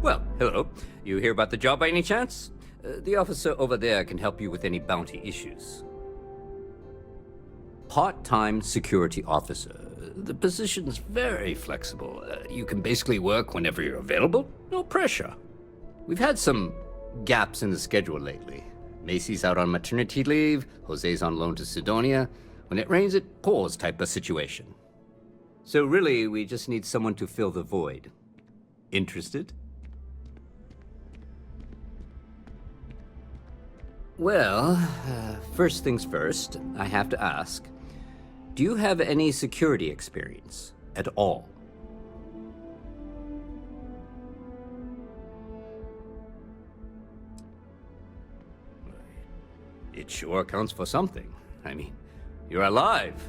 Well, hello. You hear about the job by any chance? The officer over there can help you with any bounty issues. Part-time security officer. The position's very flexible. You can basically work whenever you're available. No pressure. We've had some gaps in the schedule lately. Macy's out on maternity leave, Jose's on loan to Sidonia. When it rains, it pours type of situation. So really, we just need someone to fill the void. Interested? Well, first things first, I have to ask, do you have any security experience at all? It sure counts for something. I mean, you're alive,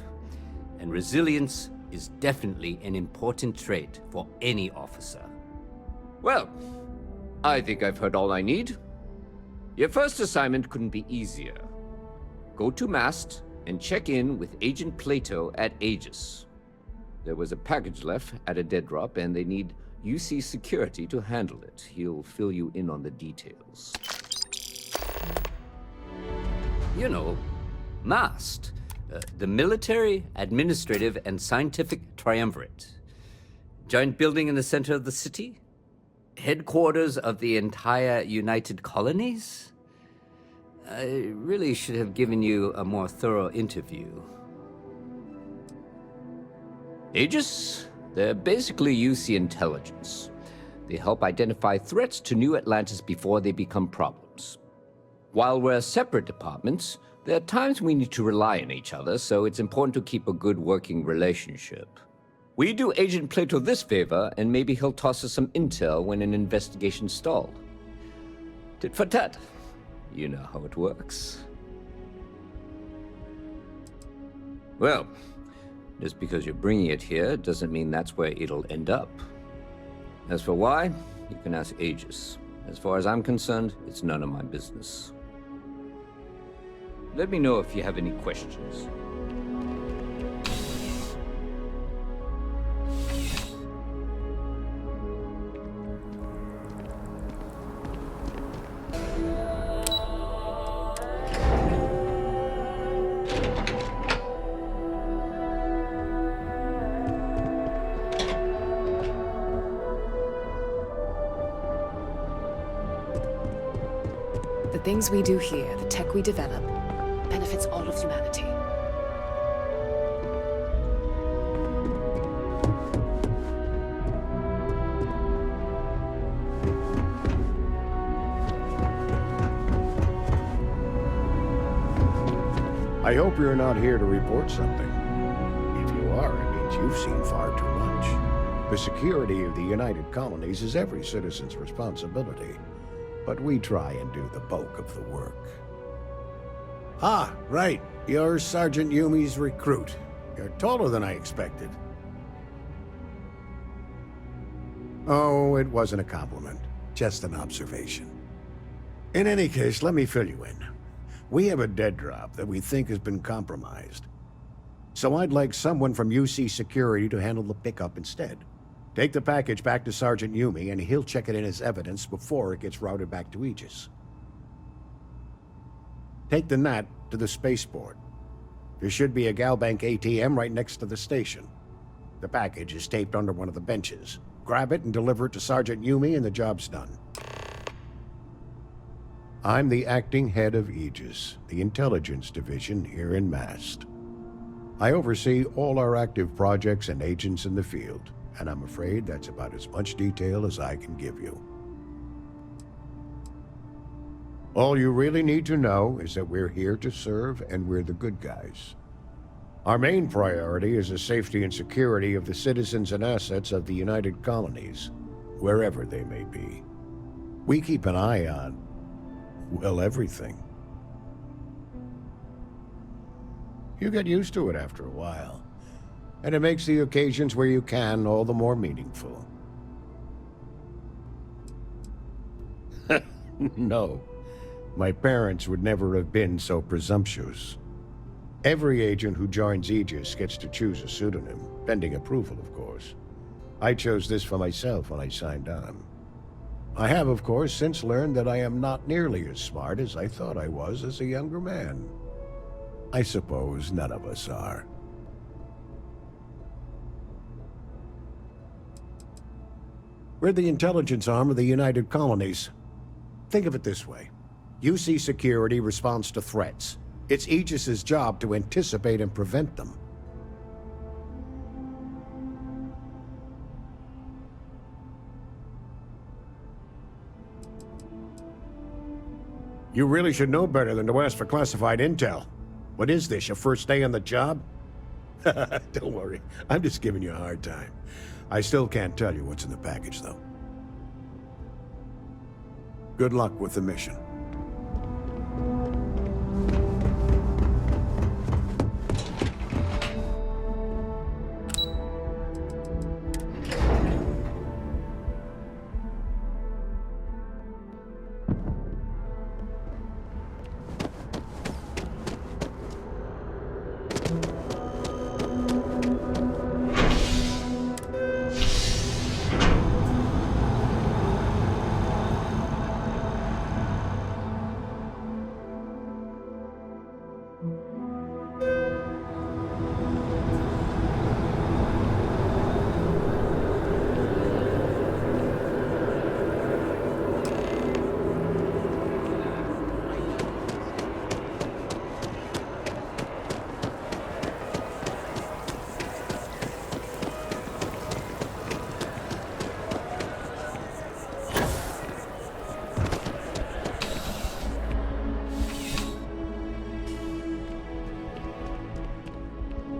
and resilience is definitely an important trait for any officer. Well, I think I've heard all I need. Your first assignment couldn't be easier. Go to Mast and check in with Agent Plato at Aegis. There was a package left at a dead drop, and they need UC security to handle it. He'll fill you in on the details. You know, Mast, the military, administrative, and scientific triumvirate. Giant building in the center of the city? Headquarters of the entire United Colonies? I really should have given you a more thorough interview. Aegis? They're basically UC intelligence. They help identify threats to New Atlantis before they become problems. While we're separate departments, there are times we need to rely on each other, so it's important to keep a good working relationship. We do Agent Plato this favor, and maybe he'll toss us some intel when an investigation's stalled. Tit for tat. You know how it works. Well, just because you're bringing it here doesn't mean that's where it'll end up. As for why, you can ask Aegis. As far as I'm concerned, it's none of my business. Let me know if you have any questions. The things we do here, the tech we develop, benefits all of humanity. I hope you're not here to report something. If you are, it means you've seen far too much. The security of the United Colonies is every citizen's responsibility, but we try and do the bulk of the work. Ah, right. You're Sergeant Yumi's recruit. You're taller than I expected. Oh, it wasn't a compliment. Just an observation. In any case, let me fill you in. We have a dead drop that we think has been compromised. So I'd like someone from UC Security to handle the pickup instead. Take the package back to Sergeant Yumi, and he'll check it in as evidence before it gets routed back to Aegis. Take the Nat to the Spaceport. There should be a Galbank ATM right next to the station. The package is taped under one of the benches. Grab it and deliver it to Sergeant Yumi, and the job's done. I'm the acting head of Aegis, the intelligence division here in Mast. I oversee all our active projects and agents in the field, and I'm afraid that's about as much detail as I can give you. All you really need to know is that we're here to serve, and we're the good guys. Our main priority is the safety and security of the citizens and assets of the United Colonies, wherever they may be. We keep an eye on, well, everything. You get used to it after a while, and it makes the occasions where you can all the more meaningful. No, my parents would never have been so presumptuous. Every agent who joins Aegis gets to choose a pseudonym, pending approval, of course. I chose this for myself when I signed on. I have, of course, since learned that I am not nearly as smart as I thought I was as a younger man. I suppose none of us are. We're the intelligence arm of the United Colonies. Think of it this way. UC security responds to threats. It's Aegis's job to anticipate and prevent them. You really should know better than to ask for classified intel. What is this, your first day on the job? Don't worry, I'm just giving you a hard time. I still can't tell you what's in the package, though. Good luck with the mission.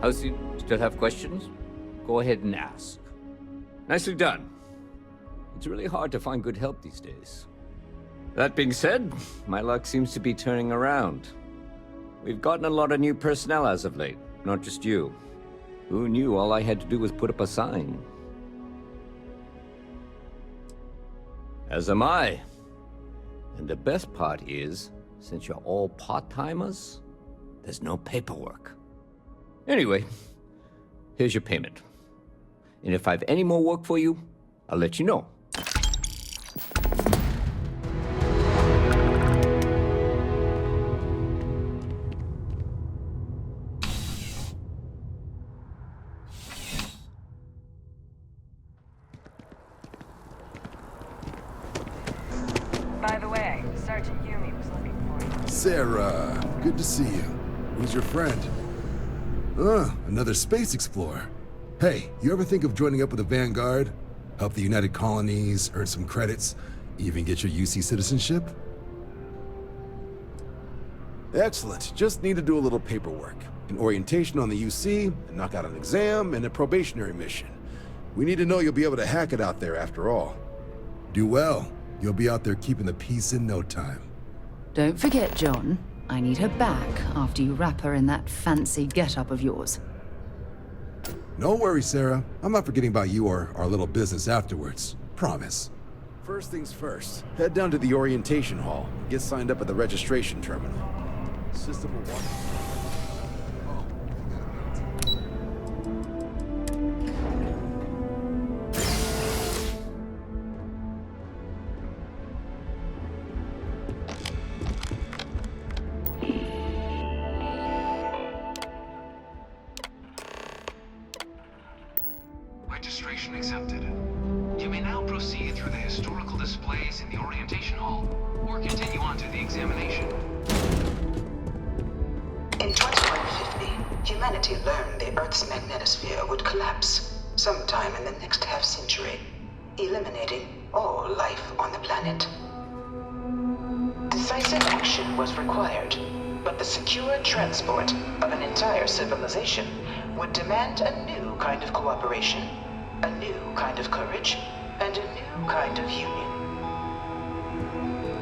House, you still have questions? Go ahead and ask. Nicely done. It's really hard to find good help these days. That being said, my luck seems to be turning around. We've gotten a lot of new personnel as of late, not just you. Who knew all I had to do was put up a sign? As am I. And the best part is, since you're all part-timers, there's no paperwork. Anyway, here's your payment. And if I have any more work for you, I'll let you know. By the way, Sergeant Yumi was looking for you. Sarah, good to see you. Who's your friend? Another space explorer. Hey, you ever think of joining up with the Vanguard? Help the United Colonies, earn some credits, even get your UC citizenship? Excellent. Just need to do a little paperwork. An orientation on the UC, and knock out an exam, and a probationary mission. We need to know you'll be able to hack it out there after all. Do well. You'll be out there keeping the peace in no time. Don't forget, John. I need her back after you wrap her in that fancy get-up of yours. No worries, Sarah. I'm not forgetting about you or our little business afterwards. Promise. First things first, head down to the orientation hall. Get signed up at the registration terminal. System will walk. Registration accepted. You may now proceed through the historical displays in the orientation hall, or continue on to the examination. In 2150, humanity learned the Earth's magnetosphere would collapse sometime in the next half-century, eliminating all life on the planet. Decisive action was required, but the secure transport of an entire civilization would demand a new kind of cooperation, a new kind of courage, and a new kind of union.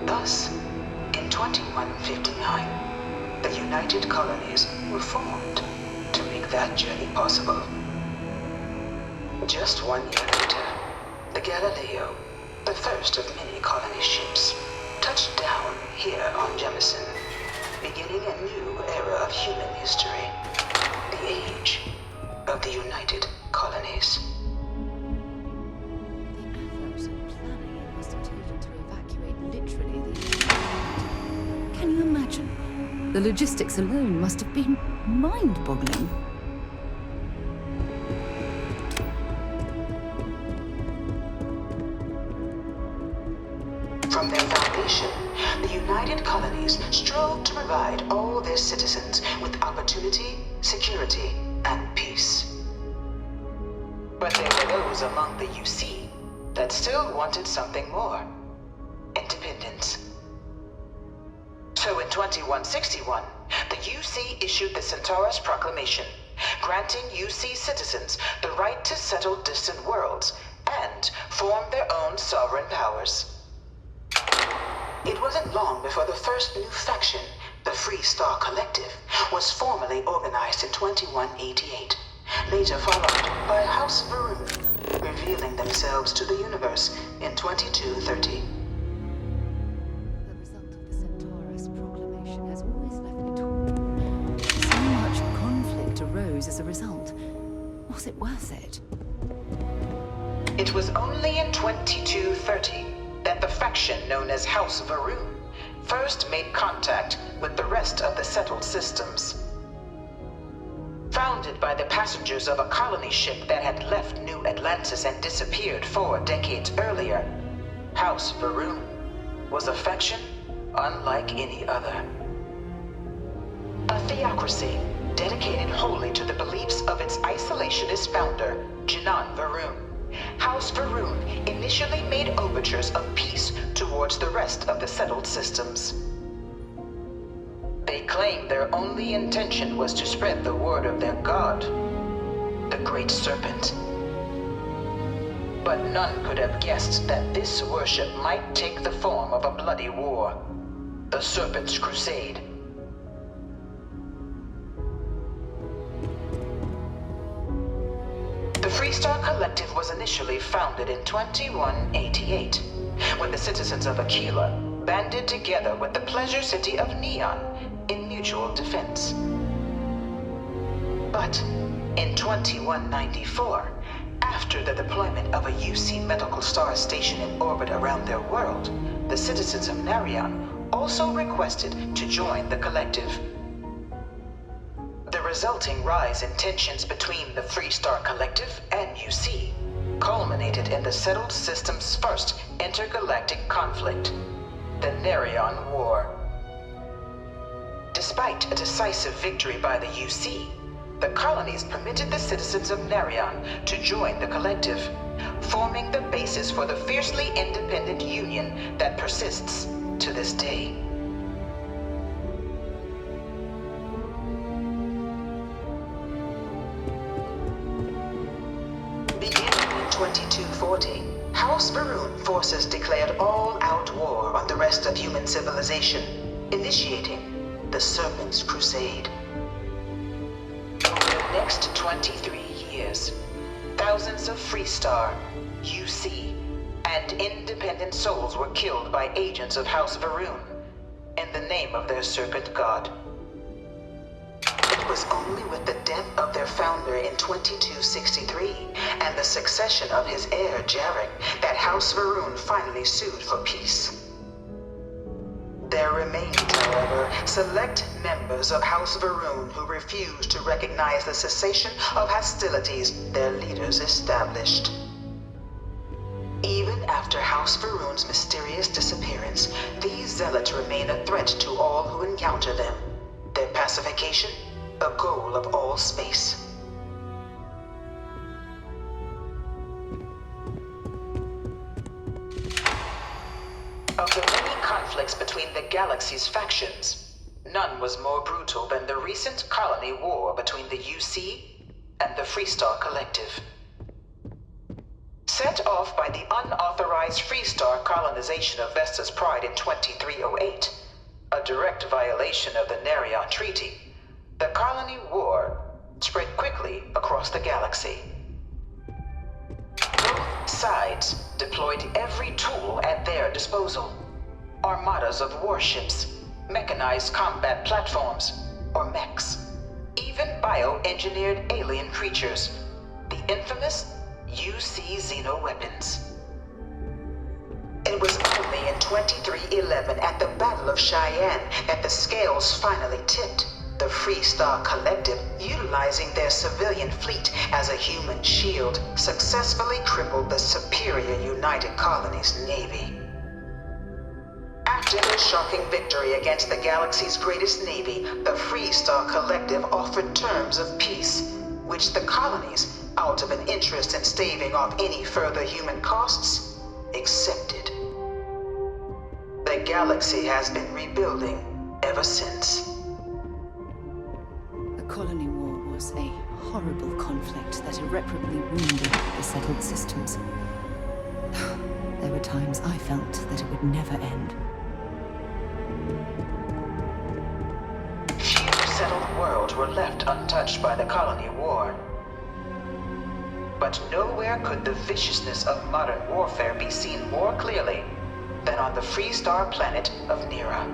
Thus, in 2159, the United Colonies were formed to make that journey possible. Just 1 year later, the Galileo, the first of many colony ships, touched down here on Jemison, beginning a new era of human history, the age of the United Colonies. The Athos and planning it must have taken time. The logistics alone must have been mind-boggling. From their foundation, the United Colonies strove to provide all their citizens with opportunity, security, and peace. But there were those among the UC that still wanted something more. Independence. So in 2161, the UC issued the Centaurus Proclamation, granting UC citizens the right to settle distant worlds and form their own sovereign powers. It wasn't long before the first new faction, the Freestar Collective, was formally organized in 2188, later followed by House Varun, revealing themselves to the universe in 2230. The result of the Centaurus Proclamation has always left me torn. So much conflict arose as a result. Was it worth it? It was only in 2230 that the faction known as House Varun first made contact with the rest of the settled systems. Founded by the passengers of a colony ship that had left New Atlantis and disappeared 4 decades earlier, House Varun was a faction unlike any other. A theocracy dedicated wholly to the beliefs of its isolationist founder, Jinan Varun. House Varun initially made overtures of peace towards the rest of the settled systems. They claimed their only intention was to spread the word of their god, the Great Serpent. But none could have guessed that this worship might take the form of a bloody war, the Serpent's Crusade. The Freestar Collective was initially founded in 2188, when the citizens of Aquila banded together with the pleasure city of Neon in mutual defense. But in 2194, after the deployment of a UC medical star station in orbit around their world, the citizens of Narion also requested to join the collective. The resulting rise in tensions between the Freestar Collective and UC culminated in the settled system's first intergalactic conflict, the Narion War. Despite a decisive victory by the UC, the colonies permitted the citizens of Narion to join the collective, forming the basis for the fiercely independent union that persists to this day. Beginning in 2240, House Varun forces declared all-out war on the rest of human civilization, initiating the Serpent's Crusade. Over the next 23 years, thousands of Freestar, UC, and independent souls were killed by agents of House Varun in the name of their serpent god. It was only with the death of their founder in 2263 and the succession of his heir, Jarek, that House Varun finally sued for peace. There remained, however, select members of House Varun who refused to recognize the cessation of hostilities their leaders established. Even after House Varun's mysterious disappearance, these zealots remain a threat to all who encounter them. Their pacification, a goal of all space. Of the many conflicts between the galaxy's factions, none was more brutal than the recent colony war between the UC and the Freestar Collective. Set off by the unauthorized Freestar colonization of Vesta's Pride in 2308, a direct violation of the Narion Treaty, the colony war spread quickly across the galaxy. Both sides deployed every tool at their disposal. Armadas of warships, mechanized combat platforms, or mechs, even bioengineered alien creatures, the infamous UC xenoweapons. It was only in 2311, at the Battle of Cheyenne, that the scales finally tipped. The Freestar Collective, utilizing their civilian fleet as a human shield, successfully crippled the superior United Colonies Navy. After their shocking victory against the galaxy's greatest navy, the Freestar Collective offered terms of peace, which the colonies, out of an interest in staving off any further human costs, accepted. The galaxy has been rebuilding ever since. The Colony War was a horrible conflict that irreparably wounded the settled systems. There were times I felt that it would never end. Few settled worlds were left untouched by the Colony War. But nowhere could the viciousness of modern warfare be seen more clearly than on the Freestar planet of Nira.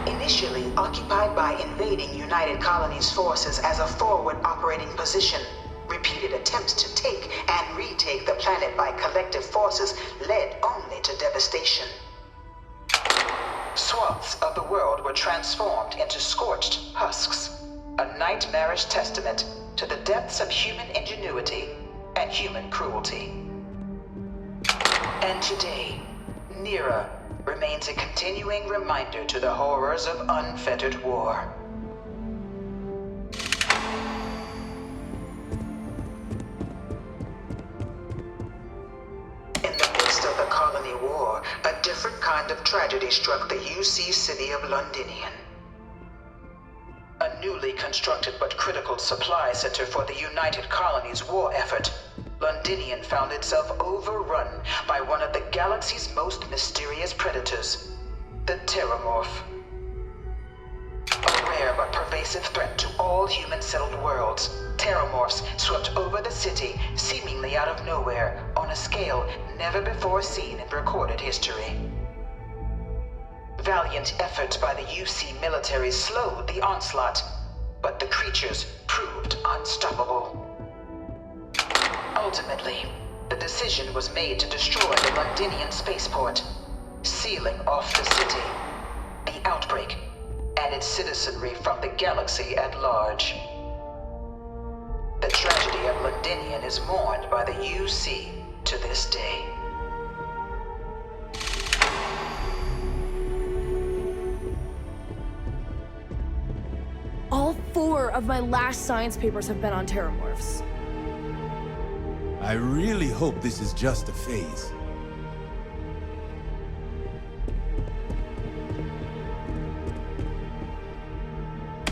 Initially occupied by invading United Colonies forces as a forward operating position, repeated attempts to take and retake the planet by collective forces led only to devastation. Swaths of the world were transformed into scorched husks, a nightmarish testament to the depths of human ingenuity and human cruelty. And today, Nira remains a continuing reminder to the horrors of unfettered war. In the midst of the Colony War, a different kind of tragedy struck the UC city of Londinion. A newly constructed but critical supply center for the United Colonies' war effort, Londinion found itself overrun by one of the galaxy's most mysterious predators, the terrormorph. A rare but pervasive threat to all human-settled worlds, terrormorphs swept over the city, seemingly out of nowhere, on a scale never before seen in recorded history. Valiant efforts by the UC military slowed the onslaught, but the creatures proved unstoppable. Ultimately, the decision was made to destroy the Londinion Spaceport, sealing off the city, the outbreak, and its citizenry from the galaxy at large. The tragedy of Londinion is mourned by the UC to this day. All 4 of my last science papers have been on terrormorphs. I really hope this is just a phase.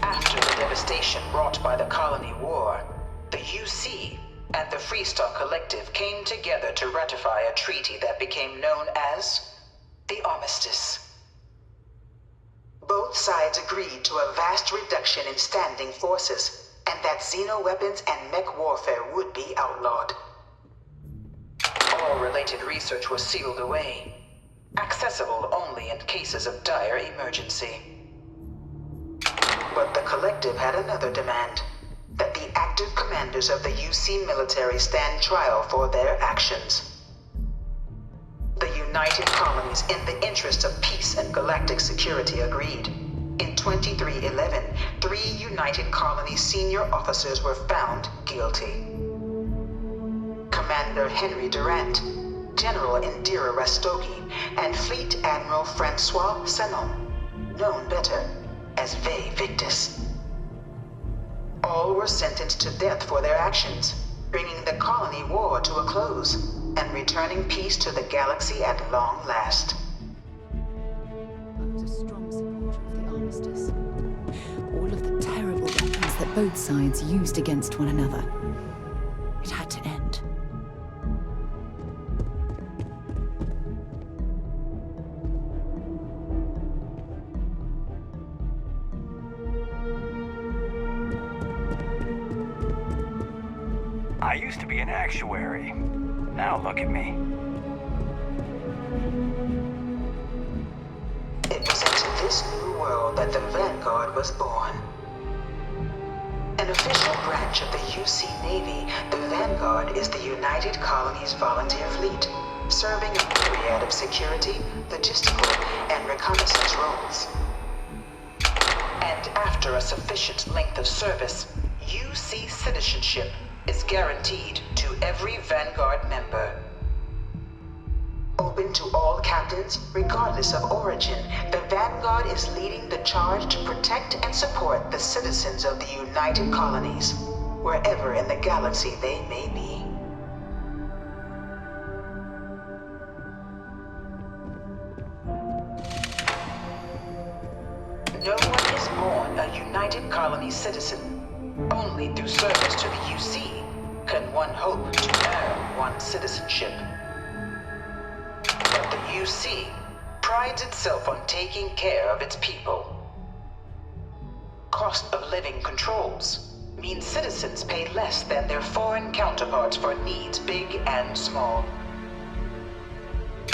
After the devastation wrought by the Colony War, the UC and the Freestar Collective came together to ratify a treaty that became known as the Armistice. Both sides agreed to a vast reduction in standing forces, and that xeno-weapons and mech warfare would be outlawed. All related research was sealed away, accessible only in cases of dire emergency. But the Collective had another demand, that the active commanders of the UC military stand trial for their actions. The United Colonies, in the interest of peace and galactic security, agreed. In 2311, 3 United Colonies senior officers were found guilty. Commander Henry Durant, General Indira Rastogi, and Fleet Admiral Francois Sanon, known better as Vae Victis. All were sentenced to death for their actions, bringing the Colony War to a close and returning peace to the galaxy at long last. I was a strong supporter of the Armistice. All of the terrible weapons that both sides used against one another. It had to end. I used to be an actuary. Now look at me. It was into this new world that the Vanguard was born. An official branch of the UC Navy, the Vanguard is the United Colonies Volunteer Fleet, serving a myriad of security, logistical, and reconnaissance roles. And after a sufficient length of service, UC citizenship is guaranteed to every Vanguard member. Open to all captains, regardless of origin, the Vanguard is leading the charge to protect and support the citizens of the United Colonies, wherever in the galaxy they may be. No one is born a United Colony citizen. Only through service to the UC can one hope to earn one's citizenship. But the UC prides itself on taking care of its people. Cost of living controls means citizens pay less than their foreign counterparts for needs big and small.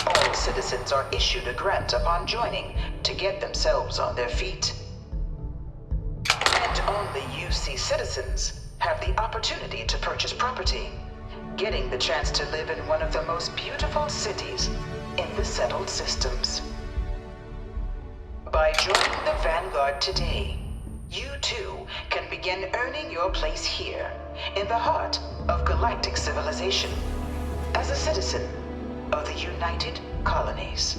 All citizens are issued a grant upon joining to get themselves on their feet. And only UC citizens have the opportunity to purchase property, getting the chance to live in one of the most beautiful cities in the settled systems. By joining the Vanguard today, you too can begin earning your place here, in the heart of galactic civilization, as a citizen of the United Colonies.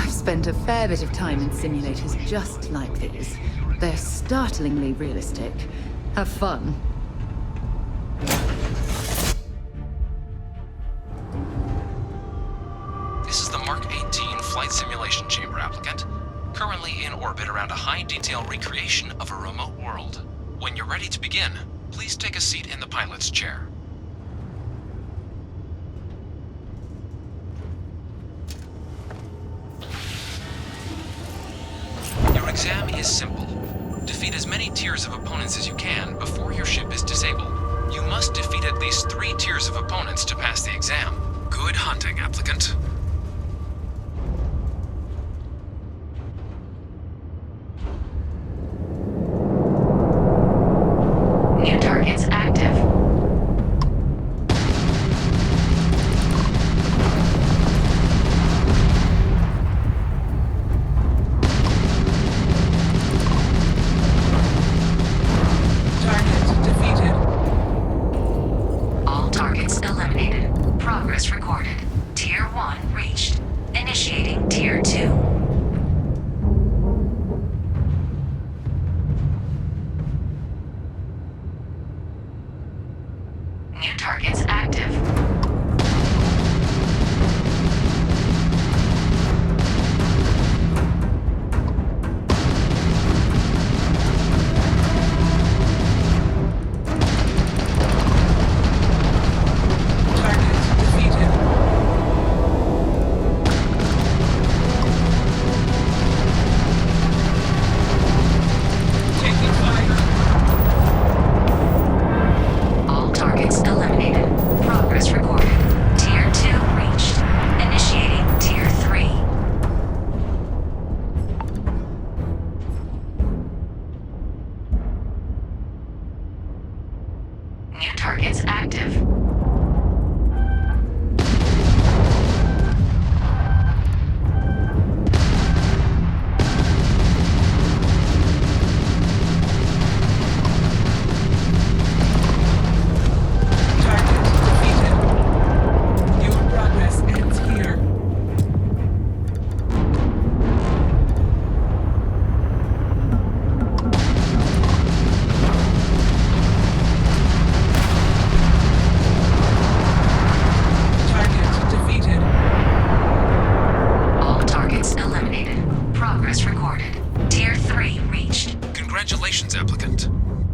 Spent a fair bit of time in simulators just like these. They're startlingly realistic. Have fun. This is the Mark 18 Flight Simulation Chamber, applicant. Currently in orbit around a high-detail recreation of a remote world. When you're ready to begin, please take a seat in the pilot's chair. Your exam is simple. Defeat as many tiers of opponents as you can before your ship is disabled. You must defeat at least 3 tiers of opponents to pass the exam. Good hunting, applicant. New targets active. Congratulations, applicant.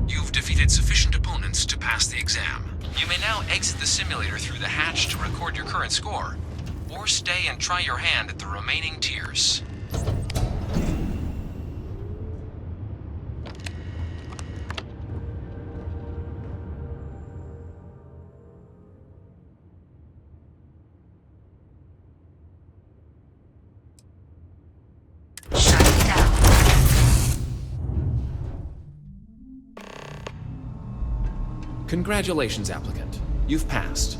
You've defeated sufficient opponents to pass the exam. You may now exit the simulator through the hatch to record your current score, or stay and try your hand at the remaining tiers. Congratulations, applicant. You've passed.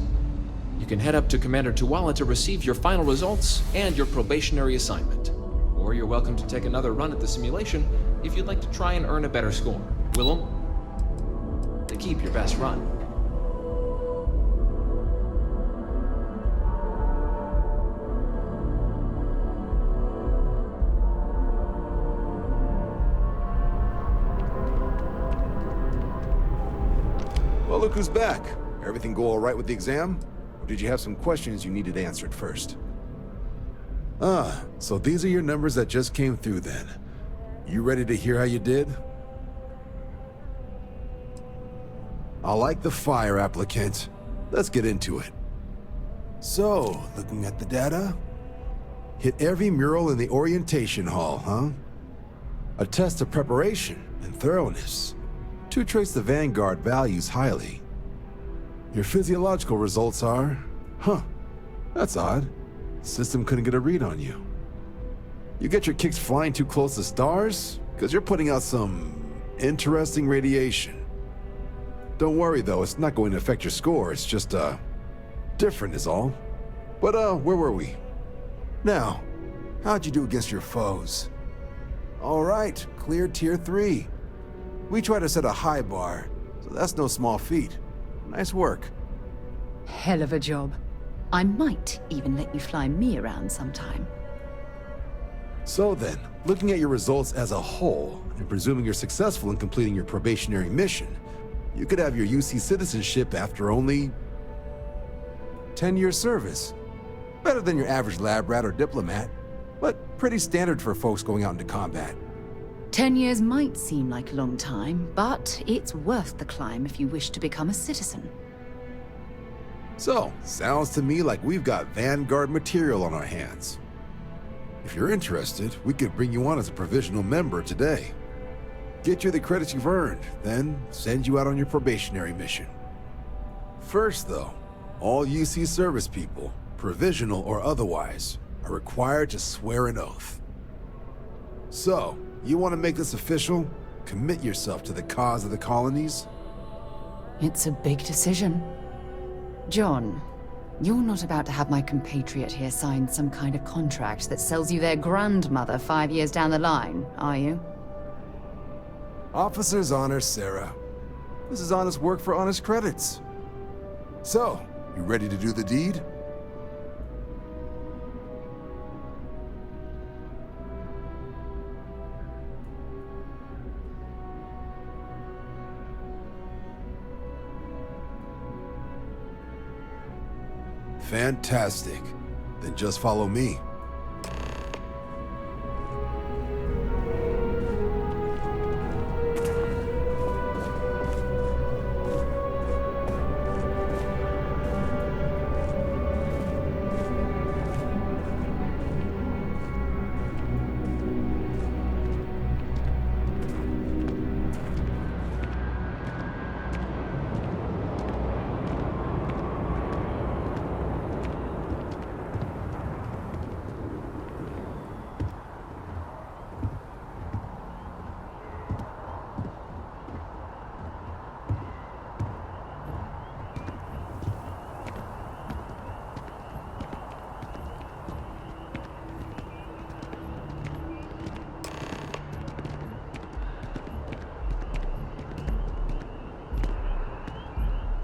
You can head up to Commander Tuala to receive your final results and your probationary assignment. Or you're welcome to take another run at the simulation if you'd like to try and earn a better score. Willem, to keep your best run. Well, look who's back. Everything go all right with the exam? Or did you have some questions you needed answered first? So these are your numbers that just came through then. You ready to hear how you did? I like the fire, applicant. Let's get into it. So, looking at the data, hit every mural in the orientation hall, huh? A test of preparation and thoroughness. Two traits the Vanguard values highly. Your physiological results are... that's odd. System couldn't get a read on you. You get your kicks flying too close to stars? Because you're putting out some interesting radiation. Don't worry though, it's not going to affect your score, it's just, different is all. But, where were we? Now, how'd you do against your foes? Alright, clear tier 3. We try to set a high bar, so that's no small feat. Nice work. Hell of a job. I might even let you fly me around sometime. So then, looking at your results as a whole, and presuming you're successful in completing your probationary mission, you could have your UC citizenship after only 10 years service. Better than your average lab rat or diplomat, but pretty standard for folks going out into combat. 10 years might seem like a long time, but it's worth the climb if you wish to become a citizen. So, sounds to me like we've got Vanguard material on our hands. If you're interested, we could bring you on as a provisional member today. Get you the credits you've earned, then send you out on your probationary mission. First though, all UC service people, provisional or otherwise, are required to swear an oath. So, you want to make this official? Commit yourself to the cause of the colonies? It's a big decision. John, you're not about to have my compatriot here sign some kind of contract that sells you their grandmother 5 years down the line, are you? Officer's honor, Sarah. This is honest work for honest credits. So, you ready to do the deed? Fantastic. Then just follow me.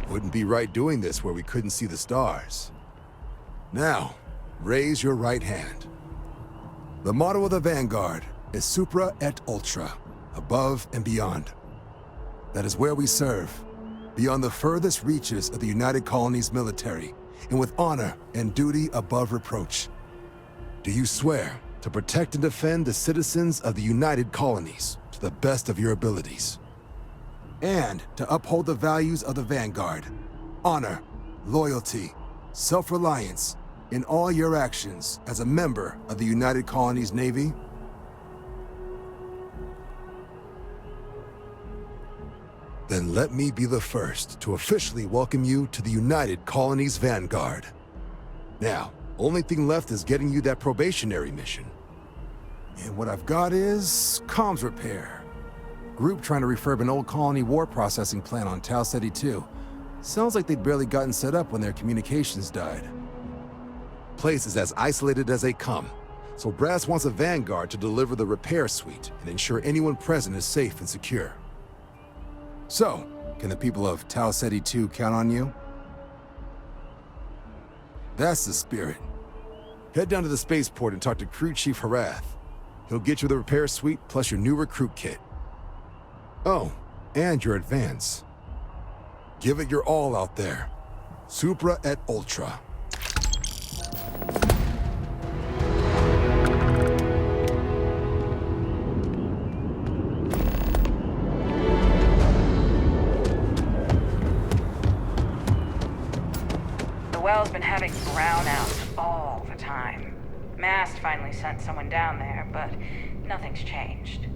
Wouldn't be right doing this where we couldn't see the stars. Now, raise your right hand. The motto of the Vanguard is Supra et Ultra, above and beyond. That is where we serve, beyond the furthest reaches of the United Colonies military, and with honor and duty above reproach. Do you swear to protect and defend the citizens of the United Colonies to the best of your abilities? And to uphold the values of the Vanguard, honor, loyalty, self-reliance, in all your actions as a member of the United Colonies Navy? Then let me be the first to officially welcome you to the United Colonies Vanguard. Now, only thing left is getting you that probationary mission. And what I've got is comms repair. group trying to refurb an old colony war processing plant on Tau Ceti II. Sounds like they'd barely gotten set up when their communications died. Place is as isolated as they come, so Brass wants a Vanguard to deliver the repair suite and ensure anyone present is safe and secure. So, can the people of Tau Ceti II count on you? That's the spirit. Head down to the spaceport and talk to Crew Chief Harath. He'll get you the repair suite plus your new recruit kit. Oh, and your advance. Give it your all out there. Supra et Ultra. The well's been having brownouts all the time. Mast finally sent someone down there, but nothing's changed.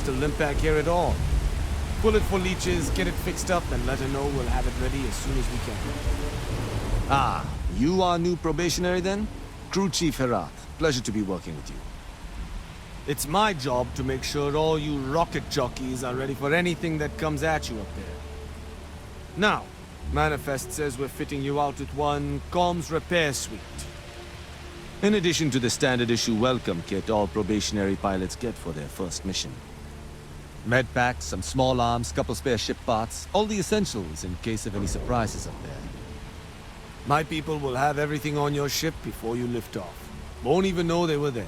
To limp back here at all. Pull it for leeches, get it fixed up, and let her know we'll have it ready as soon as we can. Ah, you are new probationary then? Crew Chief Herath, pleasure to be working with you. It's my job to make sure all you rocket jockeys are ready for anything that comes at you up there. Now, Manifest says we're fitting you out with one comms repair suite. In addition to the standard issue welcome kit all probationary pilots get for their first mission. Med packs, some small arms, couple spare ship parts, all the essentials in case of any surprises up there. My people will have everything on your ship before you lift off. Won't even know they were there.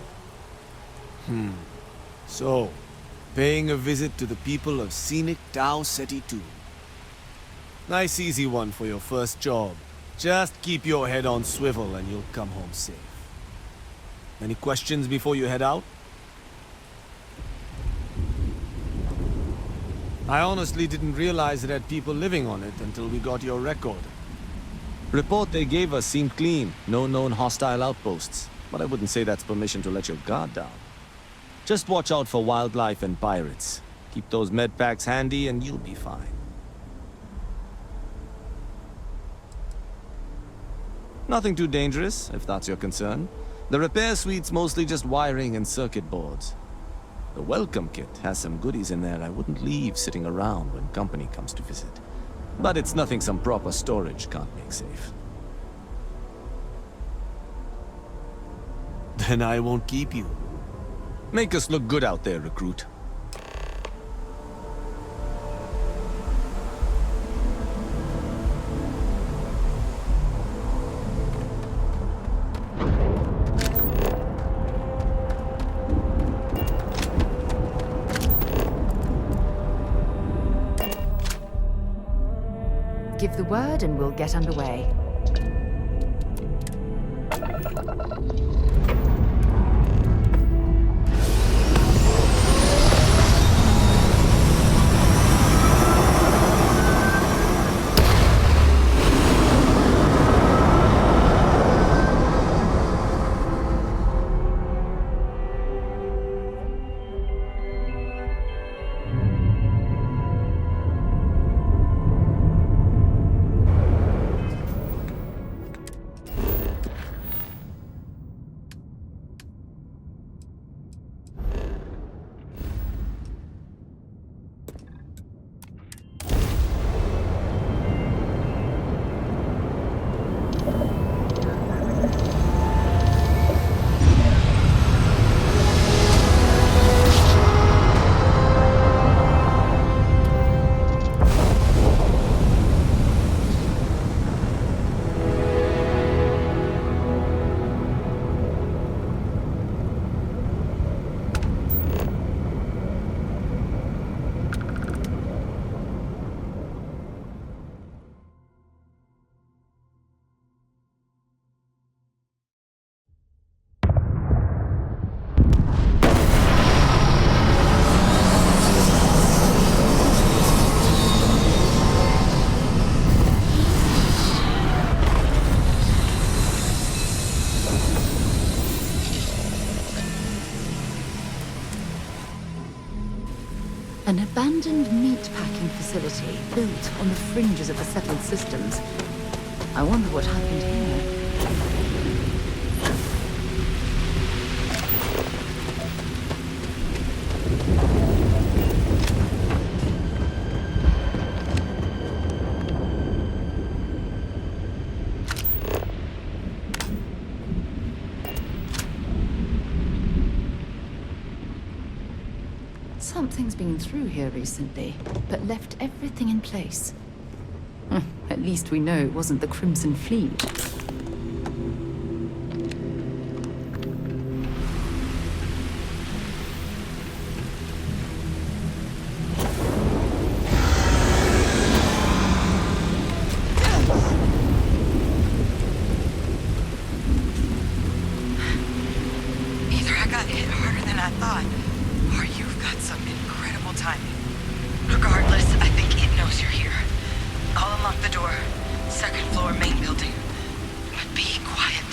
So, paying a visit to the people of scenic Tau Ceti II. Nice easy one for your first job. Just keep your head on swivel and you'll come home safe. Any questions before you head out? I honestly didn't realize it had people living on it until we got your record. Report they gave us seemed clean. No known hostile outposts. But I wouldn't say that's permission to let your guard down. Just watch out for wildlife and pirates. Keep those med packs handy and you'll be fine. Nothing too dangerous, if that's your concern. The repair suite's mostly just wiring and circuit boards. The welcome kit has some goodies in there I wouldn't leave sitting around when company comes to visit. But it's nothing some proper storage can't make safe. Then I won't keep you. Make us look good out there, recruit. Give the word and we'll get underway. An abandoned meat-packing facility built on the fringes of the settled systems. I wonder what happened here. Something's been through here recently, but left everything in place. At least we know it wasn't the Crimson Fleet. Either I got hit harder than I thought, or you've got some incredible timing. Regardless, I think it knows you're here. I'll unlock the door. Second floor, main building. But be quiet.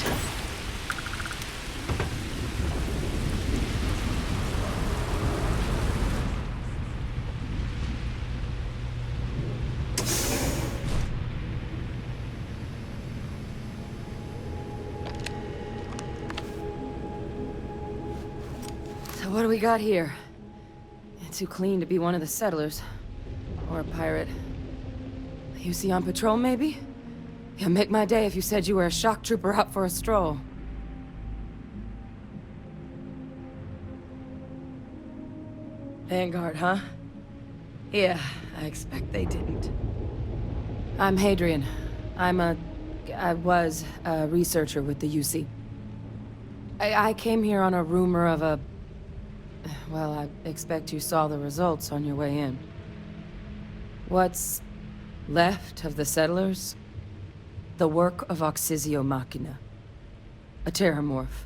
So what do we got here? Too clean to be one of the settlers. Or a pirate. You see on patrol, maybe? Yeah, make my day if you said you were a shock trooper out for a stroll. Vanguard, huh? Yeah, I expect they didn't. I'm Hadrian. I was a researcher with the UC. I came here on a rumor of a... Well, I expect you saw the results on your way in. What's left of the settlers? The work of Auxisio Machina. A terrormorph.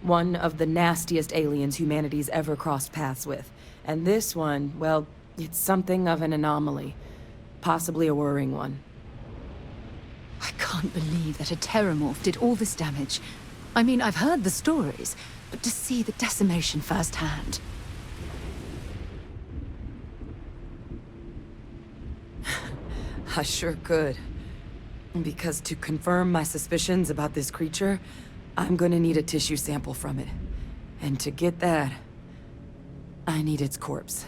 One of the nastiest aliens humanity's ever crossed paths with. And this one, well, it's something of an anomaly. Possibly a worrying one. I can't believe that a terrormorph did all this damage. I mean, I've heard the stories, but to see the decimation firsthand. I sure could. Because to confirm my suspicions about this creature, I'm gonna need a tissue sample from it. And to get that, I need its corpse.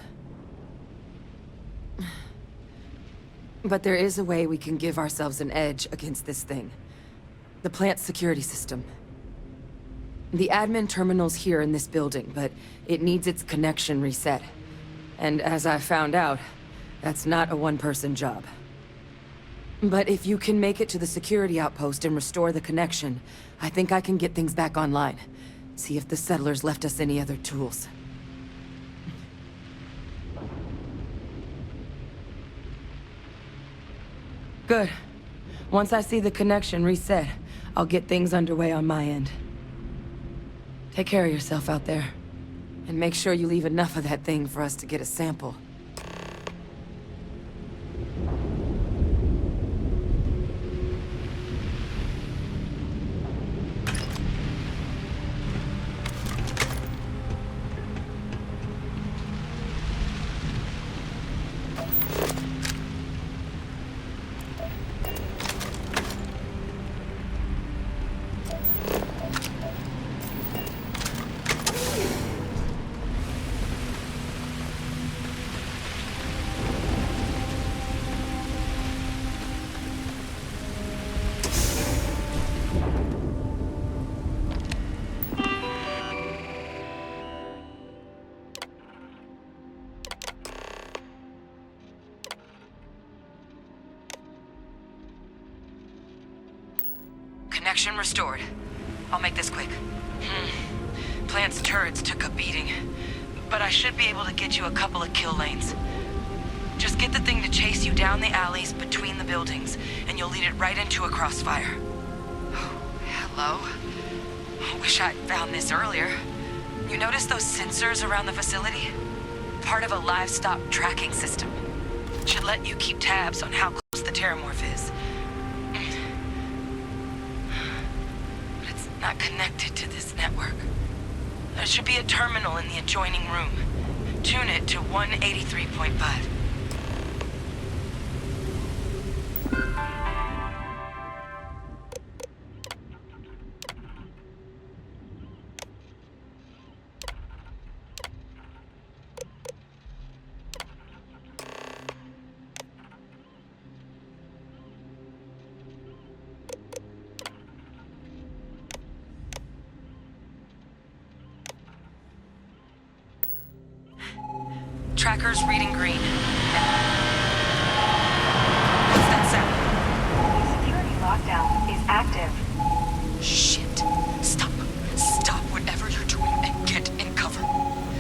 But there is a way we can give ourselves an edge against this thing. The plant's security system. The admin terminal's here in this building, but it needs its connection reset. And as I found out, that's not a one-person job. But if you can make it to the security outpost and restore the connection, I think I can get things back online. See if the settlers left us any other tools. Good. Once I see the connection reset, I'll get things underway on my end. Take care of yourself out there. And make sure you leave enough of that thing for us to get a sample. Connection restored. I'll make this quick. Plant's turrets took a beating, but I should be able to get you a couple of kill lanes. Just get the thing to chase you down the alleys between the buildings, and you'll lead it right into a crossfire. Oh, hello? Wish I'd found this earlier. You notice those sensors around the facility? Part of a livestock tracking system. Should let you keep tabs on how close the terrormorph is. But it's not connected to this network. There should be a terminal in the adjoining room. Tune it to 183.5. Tracker's reading green. What's that sound? Security lockdown is active. Shit. Stop. Stop whatever you're doing and get in cover.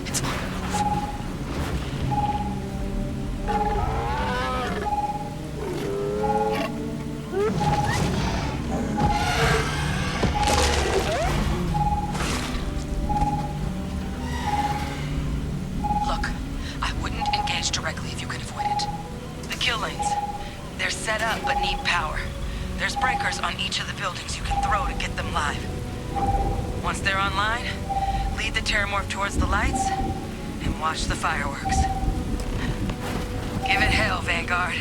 It's on the move. Look, I wouldn't engage directly if you can avoid it. The kill lanes. They're set up but need power. There's breakers on each of the buildings you can throw to get them live. Once they're online, lead the terrormorph towards the lights and watch the fireworks. Give it hell, Vanguard.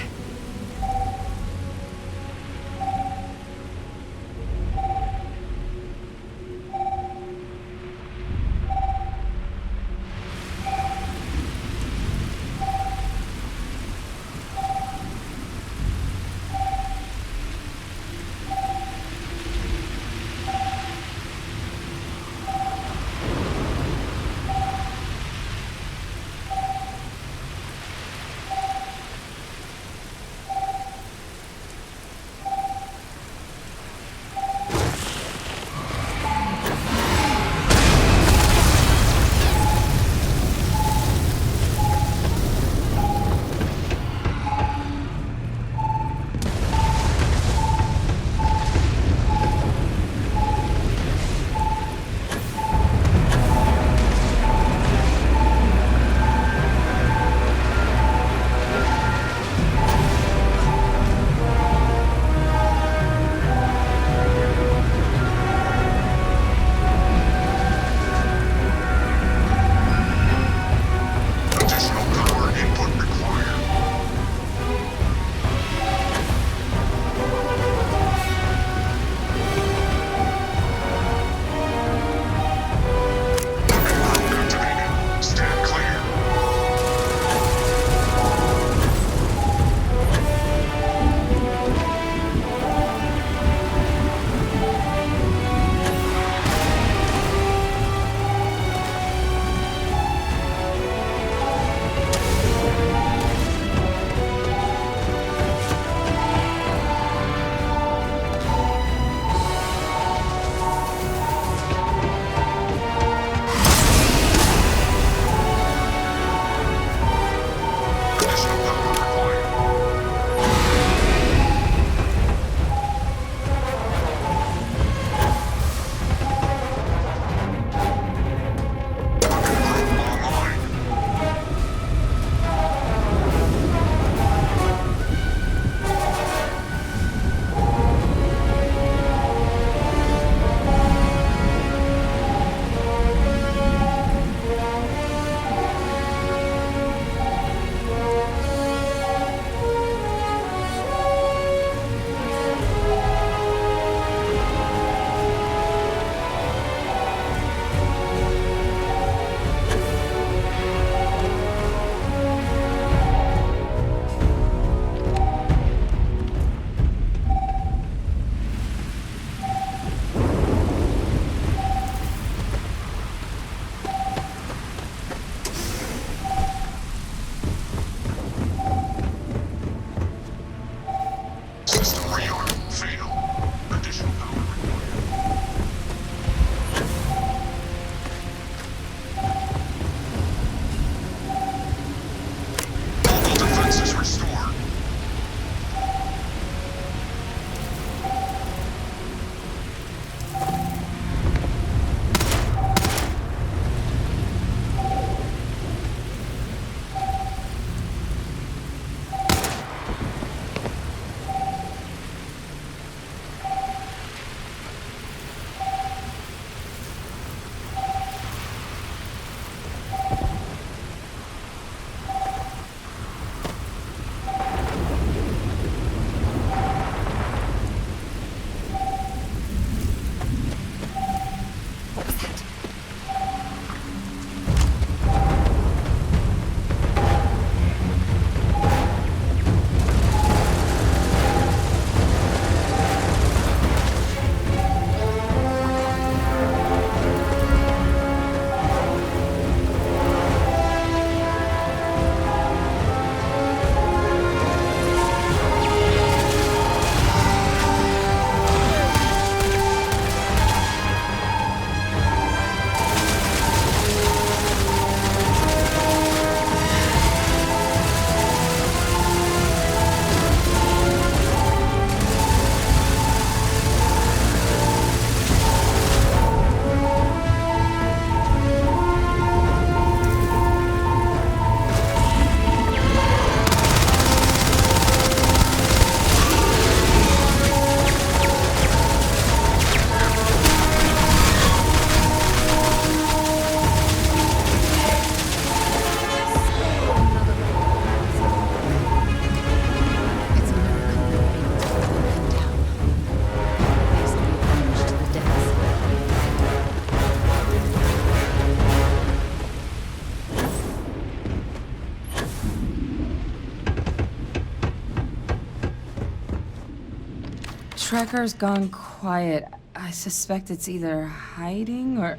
tracker's gone quiet. I suspect it's either hiding or...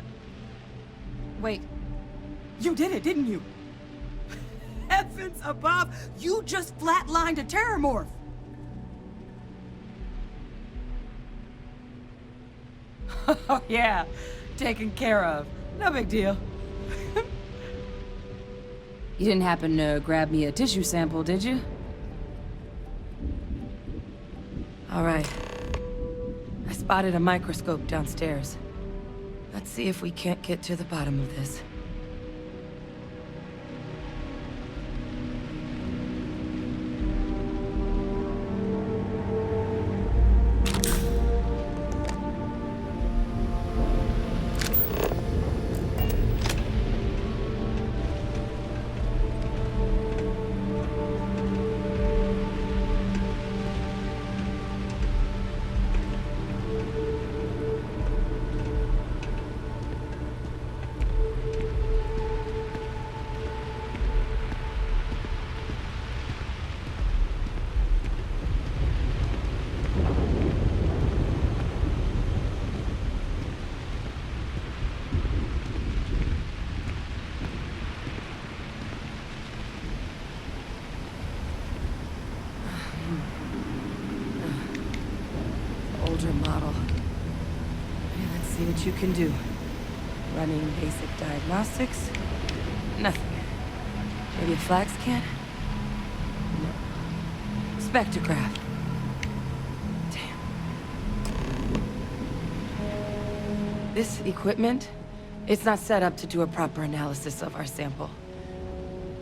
Wait. You did it, didn't you? Heavens above! You just flatlined a terrormorph! Oh yeah, taken care of. No big deal. You didn't happen to grab me a tissue sample, did you? All right. I spotted a microscope downstairs. Let's see if we can't get to the bottom of this. Model. Okay, let's see what you can do. Running basic diagnostics? Nothing. Maybe a flag scan? No. Spectrograph. Damn. This equipment, it's not set up to do a proper analysis of our sample.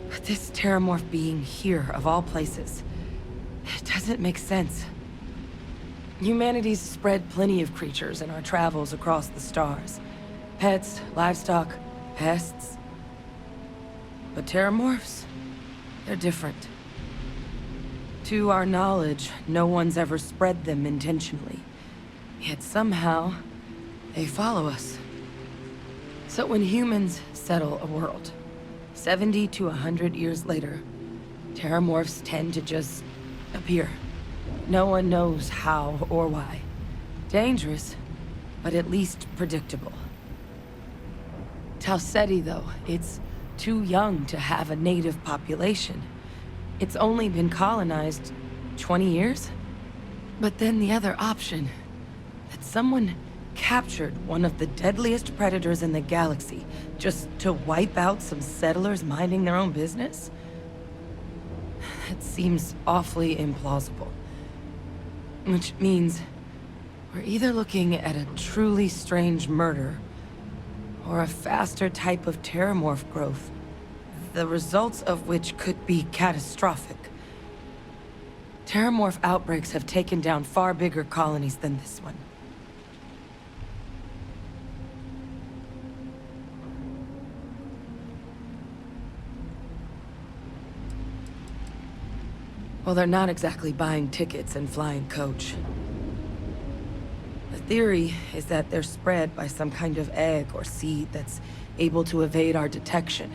But this terrormorph being here, of all places, it doesn't make sense. Humanity's spread plenty of creatures in our travels across the stars. Pets, livestock, pests. But terrormorphs? They're different. To our knowledge, no one's ever spread them intentionally. Yet somehow, they follow us. So when humans settle a world, 70 to 100 years later, terrormorphs tend to just appear. No one knows how or why. Dangerous, but at least predictable. Tau Ceti, though, it's too young to have a native population. It's only been colonized 20 years? But then the other option, that someone captured one of the deadliest predators in the galaxy just to wipe out some settlers minding their own business? That seems awfully implausible. Which means we're either looking at a truly strange murder or a faster type of terrormorph growth, the results of which could be catastrophic. Terrormorph outbreaks have taken down far bigger colonies than this one. Well, they're not exactly buying tickets and flying coach. The theory is that they're spread by some kind of egg or seed that's able to evade our detection.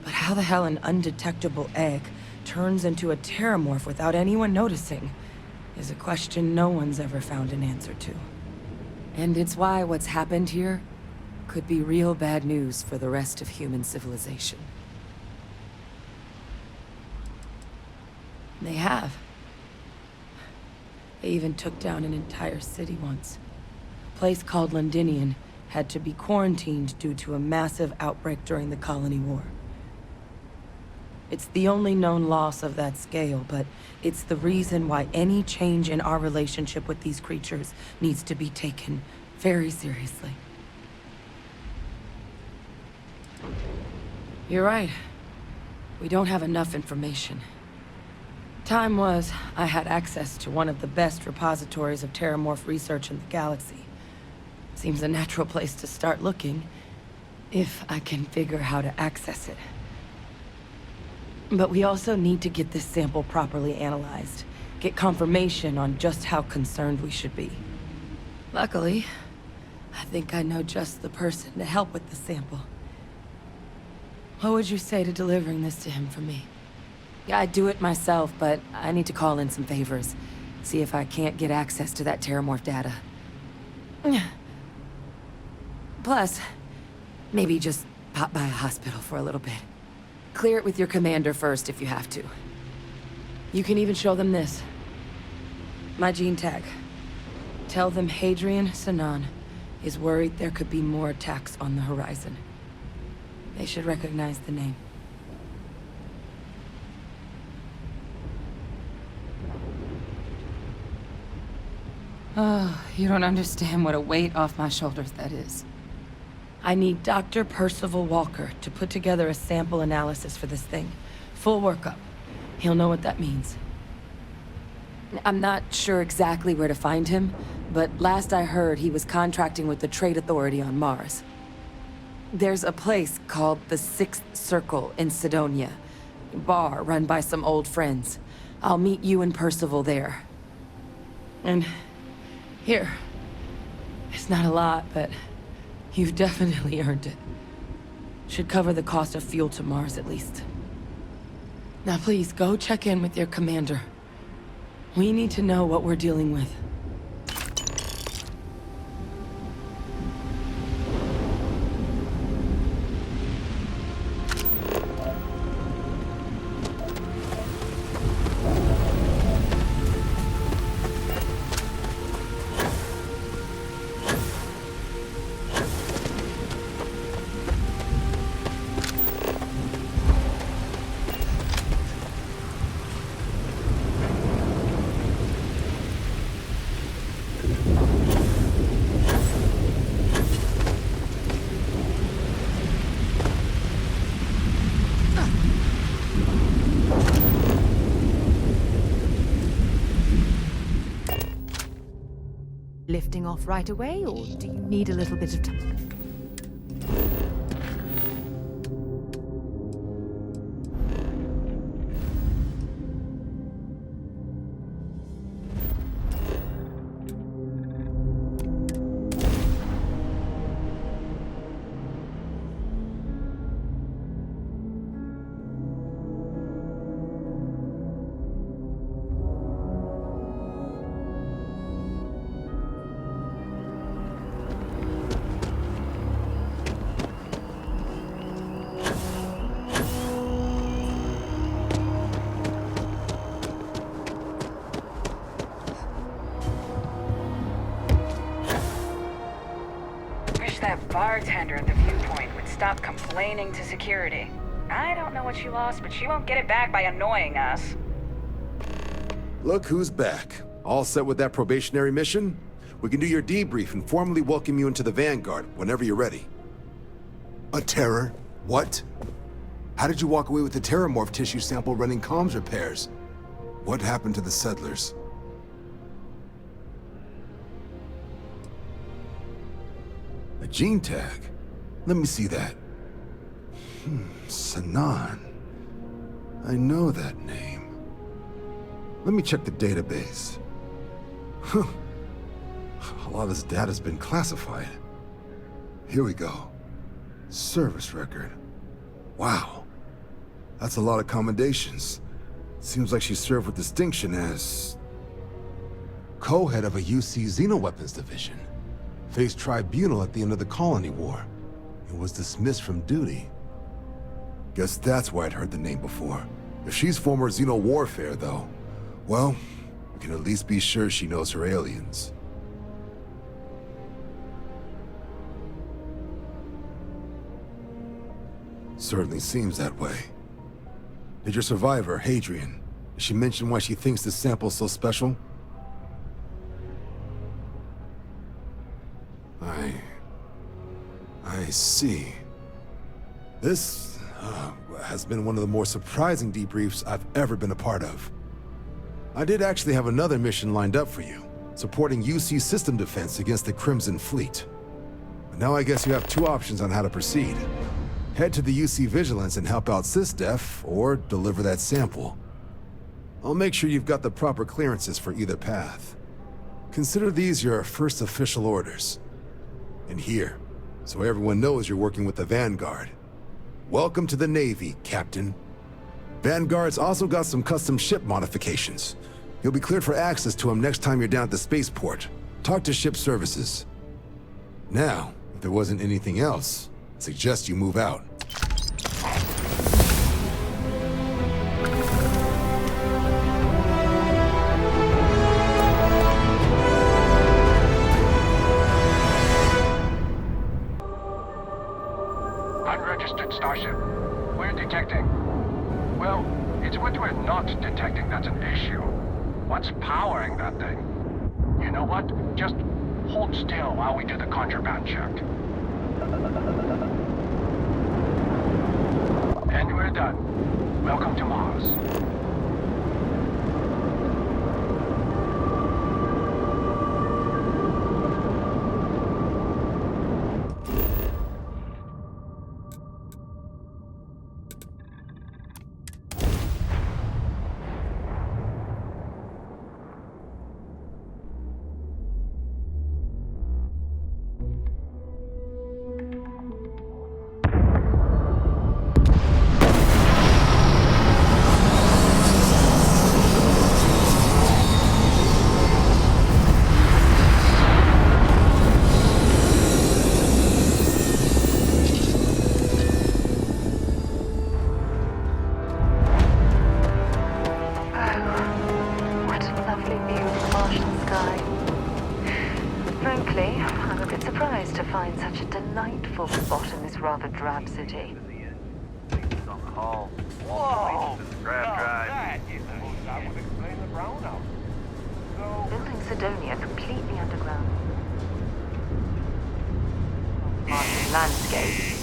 But how the hell an undetectable egg turns into a terrormorph without anyone noticing is a question no one's ever found an answer to. And it's why what's happened here could be real bad news for the rest of human civilization. They have. They even took down an entire city once. A place called Londinion had to be quarantined due to a massive outbreak during the Colony War. It's the only known loss of that scale, but it's the reason why any change in our relationship with these creatures needs to be taken very seriously. You're right. We don't have enough information. Time was, I had access to one of the best repositories of terrormorph research in the galaxy. Seems a natural place to start looking, if I can figure how to access it. But we also need to get this sample properly analyzed, get confirmation on just how concerned we should be. Luckily, I think I know just the person to help with the sample. What would you say to delivering this to him for me? Yeah, I'd do it myself, but I need to call in some favors. See if I can't get access to that terrormorph data. Plus, maybe just pop by a hospital for a little bit. Clear it with your commander first if you have to. You can even show them this. My gene tag. Tell them Hadrian Sinan is worried there could be more attacks on the horizon. They should recognize the name. Oh, you don't understand what a weight off my shoulders that is. I need Dr. Percival Walker to put together a sample analysis for this thing. Full workup. He'll know what that means. I'm not sure exactly where to find him, but last I heard he was contracting with the Trade Authority on Mars. There's a place called the Sixth Circle in Sidonia. A bar run by some old friends. I'll meet you and Percival there. And here. It's not a lot, but you've definitely earned it. Should cover the cost of fuel to Mars at least. Now please, go check in with your commander. We need to know what we're dealing with. Lifting off right away, or do you need a little bit of time? That bartender at the viewpoint would stop complaining to security. I don't know what she lost, but she won't get it back by annoying us. Look who's back. All set with that probationary mission? We can do your debrief and formally welcome you into the Vanguard whenever you're ready. A terror? What? How did you walk away with the terrormorph tissue sample running comms repairs? What happened to the settlers? A gene tag? Let me see that. Sinan. I know that name. Let me check the database. Huh. A lot of this data's been classified. Here we go. Service record. Wow. That's a lot of commendations. Seems like she served with distinction as co-head of a UC Xenoweapons division. Faced tribunal at the end of the Colony War, and was dismissed from duty. Guess that's why I'd heard the name before. If she's former Xeno warfare, though, well, we can at least be sure she knows her aliens. Certainly seems that way. Did your survivor, Hadrian, did she mention why she thinks this sample's so special? I see. This has been one of the more surprising debriefs I've ever been a part of. I did actually have another mission lined up for you, supporting UC system defense against the Crimson Fleet. But now I guess you have two options on how to proceed. Head to the UC Vigilance and help out SysDef, or deliver that sample. I'll make sure you've got the proper clearances for either path. Consider these your first official orders. And here, so everyone knows you're working with the Vanguard. Welcome to the Navy, Captain. Vanguard's also got some custom ship modifications. You'll be cleared for access to him next time you're down at the spaceport. Talk to ship services. Now, if there wasn't anything else, I suggest you move out. Unregistered starship. We're detecting. Well, it's what we're not detecting that's an issue. What's powering that thing? You know what? Just hold still while we do the contraband check. And we're done. Welcome to Mars. Rather drab city. Whoa! That would explain the brownout. Building Sidonia completely underground. Martian landscape.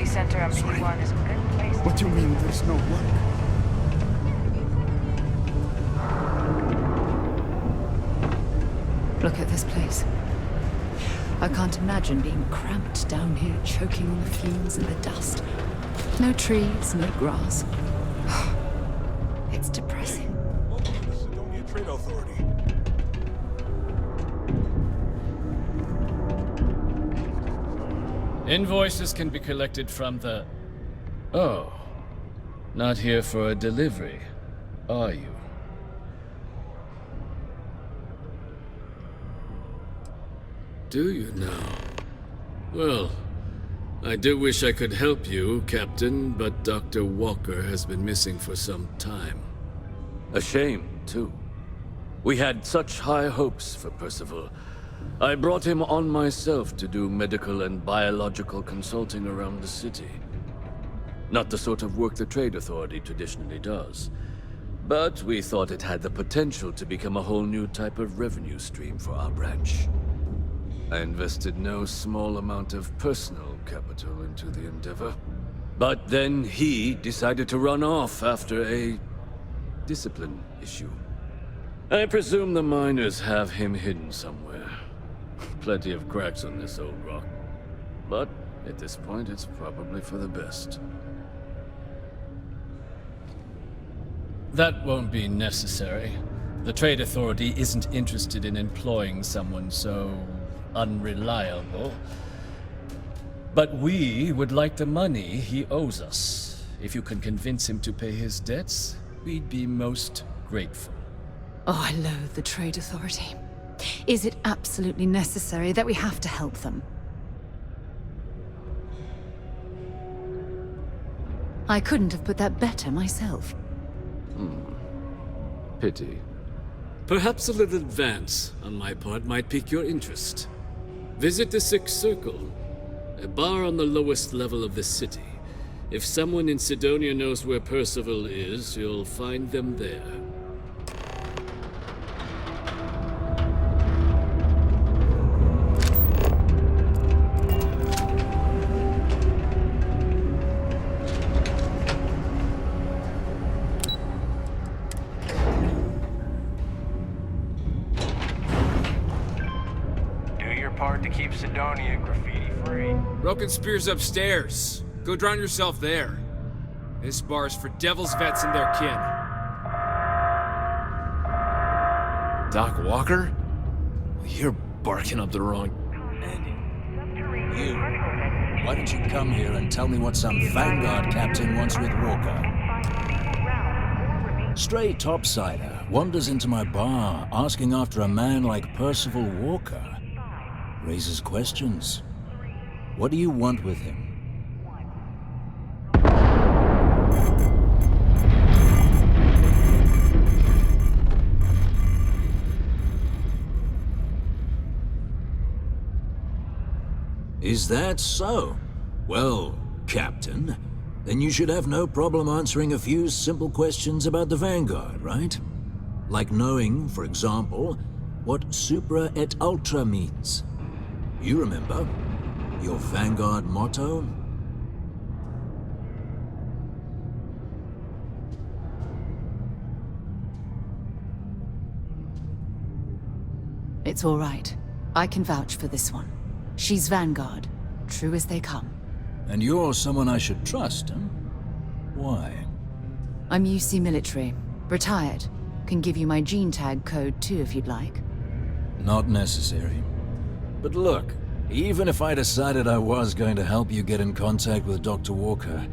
Center MT1 is a good place. What do you mean there's no luck? Look at this place. I can't imagine being cramped down here, choking on the fumes and the dust. No trees, no grass. It's depressing. Welcome to the Sidonia Trade Authority. Invoices can be collected from the... Oh. Not here for a delivery, are you? Do you now? Well, I do wish I could help you, Captain, but Dr. Walker has been missing for some time. A shame, too. We had such high hopes for Percival. I brought him on myself to do medical and biological consulting around the city. Not the sort of work the Trade Authority traditionally does. But we thought it had the potential to become a whole new type of revenue stream for our branch. I invested no small amount of personal capital into the endeavor. But then he decided to run off after a discipline issue. I presume the miners have him hidden somewhere. Plenty of cracks on this old rock. But at this point, it's probably for the best. That won't be necessary. The Trade Authority isn't interested in employing someone so unreliable. But we would like the money he owes us. If you can convince him to pay his debts, we'd be most grateful. Oh, I loathe the Trade Authority. Is it absolutely necessary that we have to help them? I couldn't have put that better myself. Pity. Perhaps a little advance on my part might pique your interest. Visit the Sixth Circle, a bar on the lowest level of the city. If someone in Sidonia knows where Percival is, you'll find them there. Sidonia graffiti-free. Broken Spear's upstairs. Go drown yourself there. This bar's for Devil's vets and their kin. Doc Walker? You're barking up the wrong... Andy, you. Why don't you come here and tell me what some Vanguard captain wants with Walker? Stray topsider wanders into my bar asking after a man like Percival Walker. Raises questions. What do you want with him? Is that so? Well, Captain, then you should have no problem answering a few simple questions about the Vanguard, right? Like knowing, for example, what supra et ultra means. You remember? Your Vanguard motto? It's all right. I can vouch for this one. She's Vanguard. True as they come. And you're someone I should trust, huh? Why? I'm UC military. Retired. Can give you my gene tag code too if you'd like. Not necessary. But look, even if I decided I was going to help you get in contact with Dr. Walker,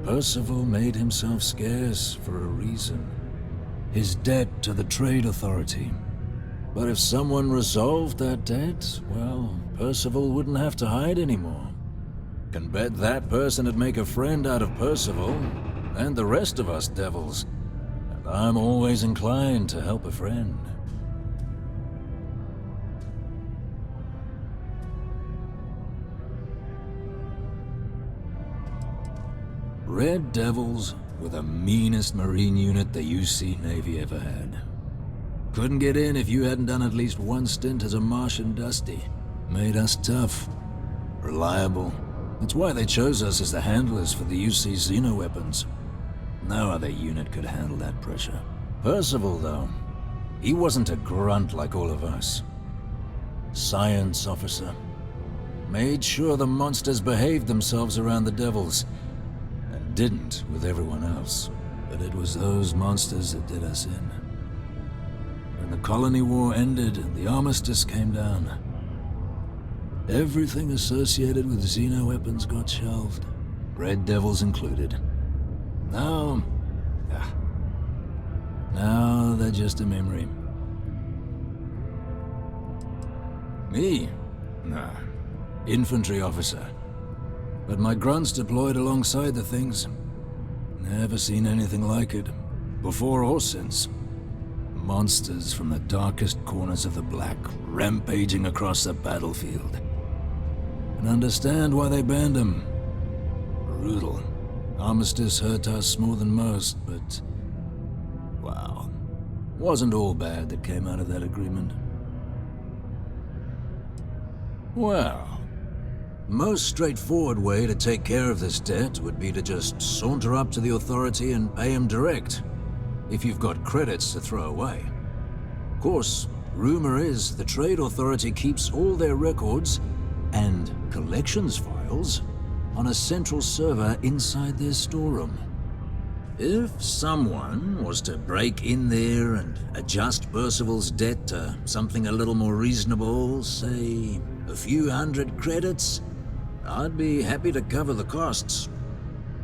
Percival made himself scarce for a reason. His debt to the Trade Authority. But if someone resolved that debt, well, Percival wouldn't have to hide anymore. Can bet that person would make a friend out of Percival, and the rest of us devils. And I'm always inclined to help a friend. Red Devils were the meanest Marine unit the UC Navy ever had. Couldn't get in if you hadn't done at least one stint as a Martian Dusty. Made us tough, reliable. That's why they chose us as the handlers for the UC xenoweapons. No other unit could handle that pressure. Percival, though, he wasn't a grunt like all of us. Science officer. Made sure the monsters behaved themselves around the Devils, and didn't with everyone else. But it was those monsters that did us in. When the Colony War ended and the armistice came down, everything associated with xenoweapons got shelved, Red Devils included. Now they're just a memory. Me? Nah. Infantry officer. But my grunts deployed alongside the things. Never seen anything like it, before or since. Monsters from the darkest corners of the Black, rampaging across the battlefield. And understand why they banned them. Brutal. Armistice hurt us more than most, but... wow. Wasn't all bad that came out of that agreement. Well... most straightforward way to take care of this debt would be to just saunter up to the Authority and pay him direct, if you've got credits to throw away. Of course, rumor is the Trade Authority keeps all their records and collections files on a central server inside their storeroom. If someone was to break in there and adjust Percival's debt to something a little more reasonable, say a few hundred credits, I'd be happy to cover the costs.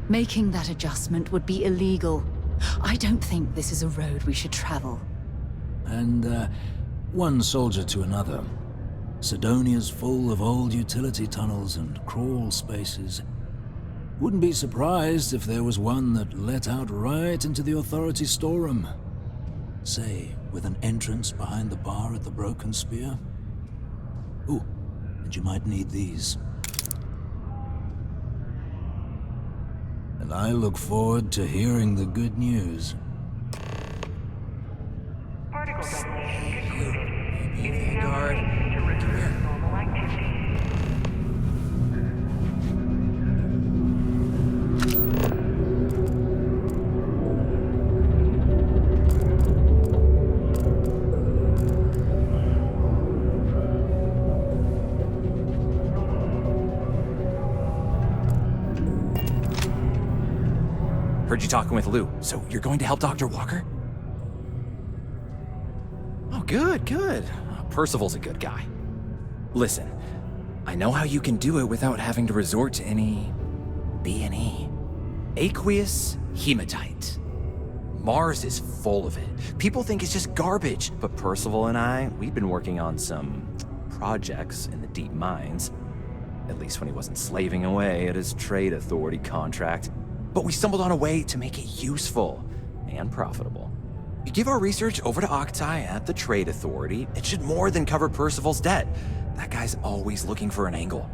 Making that adjustment would be illegal. I don't think this is a road we should travel. And, one soldier to another. Sidonia's full of old utility tunnels and crawl spaces. Wouldn't be surprised if there was one that let out right into the Authority storeroom. Say, with an entrance behind the bar at the Broken Spear. Ooh, and you might need these. And I look forward to hearing the good news. Particle detonation concluded. It's now ready to return normal activity. Heard you talking with Lou, so you're going to help Dr. Walker? Oh, good, good. Percival's a good guy. Listen, I know how you can do it without having to resort to any B&E. Aqueous hematite. Mars is full of it. People think it's just garbage, but Percival and I, we've been working on some projects in the deep mines. At least when he wasn't slaving away at his trade authority contract. But we stumbled on a way to make it useful and profitable. You give our research over to Octai at the trade authority, it should more than cover Percival's debt. That guy's always looking for an angle.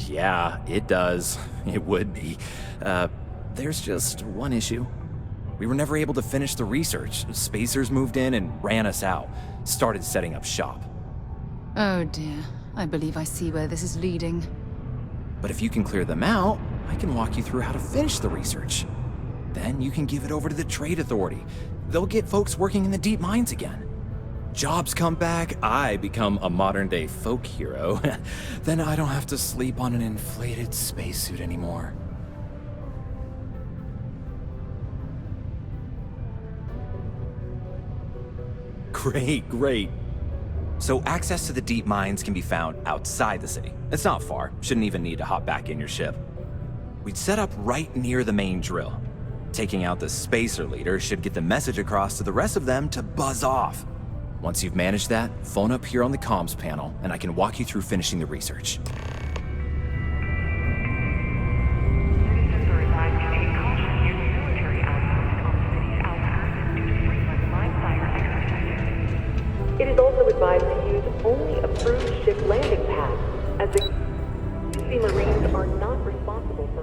Yeah, it does. It would be. There's just one issue. We were never able to finish the research. Spacers moved in and ran us out. Started setting up shop. Oh dear. I believe I see where this is leading. But if you can clear them out, I can walk you through how to finish the research. Then you can give it over to the trade authority. They'll get folks working in the deep mines again. Jobs come back, I become a modern-day folk hero. Then I don't have to sleep on an inflated spacesuit anymore. Great, great. So access to the deep mines can be found outside the city. It's not far, shouldn't even need to hop back in your ship. We'd set up right near the main drill. Taking out the spacer leader should get the message across to the rest of them to buzz off. Once you've managed that, phone up here on the comms panel, and I can walk you through finishing the research. Citizens are advised to take caution near the military outpost on the city's outskirts due to frequent live-fire exercises. It is also advised to use only approved ship landing pads, as the UC Marines are not responsible for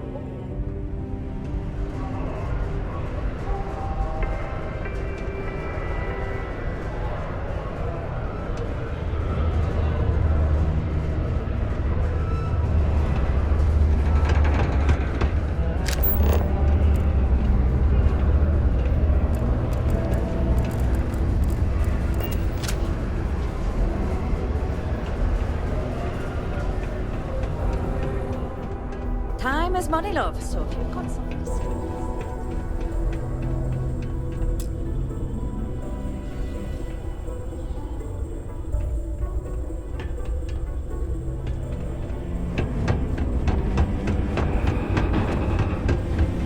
Time is money, love, so if you've got something to say.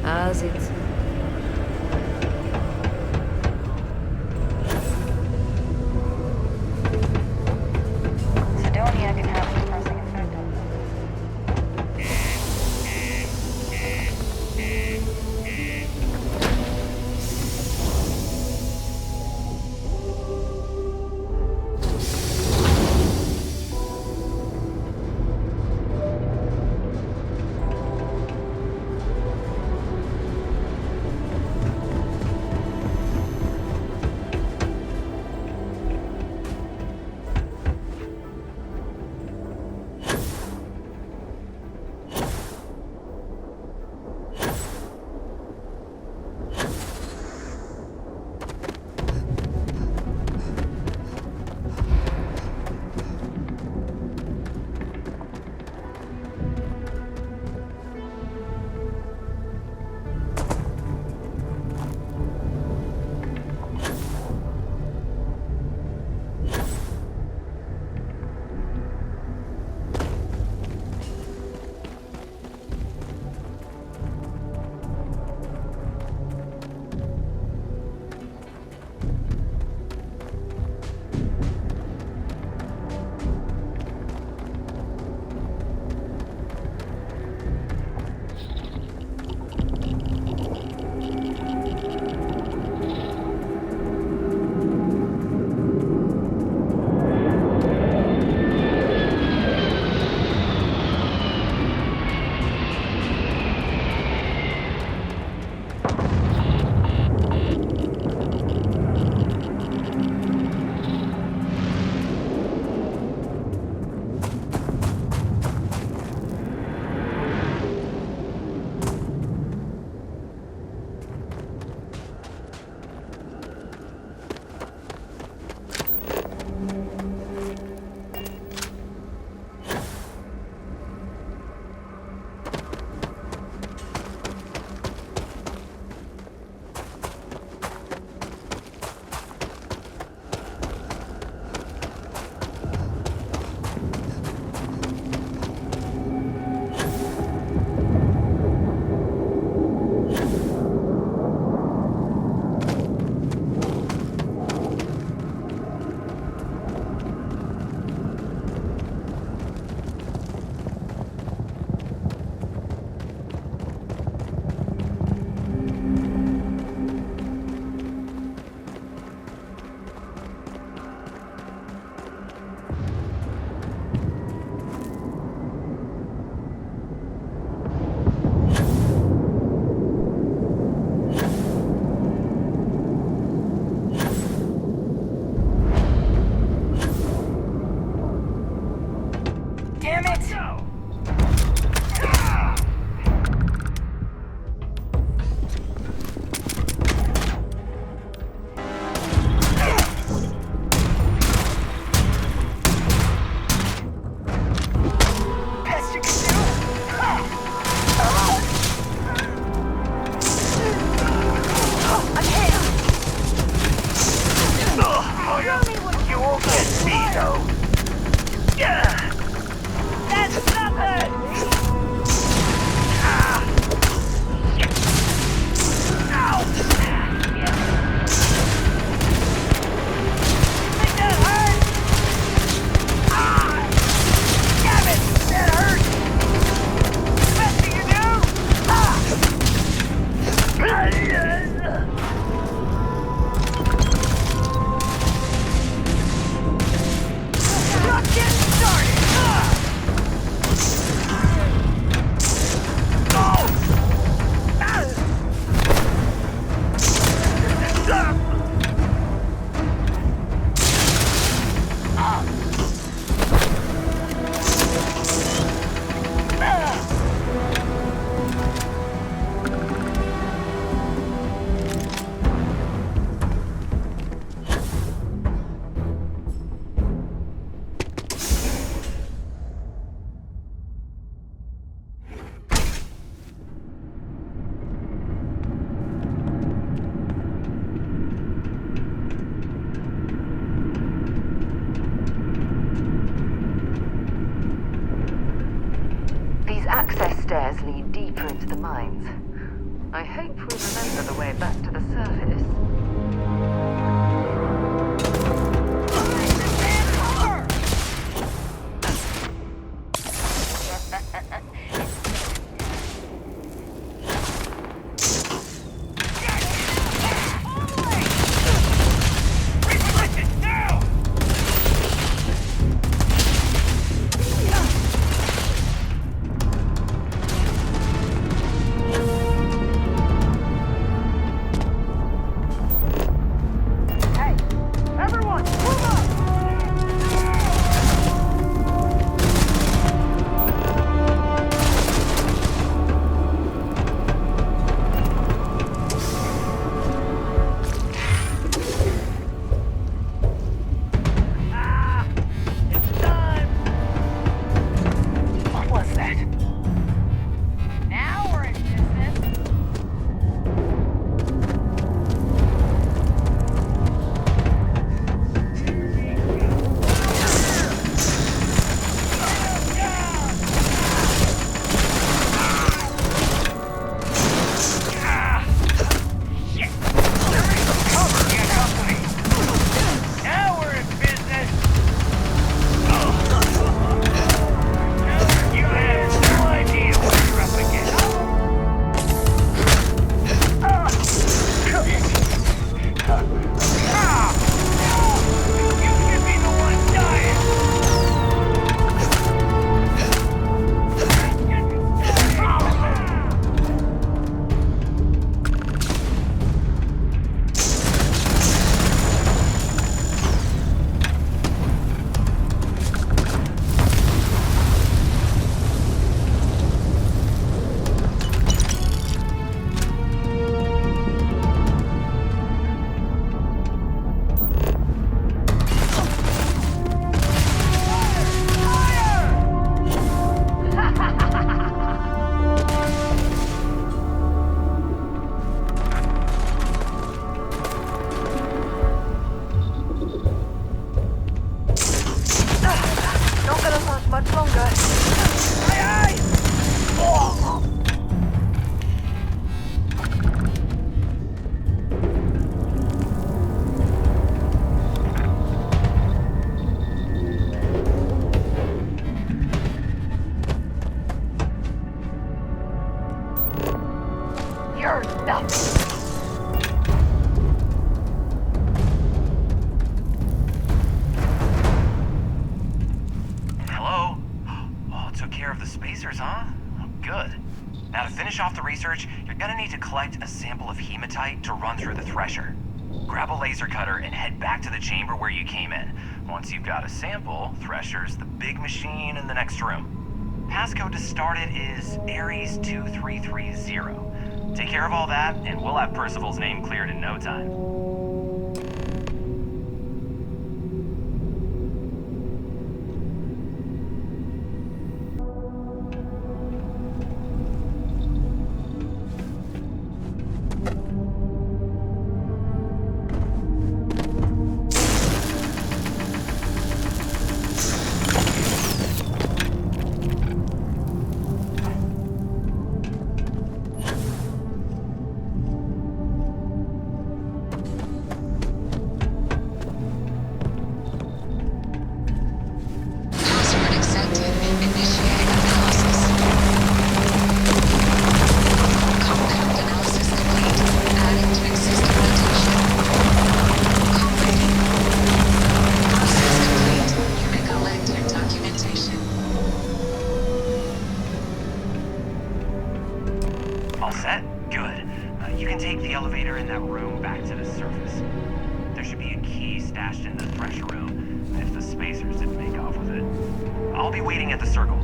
How's it? Sidonia can have a depressing effect on them. You won't get me, though. That's nothing! Access stairs lead deeper into the mines. I hope we'll remember the way back to the surface. You're gonna need to collect a sample of hematite to run through the thresher. Grab a laser cutter and head back to the chamber where you came in. Once you've got a sample, thresher's the big machine in the next room. Passcode to start it is Ares 2330. Take care of all that, and we'll have Percival's name cleared in no time. stashed in the thresher room if the spacers didn't make off with it. I'll be waiting at the circle.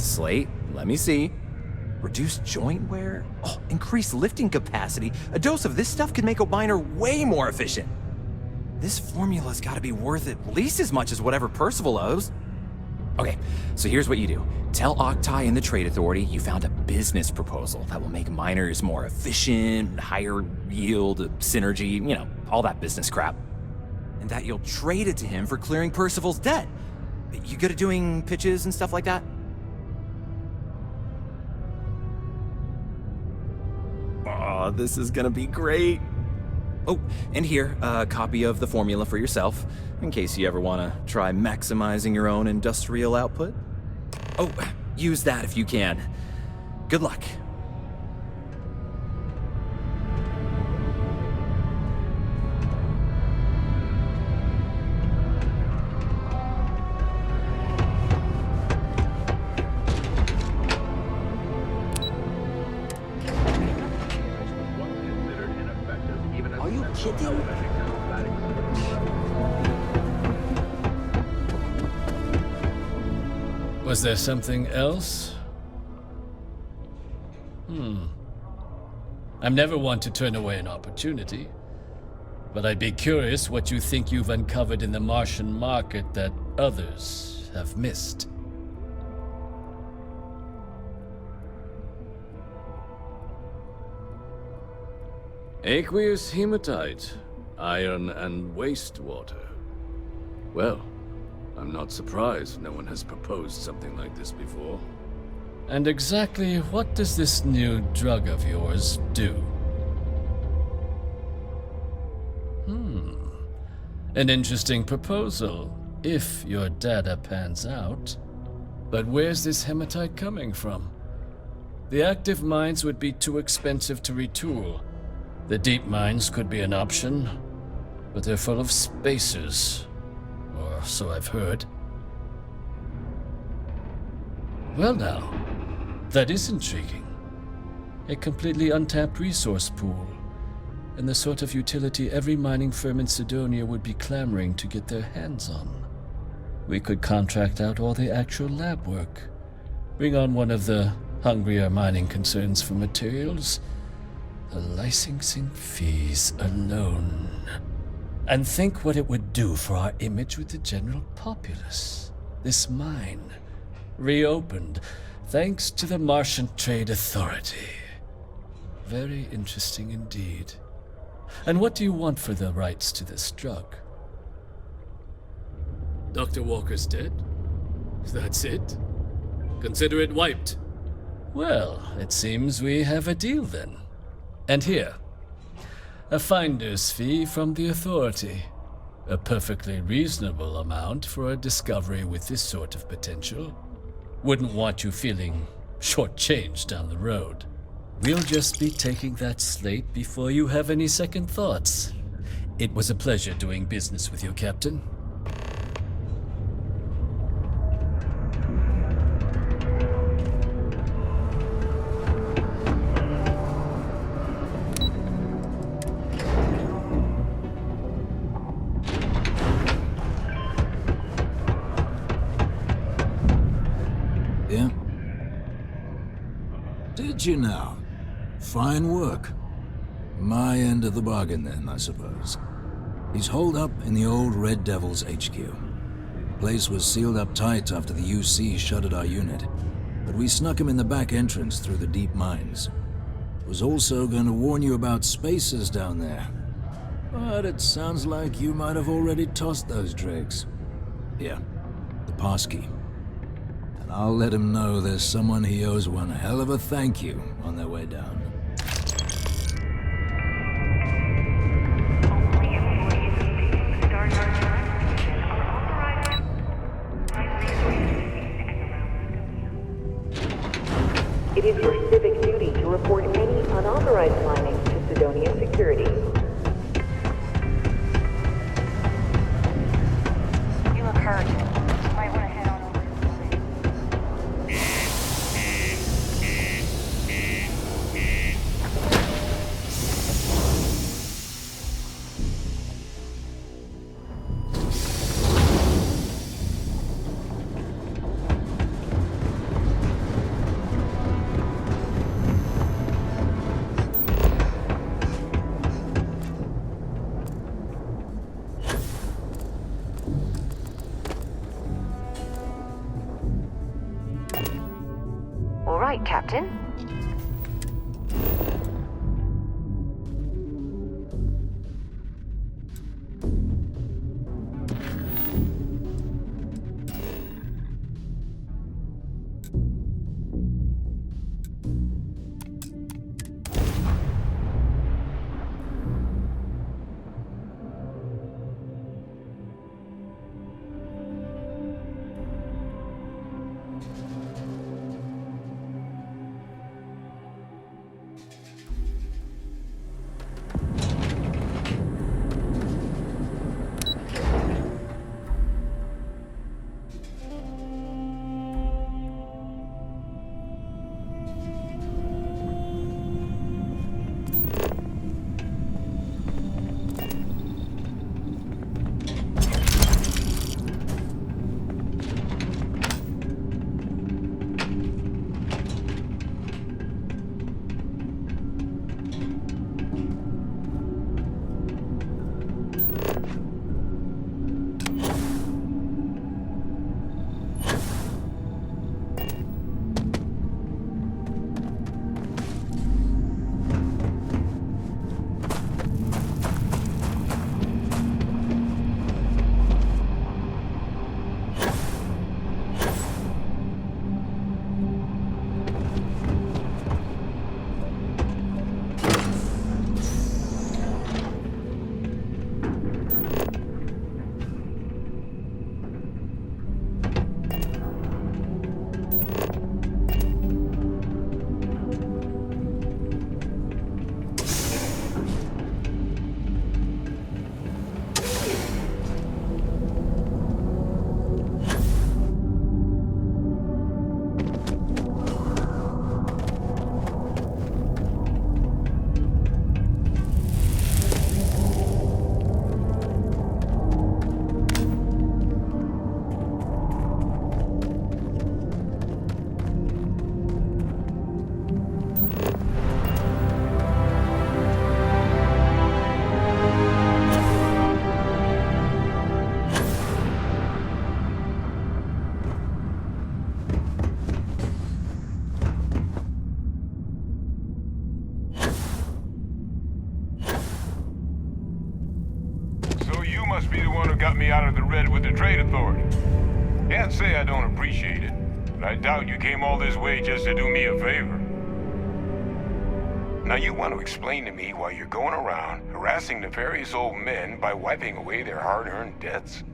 Slate, let me see. Reduced joint wear? Oh, increased lifting capacity. A dose of this stuff could make a miner way more efficient. This formula's gotta be worth at least as much as whatever Percival owes. Okay, so here's what you do. Tell Octai and the Trade Authority you found a business proposal that will make miners more efficient, higher yield, synergy, you know, all that business crap. And that you'll trade it to him for clearing Percival's debt. You good at doing pitches and stuff like that? Oh, this is gonna be great. Oh, and here, a copy of the formula for yourself, in case you ever want to try maximizing your own industrial output. Oh, use that if you can. Good luck. Was there something else? I'm never one to turn away an opportunity, but I'd be curious what you think you've uncovered in the Martian market that others have missed. Aqueous hematite, iron and wastewater. Well, I'm not surprised no one has proposed something like this before. And exactly what does this new drug of yours do? An interesting proposal, if your data pans out. But where's this hematite coming from? The active mines would be too expensive to retool. The deep mines could be an option, but they're full of spacers. Or so I've heard. Well now, that is intriguing. A completely untapped resource pool, and the sort of utility every mining firm in Sidonia would be clamoring to get their hands on. We could contract out all the actual lab work, bring on one of the hungrier mining concerns for materials, the licensing fees alone. And think what it would do for our image with the general populace. This mine, reopened, thanks to the Martian Trade Authority. Very interesting indeed. And what do you want for the rights to this drug? Dr. Walker's dead? That's it? Consider it wiped. Well, it seems we have a deal then. And here, a finder's fee from the Authority. A perfectly reasonable amount for a discovery with this sort of potential. Wouldn't want you feeling shortchanged down the road. We'll just be taking that slate before you have any second thoughts. It was a pleasure doing business with you, Captain. Did you now? Fine work. My end of the bargain then, I suppose. He's holed up in the old Red Devil's HQ. Place was sealed up tight after the UC shuttered our unit, but we snuck him in the back entrance through the deep mines. Was also going to warn you about spacers down there. But it sounds like you might have already tossed those dregs. Here, the passkey. And I'll let him know there's someone he owes one hell of a thank you on their way down. It is your civic duty to report any unauthorized mining to Sidonia Security. You look hurt. Might want to head on over to the site. All right, Captain. must be the one who got me out of the red with the trade authority. Can't say I don't appreciate it, but I doubt you came all this way just to do me a favor. Now you want to explain to me why you're going around harassing nefarious old men by wiping away their hard-earned debts?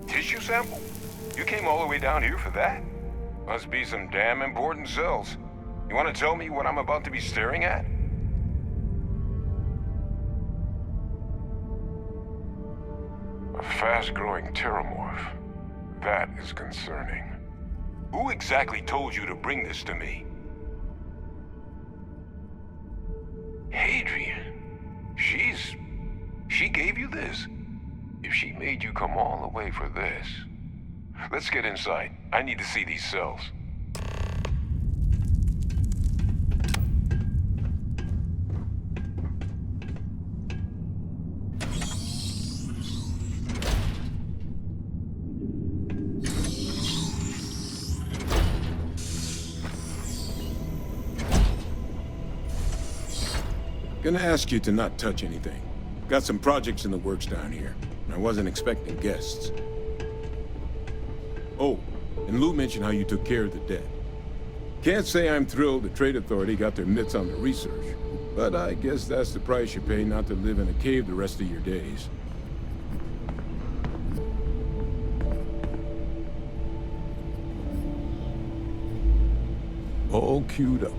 Tissue sample? You came all the way down here for that? Must be some damn important cells. You want to tell me what I'm about to be staring at? A fast-growing terrormorph. That is concerning. Who exactly told you to bring this to me? Hadrian. She gave you this? If she made you come all the way for this... Let's get inside. I need to see these cells. Gonna ask you to not touch anything. Got some projects in the works down here, and I wasn't expecting guests. Oh, and Lou mentioned how you took care of the dead. Can't say I'm thrilled the Trade Authority got their mitts on the research, but I guess that's the price you pay not to live in a cave the rest of your days. All queued up.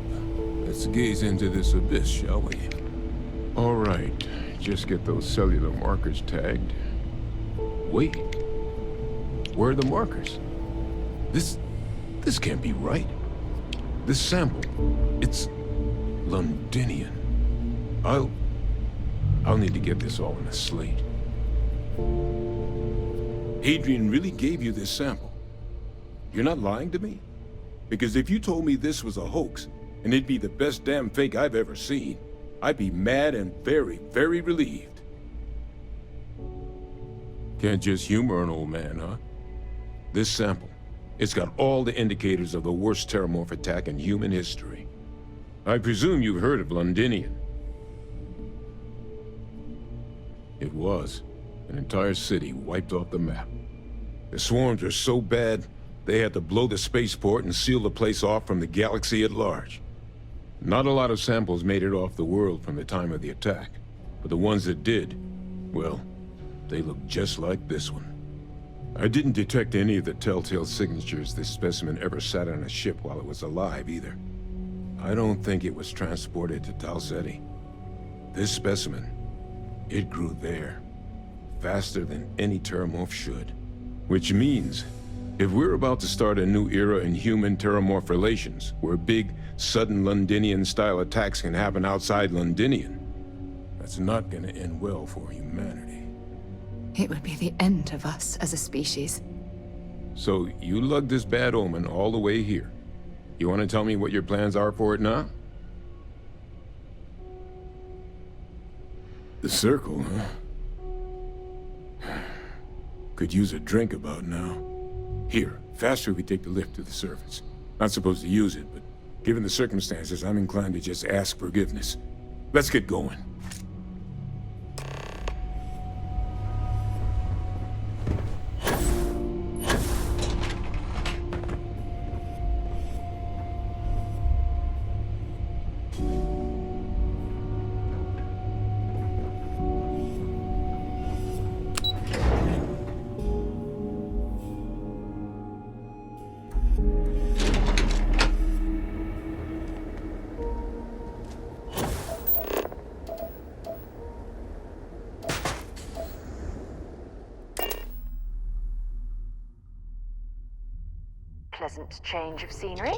Let's gaze into this abyss, shall we? All right, just get those cellular markers tagged. Wait, where are the markers? This can't be right. This sample, it's Londinion. I'll need to get this all in a slate. Hadrian really gave you this sample. You're not lying to me? Because if you told me this was a hoax, and it'd be the best damn fake I've ever seen, I'd be mad and very, very relieved. Can't just humor an old man, huh? This sample, it's got all the indicators of the worst terrormorph attack in human history. I presume you've heard of Londinion. It was. An entire city wiped off the map. The swarms were so bad, they had to blow the spaceport and seal the place off from the galaxy at large. Not a lot of samples made it off the world from the time of the attack, but the ones that did, well, they look just like this one. I didn't detect any of the telltale signatures this specimen ever sat on a ship while it was alive, either. I don't think it was transported to Tau Ceti. This specimen, it grew there, faster than any terrormorph should. Which means, if we're about to start a new era in human-terrormorph relations, where big, sudden Londinian-style attacks can happen outside Londinion, that's not gonna end well for humanity. It would be the end of us as a species. So, you lugged this bad omen all the way here. You want to tell me what your plans are for it now? The circle, huh? Could use a drink about now. Here, faster we take the lift to the surface. Not supposed to use it, but given the circumstances, I'm inclined to just ask forgiveness. Let's get going. Pleasant change of scenery.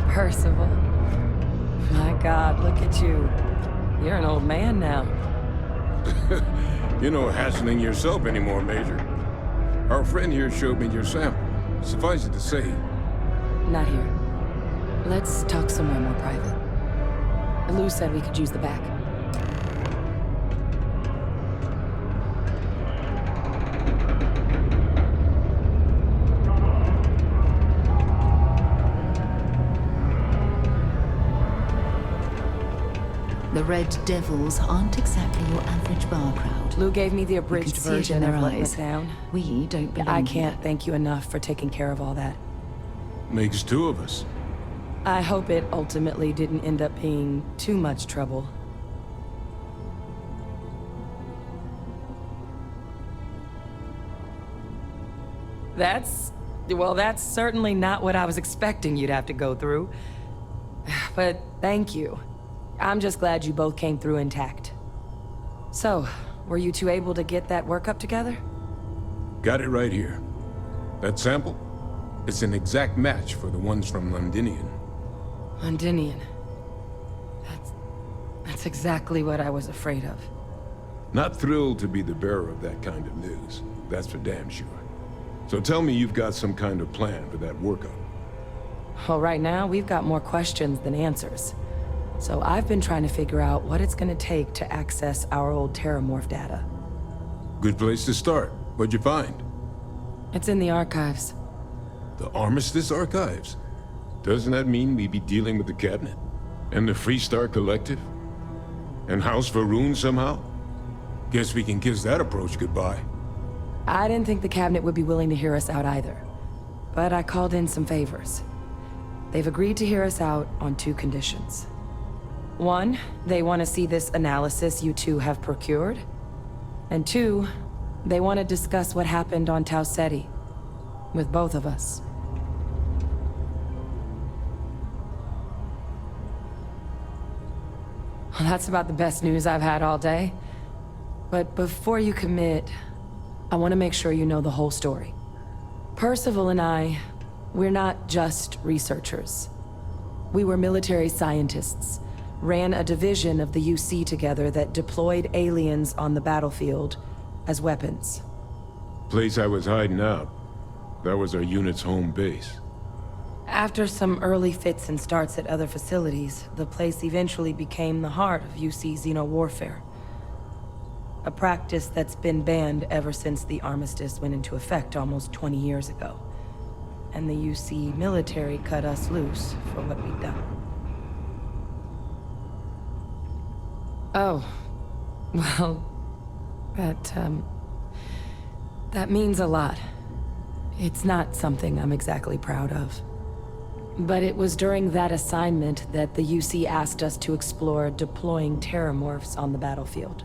Percival. My God, look at you. You're an old man now. You're no hassling yourself anymore, Major. Our friend here showed me your sample. Suffice it to say... Not here. Let's talk somewhere more private. Lou said we could use the back. The Red Devils aren't exactly your average bar crowd. Lou gave me the abridged version of Let Us Down. We don't belong I can't here. thank you enough for taking care of all that. Makes two of us. I hope it ultimately didn't end up being too much trouble. Well, that's certainly not what I was expecting you'd have to go through. But thank you. I'm just glad you both came through intact. So, were you two able to get that workup together? Got it right here. That sample? It's an exact match for the ones from Londinion. Londinion. That's exactly what I was afraid of. Not thrilled to be the bearer of that kind of news. That's for damn sure. So tell me you've got some kind of plan for that workup. Well, right now, we've got more questions than answers. So I've been trying to figure out what it's gonna take to access our old terrormorph data. Good place to start. What'd you find? It's in the archives. The Armistice Archives? Doesn't that mean we'd be dealing with the Cabinet? And the Freestar Collective? And House Varun somehow? Guess we can kiss that approach goodbye. I didn't think the Cabinet would be willing to hear us out either. But I called in some favors. They've agreed to hear us out on 2 conditions. 1, they want to see this analysis you two have procured. And 2, they want to discuss what happened on Tau Ceti. With both of us. Well, that's about the best news I've had all day. But before you commit, I want to make sure you know the whole story. Percival and I, we're not just researchers. We were military scientists, ran a division of the UC together that deployed aliens on the battlefield as weapons. Place I was hiding out. That was our unit's home base. After some early fits and starts at other facilities, the place eventually became the heart of UC xeno-warfare. A practice that's been banned ever since the armistice went into effect almost 20 years ago. And the UC military cut us loose for what we'd done. Oh, well, that means a lot. It's not something I'm exactly proud of. But it was during that assignment that the UC asked us to explore deploying terrormorphs on the battlefield.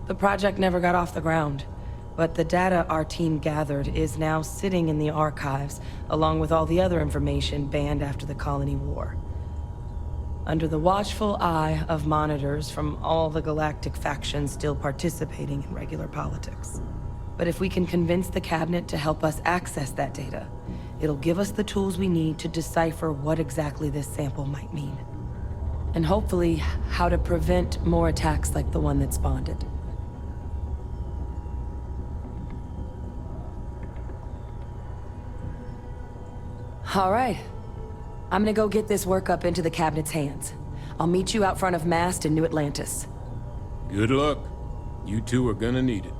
The project never got off the ground, but the data our team gathered is now sitting in the archives, along with all the other information banned after the Colony War. Under the watchful eye of monitors from all the galactic factions still participating in regular politics. But if we can convince the Cabinet to help us access that data, it'll give us the tools we need to decipher what exactly this sample might mean. And hopefully, how to prevent more attacks like the one that spawned it. All right. I'm gonna go get this workup into the Cabinet's hands. I'll meet you out front of Mast in New Atlantis. Good luck. You two are gonna need it.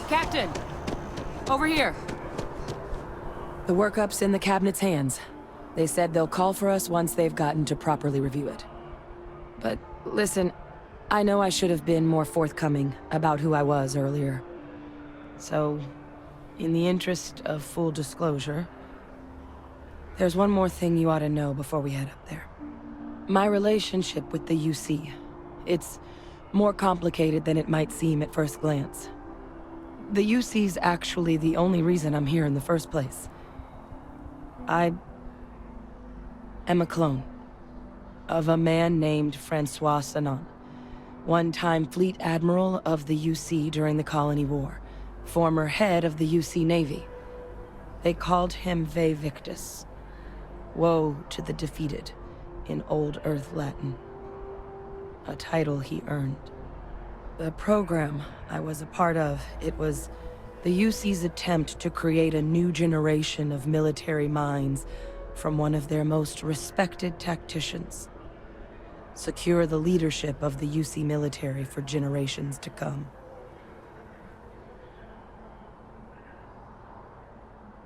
Captain! Over here. The workup's in the Cabinet's hands. They said they'll call for us once they've gotten to properly review it. But listen, I know I should have been more forthcoming about who I was earlier. So, in the interest of full disclosure, there's one more thing you ought to know before we head up there. My relationship with the UC. It's more complicated than it might seem at first glance. The UC's actually the only reason I'm here in the first place. I am a clone of a man named Francois Sanon, one-time fleet admiral of the UC during the Colony War, former head of the UC Navy. They called him Vae Victis. Woe to the defeated, in Old Earth Latin. A title he earned. The program I was a part of, it was the UC's attempt to create a new generation of military minds from one of their most respected tacticians. Secure the leadership of the UC military for generations to come.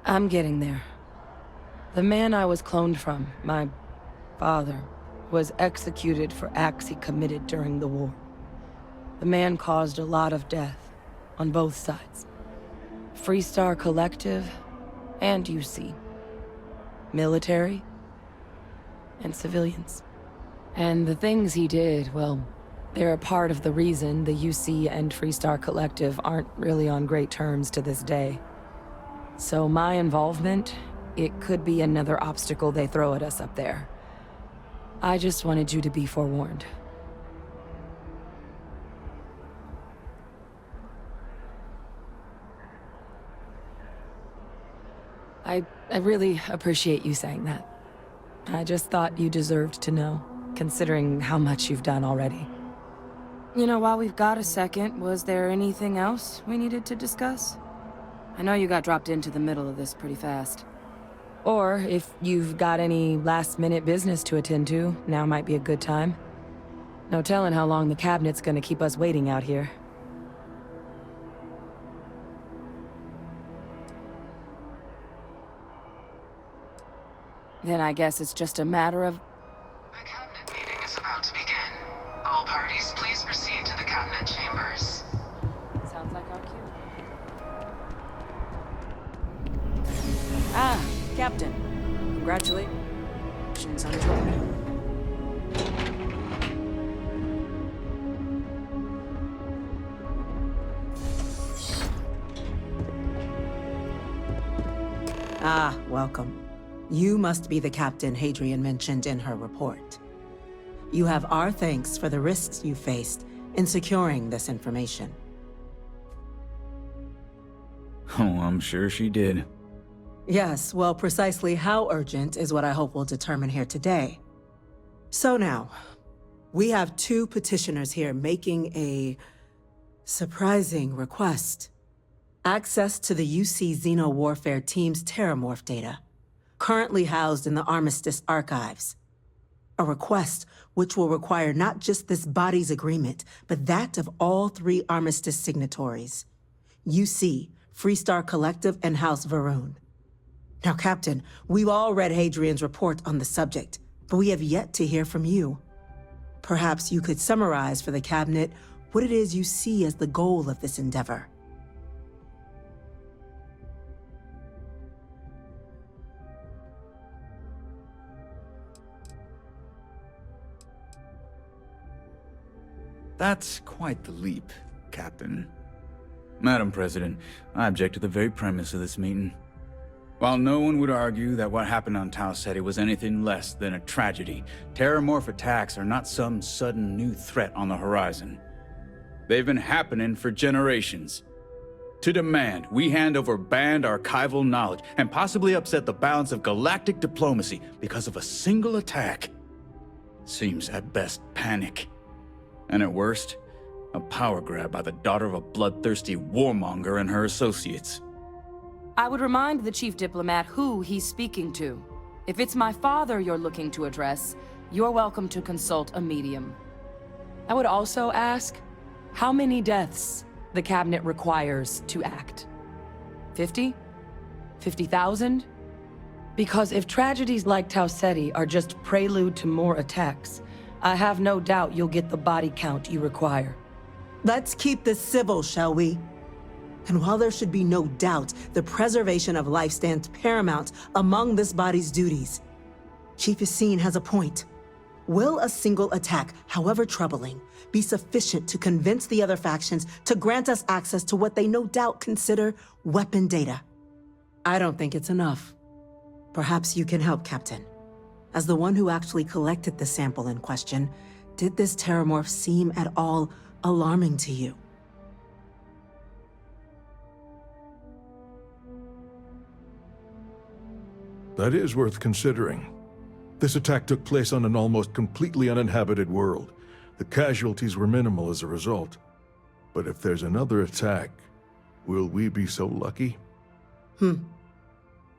I'm getting there. The man I was cloned from, my father, was executed for acts he committed during the war. The man caused a lot of death, on both sides. Freestar Collective, and UC. military, and civilians. And the things he did, well, they're a part of the reason the UC and Freestar Collective aren't really on great terms to this day. So my involvement, it could be another obstacle they throw at us up there. I just wanted you to be forewarned. I really appreciate you saying that. I just thought you deserved to know, considering how much you've done already. You know, while we've got a second, was there anything else we needed to discuss? I know you got dropped into the middle of this pretty fast. Or, if you've got any last-minute business to attend to, now might be a good time. No telling how long the cabinet's gonna keep us waiting out here. Then I guess it's just a matter of... The cabinet meeting is about to begin. All parties, please proceed to the cabinet chambers. Sounds like our cue. Ah, Captain. Congratulations on joining. Ah, welcome. You must be the captain Hadrian mentioned in her report. You have our thanks for the risks you faced in securing this information. Oh, I'm sure she did. Yes, well, precisely how urgent is what I hope will determine here today. So now, we have two petitioners here making a surprising request. Access to the UC Xeno Warfare Team's terrormorph data, currently housed in the Armistice archives. A request which will require not just this body's agreement, but that of all three Armistice signatories. UC, Freestar Collective, and House Varun. Now, Captain, we've all read Hadrian's report on the subject, but we have yet to hear from you. Perhaps you could summarize for the Cabinet what it is you see as the goal of this endeavor. That's quite the leap, Captain. Madam President, I object to the very premise of this meeting. While no one would argue that what happened on Tau Ceti was anything less than a tragedy, terrormorph attacks are not some sudden new threat on the horizon. They've been happening for generations. To demand we hand over banned archival knowledge and possibly upset the balance of galactic diplomacy because of a single attack seems at best panic. And at worst, a power grab by the daughter of a bloodthirsty warmonger and her associates. I would remind the Chief Diplomat who he's speaking to. If it's my father you're looking to address, you're welcome to consult a medium. I would also ask, how many deaths the Cabinet requires to act? 50? 50,000? Because if tragedies like Tau Ceti are just prelude to more attacks, I have no doubt you'll get the body count you require. Let's keep this civil, shall we? And while there should be no doubt the preservation of life stands paramount among this body's duties, Chief Yassine has a point. Will a single attack, however troubling, be sufficient to convince the other factions to grant us access to what they no doubt consider weapon data? I don't think it's enough. Perhaps you can help, Captain. As the one who actually collected the sample in question, did this terrormorph seem at all alarming to you? That is worth considering. This attack took place on an almost completely uninhabited world. The casualties were minimal as a result. But if there's another attack, will we be so lucky?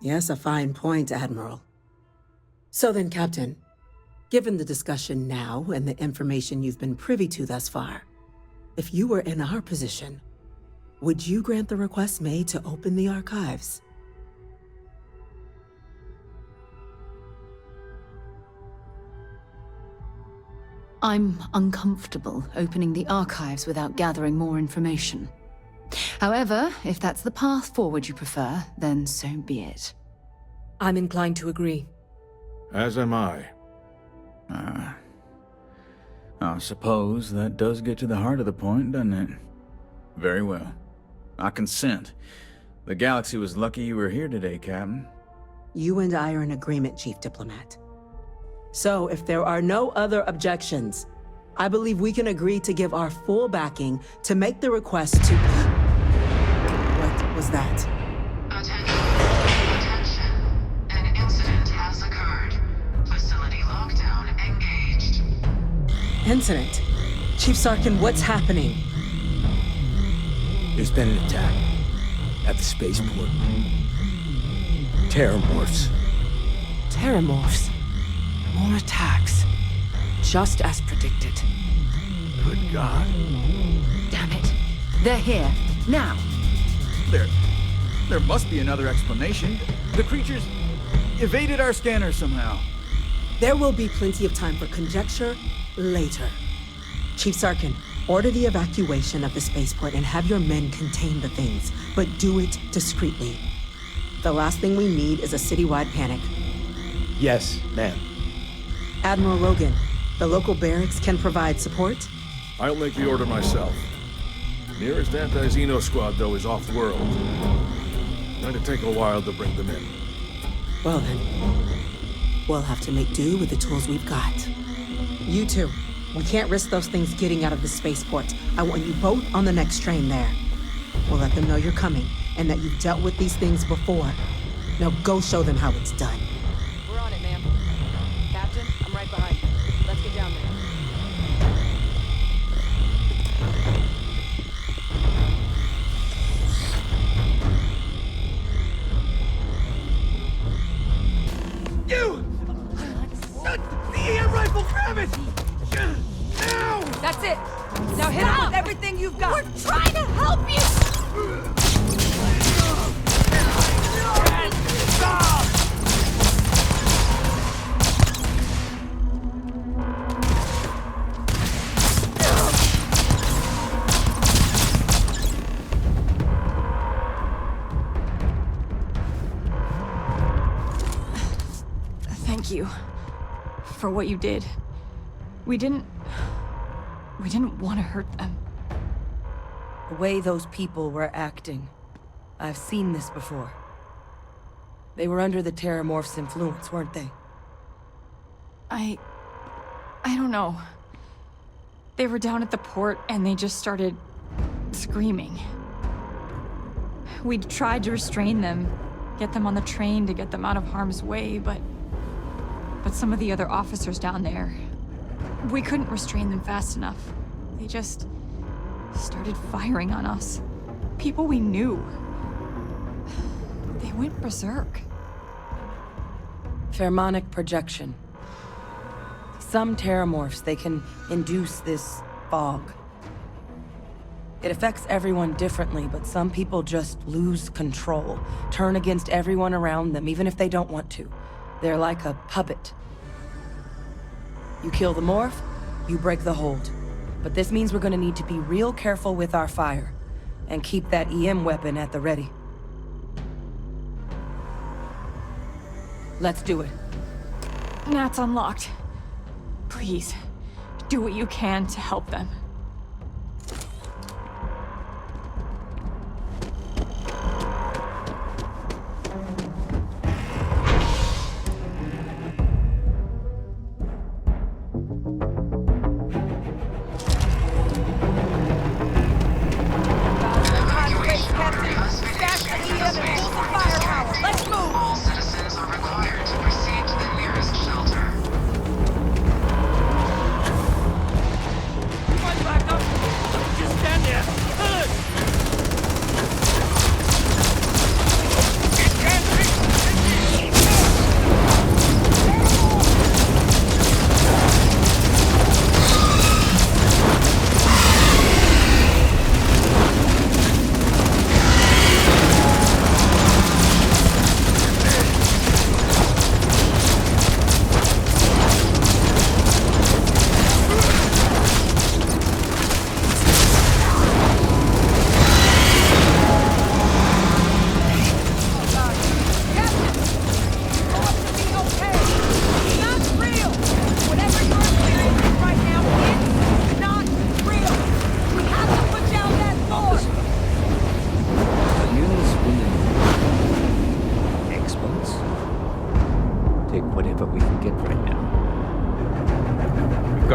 Yes, a fine point, Admiral. So then, Captain, given the discussion now and the information you've been privy to thus far, if you were in our position, would you grant the request made to open the archives? I'm uncomfortable opening the archives without gathering more information. However, if that's the path forward you prefer, then so be it. I'm inclined to agree. As am I. I suppose that does get to the heart of the point, doesn't it? Very well. I consent. The galaxy was lucky you were here today, Captain. You and I are in agreement, Chief Diplomat. So, if there are no other objections, I believe we can agree to give our full backing to make the request to... What was that? Attention. An incident has occurred. Facility lockdown engaged. Incident? Chief Sarkin, what's happening? There's been an attack at the spaceport. Terrormorphs. Terrormorphs. More attacks. Just as predicted. Good God. Damn it. They're here. Now. There must be another explanation. The creatures evaded our scanner somehow. There will be plenty of time for conjecture later. Chief Sarkin, order the evacuation of the spaceport and have your men contain the things, but do it discreetly. The last thing we need is a citywide panic. Yes, ma'am. Admiral Logan, the local barracks can provide support? I'll make the order myself. Nearest anti-Xeno squad, though, is off-world. Going to take a while to bring them in. Well then, we'll have to make do with the tools we've got. You two, we can't risk those things getting out of the spaceport. I want you both on the next train there. We'll let them know you're coming, and that you've dealt with these things before. Now go show them how it's done. We're on it, ma'am. Captain, I'm right behind you. Let's get down there. You! The EM rifle, grab it! Now! That's it! Now hit him with everything you've got! We're trying to help you! Thank you for what you did. We didn't want to hurt them. The way those people were acting. I've seen this before. They were under the terrormorph's influence, weren't they? I don't know. They were down at the port and they just started screaming. We'd tried to restrain them, get them on the train to get them out of harm's way, but some of the other officers down there, we couldn't restrain them fast enough. They just started firing on us. People we knew. They went berserk. Pheromonic projection. Some terrormorphs, they can induce this fog. It affects everyone differently, but some people just lose control, turn against everyone around them, even if they don't want to. They're like a puppet. You kill the morph, you break the hold. But this means we're gonna need to be real careful with our fire, and keep that EM weapon at the ready. Let's do it. Nat's unlocked. Please, do what you can to help them.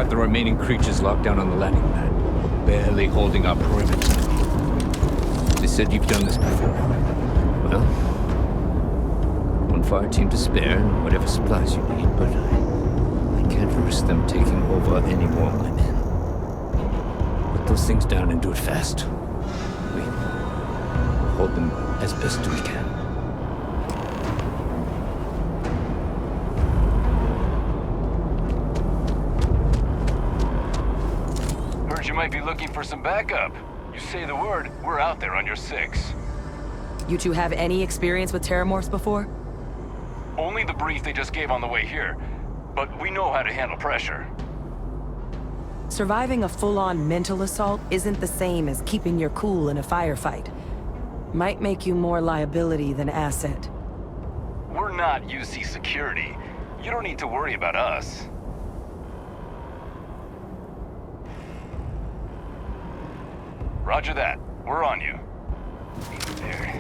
got the remaining creatures locked down on the landing pad. We're barely holding our perimeter. They said you've done this before. Well, one fire team to spare and whatever supplies you need, but I can't risk them taking over any more of my men. Put those things down and do it fast. We hold them as best we can. Heard you might be looking for some backup. You say the word, we're out there on your 6. You two have any experience with terrormorphs before? Only the brief they just gave on the way here, but we know how to handle pressure. Surviving a full-on mental assault isn't the same as keeping your cool in a firefight. Might make you more liability than asset. We're not UC security. You don't need to worry about us. Roger that. We're on you. There.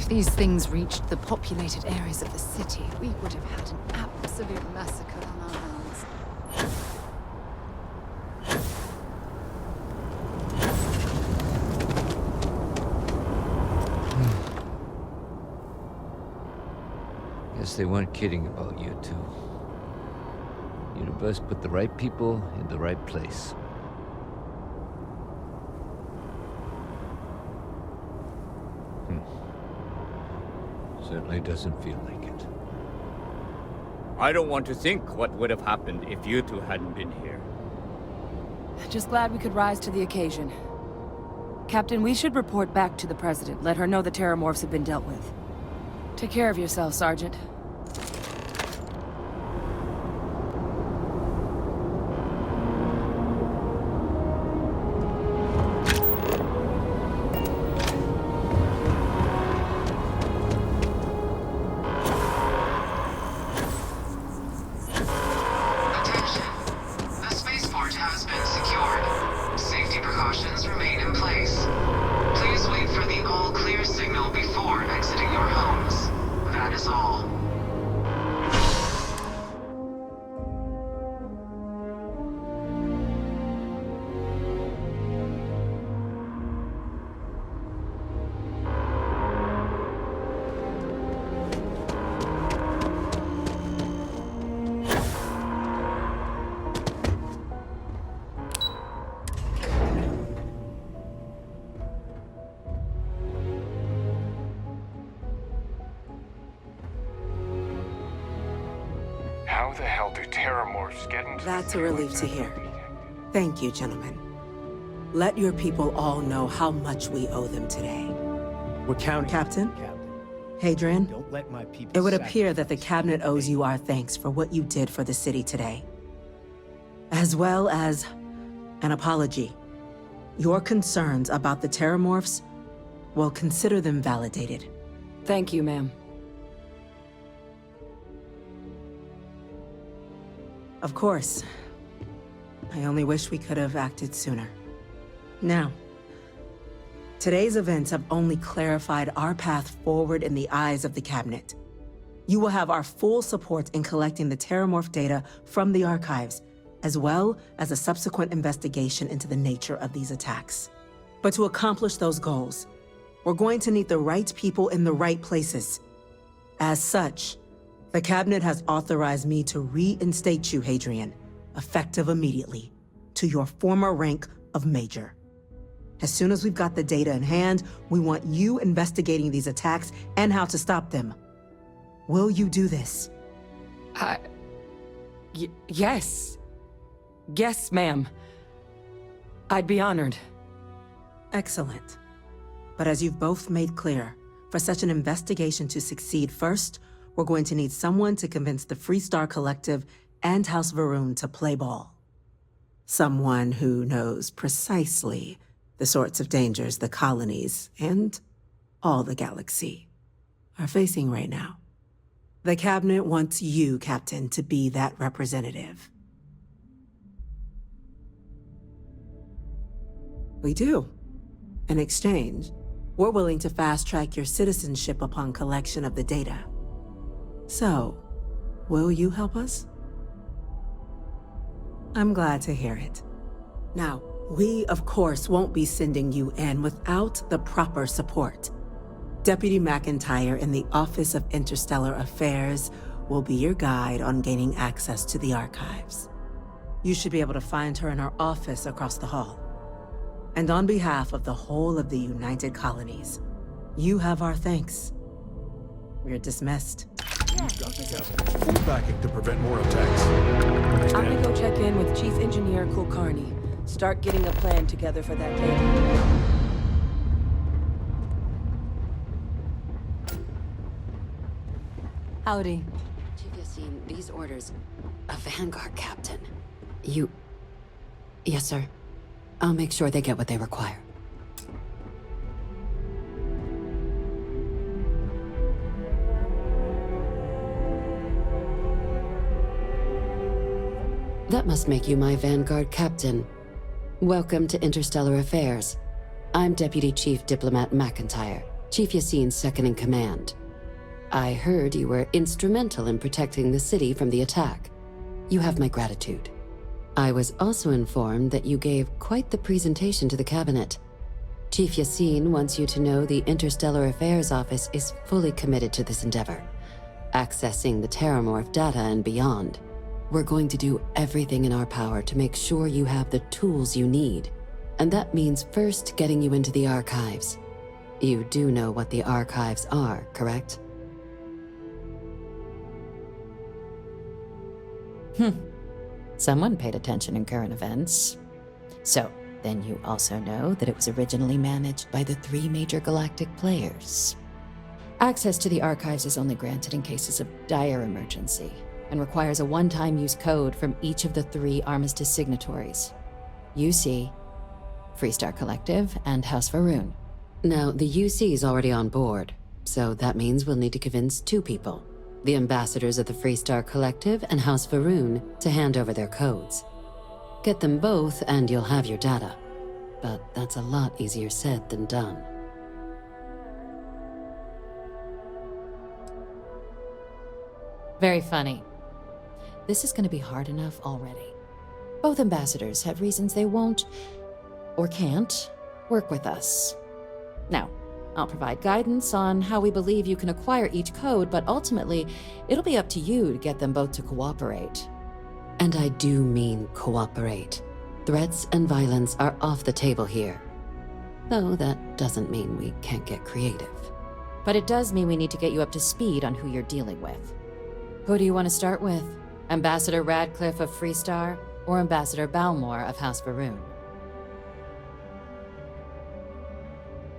These things reached the populated areas of the city, we would have had an absolute massacre on our hands. Guess they weren't kidding about you two. Universe put the right people in the right place. Certainly doesn't feel like it. I don't want to think what would have happened if you two hadn't been here. Just glad we could rise to the occasion. Captain, we should report back to the President. Let her know the terrormorphs have been dealt with. Take care of yourself, Sergeant. Precautions remain in place. Please wait for the all-clear signal before exiting your homes. hell do terrormorphs get into? That's a relief to hear. Thank you, gentlemen. Let your people all know how much we owe them today. We're counting. Captain? Captain. Hadrian, Don't let my people it would appear sacrifice that the Cabinet owes you our thanks for what you did for the city today. As well as an apology. Your concerns about the terrormorphs, well, consider them validated. Thank you, ma'am. Of course. I only wish we could have acted sooner. Now, today's events have only clarified our path forward in the eyes of the Cabinet. You will have our full support in collecting the terrormorph data from the archives, as well as a subsequent investigation into the nature of these attacks. But to accomplish those goals, we're going to need the right people in the right places. As such, the Cabinet has authorized me to reinstate you, Hadrian, effective immediately, to your former rank of Major. As soon as we've got the data in hand, we want you investigating these attacks and how to stop them. Will you do this? Yes. Yes, ma'am. I'd be honored. Excellent. But as you've both made clear, for such an investigation to succeed first, we're going to need someone to convince the Freestar Collective and House Varun to play ball. Someone who knows precisely the sorts of dangers the colonies and all the galaxy are facing right now. The Cabinet wants you, Captain, to be that representative. We do. In exchange, we're willing to fast-track your citizenship upon collection of the data. So, will you help us? I'm glad to hear it. Now, we, of course, won't be sending you in without the proper support. Deputy McIntyre in the Office of Interstellar Affairs will be your guide on gaining access to the archives. You should be able to find her in her office across the hall. And on behalf of the whole of the United Colonies, you have our thanks. We're dismissed. You've got the Captain's full backing to prevent more attacks. I'm gonna go check in with Chief Engineer Kulkarni. Start getting a plan together for that data. Howdy. Chief Yassine, these orders... A Vanguard captain. You... Yes, sir. I'll make sure they get what they require. That must make you my Vanguard captain. Welcome to Interstellar Affairs. I'm Deputy Chief Diplomat McIntyre, Chief Yassine's second-in-command. I heard you were instrumental in protecting the city from the attack. You have my gratitude. I was also informed that you gave quite the presentation to the Cabinet. Chief Yassine wants you to know the Interstellar Affairs Office is fully committed to this endeavor, accessing the terrormorph data and beyond. We're going to do everything in our power to make sure you have the tools you need. And that means first getting you into the archives. You do know what the archives are, correct? Someone paid attention in current events. So, then you also know that it was originally managed by the 3 major galactic players. Access to the archives is only granted in cases of dire emergency, and requires a one-time use code from each of the 3 armistice signatories. UC, Freestar Collective, and House Varun. Now, the UC is already on board, so that means we'll need to convince 2 people. The ambassadors of the Freestar Collective and House Varun to hand over their codes. Get them both and you'll have your data. But that's a lot easier said than done. Very funny. This is going to be hard enough already. Both ambassadors have reasons they won't, or can't, work with us. Now, I'll provide guidance on how we believe you can acquire each code, but ultimately, it'll be up to you to get them both to cooperate. And I do mean cooperate. Threats and violence are off the table here. Though that doesn't mean we can't get creative. But it does mean we need to get you up to speed on who you're dealing with. Who do you want to start with? Ambassador Radcliffe of Freestar, or Ambassador Balmore of House Varun?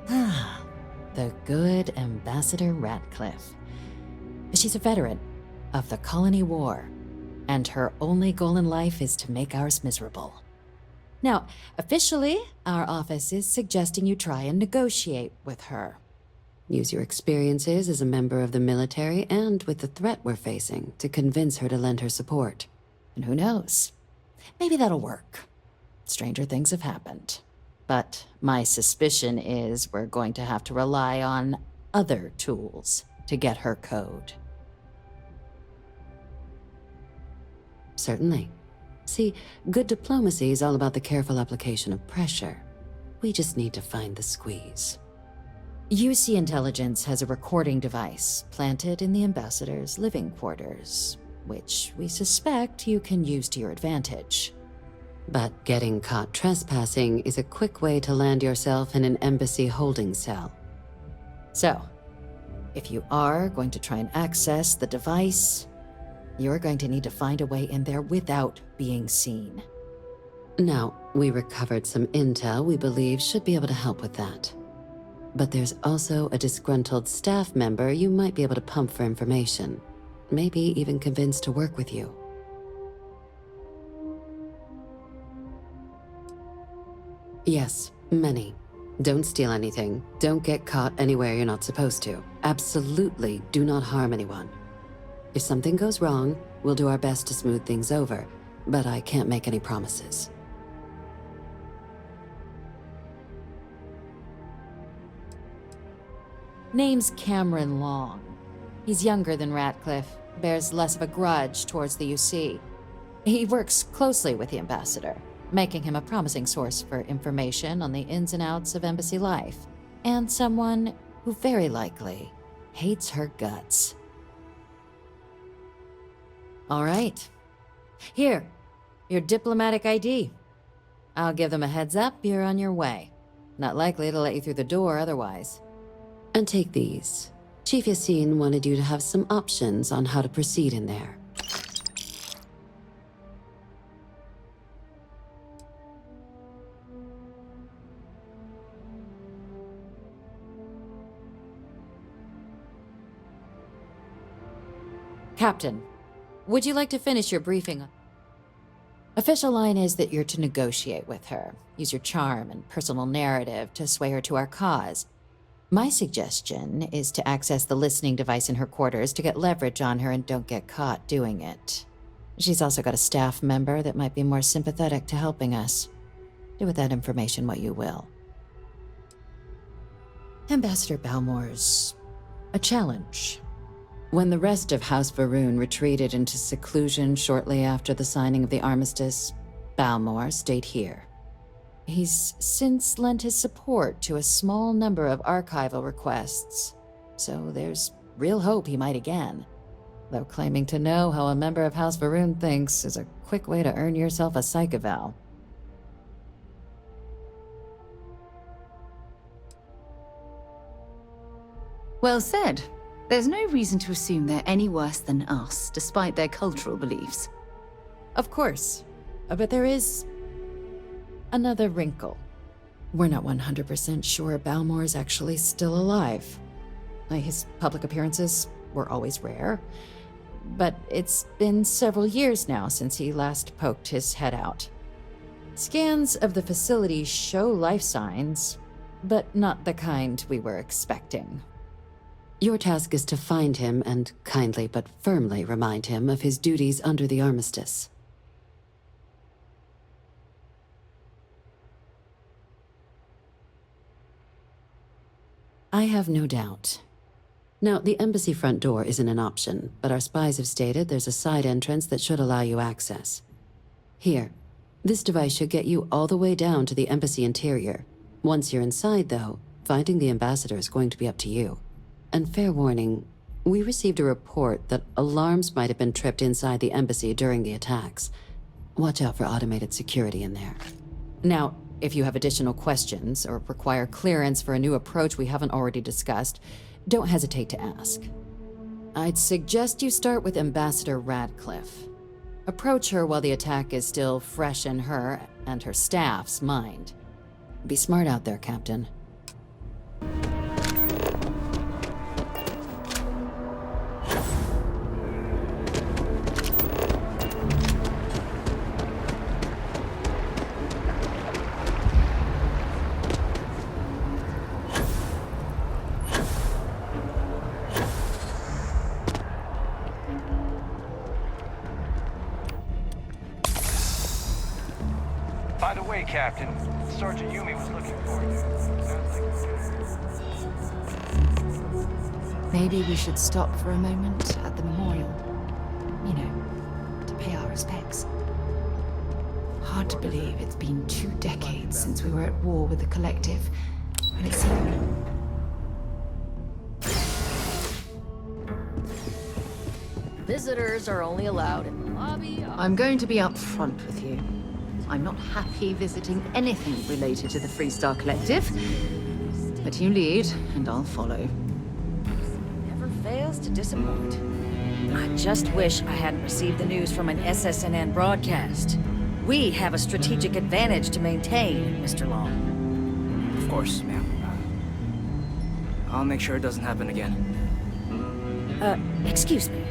Ah, the good Ambassador Radcliffe. She's a veteran of the Colony War, and her only goal in life is to make ours miserable. Now, officially, our office is suggesting you try and negotiate with her. Use your experiences as a member of the military and with the threat we're facing to convince her to lend her support. And who knows? Maybe that'll work. Stranger things have happened. But my suspicion is we're going to have to rely on other tools to get her code. Certainly. See, good diplomacy is all about the careful application of pressure. We just need to find the squeeze. UC Intelligence has a recording device planted in the ambassador's living quarters, which we suspect you can use to your advantage. But getting caught trespassing is a quick way to land yourself in an embassy holding cell. So, if you are going to try and access the device, you're going to need to find a way in there without being seen. Now, we recovered some intel we believe should be able to help with that. But there's also a disgruntled staff member you might be able to pump for information. Maybe even convince to work with you. Yes, many. Don't steal anything. Don't get caught anywhere you're not supposed to. Absolutely do not harm anyone. If something goes wrong, we'll do our best to smooth things over, but I can't make any promises. Name's Cameron Long. He's younger than Radcliffe, bears less of a grudge towards the UC. He works closely with the ambassador, making him a promising source for information on the ins and outs of embassy life, and someone who very likely hates her guts. All right. Here, your diplomatic ID. I'll give them a heads up you're on your way. Not likely to let you through the door otherwise. And take these. Chief Yassine wanted you to have some options on how to proceed in there. Captain, would you like to finish your briefing? Official line is that you're to negotiate with her. Use your charm and personal narrative to sway her to our cause. My suggestion is to access the listening device in her quarters to get leverage on her and don't get caught doing it. She's also got a staff member that might be more sympathetic to helping us. Do with that information what you will. Ambassador Balmore's a challenge. When the rest of House Varun retreated into seclusion shortly after the signing of the armistice, Balmore stayed here. He's since lent his support to a small number of archival requests, so there's real hope he might again. Though claiming to know how a member of House Varun thinks is a quick way to earn yourself a psych eval. Well said. There's no reason to assume they're any worse than us, despite their cultural beliefs. Of course, but there is another wrinkle. We're not 100% sure Balmore is actually still alive. His public appearances were always rare, but it's been several years now since he last poked his head out. Scans of the facility show life signs, but not the kind we were expecting. Your task is to find him and kindly but firmly remind him of his duties under the armistice. I have no doubt. Now, the embassy front door isn't an option, but our spies have stated there's a side entrance that should allow you access. Here, this device should get you all the way down to the embassy interior. Once you're inside, though, finding the ambassador is going to be up to you. And fair warning, we received a report that alarms might have been tripped inside the embassy during the attacks. Watch out for automated security in there. Now, if you have additional questions or require clearance for a new approach we haven't already discussed, don't hesitate to ask. I'd suggest you start with Ambassador Radcliffe. Approach her while the attack is still fresh in her and her staff's mind. Be smart out there, Captain. By the way, Captain, Sergeant Yumi was looking for you. Maybe we should stop for a moment at the memorial. You know, to pay our respects. Hard to believe it's been 2 decades since we were at war with the Collective. And it seemed... Visitors are only allowed in the lobby. I'm going to be up front with you. I'm not happy visiting anything related to the Freestar Collective. But you lead, and I'll follow. Never fails to disappoint. I just wish I hadn't received the news from an SSNN broadcast. We have a strategic advantage to maintain, Mr. Long. Of course, ma'am. I'll make sure it doesn't happen again. Excuse me.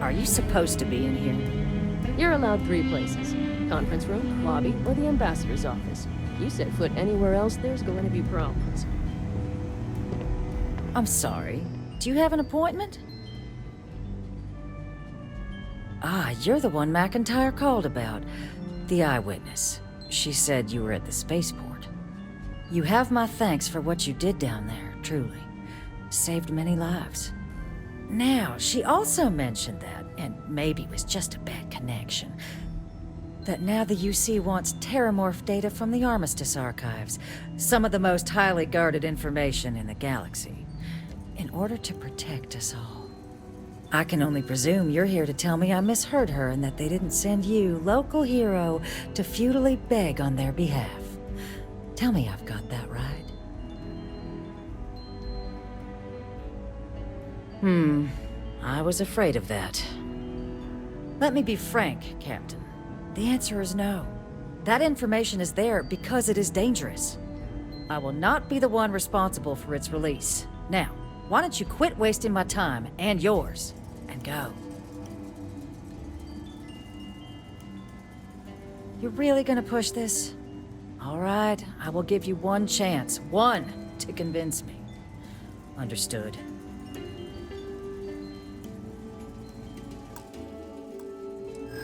Are you supposed to be in here? You're allowed 3 places. Conference room, lobby, or the ambassador's office. You set foot anywhere else, there's going to be problems. I'm sorry. Do you have an appointment? Ah, you're the one McIntyre called about. The eyewitness. She said you were at the Spaceport. You have my thanks for what you did down there, truly. Saved many lives. Now, she also mentioned that, and maybe it was just a bad connection, that now the UC wants terrormorph data from the Armistice archives, some of the most highly guarded information in the galaxy, in order to protect us all. I can only presume you're here to tell me I misheard her and that they didn't send you, local hero, to futilely beg on their behalf. Tell me I've got that right. I was afraid of that. Let me be frank, Captain. The answer is no. That information is there because it is dangerous. I will not be the one responsible for its release. Now, why don't you quit wasting my time and yours, and go? You're really gonna push this? All right, I will give you one chance, one, to convince me. Understood.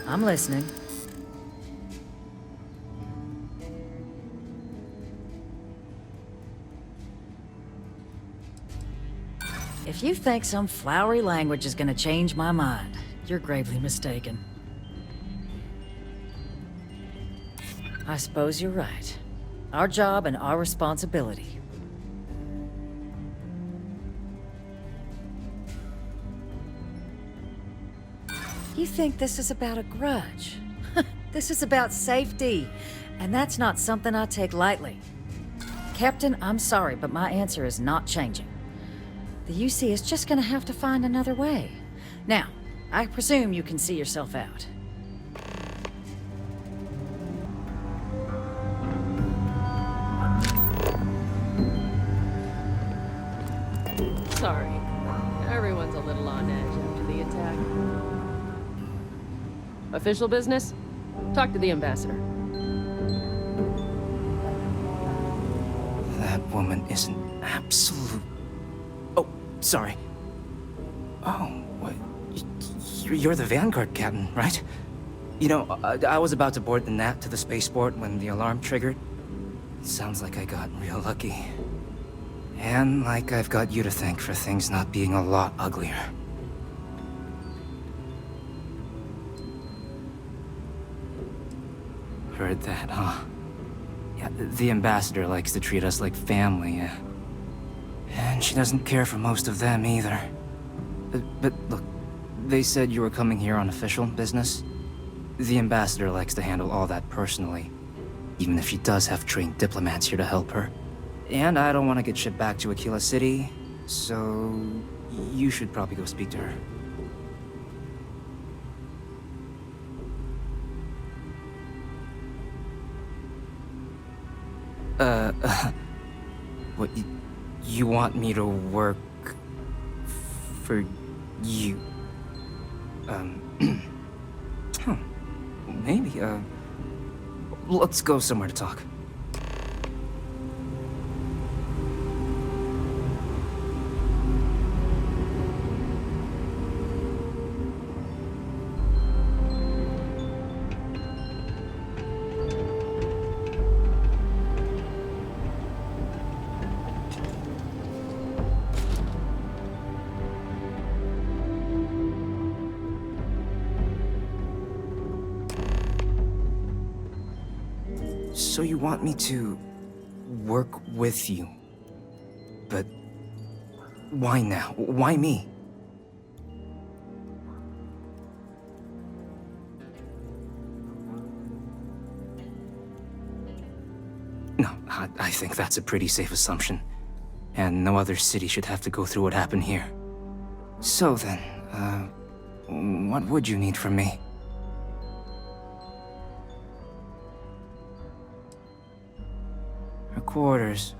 I'm listening. If you think some flowery language is gonna change my mind, you're gravely mistaken. I suppose you're right. Our job and our responsibility. You think this is about a grudge? This is about safety, and that's not something I take lightly. Captain, I'm sorry, but my answer is not changing. The UC is just gonna have to find another way. Now, I presume you can see yourself out. Sorry. Everyone's a little on edge after the attack. Official business? Talk to the ambassador. That woman is an absolute... Oh, sorry. Oh, what? You're the Vanguard captain, right? You know, I was about to board the NAT to the spaceport when the alarm triggered. Sounds like I got real lucky. And like I've got you to thank for things not being a lot uglier. Heard that, huh? Yeah, the ambassador likes to treat us like family, yeah. And she doesn't care for most of them either. But look, they said you were coming here on official business. The ambassador likes to handle all that personally, even if she does have trained diplomats here to help her. And I don't want to get shipped back to Aquila City, so you should probably go speak to her. What, you want me to work for you? Huh. Maybe, let's go somewhere to talk. So you want me to work with you? But why now? Why me? No, I think that's a pretty safe assumption. And no other city should have to go through what happened here. So then, what would you need from me? Quarters.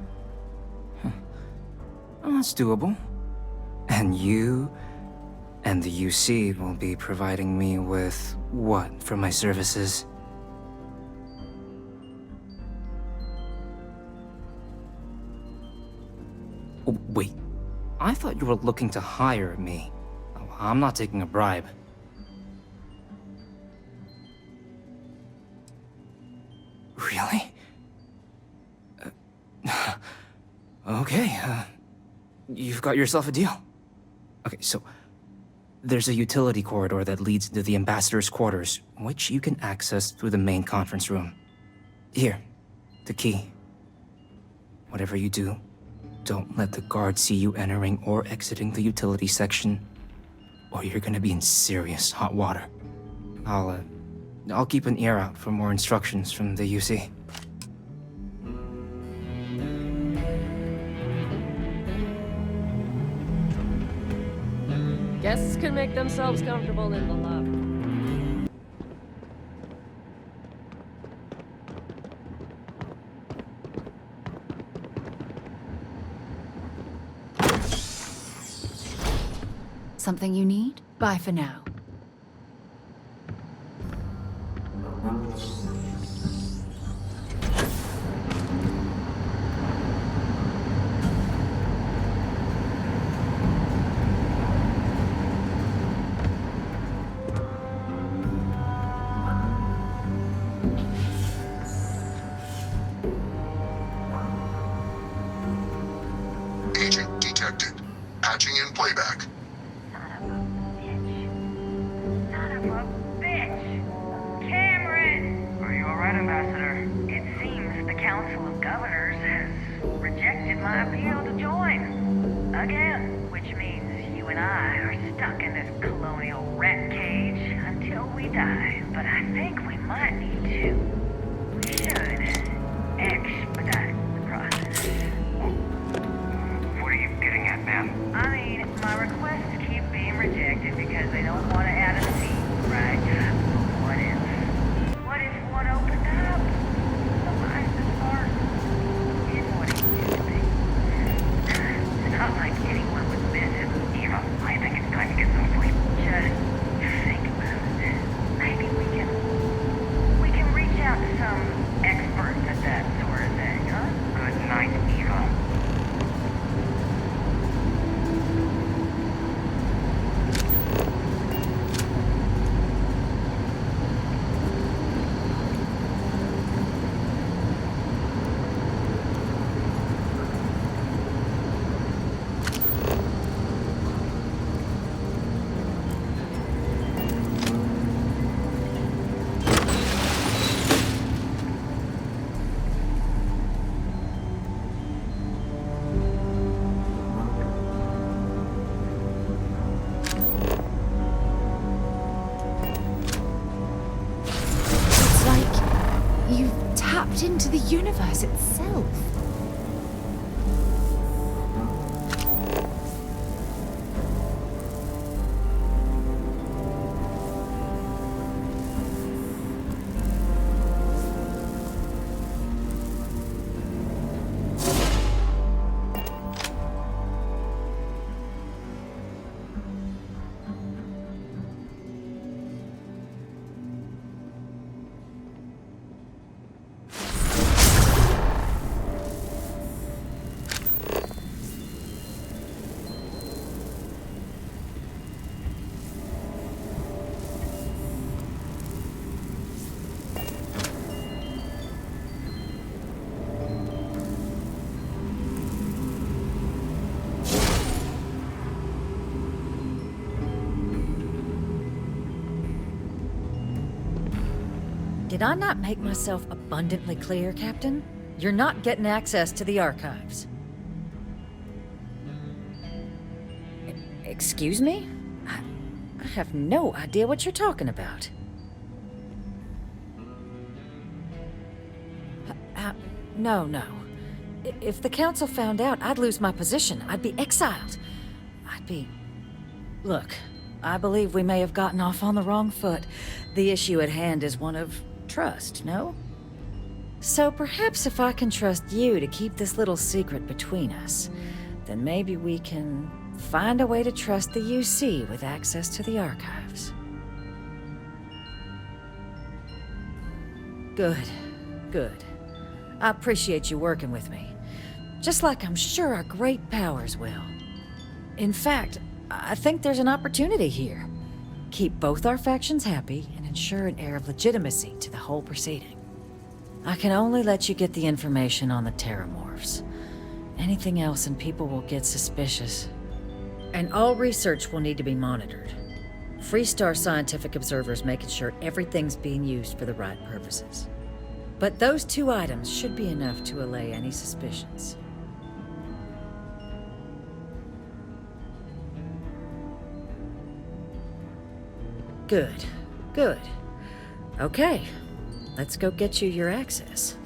Well, that's doable. And you and the UC will be providing me with what for my services? Oh, wait, I thought you were looking to hire me. I'm not taking a bribe. Really? Okay, you've got yourself a deal. Okay, so there's a utility corridor that leads to the ambassador's quarters, which you can access through the main conference room. Here, the key. Whatever you do, don't let the guards see you entering or exiting the utility section, or you're gonna be in serious hot water. I'll keep an ear out for more instructions from the UC. Guests can make themselves comfortable in the lobby. Something you need? Bye for now. Agent detected. Patching in playback. Son of a bitch! Cameron! Are you alright, Ambassador? It seems the Council of Governors has rejected my appeal to join. Again, which means you and I are stuck in this colonial rat cage until we die. But I think we might need to. We should expedite the process. What are you getting at, ma'am? I mean, my requests keep being rejected because they don't want to add a seat, right? But what if one opened up? The minds of heart is what it used to be. It's not like anyone would miss it. Eva, I think it's time to get some sleep. Just think about it. Maybe we can reach out to some experts at that sort of thing, huh? Good night, Eva. It's like you've tapped into the universe itself. Did I not make myself abundantly clear, Captain? You're not getting access to the archives. Excuse me? I have no idea what you're talking about. No. If the Council found out, I'd lose my position. I'd be exiled. Look, I believe we may have gotten off on the wrong foot. The issue at hand is one of trust, no? So perhaps if I can trust you to keep this little secret between us, then maybe we can find a way to trust the UC with access to the archives. Good. I appreciate you working with me. Just like I'm sure our great powers will. In fact, I think there's an opportunity here. Keep both our factions happy and ensure an air of legitimacy to the whole proceeding. I can only let you get the information on the terrormorphs. Anything else and people will get suspicious. And all research will need to be monitored. Freestar scientific observers making sure everything's being used for the right purposes. But those 2 items should be enough to allay any suspicions. Good. Okay, let's go get you your access.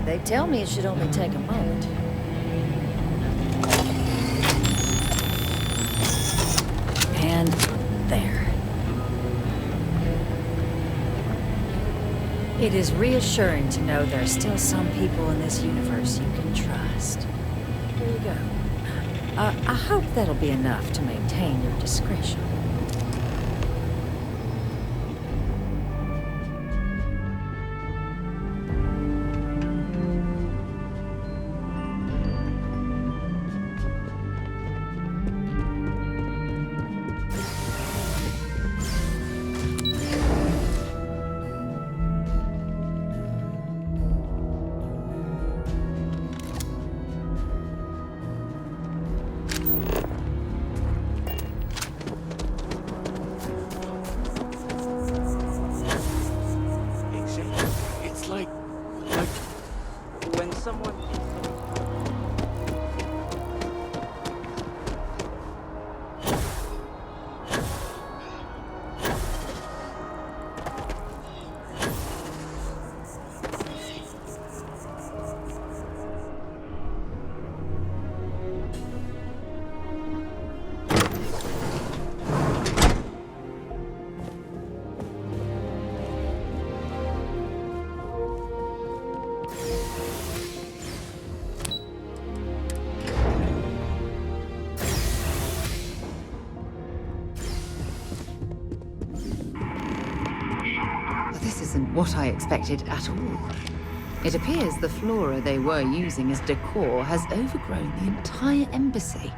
They tell me it should only take a moment. And there. It is reassuring to know there are still some people in this universe you can trust. Here you go. I hope that'll be enough to maintain your discretion. What I expected at all. It appears the flora they were using as decor has overgrown the entire embassy.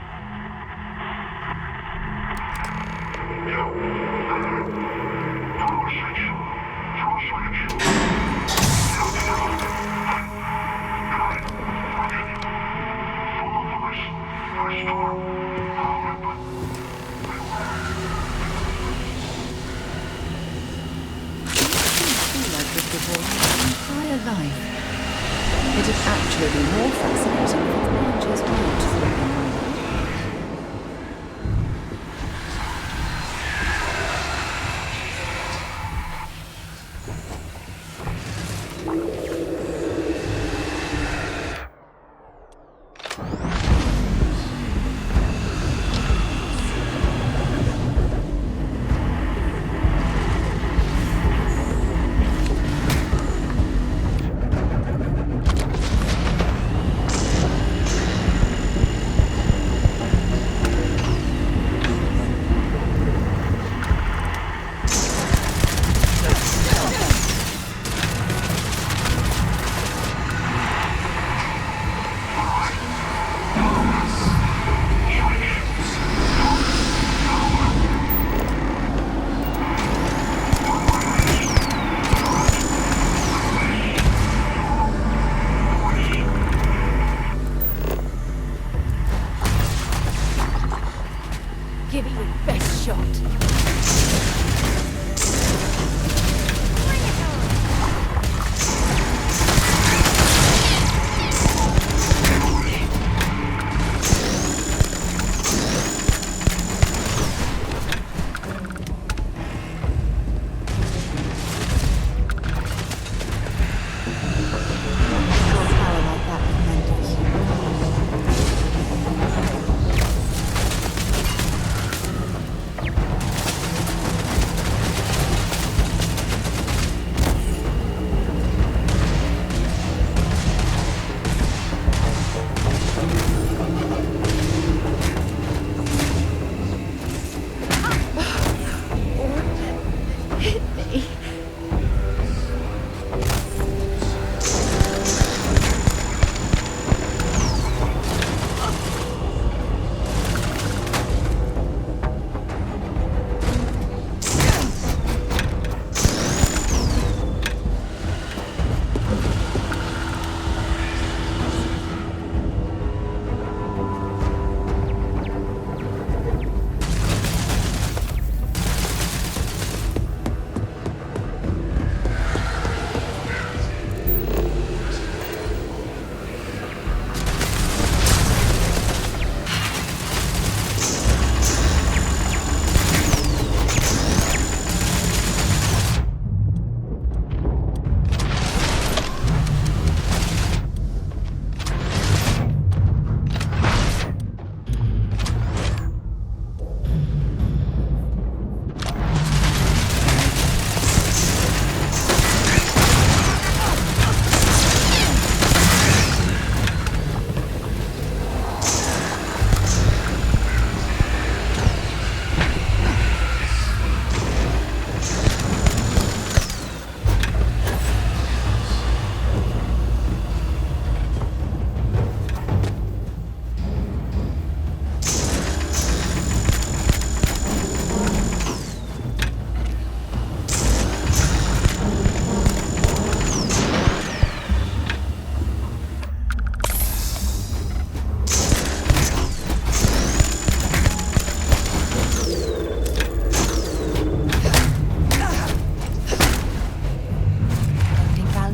It'd actually be more fascinating if its branches weren't threatening.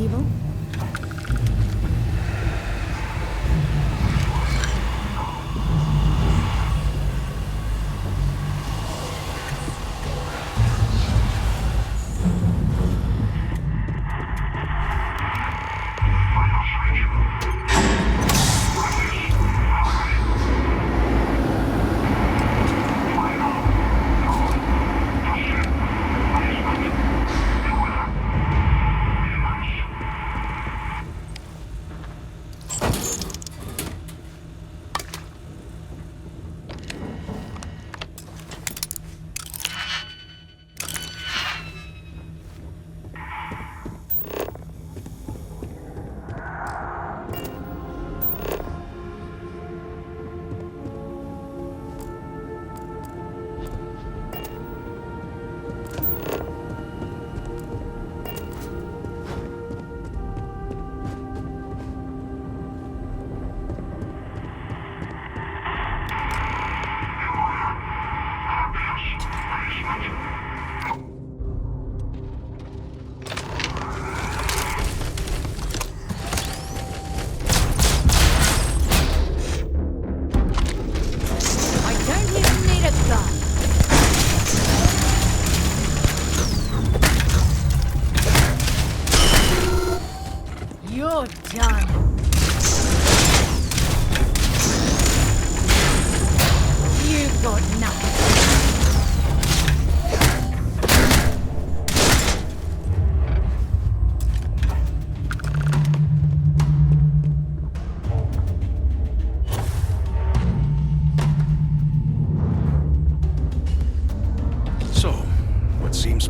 evil?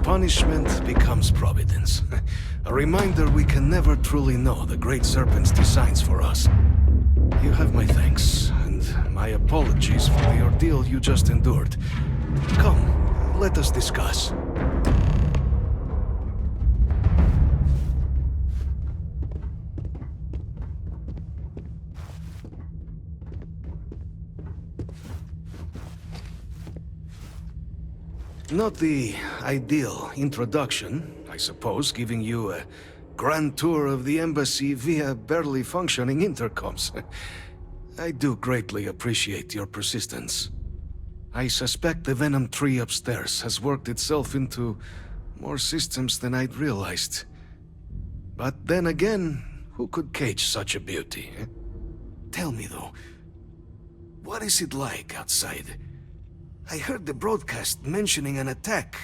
Punishment becomes providence. A reminder we can never truly know the Great Serpent's designs for us. You have my thanks, and my apologies for the ordeal you just endured. Come, let us discuss. Not the ideal introduction, I suppose, giving you a grand tour of the embassy via barely functioning intercoms. I do greatly appreciate your persistence. I suspect the Venom tree upstairs has worked itself into more systems than I'd realized. But then again, who could cage such a beauty? Tell me though, what is it like outside? I heard the broadcast mentioning an attack.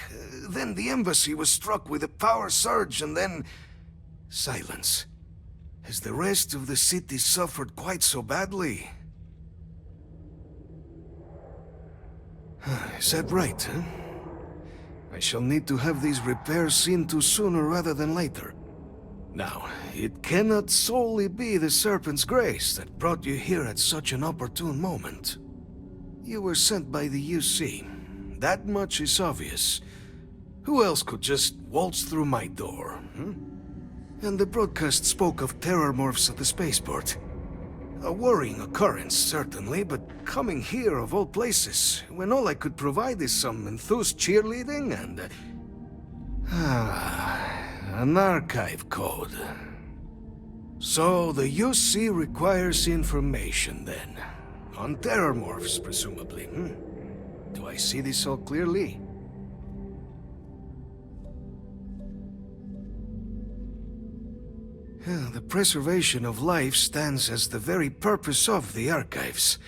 Then the embassy was struck with a power surge and then... silence. Has the rest of the city suffered quite so badly? Is that right, huh? I shall need to have these repairs seen to sooner rather than later. Now, it cannot solely be the Serpent's grace that brought you here at such an opportune moment. You were sent by the UC. That much is obvious. Who else could just waltz through my door? And the broadcast spoke of terrormorphs at the Spaceport. A worrying occurrence, certainly, but coming here of all places, when all I could provide is some enthused cheerleading and... an archive code. So the UC requires information, then. On terrormorphs, presumably. Do I see this all clearly? The preservation of life stands as the very purpose of the archives.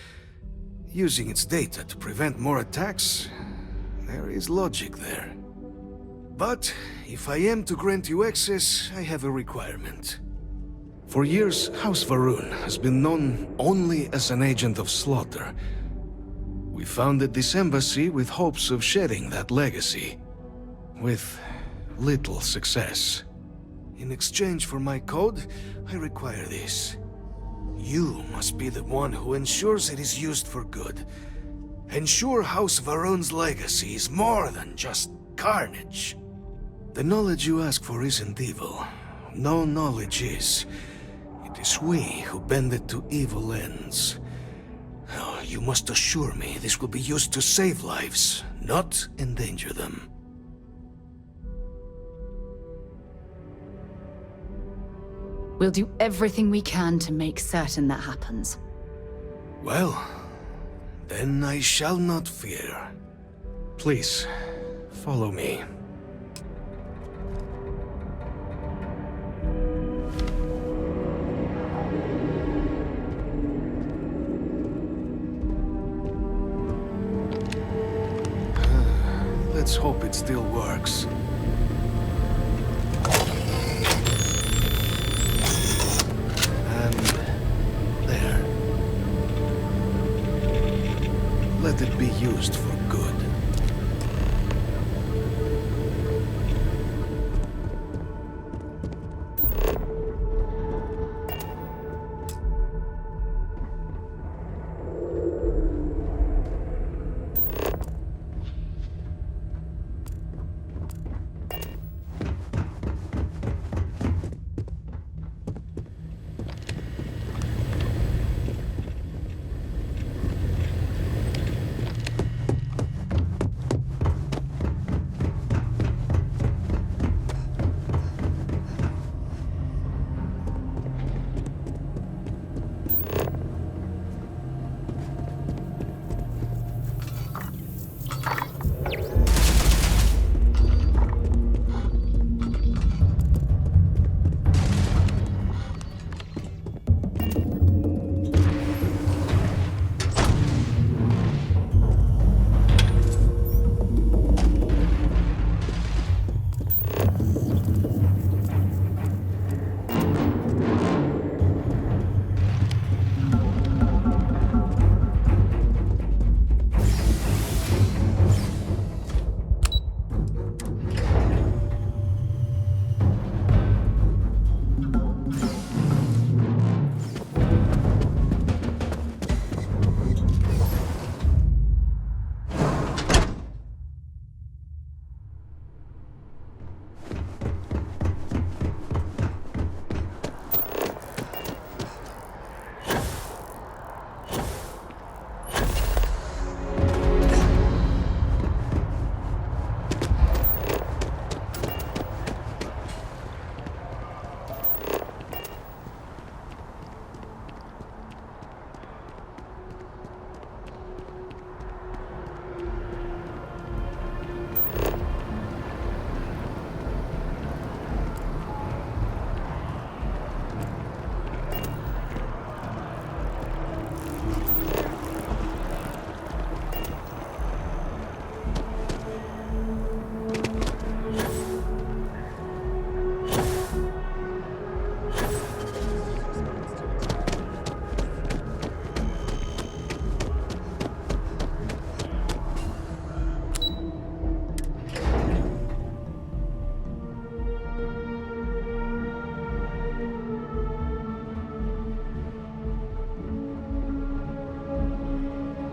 Using its data to prevent more attacks, there is logic there. But if I am to grant you access, I have a requirement. For years, House Va'ruun has been known only as an agent of slaughter. We founded this embassy with hopes of shedding that legacy. With little success. In exchange for my code, I require this. You must be the one who ensures it is used for good. Ensure House Va'ruun's legacy is more than just carnage. The knowledge you ask for isn't evil. No knowledge is. It is we who bend it to evil ends. Oh, you must assure me this will be used to save lives, not endanger them. We'll do everything we can to make certain that happens. Well, then I shall not fear. Please, follow me. Let's hope it still works. And there. Let it be used for good.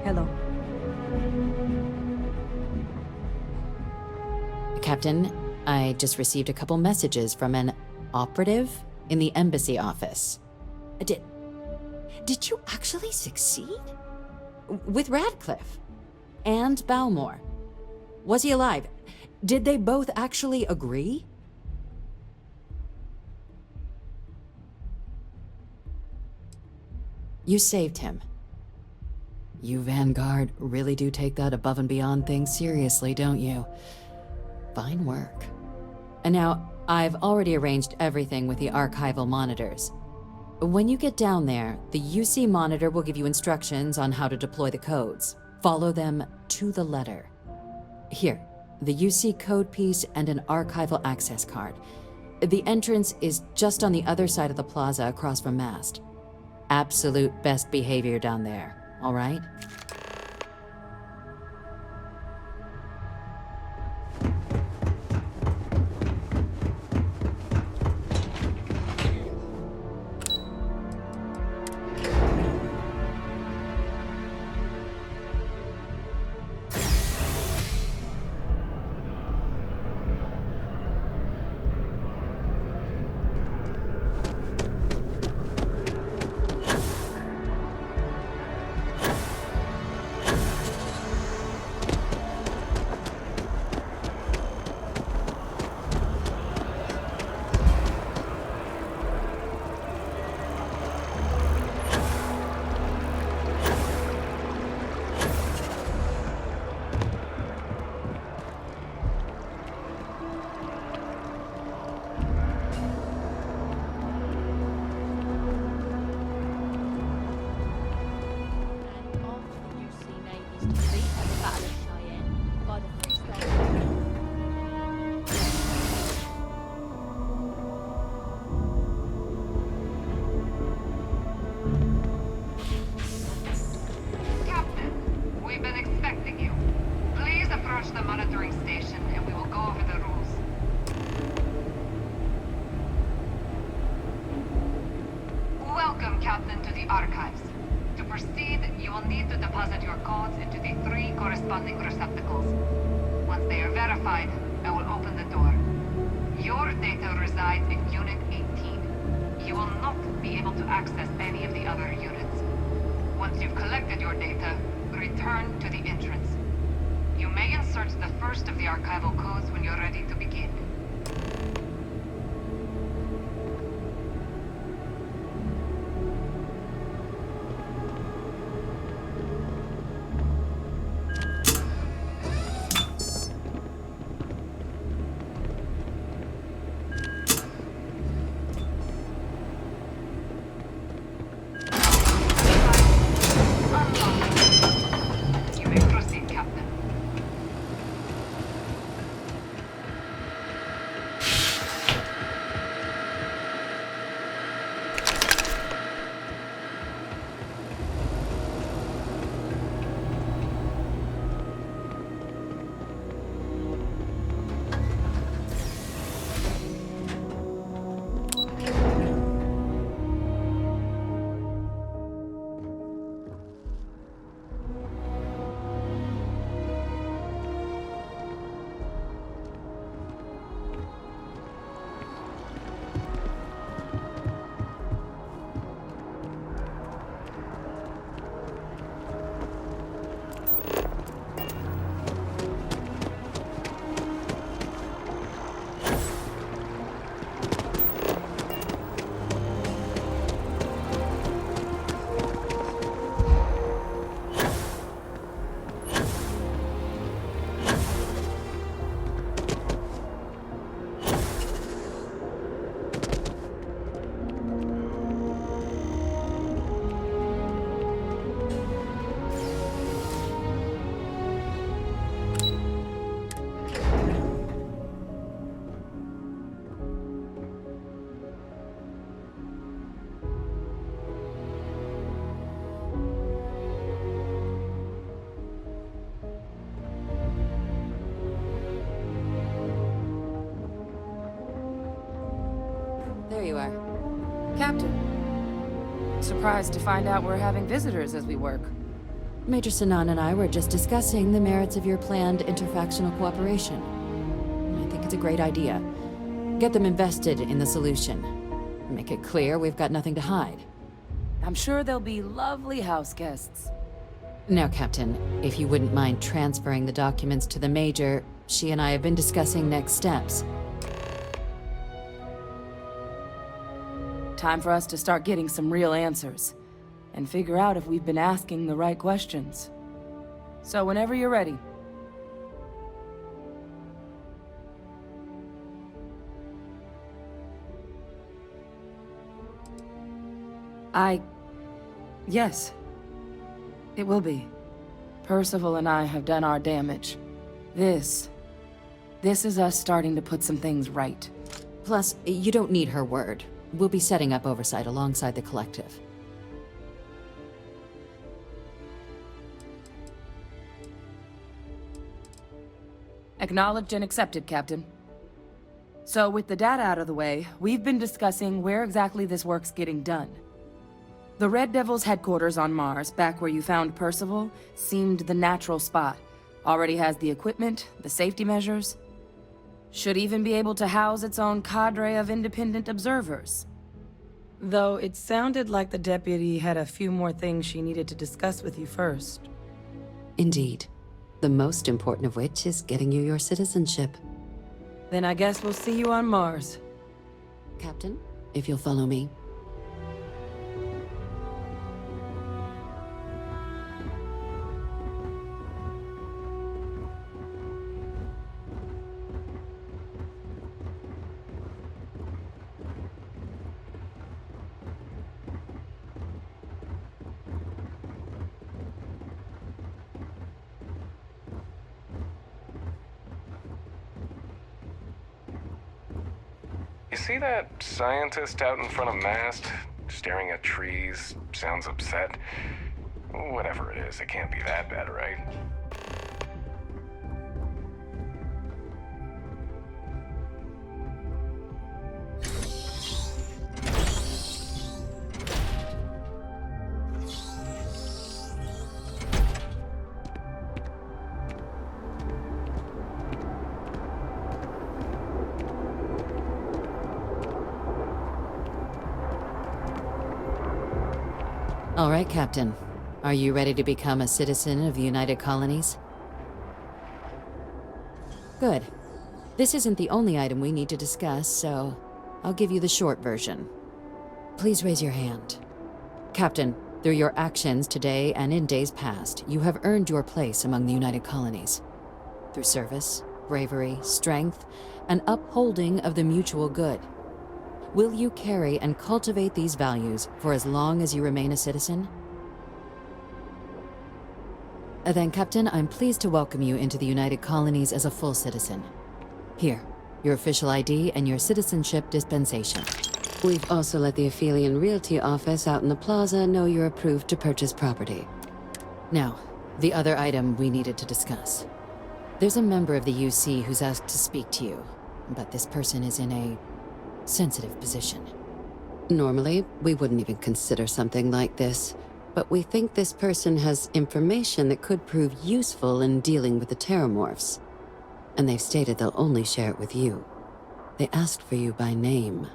Hello. Captain, I just received a couple messages from an operative in the embassy office. Did you actually succeed? With Radcliffe? And Balmore? Was he alive? Did they both actually agree? You saved him. You Vanguard really do take that above and beyond thing seriously, don't you? Fine work. And now, I've already arranged everything with the archival monitors. When you get down there, the UC monitor will give you instructions on how to deploy the codes. Follow them to the letter. Here, the UC code piece and an archival access card. The entrance is just on the other side of the plaza across from Mast. Absolute best behavior down there, all right? Welcome, Captain, to the Archives. To proceed, you will need to deposit your codes into the 3 corresponding receptacles. Once they are verified, I will open the door. Your data resides in Unit 18. You will not be able to access any of the other units. Once you've collected your data, return to the entrance. You may insert the first of the archival codes when you're ready to begin. You may proceed, Captain. There you are. Captain. Surprised to find out we're having visitors as we work. Major Sinan and I were just discussing the merits of your planned interfactional cooperation. I think it's a great idea. Get them invested in the solution. Make it clear we've got nothing to hide. I'm sure they'll be lovely house guests. Now, Captain, if you wouldn't mind transferring the documents to the Major, she and I have been discussing next steps. Time for us to start getting some real answers, and figure out if we've been asking the right questions. So whenever you're ready. Yes. It will be. Percival and I have done our damage. This is us starting to put some things right. Plus, you don't need her word. We'll be setting up oversight alongside the Collective. Acknowledged and accepted, Captain. So with the data out of the way, we've been discussing where exactly this work's getting done. The Red Devil's headquarters on Mars, back where you found Percival, seemed the natural spot. Already has the equipment, the safety measures. Should even be able to house its own cadre of independent observers. Though it sounded like the deputy had a few more things she needed to discuss with you first. Indeed. The most important of which is getting you your citizenship. Then I guess we'll see you on Mars. Captain, if you'll follow me. You see that scientist out in front of mast, staring at trees, sounds upset? Whatever it is, it can't be that bad, right? All right, Captain. Are you ready to become a citizen of the United Colonies? Good. This isn't the only item we need to discuss, so I'll give you the short version. Please raise your hand. Captain, through your actions today and in days past, you have earned your place among the United Colonies. Through service, bravery, strength, and upholding of the mutual good. Will you carry and cultivate these values for as long as you remain a citizen? Then, Captain, I'm pleased to welcome you into the United Colonies as a full citizen. Here, your official ID and your citizenship dispensation. We've also let the Aphelion Realty office out in the plaza know you're approved to purchase property. Now, the other item we needed to discuss. There's a member of the UC who's asked to speak to you, but this person is in a sensitive position. Normally, we wouldn't even consider something like this, but we think this person has information that could prove useful in dealing with the terrormorphs. And they've stated they'll only share it with you. They asked for you by name.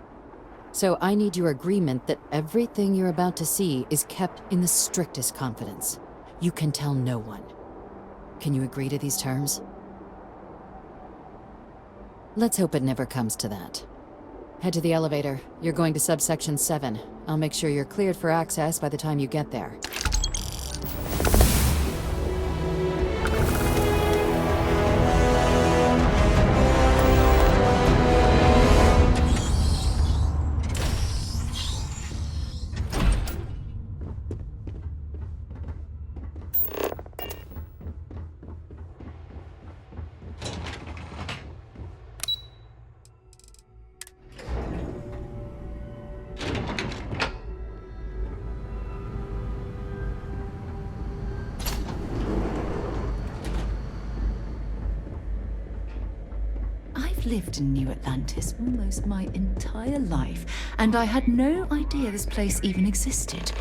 So I need your agreement that everything you're about to see is kept in the strictest confidence. You can tell no one. Can you agree to these terms? Let's hope it never comes to that. Head to the elevator. You're going to subsection 7. I'll make sure you're cleared for access by the time you get there. Lived in New Atlantis almost my entire life, and I had no idea this place even existed.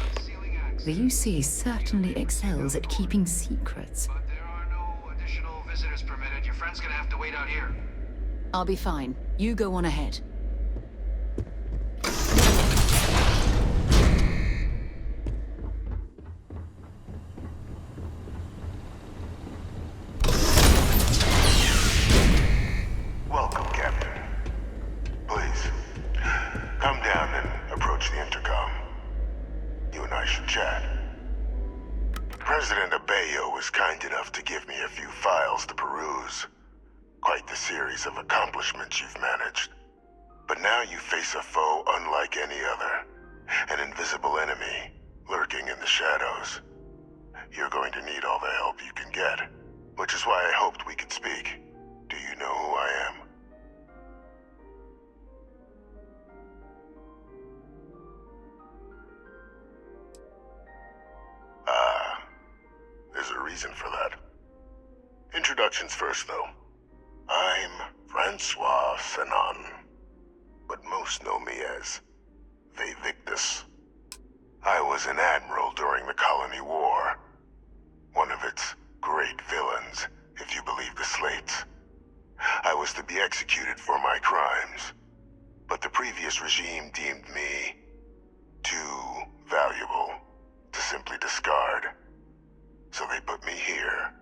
The UC certainly excels at keeping secrets. But there are no additional visitors permitted. Your friend's gonna have to wait out here. I'll be fine. You go on ahead. Of accomplishments you've managed. But now you face a foe unlike any other. An invisible enemy, lurking in the shadows. You're going to need all the help you can get, which is why I hoped we could speak. Do you know who I am? There's a reason for that. Introductions first, though. I'm Francois Sanon, but most know me as Vae Victis. I was an admiral during the Colony War, one of its great villains, if you believe the slates. I was to be executed for my crimes, but the previous regime deemed me too valuable to simply discard. So they put me here,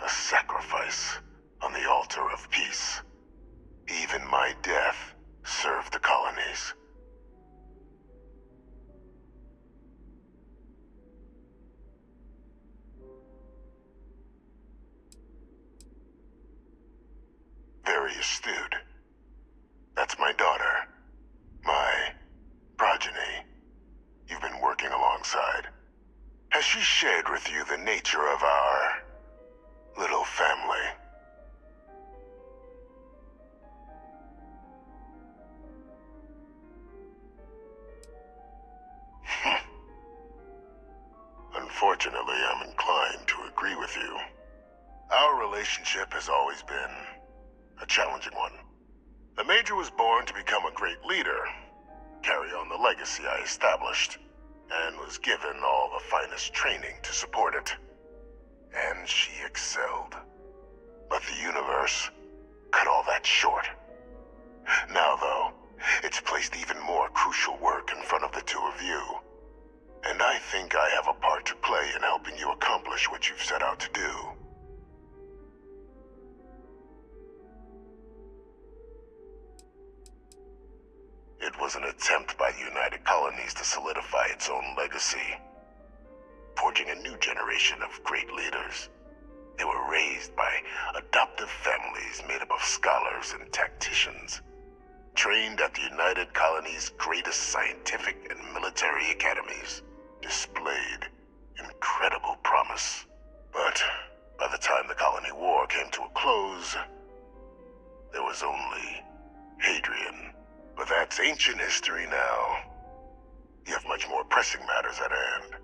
a sacrifice on the altar of peace. Even my death served the colonies. Very astute. That's my daughter. My progeny. You've been working alongside. Has she shared with you the nature of our little family? Unfortunately, I'm inclined to agree with you. Our relationship has always been a challenging one. The Major was born to become a great leader, carry on the legacy I established, and was given all the finest training to support it. And she excelled. But the universe cut all that short. Now, though, it's placed even more crucial work in front of the two of you. And I think I have a part to play in helping you accomplish what you've set out to do. It was an attempt by the United Colonies to solidify its own legacy, forging a new generation of great leaders. They were raised by adoptive families made up of scholars and tacticians, trained at the United Colonies' greatest scientific and military academies, displayed incredible promise. But by the time the Colony War came to a close, there was only Hadrian. But that's ancient history now. You have much more pressing matters at hand,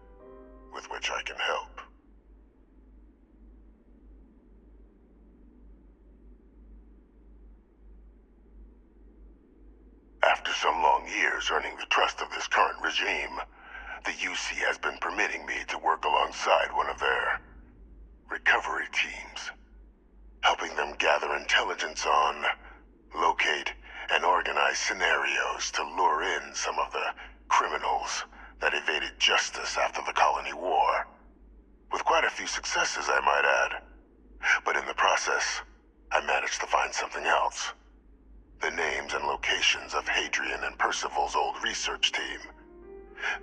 with which I can help. After some long years earning the trust of this current regime, the UC has been permitting me to work alongside one of their recovery teams, helping them gather intelligence on, locate, and organize scenarios to lure in some of the criminals that evaded justice after the Colony War. With quite a few successes, I might add. But in the process, I managed to find something else. The names and locations of Hadrian and Percival's old research team.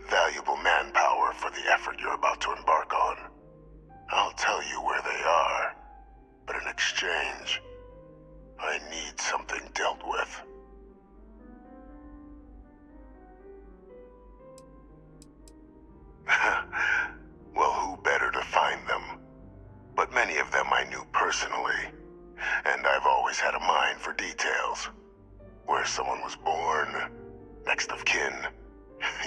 Valuable manpower for the effort you're about to embark on. I'll tell you where they are, but in exchange, I need something dealt with. Well, who better to find them? But many of them I knew personally, and I've always had a mind for details. Where someone was born, next of kin.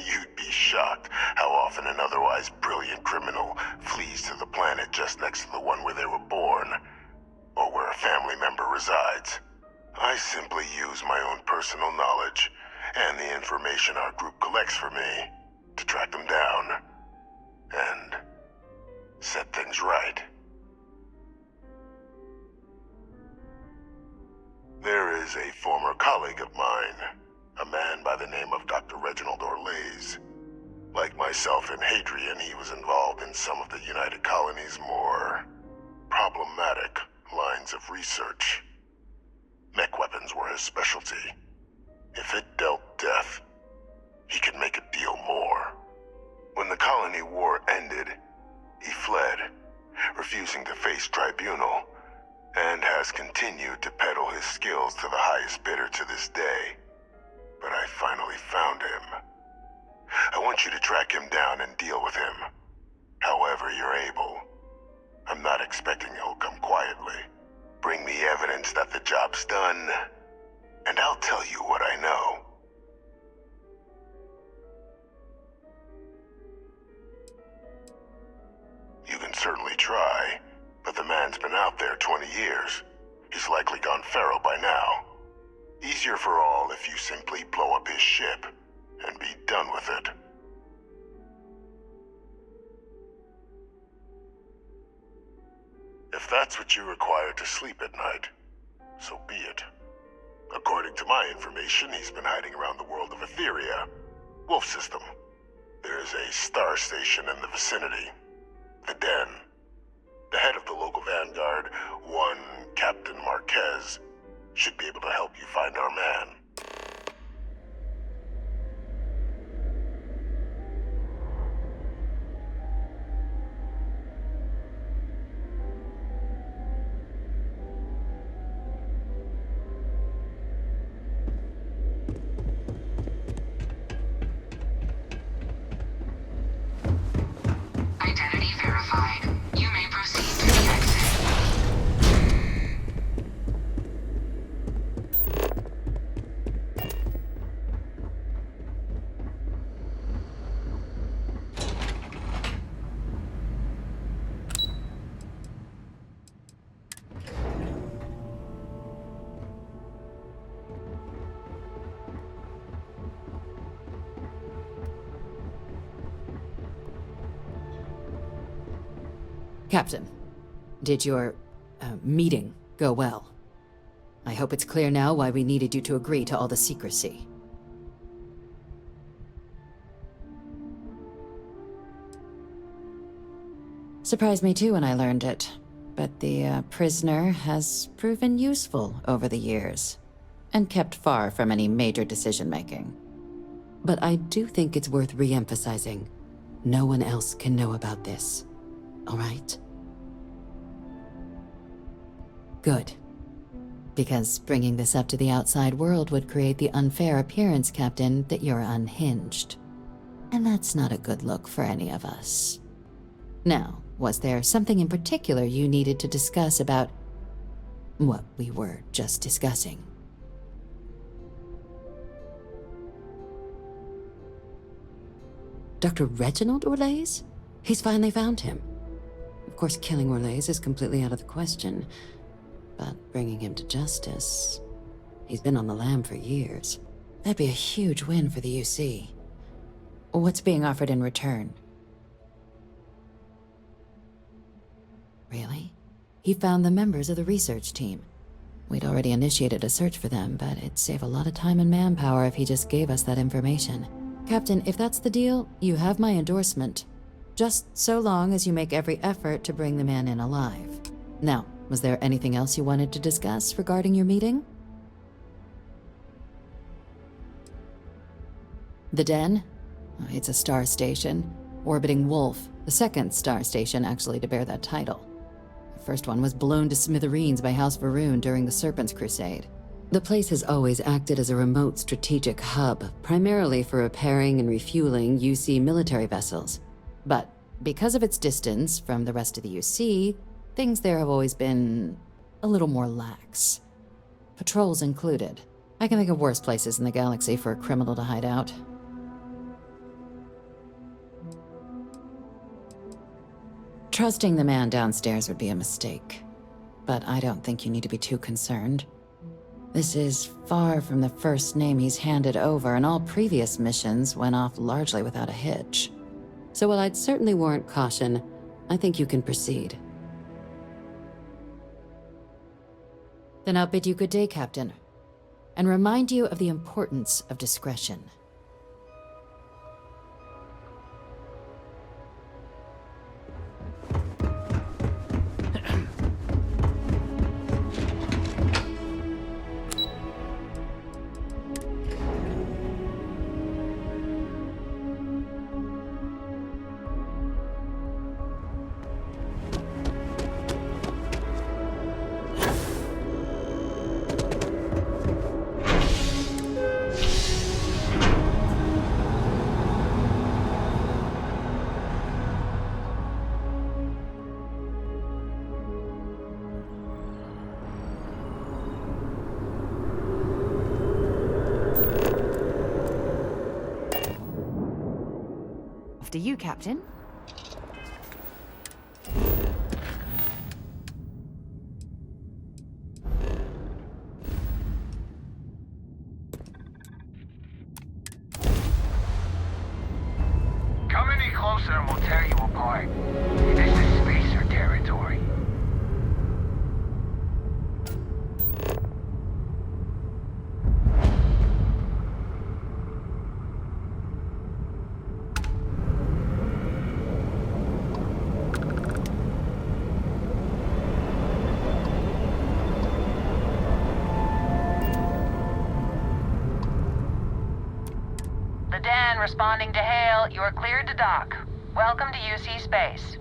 You'd be shocked how often an otherwise brilliant criminal flees to the planet just next to the one where they were born, or where a family member resides. I simply use my own personal knowledge and the information our group collects for me to track them down and set things right. There is a former colleague of mine, a man by the name of Dr. Reginald Orlase. Like myself and Hadrian, he was involved in some of the United Colonies' more problematic lines of research. Mech weapons were his specialty. If it dealt death, he could make a deal more. When the Colony War ended, he fled, refusing to face tribunal, and has continued to peddle his skills to the highest bidder to this day. But I finally found him. I want you to track him down and deal with him, however you're able. I'm not expecting he'll come quietly. Bring me evidence that the job's done, and I'll tell you what I know. You can certainly try, but the man's been out there 20 years. He's likely gone feral by now. Easier for all if you simply blow up his ship and be done with it. If that's what you require to sleep at night, so be it. According to my information, he's been hiding around the world of Etheria, Wolf System. There is a star station in the vicinity, the Den. The head of the local Vanguard, one Captain Marquez, should be able to help you find our man. Identity verified. You may proceed to the exit. Captain, did your meeting go well? I hope it's clear now why we needed you to agree to all the secrecy. Surprised me too when I learned it. But the prisoner has proven useful over the years, and kept far from any major decision-making. But I do think it's worth re-emphasizing. No one else can know about this, all right? Good. Because bringing this up to the outside world would create the unfair appearance, Captain, that you're unhinged. And that's not a good look for any of us. Now, was there something in particular you needed to discuss about what we were just discussing? Dr. Reginald Orlase? He's finally found him. Of course, killing Orlase is completely out of the question, but bringing him to justice... He's been on the lam for years. That'd be a huge win for the UC. What's being offered in return? Really? He found the members of the research team. We'd already initiated a search for them, but it'd save a lot of time and manpower if he just gave us that information. Captain, if that's the deal, you have my endorsement. Just so long as you make every effort to bring the man in alive. Now, was there anything else you wanted to discuss regarding your meeting? The Den? It's a star station. Orbiting Wolf, the second star station actually to bear that title. The first one was blown to smithereens by House Varun during the Serpent's Crusade. The place has always acted as a remote strategic hub, primarily for repairing and refueling UC military vessels. But because of its distance from the rest of the UC, things there have always been a little more lax. Patrols included. I can think of worse places in the galaxy for a criminal to hide out. Trusting the man downstairs would be a mistake, but I don't think you need to be too concerned. This is far from the first name he's handed over, and all previous missions went off largely without a hitch. So while I'd certainly warrant caution, I think you can proceed. Then I'll bid you good day, Captain, and remind you of the importance of discretion. After you, Captain. Come any closer and we'll tear you apart. This is spacer territory. Responding to hail, you are cleared to dock. Welcome to UC Space.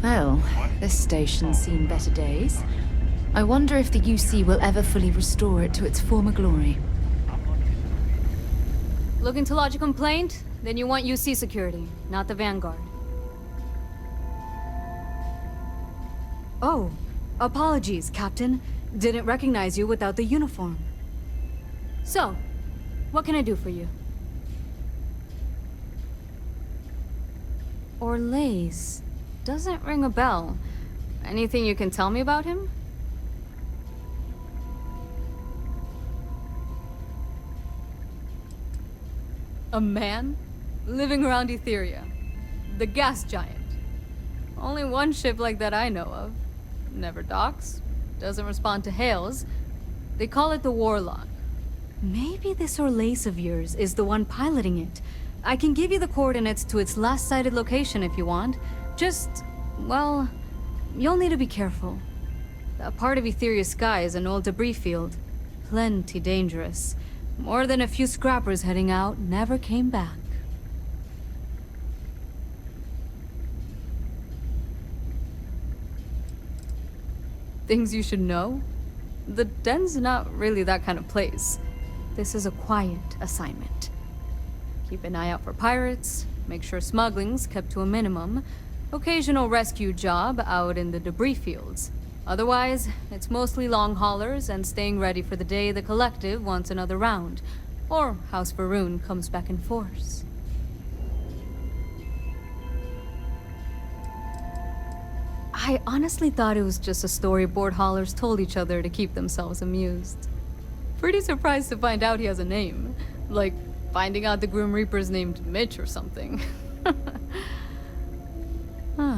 Well, this station's seen better days. I wonder if the UC will ever fully restore it to its former glory. Looking to lodge a complaint? Then you want UC security, not the Vanguard. Oh, apologies, Captain. Didn't recognize you without the uniform. So, what can I do for you? Orlase. Doesn't ring a bell. Anything you can tell me about him? A man? Living around Etheria. The gas giant. Only one ship like that I know of. Never docks. Doesn't respond to hails. They call it the Warlock. Maybe this Orlase of yours is the one piloting it. I can give you the coordinates to its last sighted location if you want. Just, well, you'll need to be careful. That part of Etheria's sky is an old debris field. Plenty dangerous. More than a few scrappers heading out never came back. Things you should know? The den's not really that kind of place. This is a quiet assignment. Keep an eye out for pirates, make sure smuggling's kept to a minimum, occasional rescue job out in the debris fields. Otherwise, it's mostly long haulers and staying ready for the day the Collective wants another round, or House Varun comes back in force. I honestly thought it was just a storyboard haulers told each other to keep themselves amused. Pretty surprised to find out he has a name. Like, finding out the Grim Reaper's named Mitch or something. Huh.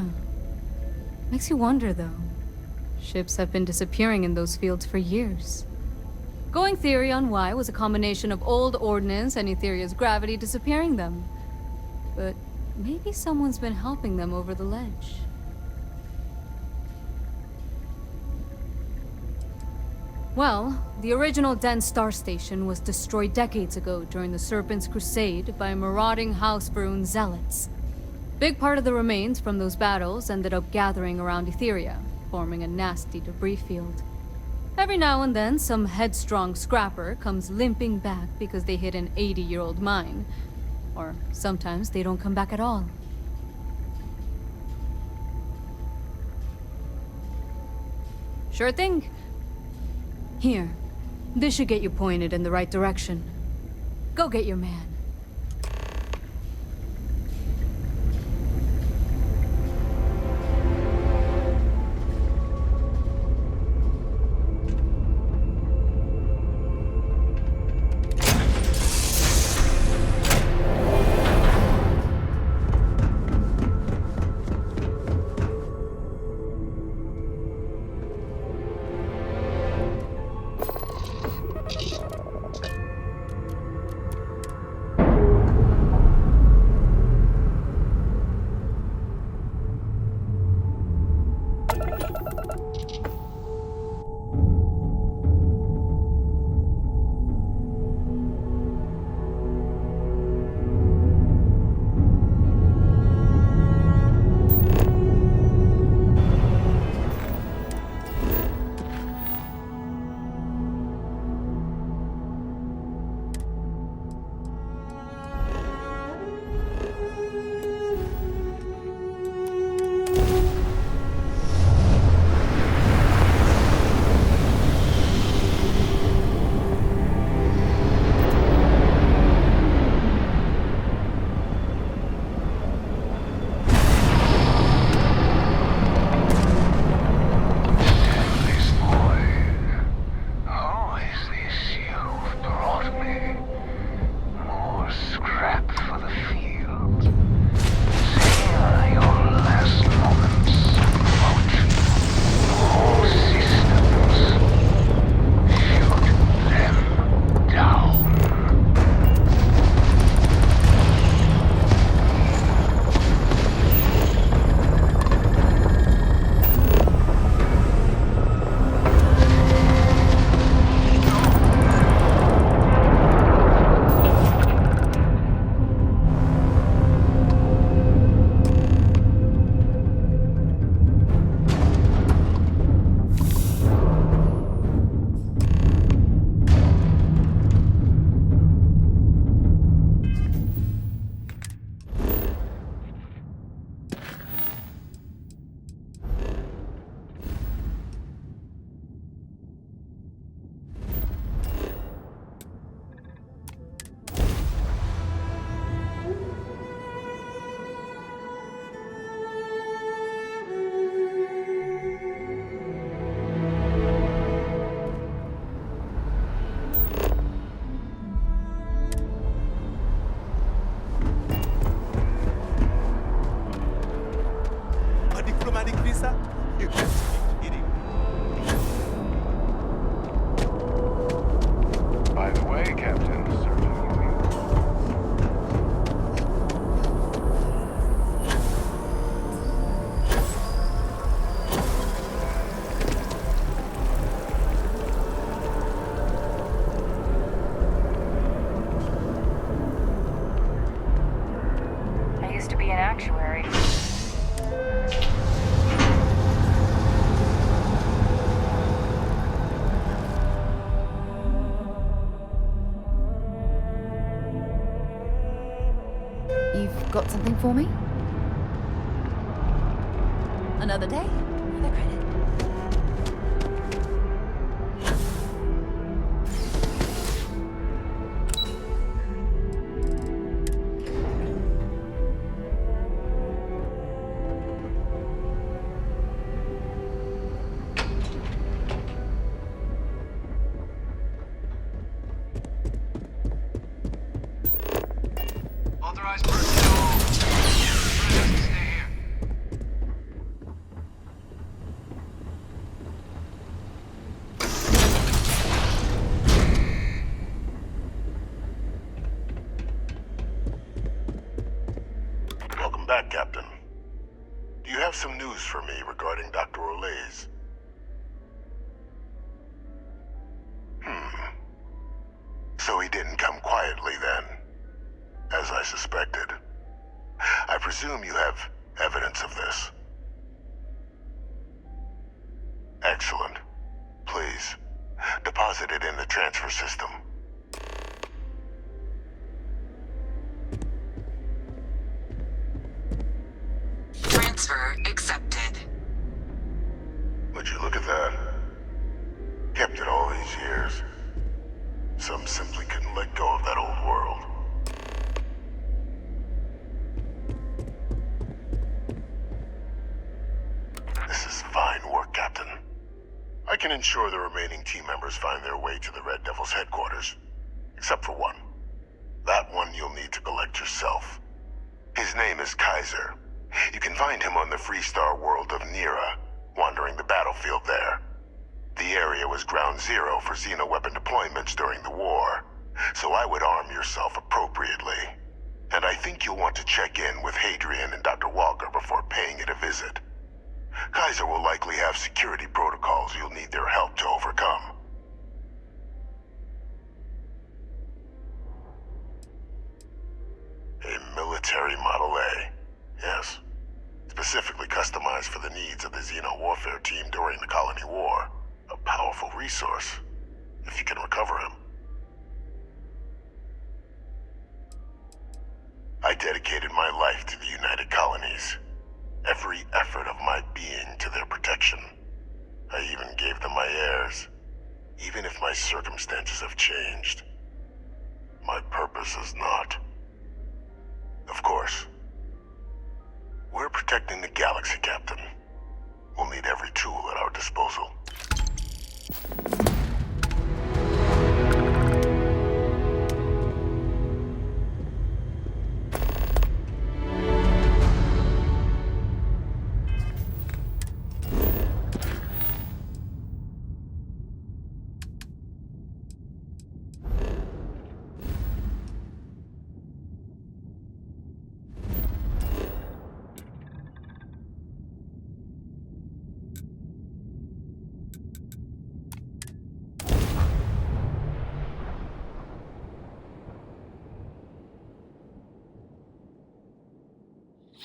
Makes you wonder, though. Ships have been disappearing in those fields for years. Going theory on why was a combination of old ordnance and Etheria's gravity disappearing them. But maybe someone's been helping them over the ledge. Well, the original Den Star Station was destroyed decades ago during the Serpent's Crusade by marauding House Varun zealots. Big part of the remains from those battles ended up gathering around Etheria, forming a nasty debris field. Every now and then, some headstrong scrapper comes limping back because they hit an 80-year-old mine. Or sometimes they don't come back at all. Sure thing. Here, this should get you pointed in the right direction. Go get your man. visa? You can't be kidding. By the way, Captain, serving you. I used to be an actuary. You've got something for me? Another day, another credit. Authorized personnel. Stay here. Welcome back, Captain. Do you have some news for me regarding Dr. Orlase? So he didn't come quietly then, as I suspected. I presume you have evidence of this. Excellent. Please, deposit it in the transfer system. Transfer accepted. Would you look at that? Kept it all these years. Some simply couldn't let go of that old world. This is fine work, Captain. I can ensure the remaining team members find their way to the Red Devil's headquarters. Except for one. That one you'll need to collect yourself. His name is Kaiser. You can find him on the Freestar world of Nira, wandering the battlefield there. The area was ground zero for xeno-weapon deployments during the war, so I would arm yourself appropriately. And I think you'll want to check in with Hadrian and Dr. Walker before paying it a visit. Kaiser will likely have security protocols you'll need their help to overcome. A military Model A, yes. Specifically customized for the needs of the Xeno warfare team during the Colony War. A powerful resource, if you can recover him. I dedicated my life to the United Colonies. Every effort of my being to their protection. I even gave them my heirs. Even if my circumstances have changed. My purpose is not. Of course. We're protecting the galaxy, Captain. We'll need every tool at our disposal.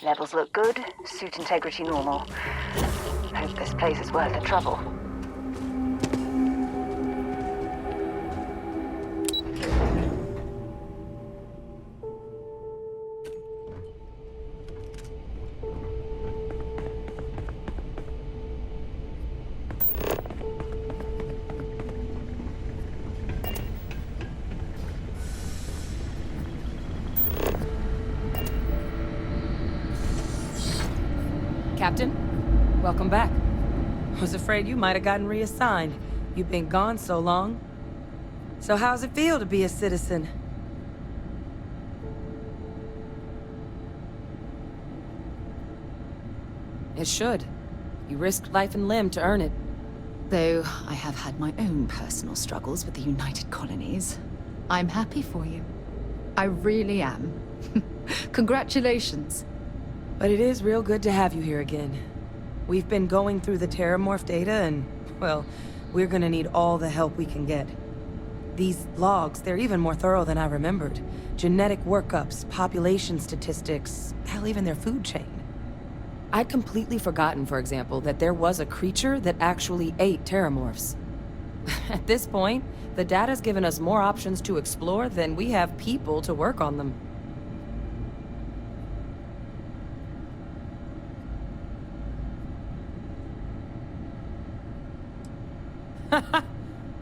Levels look good, suit integrity normal. Hope this place is worth the trouble. Captain, welcome back. Was afraid you might have gotten reassigned. You've been gone so long. So how's it feel to be a citizen? It should. You risked life and limb to earn it. Though I have had my own personal struggles with the United Colonies, I'm happy for you. I really am. Congratulations. But it is real good to have you here again. We've been going through the terrormorph data and, well, we're gonna need all the help we can get. These logs, they're even more thorough than I remembered. Genetic workups, population statistics, hell, even their food chain. I'd completely forgotten, for example, that there was a creature that actually ate terrormorphs. At this point, the data's given us more options to explore than we have people to work on them.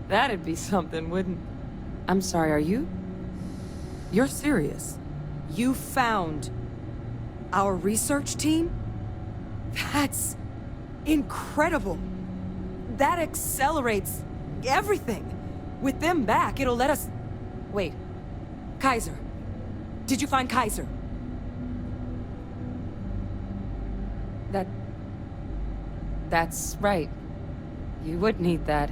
That'd be something, wouldn't... I'm sorry, are you? You're serious? You found our research team? That's incredible. That accelerates everything. With them back, it'll let us... Wait. Kaiser. Did you find Kaiser? That's right. You would need that.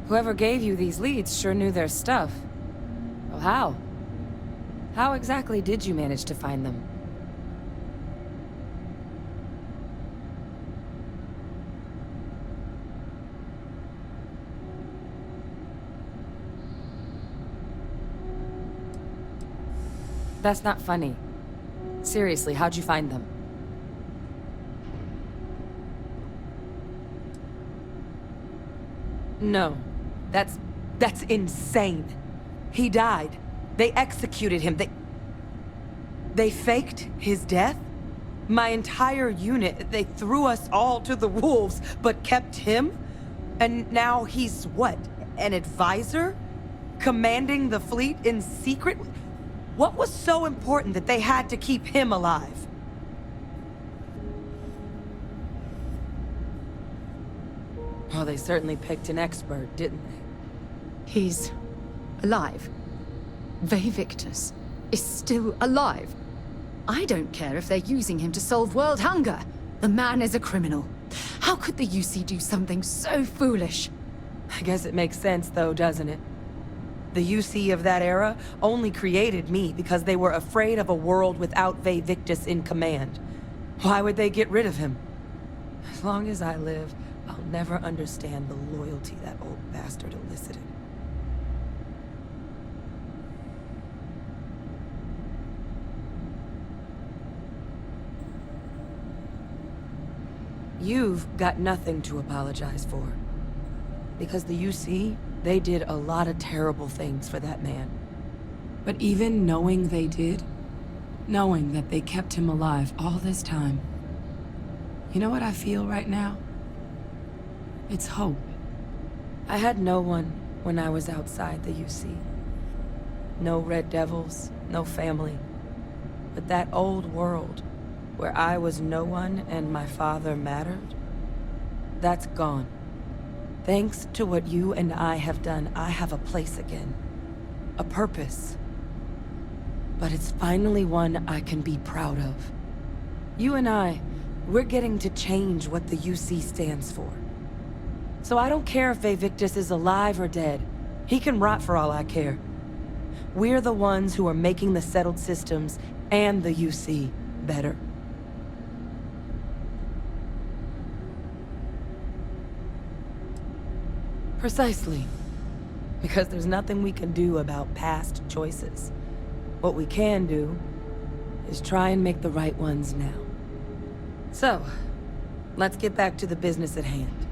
Whoever gave you these leads sure knew their stuff. Well, how? How exactly did you manage to find them? That's not funny. Seriously, how'd you find them? No. That's insane. He died. They executed him. They faked his death? My entire unit, they threw us all to the wolves, but kept him? And now he's what? An advisor? Commanding the fleet in secret? What was so important that they had to keep him alive? Well, they certainly picked an expert, didn't they? He's alive. Vae Victis is still alive. I don't care if they're using him to solve world hunger. The man is a criminal. How could the UC do something so foolish? I guess it makes sense, though, doesn't it? The UC of that era only created me because they were afraid of a world without Vae Victis in command. Why would they get rid of him? As long as I live, I'll never understand the loyalty that old bastard elicited. You've got nothing to apologize for. Because the UC, they did a lot of terrible things for that man. But even knowing they did, knowing that they kept him alive all this time, you know what I feel right now? It's hope. I had no one when I was outside the UC. No Red Devils, no family. But that old world, where I was no one and my father mattered, that's gone. Thanks to what you and I have done, I have a place again. A purpose. But it's finally one I can be proud of. You and I, we're getting to change what the UC stands for. So I don't care if Vae Victis is alive or dead. He can rot for all I care. We're the ones who are making the settled systems and the UC better. Precisely. Because there's nothing we can do about past choices. What we can do is try and make the right ones now. So, let's get back to the business at hand.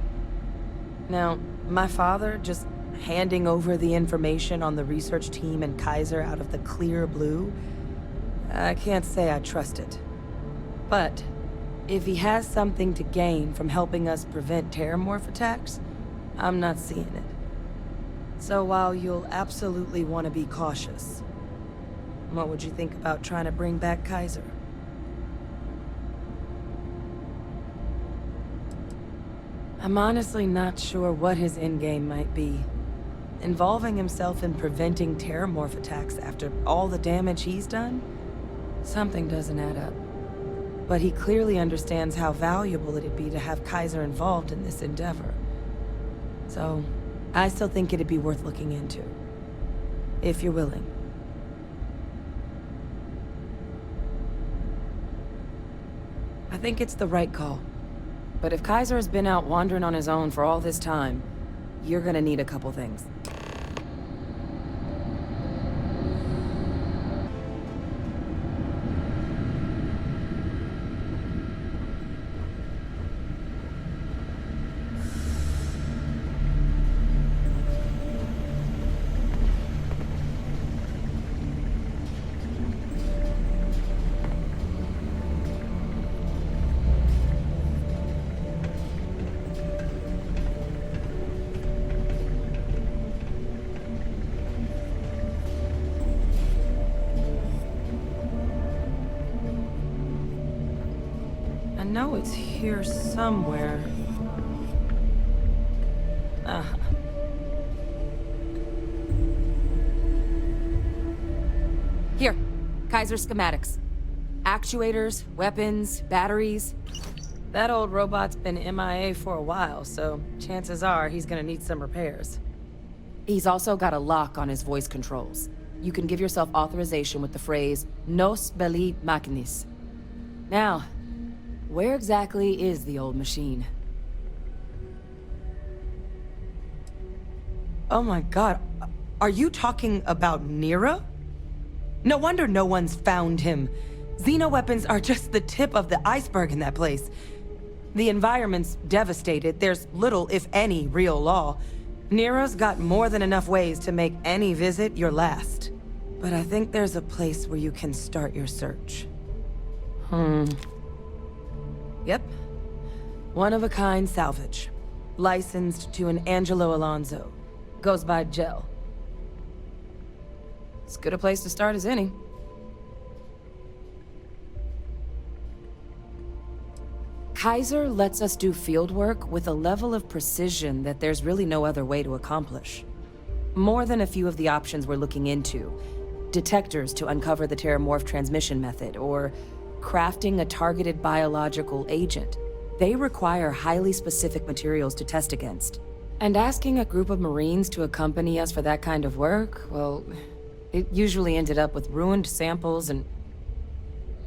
Now, my father just handing over the information on the research team and Kaiser out of the clear blue, I can't say I trust it. But if he has something to gain from helping us prevent terrormorph attacks, I'm not seeing it. So while you'll absolutely want to be cautious, what would you think about trying to bring back Kaiser? I'm honestly not sure what his endgame might be. Involving himself in preventing terrormorph attacks after all the damage he's done? Something doesn't add up. But he clearly understands how valuable it'd be to have Kaiser involved in this endeavor. So, I still think it'd be worth looking into. If you're willing. I think it's the right call. But if Kaiser has been out wandering on his own for all this time, you're gonna need a couple things. I know it's here somewhere. Here, Kaiser schematics. Actuators, weapons, batteries. That old robot's been MIA for a while, so chances are he's gonna need some repairs. He's also got a lock on his voice controls. You can give yourself authorization with the phrase, Nos belli machinis. Now, where exactly is the old machine? Oh my god, are you talking about Nira? No wonder no one's found him. Xenoweapons are just the tip of the iceberg in that place. The environment's devastated. There's little, if any, real law. Nira's got more than enough ways to make any visit your last. But I think there's a place where you can start your search. Yep. One-of-a-kind salvage. Licensed to an Angelo Alonso. Goes by Gel. As good a place to start as any. Kaiser lets us do fieldwork with a level of precision that there's really no other way to accomplish. More than a few of the options we're looking into. Detectors to uncover the terrormorph transmission method, or crafting a targeted biological agent. They require highly specific materials to test against. And asking a group of Marines to accompany us for that kind of work, well, it usually ended up with ruined samples and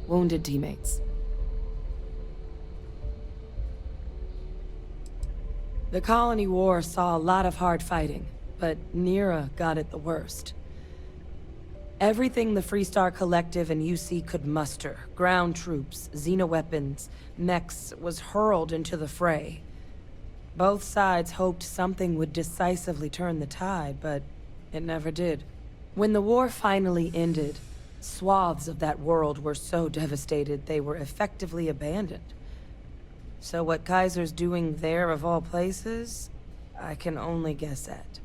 wounded teammates. The Colony War saw a lot of hard fighting, but Nira got it the worst. Everything the Freestar Collective and UC could muster, ground troops, xenoweapons, mechs, was hurled into the fray. Both sides hoped something would decisively turn the tide, but it never did. When the war finally ended, swaths of that world were so devastated they were effectively abandoned. So what Kaiser's doing there of all places, I can only guess at.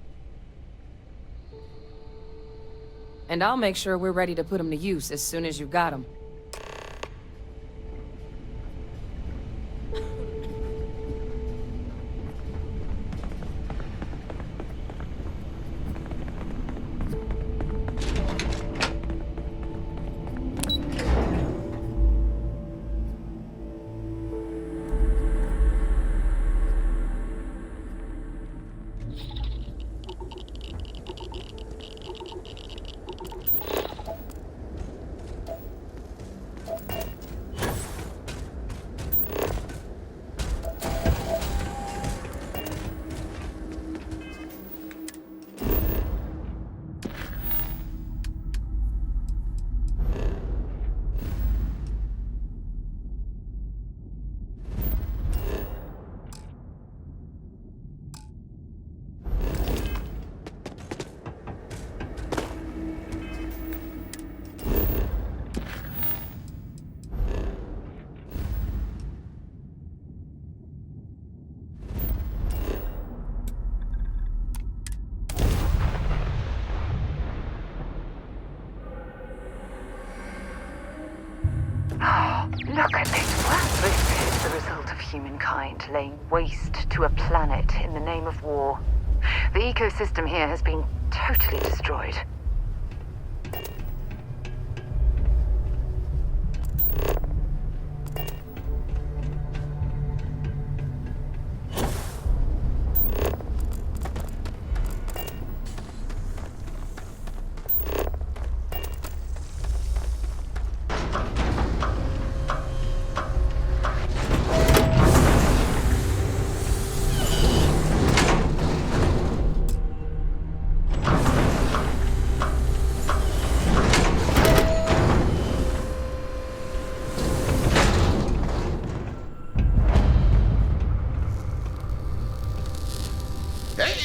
And I'll make sure we're ready to put them to use as soon as you've got them. Look at this. Well, this is the result of humankind laying waste to a planet in the name of war. The ecosystem here has been totally destroyed.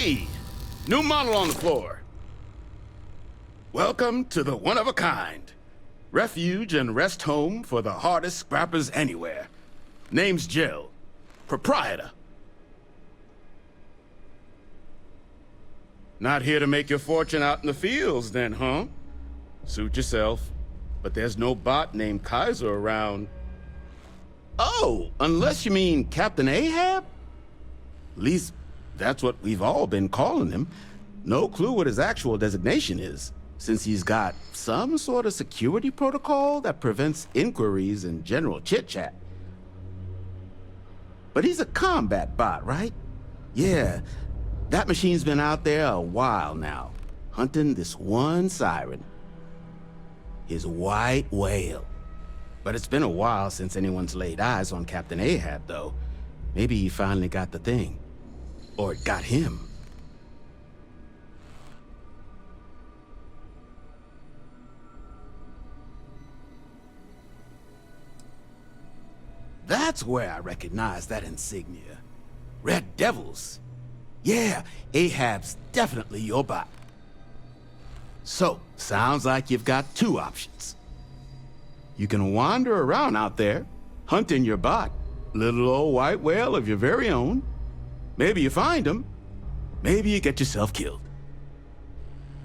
Hey! New model on the floor. Welcome to the one-of-a-kind. Refuge and rest home for the hardest scrappers anywhere. Name's Jill. Proprietor. Not here to make your fortune out in the fields then, huh? Suit yourself. But there's no bot named Kaiser around. Oh, unless you mean Captain Ahab? At least, that's what we've all been calling him. No clue what his actual designation is, since he's got some sort of security protocol that prevents inquiries and general chit-chat. But he's a combat bot, right? Yeah, that machine's been out there a while now, hunting this one siren. His white whale. But it's been a while since anyone's laid eyes on Captain Ahab, though. Maybe he finally got the thing. Or it got him. That's where I recognize that insignia. Red Devils. Yeah, Ahab's definitely your bot. So, sounds like you've got two options. You can wander around out there, hunting your bot, little old white whale of your very own. Maybe you find him, maybe you get yourself killed.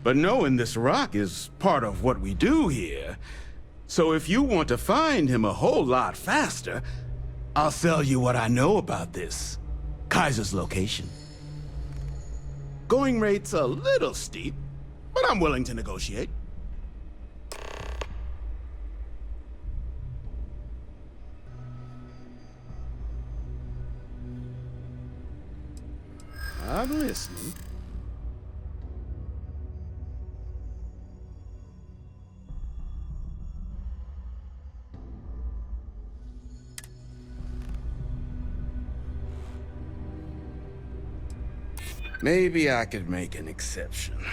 But knowing this rock is part of what we do here, so if you want to find him a whole lot faster, I'll sell you what I know about this. Kaiser's location. Going rate's a little steep, but I'm willing to negotiate. I'm listening. Maybe I could make an exception.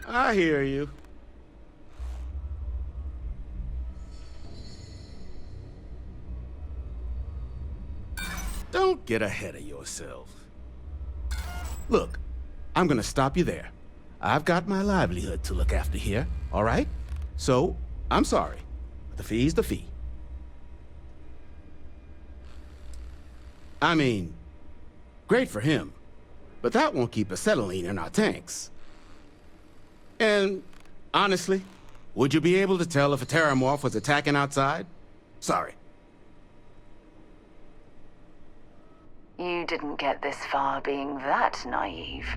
I hear you. Don't get ahead of yourself. Look, I'm gonna stop you there. I've got my livelihood to look after here, all right? So, I'm sorry, but the fee's the fee. I mean, great for him, but that won't keep acetylene in our tanks. And honestly, would you be able to tell if a terrormorph was attacking outside? Sorry. You didn't get this far being that naive.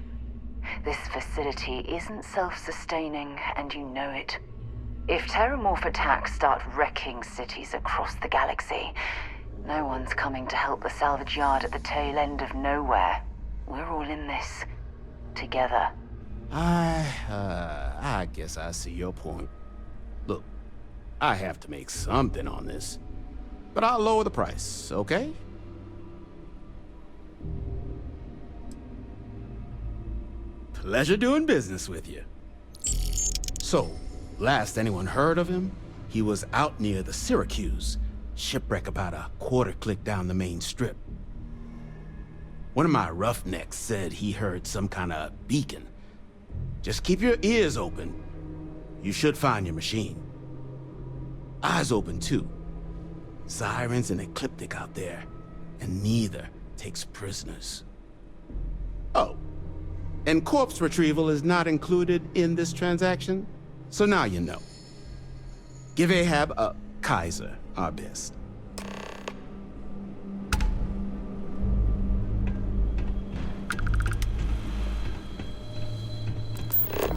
This facility isn't self-sustaining, and you know it. If terrormorph attacks start wrecking cities across the galaxy, no one's coming to help the salvage yard at the tail end of nowhere. We're all in this. Together. I guess I see your point. Look, I have to make something on this. But I'll lower the price, okay? Pleasure doing business with you. So, last anyone heard of him, he was out near the Syracuse. Shipwreck about a quarter-click down the main strip. One of my roughnecks said he heard some kind of beacon. Just keep your ears open. You should find your machine. Eyes open, too. Sirens and Ecliptic out there, and neither takes prisoners. Oh, and corpse retrieval is not included in this transaction, so now you know. Give Ahab a Kaiser our best.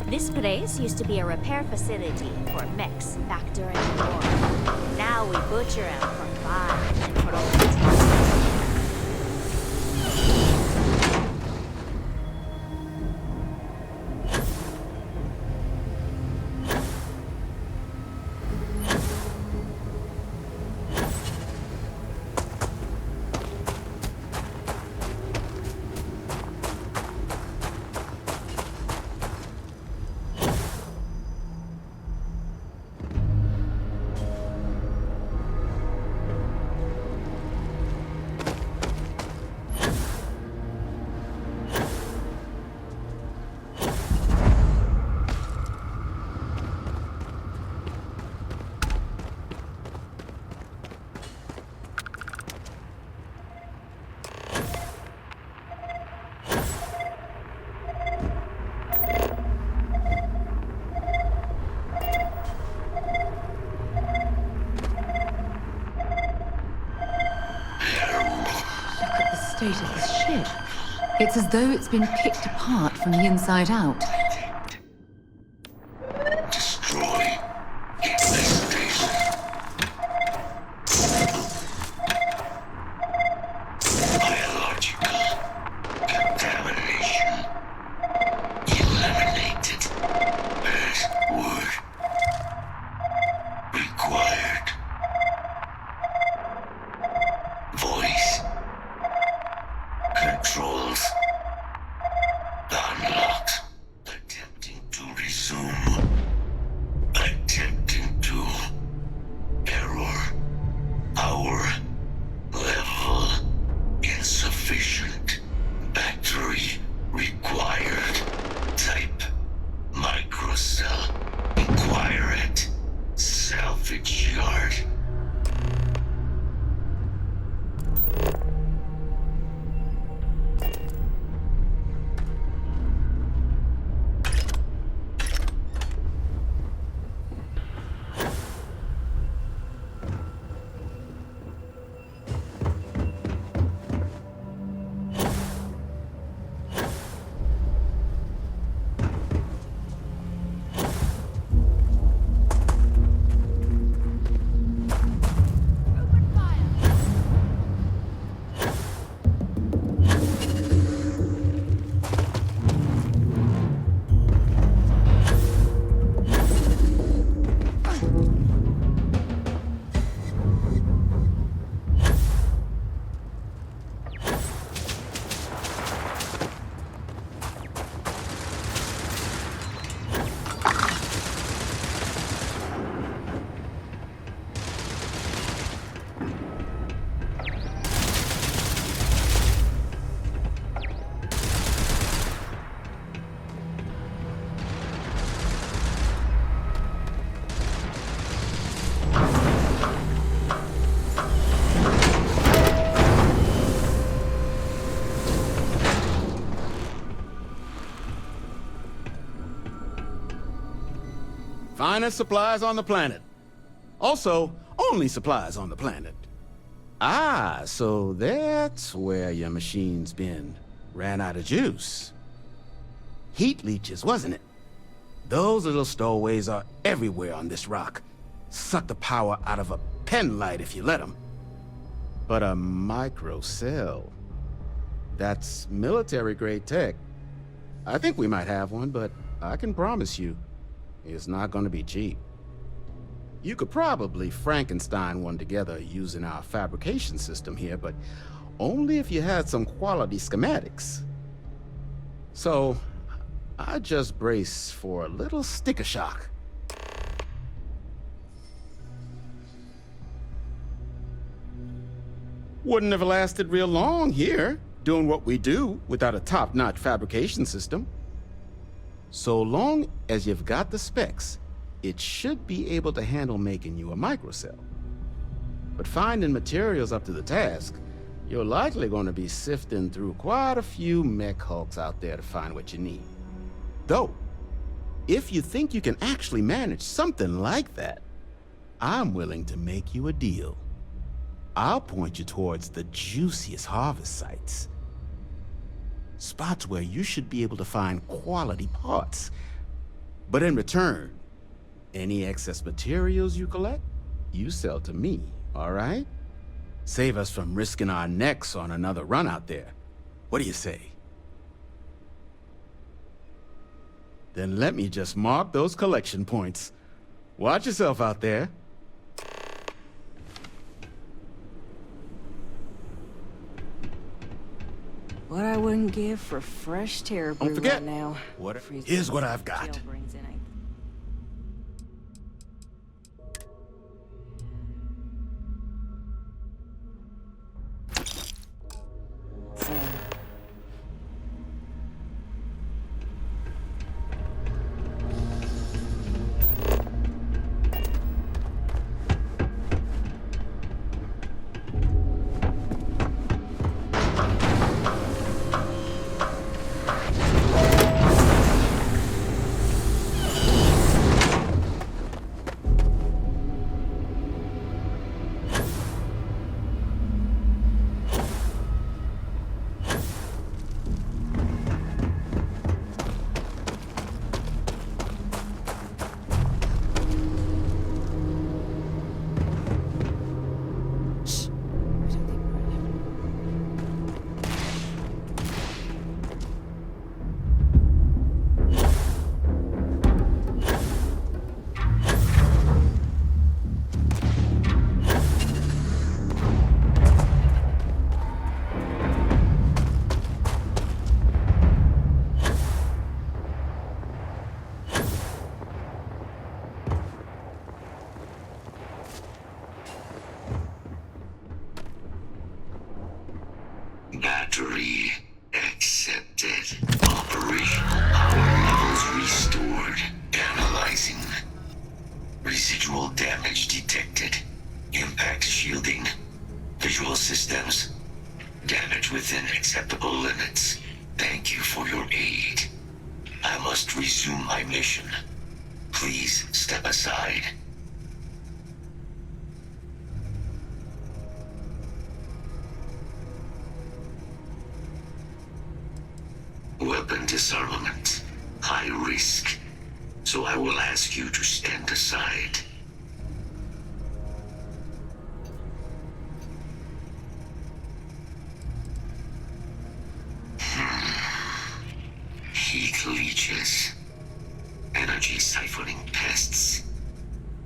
This place used to be a repair facility for mechs back during the war. Now we butcher them for fun and profit. state of this ship. It's as though it's been picked apart from the inside out. Destroy infestation. Biological contamination. Eliminated. Password required. Voice controls unlocked. Attempting to resume. Attempting to. Error. Power level insufficient. Battery required. Type microcell. Acquire it. Salvage yard. Finest supplies on the planet. Also, only supplies on the planet. Ah, so that's where your machine's been. Ran out of juice. Heat leeches, wasn't it? Those little stowaways are everywhere on this rock. Suck the power out of a pen light if you let them. But a microcell. That's military-grade tech. I think we might have one, but I can promise you, it's not gonna be cheap. You could probably Frankenstein one together using our fabrication system here, but only if you had some quality schematics. So, I just brace for a little sticker shock. Wouldn't have lasted real long here, doing what we do without a top-notch fabrication system. So long as you've got the specs, it should be able to handle making you a microcell. But finding materials up to the task, you're likely going to be sifting through quite a few mech hulks out there to find what you need. Though, if you think you can actually manage something like that, I'm willing to make you a deal. I'll point you towards the juiciest harvest sites. Spots where you should be able to find quality parts. But in return, any excess materials you collect, you sell to me, all right? Save us from risking our necks on another run out there. What do you say? Then let me just mark those collection points. Watch yourself out there. What I wouldn't give for fresh terror brew Don't forget, right now. Here's what I've got. Residual damage detected. Impact shielding. Visual systems. Damage within acceptable limits. Thank you for your aid. I must resume my mission. Please step aside. Weapon disarmament. High risk. So I will ask you to stand aside. Heat leeches. Energy siphoning pests.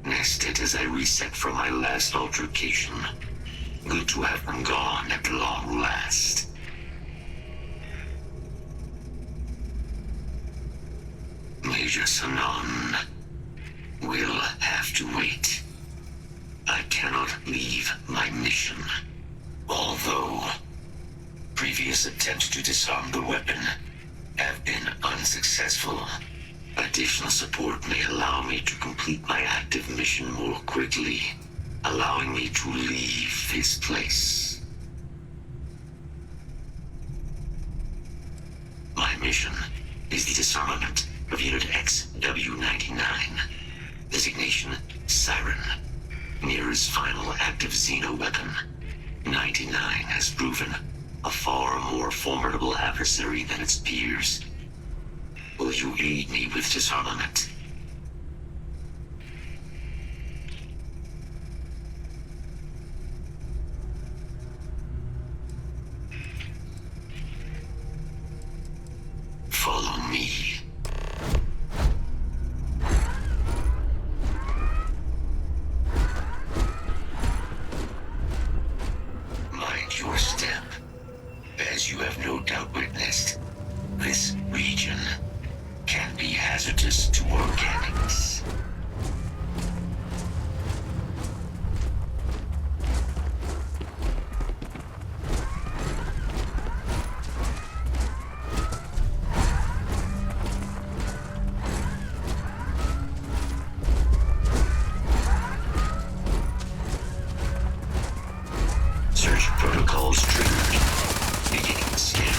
Nested as I reset from my last altercation. Good to have them gone at long last. Major Sanon will have to wait. I cannot leave my mission. Although previous attempts to disarm the weapon have been unsuccessful, additional support may allow me to complete my active mission more quickly, allowing me to leave this place. My mission is the disarmament of Unit XW-99. Designation, Siren. Nearest final active Xeno weapon. 99 has proven a far more formidable adversary than its peers. Will you aid me with disarmament? Follow me. Mind your step. As you have no doubt witnessed, this region can be hazardous to organics. Search protocols triggered. Beginning the scan.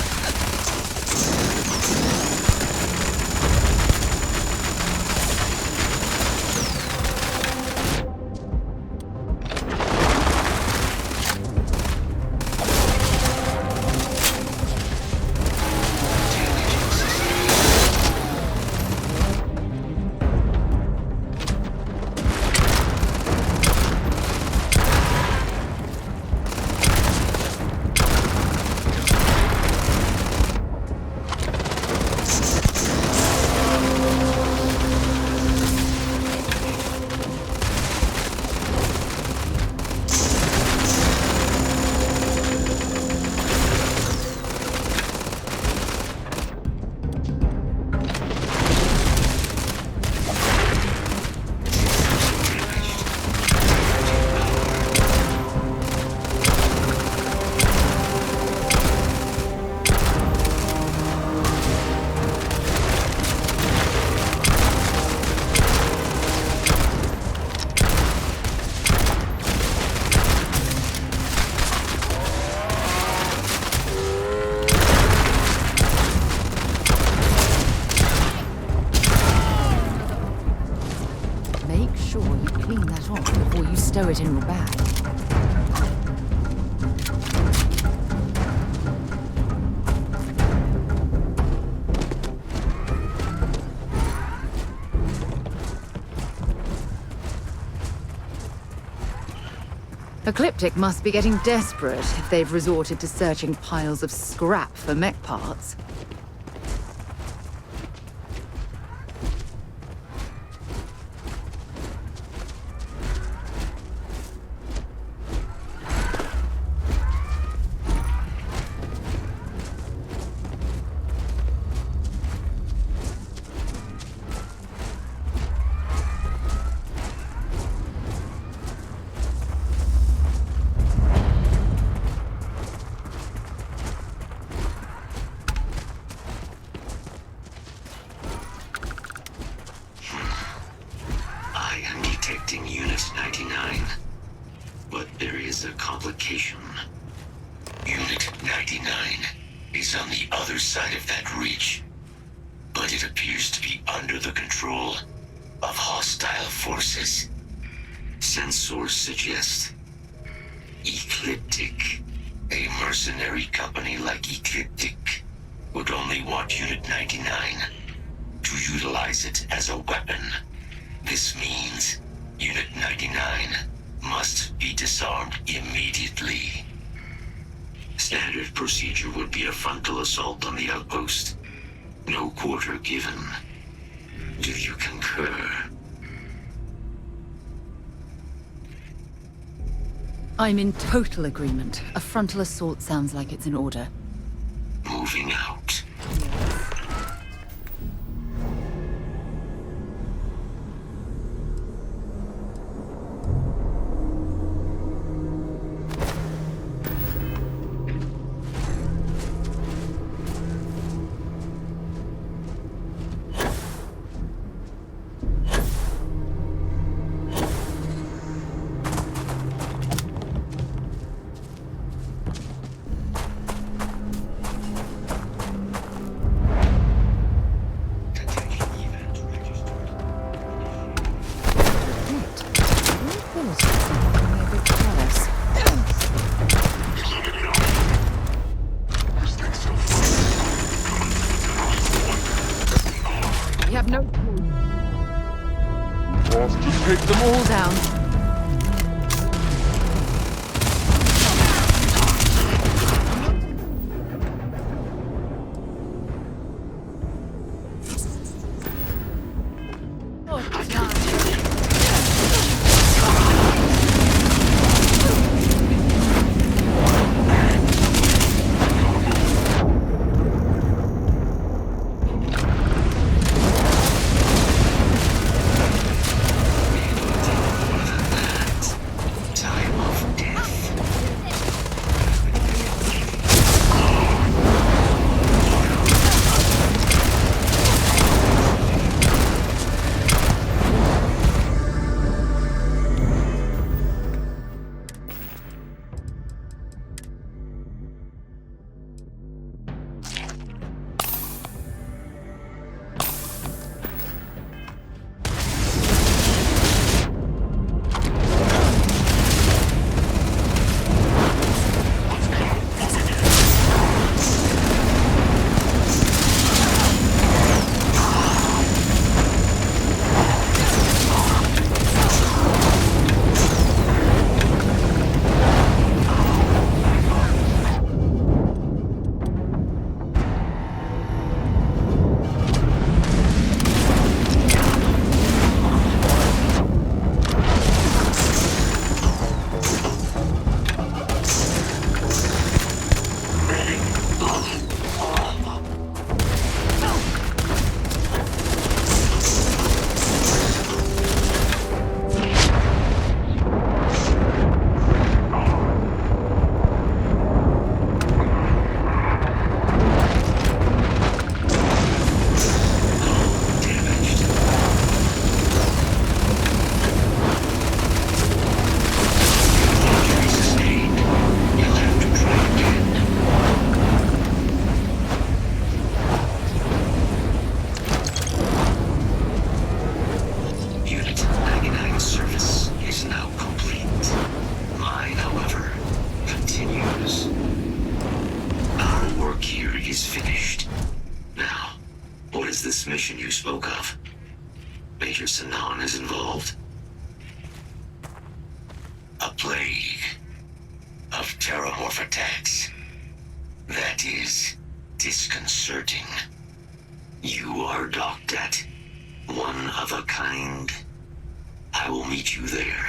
Stow it in your bag. Ecliptic must be getting desperate if they've resorted to searching piles of scrap for mech parts. detecting Unit 99. But there is a complication. Unit 99 is on the other side of that ridge. But it appears to be under the control of hostile forces. Sensors suggest Ecliptic, a mercenary company like Ecliptic, would only want Unit 99 to utilize it as a weapon. This means Unit 99 must be disarmed immediately. Standard procedure would be a frontal assault on the outpost. No quarter given. Do you concur? I'm in total agreement. A frontal assault sounds like it's in order. Moving out. We have no choice. Just take them all down. this mission you spoke of? Major Sanan is involved. A plague of terrormorph attacks. That is disconcerting. You are docked at one of a kind. I will meet you there.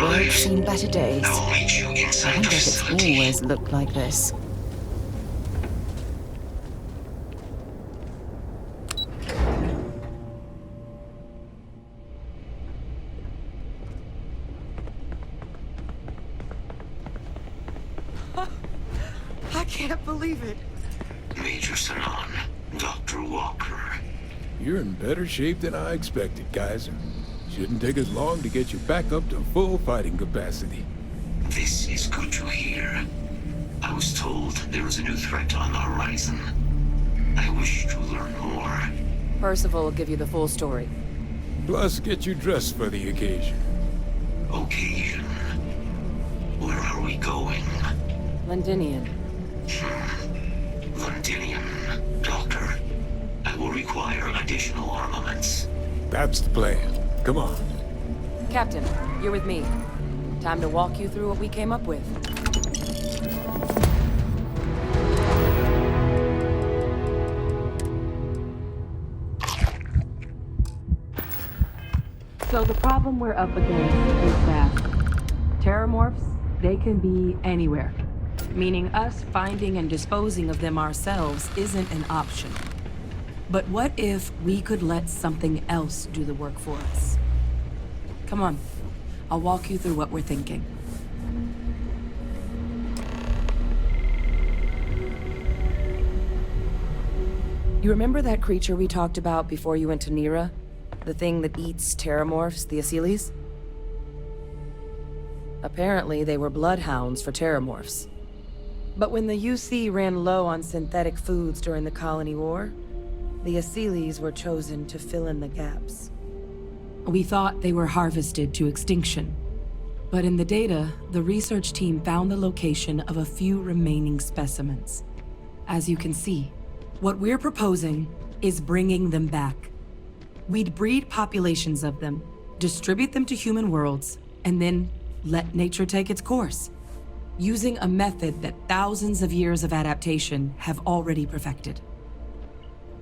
I've seen better days. I will meet you I inside wonder the if it's facility. always looked like this. I can't believe it. Major Sanan, Dr. Walker. You're in better shape than I expected, Kaiser. Shouldn't take us long to get you back up to full fighting capacity. This is good to hear. I was told there was a new threat on the horizon. I wish to learn more. Percival will give you the full story. Plus, get you dressed for the occasion. Occasion? Where are we going? Londinion. Londinion. Doctor, I will require additional armaments. That's the plan. Come on. Captain, you're with me. Time to walk you through what we came up with. So the problem we're up against is that terrormorphs, they can be anywhere. Meaning us finding and disposing of them ourselves isn't an option. But what if we could let something else do the work for us? Come on, I'll walk you through what we're thinking. You remember that creature we talked about before you went to Nira? The thing that eats terrormorphs, the Asyles? Apparently, they were bloodhounds for terrormorphs. But when the UC ran low on synthetic foods during the Colony War, the Asyles were chosen to fill in the gaps. We thought they were harvested to extinction. But in the data, the research team found the location of a few remaining specimens. As you can see, what we're proposing is bringing them back. We'd breed populations of them, distribute them to human worlds, and then let nature take its course, using a method that thousands of years of adaptation have already perfected.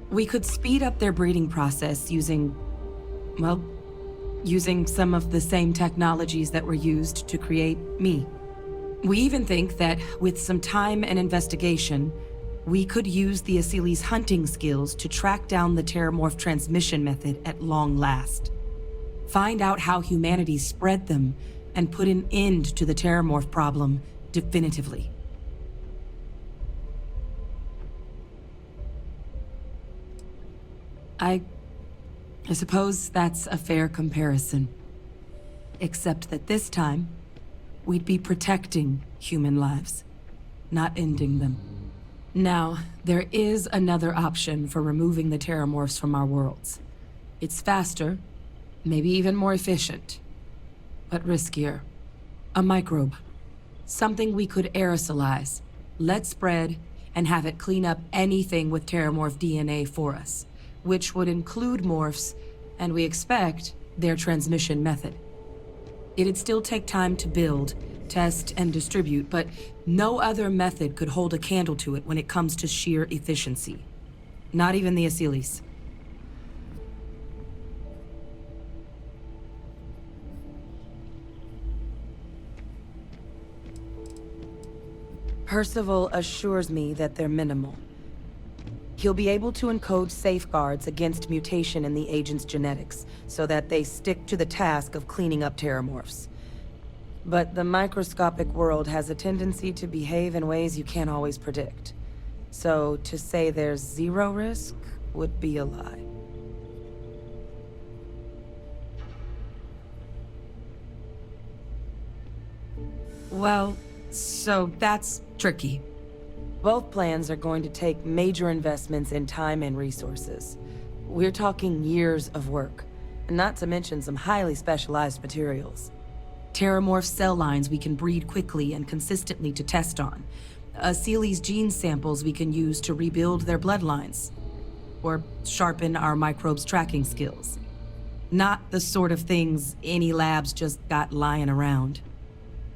We could speed up their breeding process using some of the same technologies that were used to create me. We even think that with some time and investigation, we could use the Asyles' hunting skills to track down the terrormorph transmission method at long last. Find out how humanity spread them and put an end to the terrormorph problem definitively. I suppose that's a fair comparison. Except that this time, we'd be protecting human lives, not ending them. Now, there is another option for removing the terrormorphs from our worlds. It's faster, maybe even more efficient, but riskier. A microbe. Something we could aerosolize, let spread, and have it clean up anything with terrormorph DNA for us, which would include morphs, and we expect their transmission method. It'd still take time to build, test, and distribute, but no other method could hold a candle to it when it comes to sheer efficiency. Not even the Asyles. Percival assures me that they're minimal. He'll be able to encode safeguards against mutation in the agent's genetics, so that they stick to the task of cleaning up terrormorphs. But the microscopic world has a tendency to behave in ways you can't always predict. So to say there's zero risk would be a lie. Well, so that's tricky. Both plans are going to take major investments in time and resources. We're talking years of work, not to mention some highly specialized materials. Terrormorph cell lines we can breed quickly and consistently to test on. Asyles' gene samples we can use to rebuild their bloodlines. Or sharpen our microbes' tracking skills. Not the sort of things any labs just got lying around.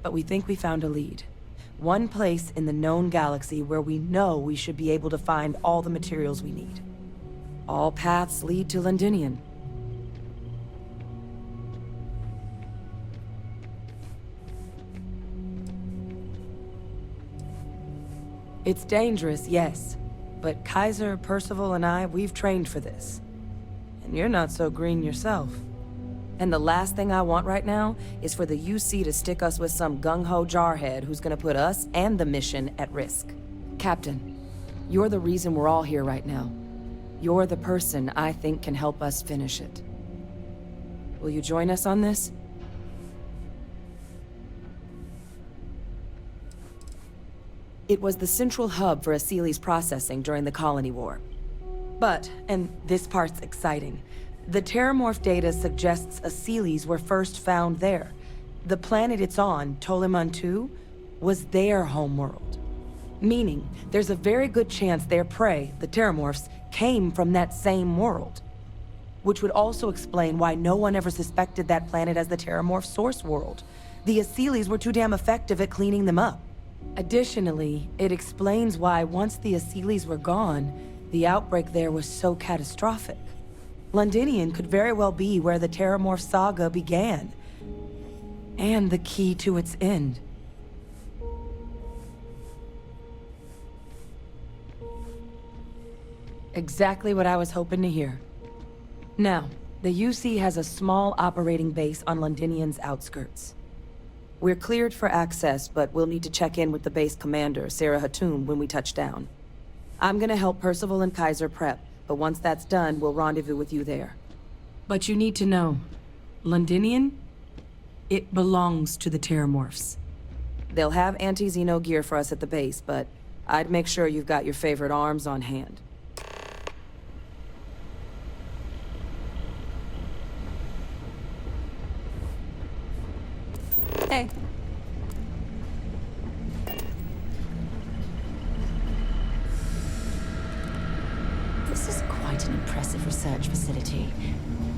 But we think we found a lead. One place in the known galaxy where we know we should be able to find all the materials we need. All paths lead to Londinion. It's dangerous, yes. But Kaiser, Percival, and I, we've trained for this. And you're not so green yourself. And the last thing I want right now is for the UC to stick us with some gung-ho jarhead who's gonna put us and the mission at risk. Captain, you're the reason we're all here right now. You're the person I think can help us finish it. Will you join us on this? It was the central hub for Asili's processing during the Colony War. But, and this part's exciting, the terrormorph data suggests Asilis were first found there. The planet it's on, Toliman II, was their homeworld. Meaning, there's a very good chance their prey, the terrormorphs, came from that same world. Which would also explain why no one ever suspected that planet as the terrormorph source world. The Asilis were too damn effective at cleaning them up. Additionally, it explains why once the Asilis were gone, the outbreak there was so catastrophic. Londinion could very well be where the terrormorph saga began. And the key to its end. Exactly what I was hoping to hear. Now, the UC has a small operating base on Londinion's outskirts. We're cleared for access, but we'll need to check in with the base commander, Sarah Hatoum, when we touch down. I'm gonna help Percival and Kaiser prep, but once that's done, we'll rendezvous with you there. But you need to know, Londinion, it belongs to the terrormorphs. They'll have anti-Xeno gear for us at the base, but I'd make sure you've got your favorite arms on hand. Hey. This is quite an impressive research facility.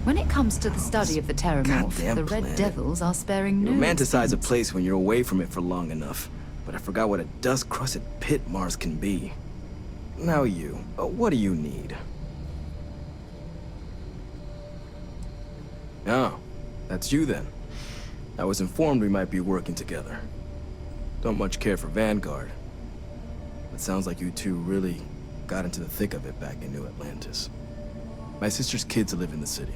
When it comes to the study of the terrormorph, Goddamn the Red planet. Devils are sparing no You romanticize a expense. place when you're away from it for long enough, but I forgot what a dust-crusted pit Mars can be. Now you, what do you need? Oh, that's you then. I was informed we might be working together. Don't much care for Vanguard. It sounds like you two really got into the thick of it back in New Atlantis. My sister's kids live in the city,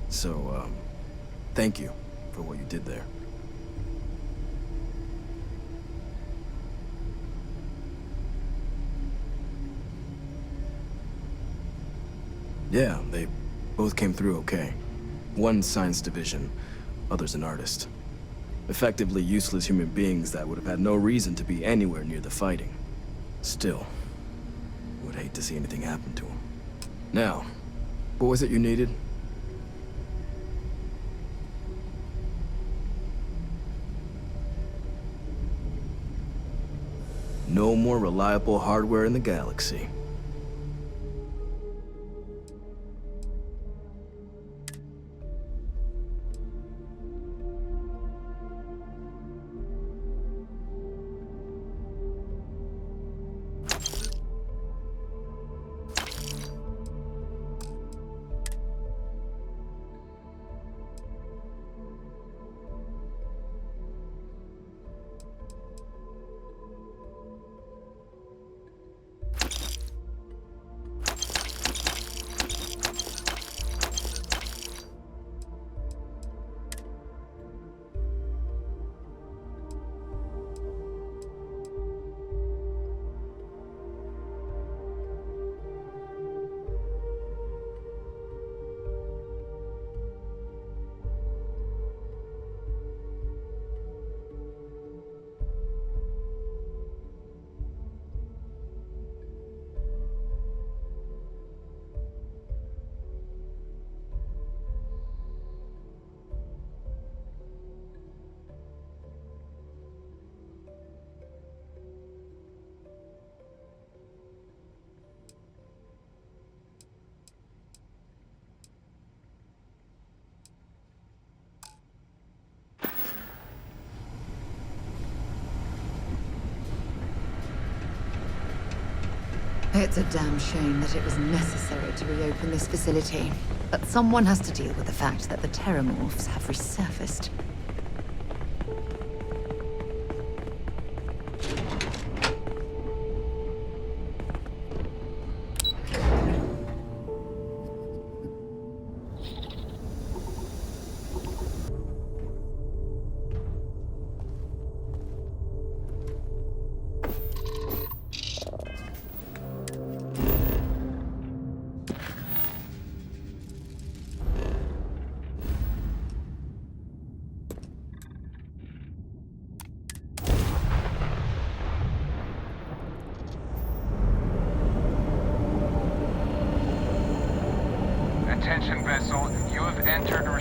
so, thank you for what you did there. Yeah, they both came through okay. One science division, others an artist. Effectively useless human beings that would have had no reason to be anywhere near the fighting. Still, would hate to see anything happen to them. Now, what was it you needed? No more reliable hardware in the galaxy. It's a damn shame that it was necessary to reopen this facility. But someone has to deal with the fact that the terrormorphs have resurfaced.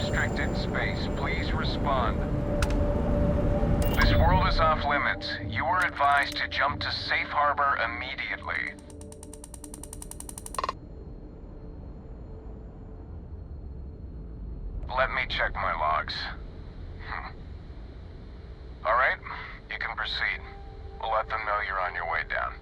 restricted space. Please respond. This world is off limits. You are advised to jump to safe harbor immediately. Let me check my logs. All right, you can proceed. We'll let them know you're on your way down.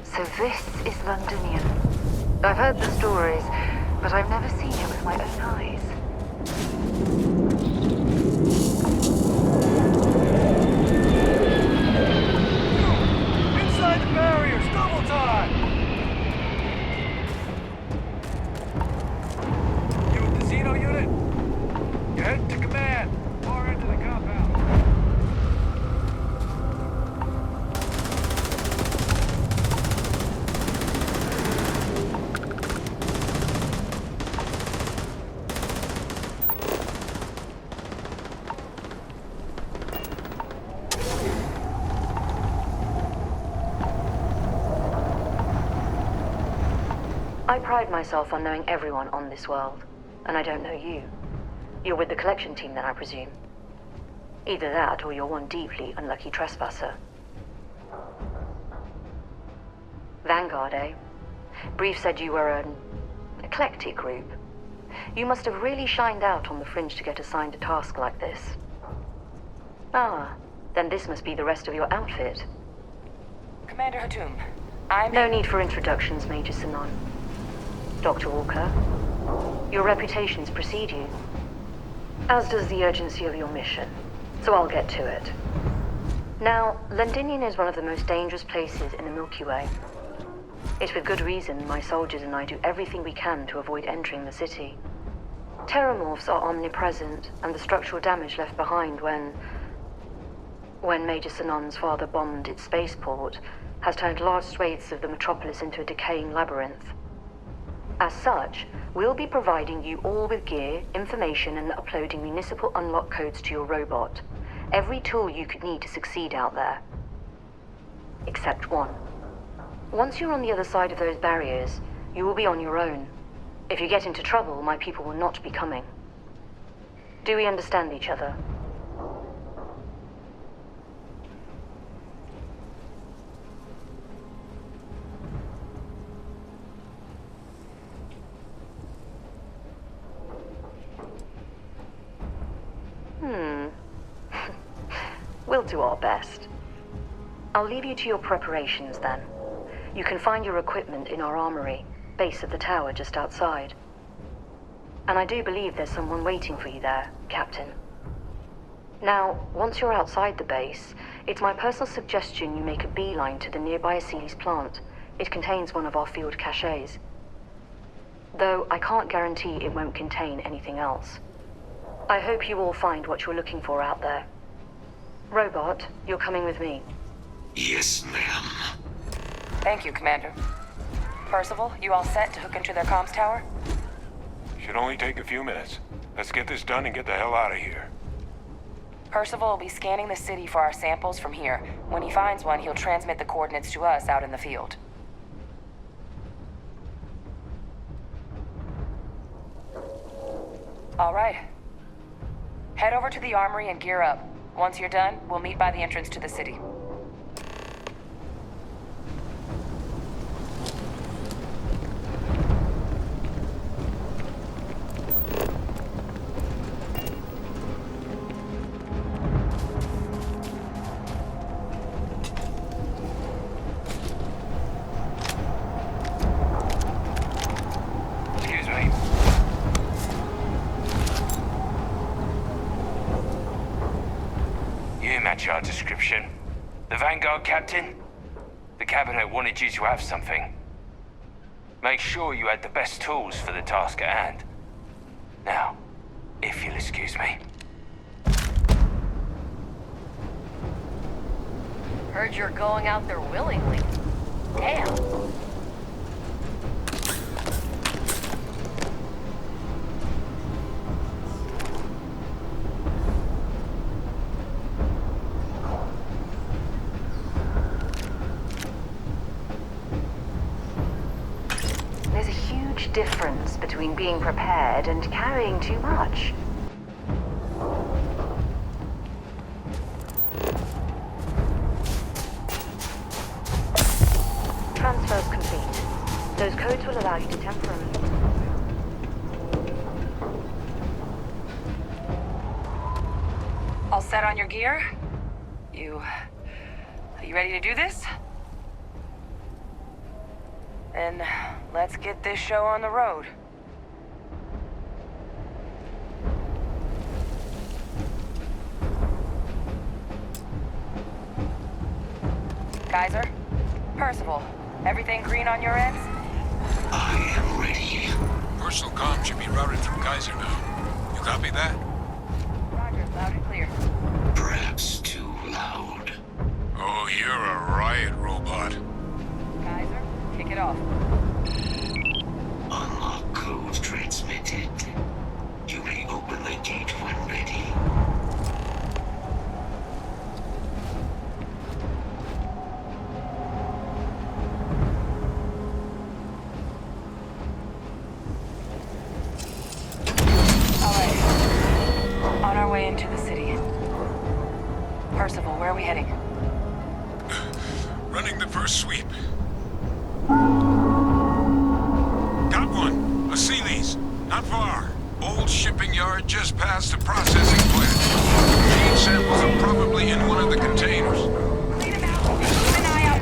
So this is Londinion. I've heard the stories, but I've never seen it with my own eyes. Inside the barriers, double time! You a casino unit? You head to command, far end of the compound. I pride myself on knowing everyone on this world, and I don't know you. You're with the collection team then, I presume. Either that, or you're one deeply unlucky trespasser. Vanguard, eh? Brief said you were an eclectic group. You must have really shined out on the fringe to get assigned a task like this. Ah, then this must be the rest of your outfit. Commander Hatum, I'm... No need for introductions, Major Sinon. Dr. Walker, your reputations precede you, as does the urgency of your mission, so I'll get to it. Now, Londinion is one of the most dangerous places in the Milky Way. It's with good reason my soldiers and I do everything we can to avoid entering the city. Terrormorphs are omnipresent, and the structural damage left behind when Major Sinon's father bombed its spaceport has turned large swathes of the metropolis into a decaying labyrinth. As such, we'll be providing you all with gear, information, and uploading municipal unlock codes to your robot. Every tool you could need to succeed out there. Except one. Once you're on the other side of those barriers, you will be on your own. If you get into trouble, my people will not be coming. Do we understand each other? We'll do our best. I'll leave you to your preparations then. You can find your equipment in our armory, base of the tower just outside. And I do believe there's someone waiting for you there, Captain. Now, once you're outside the base, it's my personal suggestion you make a beeline to the nearby Aegis plant. It contains one of our field caches. Though I can't guarantee it won't contain anything else. I hope you all find what you're looking for out there. Robot, you're coming with me. Yes, ma'am. Thank you, Commander. Percival, you all set to hook into their comms tower? Should only take a few minutes. Let's get this done and get the hell out of here. Percival will be scanning the city for our samples from here. When he finds one, he'll transmit the coordinates to us out in the field. All right. Head over to the armory and gear up. Once you're done, we'll meet by the entrance to the city. Excuse me. You match our description. The Vanguard captain? The cabinet wanted you to have something. Make sure you had the best tools for the task at hand. Now, If you'll excuse me. Heard you're going out there willingly. Damn. There's a huge difference between being prepared and carrying too much. Transfer's complete. Those codes will allow you to temporarily... All set on your gear? Are you ready to do this? Then let's get this show on the road. Kaiser? Percival, everything green on your ends? I am ready. Personal comm should be routed from Kaiser now. You copy that? Roger, loud and clear. Perhaps too loud. Oh, you're a riot robot. Kaiser, kick it off. Unlock code transmitted. You may open the gate when ready. All right. On our way into the city. Percival, where are we heading? Running the first sweep. Got one. A Sealy's. Not far. Old shipping yard just past the processing plant. Gene samples are probably in one of the containers. Clean him out. Keep an eye out.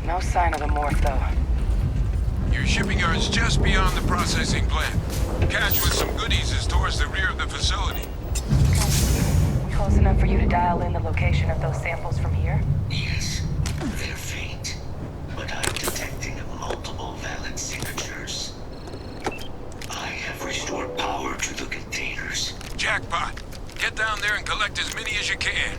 No sign of the morph, though. Your shipping yard's just beyond the processing plant. Cache with some goodies is towards the rear of the facility. Close enough for you to dial in the location of those samples from here? Yes, they're faint, but I'm detecting multiple valid signatures. I have restored power to the containers. Jackpot! Get down there and collect as many as you can.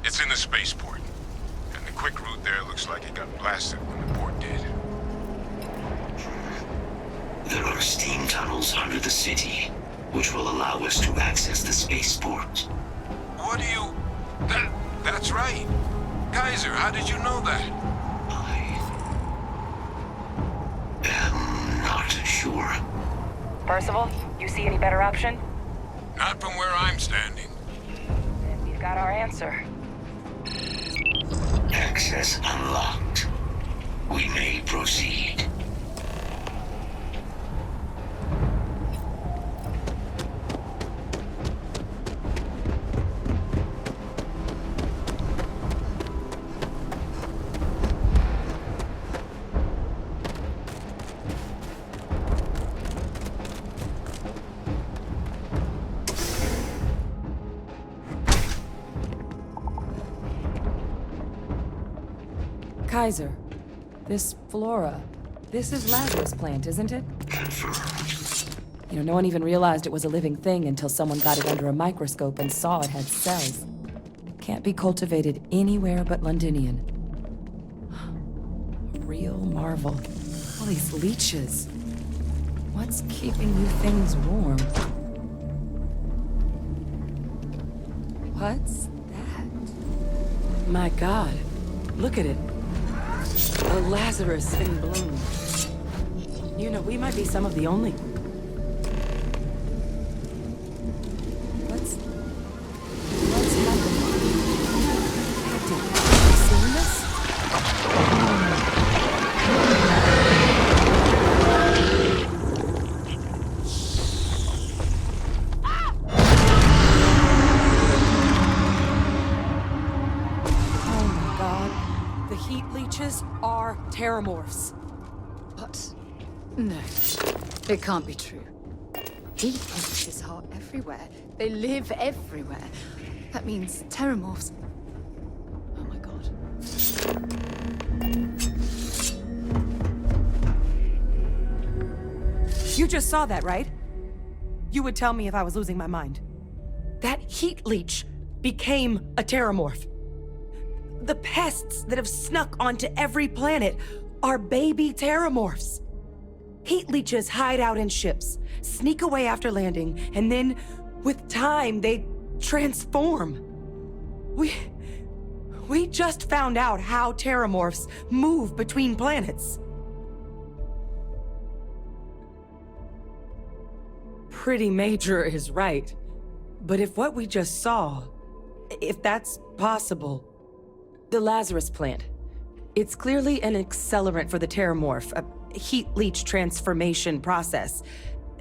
It's in the spaceport. And the quick route there looks like it got blasted when the port did. There are steam tunnels under the city, which will allow us to access the spaceport. What do you... That's right. Kaiser, how did you know that? I'm not sure. Percival, you see any better option? Not from where I'm standing. Then we've got our answer. Access unlocked. We may proceed. Kaiser, this flora, this is Lazarus plant, isn't it? You know, no one even realized it was a living thing until someone got it under a microscope and saw it had cells. Can't be cultivated anywhere but Londinion. A real marvel. All these leeches. What's keeping you things warm? What's that? My God, look at it. A Lazarus in bloom. You know, we might be some of the only... What's happening? Hector, have you seen this? Oh my God. The heat leeches are terrormorphs. What? No, it can't be true. Heat leeches are everywhere. They live everywhere. That means terrormorphs. Oh my God. You just saw that, right? You would tell me if I was losing my mind. That heat leech became a terrormorph. The pests that have snuck onto every planet are baby terrormorphs. Heat leeches hide out in ships, sneak away after landing, and then, with time, they transform. We just found out how terrormorphs move between planets. Pretty Major is right. But if what we just saw, if that's possible, the Lazarus plant, it's clearly an accelerant for the terrormorph, a heat leech transformation process.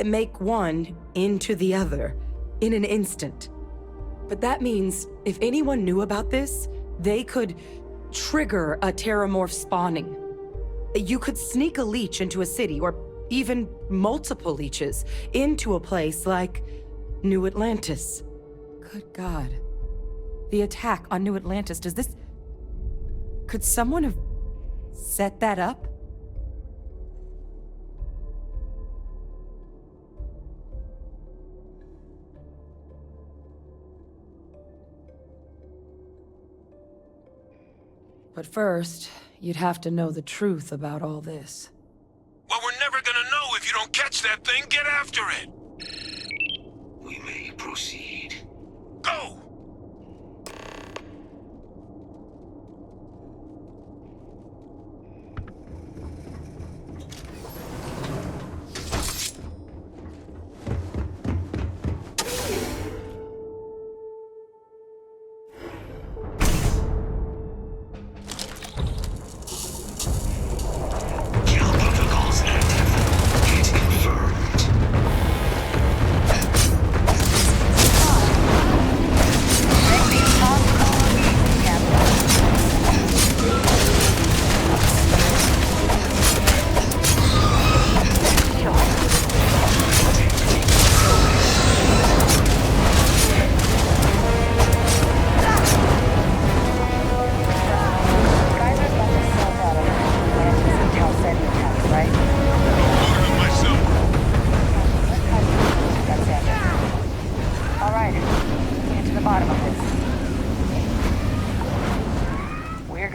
Make one into the other in an instant. But that means if anyone knew about this, they could trigger a terrormorph spawning. You could sneak a leech into a city, or even multiple leeches, into a place like New Atlantis. Good God. The attack on New Atlantis, does this... Could someone have set that up? But first, you'd have to know the truth about all this. Well, we're never gonna know if you don't catch that thing. Get after it! We may proceed. Go!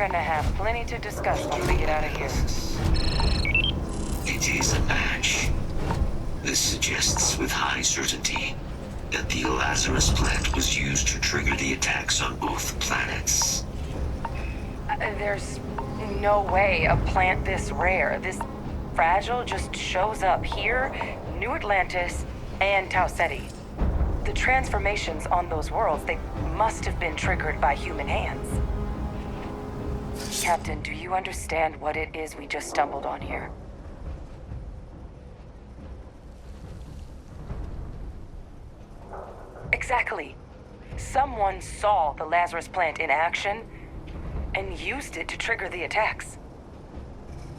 gonna have plenty to discuss once we get out of here. It is a match. This suggests with high certainty that the Lazarus plant was used to trigger the attacks on both planets. There's no way a plant this rare, this fragile, just shows up here, New Atlantis, and Tau Ceti. The transformations on those worlds, they must have been triggered by human hands. Captain, do you understand what it is we just stumbled on here? Exactly. Someone saw the Lazarus plant in action and used it to trigger the attacks.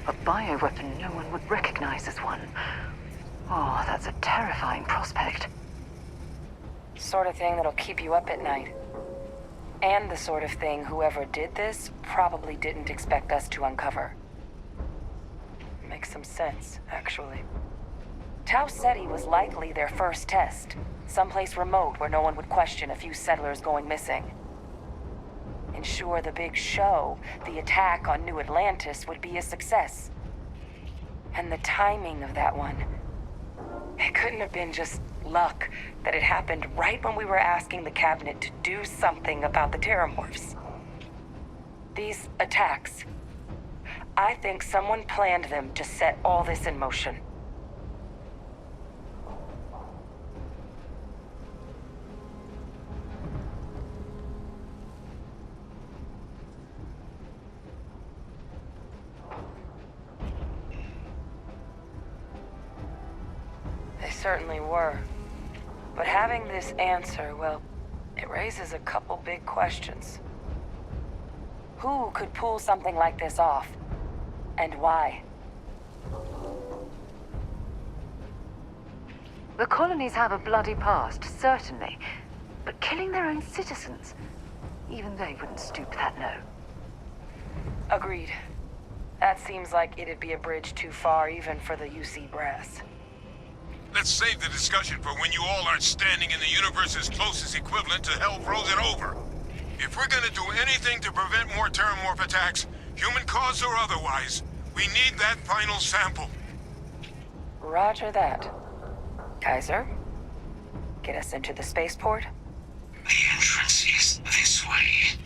A bioweapon no one would recognize as one. Oh, that's a terrifying prospect. Sort of thing that'll keep you up at night. And the sort of thing whoever did this probably didn't expect us to uncover. Makes some sense, actually. Tau Ceti was likely their first test. Someplace remote where no one would question a few settlers going missing. Ensure the big show, the attack on New Atlantis, would be a success. And the timing of that one, it couldn't have been just luck that it happened right when we were asking the cabinet to do something about the terrormorphs. These attacks, I think someone planned them to set all this in motion. They certainly were. But having this answer, well, it raises a couple big questions. Who could pull something like this off? And why? The colonies have a bloody past, certainly. But killing their own citizens, even they wouldn't stoop that low. Agreed. That seems like it'd be a bridge too far even for the UC brass. Let's save the discussion for when you all aren't standing in the universe's closest equivalent to hell frozen over. If we're gonna do anything to prevent more terrormorph attacks, human cause or otherwise, we need that final sample. Roger that. Kaiser, get us into the spaceport? The entrance is this way.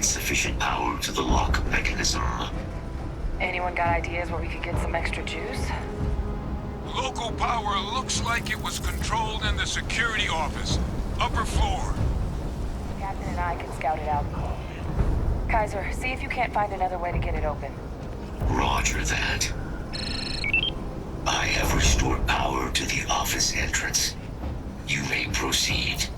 Sufficient power to the lock mechanism. Anyone got ideas where we could get some extra juice? Local power looks like it was controlled in the security office. Upper floor. Captain and I can scout it out. Kaiser, see if you can't find another way to get it open. Roger that. I have restored power to the office entrance. You may proceed.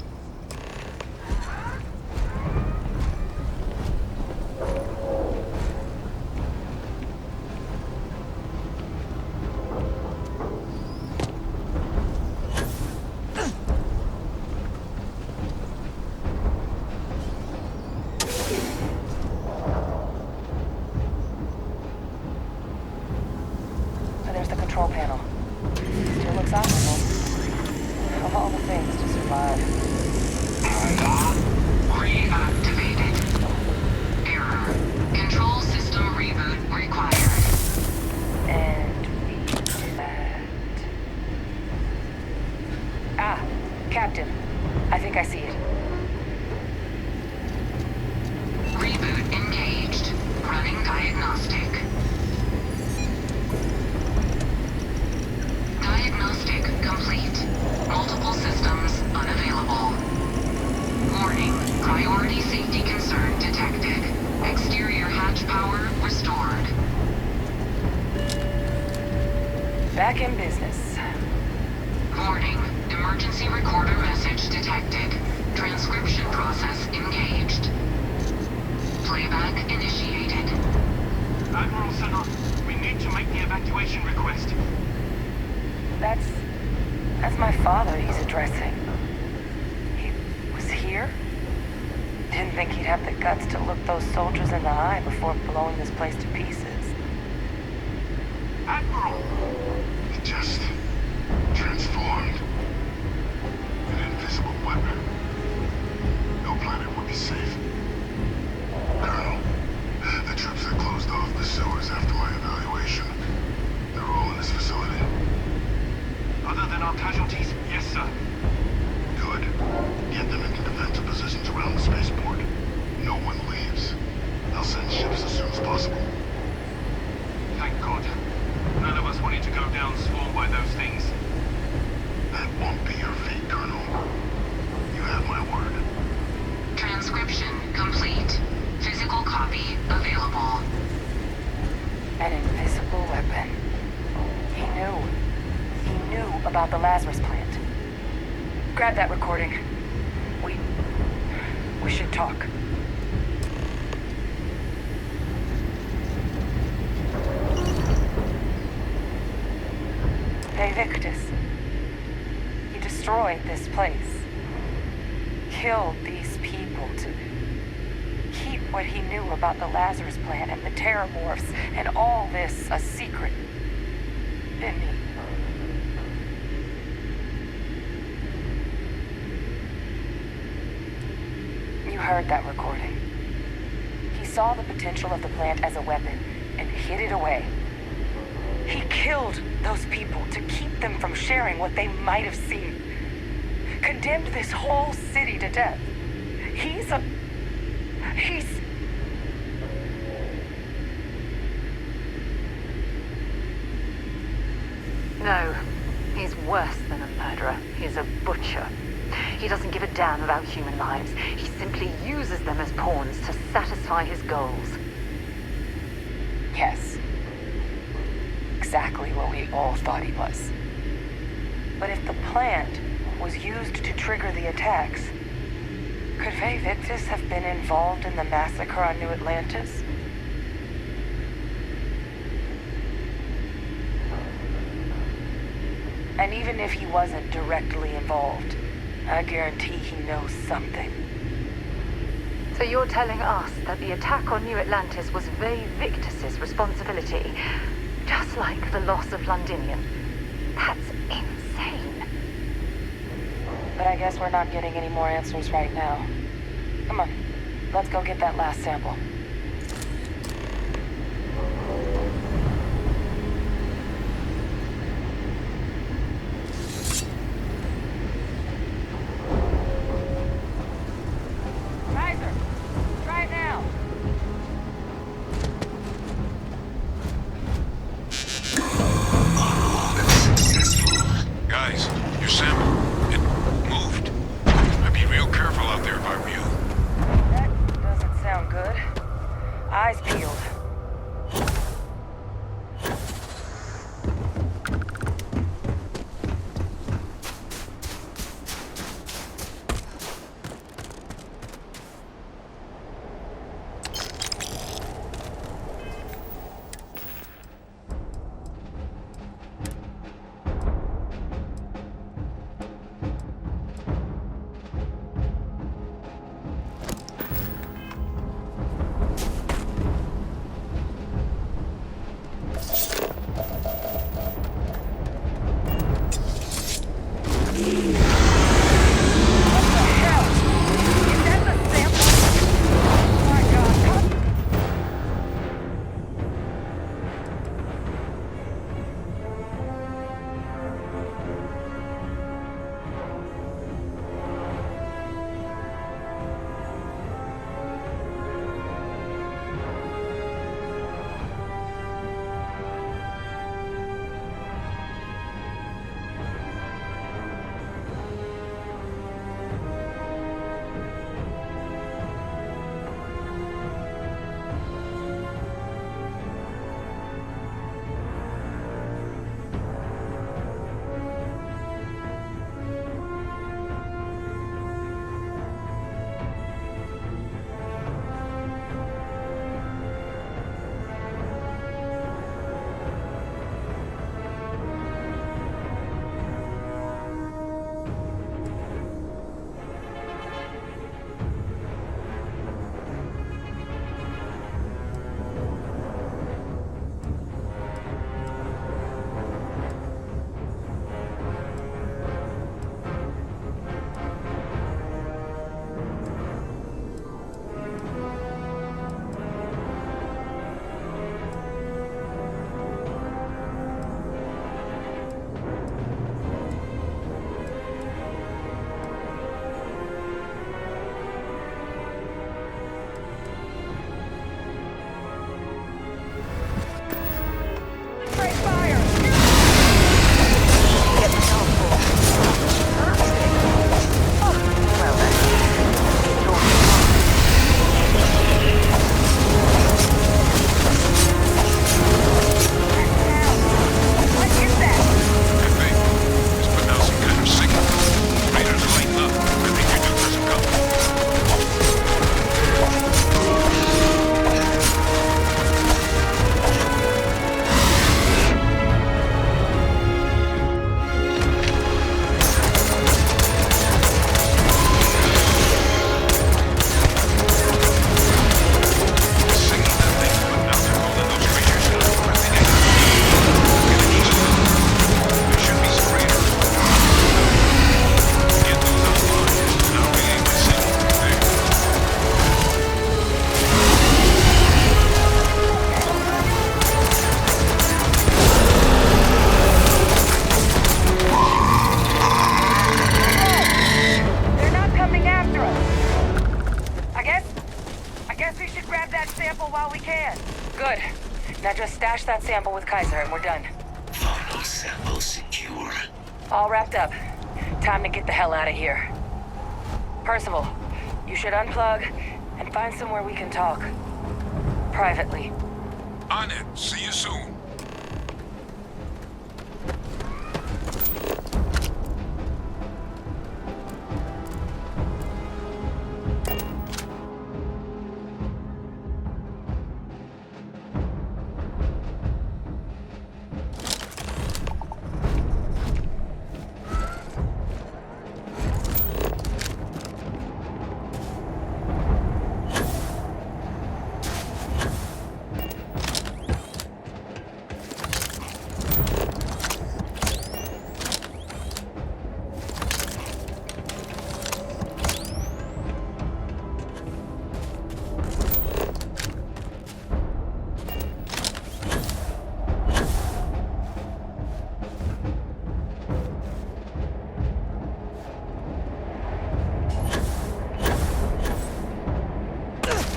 Back in business. Warning. Emergency recorder message detected. Transcription process engaged. Playback initiated. Admiral Sinon, we need need to make the evacuation request. That's my father he's addressing. He was here? Didn't think he'd have the guts to look those soldiers in the eye before blowing this place to pieces. Admiral! He just transformed. An invisible weapon. No planet would be safe. Colonel, the troops that closed off the sewers after my evaluation, they're all in this facility. Other than our casualties? Yes, sir. Good. Get them into defensive positions around the spaceport. No one leaves. I'll send ships as soon as possible. Thank God. None of us wanted to go down swarmed by those things. That won't be your fate, Colonel. You have my word. Transcription complete. Physical copy available. An invisible weapon. He knew about the Lazarus plant. Grab that recording. We should talk. Vae Victis. He destroyed this place. Killed these people to keep what he knew about the Lazarus plant and the terrormorphs and all this a secret. Didn't he? You heard that recording. He saw the potential of the plant as a weapon and hid it away. He killed those people to keep them from sharing what they might have seen. Condemned this whole city to death. He's... No, he's worse than a murderer. He's a butcher. He doesn't give a damn about human lives. He simply uses them as pawns to satisfy his goals. Yes. Exactly what we all thought he was. But if the plant was used to trigger the attacks, could Vae Victis have been involved in the massacre on New Atlantis? And even if he wasn't directly involved, I guarantee he knows something. So you're telling us that the attack on New Atlantis was Vae Victis' responsibility, just like the loss of Londinion. That's insane. But I guess we're not getting any more answers right now. Come on, let's go get that last sample. Kaiser, try it now. Guys, your sample, it moved. I'd be real careful out there if I were you. That doesn't sound good. Just stash that sample with Kaiser and we're done. Final sample secure. All wrapped up. Time to get the hell out of here. Percival, you should unplug and find somewhere we can talk. Privately. On it. See you soon.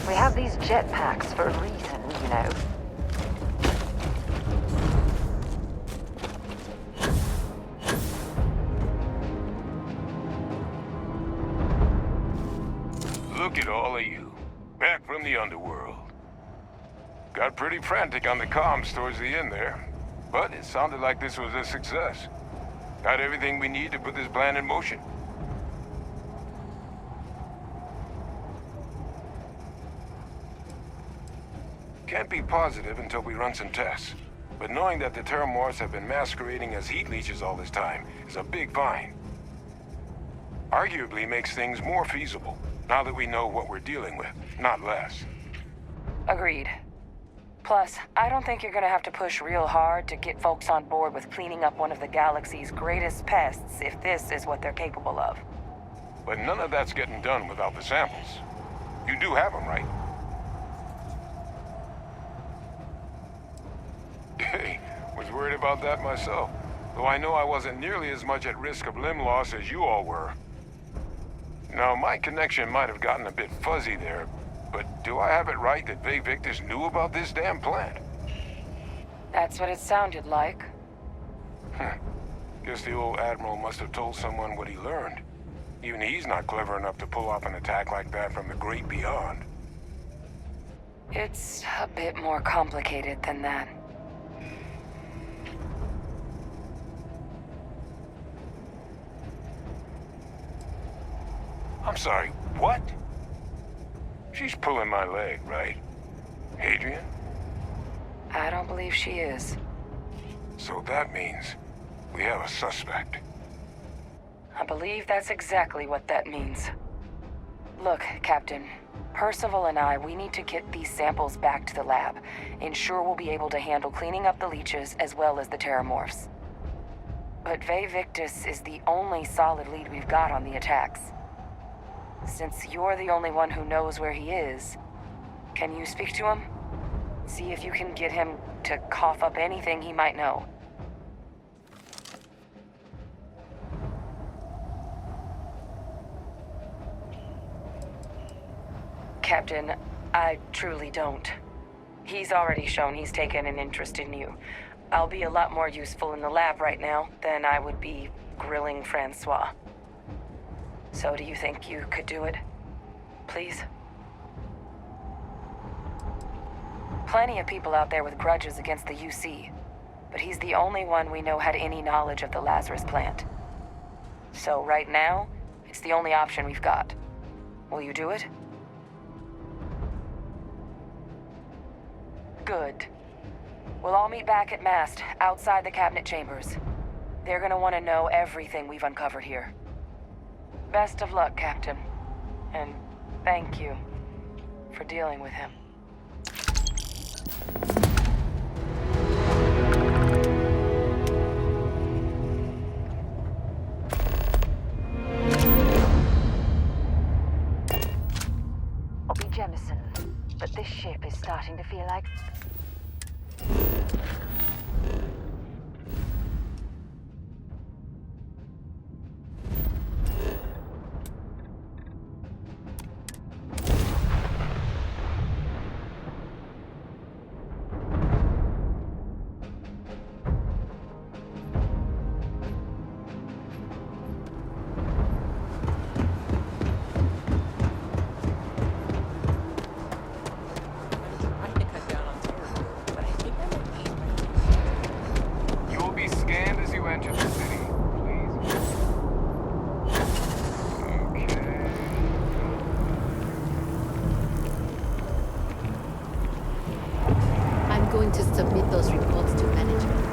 We have these jetpacks for a reason, you know. Look at all of you. Back from the underworld. Got pretty frantic on the comms towards the end there. But it sounded like this was a success. Got everything we need to put this plan in motion. Can't be positive until we run some tests. But knowing that the terrormorphs have been masquerading as heat leeches all this time is a big find. Arguably makes things more feasible, now that we know what we're dealing with, not less. Agreed. Plus, I don't think you're gonna have to push real hard to get folks on board with cleaning up one of the galaxy's greatest pests if this is what they're capable of. But none of that's getting done without the samples. You do have them, right? Hey, was worried about that myself. Though I know I wasn't nearly as much at risk of limb loss as you all were. Now, my connection might have gotten a bit fuzzy there, but do I have it right that Vae Victis knew about this damn plant? That's what it sounded like. Guess the old Admiral must have told someone what he learned. Even he's not clever enough to pull off an attack like that from the great beyond. It's a bit more complicated than that. I'm sorry, what? She's pulling my leg, right? Hadrian? I don't believe she is. So that means we have a suspect. I believe that's exactly what that means. Look, Captain. Percival and we need to get these samples back to the lab. Ensure we'll be able to handle cleaning up the leeches as well as the terrormorphs. But Vae Victis is the only solid lead we've got on the attacks. Since you're the only one who knows where he is, can you speak to him? See if you can get him to cough up anything he might know. Captain, I truly don't. He's already shown he's taken an interest in you. I'll be a lot more useful in the lab right now than I would be grilling Francois. So do you think you could do it? Please? Plenty of people out there with grudges against the UC, but he's the only one we know had any knowledge of the Lazarus plant. So right now, it's the only option we've got. Will you do it? Good. We'll all meet back at Mast, outside the cabinet chambers. They're gonna want to know everything we've uncovered here. Best of luck, Captain. And thank you for dealing with him. I'll be Jemison, but this ship is starting to feel like... going to submit those reports to management.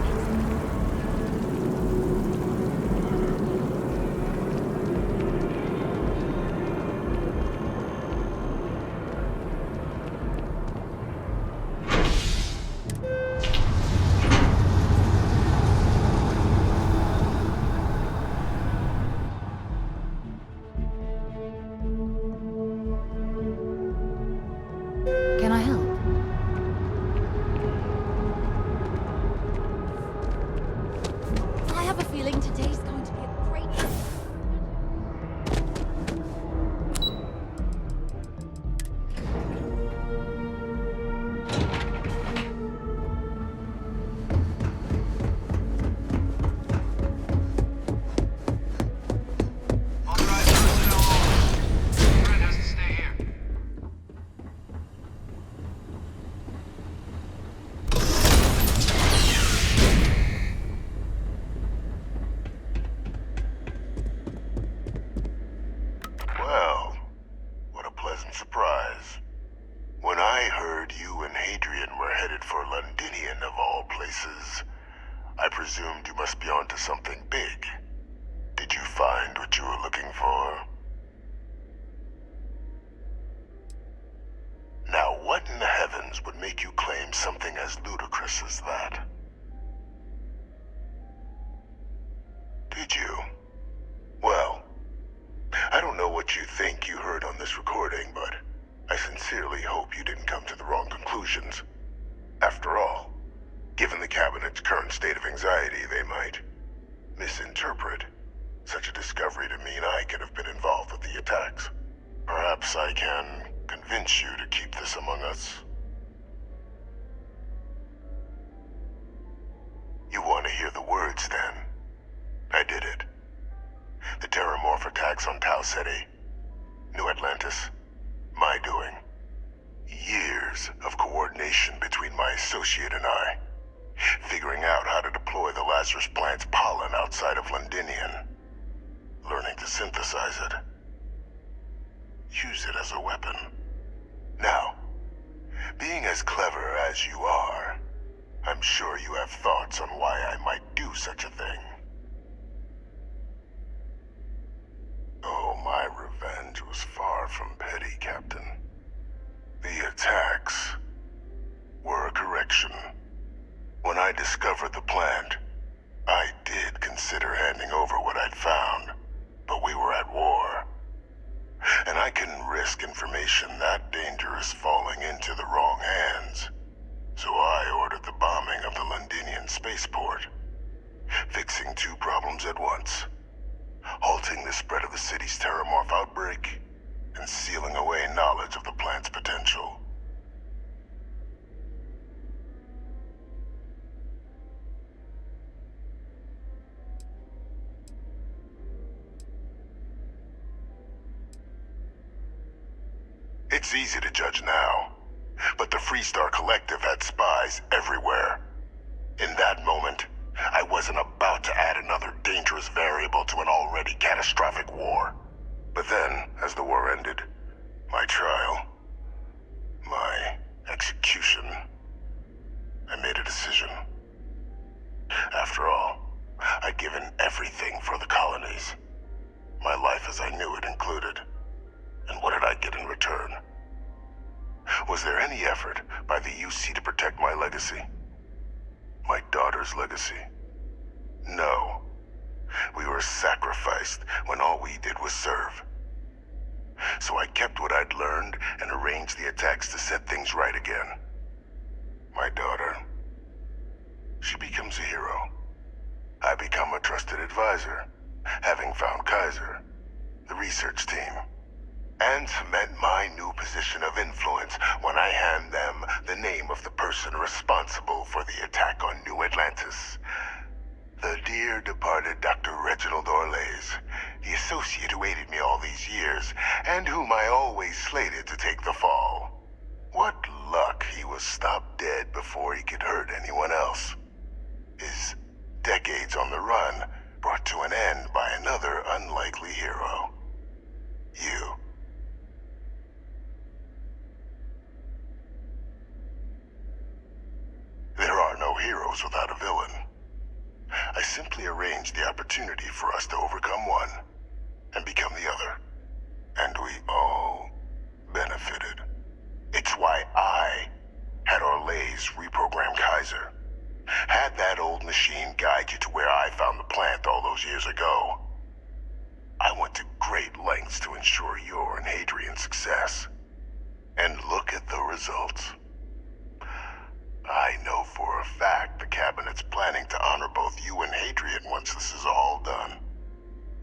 Can I help? I have a feeling today's going to be a great day. Authorized personnel only. Fred has to stay here. Well, what a pleasant surprise. When I heard you and Hadrian were headed for Londinion of all places, I presumed you must be onto something big. Did you find what you were looking for? Now, what in the heavens would make you claim something as ludicrous as that? Did you? Well, I don't know what you think you heard on this recording, but I sincerely hope you didn't come to the wrong conclusions. After all, given the Cabinet's current state of anxiety, they might misinterpret such a discovery to mean I could have been involved with the attacks. Perhaps I can convince you to keep this among us. You want to hear the words, then? I did it. The terrormorph attacks on Tau Ceti, New Atlantis, my doing. Years of coordination between my associate and I, figuring out how to deploy the Lazarus plant's pollen outside of Londinion, learning to synthesize it, use it as a weapon. Now, being as clever as you are, I'm sure you have thoughts on why I might do such a thing. Oh, my revenge was far from petty, Captain. The attacks were a correction. When I discovered the plant, I did consider handing over what I'd found, but we were at war. And I couldn't risk information that dangerous falling into the wrong hands. So I ordered the bombing of the Londinion Spaceport, fixing two problems at once. Halting the spread of the city's terrormorph outbreak, and sealing away knowledge of the plant's potential. It's easy to judge now, but the Freestar Collective had spies everywhere. In that moment, I wasn't about to add another dangerous variable to an already catastrophic war. But then, as the war ended, my trial, my execution, I made a decision. After all, I'd given everything for the colonies. My life as I knew it included. And what did I get in return? Was there any effort by the UC to protect my legacy? My daughter's legacy? No. We were sacrificed when all we did was serve. So I kept what I'd learned and arranged the attacks to set things right again. My daughter, she becomes a hero. I become a trusted advisor, having found Kaiser, the research team, and cement my new position of influence when I hand them the name of the person responsible for the attack on New Atlantis. The dear departed Dr. Reginald Orlase, the associate who aided me all these years, and whom I always slated to take the fall. What luck he was stopped dead before he could hurt anyone else. His decades on the run brought to an end by another unlikely hero. You. heroes without a villain. I simply arranged the opportunity for us to overcome one and become the other. And we all benefited. It's why I had Orlase reprogram Kaiser. Had that old machine guide you to where I found the plant all those years ago. I went to great lengths to ensure your and Hadrian's success. And look at the results. I know for a fact the Cabinet's planning to honor both you and Hadrian once this is all done.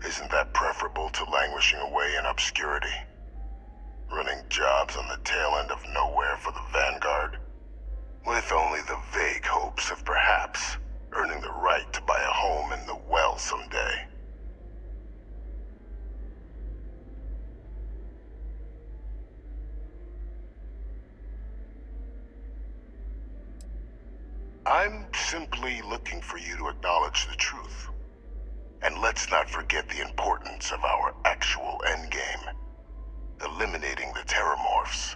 Isn't that preferable to languishing away in obscurity? Running jobs on the tail end of nowhere for the Vanguard? With only the vague hopes of perhaps earning the right to buy a home in the well someday. I'm simply looking for you to acknowledge the truth. And let's not forget the importance of our actual endgame. Eliminating the terrormorphs.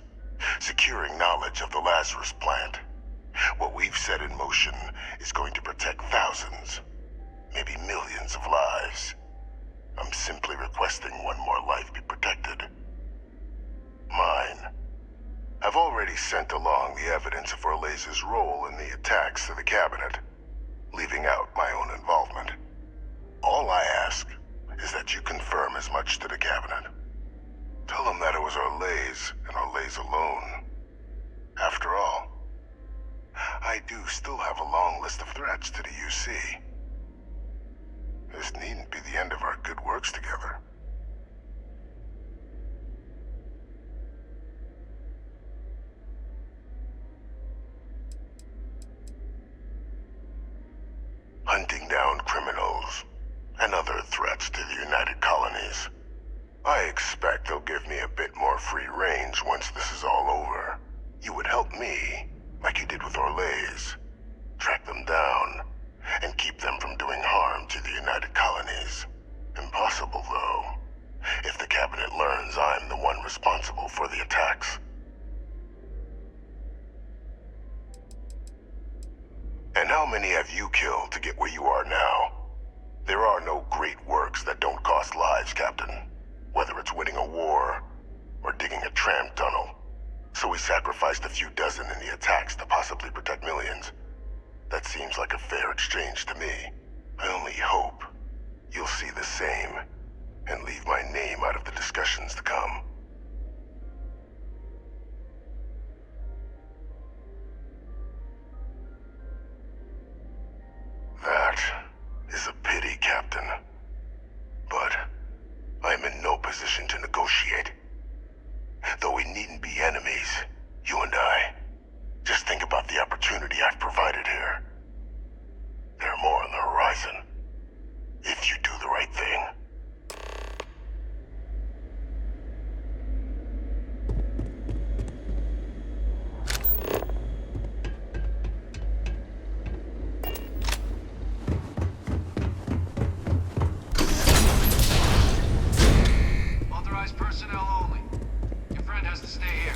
Securing knowledge of the Lazarus plant. What we've set in motion is going to protect thousands, maybe millions of lives. I'm simply requesting one more life be protected. Mine. I've already sent along the evidence of Orlase's role in the attacks to the Cabinet, leaving out my own involvement. All I ask is that you confirm as much to the Cabinet. Tell them that it was Orlase and Orlase alone. After all, I do still have a long list of threats to the UC. This needn't be the end of our good works together. Hunting down criminals and other threats to the United Colonies. I expect they'll give me a bit more free range once this is all over. You would help me, like you did with Orlase. Track them down, and keep them from doing harm to the United Colonies. Impossible, though, if the Cabinet learns I'm the one responsible for the attacks. And how many have you killed to get where you are now? There are no great works that don't cost lives, Captain. Whether it's winning a war, or digging a tram tunnel. So we sacrificed a few dozen in the attacks to possibly protect millions. That seems like a fair exchange to me. I only hope you'll see the same, and leave my name out of the discussions to come. That is a pity, Captain. But I'm in no position to negotiate. Though we needn't be enemies, you and I. Just think about the opportunity I've provided here. There are more on the horizon. If you do the right thing. Authorized personnel only. Your friend has to stay here.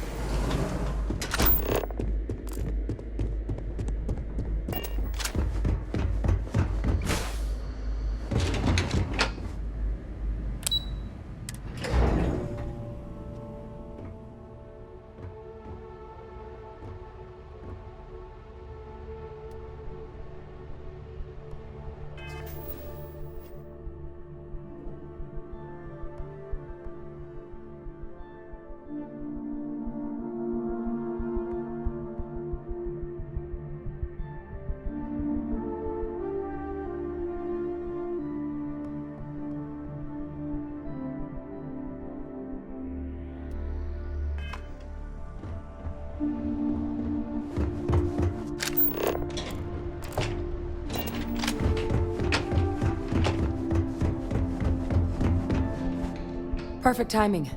Perfect timing.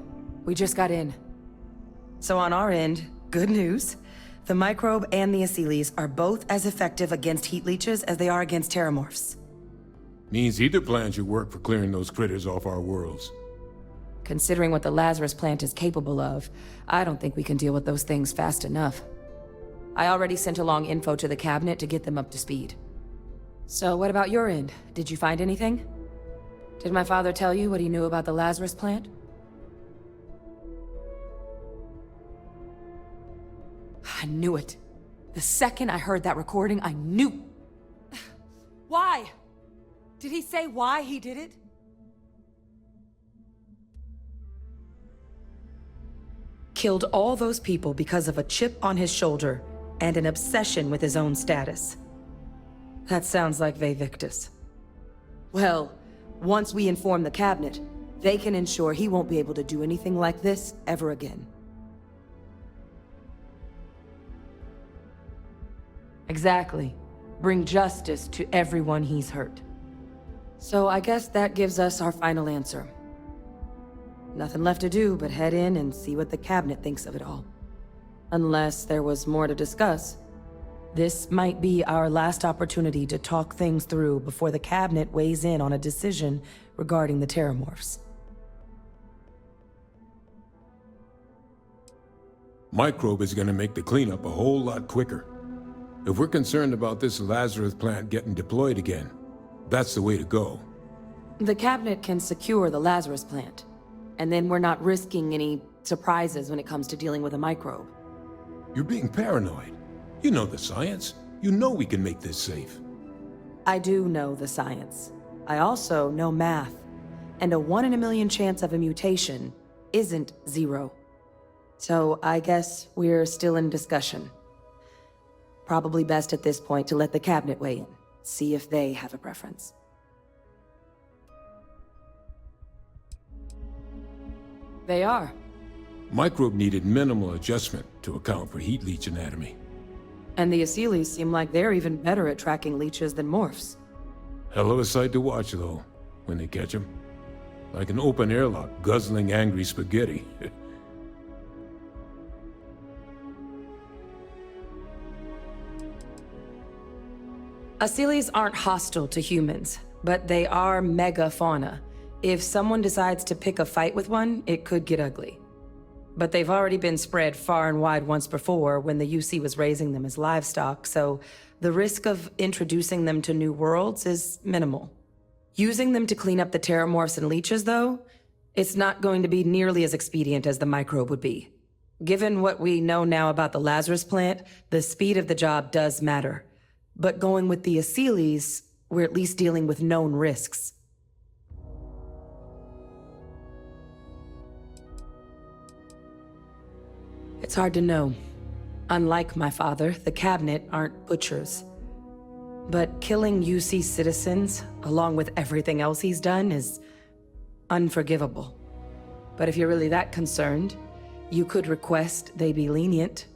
We just got in. So on our end, good news. The microbe and the acyles are both as effective against heat leeches as they are against terrormorphs. Means either plan should work for clearing those critters off our worlds. Considering what the Lazarus plant is capable of, I don't think we can deal with those things fast enough. I already sent along info to the cabinet to get them up to speed. So what about your end? Did you find anything? Did my father tell you what he knew about the Lazarus plant? I knew it. The second I heard that recording, I knew. Why? Did he say why he did it? Killed all those people because of a chip on his shoulder and an obsession with his own status. That sounds like Vae Victis. Well, once we inform the cabinet, they can ensure he won't be able to do anything like this ever again. Exactly. Bring justice to everyone he's hurt. So I guess that gives us our final answer. Nothing left to do but head in and see what the cabinet thinks of it all. Unless there was more to discuss. This might be our last opportunity to talk things through before the cabinet weighs in on a decision regarding the terrormorphs. Microbe is gonna make the cleanup a whole lot quicker. If we're concerned about this Lazarus plant getting deployed again, that's the way to go. The cabinet can secure the Lazarus plant, and then we're not risking any surprises when it comes to dealing with a microbe. You're being paranoid. You know the science. You know we can make this safe. I do know the science. I also know math. And a 1 in a million chance of a mutation isn't 0. So I guess we're still in discussion. Probably best at this point to let the cabinet weigh in, see if they have a preference. They are. Microbe needed minimal adjustment to account for heat leech anatomy. And the Aciles seem like they're even better at tracking leeches than morphs. Hell of a sight to watch, though, when they catch them. Like an open airlock guzzling angry spaghetti. Aciles aren't hostile to humans, but they are megafauna. If someone decides to pick a fight with one, it could get ugly. But they've already been spread far and wide once before when the UC was raising them as livestock, so the risk of introducing them to new worlds is minimal. Using them to clean up the terrormorphs and leeches, though, it's not going to be nearly as expedient as the microbe would be. Given what we know now about the Lazarus plant, the speed of the job does matter. But going with the Aciles, we're at least dealing with known risks. It's hard to know. Unlike my father, the cabinet aren't butchers. But killing UC citizens, along with everything else he's done, is unforgivable. But if you're really that concerned, you could request they be lenient.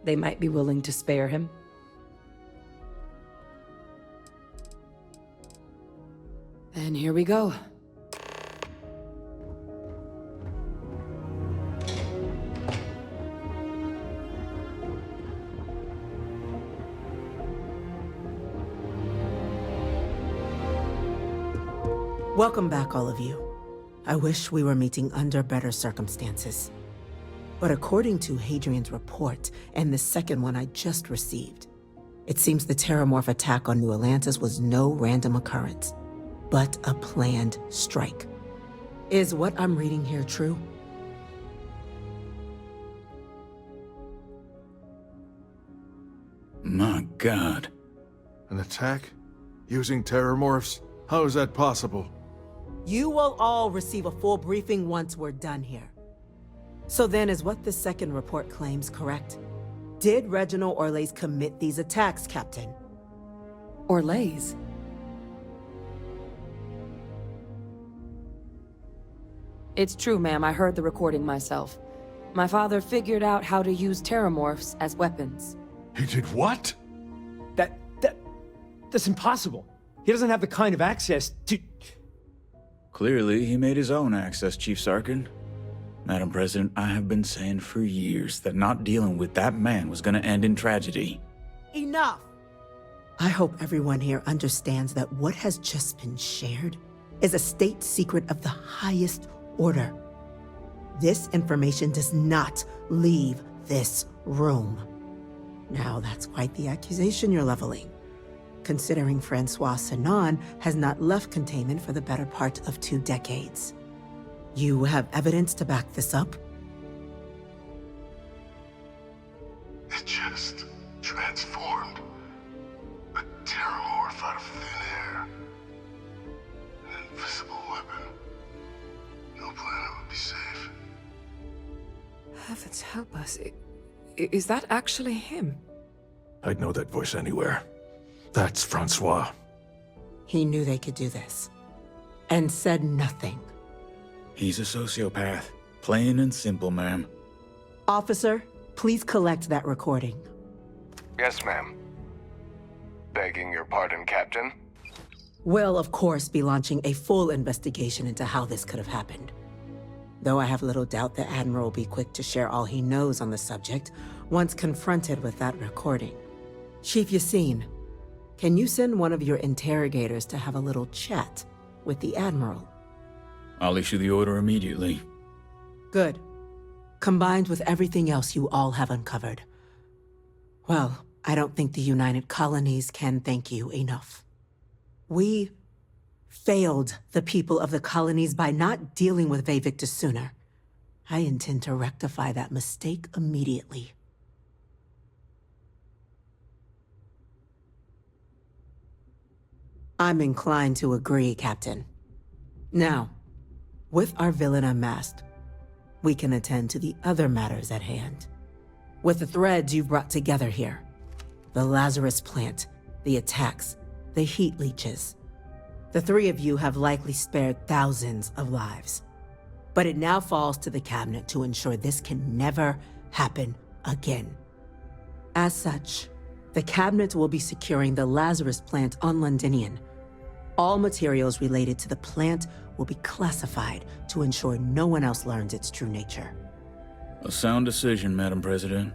They might be willing to spare him. And here we go. Welcome back, all of you. I wish we were meeting under better circumstances. But according to Hadrian's report, and the second one I just received, it seems the terrormorph attack on New Atlantis was no random occurrence, but a planned strike. Is what I'm reading here true? My God. An attack? Using terrormorphs? How is that possible? You will all receive a full briefing once we're done here. So then, is what the second report claims correct? Did Reginald Orlase commit these attacks, Captain? Orlase? It's true, ma'am. I heard the recording myself. My father figured out how to use terrormorphs as weapons. He did what? That's impossible. He doesn't have the kind of access to... Clearly, he made his own access, Chief Sarkin. Madam President, I have been saying for years that not dealing with that man was gonna end in tragedy. Enough! I hope everyone here understands that what has just been shared is a state secret of the highest order. This information does not leave this room. Now that's quite the accusation you're leveling, considering Francois Sinon has not left containment for the better part of 2 decades. You have evidence to back this up? It just transformed. A terrormorph out of thin air. An invisible weapon. No planet would be safe. Heavens help us. Is that actually him? I'd know that voice anywhere. That's Francois. He knew they could do this. And said nothing. He's a sociopath. Plain and simple, ma'am. Officer, please collect that recording. Yes, ma'am. Begging your pardon, Captain? We'll, of course, be launching a full investigation into how this could have happened. Though I have little doubt the Admiral will be quick to share all he knows on the subject once confronted with that recording. Chief Yassine, can you send one of your interrogators to have a little chat with the Admiral? I'll issue the order immediately. Good. Combined with everything else you all have uncovered. Well, I don't think the United Colonies can thank you enough. We failed the people of the colonies by not dealing with Vae Victis sooner. I intend to rectify that mistake immediately. I'm inclined to agree, Captain. Now, with our villain unmasked, we can attend to the other matters at hand. With the threads you've brought together here, the Lazarus plant, the attacks, the heat leeches, the 3 of you have likely spared thousands of lives. But it now falls to the Cabinet to ensure this can never happen again. As such, the Cabinet will be securing the Lazarus plant on Londinion. All materials related to the plant will be classified to ensure no one else learns its true nature. A sound decision, Madam President.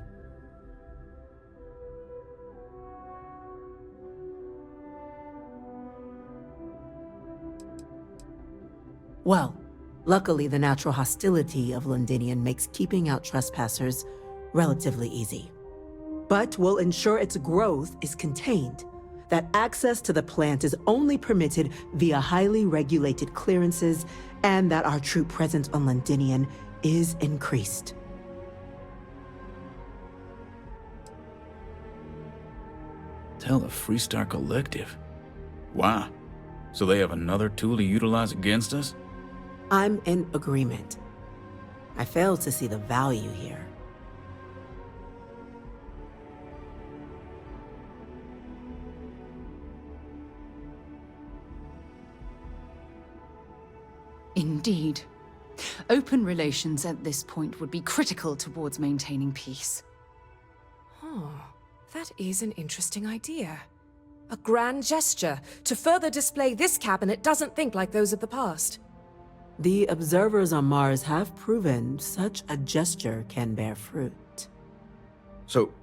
Well, luckily the natural hostility of Londinion makes keeping out trespassers relatively easy. But we'll ensure its growth is contained, that access to the plant is only permitted via highly regulated clearances, and that our troop presence on Londinion is increased. Tell the Freestar Collective. Wow. So they have another tool to utilize against us? I'm in agreement. I fail to see the value here. Indeed. Open relations at this point would be critical towards maintaining peace. Oh, that is an interesting idea. A grand gesture to further display this cabinet doesn't think like those of the past. The observers on Mars have proven such a gesture can bear fruit. So,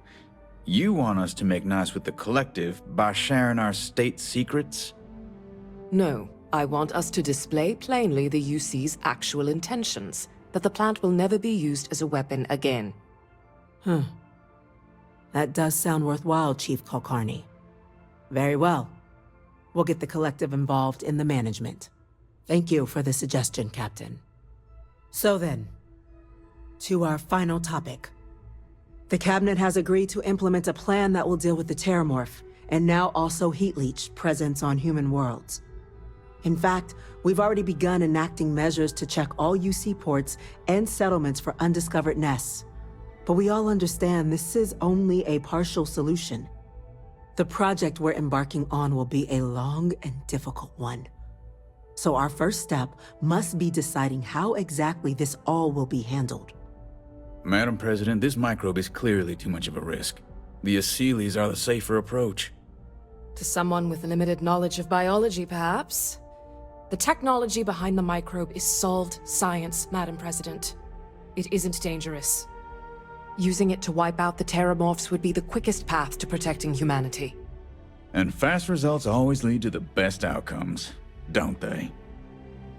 you want us to make nice with the Collective by sharing our state secrets? No, I want us to display plainly the UC's actual intentions, that the plant will never be used as a weapon again. That does sound worthwhile, Chief Kulkarni. Very well. We'll get the Collective involved in the management. Thank you for the suggestion, Captain. So then, to our final topic. The Cabinet has agreed to implement a plan that will deal with the terrormorph, and now also heat leech presence on human worlds. In fact, we've already begun enacting measures to check all UC ports and settlements for undiscovered nests. But we all understand this is only a partial solution. The project we're embarking on will be a long and difficult one. So our first step must be deciding how exactly this all will be handled. Madam President, this microbe is clearly too much of a risk. The Asylees are the safer approach. To someone with limited knowledge of biology, perhaps? The technology behind the microbe is solved science, Madam President. It isn't dangerous. Using it to wipe out the terrormorphs would be the quickest path to protecting humanity. And fast results always lead to the best outcomes, don't they?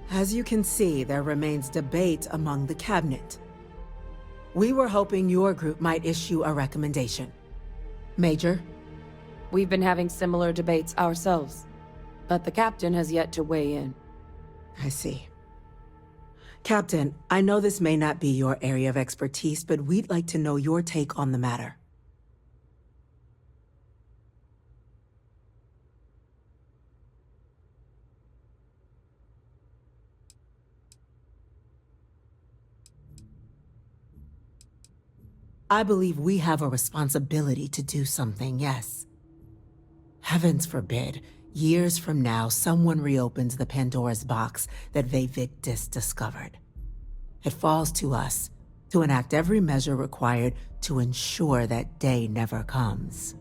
As you can see, there remains debate among the Cabinet. We were hoping your group might issue a recommendation. Major? We've been having similar debates ourselves, but the captain has yet to weigh in. I see. Captain, I know this may not be your area of expertise, but we'd like to know your take on the matter. I believe we have a responsibility to do something, yes. Heavens forbid, years from now, someone reopens the Pandora's box that Vae Victis discovered. It falls to us to enact every measure required to ensure that day never comes.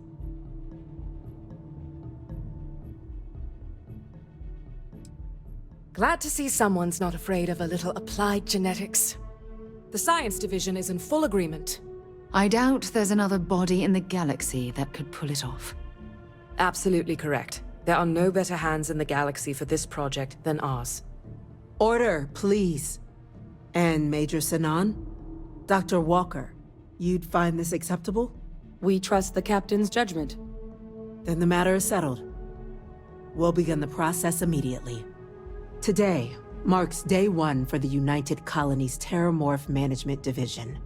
Glad to see someone's not afraid of a little applied genetics. The science division is in full agreement. I doubt there's another body in the galaxy that could pull it off. Absolutely correct. There are no better hands in the galaxy for this project than ours. Order, please. And Major Sinan? Dr. Walker, you'd find this acceptable? We trust the captain's judgment. Then the matter is settled. We'll begin the process immediately. Today marks day one for the United Colonies Terrormorph Management Division,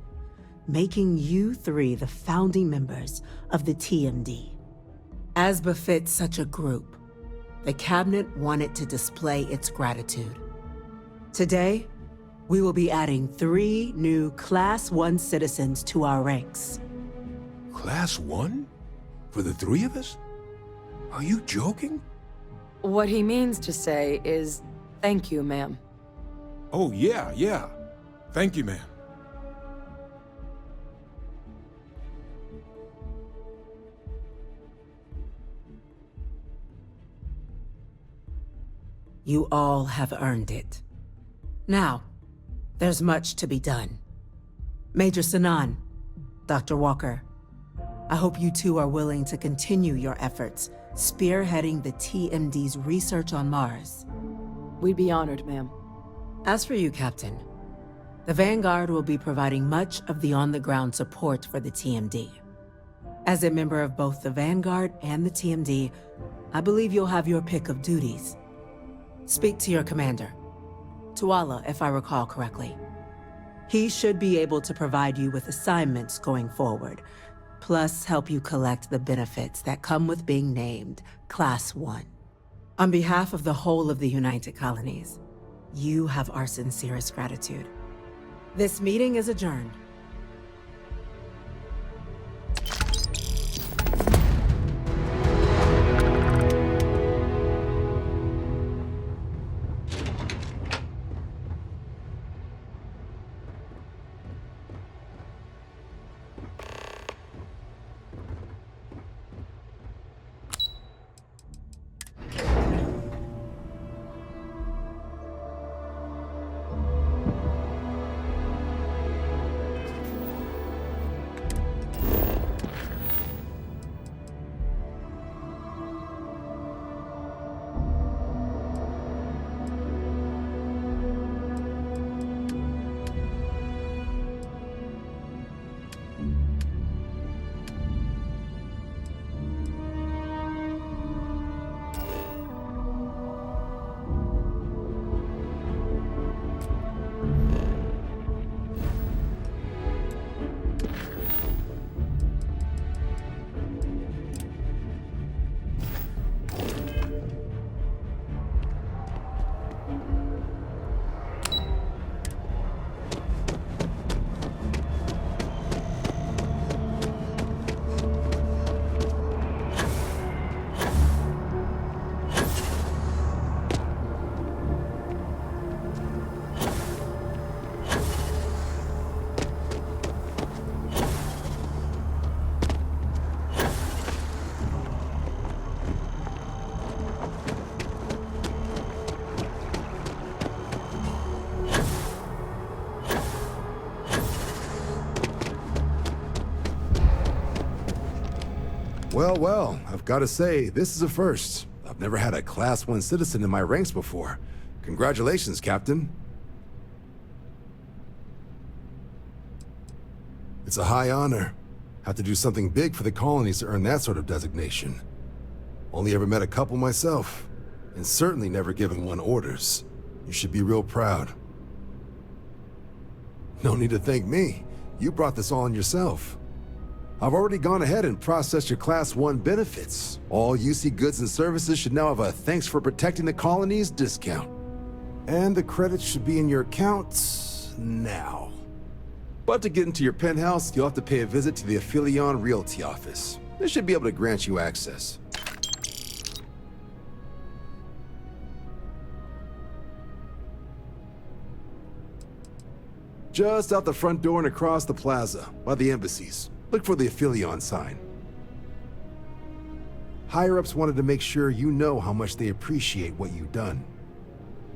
making you three the founding members of the TMD. As befits such a group, the Cabinet wanted to display its gratitude. Today, we will be adding 3 new Class 1 citizens to our ranks. Class 1? For the 3 of us? Are you joking? What he means to say is, thank you, ma'am. Oh, yeah. Thank you, ma'am. You all have earned it. Now, there's much to be done. Major Sinan, Dr. Walker, I hope you two are willing to continue your efforts, spearheading the TMD's research on Mars. We'd be honored, ma'am. As for you, Captain, the Vanguard will be providing much of the on-the-ground support for the TMD. As a member of both the Vanguard and the TMD, I believe you'll have your pick of duties. Speak to your commander, Tuala, if I recall correctly. He should be able to provide you with assignments going forward, plus help you collect the benefits that come with being named Class 1. On behalf of the whole of the United Colonies, you have our sincerest gratitude. This meeting is adjourned. Well, I've got to say, this is a first. I've never had a Class 1 citizen in my ranks before. Congratulations, Captain. It's a high honor. Have to do something big for the colonies to earn that sort of designation. Only ever met a couple myself, and certainly never given one orders. You should be real proud. No need to thank me. You brought this all on yourself. I've already gone ahead and processed your Class 1 benefits. All UC goods and services should now have a thanks for protecting the colonies discount. And the credits should be in your account now. But to get into your penthouse, you'll have to pay a visit to the Aphelion Realty office. They should be able to grant you access. Just out the front door and across the plaza, by the embassies. Look for the Aphelion sign. Higher-ups wanted to make sure you know how much they appreciate what you've done.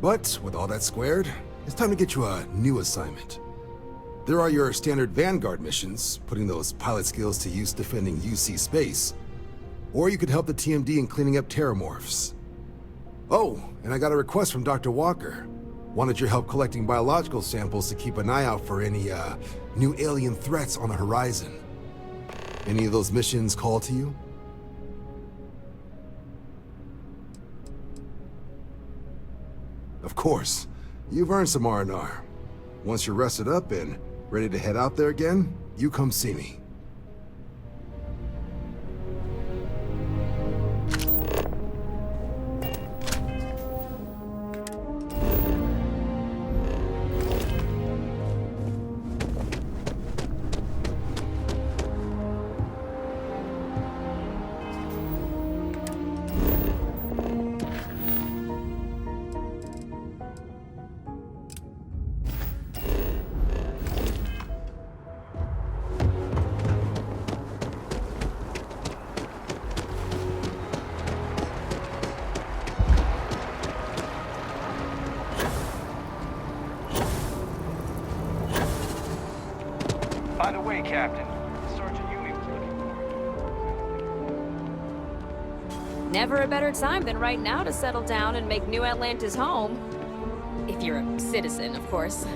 But with all that squared, it's time to get you a new assignment. There are your standard Vanguard missions, putting those pilot skills to use defending UC space. Or you could help the TMD in cleaning up terrormorphs. Oh, and I got a request from Dr. Walker. Wanted your help collecting biological samples to keep an eye out for any, new alien threats on the horizon. Any of those missions call to you? Of course. You've earned some R&R. Once you're rested up and ready to head out there again, you come see me. By the way, Captain, Sergeant Yumi was looking forward. Never a better time than right now to settle down and make New Atlantis home. If you're a citizen, of course.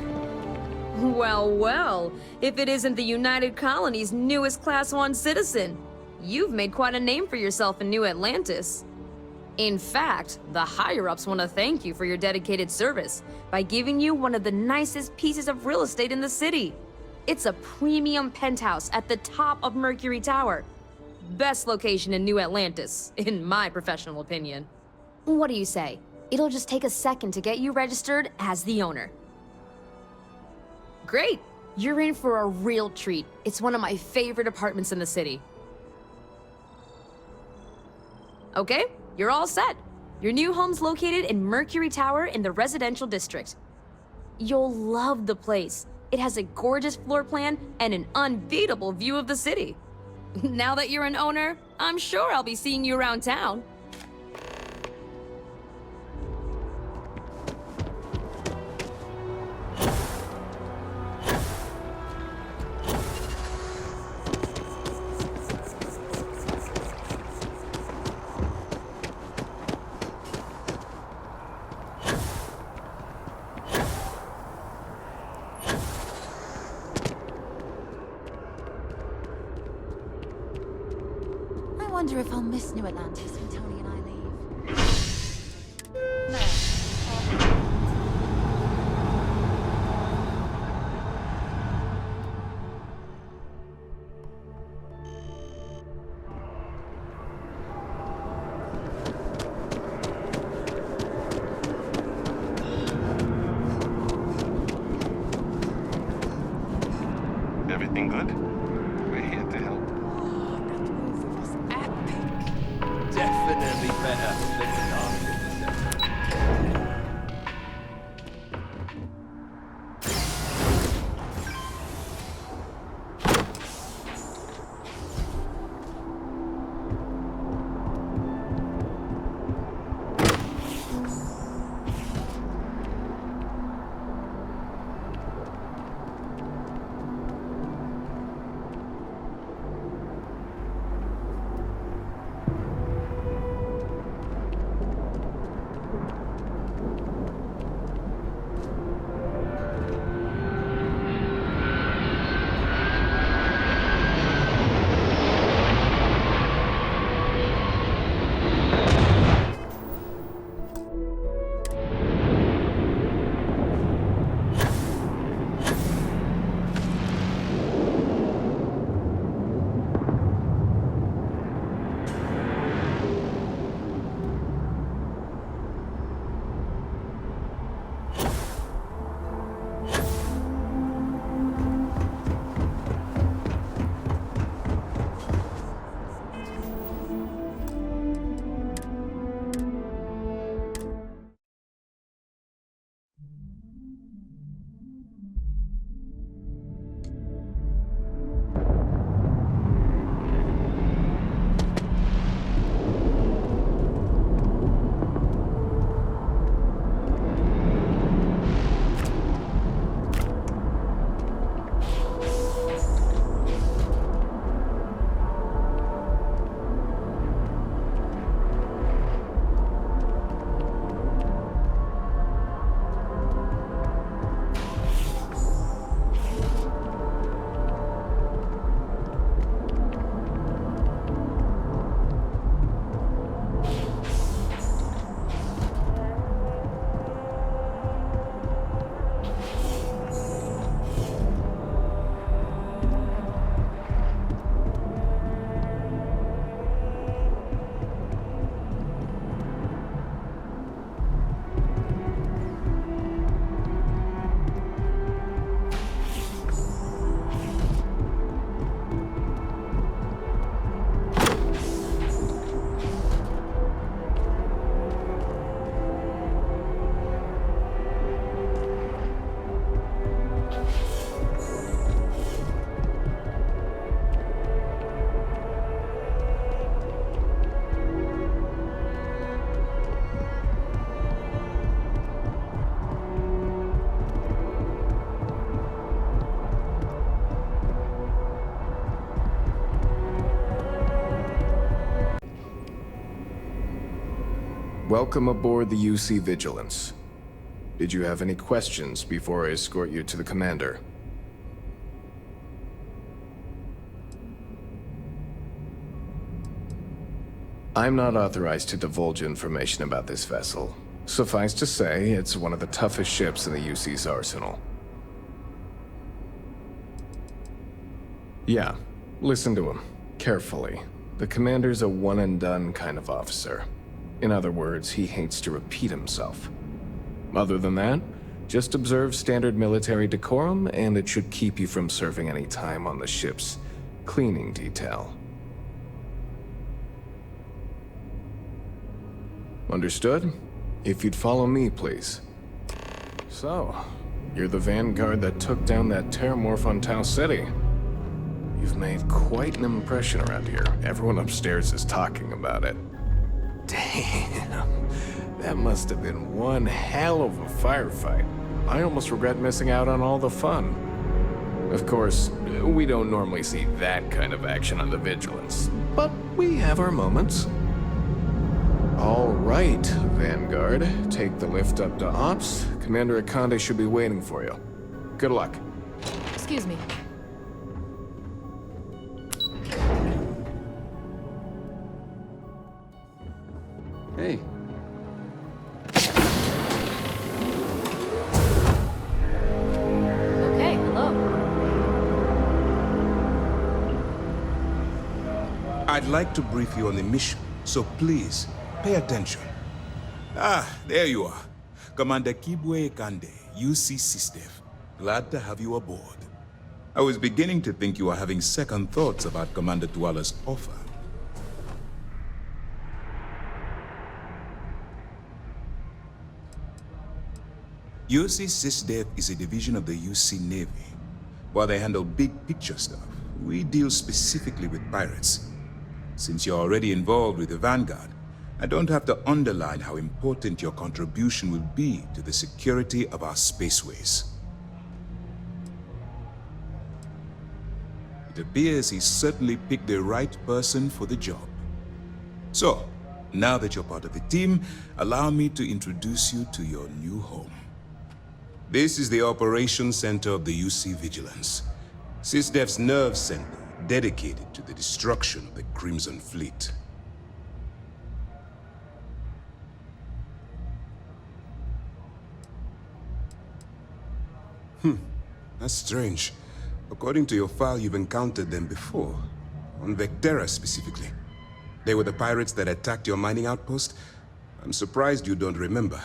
Well, well, if it isn't the United Colony's newest Class 1 citizen. You've made quite a name for yourself in New Atlantis. In fact, the higher-ups want to thank you for your dedicated service by giving you one of the nicest pieces of real estate in the city. It's a premium penthouse at the top of Mercury Tower. Best location in New Atlantis, in my professional opinion. What do you say? It'll just take a second to get you registered as the owner. Great! You're in for a real treat. It's one of my favorite apartments in the city. Okay, you're all set. Your new home's located in Mercury Tower in the residential district. You'll love the place. It has a gorgeous floor plan and an unbeatable view of the city. Now that you're an owner, I'm sure I'll be seeing you around town. I wonder if I'll miss New Atlantis when Tony and I leave. Everything good? We're here to help. Definitely. Welcome aboard the UC Vigilance. Did you have any questions before I escort you to the commander? I'm not authorized to divulge information about this vessel. Suffice to say, it's one of the toughest ships in the UC's arsenal. Yeah, listen to him, carefully. The commander's a one-and-done kind of officer. In other words, he hates to repeat himself. Other than that, just observe standard military decorum, and it should keep you from serving any time on the ship's cleaning detail. Understood? If you'd follow me, please. So, you're the Vanguard that took down that terrormorph on Tau Ceti. You've made quite an impression around here. Everyone upstairs is talking about it. Damn, that must have been one hell of a firefight. I almost regret missing out on all the fun. Of course, we don't normally see that kind of action on the Vigilance, but we have our moments. All right, Vanguard. Take the lift up to Ops. Commander Akande should be waiting for you. Good luck. Excuse me. Hey. Okay, hello. I'd like to brief you on the mission, so please, pay attention. Ah, there you are. Commander Kibwe Kande, UC SysDev. Glad to have you aboard. I was beginning to think you were having second thoughts about Commander Tuala's offer. UC SysDev is a division of the UC Navy. While they handle big picture stuff, we deal specifically with pirates. Since you're already involved with the Vanguard, I don't have to underline how important your contribution will be to the security of our spaceways. It appears he's certainly picked the right person for the job. So, now that you're part of the team, allow me to introduce you to your new home. This is the Operations Center of the UC Vigilance, SysDev's nerve center dedicated to the destruction of the Crimson Fleet. That's strange. According to your file, you've encountered them before. On Vectera specifically. They were the pirates that attacked your mining outpost? I'm surprised you don't remember.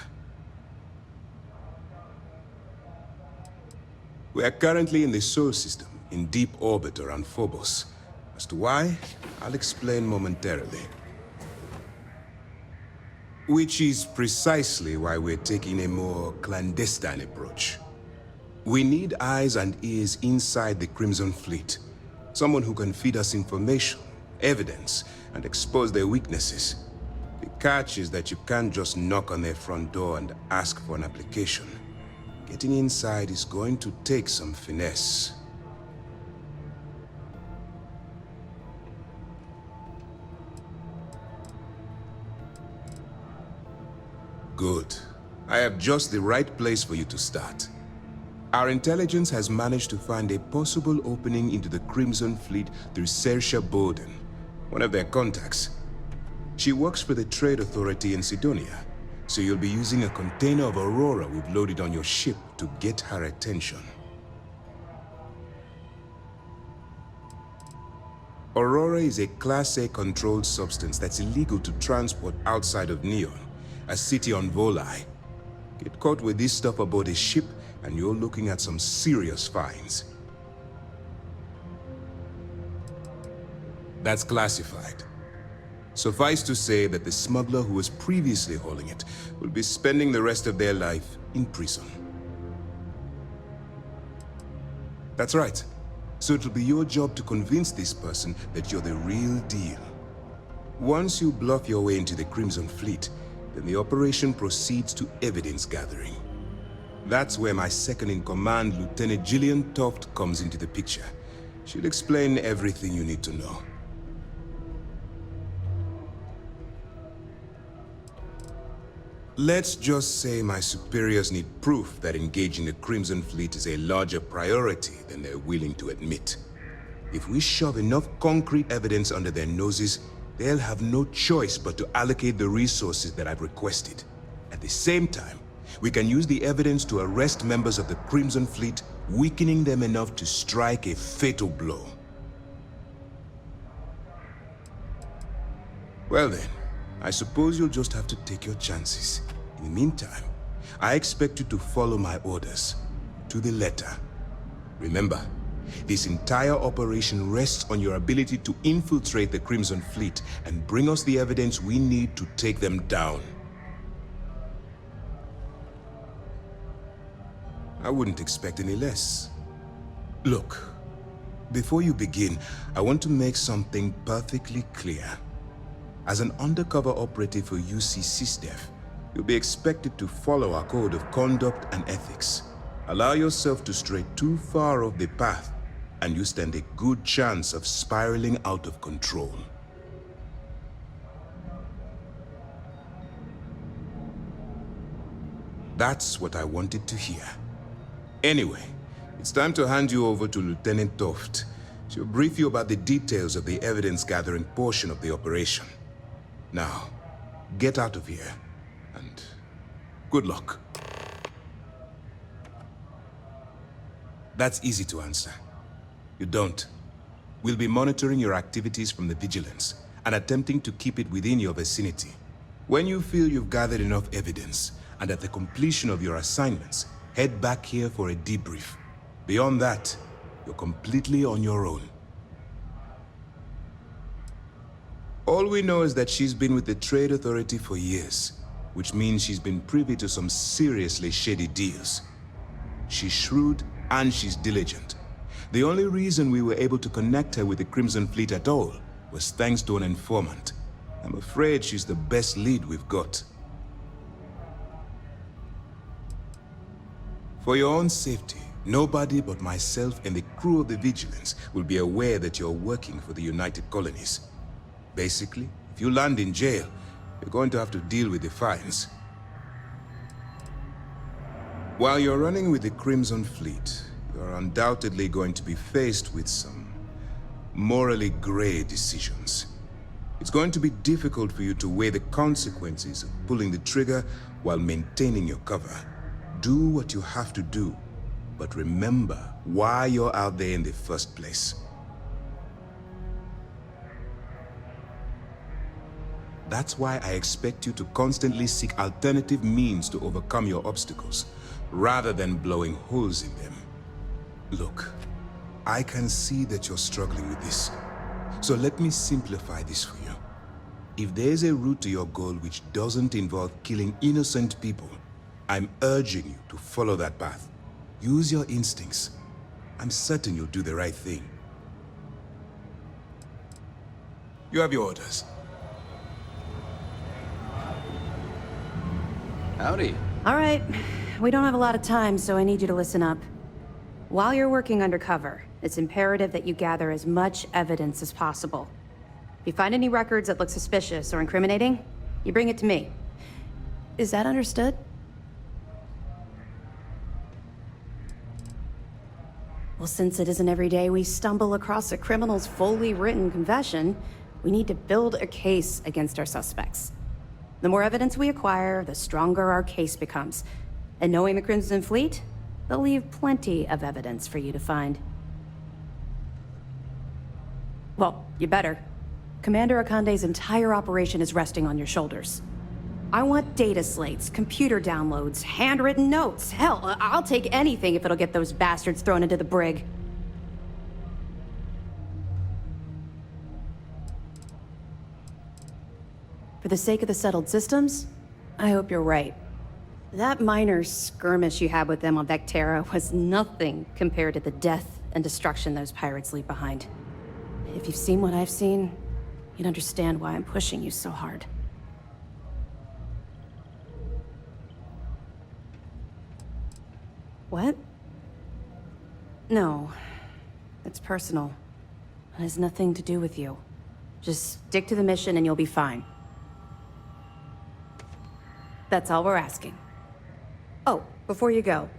We are currently in the Sol system, in deep orbit around Phobos. As to why, I'll explain momentarily. Which is precisely why we're taking a more clandestine approach. We need eyes and ears inside the Crimson Fleet. Someone who can feed us information, evidence, and expose their weaknesses. The catch is that you can't just knock on their front door and ask for an application. Getting inside is going to take some finesse. Good. I have just the right place for you to start. Our intelligence has managed to find a possible opening into the Crimson Fleet through Saoirse Bowden, one of their contacts. She works for the Trade Authority in Sidonia, so you'll be using a container of Aurora we've loaded on your ship to get her attention. Aurora is a Class A controlled substance that's illegal to transport outside of Neon, a city on Volai. Get caught with this stuff aboard a ship, and you're looking at some serious fines. That's classified. Suffice to say that the smuggler who was previously hauling it will be spending the rest of their life in prison. That's right. So it'll be your job to convince this person that you're the real deal. Once you bluff your way into the Crimson Fleet, then the operation proceeds to evidence gathering. That's where my second-in-command, Lieutenant Gillian Toft, comes into the picture. She'll explain everything you need to know. Let's just say my superiors need proof that engaging the Crimson Fleet is a larger priority than they're willing to admit. If we shove enough concrete evidence under their noses, they'll have no choice but to allocate the resources that I've requested. At the same time, we can use the evidence to arrest members of the Crimson Fleet, weakening them enough to strike a fatal blow. Well then, I suppose you'll just have to take your chances. In the meantime, I expect you to follow my orders, to the letter. Remember, this entire operation rests on your ability to infiltrate the Crimson Fleet and bring us the evidence we need to take them down. I wouldn't expect any less. Look, before you begin, I want to make something perfectly clear. As an undercover operative for UC SysDef, you'll be expected to follow our code of conduct and ethics. Allow yourself to stray too far off the path, and you stand a good chance of spiraling out of control. That's what I wanted to hear. Anyway, it's time to hand you over to Lieutenant Toft. She'll brief you about the details of the evidence-gathering portion of the operation. Now, get out of here, and good luck. That's easy to answer. You don't. We'll be monitoring your activities from the Vigilance, and attempting to keep it within your vicinity. When you feel you've gathered enough evidence, and at the completion of your assignments, head back here for a debrief. Beyond that, you're completely on your own. All we know is that she's been with the Trade Authority for years, which means she's been privy to some seriously shady deals. She's shrewd and she's diligent. The only reason we were able to connect her with the Crimson Fleet at all was thanks to an informant. I'm afraid she's the best lead we've got. For your own safety, nobody but myself and the crew of the Vigilance will be aware that you're working for the United Colonies. Basically, if you land in jail, you're going to have to deal with the fines. While you're running with the Crimson Fleet, you're undoubtedly going to be faced with some morally gray decisions. It's going to be difficult for you to weigh the consequences of pulling the trigger while maintaining your cover. Do what you have to do, but remember why you're out there in the first place. That's why I expect you to constantly seek alternative means to overcome your obstacles, rather than blowing holes in them. Look, I can see that you're struggling with this. So let me simplify this for you. If there's a route to your goal which doesn't involve killing innocent people, I'm urging you to follow that path. Use your instincts. I'm certain you'll do the right thing. You have your orders. Howdy. All right. We don't have a lot of time, so I need you to listen up. While you're working undercover, it's imperative that you gather as much evidence as possible. If you find any records that look suspicious or incriminating, you bring it to me. Is that understood? Well, since it isn't every day we stumble across a criminal's fully written confession, we need to build a case against our suspects. The more evidence we acquire, the stronger our case becomes. And knowing the Crimson Fleet, they'll leave plenty of evidence for you to find. Well, you better. Commander Akande's entire operation is resting on your shoulders. I want data slates, computer downloads, handwritten notes. Hell, I'll take anything if it'll get those bastards thrown into the brig. For the sake of the settled systems, I hope you're right. That minor skirmish you had with them on Vectera was nothing compared to the death and destruction those pirates leave behind. If you've seen what I've seen, you'd understand why I'm pushing you so hard. What? No. It's personal. It has nothing to do with you. Just stick to the mission and you'll be fine. That's all we're asking. Oh, before you go,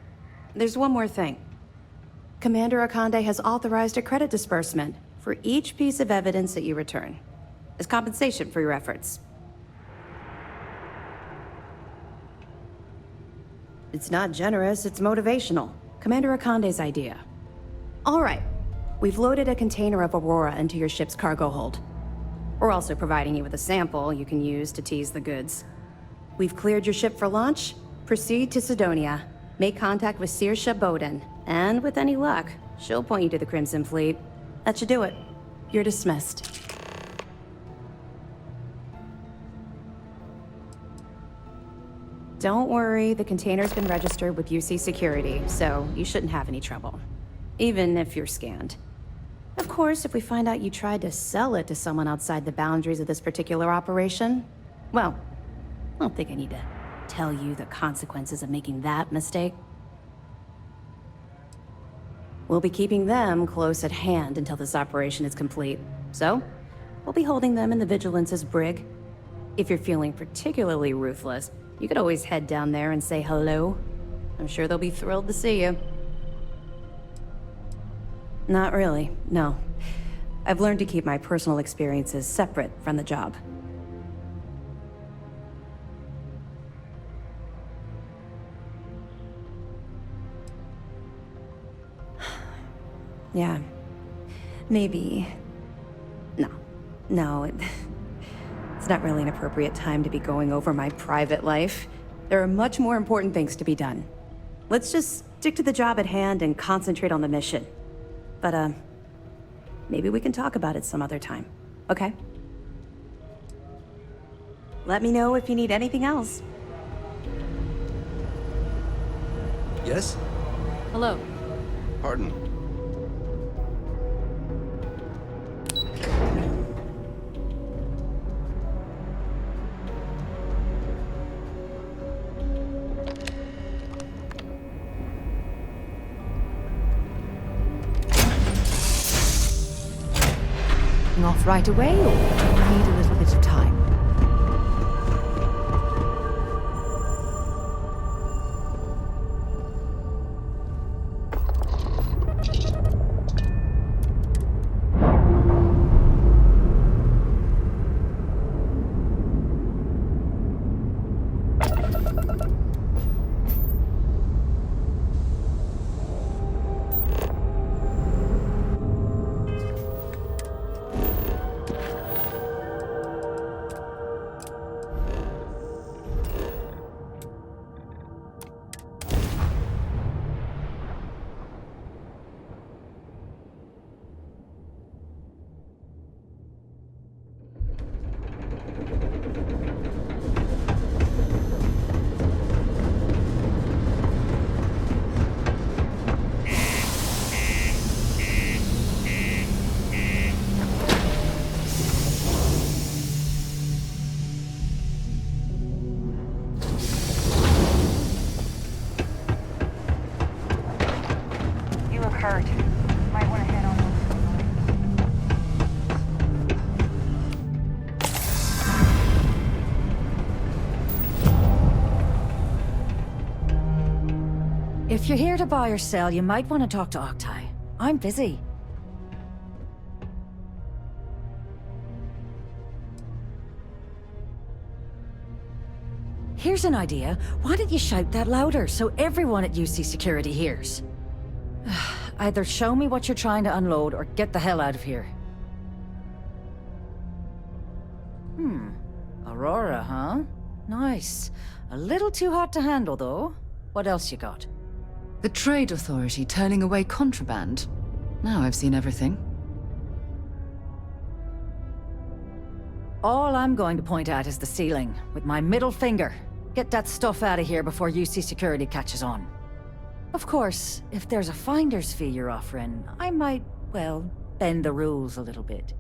there's one more thing. Commander Akande has authorized a credit disbursement for each piece of evidence that you return, as compensation for your efforts. It's not generous, it's motivational. Commander Akande's idea. All right, we've loaded a container of Aurora into your ship's cargo hold. We're also providing you with a sample you can use to tease the goods. We've cleared your ship for launch. Proceed to Sidonia. Make contact with Saoirse Bowden, and with any luck, she'll point you to the Crimson Fleet. That should do it. You're dismissed. Don't worry, the container's been registered with UC Security, so you shouldn't have any trouble. Even if you're scanned. Of course, if we find out you tried to sell it to someone outside the boundaries of this particular operation, well, I don't think I need to tell you the consequences of making that mistake. We'll be keeping them close at hand until this operation is complete. So, we'll be holding them in the Vigilance's brig. If you're feeling particularly ruthless, you could always head down there and say hello. I'm sure they'll be thrilled to see you. Not really, no. I've learned to keep my personal experiences separate from the job. Yeah. Maybe. No, it's not really an appropriate time to be going over my private life. There are much more important things to be done. Let's just stick to the job at hand and concentrate on the mission. But, maybe we can talk about it some other time, okay? Let me know if you need anything else. Yes? Hello. Pardon. Off right away, or do you need a little bit of time? Might want to head on over. If you're here to buy or sell, you might want to talk to Octai. I'm busy. Here's an idea. Why don't you shout that louder so everyone at UC Security hears? Either show me what you're trying to unload or get the hell out of here. Aurora, huh? Nice. A little too hot to handle, though. What else you got? The Trade Authority turning away contraband. Now I've seen everything. All I'm going to point at is the ceiling, with my middle finger. Get that stuff out of here before UC Security catches on. Of course, if there's a finder's fee you're offering, I might, well, bend the rules a little bit.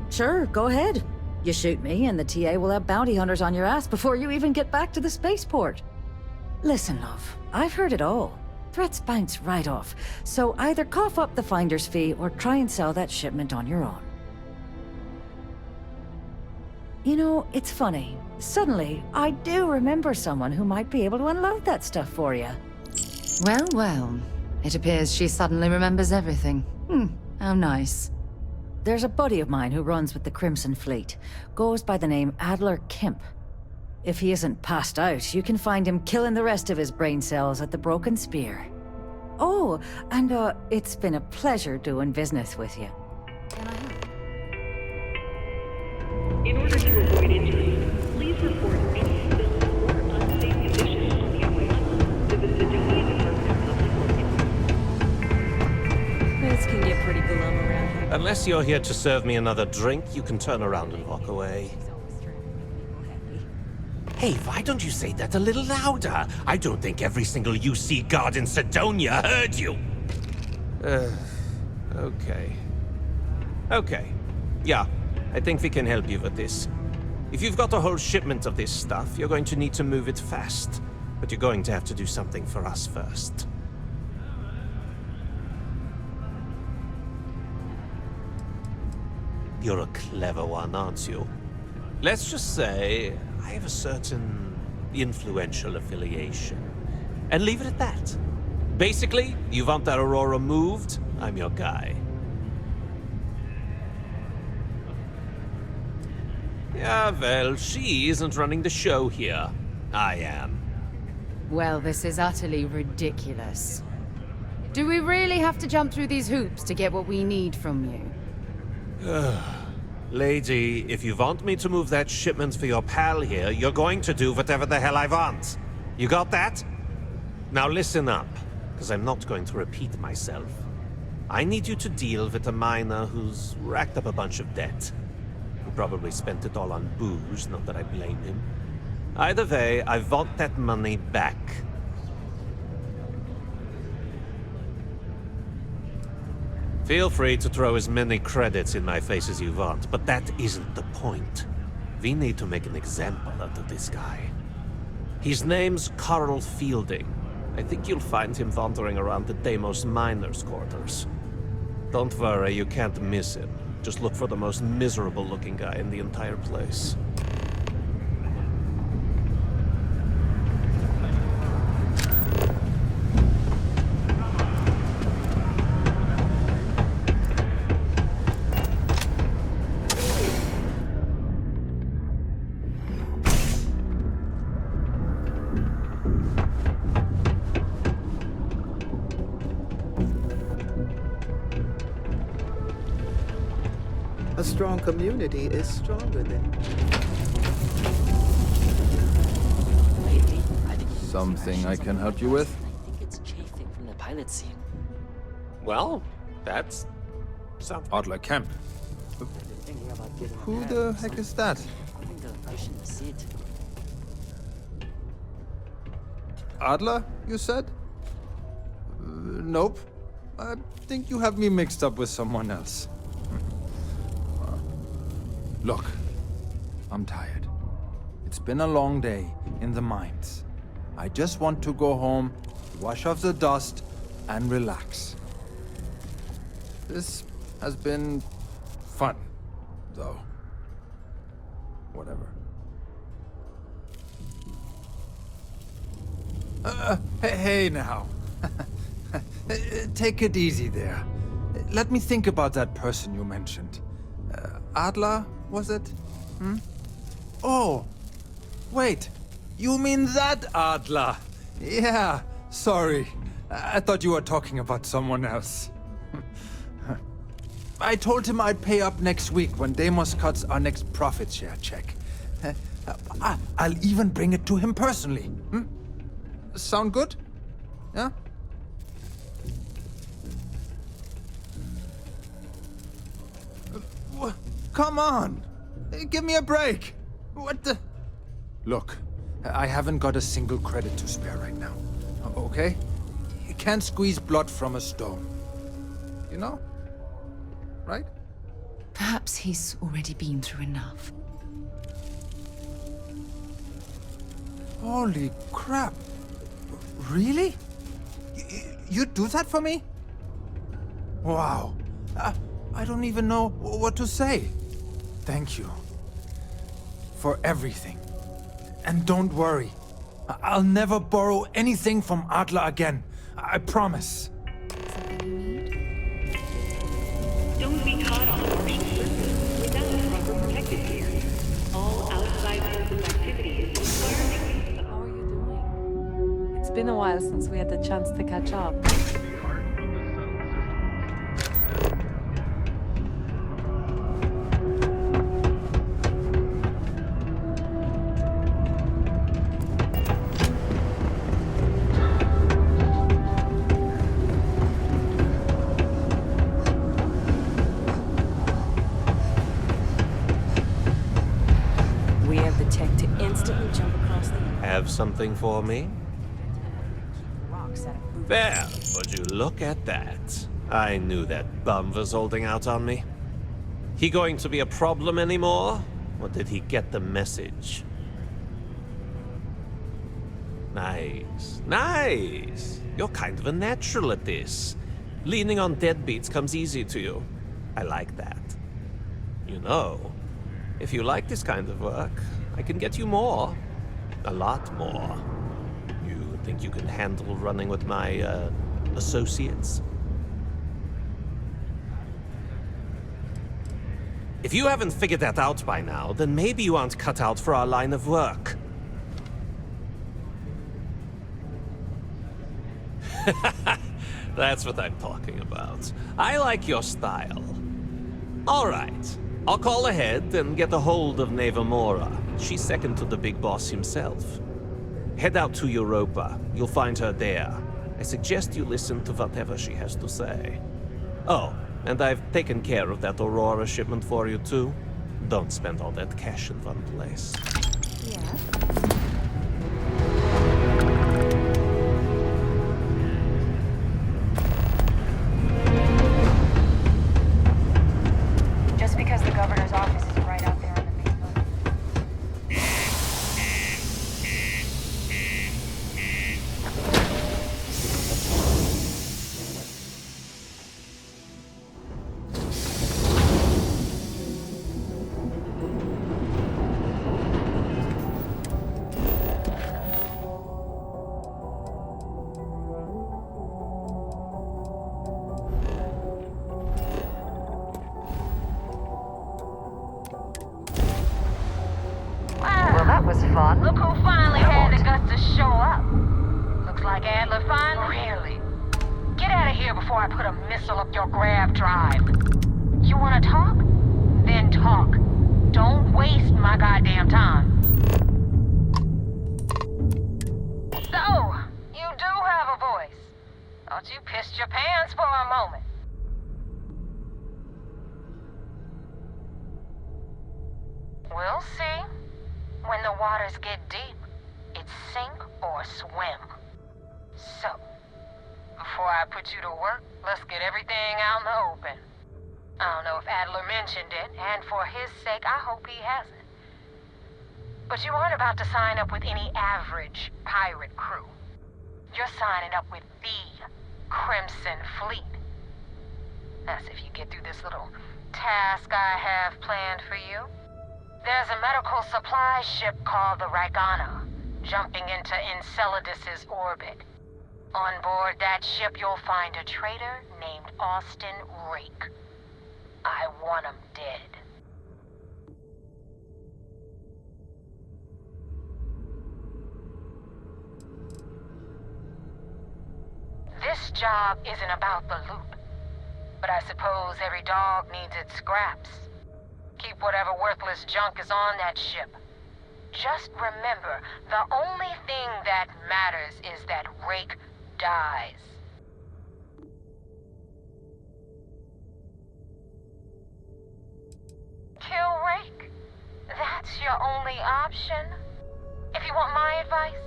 Sure, go ahead. You shoot me, and the TA will have bounty hunters on your ass before you even get back to the spaceport. Listen, love, I've heard it all. Threats bounce right off, so either cough up the finder's fee or try and sell that shipment on your own. You know, it's funny. Suddenly, I do remember someone who might be able to unload that stuff for you. Well, well. It appears she suddenly remembers everything. How nice. There's a buddy of mine who runs with the Crimson Fleet. Goes by the name Adler Kemp. If he isn't passed out, you can find him killing the rest of his brain cells at the Broken Spear. Oh, and it's been a pleasure doing business with you. Can I help? In order to avoid injury, please report any spills or unsafe conditions on the way to the Citizenship and Vae Victis. This can get pretty glum around here. Unless you're here to serve me another drink, you can turn around and walk away. Hey, why don't you say that a little louder? I don't think every single UC guard in Sidonia heard you. Okay. Okay. Yeah, I think we can help you with this. If you've got a whole shipment of this stuff, you're going to need to move it fast. But you're going to have to do something for us first. You're a clever one, aren't you? Let's just say I have a certain influential affiliation. And leave it at that. Basically, you want that Aurora moved, I'm your guy. Yeah, well, she isn't running the show here. I am. Well, this is utterly ridiculous. Do we really have to jump through these hoops to get what we need from you? Lady, if you want me to move that shipment for your pal here, you're going to do whatever the hell I want. You got that? Now listen up, because I'm not going to repeat myself. I need you to deal with a miner who's racked up a bunch of debt. He probably spent it all on booze, not that I blame him. Either way, I want that money back. Feel free to throw as many credits in my face as you want, but that isn't the point. We need to make an example out of this guy. His name's Carl Fielding. I think you'll find him wandering around the Deimos miners' quarters. Don't worry, you can't miss him. Just look for the most miserable-looking guy in the entire place. A strong community is stronger than... Something I can help you with? I think it's chafing from the pilot scene. Well, that's... something. Adler Kemp. Who the heck is that? Adler, you said? Nope. I think you have me mixed up with someone else. Look, I'm tired. It's been a long day in the mines. I just want to go home, wash off the dust, and relax. This has been fun, though. Whatever. Hey now. Take it easy there. Let me think about that person you mentioned. Adler, was it? Oh, wait. You mean that Adler? Yeah, sorry. I thought you were talking about someone else. I told him I'd pay up next week when Deimos cuts our next profit share check. I'll even bring it to him personally. Sound good? Yeah? Come on! Give me a break! What the... Look, I haven't got a single credit to spare right now. Okay? You can't squeeze blood from a stone. You know? Right? Perhaps he's already been through enough. Holy crap. Really? You'd do that for me? Wow. I don't even know what to say. Thank you. For everything. And don't worry. I'll never borrow anything from Adler again. I promise. Don't be caught on the Martian surface without proper protective gear. All outside surface activity is required. How are you doing? It's been a while since we had the chance to catch up. Have something for me? There, would you look at that? I knew that bum was holding out on me. He going to be a problem anymore? Or did he get the message? Nice. Nice! You're kind of a natural at this. Leaning on deadbeats comes easy to you. I like that. You know, if you like this kind of work, I can get you more. A lot more. You think you can handle running with my, associates? If you haven't figured that out by now, then maybe you aren't cut out for our line of work. That's what I'm talking about. I like your style. All right. I'll call ahead and get a hold of Neva Mora. She's second to the big boss himself. Head out to Europa. You'll find her there. I suggest you listen to whatever she has to say. Oh, and I've taken care of that Aurora shipment for you too. Don't spend all that cash in one place. Yeah. Just because the governor's office is right out there on the main line. Look who finally had the guts to show up. Looks like Adler finally... Really? Get out of here before I put a missile up your grav drive. You wanna talk? Then talk. Don't waste my goddamn time. So, you do have a voice. Thought you pissed your pants for a moment. We'll see. When the waters get deep, it's sink or swim. So, before I put you to work, let's get everything out in the open. I don't know if Adler mentioned it, and for his sake, I hope he hasn't. But you aren't about to sign up with any average pirate crew. You're signing up with the Crimson Fleet. That's if you get through this little task I have planned for you. There's a medical supply ship called the Ryujin, jumping into Enceladus's orbit. On board that ship, you'll find a traitor named Austin Rake. I want him dead. This job isn't about the loot, but I suppose every dog needs its scraps. Keep whatever worthless junk is on that ship. Just remember, the only thing that matters is that Rake dies. Kill Rake? That's your only option? If you want my advice,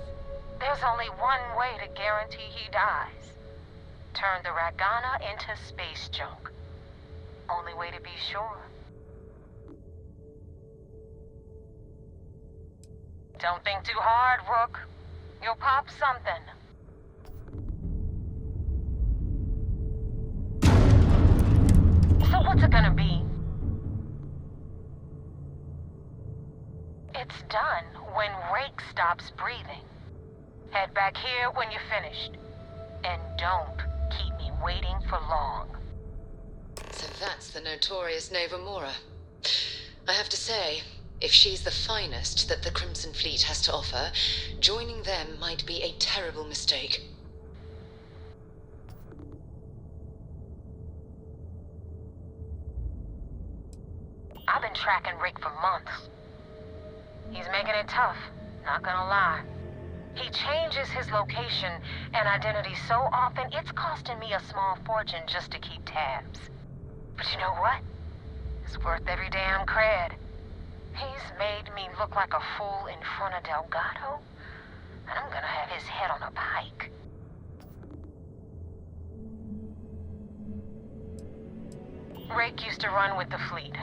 there's only one way to guarantee he dies. Turn the Ryujin into space junk. Only way to be sure. Don't think too hard, Rook. You'll pop something. What's it gonna be? It's done when Rake stops breathing. Head back here when you're finished. And don't keep me waiting for long. So that's the notorious Nova Mora. I have to say, if she's the finest that the Crimson Fleet has to offer, joining them might be a terrible mistake. I've been tracking Rick for months. He's making it tough, not gonna lie. He changes his location and identity so often, it's costing me a small fortune just to keep tabs. But you know what? It's worth every damn cred. He's made me look like a fool in front of Delgado, and I'm gonna have his head on a pike. Rake used to run with the fleet.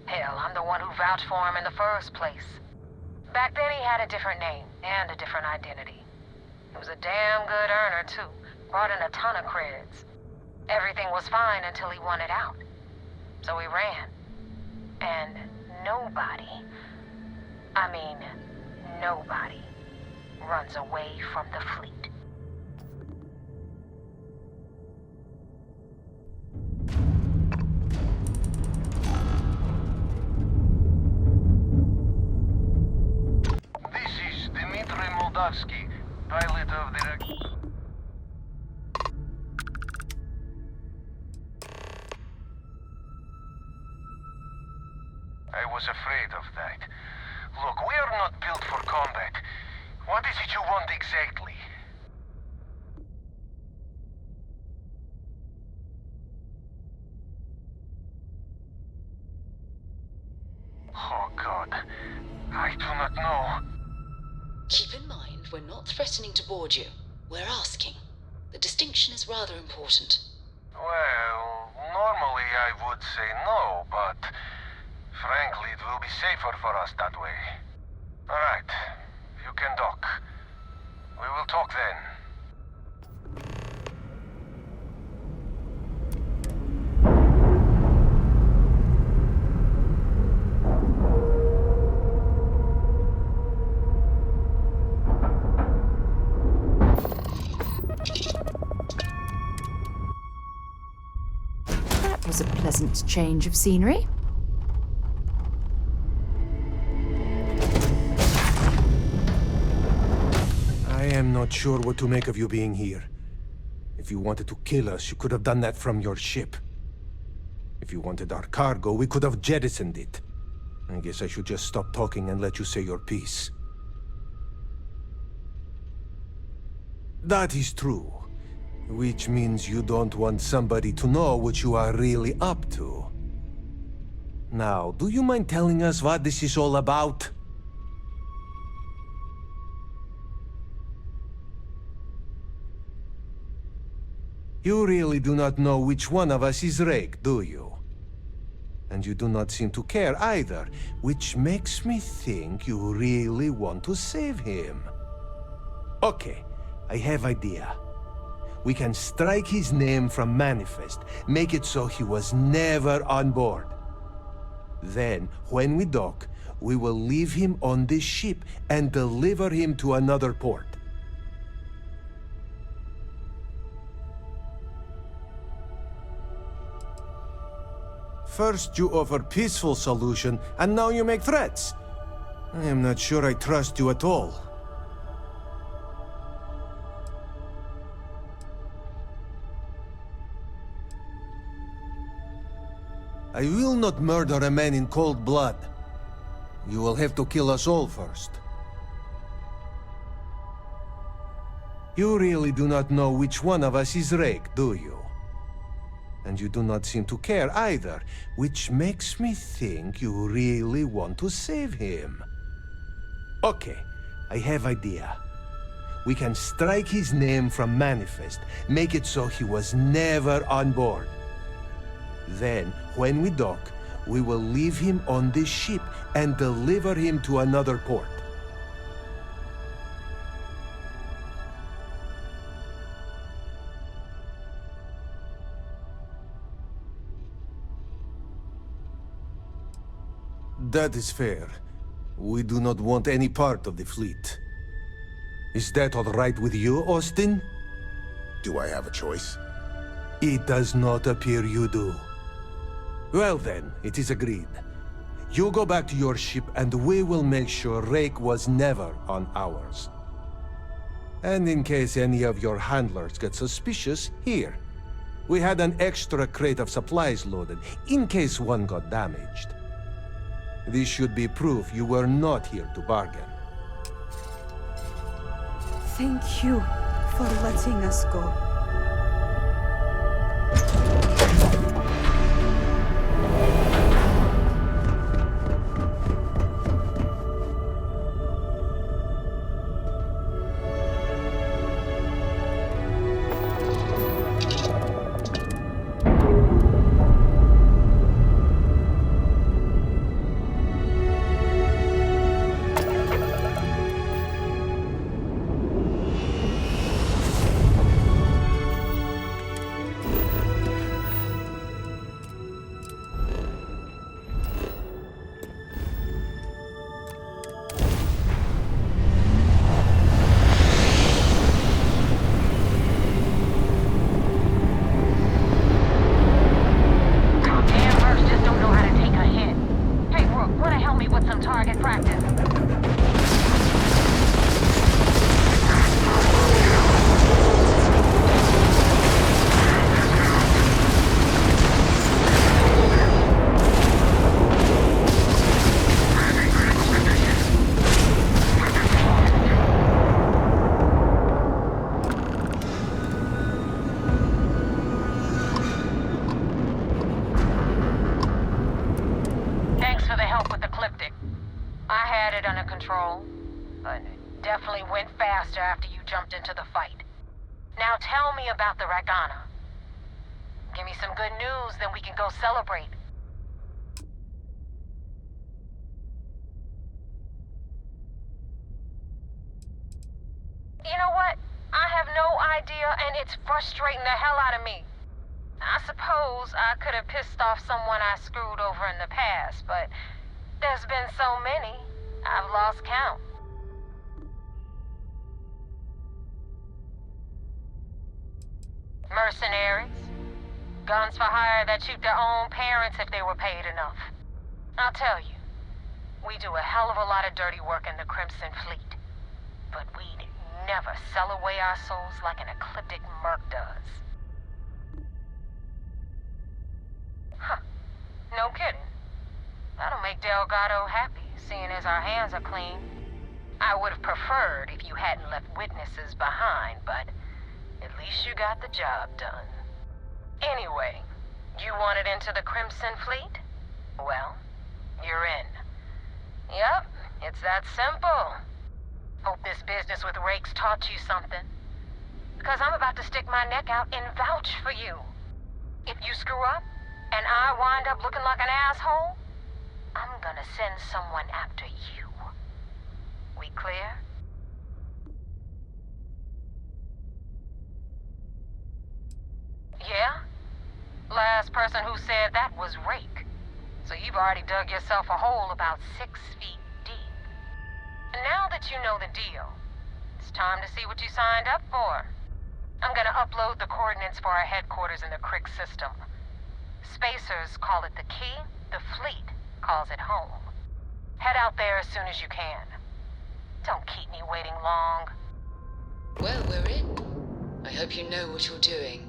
Hell, I'm the one who vouched for him in the first place. Back then he had a different name and a different identity. He was a damn good earner too, brought in a ton of creds. Everything was fine until he wanted out. So he ran. And nobody, I mean nobody, runs away from the fleet. Pilot of the... I was afraid of that. Look, we are not built for combat. What is it you want exactly? Oh God, I do not know. Keep in mind, we're not threatening to board you. We're asking. The distinction is rather important. Well, normally I would say no, but frankly it will be safer for us that way. Alright, you can dock. We will talk then. Was a pleasant change of scenery. I am not sure what to make of you being here. If you wanted to kill us, you could have done that from your ship. If you wanted our cargo, we could have jettisoned it. I guess I should just stop talking and let you say your piece. That is true. Which means you don't want somebody to know what you are really up to. Now, do you mind telling us what this is all about? You really do not know which one of us is Rake, do you? And you do not seem to care either, which makes me think you really want to save him. Okay, I have idea. We can strike his name from Manifest, make it so he was never on board. Then, when we dock, we will leave him on this ship and deliver him to another port. First you offer peaceful solution, and now you make threats. I am not sure I trust you at all. I will not murder a man in cold blood. You will have to kill us all first. You really do not know which one of us is Rake, do you? And you do not seem to care either, which makes me think you really want to save him. Okay, I have idea. We can strike his name from Manifest, make it so he was never on board. Then, when we dock, we will leave him on this ship and deliver him to another port. That is fair. We do not want any part of the fleet. Is that all right with you, Austin? Do I have a choice? It does not appear you do. Well then, it is agreed. You go back to your ship and we will make sure Rake was never on ours. And in case any of your handlers get suspicious, here. We had an extra crate of supplies loaded, in case one got damaged. This should be proof you were not here to bargain. Thank you for letting us go. Celebrate. You know what? I have no idea, and it's frustrating the hell out of me. I suppose I could have pissed off someone I screwed over in the past, but there's been so many, I've lost count. Mercenaries. Guns for hire that shoot their own parents if they were paid enough. I'll tell you, we do a hell of a lot of dirty work in the Crimson Fleet. But we'd never sell away our souls like an ecliptic merc does. Huh. No kidding. That'll make Delgado happy, seeing as our hands are clean. I would have preferred if you hadn't left witnesses behind, but at least you got the job done. Anyway, you wanted into the Crimson Fleet? Well, you're in. Yep, it's that simple. Hope this business with Rake's taught you something. Because I'm about to stick my neck out and vouch for you. If you screw up, and I wind up looking like an asshole, I'm gonna send someone after you. We clear? Yeah? Last person who said that was Rake. So you've already dug yourself a hole about 6 feet deep. And now that you know the deal, it's time to see what you signed up for. I'm gonna upload the coordinates for our headquarters in the Crick system. Spacers call it the key, the fleet calls it home. Head out there as soon as you can. Don't keep me waiting long. Well, we're in. I hope you know what you're doing.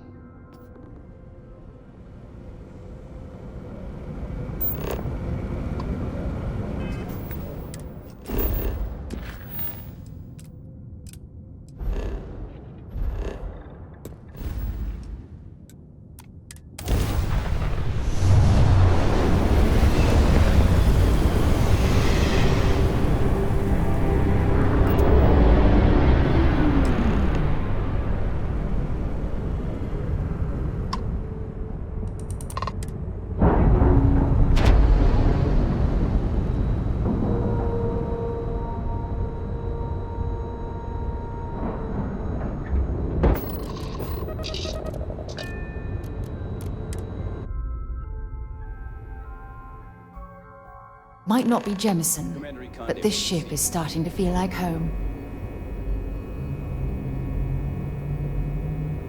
Might not be Jemison, but this ship is starting to feel like home.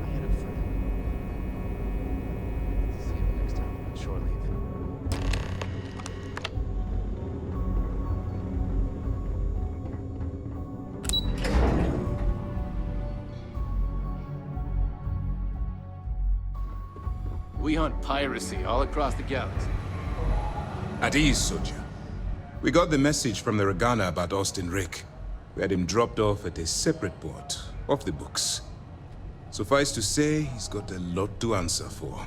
I had a friend. See you next time on shore leave. We hunt piracy all across the galaxy. At ease, soldier. We got the message from the Regana about Austin Rick. We had him dropped off at a separate port, off the books. Suffice to say, he's got a lot to answer for.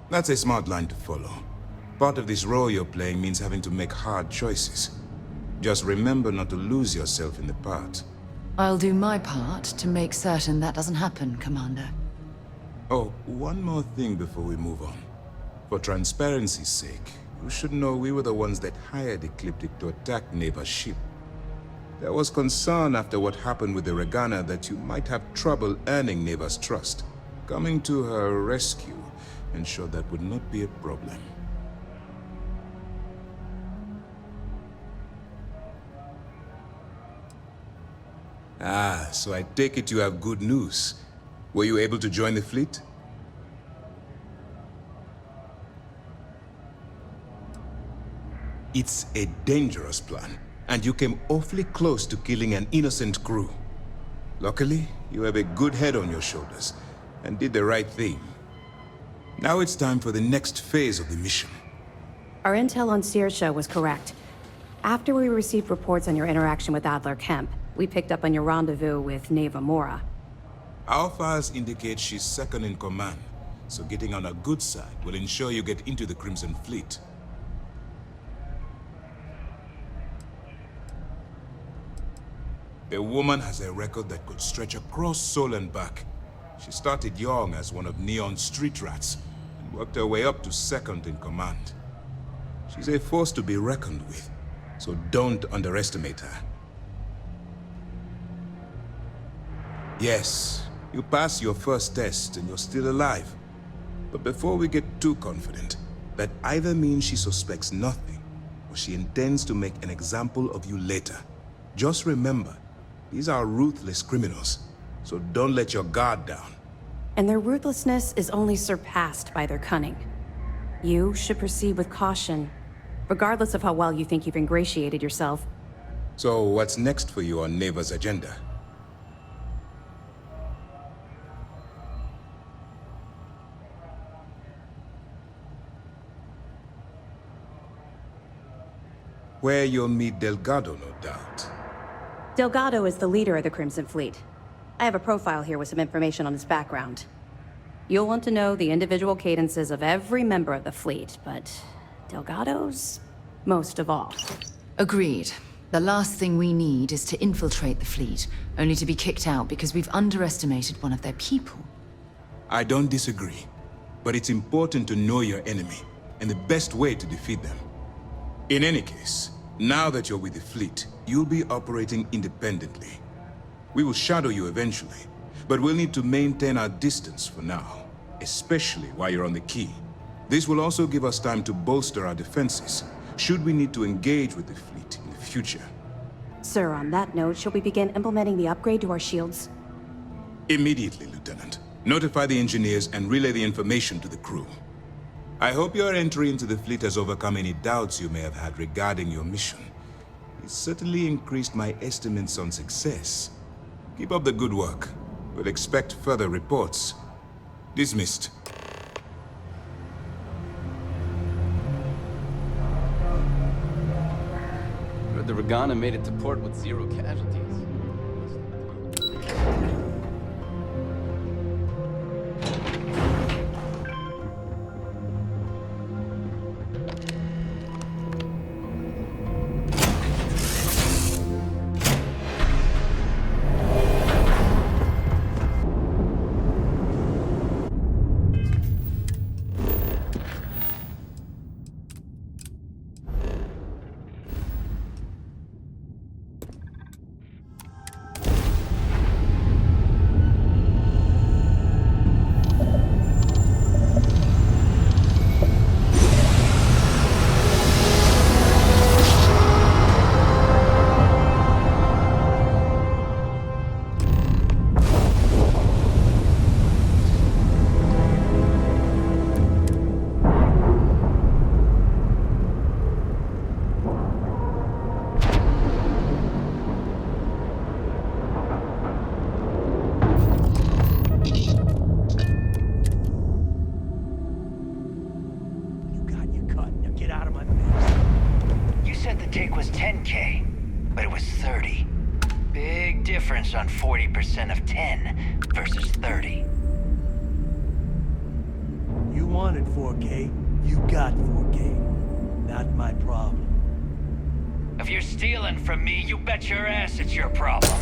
That's a smart line to follow. Part of this role you're playing means having to make hard choices. Just remember not to lose yourself in the part. I'll do my part to make certain that doesn't happen, Commander. Oh, one more thing before we move on. For transparency's sake, you should know we were the ones that hired Ecliptic to attack Neva's ship. There was concern after what happened with the Regana that you might have trouble earning Neva's trust. Coming to her rescue ensured that would not be a problem. Ah, so I take it you have good news. Were you able to join the fleet? It's a dangerous plan, and you came awfully close to killing an innocent crew. Luckily, you have a good head on your shoulders, and did the right thing. Now it's time for the next phase of the mission. Our intel on Saoirse was correct. After we received reports on your interaction with Adler Kemp, we picked up on your rendezvous with Neva Mora. Our files indicate she's second in command, so getting on her good side will ensure you get into the Crimson Fleet. The woman has a record that could stretch across Sol and back. She started young as one of Neon's street rats, and worked her way up to second in command. She's a force to be reckoned with, so don't underestimate her. Yes, you passed your first test and you're still alive. But before we get too confident, that either means she suspects nothing, or she intends to make an example of you later. Just remember, these are ruthless criminals, so don't let your guard down. And their ruthlessness is only surpassed by their cunning. You should proceed with caution, regardless of how well you think you've ingratiated yourself. So what's next for you on Neva's agenda? Where you'll meet Delgado, no doubt. Delgado is the leader of the Crimson Fleet. I have a profile here with some information on his background. You'll want to know the individual cadences of every member of the fleet, but Delgado's most of all. Agreed. The last thing we need is to infiltrate the fleet, only to be kicked out because we've underestimated one of their people. I don't disagree, but it's important to know your enemy, and the best way to defeat them. In any case, now that you're with the fleet, you'll be operating independently. We will shadow you eventually, but we'll need to maintain our distance for now, especially while you're on the key. This will also give us time to bolster our defenses, should we need to engage with the fleet in the future. Sir, on that note, shall we begin implementing the upgrade to our shields? Immediately, Lieutenant. Notify the engineers and relay the information to the crew. I hope your entry into the fleet has overcome any doubts you may have had regarding your mission. It's certainly increased my estimates on success. Keep up the good work. We'll expect further reports. Dismissed. Heard the Regana made it to port with 0 casualties. 4K, you got 4K. Not my problem. If you're stealing from me, you bet your ass it's your problem.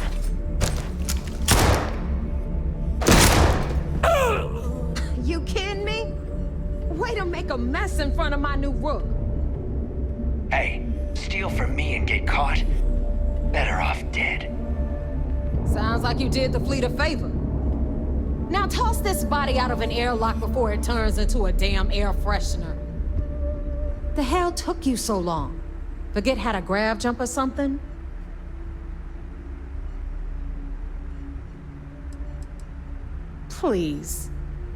You kidding me? Way to make a mess in front of my new rook. Hey, steal from me and get caught? Better off dead. Sounds like you did the fleet a favor. Now toss this body out of an airlock before it turns into a damn air freshener. The hell took you so long? Forget how to grav jump or something? Please.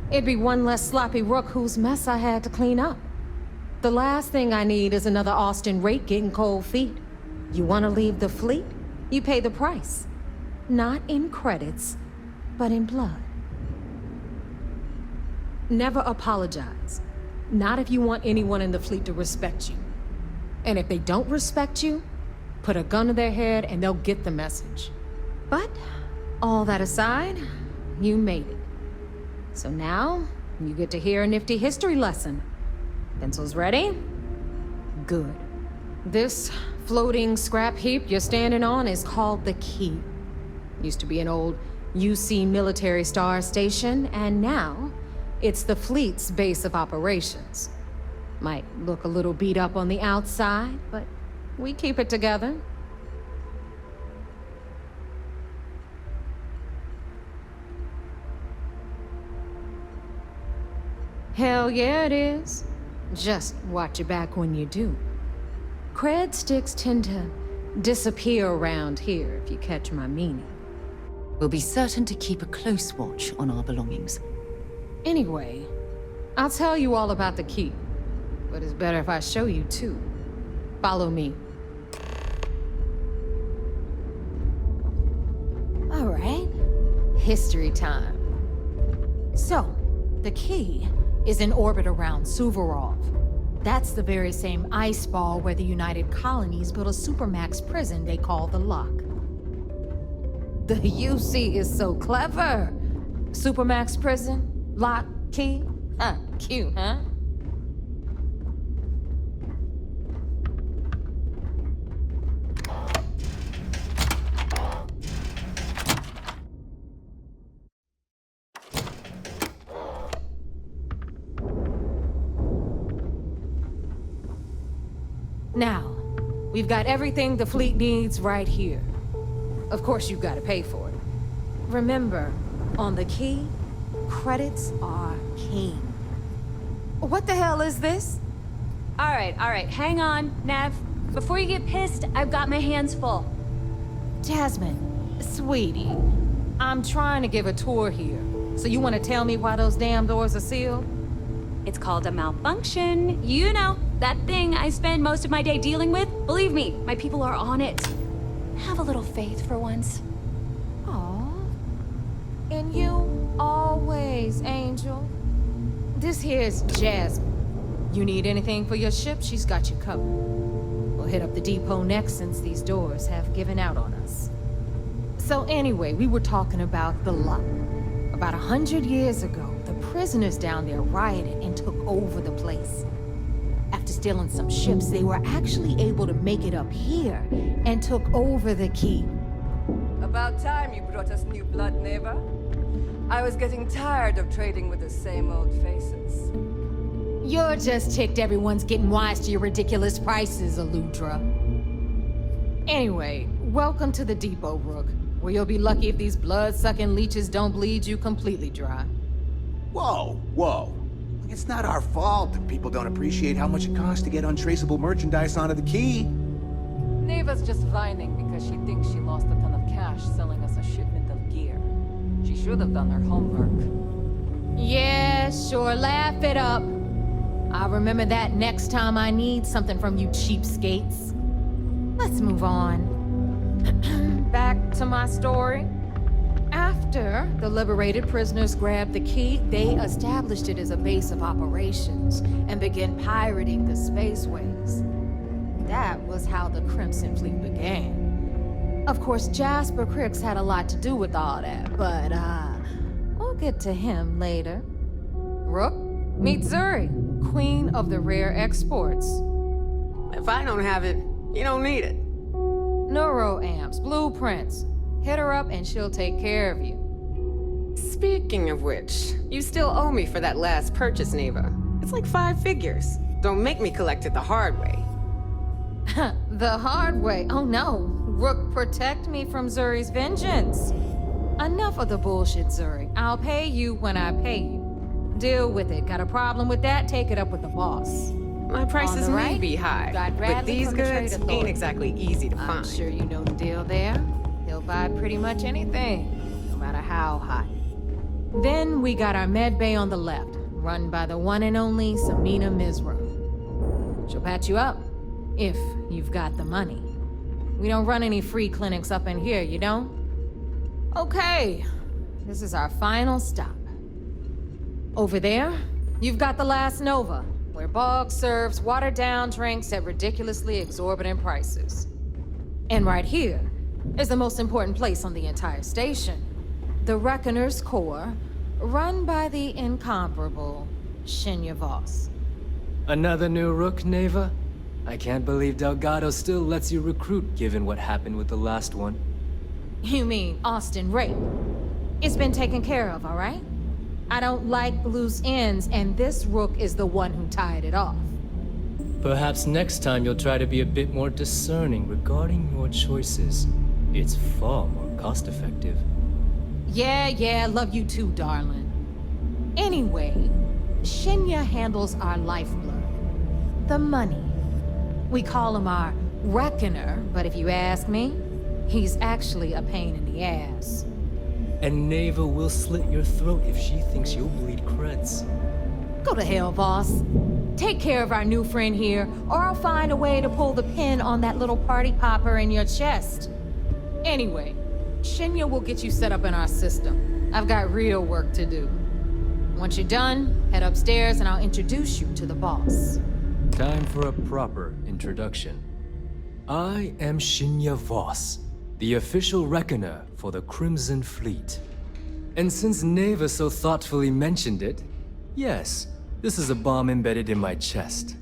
It'd be one less sloppy rook whose mess I had to clean up. The last thing I need is another Austin rake getting cold feet. You want to leave the fleet? You pay the price. Not in credits, but in blood. Never apologize. Not if you want anyone in the fleet to respect you. And if they don't respect you, put a gun to their head and they'll get the message. But, all that aside, you made it. So now, you get to hear a nifty history lesson. Pencils ready? Good. This floating scrap heap you're standing on is called the Key. Used to be an old UC military star station, and now it's the fleet's base of operations. Might look a little beat up on the outside, but we keep it together. Hell yeah, it is. Just watch your back when you do. Cred sticks tend to disappear around here, if you catch my meaning. We'll be certain to keep a close watch on our belongings. Anyway, I'll tell you all about the Key. But it's better if I show you too. Follow me. All right. History time. So, the Key is in orbit around Suvorov. That's the very same ice ball where the United Colonies built a supermax prison they call the Lock. The UC is so clever. Supermax prison, Lock, Key. Cute, huh? Now, we've got everything the fleet needs right here. Of course, you've got to pay for it. Remember, on the Key, credits are king. What the hell is this? All right, hang on, Nav. Before you get pissed, I've got my hands full. Jasmine, sweetie, I'm trying to give a tour here. So you want to tell me why those damn doors are sealed? It's called a malfunction. You know, that thing I spend most of my day dealing with. Believe me, my people are on it. Have a little faith for once. Aw. And you always, Angel. This here's Jasmine. You need anything for your ship, she's got you covered. We'll hit up the depot next since these doors have given out on us. So anyway, we were talking about the Lock. About 100 years ago, the prisoners down there rioted and took over the place. After stealing some ships, they were actually able to make it up here and took over the Key. About time you brought us new blood, Neva. I was getting tired of trading with the same old faces. You're just ticked everyone's getting wise to your ridiculous prices, Aludra. Anyway, welcome to the depot, Rook, where you'll be lucky if these blood-sucking leeches don't bleed you completely dry. Whoa. It's not our fault that people don't appreciate how much it costs to get untraceable merchandise onto the Key. Neva's just whining because she thinks she lost a ton of cash selling us a shipment of gear. She should have done her homework. Yeah, sure, laugh it up. I'll remember that next time I need something from you cheapskates. Let's move on. Back to my story. After the liberated prisoners grabbed the Key, they established it as a base of operations and began pirating the spaceways. That was how the Crimson Fleet began. Of course, Jasper Cricks had a lot to do with all that, but we'll get to him later. Rook, Meet Zuri, queen of the rare exports. If I don't have it, you don't need it. Neuroamps, blueprints. Hit her up and she'll take care of you. Speaking of which, you still owe me for that last purchase, Neva. It's like 5 figures. Don't make me collect it the hard way. The hard way? Oh no. Rook, protect me from Zuri's vengeance. Enough of the bullshit, Zuri. I'll pay you when I pay you. Deal with it. Got a problem with that? Take it up with the boss. My prices may right, be high, but these goods ain't exactly easy to find. I'm sure you know the deal there. He'll buy pretty much anything, no matter how high. Then we got our med bay on the left, run by the one and only Samina Mizra. She'll patch you up, if you've got the money. We don't run any free clinics up in here, you don't? Okay, this is our final stop. Over there, you've got the last Nova, where Bog serves watered-down drinks at ridiculously exorbitant prices. And right here is the most important place on the entire station. The Reckoner's Core, run by the incomparable Shinya Voss. Another new Rook, Neva? I can't believe Delgado still lets you recruit given what happened with the last one. You mean Austin Rape? It's been taken care of, all right? I don't like loose ends, and this Rook is the one who tied it off. Perhaps next time you'll try to be a bit more discerning regarding your choices. It's far more cost-effective. Yeah, love you too, darling. Anyway, Shinya handles our lifeblood. The money. We call him our Reckoner, but if you ask me, he's actually a pain in the ass. And Neva will slit your throat if she thinks you'll bleed creds. Go to hell, boss. Take care of our new friend here, or I'll find a way to pull the pin on that little party popper in your chest. Anyway, Shinya will get you set up in our system. I've got real work to do. Once you're done, head upstairs and I'll introduce you to the boss. Time for a proper introduction. I am Shinya Voss, the official Reckoner for the Crimson Fleet. And since Neva so thoughtfully mentioned it, yes, this is a bomb embedded in my chest.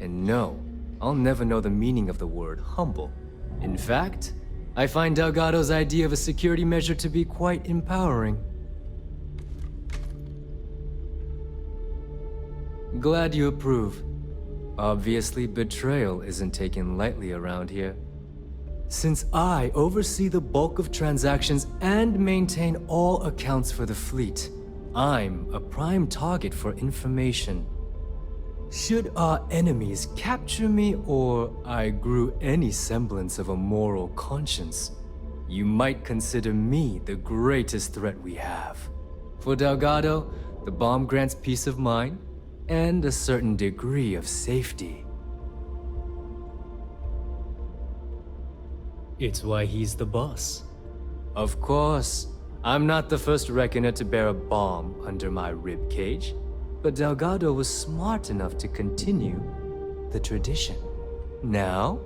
And no, I'll never know the meaning of the word humble. In fact, I find Delgado's idea of a security measure to be quite empowering. Glad you approve. Obviously, betrayal isn't taken lightly around here. Since I oversee the bulk of transactions and maintain all accounts for the fleet, I'm a prime target for information. Should our enemies capture me or I grew any semblance of a moral conscience, you might consider me the greatest threat we have. For Delgado, the bomb grants peace of mind and a certain degree of safety. It's why he's the boss. Of course, I'm not the first Reckoner to bear a bomb under my ribcage, but Delgado was smart enough to continue the tradition. Now,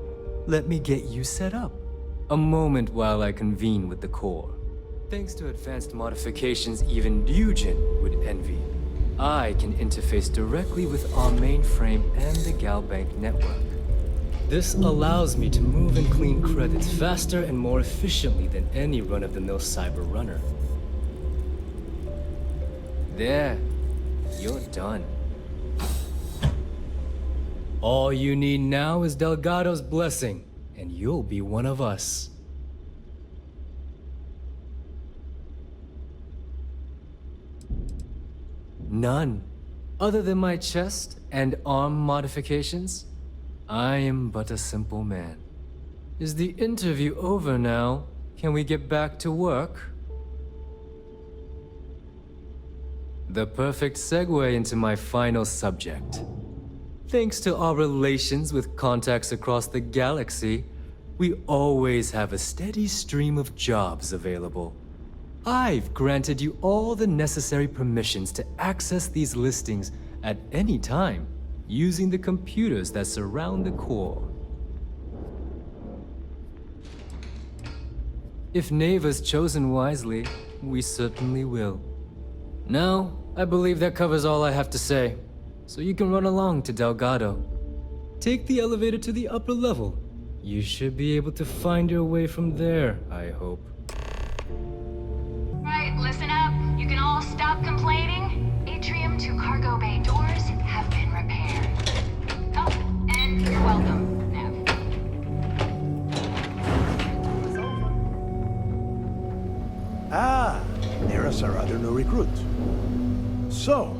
let me get you set up. A moment while I convene with the core. Thanks to advanced modifications even Ryujin would envy, I can interface directly with our mainframe and the Galbank network. This allows me to move and clean credits faster and more efficiently than any run-of-the-mill cyber runner. There, you're done. All you need now is Delgado's blessing, and you'll be one of us. None. Other than my chest and arm modifications, I am but a simple man. Is the interview over now? Can we get back to work? The perfect segue into my final subject. Thanks to our relations with contacts across the galaxy, we always have a steady stream of jobs available. I've granted you all the necessary permissions to access these listings at any time, using the computers that surround the core. If Neva's chosen wisely, we certainly will. Now, I believe that covers all I have to say. so you can run along to Delgado. Take the elevator to the upper level. You should be able to find your way from there, I hope. Right, listen up. You can all stop complaining. Atrium to cargo bay doors have been repaired. Oh, and you're welcome, Nev. Ah, there's our other new recruit. So,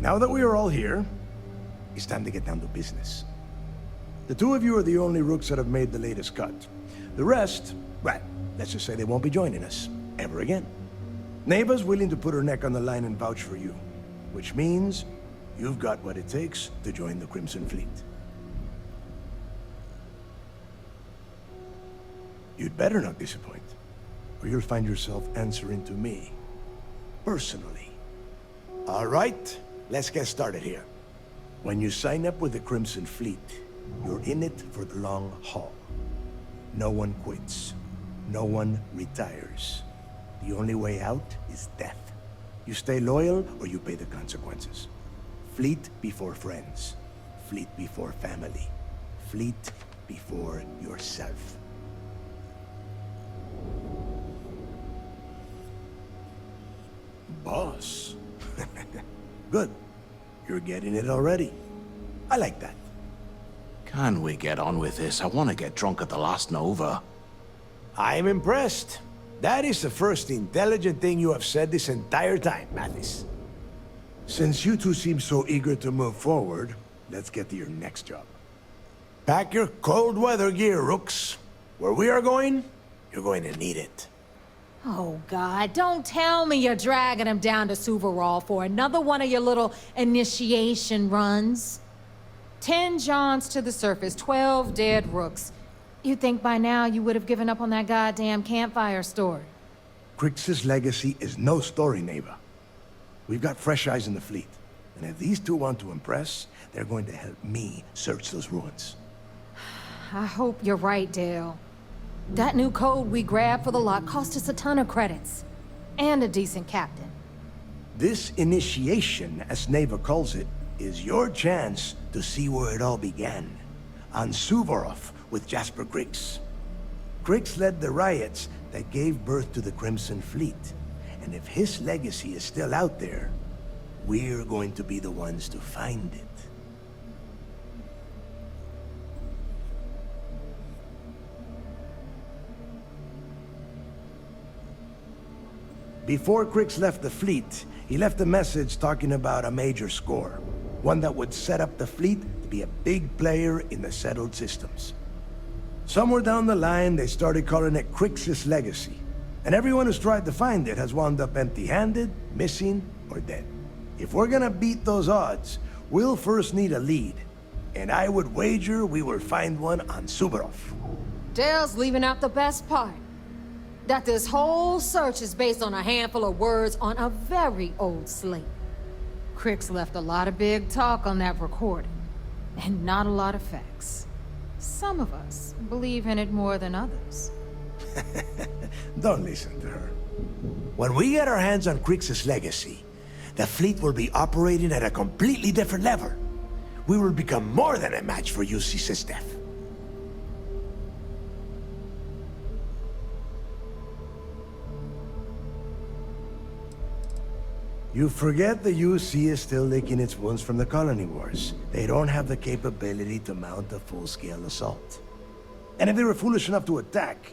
now that we are all here, it's time to get down to business. The two of you are the only rooks that have made the latest cut. The rest, well, let's just say they won't be joining us ever again. Neva's willing to put her neck on the line and vouch for you, which means you've got what it takes to join the Crimson Fleet. You'd better not disappoint, or you'll find yourself answering to me, personally. All right, let's get started here. When you sign up with the Crimson Fleet, you're in it for the long haul. No one quits. No one retires. The only way out is death. You stay loyal or you pay the consequences. Fleet before friends. Fleet before family. Fleet before yourself. Boss. Good. You're getting it already. I like that. Can we get on with this? I want to get drunk at the last Nova. I'm impressed. That is the first intelligent thing you have said this entire time, Mathis. Since you two seem so eager to move forward, let's get to your next job. Pack your cold weather gear, Rooks. Where we are going, you're going to need it. Oh, God, don't tell me you're dragging him down to Suvarol for another one of your little initiation runs. 10 Johns to the surface, 12 dead Rooks. You'd think by now you would have given up on that goddamn campfire story. Crix's legacy is no story, Neva. We've got fresh eyes in the fleet. And if these two want to impress, they're going to help me search those ruins. I hope you're right, Dale. That new code we grabbed for the lot cost us a ton of credits. And a decent captain. This initiation, as Neva calls it, is your chance to see where it all began. On Suvorov with Jasper Crix. Crix led the riots that gave birth to the Crimson Fleet. And if his legacy is still out there, we're going to be the ones to find it. Before Crix left the fleet, he left a message talking about a major score. One that would set up the fleet to be a big player in the settled systems. Somewhere down the line, they started calling it Crix's legacy. And everyone who's tried to find it has wound up empty-handed, missing, or dead. If we're gonna beat those odds, we'll first need a lead. And I would wager we will find one on Suvorov. Dale's leaving out the best part. That this whole search is based on a handful of words on a very old slate. Crix left a lot of big talk on that recording, and not a lot of facts. Some of us believe in it more than others. Don't listen to her. When we get our hands on Crix's legacy, the fleet will be operating at a completely different level. We will become more than a match for UC's death. You forget the UC is still licking its wounds from the Colony Wars. They don't have the capability to mount a full-scale assault. And if they were foolish enough to attack,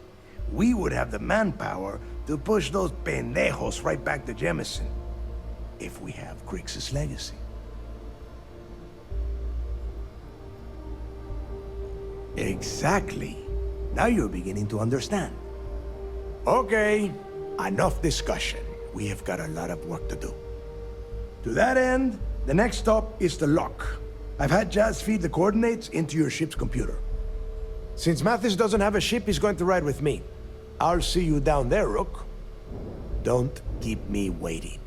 we would have the manpower to push those pendejos right back to Jemison. If we have Crix's legacy. Exactly. Now you're beginning to understand. Okay, enough discussion. We have got a lot of work to do. To that end, the next stop is the lock. I've had Jazz feed the coordinates into your ship's computer. Since Mathis doesn't have a ship, he's going to ride with me. I'll see you down there, Rook. Don't keep me waiting.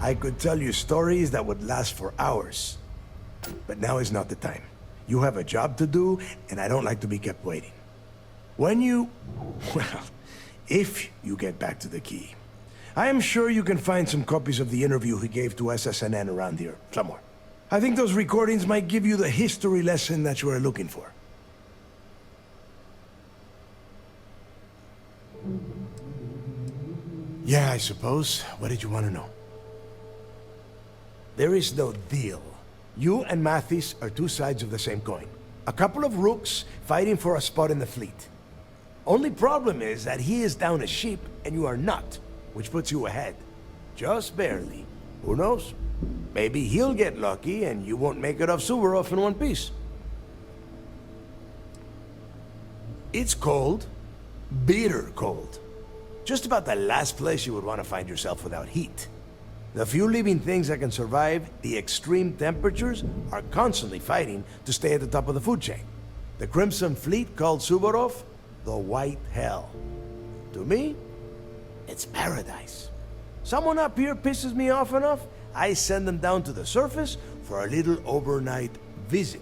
I could tell you stories that would last for hours. But now is not the time. You have a job to do, and I don't like to be kept waiting. Well, if you get back to the key, I am sure you can find some copies of the interview he gave to SSNN around here, somewhere. I think those recordings might give you the history lesson that you are looking for. Yeah, I suppose. What did you want to know? There is no deal. You and Mathis are two sides of the same coin. A couple of rooks fighting for a spot in the fleet. Only problem is that he is down a ship and you are not, which puts you ahead. Just barely. Who knows? Maybe he'll get lucky and you won't make it off Suvorov in one piece. It's cold. Bitter cold. Just about the last place you would want to find yourself without heat. The few living things that can survive the extreme temperatures are constantly fighting to stay at the top of the food chain. The Crimson Fleet called Suvorov the White Hell. To me, it's paradise. Someone up here pisses me off enough, I send them down to the surface for a little overnight visit.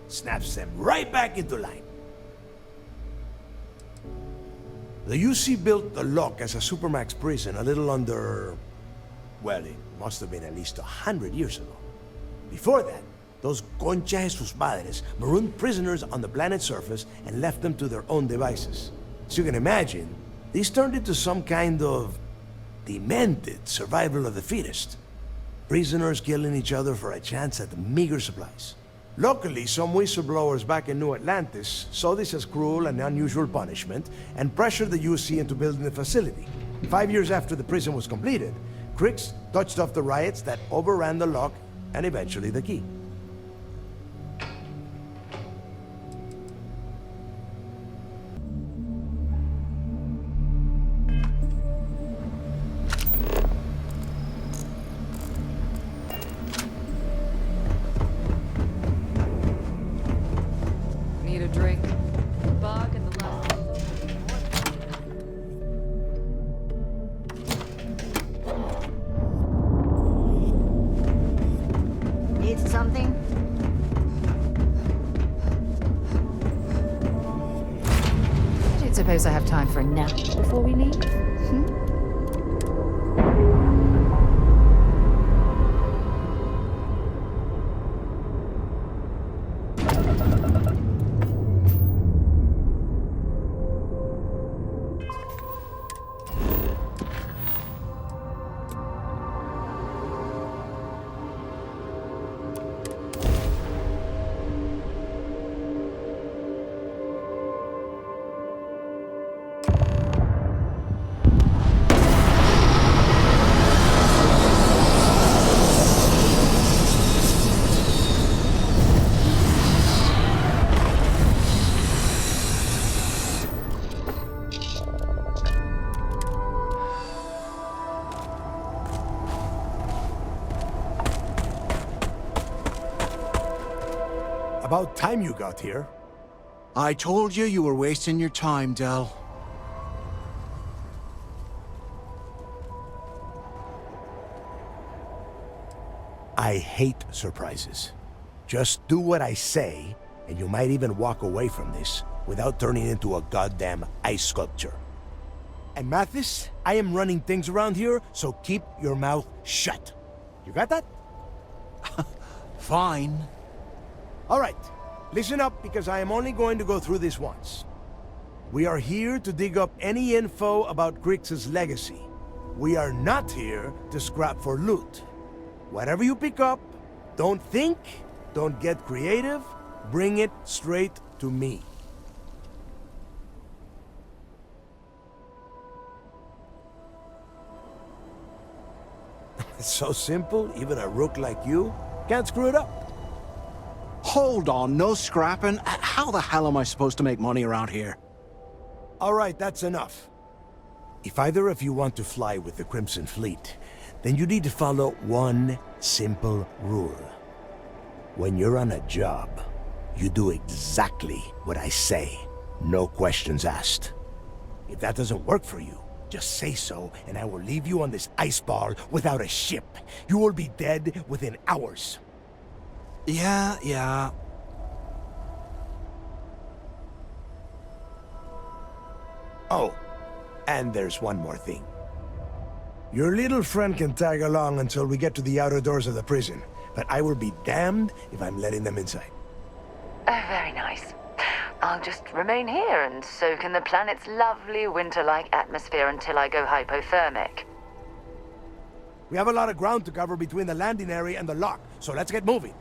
Snaps them right back into line. The UC built the Lock as a supermax prison a little under... well, it must have been at least 100 years ago. Before that, those concha de sus madres marooned prisoners on the planet's surface and left them to their own devices. As you can imagine, these turned into some kind of demented survival of the fittest. Prisoners killing each other for a chance at the meager supplies. Luckily, some whistleblowers back in New Atlantis saw this as cruel and unusual punishment and pressured the UC into building the facility. 5 years after the prison was completed, Crix touched off the riots that overran the Lock and eventually the key. Need a drink? Bog and the last. Need something? I don't suppose I have time for a nap before we leave? About time you got here. I told you you were wasting your time, Del. I hate surprises. Just do what I say, and you might even walk away from this without turning into a goddamn ice sculpture. And Mathis, I am running things around here, so keep your mouth shut. You got that? Fine. All right, listen up because I am only going to go through this once. We are here to dig up any info about Crix's legacy. We are not here to scrap for loot. Whatever you pick up, don't think, don't get creative, bring it straight to me. It's so simple, even a rook like you can't screw it up. Hold on, no scrapping. How the hell am I supposed to make money around here? All right, that's enough. If either of you want to fly with the Crimson Fleet, then you need to follow one simple rule. When you're on a job, you do exactly what I say, no questions asked. If that doesn't work for you, just say so, and I will leave you on this ice ball without a ship. You will be dead within hours. Yeah. Oh, and there's one more thing. Your little friend can tag along until we get to the outer doors of the prison, but I will be damned if I'm letting them inside. Oh, very nice. I'll just remain here and soak in the planet's lovely winter-like atmosphere until I go hypothermic. We have a lot of ground to cover between the landing area and the lock, so let's get moving.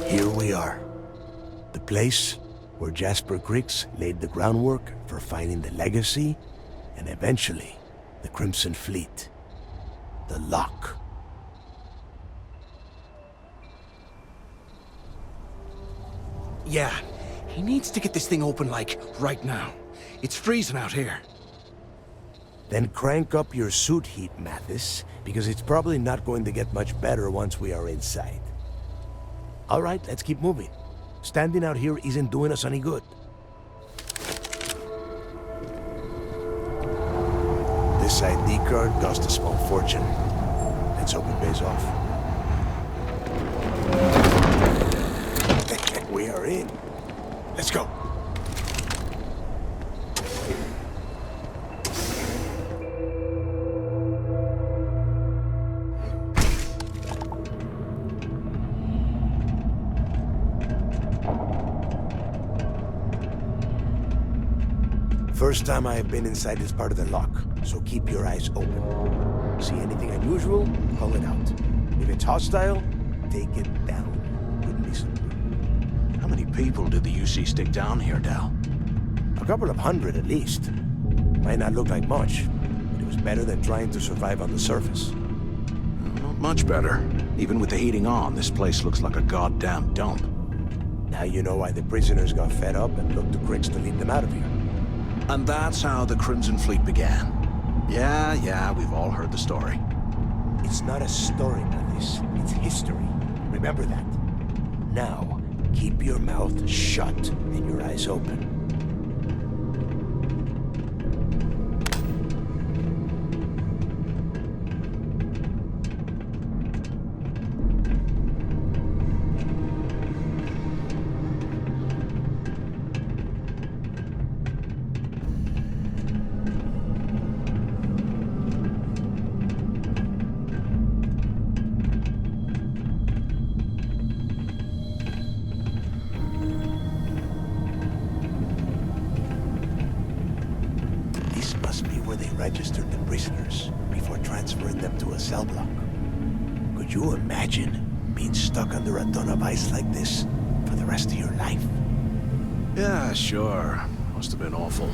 Here we are. The place where Jasper Griggs laid the groundwork for finding the legacy and eventually the Crimson Fleet. The lock. Yeah, he needs to get this thing open, like, right now. It's freezing out here. Then crank up your suit heat, Mathis, because it's probably not going to get much better once we are inside. All right, let's keep moving. Standing out here isn't doing us any good. This ID card cost a small fortune. Let's hope it pays off. We are in. Let's go. First time I have been inside this part of the lock, so keep your eyes open. See anything unusual, call it out. If it's hostile, take it down. Couldn't be simpler. How many people did the UC stick down here, Dal? A couple of hundred at least. Might not look like much, but it was better than trying to survive on the surface. Not much better. Even with the heating on, this place looks like a goddamn dump. Now you know why the prisoners got fed up and looked to Griggs to lead them out of here. And that's how the Crimson Fleet began. Yeah, we've all heard the story. It's not a story, Mathis. It's history. Remember that. Now, keep your mouth shut and your eyes open. Registered the prisoners before transferring them to a cell block. Could you imagine being stuck under a ton of ice like this for the rest of your life? Yeah, sure. Must have been awful.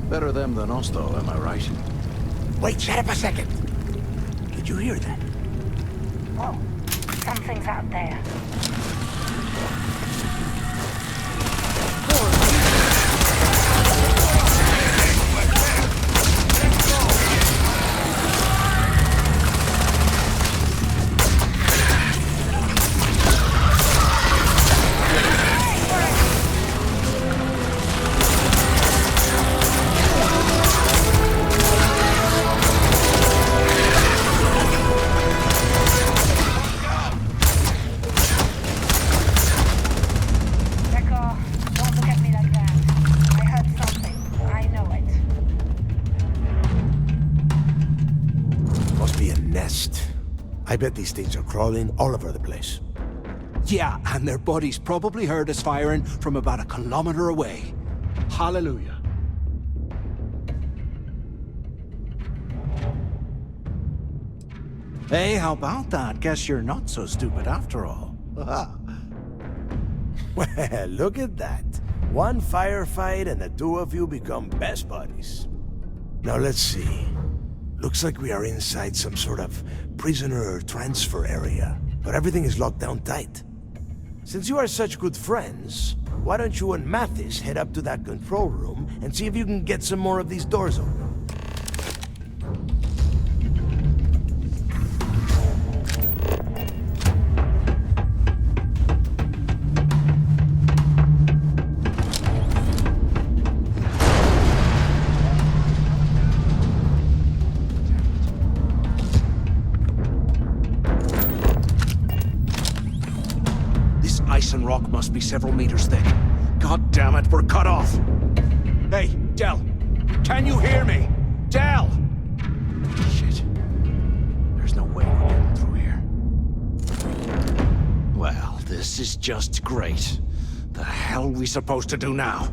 Better them than us, though, am I right? Wait, shut up a second! Did you hear that? Whoa, something's out there. I bet these things are crawling all over the place. Yeah, and their buddies probably heard us firing from about a kilometer away. Hallelujah. Hey, how about that? Guess you're not so stupid after all. Well, look at that. One firefight and the two of you become best buddies. Now let's see. Looks like we are inside some sort of prisoner transfer area, but everything is locked down tight. Since you are such good friends, why don't you and Mathis head up to that control room and see if you can get some more of these doors open? Rock must be several meters thick. God damn it, we're cut off! Hey, Del! Can you hear me? Del! Shit. There's no way we're getting through here. Well, this is just great. The hell are we supposed to do now?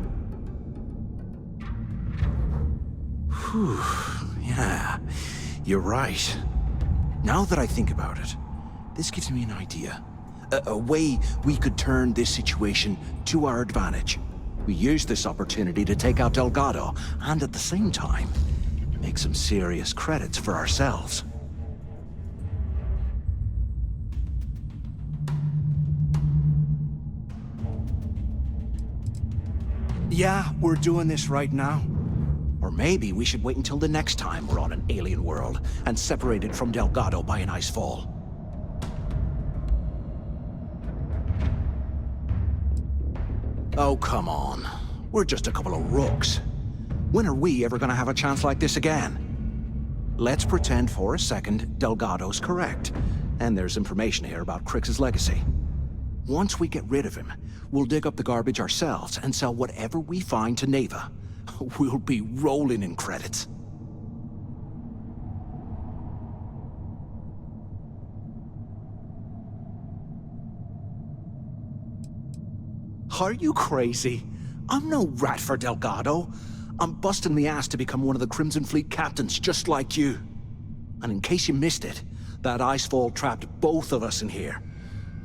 Whew, yeah, you're right. Now that I think about it, this gives me an idea. A way we could turn this situation to our advantage. We use this opportunity to take out Delgado, and at the same time, make some serious credits for ourselves. Yeah, we're doing this right now. Or maybe we should wait until the next time we're on an alien world and separated from Delgado by an ice fall. Oh, come on. We're just a couple of rooks. When are we ever gonna have a chance like this again? Let's pretend for a second Delgado's correct, and there's information here about Crix's legacy. Once we get rid of him, we'll dig up the garbage ourselves and sell whatever we find to Neva. We'll be rolling in credits. Are you crazy? I'm no rat for Delgado. I'm busting the ass to become one of the Crimson Fleet captains, just like you. And in case you missed it, that icefall trapped both of us in here.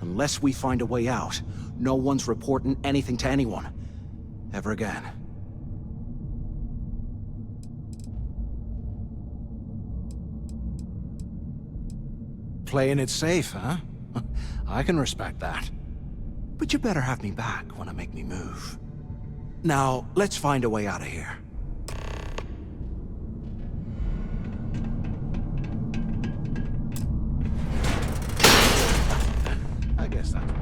Unless we find a way out, no one's reporting anything to anyone. Ever again. Playing it safe, huh? I can respect that. But you better have me back when I make me move. Now, let's find a way out of here. I guess that's...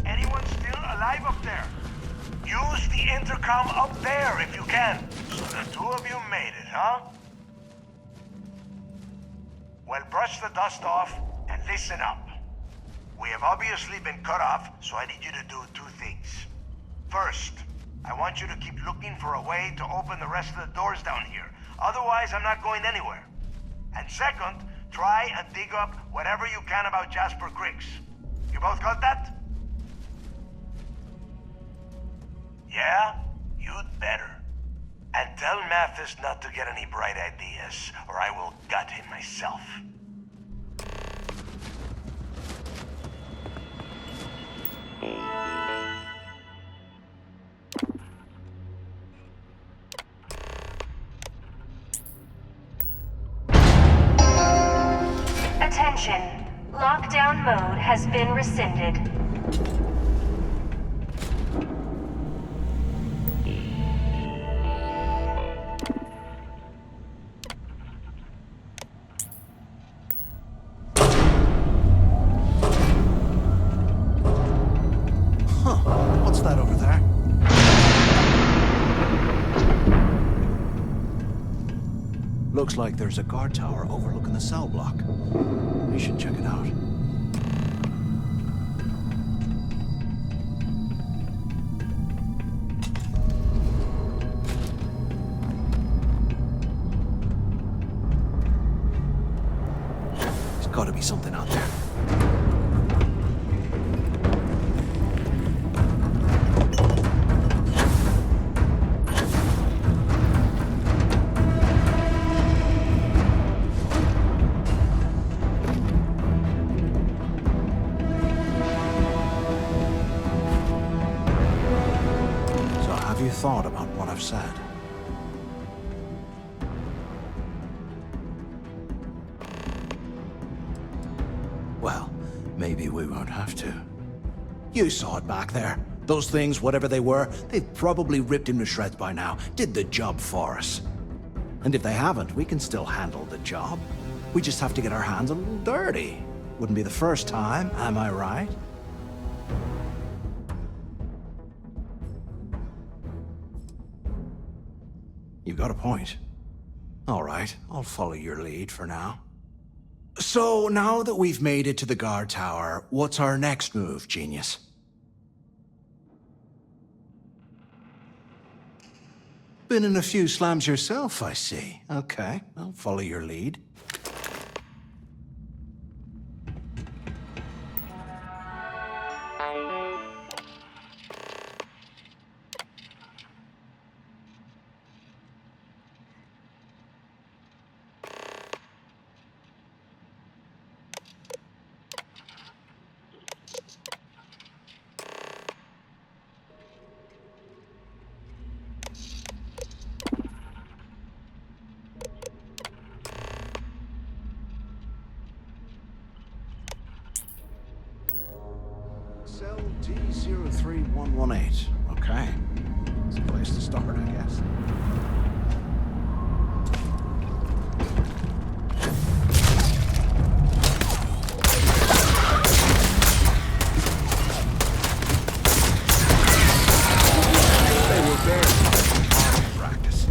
Anyone still alive up there? Use the intercom up there if you can. So the two of you made it, huh? Well, brush the dust off and listen up. We have obviously been cut off, so I need you to do two things. First, I want you to keep looking for a way to open the rest of the doors down here. Otherwise, I'm not going anywhere. And second, try and dig up whatever you can about Jasper Crix. You both got that? Yeah? You'd better. And tell Mathis not to get any bright ideas, or I will gut him myself. Attention. Lockdown mode has been rescinded. What's that over there? Looks like there's a guard tower overlooking the cell block. We should check it out. There's gotta be something out there. Thought about what I've said. Well, maybe we won't have to. You saw it back there. Those things, whatever they were, they've probably ripped him to shreds by now. Did the job for us. And if they haven't, we can still handle the job. We just have to get our hands a little dirty. Wouldn't be the first time, am I right? You've got a point. All right, I'll follow your lead for now. So, now that we've made it to the guard tower, what's our next move, genius? Been in a few slams yourself, I see. Okay, I'll follow your lead. Cell D03118. Okay. It's a place to start, I guess. They were there. Practice.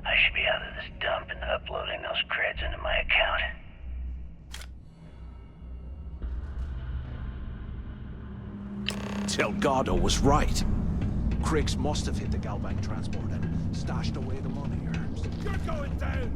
I should be out of this dump and uploading those creds into my account. Delgado was right. Criggs must have hit the Galbank transport and stashed away the money. You're going down!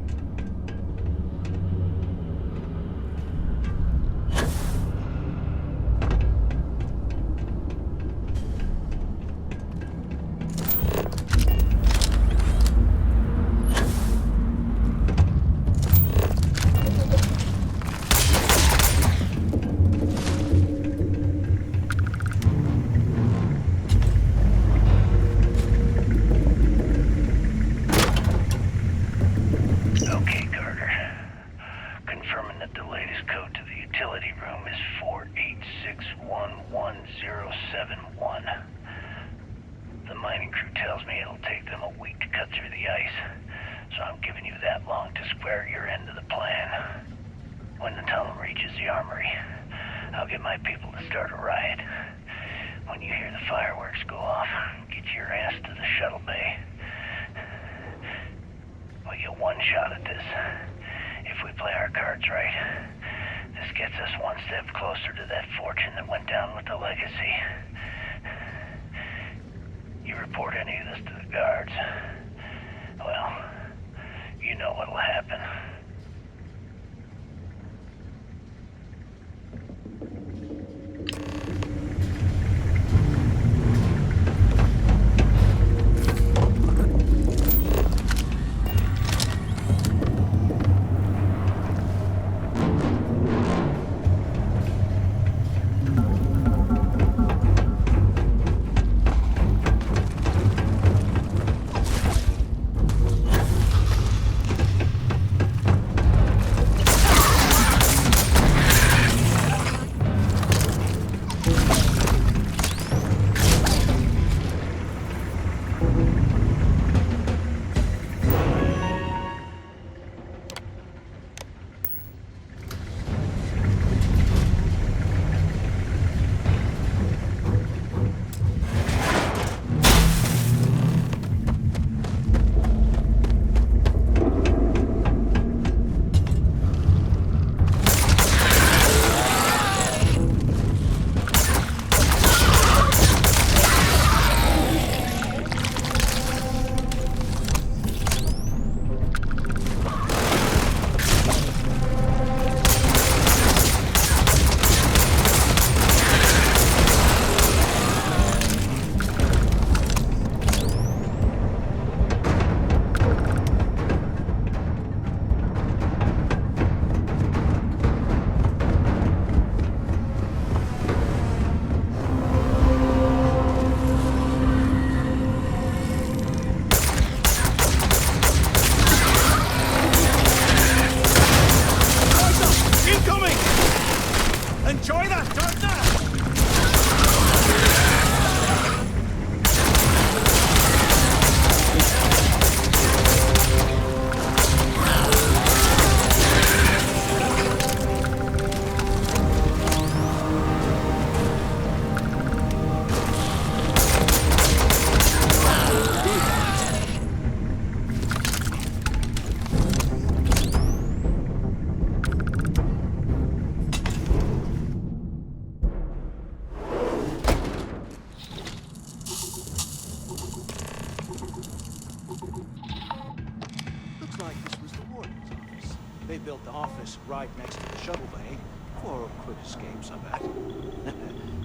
They built the office right next to the shuttle bay for quick escapes, I bet.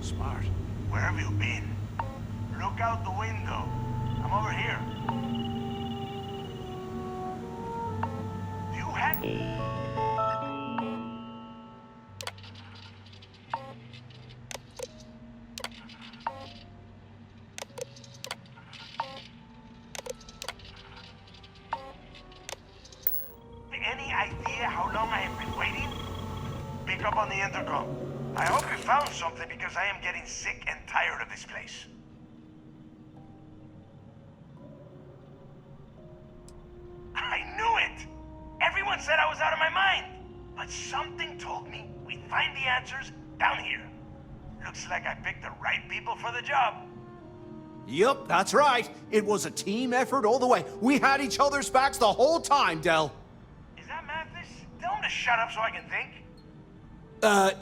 Smart. Where have you been? Look out the window. I'm over here. You had... Any idea how long I have been waiting? Pick up on the intercom. I hope you found something because I am getting sick and tired of this place. I knew it! Everyone said I was out of my mind. But something told me we'd find the answers down here. Looks like I picked the right people for the job. Yup, that's right. It was a team effort all the way. We had each other's backs the whole time, Del. Is that Mathis? Tell him to shut up so I can think.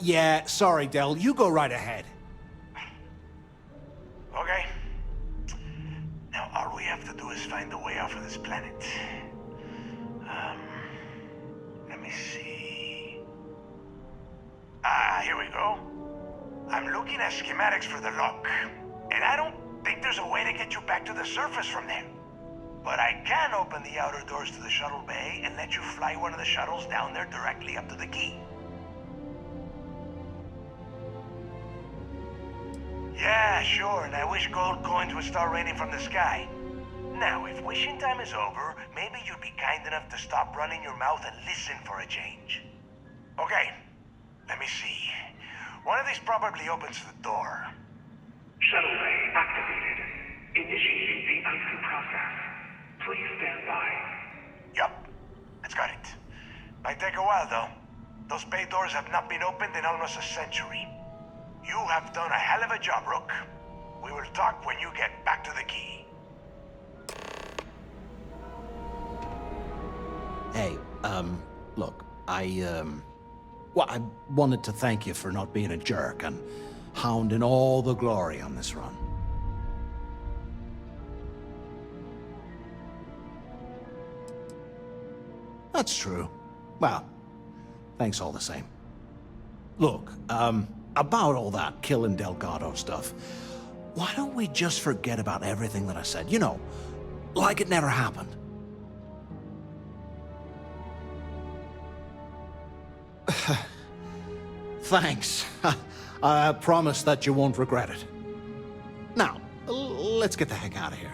Yeah, sorry, Del. You go right ahead. Okay. Now, all we have to do is find a way off of this planet. Let me see. Here we go. I'm looking at schematics for the lock, and I don't think there's a way to get you back to the surface from there. But I can open the outer doors to the shuttle bay and let you fly one of the shuttles down there directly up to the key. Yeah, sure, and I wish gold coins would start raining from the sky. Now, if wishing time is over, maybe you'd be kind enough to stop running your mouth and listen for a change. Okay, let me see. One of these probably opens the door. Shuttle bay activated. Initiating the IC process. Please stand by. Yup, that's got it. Might take a while, though. Those bay doors have not been opened in almost a century. You have done a hell of a job, Rook. We will talk when you get back to the key. Hey, look, well, I wanted to thank you for not being a jerk and hounding all the glory on this run. That's true. Well, thanks all the same. Look, about all that killing Delgado stuff, why don't we just forget about everything that I said? You know, like it never happened. Thanks. I promise that you won't regret it. Now, let's get the heck out of here.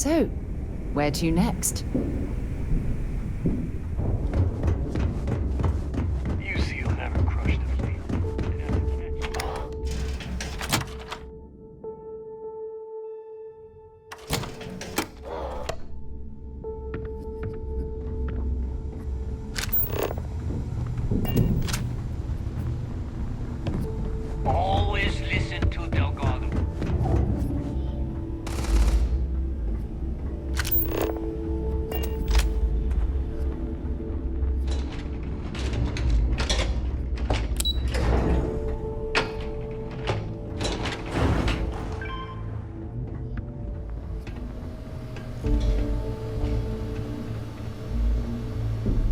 So, where to next? You see, you'll never crush the fleet. Always listen to Delgado.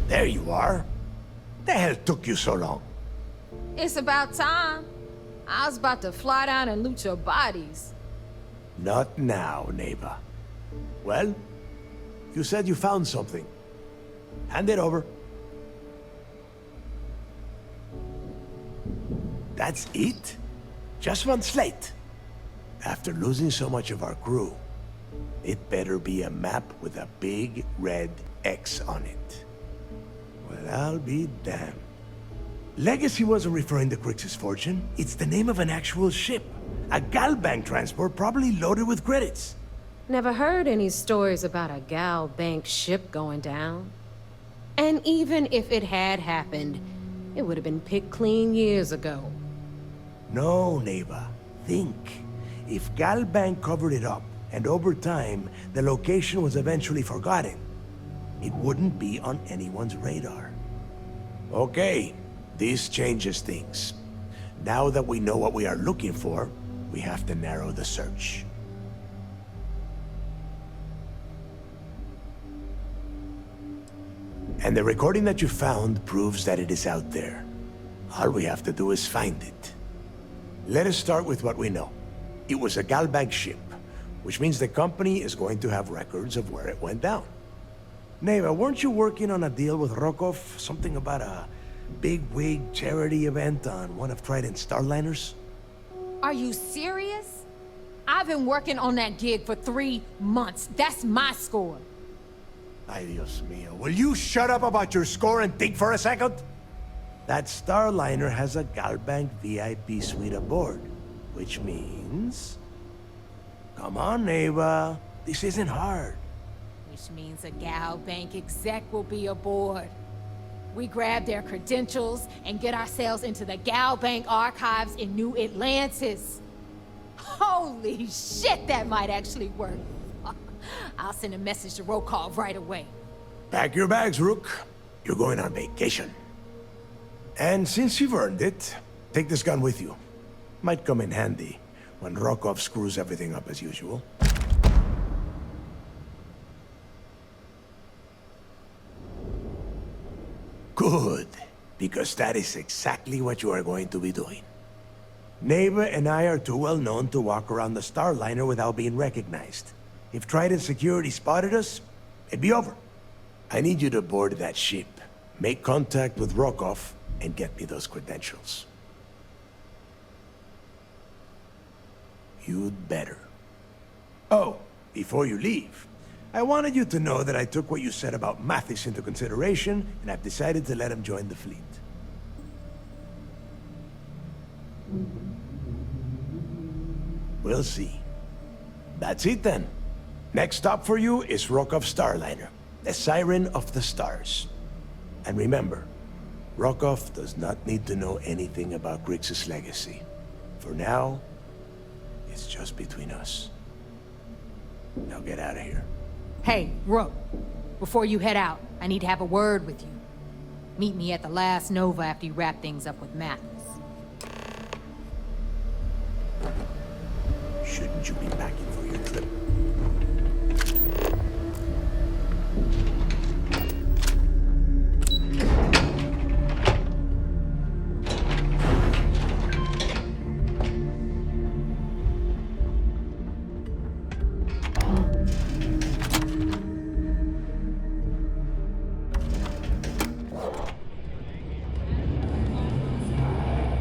There you are. The hell took you so long? It's about time. I was about to fly down and loot your bodies. Not now, neighbor. Well, you said you found something. Hand it over. That's it? Just one slate? After losing so much of our crew, it better be a map with a big red X on it. Well, I'll be damned. Legacy wasn't referring to Crix's fortune. It's the name of an actual ship. A Galbank transport probably loaded with credits. Never heard any stories about a Gal Bank ship going down. And even if it had happened, it would have been picked clean years ago. No, neighbor. Think. If Galbank covered it up, and over time, the location was eventually forgotten, it wouldn't be on anyone's radar. Okay, this changes things. Now that we know what we are looking for, we have to narrow the search. And the recording that you found proves that it is out there. All we have to do is find it. Let us start with what we know. It was a Galbank ship, which means the company is going to have records of where it went down. Neva, weren't you working on a deal with Rokov? Something about a big-wig charity event on one of Trident's starliners? Are you serious? I've been working on that gig for 3 months. That's my score. Ay, Dios mío. Will you shut up about your score and think for a second? That starliner has a Galbank VIP suite aboard, which means... Come on, Neva. This isn't hard. Which means a Gal Bank exec will be aboard. We grab their credentials and get ourselves into the Gal Bank archives in New Atlantis. Holy shit, that might actually work. I'll send a message to Rokov right away. Pack your bags, Rook. You're going on vacation. And since you've earned it, take this gun with you. Might come in handy when Rokov screws everything up as usual. Good, because that is exactly what you are going to be doing. Neva and I are too well known to walk around the starliner without being recognized. If Trident security spotted us, it'd be over. I need you to board that ship, make contact with Rokov, and get me those credentials. You'd better. Oh, before you leave, I wanted you to know that I took what you said about Mathis into consideration, and I've decided to let him join the fleet. We'll see. That's it then. Next stop for you is Rokov Starliner, the Siren of the Stars. And remember, Rokov does not need to know anything about Grixis legacy. For now, it's just between us. Now get out of here. Hey, Rook, before you head out, I need to have a word with you. Meet me at the last Nova after you wrap things up with Mathis. Shouldn't you be packing for your trip?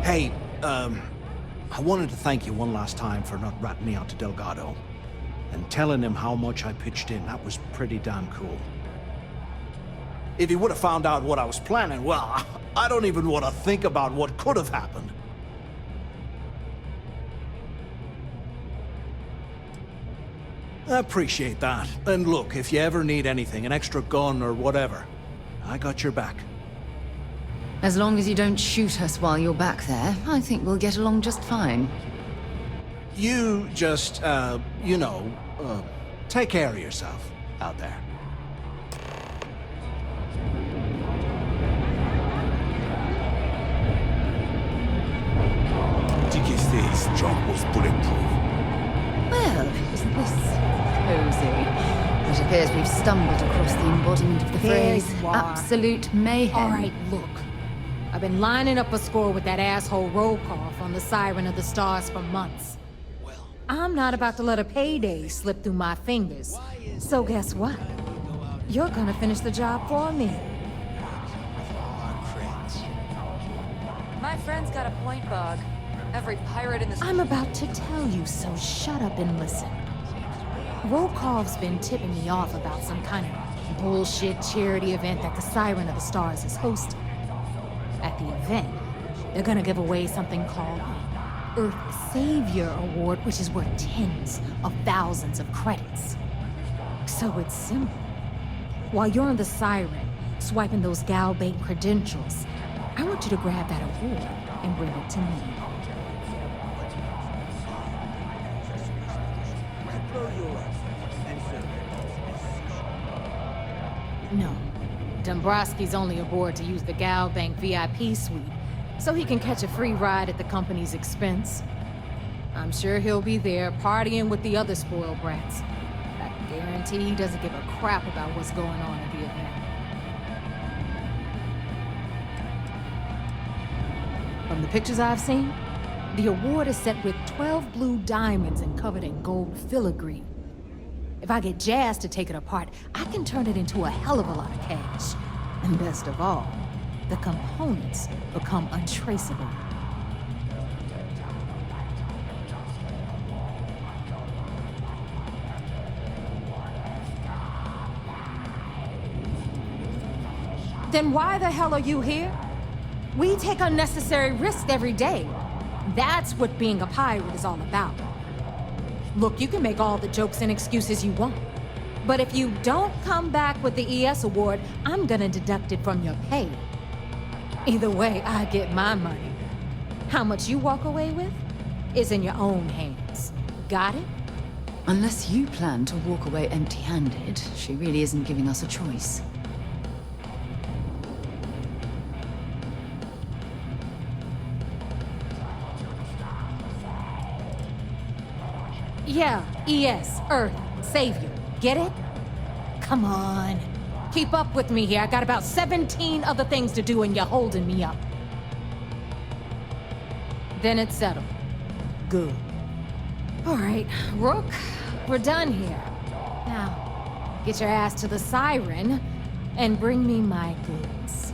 Hey, I wanted to thank you one last time for not ratting me out to Delgado. and telling him how much I pitched in. That was pretty damn cool. If he would have found out what I was planning, well, I don't even want to think about what could have happened. I appreciate that. And look, if you ever need anything, an extra gun or whatever, I got your back. As long as you don't shoot us while you're back there, I think we'll get along just fine. You just, take care of yourself out there. TKC's job was bulletproof. Well, isn't this cozy? It appears we've stumbled across the embodiment of the There phrase you are. absolute mayhem. All right, look. I've been lining up a score with that asshole roll call from the Siren of the Stars for months. I'm not about to let a payday slip through my fingers. So guess what? You're gonna finish the job for me. My friend's got a point, Bug. Every pirate in this... I'm about to tell you, so shut up and listen. Rokov's been tipping me off about some kind of bullshit charity event that the Siren of the Stars is hosting. At the event, they're gonna give away something called the Earth Savior Award, which is worth tens of thousands of credits. So it's simple. While you're on the Siren, swiping those Galbank credentials, I want you to grab that award and bring it to me. No. Dombrowski's only aboard to use the Galbank VIP suite, so he can catch a free ride at the company's expense. I'm sure he'll be there partying with the other spoiled brats. I guarantee he doesn't give a crap about what's going on at the event. From the pictures I've seen, the award is set with 12 blue diamonds and covered in gold filigree. If I get Jazz to take it apart, I can turn it into a hell of a lot of cash. And best of all, the components become untraceable. Then why the hell are you here? We take unnecessary risks every day. That's what being a pirate is all about. Look, you can make all the jokes and excuses you want. But if you don't come back with the ES award, I'm gonna deduct it from your pay. Either way, I get my money. How much you walk away with is in your own hands. Got it? Unless you plan to walk away empty-handed, she really isn't giving us a choice. Yeah, ES, Earth, Savior. Get it? Come on. Keep up with me here. I got about 17 other things to do and you're holding me up. Then it's settled. Good. All right, Rook, we're done here. Now, get your ass to the Siren and bring me my goods.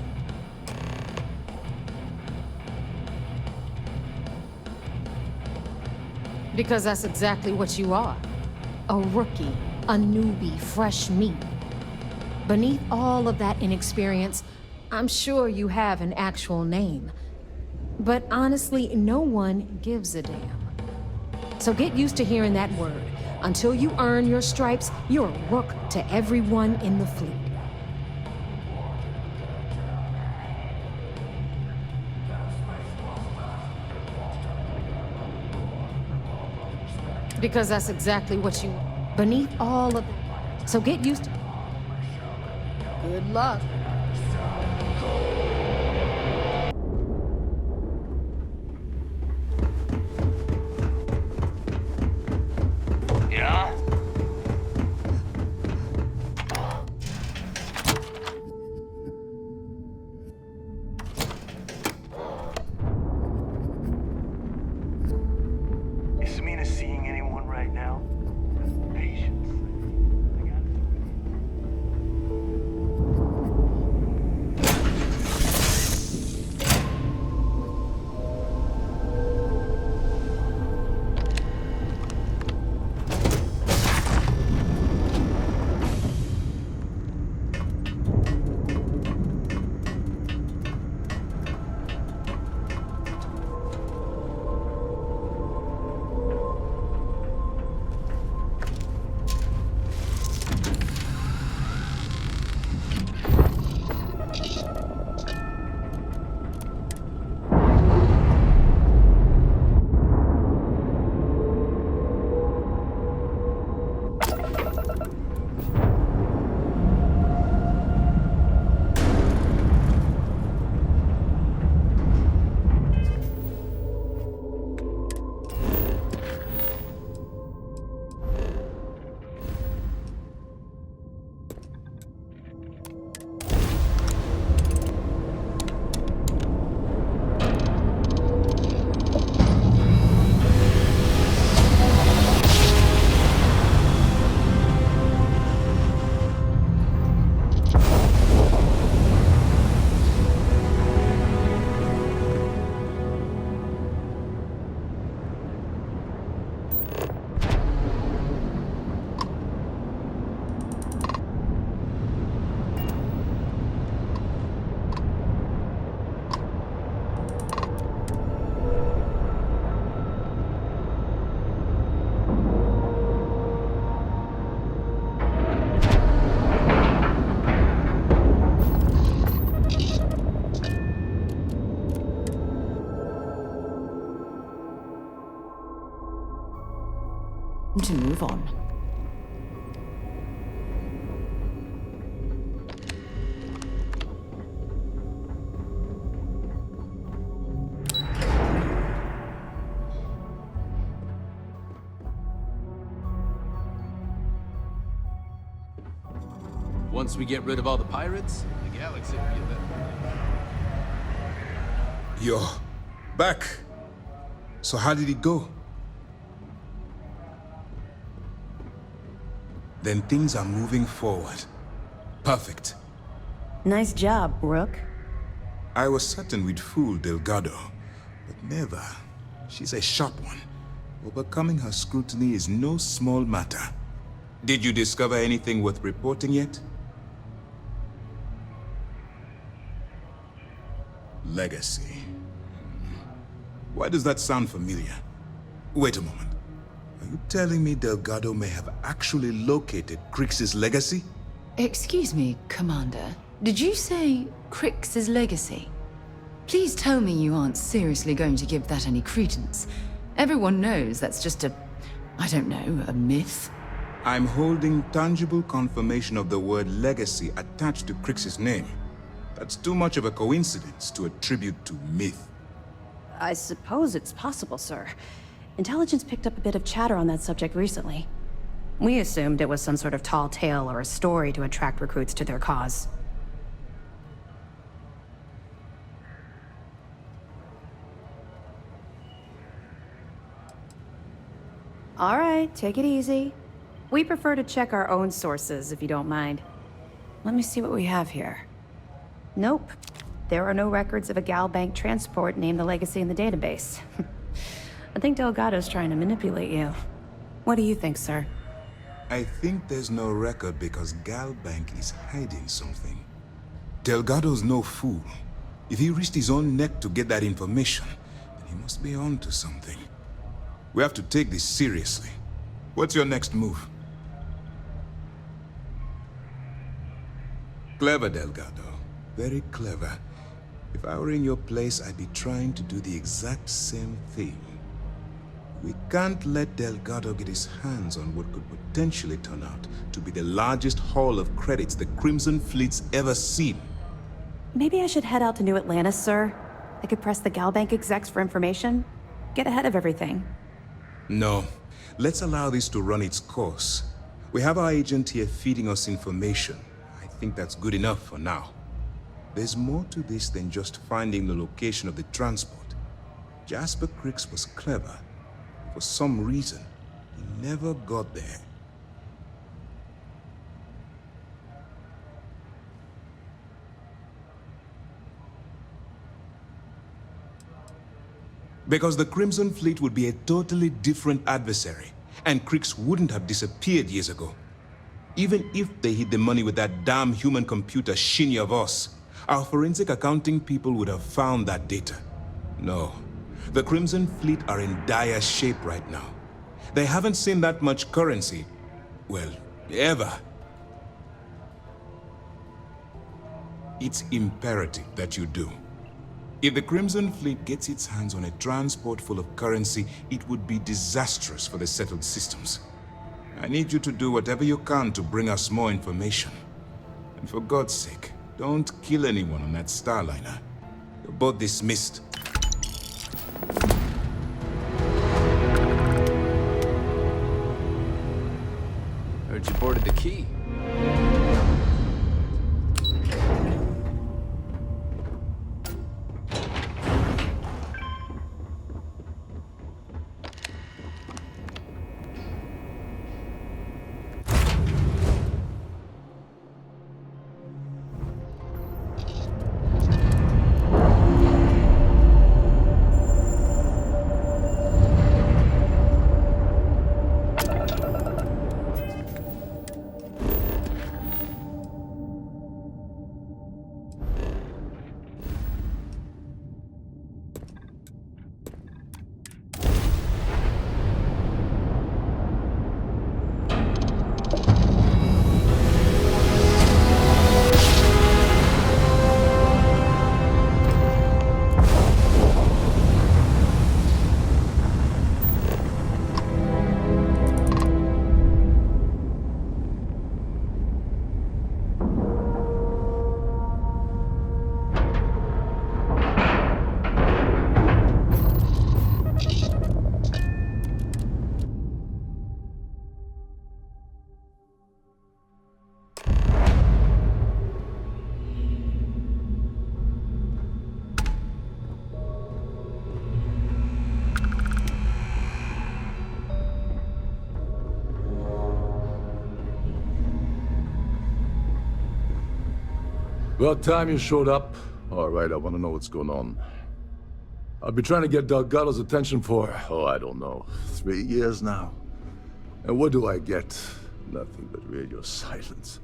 Because that's exactly what you are. A rookie, a newbie, fresh meat. Beneath all of that inexperience, I'm sure you have an actual name. But honestly, no one gives a damn. So get used to hearing that word. Until you earn your stripes, you're a rook to everyone in the fleet. Because that's exactly what you are. Beneath all of that. So get used to... Good luck. Yeah? Is Samina seeing anyone right now? Patience. I got to move on. Once we get rid of all the pirates, the galaxy will be a better. You're back. So how did it go? Then things are moving forward. Perfect. Nice job, Rook. I was certain we'd fool Delgado, but never. She's a sharp one. Overcoming her scrutiny is no small matter. Did you discover anything worth reporting yet? Legacy. Why does that sound familiar? Wait a moment. Are you telling me Delgado may have actually located Crix's legacy? Excuse me, Commander. Did you say Crix's legacy? Please tell me you aren't seriously going to give that any credence. Everyone knows that's just I don't know, a myth. I'm holding tangible confirmation of the word legacy attached to Crix's name. That's too much of a coincidence to attribute to myth. I suppose it's possible, sir. Intelligence picked up a bit of chatter on that subject recently. We assumed it was some sort of tall tale or a story to attract recruits to their cause. All right, take it easy. We prefer to check our own sources, if you don't mind. Let me see what we have here. Nope. There are no records of a Gal Bank transport named the Legacy in the database. I think Delgado's trying to manipulate you. What do you think, sir? I think there's no record because Gal Bank is hiding something. Delgado's no fool. If he risked his own neck to get that information, then he must be on to something. We have to take this seriously. What's your next move? Clever, Delgado. Very clever. If I were in your place, I'd be trying to do the exact same thing. We can't let Delgado get his hands on what could potentially turn out to be the largest haul of credits the Crimson Fleet's ever seen. Maybe I should head out to New Atlantis, sir. I could press the Gal Bank execs for information. Get ahead of everything. No. Let's allow this to run its course. We have our agent here feeding us information. I think that's good enough for now. There's more to this than just finding the location of the transport. Jasper Crix was clever. For some reason, he never got there. Because the Crimson Fleet would be a totally different adversary, and Crix wouldn't have disappeared years ago. Even if they hid the money with that damn human computer Shinny of us, our forensic accounting people would have found that data. No. The Crimson Fleet are in dire shape right now. They haven't seen that much currency, well, ever. It's imperative that you do. If the Crimson Fleet gets its hands on a transport full of currency, it would be disastrous for the settled systems. I need you to do whatever you can to bring us more information. And for God's sake, don't kill anyone on that Starliner. You're both dismissed. Heard you boarded the key. About time you showed up. All right, I want to know what's going on. I've been trying to get Delgado's attention for, I don't know, 3 years now. And what do I get? Nothing but radio silence.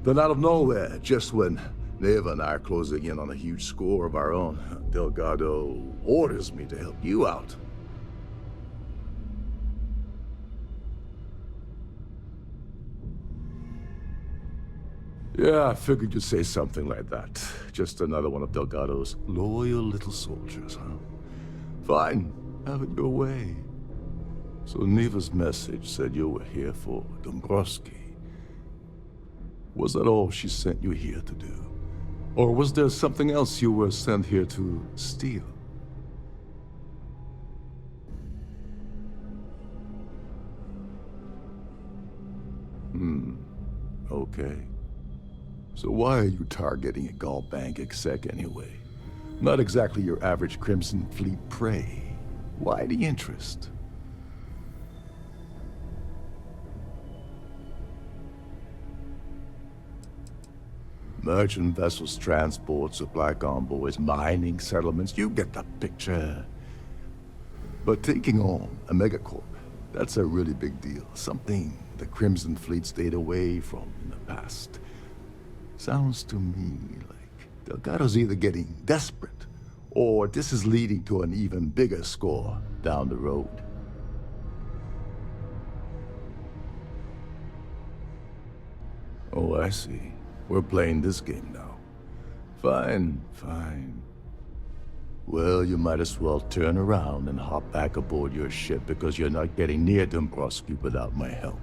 Then out of nowhere, just when Neva and I are closing in on a huge score of our own, Delgado orders me to help you out. Yeah, I figured you'd say something like that. Just another one of Delgado's loyal little soldiers, huh? Fine, have it your way. So Neva's message said you were here for Dombrowski. Was that all she sent you here to do? Or was there something else you were sent here to steal? Okay. So why are you targeting a Gaul Bank exec anyway? Not exactly your average Crimson Fleet prey. Why the interest? Merchant vessels, transport, supply convoys, mining settlements, you get the picture. But taking on a megacorp, that's a really big deal. Something the Crimson Fleet stayed away from in the past. Sounds to me like Delgado's either getting desperate, or this is leading to an even bigger score down the road. Oh, I see. We're playing this game now. Fine, fine. Well, you might as well turn around and hop back aboard your ship because you're not getting near Dombrowski without my help.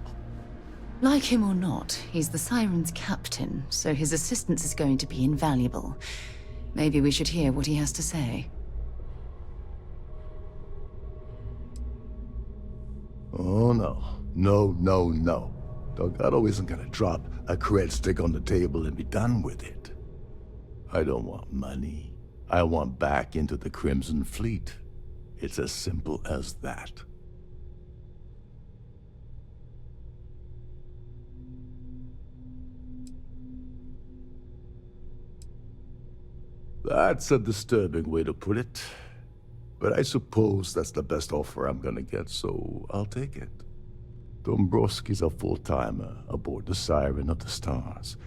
Like him or not, he's the Siren's captain, so his assistance is going to be invaluable. Maybe we should hear what he has to say. Oh, no. No, no, no. Delgado isn't gonna drop a cred stick on the table and be done with it. I don't want money. I want back into the Crimson Fleet. It's as simple as that. That's a disturbing way to put it. But I suppose that's the best offer I'm gonna get, so I'll take it. Dombrowski's a full-timer aboard the Siren of the Stars.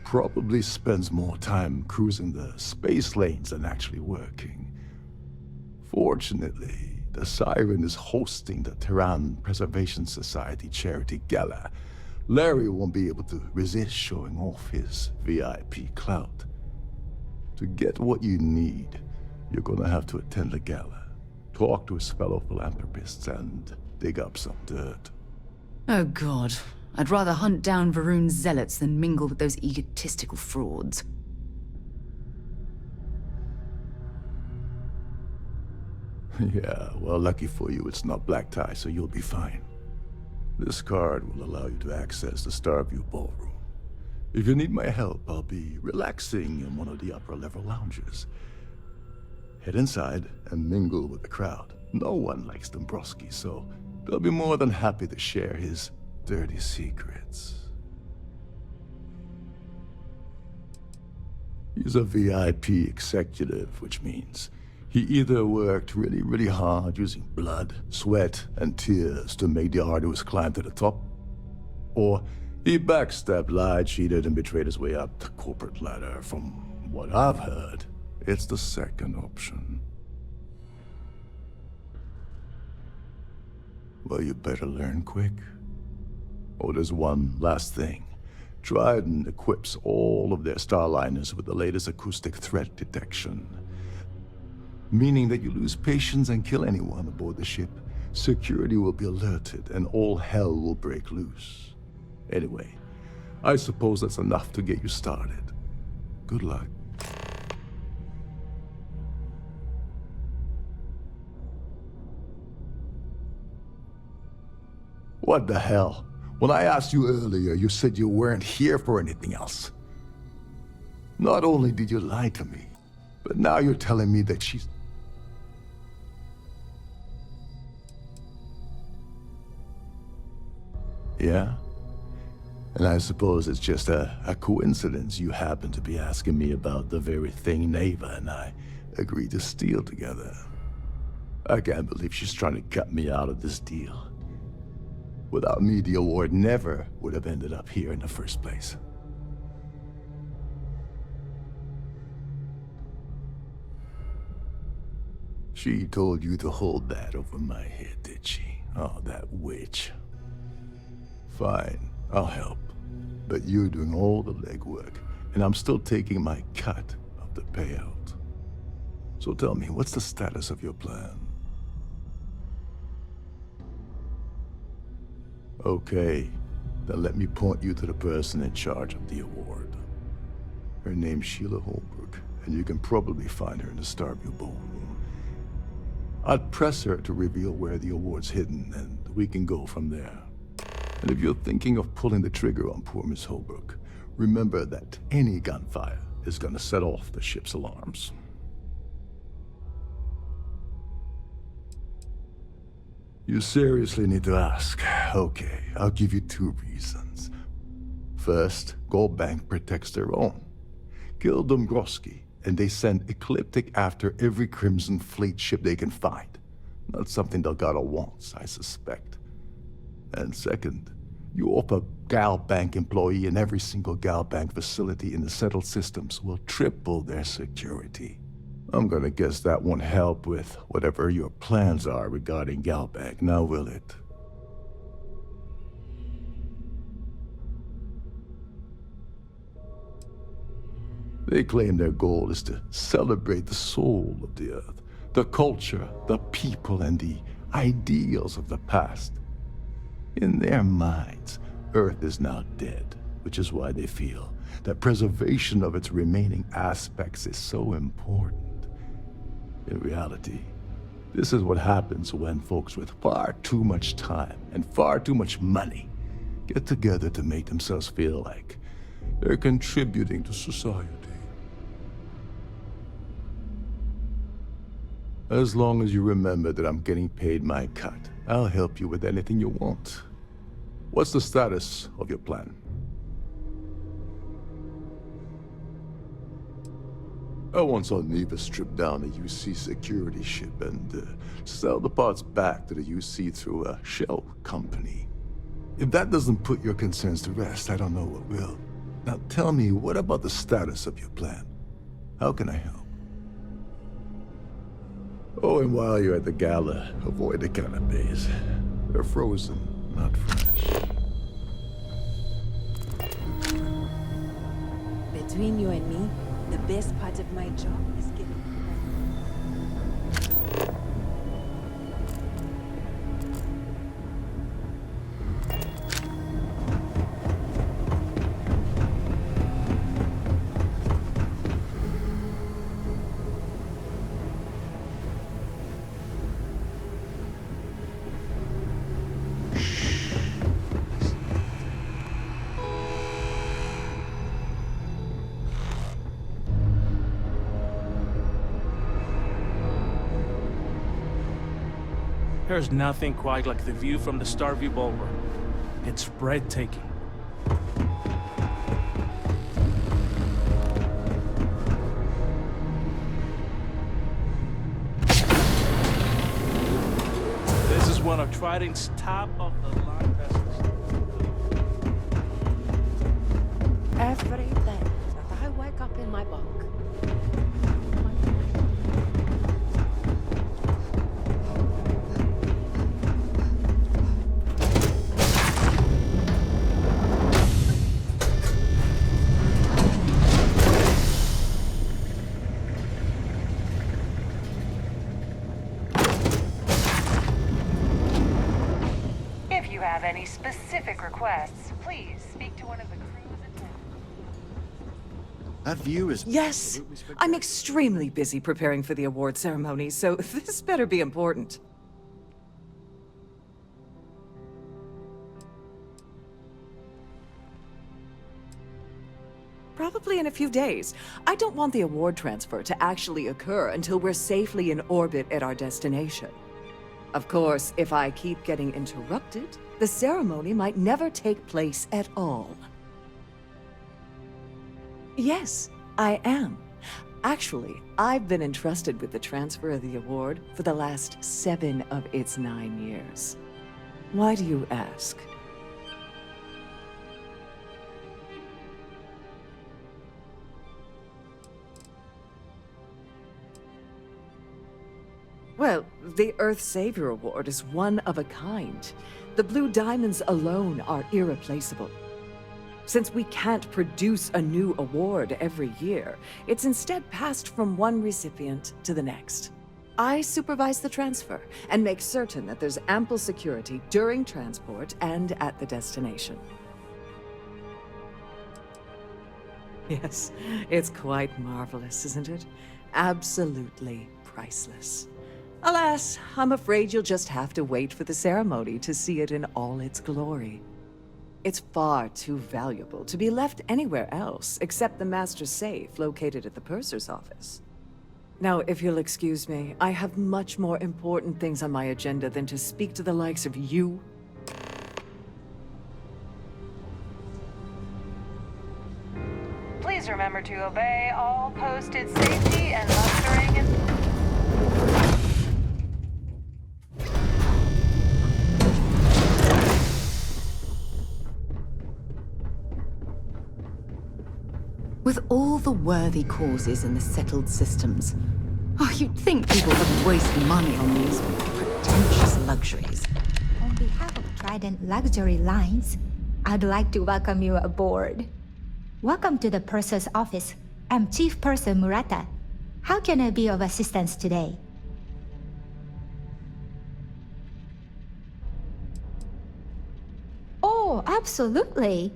Probably spends more time cruising the space lanes than actually working. Fortunately, the Siren is hosting the Terran Preservation Society charity gala. Larry won't be able to resist showing off his VIP clout. To get what you need, you're gonna have to attend the gala, talk to his fellow philanthropists, and dig up some dirt. Oh god, I'd rather hunt down Varun's zealots than mingle with those egotistical frauds. Yeah, well, lucky for you, it's not black tie, so you'll be fine. This card will allow you to access the Starfield ballroom. If you need my help, I'll be relaxing in one of the upper-level lounges. Head inside and mingle with the crowd. No one likes Dombrowski, so they'll be more than happy to share his dirty secrets. He's a VIP executive, which means he either worked really, really hard using blood, sweat, and tears to make the arduous climb to the top, or he backstabbed, lied, cheated, and betrayed his way up the corporate ladder. From what I've heard, it's the second option. Well, you better learn quick. Oh, there's one last thing. Trident equips all of their starliners with the latest acoustic threat detection. Meaning that you lose patience and kill anyone aboard the ship, security will be alerted and all hell will break loose. Anyway, I suppose that's enough to get you started. Good luck. What the hell? When I asked you earlier, you said you weren't here for anything else. Not only did you lie to me, but now you're telling me that she's... Yeah? And I suppose it's just a coincidence you happen to be asking me about the very thing Neva and I agreed to steal together. I can't believe she's trying to cut me out of this deal. Without me, the award never would have ended up here in the first place. She told you to hold that over my head, did she? Oh, that witch. Fine, I'll help. But you're doing all the legwork, and I'm still taking my cut of the payout. So tell me, what's the status of your plan? Okay, then let me point you to the person in charge of the award. Her name's Sheila Holbrook, and you can probably find her in the Starfield ballroom. I'd press her to reveal where the award's hidden, and we can go from there. And if you're thinking of pulling the trigger on poor Miss Holbrook, remember that any gunfire is gonna set off the ship's alarms. You seriously need to ask. Okay, I'll give you 2 reasons. First, Gold Bank protects their own. Kill Dombrowski, and they send Ecliptic after every Crimson Fleet ship they can find. Not something Delgado wants, I suspect. And second, you offer Gal Bank employee in every single Gal Bank facility in the settled systems will triple their security. I'm gonna guess that won't help with whatever your plans are regarding Gal Bank, now will it? They claim their goal is to celebrate the soul of the Earth, the culture, the people, and the ideals of the past. In their minds, Earth is now dead, which is why they feel that preservation of its remaining aspects is so important. In reality, this is what happens when folks with far too much time and far too much money get together to make themselves feel like they're contributing to society. As long as you remember that I'm getting paid my cut, I'll help you with anything you want. What's the status of your plan? I once saw Neva strip down a UC security ship and sell the parts back to the UC through a shell company. If that doesn't put your concerns to rest, I don't know what will. Now tell me, what about the status of your plan? How can I help? Oh, and while you're at the gala, avoid the canapes. They're frozen, not fresh. Between you and me, the best part of my job is getting... There's nothing quite like the view from the Starview Ballroom. It's breathtaking. This is one of Trident's top-of-the-line vessels. Every day that I wake up in my bunk, any specific requests, please speak to one of the crew's attendants. That view is... Yes! I'm extremely busy preparing for the award ceremony, so this better be important. Probably in a few days. I don't want the award transfer to actually occur until we're safely in orbit at our destination. Of course, if I keep getting interrupted, the ceremony might never take place at all. Yes, I am. Actually, I've been entrusted with the transfer of the award for the last 7 of its 9 years. Why do you ask? Well, the Earth Savior Award is one of a kind. The blue diamonds alone are irreplaceable. Since we can't produce a new award every year, it's instead passed from one recipient to the next. I supervise the transfer and make certain that there's ample security during transport and at the destination. Yes, it's quite marvelous, isn't it? Absolutely priceless. Alas, I'm afraid you'll just have to wait for the ceremony to see it in all its glory. It's far too valuable to be left anywhere else except the master's safe located at the purser's office. Now, if you'll excuse me, I have much more important things on my agenda than to speak to the likes of you. Please remember to obey all posted safety and mustering and... With all the worthy causes in the settled systems, you'd think people wouldn't waste money on these pretentious luxuries. On behalf of Trident Luxury Lines, I'd like to welcome you aboard. Welcome to the Purser's office. I'm Chief Purser Murata. How can I be of assistance today? Oh, absolutely.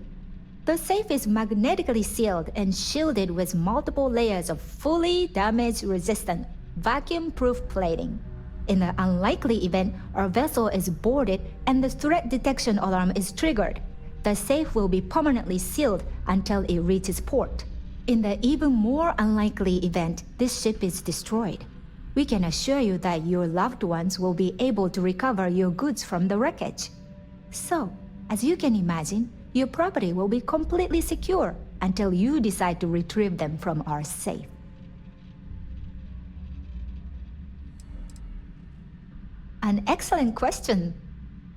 The safe is magnetically sealed and shielded with multiple layers of fully damage-resistant, vacuum-proof plating. In the unlikely event our vessel is boarded and the threat detection alarm is triggered, the safe will be permanently sealed until it reaches port. In the even more unlikely event this ship is destroyed, we can assure you that your loved ones will be able to recover your goods from the wreckage. So, as you can imagine, your property will be completely secure until you decide to retrieve them from our safe. An excellent question.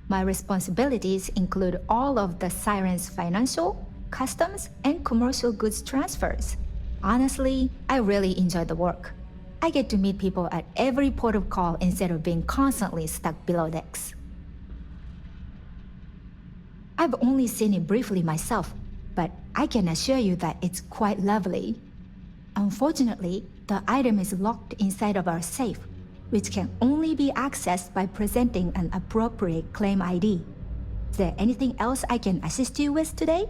My responsibilities include all of the Siren's financial, customs, and commercial goods transfers. Honestly, I really enjoy the work. I get to meet people at every port of call instead of being constantly stuck below decks. I've only seen it briefly myself, but I can assure you that it's quite lovely. Unfortunately, the item is locked inside of our safe, which can only be accessed by presenting an appropriate claim ID. Is there anything else I can assist you with today?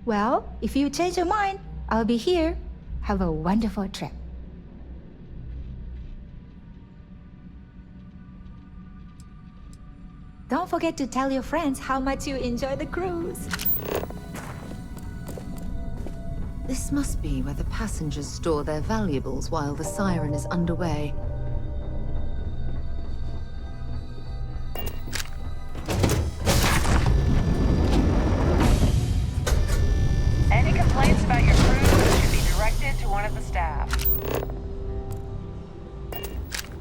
Well, if you change your mind, I'll be here. Have a wonderful trip. Don't forget to tell your friends how much you enjoy the cruise. This must be where the passengers store their valuables while the siren is underway. Any complaints about your cruise should be directed to one of the staff.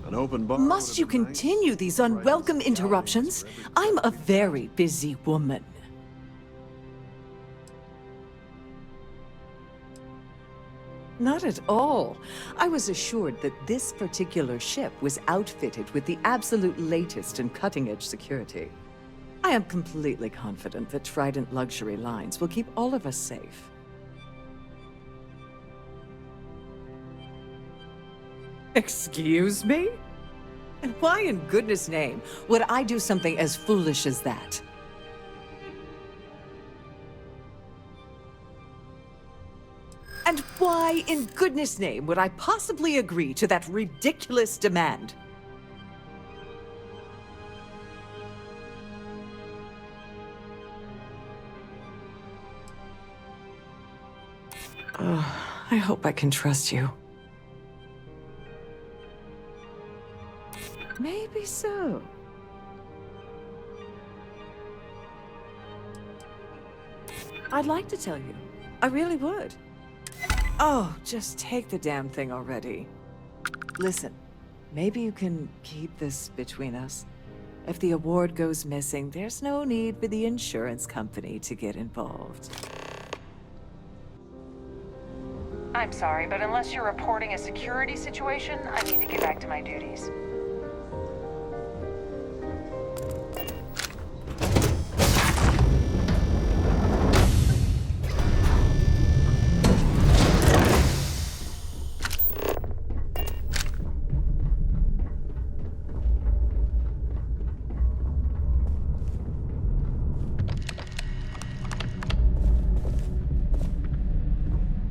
An open bar. Must you continue these unwelcome interruptions? I'm a very busy woman. Not at all. I was assured that this particular ship was outfitted with the absolute latest in cutting-edge security. I am completely confident that Trident Luxury Lines will keep all of us safe. Excuse me? And why in goodness name would I do something as foolish as that? And why in goodness name would I possibly agree to that ridiculous demand? I hope I can trust you. Maybe so. I'd like to tell you. I really would. Oh, just take the damn thing already. Listen, maybe you can keep this between us. If the award goes missing, there's no need for the insurance company to get involved. I'm sorry, but unless you're reporting a security situation, I need to get back to my duties.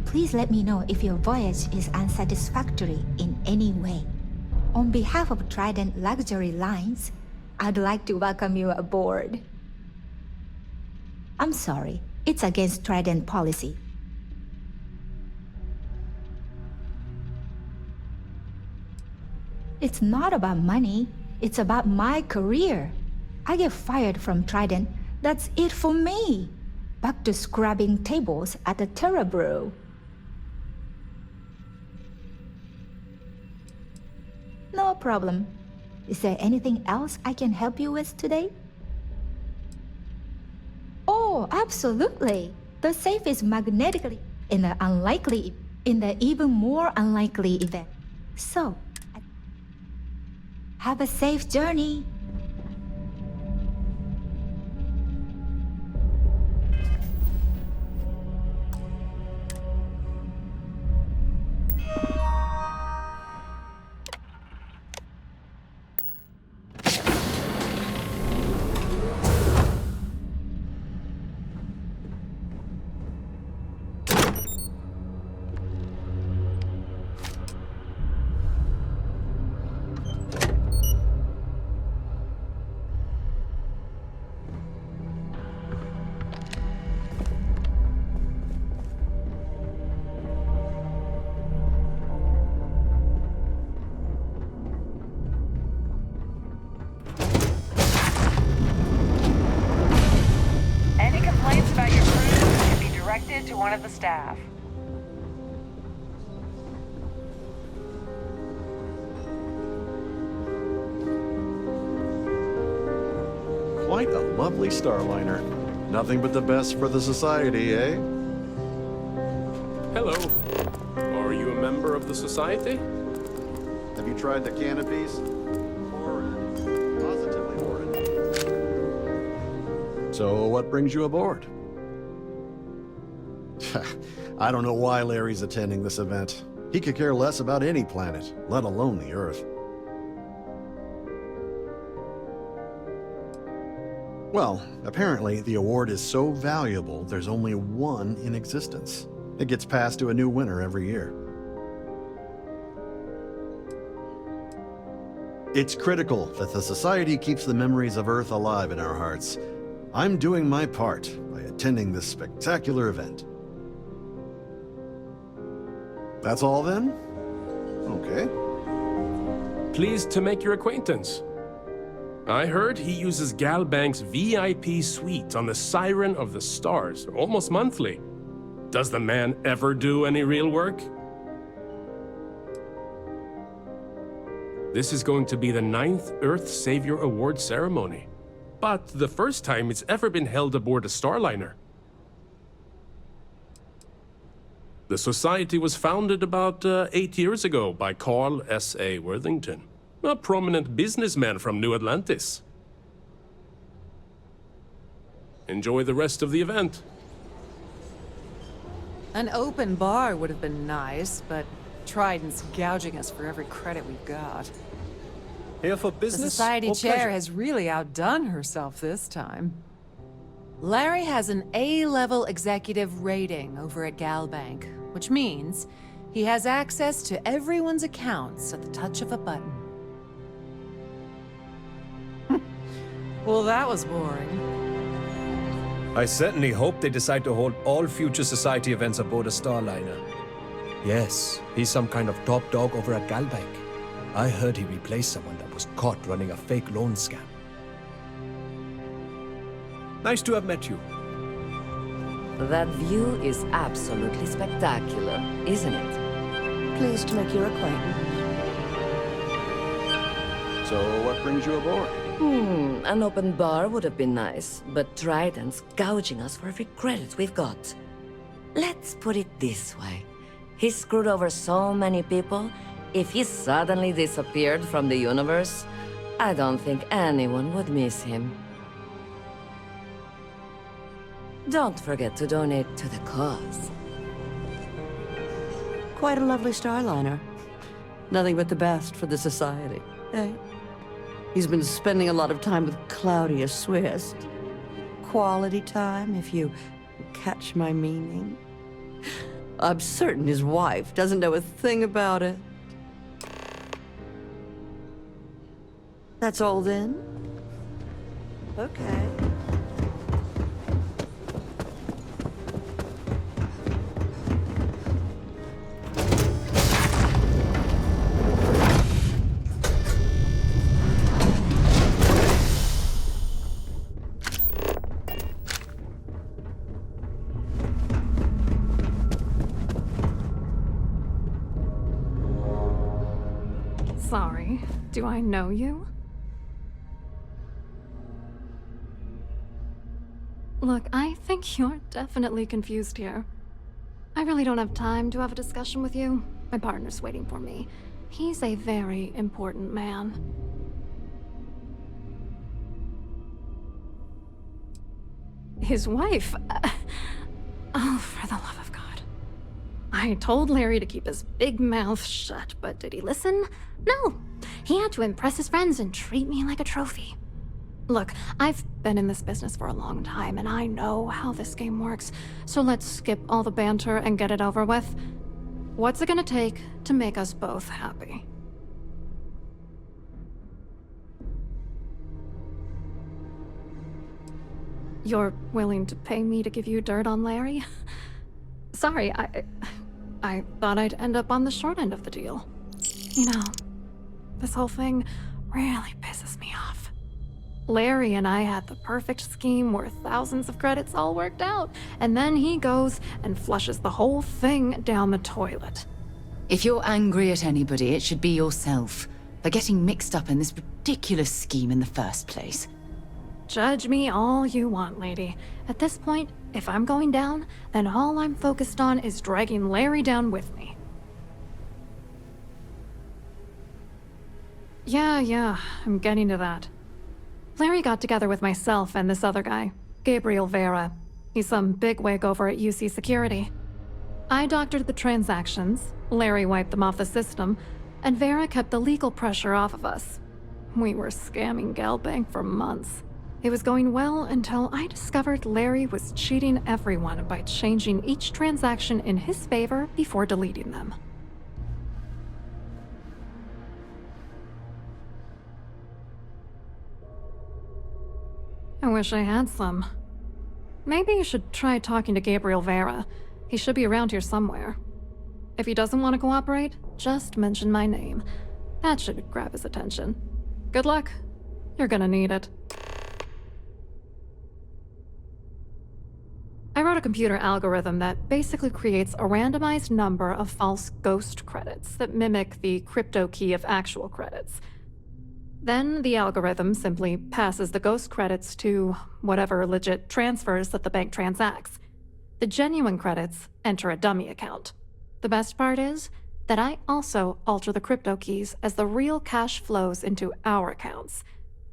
Please let me know if your voyage is unsatisfactory in any way. On behalf of Trident Luxury Lines, I'd like to welcome you aboard. I'm sorry, it's against Trident policy. It's not about money, it's about my career. I get fired from Trident, that's it for me. Back to scrubbing tables at the Terra Brew. No problem. Is there anything else I can help you with today? Oh, absolutely. The safe is magnetically in the even more unlikely event. So, have a safe journey. To one of the staff. Quite a lovely starliner. Nothing but the best for the society, eh? Hello. Are you a member of the society? Have you tried the canopies? Horrid. Positively horrid. So what brings you aboard? I don't know why Larry's attending this event. He could care less about any planet, let alone the Earth. Well, apparently the award is so valuable, there's only one in existence. It gets passed to a new winner every year. It's critical that the Society keeps the memories of Earth alive in our hearts. I'm doing my part by attending this spectacular event. That's all then? Okay. Pleased to make your acquaintance. I heard he uses Galbank's VIP suite on the Siren of the Stars, almost monthly. Does the man ever do any real work? This is going to be the 9th Earth Savior Award ceremony, but the first time it's ever been held aboard a Starliner. The Society was founded about 8 years ago by Carl S.A. Worthington, a prominent businessman from New Atlantis. Enjoy the rest of the event. An open bar would have been nice, but Trident's gouging us for every credit we've got. Here for business? The Society or chair pleasure? has really outdone herself this time. Larry has an A-level executive rating over at Galbank, which means he has access to everyone's accounts at the touch of a button. Well, that was boring. I certainly hope they decide to hold all future Society events aboard a Starliner. Yes, he's some kind of top dog over at Galbank. I heard he replaced someone that was caught running a fake loan scam. Nice to have met you. That view is absolutely spectacular, isn't it? Pleased to make your acquaintance. So, what brings you aboard? An open bar would have been nice, but Trident's gouging us for every credit we've got. Let's put it this way. He screwed over so many people, if he suddenly disappeared from the universe, I don't think anyone would miss him. Don't forget to donate to the cause. Quite a lovely starliner. Nothing but the best for the society, eh? He's been spending a lot of time with Claudia Swiss. Quality time, if you catch my meaning. I'm certain his wife doesn't know a thing about it. That's all then? Okay. Sorry, do I know you? Look, I think you're definitely confused here. I really don't have time to have a discussion with you. My partner's waiting for me. He's a very important man. His wife? Oh, for the love of God. I told Larry to keep his big mouth shut, but did he listen? No. He had to impress his friends and treat me like a trophy. Look, I've been in this business for a long time, and I know how this game works, so let's skip all the banter and get it over with. What's it gonna take to make us both happy? You're willing to pay me to give you dirt on Larry? Sorry, I thought I'd end up on the short end of the deal. You know, this whole thing really pisses me off. Larry and I had the perfect scheme worth thousands of credits all worked out, and then he goes and flushes the whole thing down the toilet. If you're angry at anybody, it should be yourself for getting mixed up in this ridiculous scheme in the first place. Judge me all you want, lady. At this point, if I'm going down, then all I'm focused on is dragging Larry down with me. Yeah, I'm getting to that. Larry got together with myself and this other guy, Gabriel Vera. He's some bigwig over at UC Security. I doctored the transactions, Larry wiped them off the system, and Vera kept the legal pressure off of us. We were scamming Galbank for months. It was going well until I discovered Larry was cheating everyone by changing each transaction in his favor before deleting them. I wish I had some. Maybe you should try talking to Gabriel Vera. He should be around here somewhere. If he doesn't want to cooperate, just mention my name. That should grab his attention. Good luck. You're gonna need it. I wrote a computer algorithm that basically creates a randomized number of false ghost credits that mimic the crypto key of actual credits. Then the algorithm simply passes the ghost credits to whatever legit transfers that the bank transacts. The genuine credits enter a dummy account. The best part is that I also alter the crypto keys as the real cash flows into our accounts.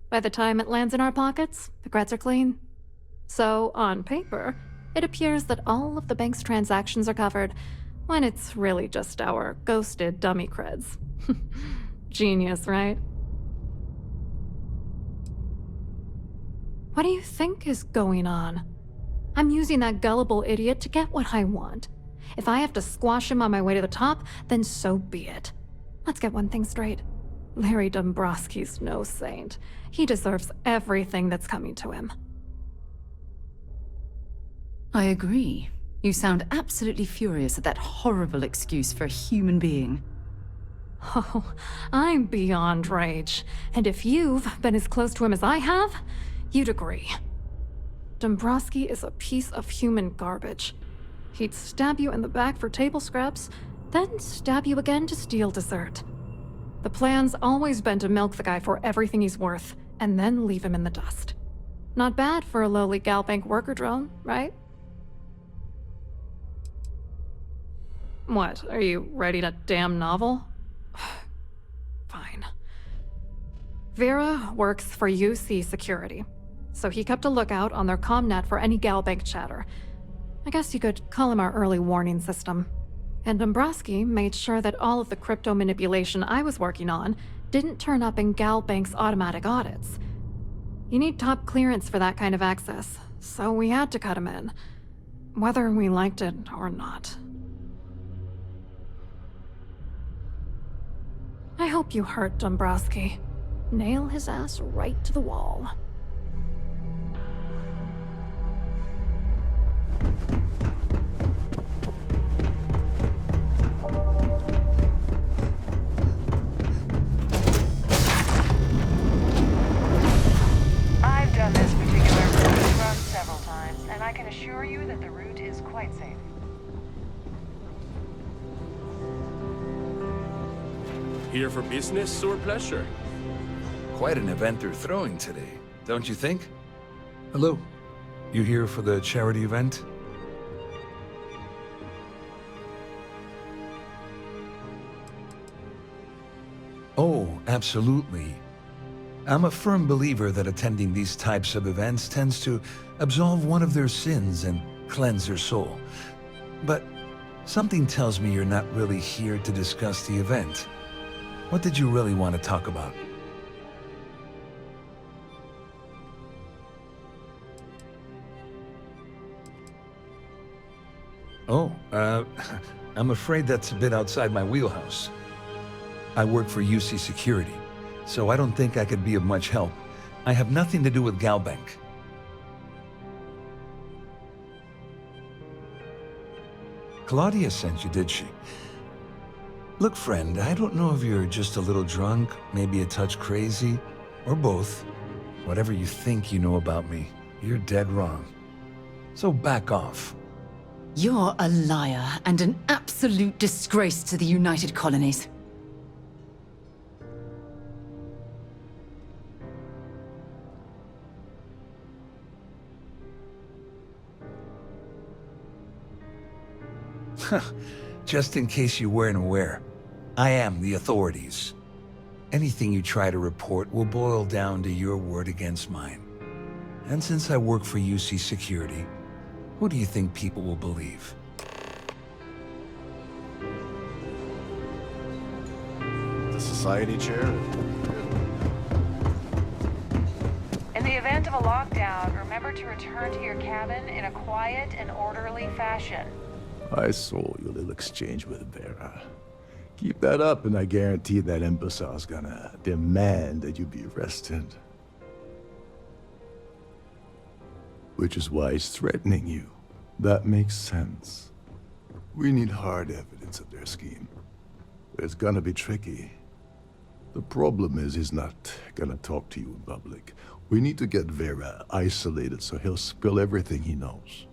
By the time it lands in our pockets, the creds are clean. So, on paper, it appears that all of the bank's transactions are covered, when it's really just our ghosted dummy creds. Genius, right? What do you think is going on? I'm using that gullible idiot to get what I want. If I have to squash him on my way to the top, then so be it. Let's get one thing straight. Larry Dombrowski's no saint. He deserves everything that's coming to him. I agree. You sound absolutely furious at that horrible excuse for a human being. Oh, I'm beyond rage. And if you've been as close to him as I have, you'd agree. Dombrowski is a piece of human garbage. He'd stab you in the back for table scraps, then stab you again to steal dessert. The plan's always been to milk the guy for everything he's worth, and then leave him in the dust. Not bad for a lowly Galbank worker drone, right? What, are you writing a damn novel? Fine. Vera works for UC Security, so he kept a lookout on their commnet for any Galbank chatter. I guess you could call him our early warning system. And Dombrowski made sure that all of the crypto manipulation I was working on didn't turn up in Galbank's automatic audits. You need top clearance for that kind of access, so we had to cut him in, whether we liked it or not. I hope you hurt Dombrowski. Nail his ass right to the wall. I've done this particular route run several times, and I can assure you that the route is quite safe. Here for business or pleasure? Quite an event they're throwing today, don't you think? Hello. You here for the charity event? Oh, absolutely. I'm a firm believer that attending these types of events tends to absolve one of their sins and cleanse their soul. But something tells me you're not really here to discuss the event. What did you really want to talk about? Oh, I'm afraid that's a bit outside my wheelhouse. I work for UC Security, so I don't think I could be of much help. I have nothing to do with Galbank. Claudia sent you, did she? Look, friend, I don't know if you're just a little drunk, maybe a touch crazy, or both. Whatever you think you know about me, you're dead wrong. So back off. You're a liar and an absolute disgrace to the United Colonies. Just in case you weren't aware, I am the authorities. Anything you try to report will boil down to your word against mine. And since I work for UC Security, who do you think people will believe? The Society Chair? In the event of a lockdown, remember to return to your cabin in a quiet and orderly fashion. I saw your little exchange with Vera. Keep that up and I guarantee that imbecile's gonna demand that you be arrested. Which is why he's threatening you. That makes sense. We need hard evidence of their scheme. It's gonna be tricky. The problem is he's not gonna talk to you in public. We need to get Vera isolated so he'll spill everything he knows.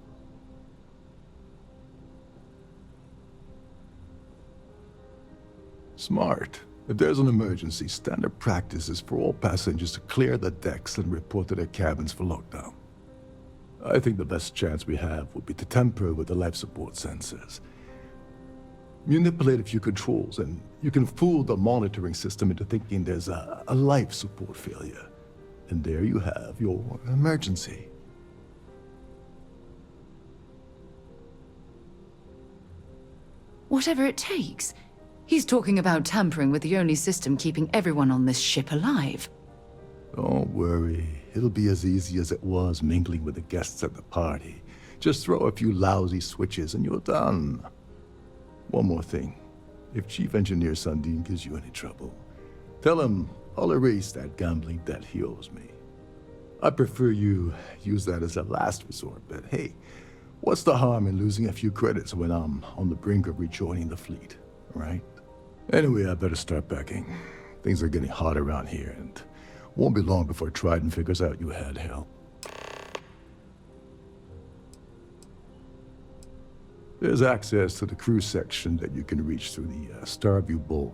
Smart. If there's an emergency, standard practice is for all passengers to clear the decks and report to their cabins for lockdown. I think the best chance we have would be to tamper with the life support sensors. Manipulate a few controls, and you can fool the monitoring system into thinking there's a life support failure. And there you have your emergency. Whatever it takes. He's talking about tampering with the only system keeping everyone on this ship alive. Don't worry. It'll be as easy as it was mingling with the guests at the party. Just throw a few lousy switches and you're done. One more thing. If Chief Engineer Sundin gives you any trouble, tell him I'll erase that gambling debt he owes me. I prefer you use that as a last resort, but hey, What's the harm in losing a few credits when I'm on the brink of rejoining the fleet, right? Anyway, I better start packing. Things are getting hot around here, and won't be long before Trident figures out you had help. There's access to the crew section that you can reach through the Starview ballroom.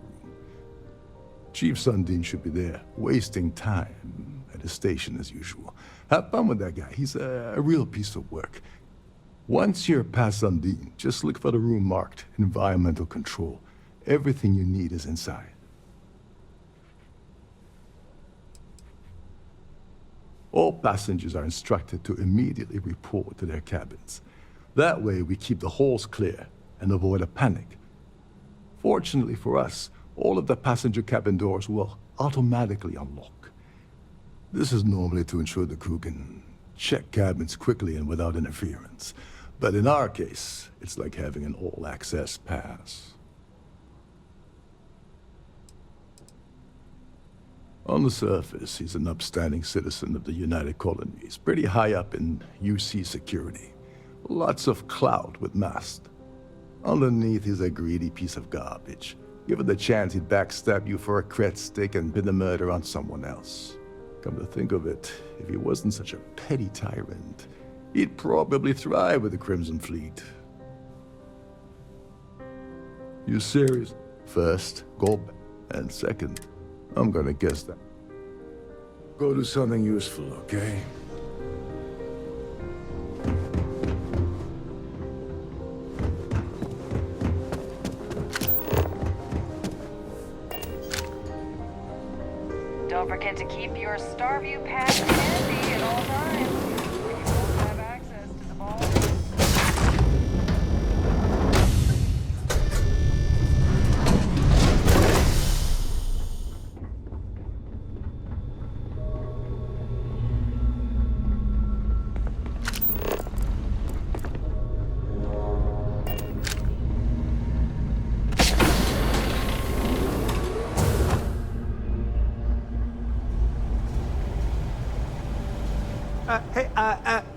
Chief Sundin should be there, wasting time at his station as usual. Have fun with that guy. He's a real piece of work. Once you're past Sundin, just look for the room marked Environmental Control. Everything you need is inside. All passengers are instructed to immediately report to their cabins. That way we keep the halls clear and avoid a panic. Fortunately for us, all of the passenger cabin doors will automatically unlock. This is normally to ensure the crew can check cabins quickly and without interference. But in our case, it's like having an all-access pass. On the surface, he's an upstanding citizen of the United Colonies, pretty high up in UC security. Lots of clout with mast. Underneath, he's a greedy piece of garbage. Given the chance, he'd backstab you for a cred stick and pin the murder on someone else. Come to think of it, if he wasn't such a petty tyrant, he'd probably thrive with the Crimson Fleet. You serious? First, go back. And second, I'm gonna guess that. Go do something useful, okay? Don't forget to keep your Starview pass handy at all times. You won't have access to the ball.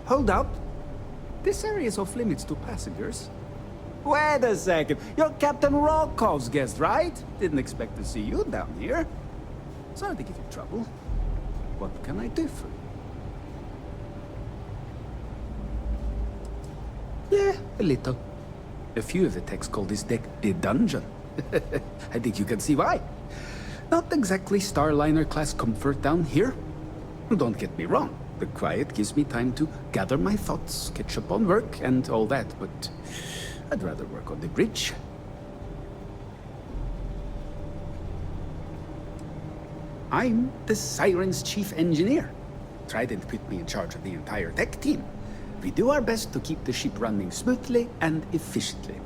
Hold up. This area is off limits to passengers. Wait a second. You're Captain Rokov's guest, right? Didn't expect to see you down here. Sorry to give you trouble. What can I do for you? Yeah, a little. A few of the techs call this deck the dungeon. I think you can see why. Not exactly Starliner-class comfort down here. Don't get me wrong. The quiet gives me time to gather my thoughts, catch up on work, and all that, but I'd rather work on the bridge. I'm the Siren's chief engineer. Trident put me in charge of the entire tech team. We do our best to keep the ship running smoothly and efficiently.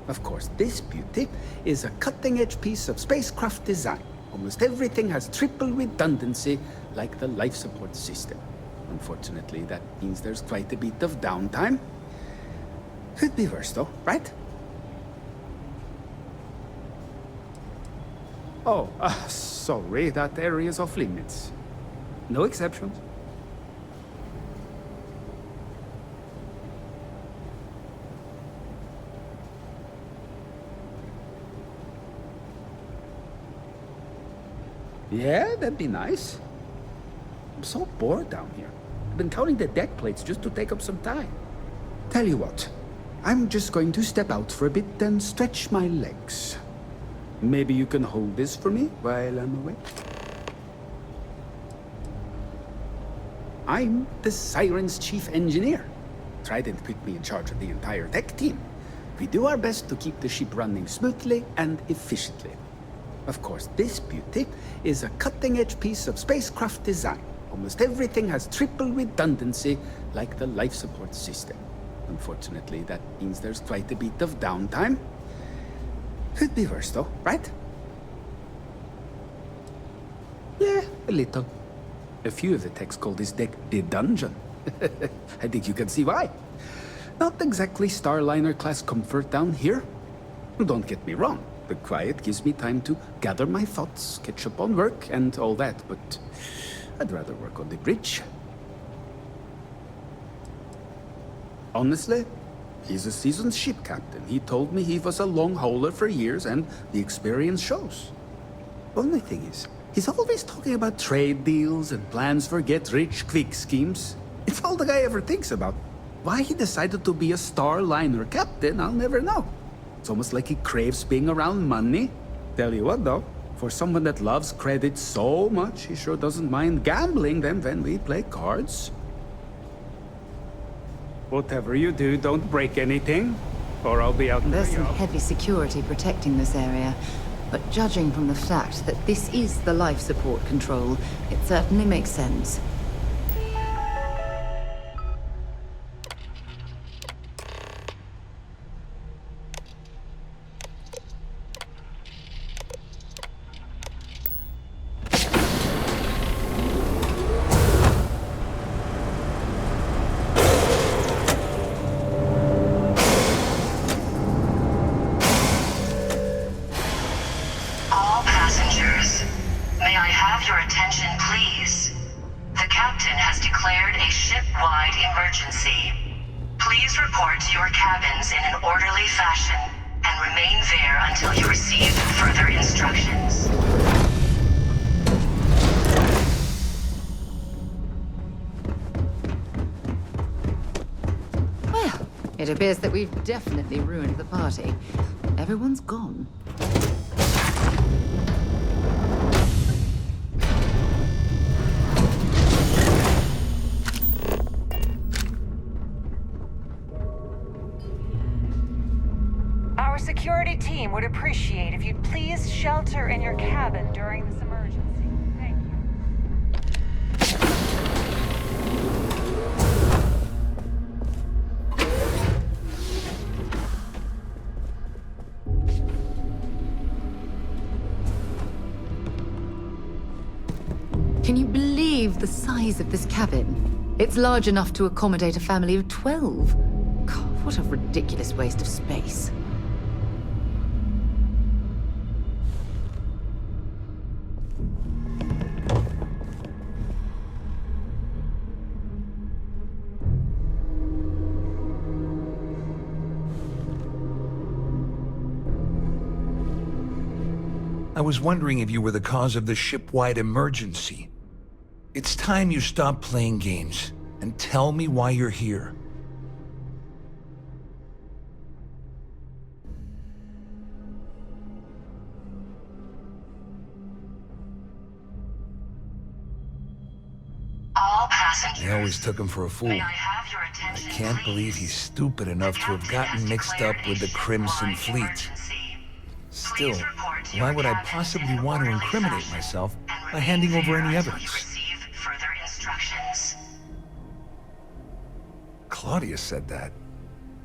Of course, this beauty is a cutting-edge piece of spacecraft design. Almost everything has triple redundancy, like the life support system. Unfortunately, that means there's quite a bit of downtime. Could be worse, though, right? Oh, sorry, that area's off limits. No exceptions. Yeah, that'd be nice. I'm so bored down here. I've been counting the deck plates just to take up some time. Tell you what, I'm just going to step out for a bit and stretch my legs. Maybe you can hold this for me while I'm away? I'm the Siren's chief engineer. Trident put me in charge of the entire tech team. We do our best to keep the ship running smoothly and efficiently. Of course, this beauty is a cutting-edge piece of spacecraft design. Almost everything has triple redundancy, like the life support system. Unfortunately, that means there's quite a bit of downtime. Could be worse, though, right? Yeah, a little. A few of the techs call this deck the dungeon. I think you can see why. Not exactly Starliner-class comfort down here. Don't get me wrong. The quiet gives me time to gather my thoughts, catch up on work, and all that, but I'd rather work on the bridge. Honestly, He's a seasoned ship captain. He told me he was a long hauler for years, and the experience shows. Only thing is, he's always talking about trade deals and plans for get-rich-quick schemes. It's all the guy ever thinks about. Why he decided to be a Starliner captain, I'll never know. It's almost like he craves being around money. Tell you what, though, for someone that loves credit so much, he sure doesn't mind gambling them when we play cards. Whatever you do, don't break anything, or I'll be out. There's some heavy security protecting this area, but judging from the fact that this is the life support control, it certainly makes sense. It appears that we've definitely ruined the party. Everyone's gone. Our security team would appreciate if you'd please shelter in your cabin during this emergency. Thank you. Can you believe the size of this cabin? It's large enough to accommodate a family of 12. God, what a ridiculous waste of space. I was wondering if you were the cause of the ship-wide emergency. It's time you stop playing games and tell me why you're here. All passengers. I always took him for a fool. I can't believe he's stupid enough to have gotten mixed up with the Crimson Fleet. Still, why would I possibly want to incriminate myself by handing over any evidence? Claudia said that.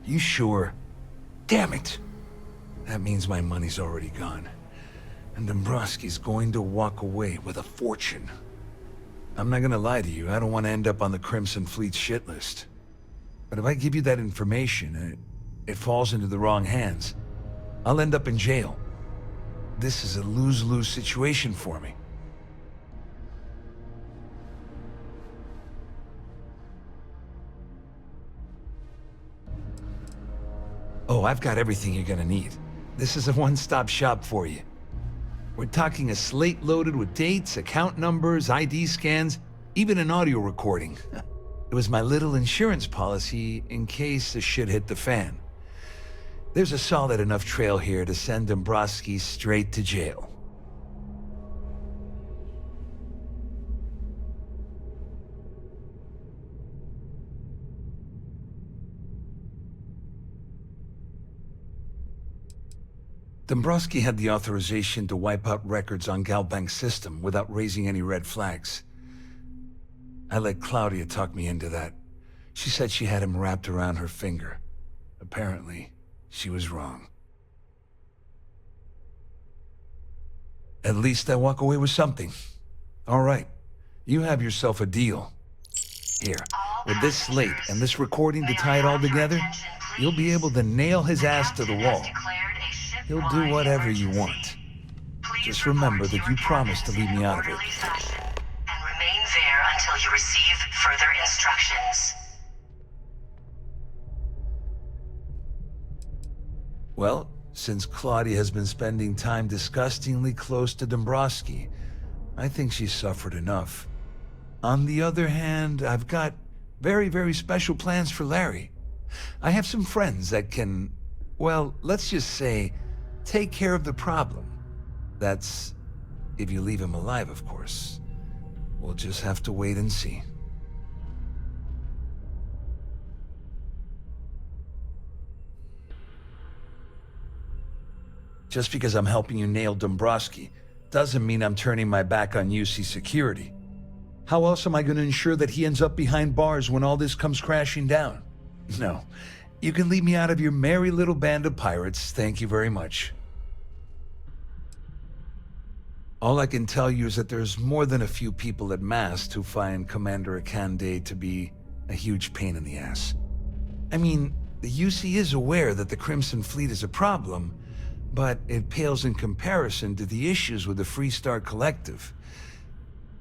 You sure? Damn it! That means my money's already gone. And Dombrowski's going to walk away with a fortune. I'm not gonna lie to you, I don't want to end up on the Crimson Fleet's shit list. But if I give you that information, it falls into the wrong hands. I'll end up in jail. This is a lose-lose situation for me. Oh, I've got everything you're gonna need. This is a one-stop shop for you. We're talking a slate loaded with dates, account numbers, ID scans, even an audio recording. It was my little insurance policy in case the shit hit the fan. There's a solid enough trail here to send Dombrowski straight to jail. Dombrowski had the authorization to wipe out records on Galbank's system without raising any red flags. I let Claudia talk me into that. She said she had him wrapped around her finger. Apparently, she was wrong. At least I walk away with something. All right, you have yourself a deal. Here, with this slate and this recording to tie it all together, you'll be able to nail his ass to the wall. He'll do whatever you want. Just remember that you promised to leave me out of it. And remain there until you receive further instructions. Well, since Claudia has been spending time disgustingly close to Dombrowski, I think she's suffered enough. On the other hand, I've got very, very special plans for Larry. I have some friends that can, well, let's just say, take care of the problem. That's if you leave him alive, of course. We'll just have to wait and see. Just because I'm helping you nail Dombrowski doesn't mean I'm turning my back on UC security. How else am I going to ensure that he ends up behind bars when all this comes crashing down? No, you can leave me out of your merry little band of pirates, thank you very much. All I can tell you is that there's more than a few people at Mast who find Commander Akande to be a huge pain in the ass. I mean, the UC is aware that the Crimson Fleet is a problem, but it pales in comparison to the issues with the Freestar Collective.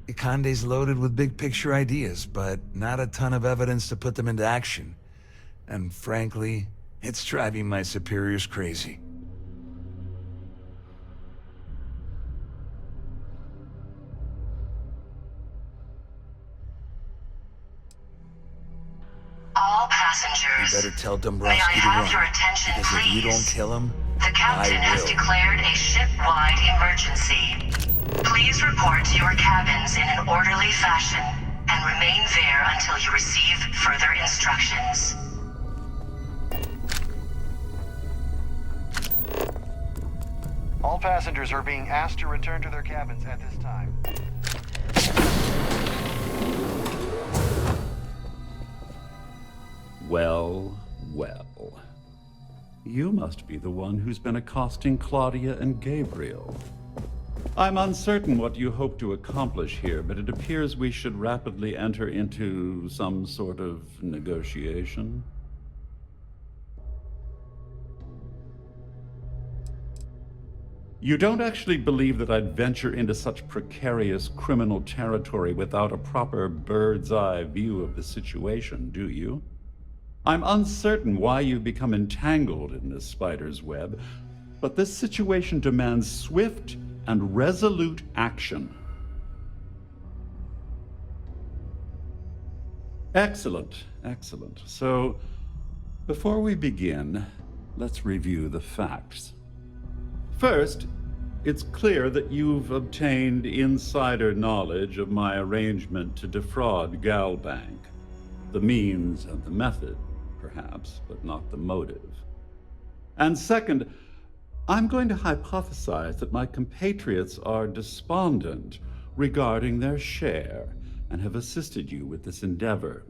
Akande's loaded with big-picture ideas, but not a ton of evidence to put them into action. And frankly, it's driving my superiors crazy. All passengers, You better tell may I Dombrowski to have run, your attention, because if you please? don't kill him, The captain I has will. declared a ship-wide emergency. Please report to your cabins in an orderly fashion and remain there until you receive further instructions. All passengers are being asked to return to their cabins at this time. Well, well. You must be the one who's been accosting Claudia and Gabriel. I'm uncertain what you hope to accomplish here, but it appears we should rapidly enter into some sort of negotiation. You don't actually believe that I'd venture into such precarious criminal territory without a proper bird's-eye view of the situation, do you? I'm uncertain why you've become entangled in this spider's web, but this situation demands swift and resolute action. Excellent, excellent. So, before we begin, let's review the facts. First, it's clear that you've obtained insider knowledge of my arrangement to defraud Galbank. The means and the method, perhaps, but not the motive. And second, I'm going to hypothesize that my compatriots are despondent regarding their share and have assisted you with this endeavor,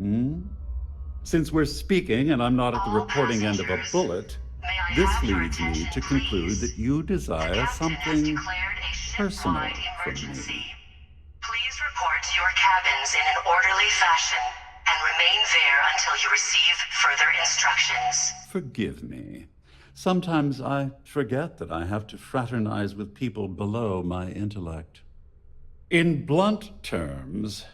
Since we're speaking and I'm not at the reporting end of a bullet, this leads me to conclude that you desire something personal from me. Please report to your cabins in an orderly fashion and remain there until you receive further instructions. Forgive me. Sometimes I forget that I have to fraternize with people below my intellect. In blunt terms,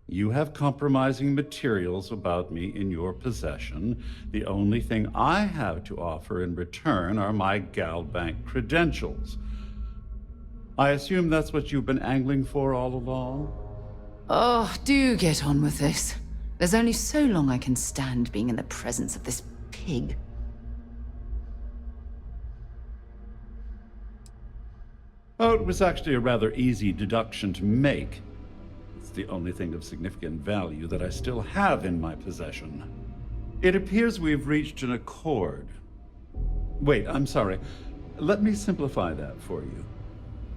you have compromising materials about me in your possession. The only thing I have to offer in return are my Galbank credentials. I assume that's what you've been angling for all along? Oh, do get on with this. There's only so long I can stand being in the presence of this pig. Oh, it was actually a rather easy deduction to make. It's the only thing of significant value that I still have in my possession. It appears we've reached an accord. Wait, I'm sorry. Let me simplify that for you.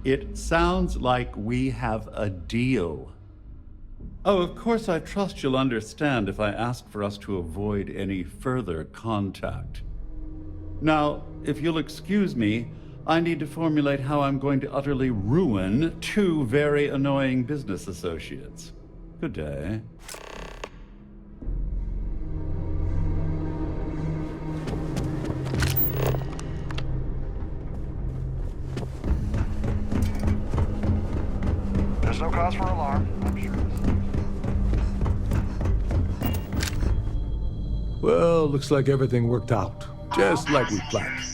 It sounds like we have a deal. Oh, of course, I trust you'll understand if I ask for us to avoid any further contact. Now, if you'll excuse me, I need to formulate how I'm going to utterly ruin two very annoying business associates. Good day. There's no cause for alarm, I'm sure. Well, looks like everything worked out, just like we planned.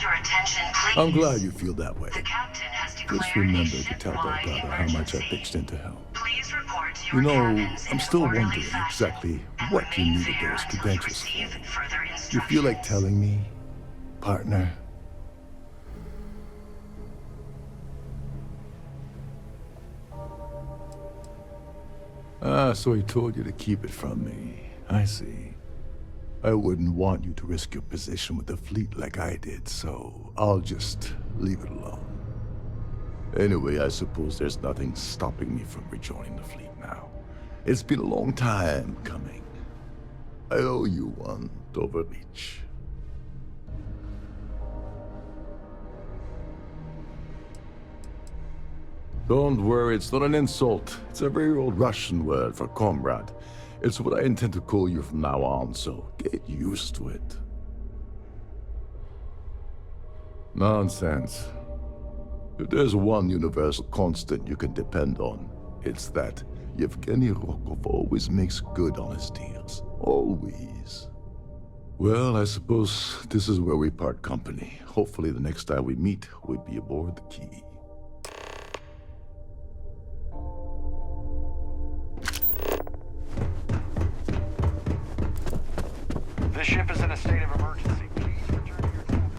your attention, please? I'm glad you feel that way. The captain has declared Just remember a to tell that ship-wide brother how much I emergency. pitched into help. Please report to You your know, cabins in I'm an still orderly wondering fashion exactly and what you remain needed there those until you credentials receive for. further You instructions. feel like telling me, partner? Ah, so he told you to keep it from me. I see. I wouldn't want you to risk your position with the fleet like I did, so I'll just leave it alone. Anyway, I suppose there's nothing stopping me from rejoining the fleet now. It's been a long time coming. I owe you one, Overreach. Don't worry, it's not an insult. It's a very old Russian word for comrade. It's what I intend to call you from now on, so get used to it. Nonsense. If there's one universal constant you can depend on, it's that Yevgeny Rokov always makes good on his deals. Always. Well, I suppose this is where we part company. Hopefully the next time we meet, we'll be aboard the Key. This ship is in a state of emergency. Please return to your cabin.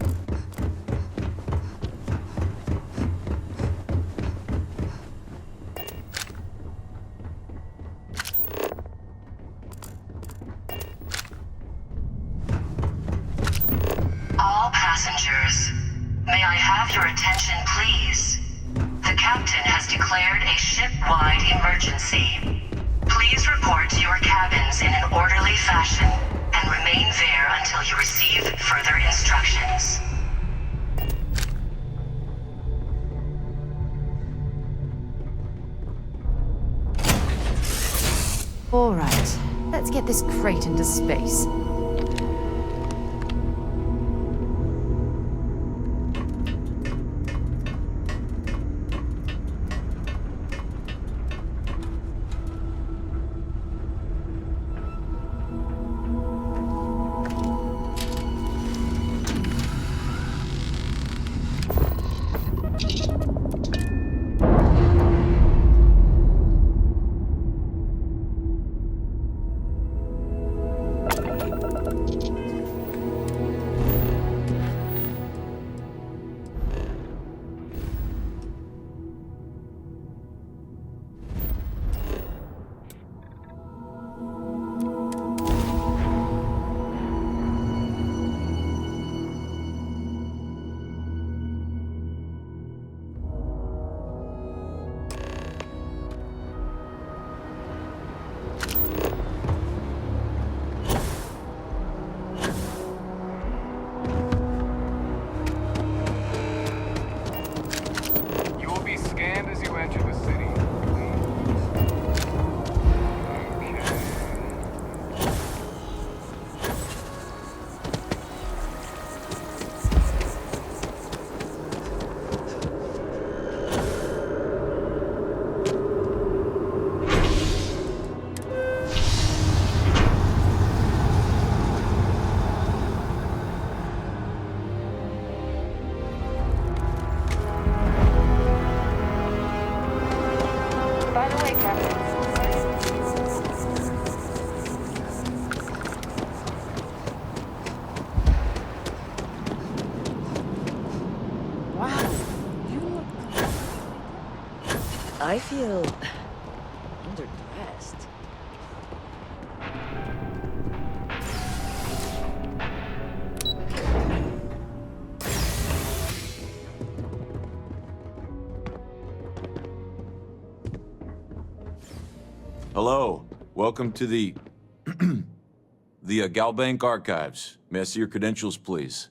All passengers, may I have your attention, please? The captain has declared a ship-wide emergency. Please report to your cabins in an orderly fashion and remain there until you receive further instructions. All right, let's get this crate into space. You will be scanned as you enter the city. By the way, Captain. Wow, you look... I feel... underdressed. Hello. Welcome to the... the Galbank Archives. May I see your credentials, please?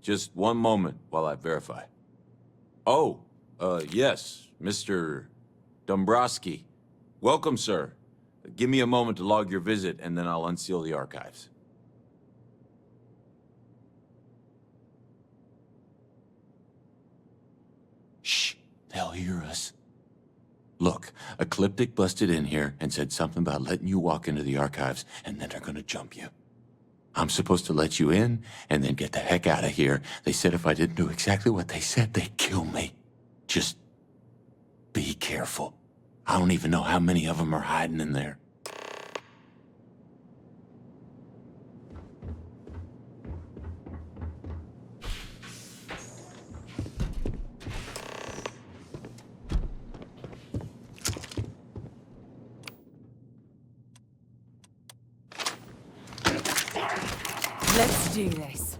Just one moment while I verify. Oh, yes, Mr. Dombrowski. Welcome, sir. Give me a moment to log your visit, and then I'll unseal the archives. Shh, they'll hear us. Look, Ecliptic busted in here and said something about letting you walk into the archives, and then they're gonna jump you. I'm supposed to let you in and then get the heck out of here. They said if I didn't do exactly what they said, they'd kill me. Just be careful. I don't even know how many of them are hiding in there. Let's do this.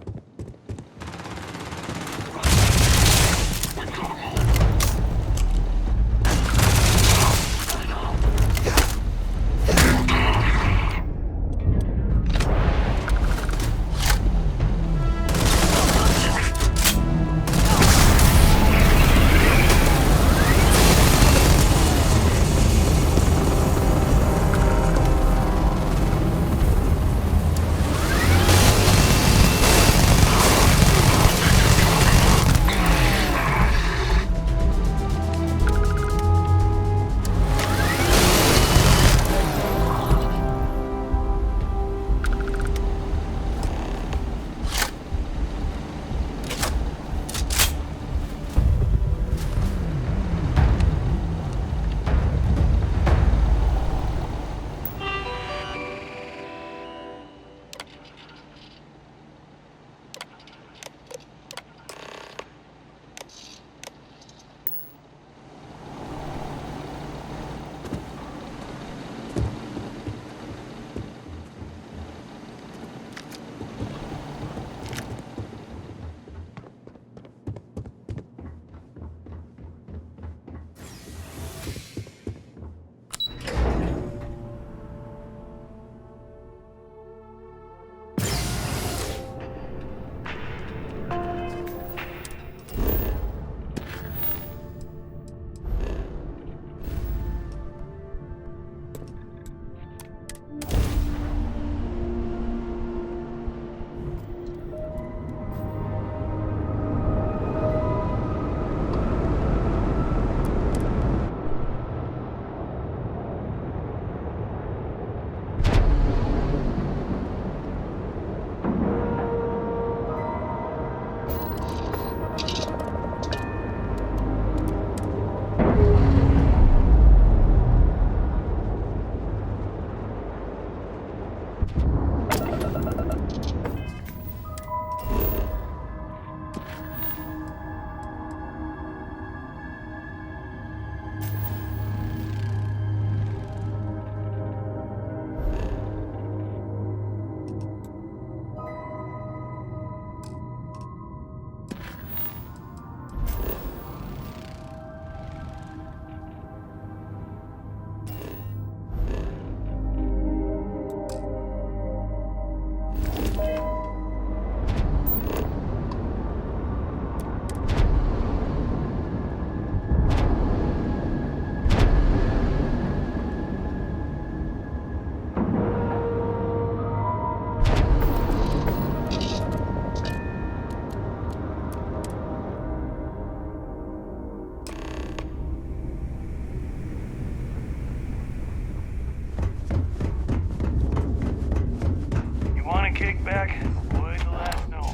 Kickback, avoid the last Nova.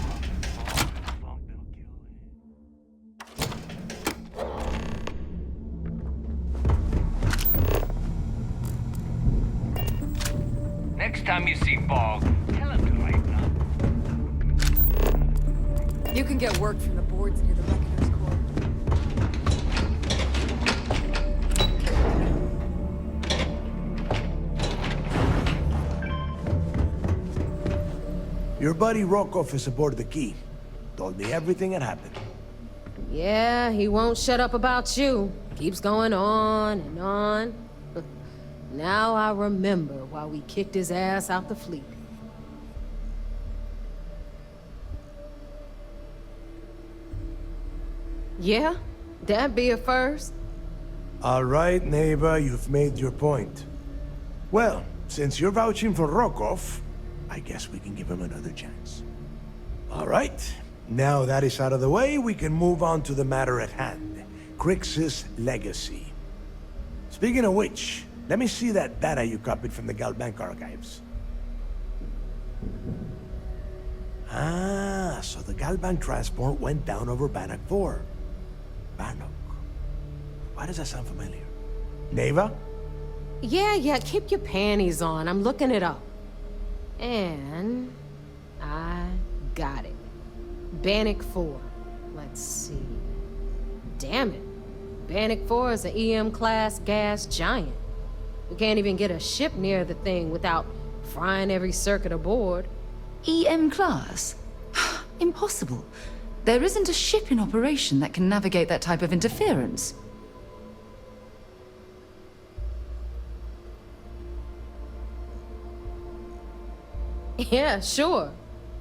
Next time you see Bog, tell him to lighten up. You can get work from the boards near the Reckoner's Court. Your buddy Rokov is aboard the Key. Told me everything that happened. Yeah, he won't shut up about you. Keeps going on and on. Now I remember why we kicked his ass out the fleet. Yeah, that'd be a first. All right, neighbor, you've made your point. Well, since you're vouching for Rokov, I guess we can give him another chance. All right, now that is out of the way, we can move on to the matter at hand. Crix's legacy. Speaking of which, let me see that data you copied from the Galbank archives. Ah, so the Galbank transport went down over Bannock 4. Bannock. Why does that sound familiar? Neva? Yeah, keep your panties on. I'm looking it up. And I got it. Bannock 4. Let's see. Damn it. Bannock 4 is an EM-class gas giant. We can't even get a ship near the thing without frying every circuit aboard. EM class? Impossible. There isn't a ship in operation that can navigate that type of interference. Yeah, sure.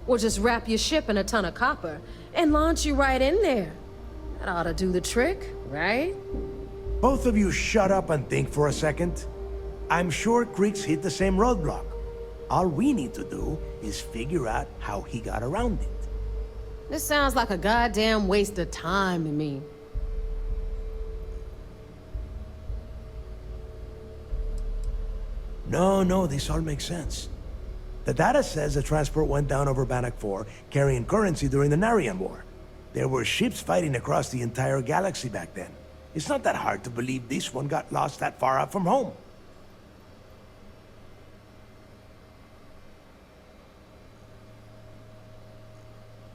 We'll just wrap your ship in a ton of copper and launch you right in there. That ought to do the trick, right? Both of you shut up and think for a second. I'm sure Creeks hit the same roadblock. All we need to do is figure out how he got around it. This sounds like a goddamn waste of time to me. No, this all makes sense. The data says the transport went down over Bannock 4, carrying currency during the Narian War. There were ships fighting across the entire galaxy back then. It's not that hard to believe this one got lost that far out from home.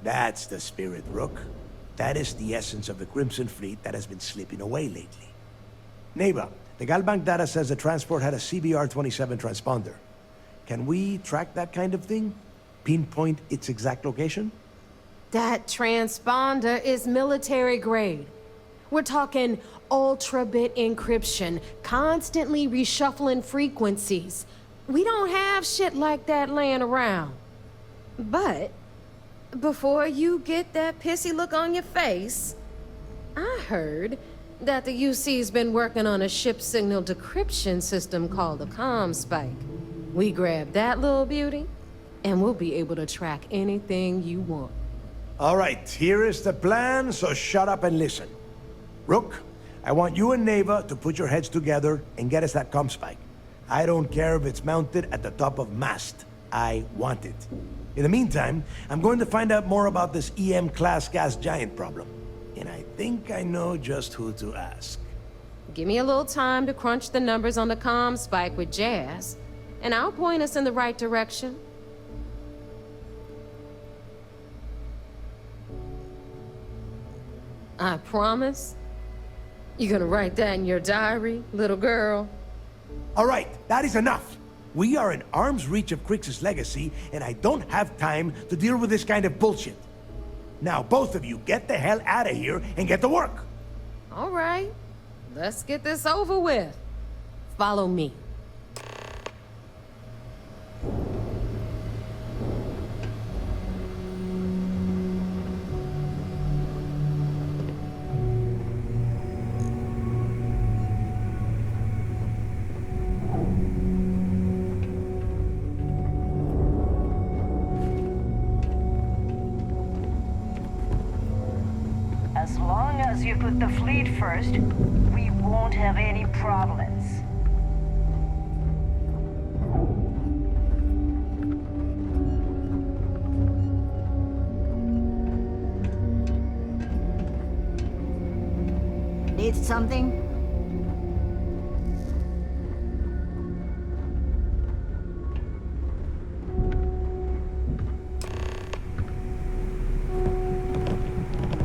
That's the spirit, Rook. That is the essence of the Crimson Fleet that has been slipping away lately. Neva, the Galbank data says the transport had a CBR-27 transponder. Can we track that kind of thing? Pinpoint its exact location? That transponder is military grade. We're talking ultra-bit encryption, constantly reshuffling frequencies. We don't have shit like that laying around. But before you get that pissy look on your face, I heard that the UC's been working on a ship signal decryption system called the ComSpike. We grab that little beauty, and we'll be able to track anything you want. All right, here is the plan, so shut up and listen. Rook, I want you and Neva to put your heads together and get us that ComSpike. I don't care if it's mounted at the top of mast. I want it. In the meantime, I'm going to find out more about this EM-class gas giant problem. And I think I know just who to ask. Give me a little time to crunch the numbers on the ComSpike with Jazz, and I'll point us in the right direction. I promise. You gonna write that in your diary, little girl? All right, that is enough. We are in arm's reach of Crix's legacy, and I don't have time to deal with this kind of bullshit. Now, both of you, get the hell out of here and get to work. All right, let's get this over with. Follow me. As long as you put the fleet first, we won't have any problems. Need something?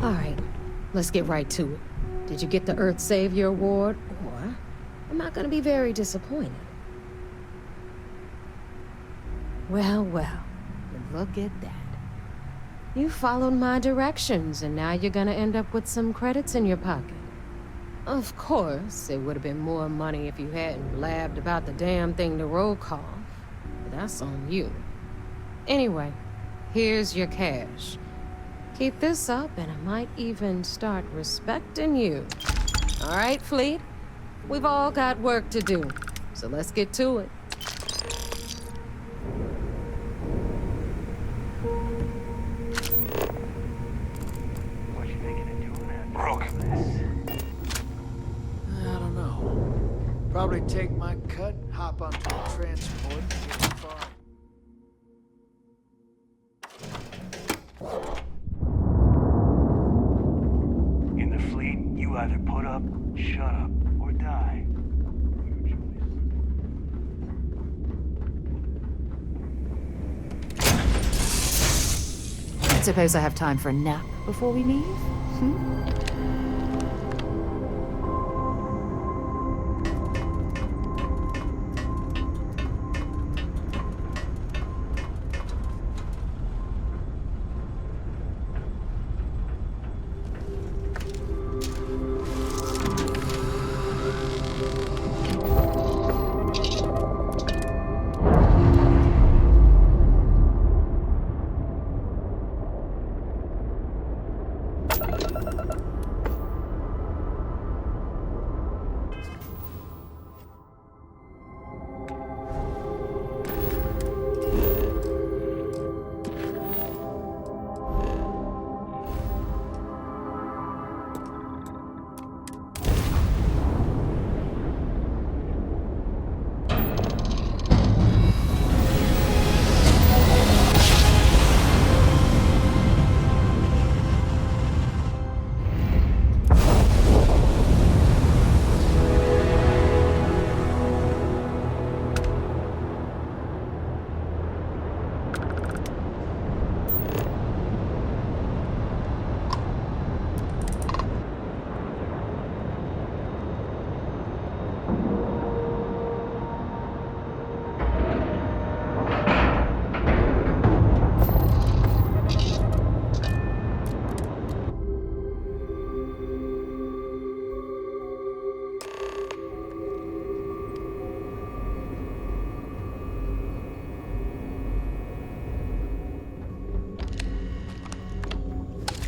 All right, let's get right to it. Did you get the Earth Savior Award? Or am I gonna be very disappointed? Well, look at that. You followed my directions, and now you're gonna end up with some credits in your pocket. Of course, it would have been more money if you hadn't blabbed about the damn thing to roll call. But that's on you. Anyway, here's your cash. Keep this up, and I might even start respecting you. All right, Fleet? We've all got work to do, so let's get to it. What you thinking of doing that? Rook. I don't know. Probably take my cut, hop onto the transport, and get far. either put up, shut up, or die. Suppose I have time for a nap before we leave?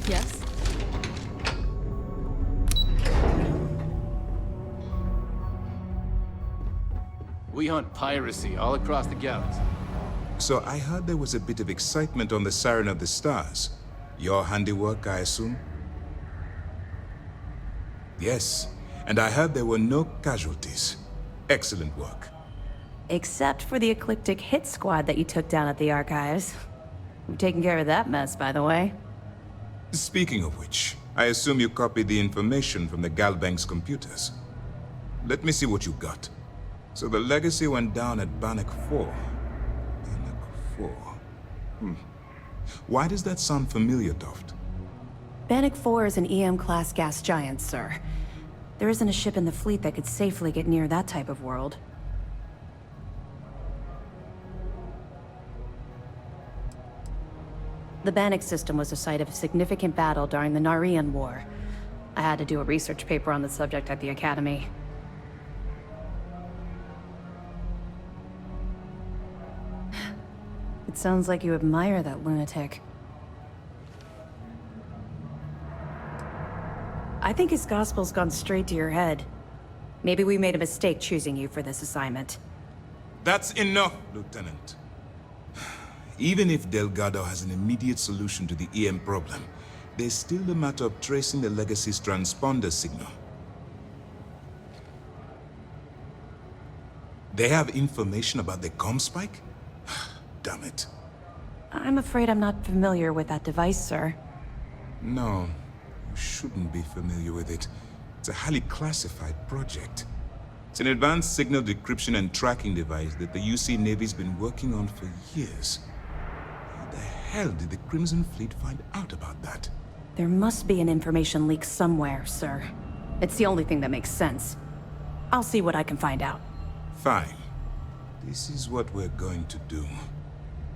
Yes? We hunt piracy all across the galaxy. So I heard there was a bit of excitement on the Siren of the Stars. Your handiwork, I assume? Yes, and I heard there were no casualties. Excellent work. Except for the eclectic hit squad that you took down at the Archives. We've taken care of that mess, by the way. Speaking of which, I assume you copied the information from the Galbank's computers. Let me see what you got. So the legacy went down at Bannock 4. Bannock 4. Why does that sound familiar, Toft? Bannock 4 is an EM-class gas giant, sir. There isn't a ship in the fleet that could safely get near that type of world. The Bannock system was the site of a significant battle during the Narian War. I had to do a research paper on the subject at the Academy. It sounds like you admire that lunatic. I think his gospel's gone straight to your head. Maybe we made a mistake choosing you for this assignment. That's enough, Lieutenant. Even if Delgado has an immediate solution to the EM problem, there's still the matter of tracing the Legacy's transponder signal. They have information about the comm spike? Damn it. I'm afraid I'm not familiar with that device, sir. No, you shouldn't be familiar with it. It's a highly classified project. It's an advanced signal decryption and tracking device that the UC Navy's been working on for years. How the hell did the Crimson Fleet find out about that? There must be an information leak somewhere, sir. It's the only thing that makes sense. I'll see what I can find out. Fine. This is what we're going to do.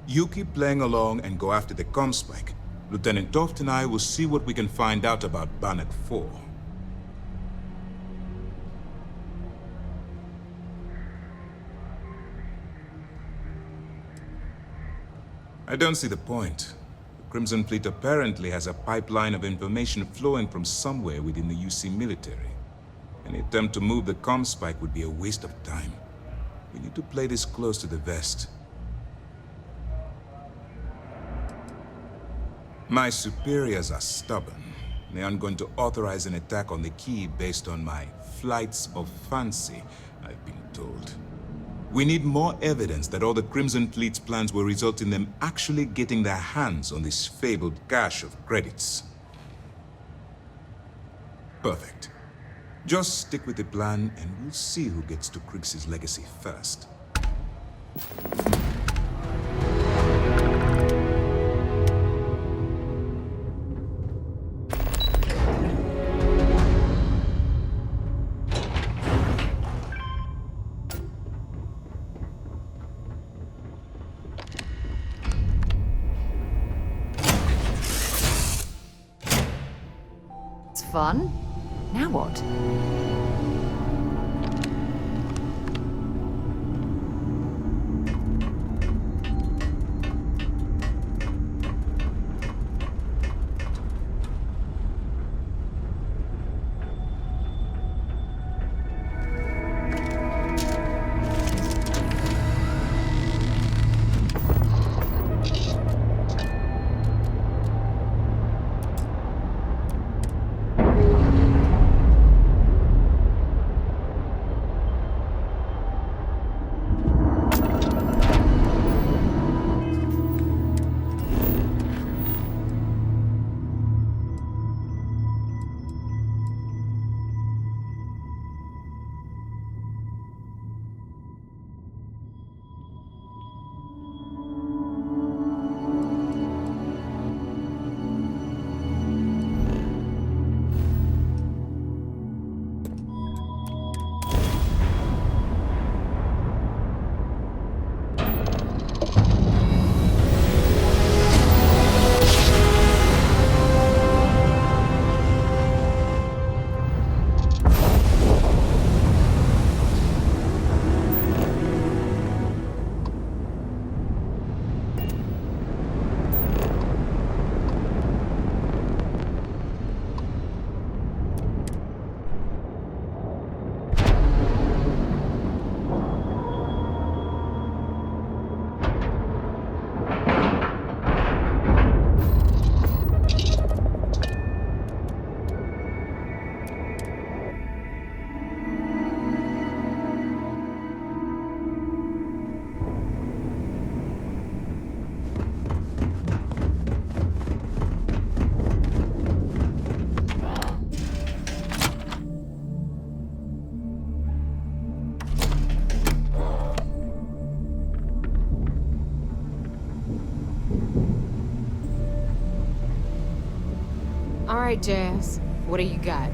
You keep playing along and go after the comm spike. Lieutenant Toft and I will see what we can find out about Bannock 4. I don't see the point. The Crimson Fleet apparently has a pipeline of information flowing from somewhere within the UC military. Any attempt to move the comm spike would be a waste of time. We need to play this close to the vest. My superiors are stubborn. They aren't going to authorize an attack on the key based on my flights of fancy, I've been told. We need more evidence that all the Crimson Fleet's plans will result in them actually getting their hands on this fabled cache of credits. Perfect. Just stick with the plan, and we'll see who gets to Krig's legacy first. It's fun. Now what? All right, Jazz. What do you got?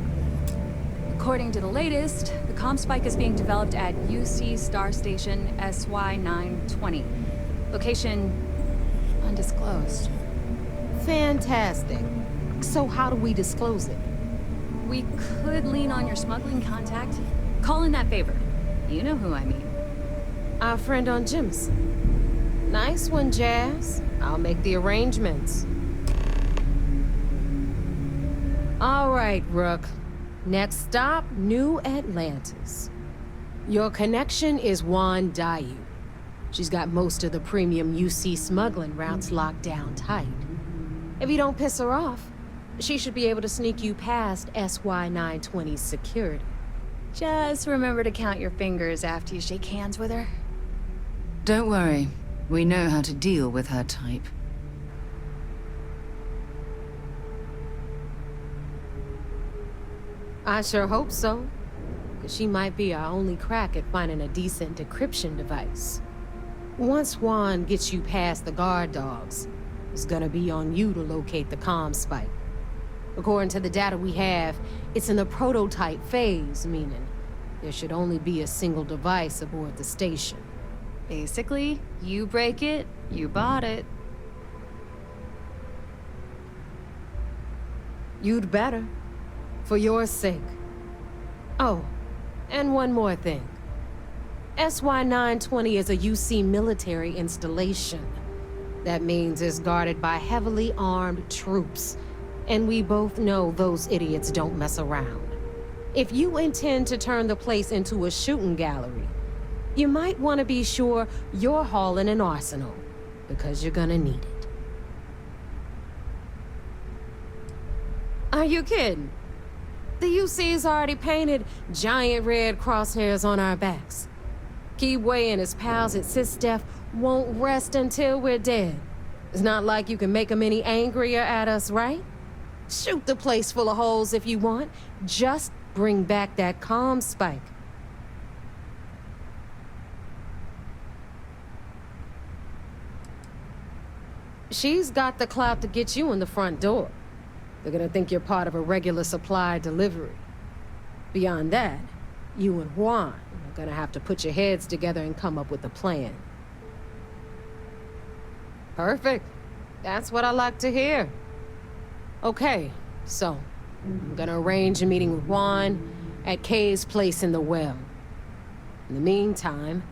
According to the latest, the comm spike is being developed at UC Star Station SY-920. Location undisclosed. Fantastic. So how do we disclose it? We could lean on your smuggling contact. Call in that favor. You know who I mean. Our friend on Jimson. Nice one, Jazz. I'll make the arrangements. All right, Rook. Next stop, New Atlantis. Your connection is Juan Dayu. She's got most of the premium UC smuggling routes locked down tight. If you don't piss her off, she should be able to sneak you past SY-920's security. Just remember to count your fingers after you shake hands with her. Don't worry. We know how to deal with her type. I sure hope so. Because she might be our only crack at finding a decent decryption device. Once Juan gets you past the guard dogs, it's gonna be on you to locate the comm spike. According to the data we have, it's in the prototype phase, meaning there should only be a single device aboard the station. Basically, you break it, you bought it. You'd better. For your sake. Oh, and one more thing. SY-920 is a UC military installation. That means it's guarded by heavily armed troops. And we both know those idiots don't mess around. If you intend to turn the place into a shooting gallery, you might want to be sure you're hauling an arsenal, because you're gonna need it. Are you kidding? The UC's already painted giant red crosshairs on our backs. Keyway and his pals at SysDef won't rest until we're dead. It's not like you can make them any angrier at us, right? Shoot the place full of holes if you want. Just bring back that comm spike. She's got the clout to get you in the front door. They're gonna think you're part of a regular supply delivery. Beyond that, you and Juan are gonna have to put your heads together and come up with a plan. Perfect. That's what I like to hear. Okay, so I'm gonna arrange a meeting with Juan at Kay's place in the well. In the meantime,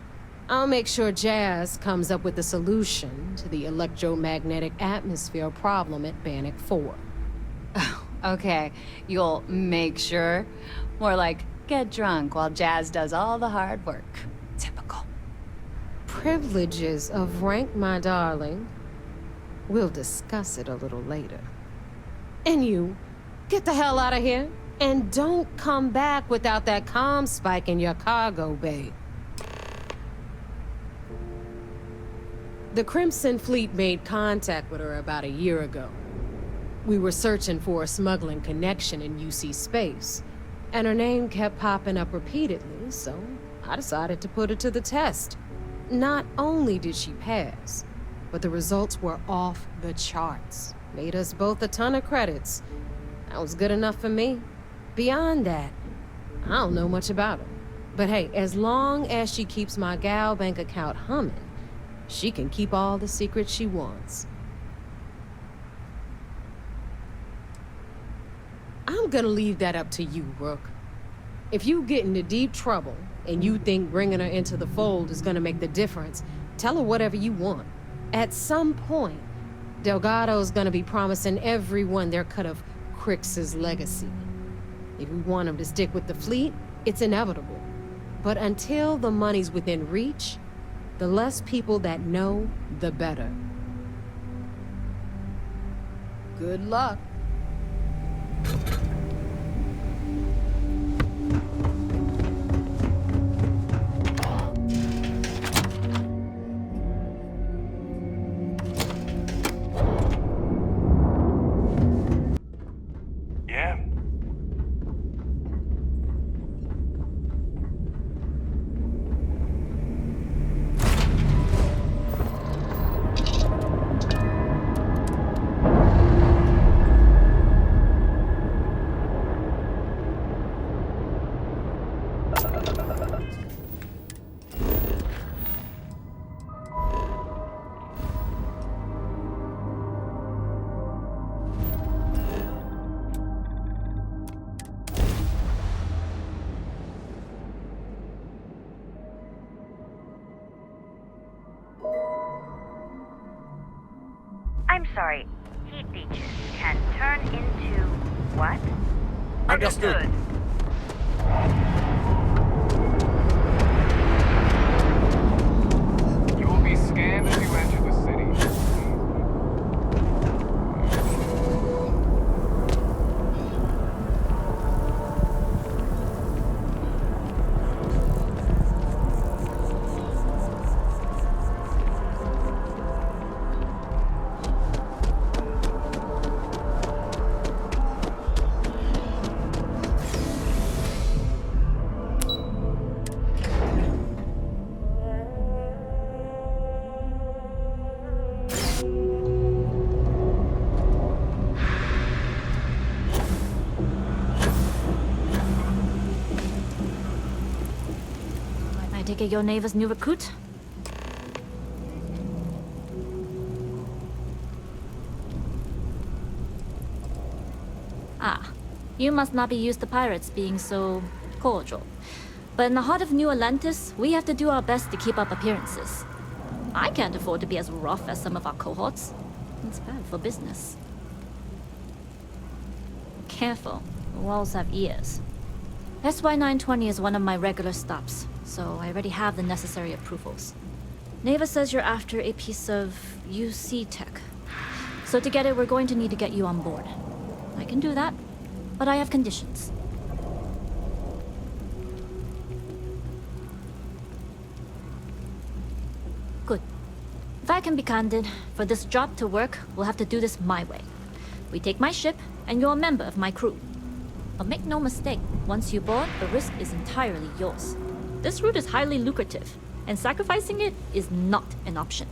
I'll make sure Jazz comes up with a solution to the electromagnetic atmosphere problem at Bannock 4. Okay, you'll make sure? More like, get drunk while Jazz does all the hard work. Typical. Privileges of rank, my darling. We'll discuss it a little later. And you, get the hell out of here. And don't come back without that comm spike in your cargo bay. The Crimson Fleet made contact with her about a year ago. We were searching for a smuggling connection in UC space, and her name kept popping up repeatedly, so I decided to put her to the test. Not only did she pass, but the results were off the charts. Made us both a ton of credits. That was good enough for me. Beyond that, I don't know much about her. But hey, as long as she keeps my gal bank account humming, she can keep all the secrets she wants. I'm gonna leave that up to you, Rook. If you get into deep trouble and you think bringing her into the fold is gonna make the difference, tell her whatever you want. At some point, Delgado's gonna be promising everyone their cut of Crix's legacy. If we want him to stick with the fleet, it's inevitable. But until the money's within reach, the less people that know, the better. Good luck. Yeah. I'm sorry. Heat leeches can turn into what? Understood. You will be scanned as you enter the city. I take it your neighbor's new recruit? Ah, you must not be used to pirates being so cordial. But in the heart of New Atlantis, we have to do our best to keep up appearances. I can't afford to be as rough as some of our cohorts. It's bad for business. Careful, the walls have ears. SY-920 is one of my regular stops, so I already have the necessary approvals. Neva says you're after a piece of UC tech. So to get it, we're going to need to get you on board. I can do that, but I have conditions. Good. If I can be candid, for this job to work, we'll have to do this my way. We take my ship, and you're a member of my crew. But make no mistake, once you board, the risk is entirely yours. This route is highly lucrative, and sacrificing it is not an option.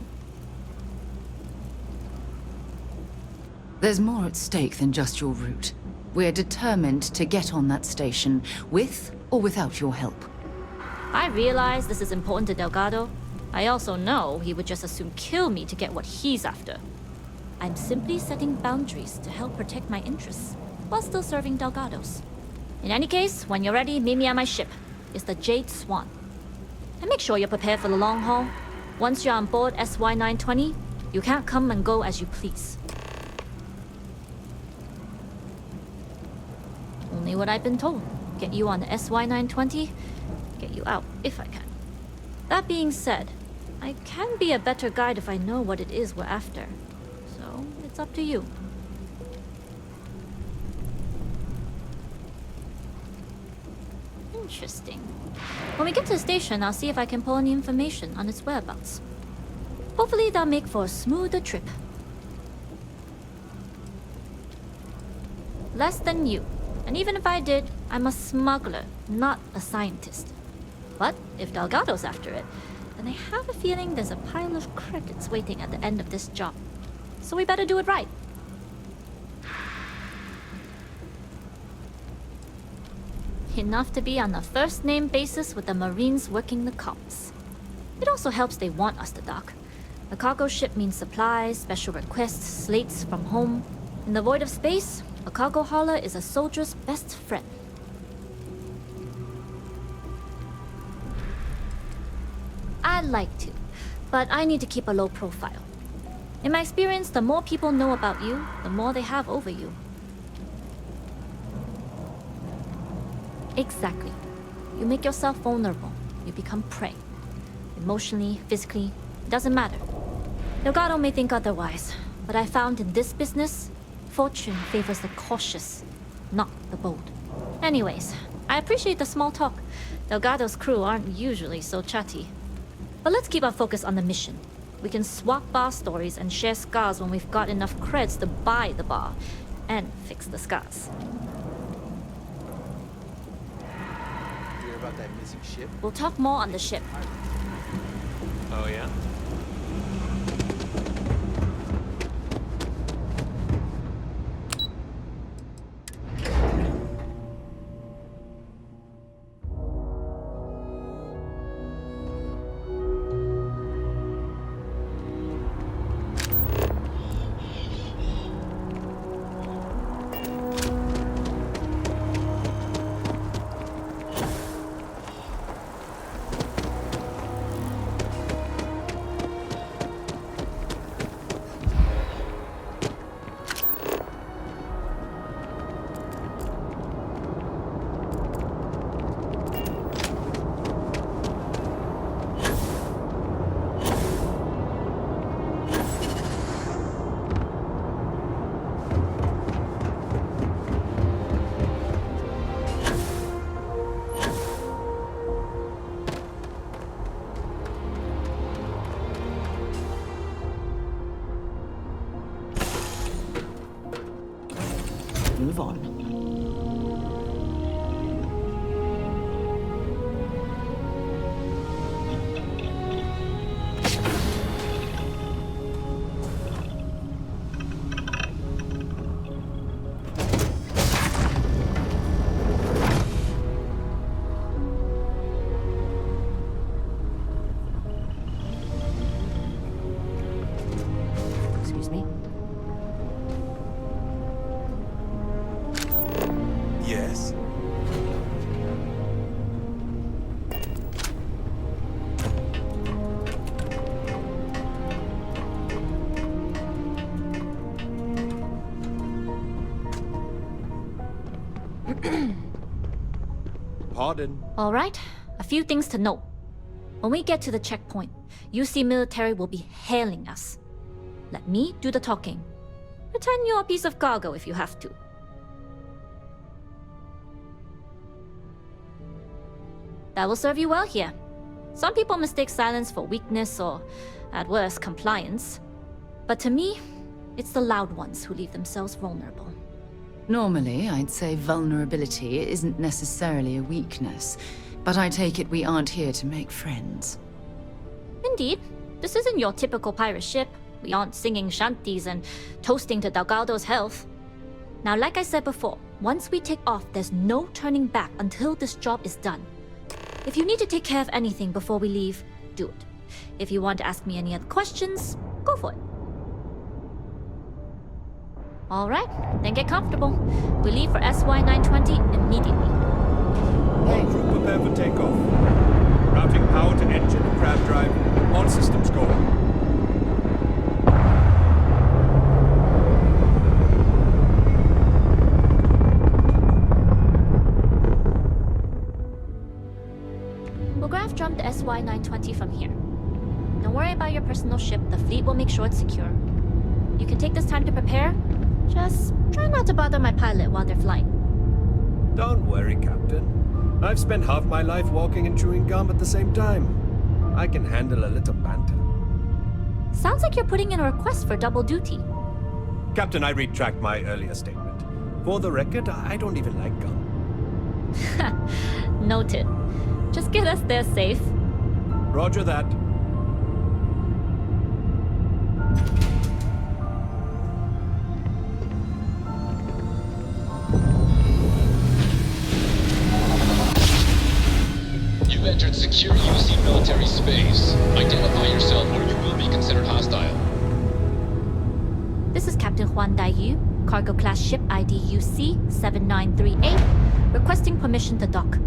There's more at stake than just your route. We're determined to get on that station, with or without your help. I realize this is important to Delgado. I also know he would just as soon kill me to get what he's after. I'm simply setting boundaries to help protect my interests, while still serving Delgado's. In any case, when you're ready, meet me at my ship. It's the Jade Swan. And make sure you're prepared for the long haul. Once you're on board SY-920, you can't come and go as you please. Only what I've been told. Get you on the SY-920, get you out if I can. That being said, I can be a better guide if I know what it is we're after. So, it's up to you. Interesting. When we get to the station, I'll see if I can pull any information on its whereabouts. Hopefully that'll make for a smoother trip. Less than you. And even if I did, I'm a smuggler, not a scientist. But if Delgado's after it, then I have a feeling there's a pile of credits waiting at the end of this job. So we better do it right. Enough to be on a first-name basis with the Marines working the comms. It also helps they want us to dock. A cargo ship means supplies, special requests, slates from home. In the void of space, a cargo hauler is a soldier's best friend. I'd like to, but I need to keep a low profile. In my experience, the more people know about you, the more they have over you. Exactly. You make yourself vulnerable. You become prey. Emotionally, physically, it doesn't matter. Delgado may think otherwise, but I found in this business, fortune favors the cautious, not the bold. Anyways, I appreciate the small talk. Delgado's crew aren't usually so chatty. But let's keep our focus on the mission. We can swap bar stories and share scars when we've got enough creds to buy the bar and fix the scars. Hear about that missing ship? We'll talk more on the ship. Oh, yeah? Move on. Excuse me? Yes. Pardon? All right, a few things to note. When we get to the checkpoint, UC military will be hailing us. Let me do the talking. Pretend you're a piece of cargo if you have to. That will serve you well here. Some people mistake silence for weakness or, at worst, compliance. But to me, it's the loud ones who leave themselves vulnerable. Normally, I'd say vulnerability isn't necessarily a weakness, but I take it we aren't here to make friends. Indeed. This isn't your typical pirate ship. We aren't singing shanties and toasting to Delgado's health. Now, like I said before, once we take off, there's no turning back until this job is done. If you need to take care of anything before we leave, do it. If you want to ask me any other questions, go for it. Alright, then get comfortable. We leave for SY-920 immediately. All crew prepare for takeoff. Routing power to engine and crab drive. All systems go. We'll graph jump the SY-920 from here. Don't worry about your personal ship. The fleet will make sure it's secure. You can take this time to prepare. Just try not to bother my pilot while they're flying. Don't worry, Captain. I've spent half my life walking and chewing gum at the same time. I can handle a little banter. Sounds like you're putting in a request for double duty. Captain, I retract my earlier statement. For the record, I don't even like gum. Noted. Just get us there safe. Roger that. You've entered secure UC military space. Identify yourself or you will be considered hostile. This is Captain Huan Daiyu, cargo class ship ID UC 7938, requesting permission to dock.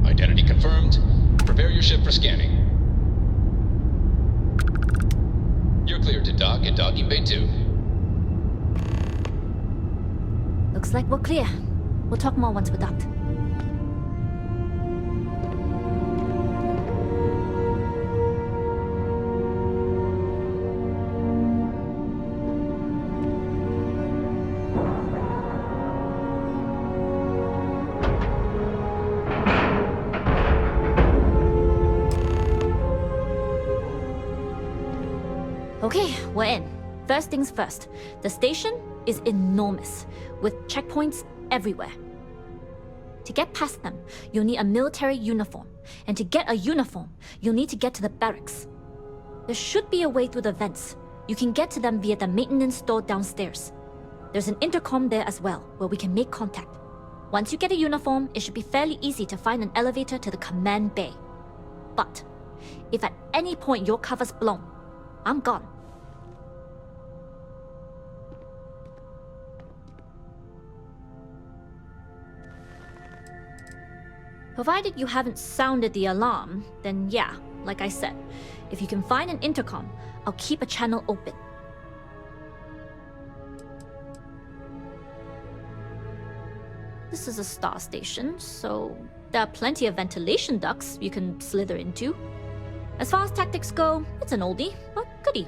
Identity confirmed. Prepare your ship for scanning. You're cleared to dock at docking bay 2. Looks like we're clear. We'll talk more once we're docked. Okay, we're in. First things first. The station is enormous, with checkpoints everywhere. To get past them, you'll need a military uniform. And to get a uniform, you'll need to get to the barracks. There should be a way through the vents. You can get to them via the maintenance store downstairs. There's an intercom there as well, where we can make contact. Once you get a uniform, it should be fairly easy to find an elevator to the command bay. But if at any point your cover's blown, I'm gone. Provided you haven't sounded the alarm, then yeah, like I said, if you can find an intercom, I'll keep a channel open. This is a star station, so there are plenty of ventilation ducts you can slither into. As far as tactics go, it's an oldie, but goodie.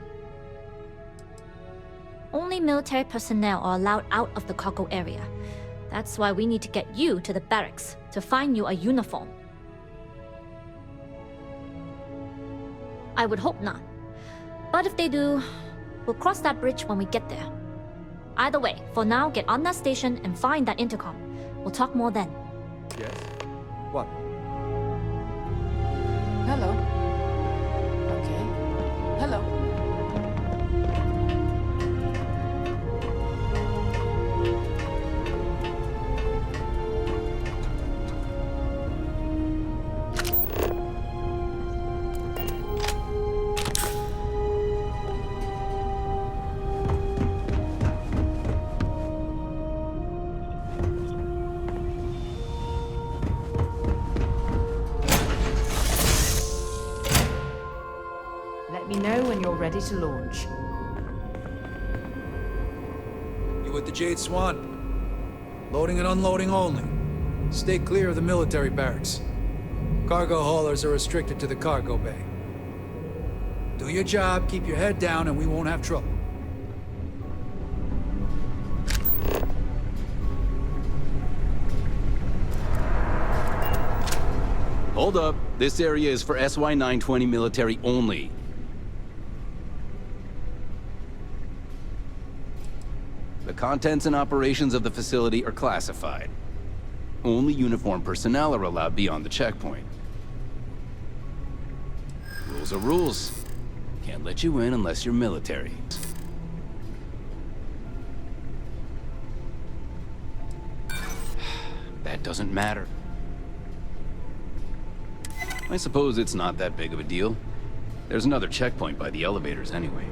Only military personnel are allowed out of the cargo area. That's why we need to get you to the barracks to find you a uniform. I would hope not. But if they do, we'll cross that bridge when we get there. Either way, for now, get on that station and find that intercom. We'll talk more then. Yes? What? Hello. Okay. Hello. Let me know when you're ready to launch. You with the Jade Swan? Loading and unloading only. Stay clear of the military barracks. Cargo haulers are restricted to the cargo bay. Do your job, keep your head down, and we won't have trouble. Hold up. This area is for SY-920 military only. The contents and operations of the facility are classified. Only uniformed personnel are allowed beyond the checkpoint. Rules are rules. Can't let you in unless you're military. That doesn't matter. I suppose it's not that big of a deal. There's another checkpoint by the elevators anyway.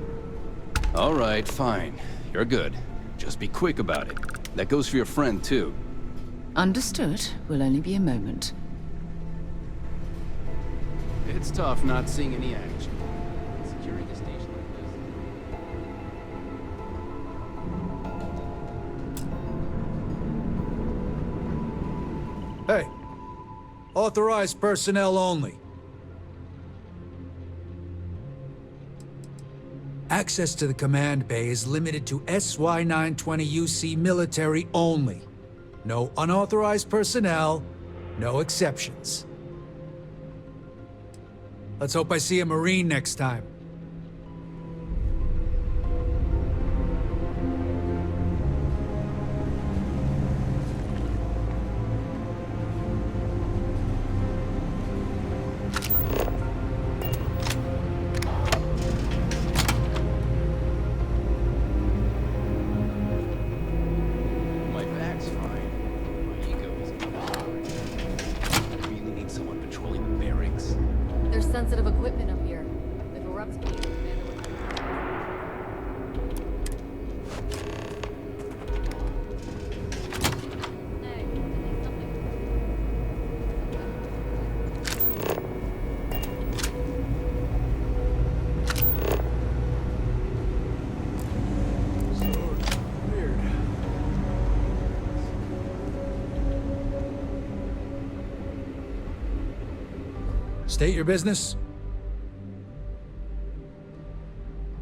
All right, fine. You're good. Just be quick about it. That goes for your friend, too. Understood. Will only be a moment. It's tough not seeing any action. Securing a station like this. Hey, authorized personnel only. Access to the command bay is limited to SY-920 UC military only. No unauthorized personnel, no exceptions. Let's hope I see a Marine next time. My back's fine. My ego isn't. I really need someone patrolling the barracks. There's sensitive equipment up here. If erupts being State your business.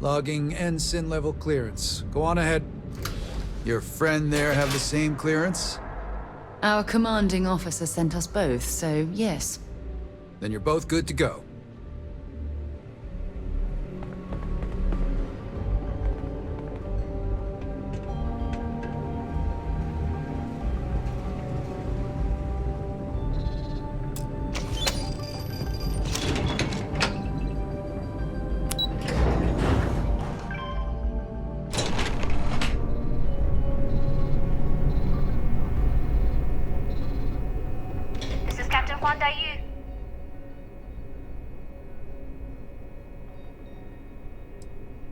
Logging ensign level clearance. Go on ahead. Your friend there have the same clearance? Our commanding officer sent us both, so yes. Then you're both good to go.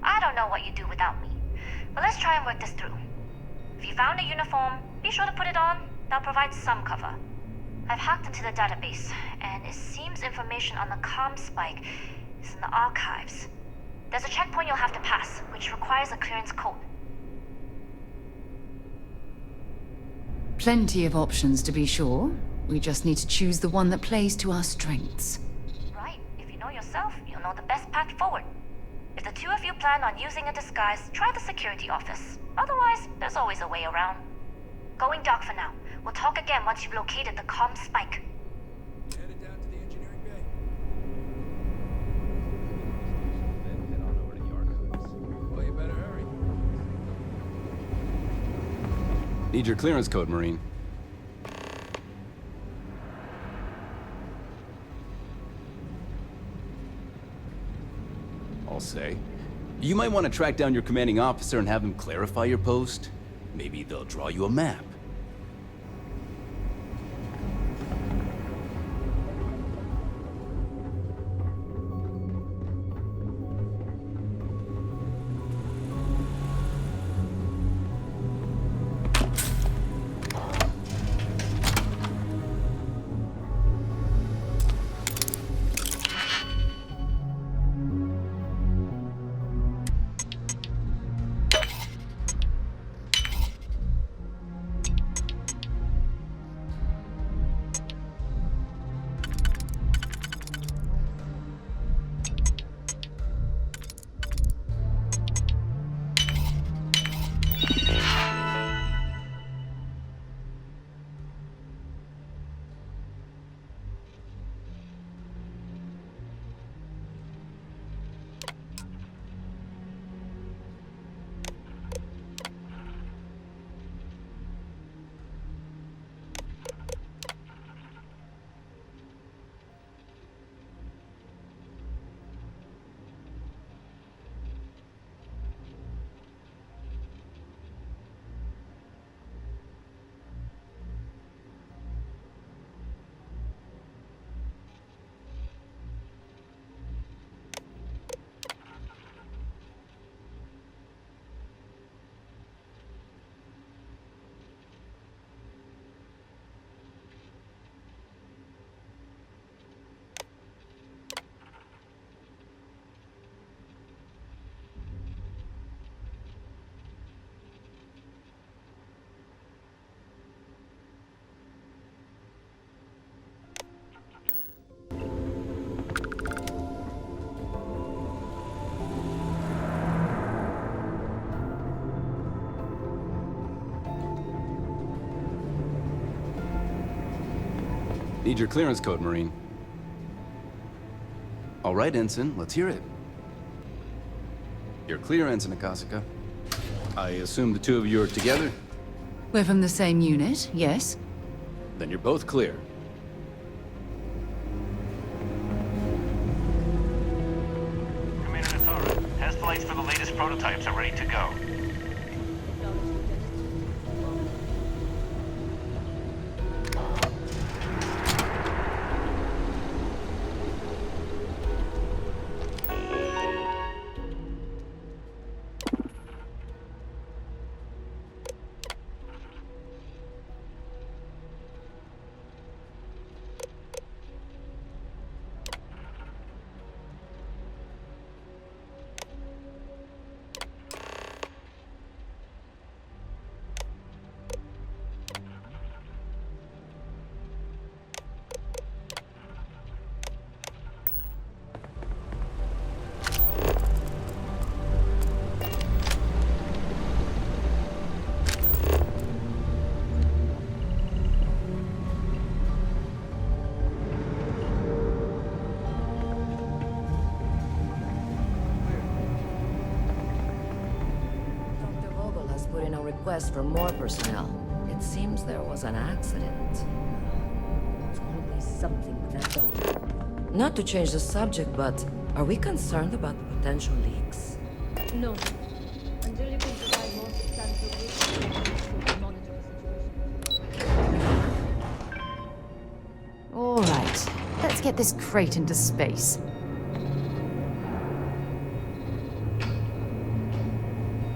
I don't know what you do without me, but let's try and work this through. If you found a uniform, be sure to put it on. That'll provide some cover. I've hacked into the database, and it seems information on the comm spike is in the archives. There's a checkpoint you'll have to pass, which requires a clearance code. Plenty of options to be sure. We just need to choose the one that plays to our strengths. Right. If you know yourself, you'll know the best path forward. If the two of you plan on using a disguise, try the security office. Otherwise, there's always a way around. Going dark for now. We'll talk again once you've located the comm spike. Headed down to the engineering bay. Then head on over to the archives. Well, you better hurry. Need your clearance code, Marine. I'll say. You might want to track down your commanding officer and have him clarify your post. Maybe they'll draw you a map. Need your clearance code, Marine. All right, Ensign, let's hear it. You're clear, Ensign Akasaka. I assume the two of you are together? We're from the same unit, yes? Then you're both clear. Commander Nathara, test flights for the latest prototypes are ready to go. Request for more personnel. It seems there was an accident. It's always something with that doctor. Not to change the subject, but are we concerned about potential leaks? No. Until you can provide more substantial proof, we'll monitor the situation. All right. Let's get this crate into space.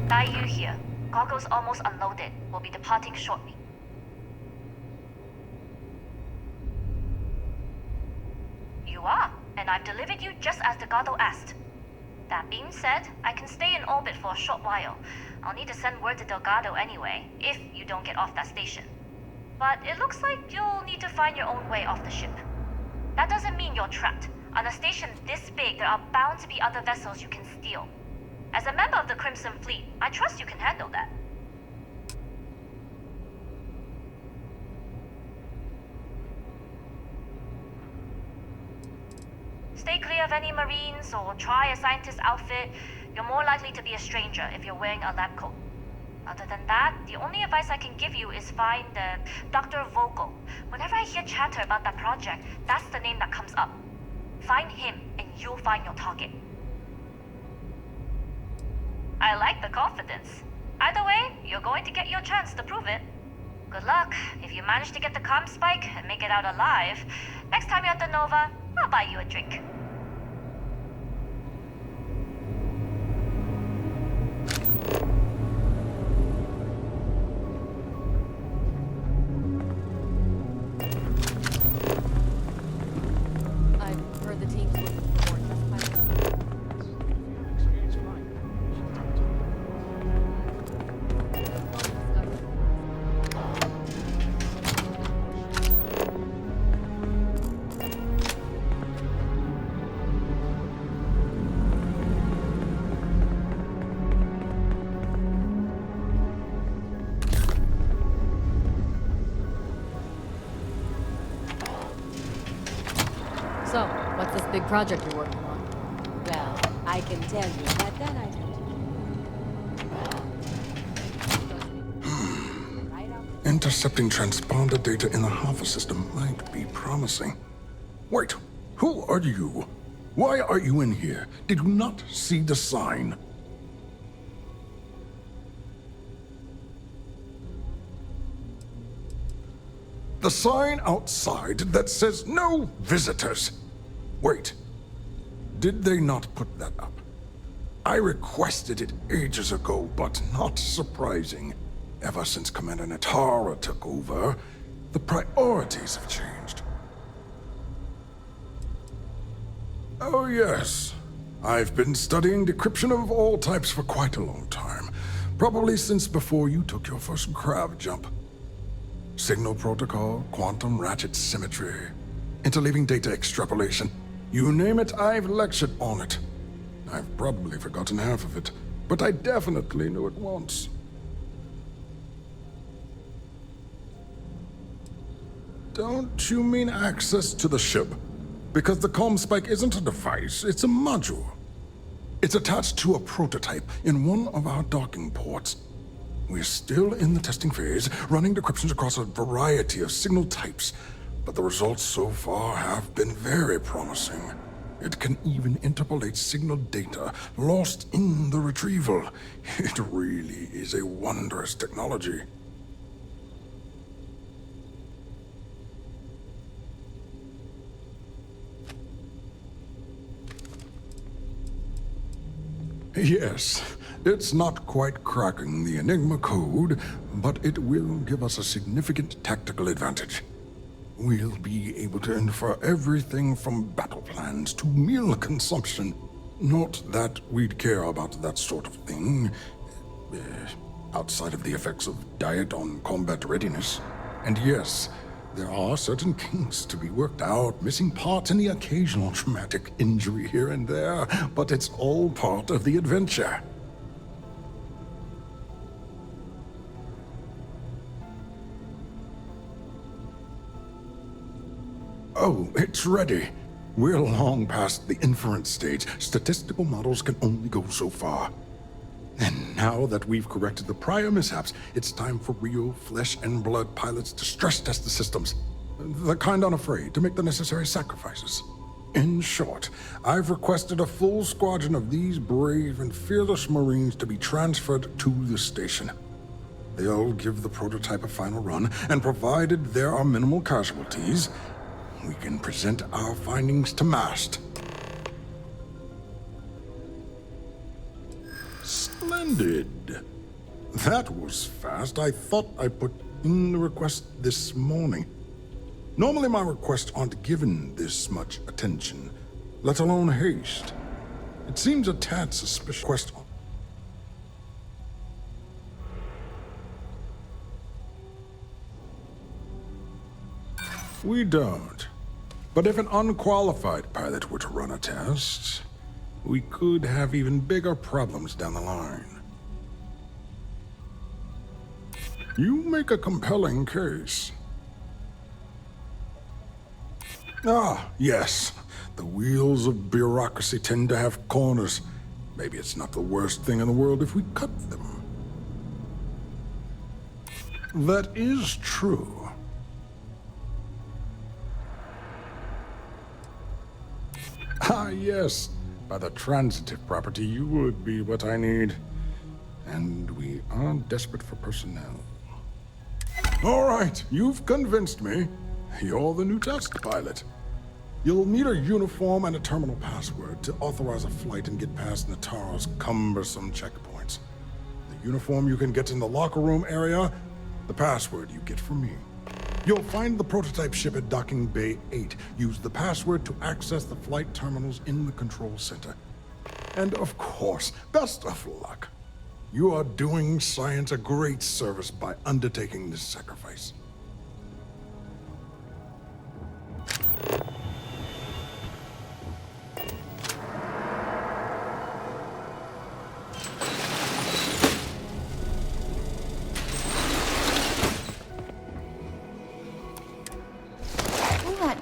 Dayu here. Cargo's almost unloaded. We'll be departing shortly. You are, and I've delivered you just as Delgado asked. That being said, I can stay in orbit for a short while. I'll need to send word to Delgado anyway, if you don't get off that station. But it looks like you'll need to find your own way off the ship. That doesn't mean you're trapped. On a station this big, there are bound to be other vessels you can steal. As a member of the Crimson Fleet, I trust you can handle that. Stay clear of any Marines or try a scientist outfit. You're more likely to be a stranger if you're wearing a lab coat. Other than that, the only advice I can give you is find Dr. Vogel. Whenever I hear chatter about that project, that's the name that comes up. Find him, and you'll find your target. I like the confidence. Either way, you're going to get your chance to prove it. Good luck. If you manage to get the comm spike and make it out alive, next time you're at the Nova, I'll buy you a drink. I've heard the team's looking for more test pilots. So, what's this big project you're working on? Well, I can tell you that I Intercepting transponder data in the Alpha system might be promising. Wait, who are you? Why are you in here? Did you not see the sign? The sign outside that says no visitors. Wait, did they not put that up? I requested it ages ago, but not surprising. Ever since Commander Natara took over, the priorities have changed. Oh yes, I've been studying decryption of all types for quite a long time. Probably since before you took your first grav jump. Signal protocol, quantum ratchet symmetry, interleaving data extrapolation. You name it, I've lectured on it. I've probably forgotten half of it, but I definitely knew it once. Don't you mean access to the ship? Because the comm spike isn't a device, it's a module. It's attached to a prototype in one of our docking ports. We're still in the testing phase, running decryptions across a variety of signal types, but the results so far have been very promising. It can even interpolate signal data lost in the retrieval. It really is a wondrous technology. Yes, it's not quite cracking the Enigma code, but it will give us a significant tactical advantage. We'll be able to infer everything from battle plans to meal consumption. Not that we'd care about that sort of thing, outside of the effects of diet on combat readiness. And yes, there are certain kinks to be worked out, missing parts and the occasional traumatic injury here and there, but it's all part of the adventure. Oh, it's ready. We're long past the inference stage. Statistical models can only go so far. And now that we've corrected the prior mishaps, it's time for real flesh and blood pilots to stress test the systems. The kind unafraid to make the necessary sacrifices. In short, I've requested a full squadron of these brave and fearless Marines to be transferred to the station. They'll give the prototype a final run, and provided there are minimal casualties, we can present our findings to MAST. Splendid. That was fast. I thought I put in the request this morning. Normally my requests aren't given this much attention, let alone haste. It seems a tad suspicious question. We don't. But if an unqualified pilot were to run a test, we could have even bigger problems down the line. You make a compelling case. Ah, yes. The wheels of bureaucracy tend to have corners. Maybe it's not the worst thing in the world if we cut them. That is true. Ah, yes. By the transitive property, you would be what I need. And we are desperate for personnel. All right, you've convinced me. You're the new test pilot. You'll need a uniform and a terminal password to authorize a flight and get past Nataro's cumbersome checkpoints. The uniform you can get in the locker room area, the password you get from me. You'll find the prototype ship at Docking Bay 8. Use the password to access the flight terminals in the control center. And of course, best of luck. You are doing science a great service by undertaking this sacrifice.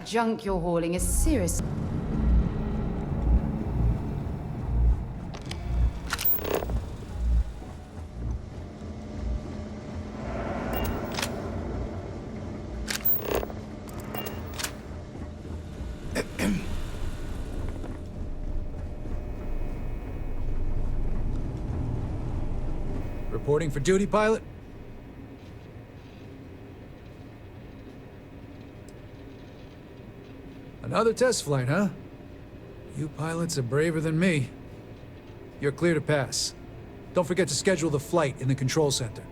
Junk you're hauling is serious. Reporting for duty, pilot? Another test flight, huh? You pilots are braver than me. You're clear to pass. Don't forget to schedule the flight in the control center.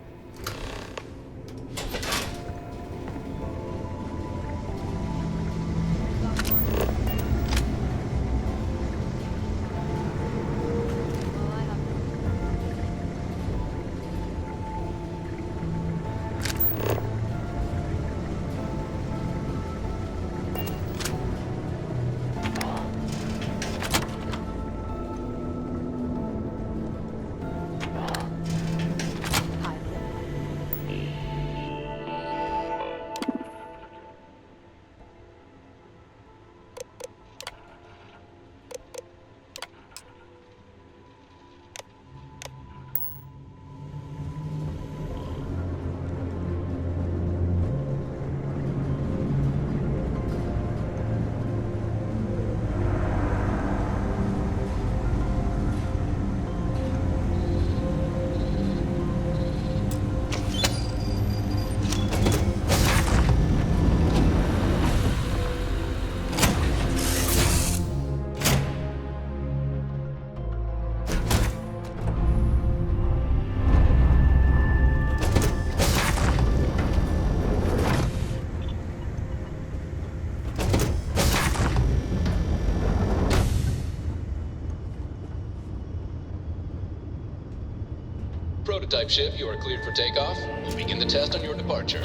prototype ship, you are cleared for takeoff. We'll begin the test on your departure.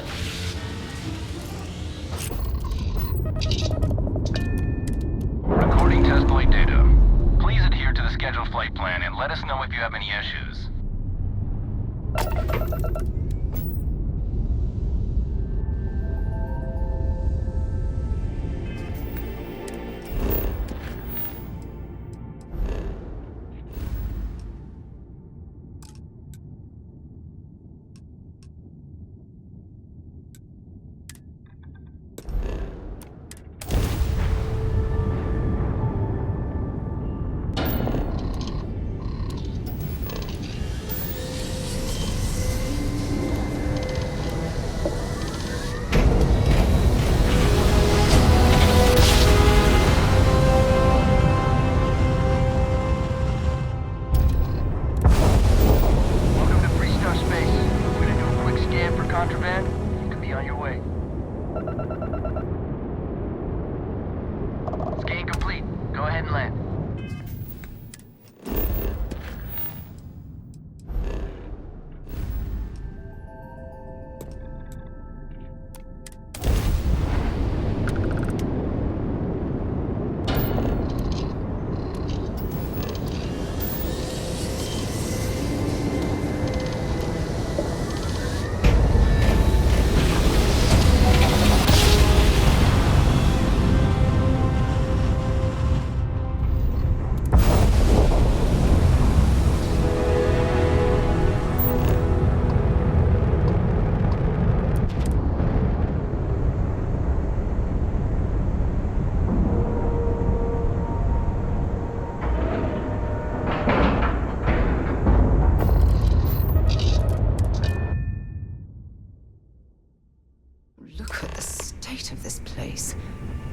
Recording test flight data. Please adhere to the scheduled flight plan and let us know if you have any issues.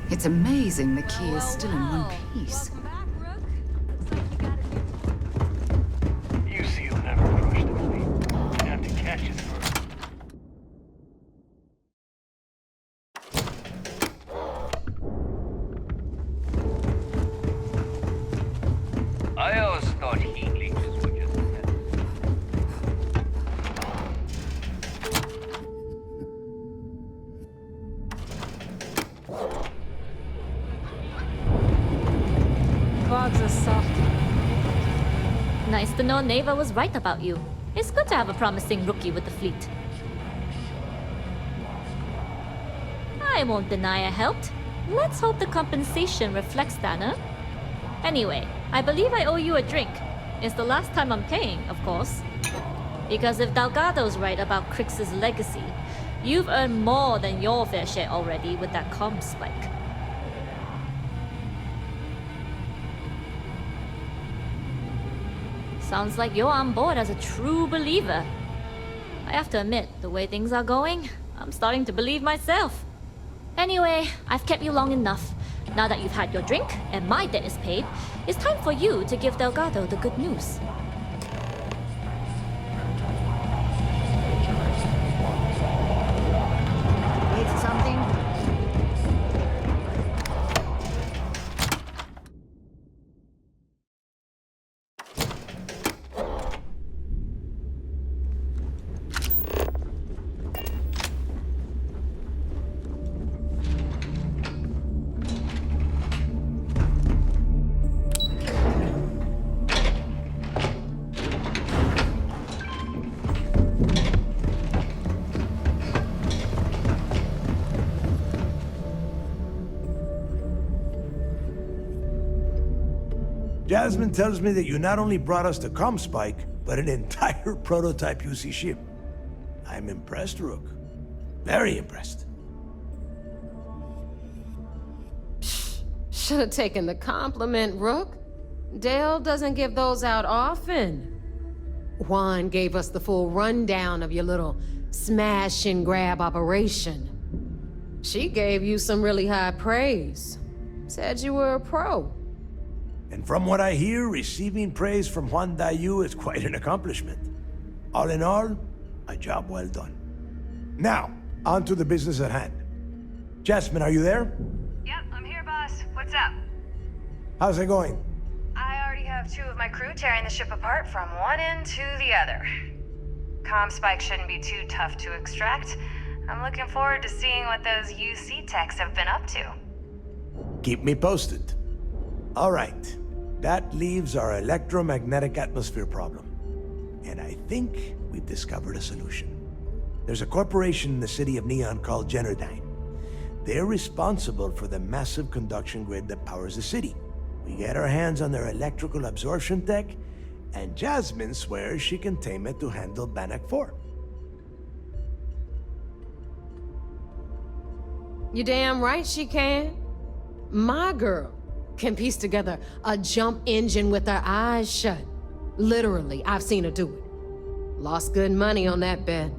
It's amazing the key is still in one piece. You see, you'll never crush the fleet. You have to catch it first. I always thought heat leeches were just Fogs are soft. Nice to know Neva was right about you. It's good to have a promising rookie with the fleet. I won't deny I helped. Let's hope the compensation reflects that, huh? Anyway, I believe I owe you a drink. It's the last time I'm paying, of course. Because if Delgado's right about Crix's legacy, you've earned more than your fair share already with that comm spike. Sounds like you're on board as a true believer. I have to admit, the way things are going, I'm starting to believe myself. Anyway, I've kept you long enough. Now that you've had your drink and my debt is paid, it's time for you to give Delgado the good news. Need something? Jasmine tells me that you not only brought us the comm spike, but an entire prototype UC ship. I'm impressed, Rook. Very impressed. Should have taken the compliment, Rook. Dale doesn't give those out often. Juan gave us the full rundown of your little smash and grab operation. She gave you some really high praise. Said you were a pro. And from what I hear, receiving praise from Juan Dayu is quite an accomplishment. All in all, a job well done. Now, on to the business at hand. Jasmine, are you there? Yep, I'm here, boss. What's up? How's it going? I already have 2 of my crew tearing the ship apart from one end to the other. comm spike shouldn't be too tough to extract. I'm looking forward to seeing what those UC techs have been up to. Keep me posted. All right. That leaves our electromagnetic atmosphere problem. And I think we've discovered a solution. There's a corporation in the city of Neon called Generdyne. They're responsible for the massive conduction grid that powers the city. We get our hands on their electrical absorption tech, and Jasmine swears she can tame it to handle Bannock 4. You damn right she can. My girl can piece together a jump engine with her eyes shut. Literally, I've seen her do it. Lost good money on that bet.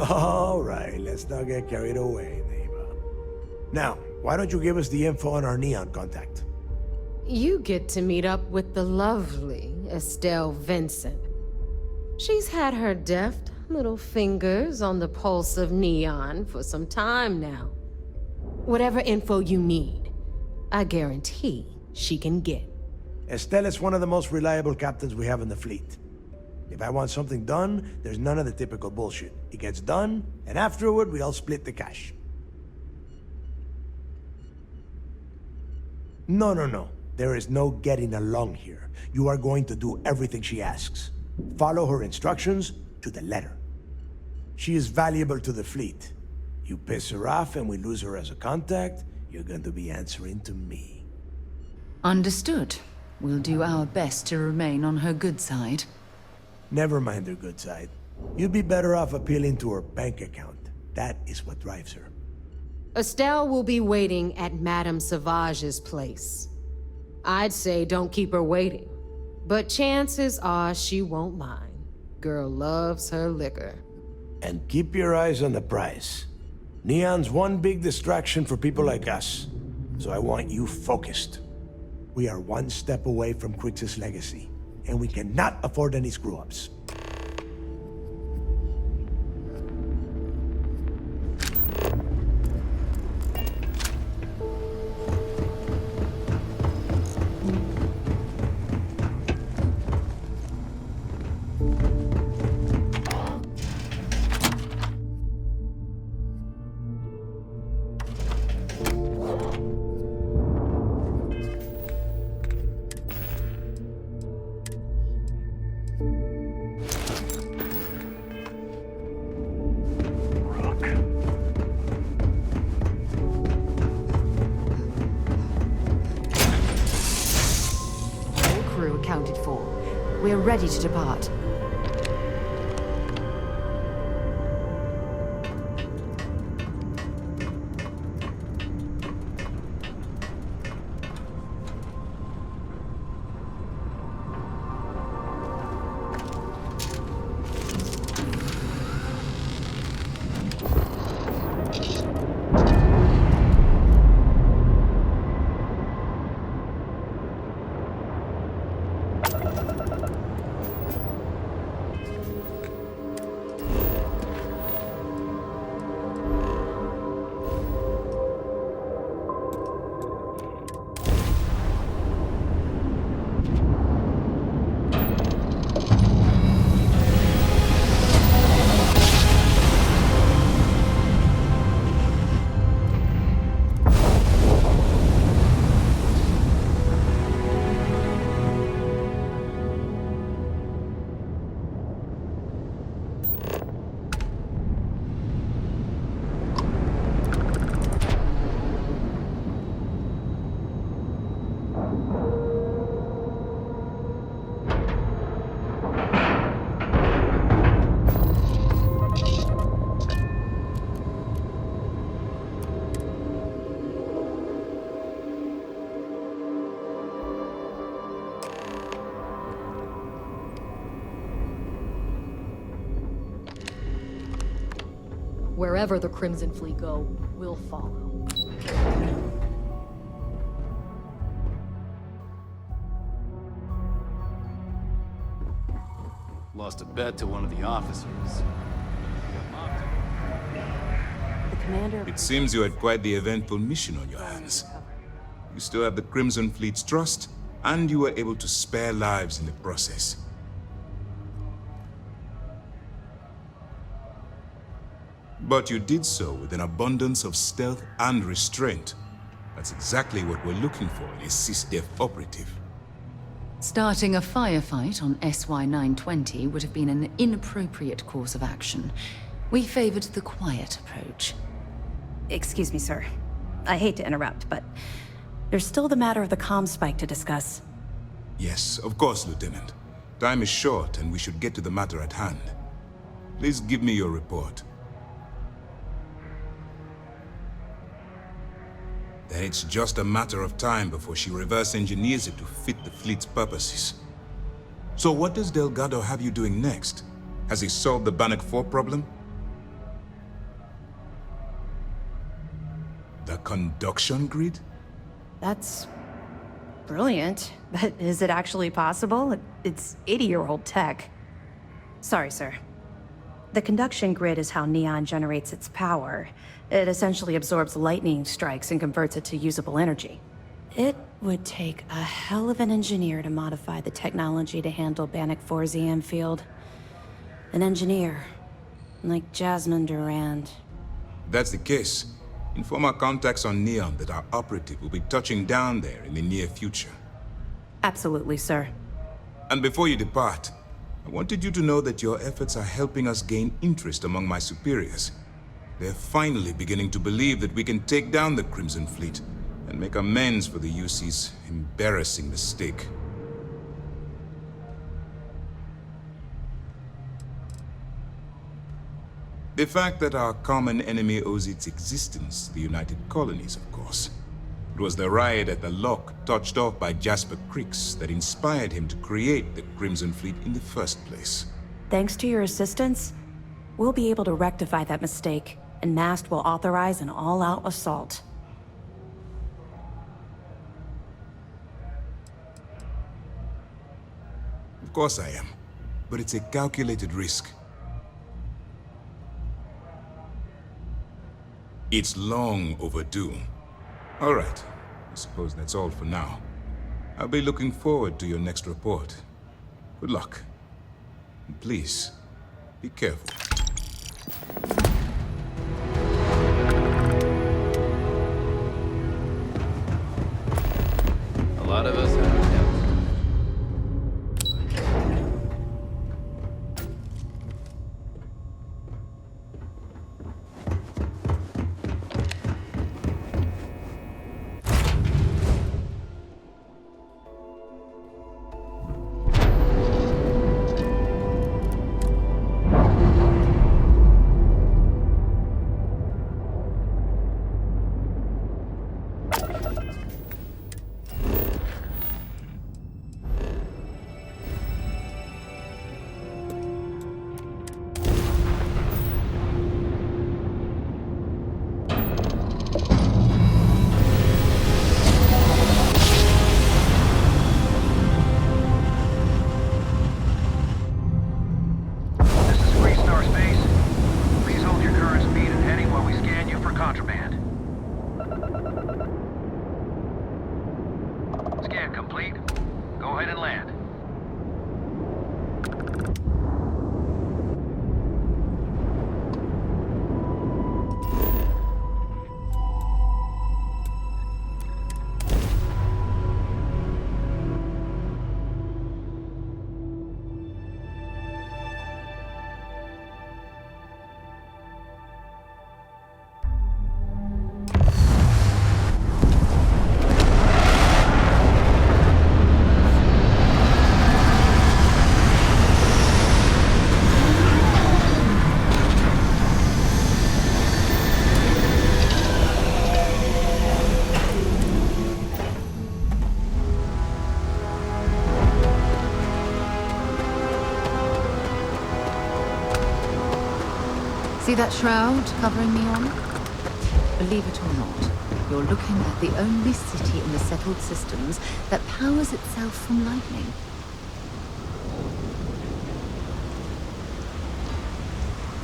All right, let's not get carried away, neighbor. Now, why don't you give us the info on our Neon contact? You get to meet up with the lovely Estelle Vincent. She's had her deft little fingers on the pulse of Neon for some time now. Whatever info you need, I guarantee she can get. Estelle is one of the most reliable captains we have in the fleet. If I want something done, there's none of the typical bullshit. It gets done, and afterward, we all split the cash. No. There is no getting along here. You are going to do everything she asks. Follow her instructions to the letter. She is valuable to the fleet. You piss her off and we lose her as a contact, you're going to be answering to me. Understood. We'll do our best to remain on her good side. Never mind her good side. You'd be better off appealing to her bank account. That is what drives her. Estelle will be waiting at Madame Sauvage's place. I'd say don't keep her waiting, but chances are she won't mind. Girl loves her liquor. And keep your eyes on the prize. Neon's one big distraction for people like us, so I want you focused. We are one step away from Crixus' legacy, and we cannot afford any screw-ups. Accounted for. We're ready to depart. Wherever the Crimson Fleet go, we'll follow. Lost a bet to one of the officers. The commander... It seems you had quite the eventful mission on your hands. You still have the Crimson Fleet's trust, and you were able to spare lives in the process. But you did so with an abundance of stealth and restraint. That's exactly what we're looking for in a SysDef operative. Starting a firefight on SY-920 would have been an inappropriate course of action. We favored the quiet approach. Excuse me, sir. I hate to interrupt, but there's still the matter of the comm spike to discuss. Yes, of course, Lieutenant. Time is short, and we should get to the matter at hand. Please give me your report. Then it's just a matter of time before she reverse engineers it to fit the fleet's purposes. So what does Delgado have you doing next? Has he solved the Bannock 4 problem? The conduction grid? That's brilliant, but is it actually possible? It's 80-year-old tech. Sorry, sir. The conduction grid is how Neon generates its power. It essentially absorbs lightning strikes and converts it to usable energy. It would take a hell of an engineer to modify the technology to handle Bannock 4's EM field. An engineer, like Jasmine Durand. If that's the case, inform our contacts on Neon that our operative will be touching down there in the near future. Absolutely, sir. And before you depart, I wanted you to know that your efforts are helping us gain interest among my superiors. They're finally beginning to believe that we can take down the Crimson Fleet and make amends for the UC's embarrassing mistake. The fact that our common enemy owes its existence to the United Colonies, of course. It was the riot at the Lock, touched off by Jasper Creeks, that inspired him to create the Crimson Fleet in the first place. Thanks to your assistance, we'll be able to rectify that mistake, and Mast will authorize an all-out assault. Of course I am, but it's a calculated risk. It's long overdue. All right, I suppose that's all for now. I'll be looking forward to your next report. Good luck. And please, be careful. A lot of us have help. Scan complete. Go ahead and land. See that shroud covering Neon? Believe it or not, you're looking at the only city in the settled systems that powers itself from lightning.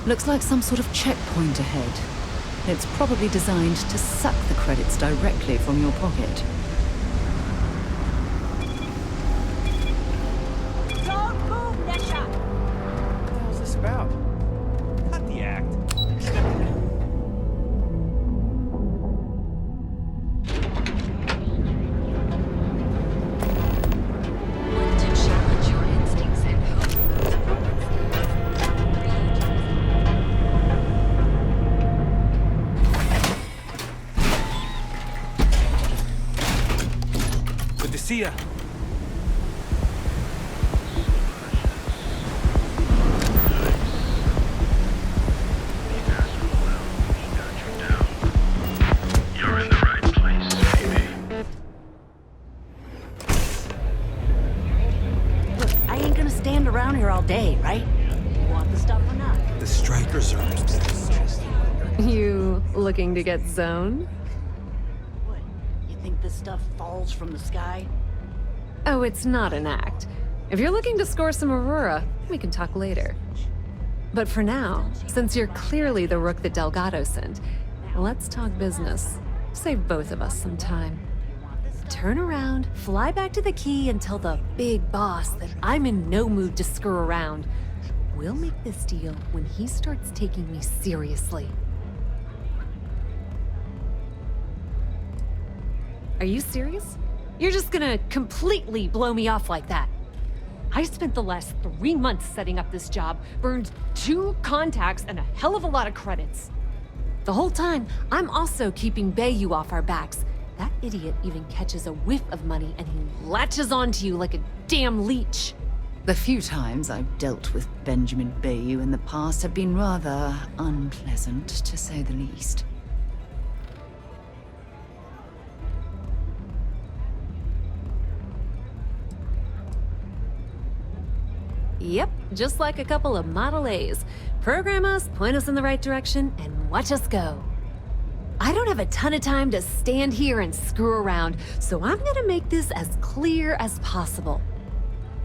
Looks like some sort of checkpoint ahead. It's probably designed to suck the credits directly from your pocket. Don't move, Nesha! What the hell's this about? Cut the act. Step in. See ya. You're in the right place, baby. Look, I ain't gonna stand around here all day, right? You want the stuff or not? The strikers are... You looking to get zoned? What? You think this stuff falls from the sky? Oh, it's not an act. If you're looking to score some Aurora, we can talk later. But for now, since you're clearly the rook that Delgado sent, let's talk business. Save both of us some time. Turn around, fly back to the key, and tell the big boss that I'm in no mood to screw around. We'll make this deal when he starts taking me seriously. Are you serious? You're just gonna completely blow me off like that? I spent the last 3 months setting up this job, burned 2 contacts and a hell of a lot of credits. The whole time, I'm also keeping Bayou off our backs. That idiot even catches a whiff of money and he latches onto you like a damn leech. The few times I've dealt with Benjamin Bayou in the past have been rather unpleasant, to say the least. Yep, just like a couple of Model A's. Program us, point us in the right direction, and watch us go. I don't have a ton of time to stand here and screw around, so I'm gonna make this as clear as possible.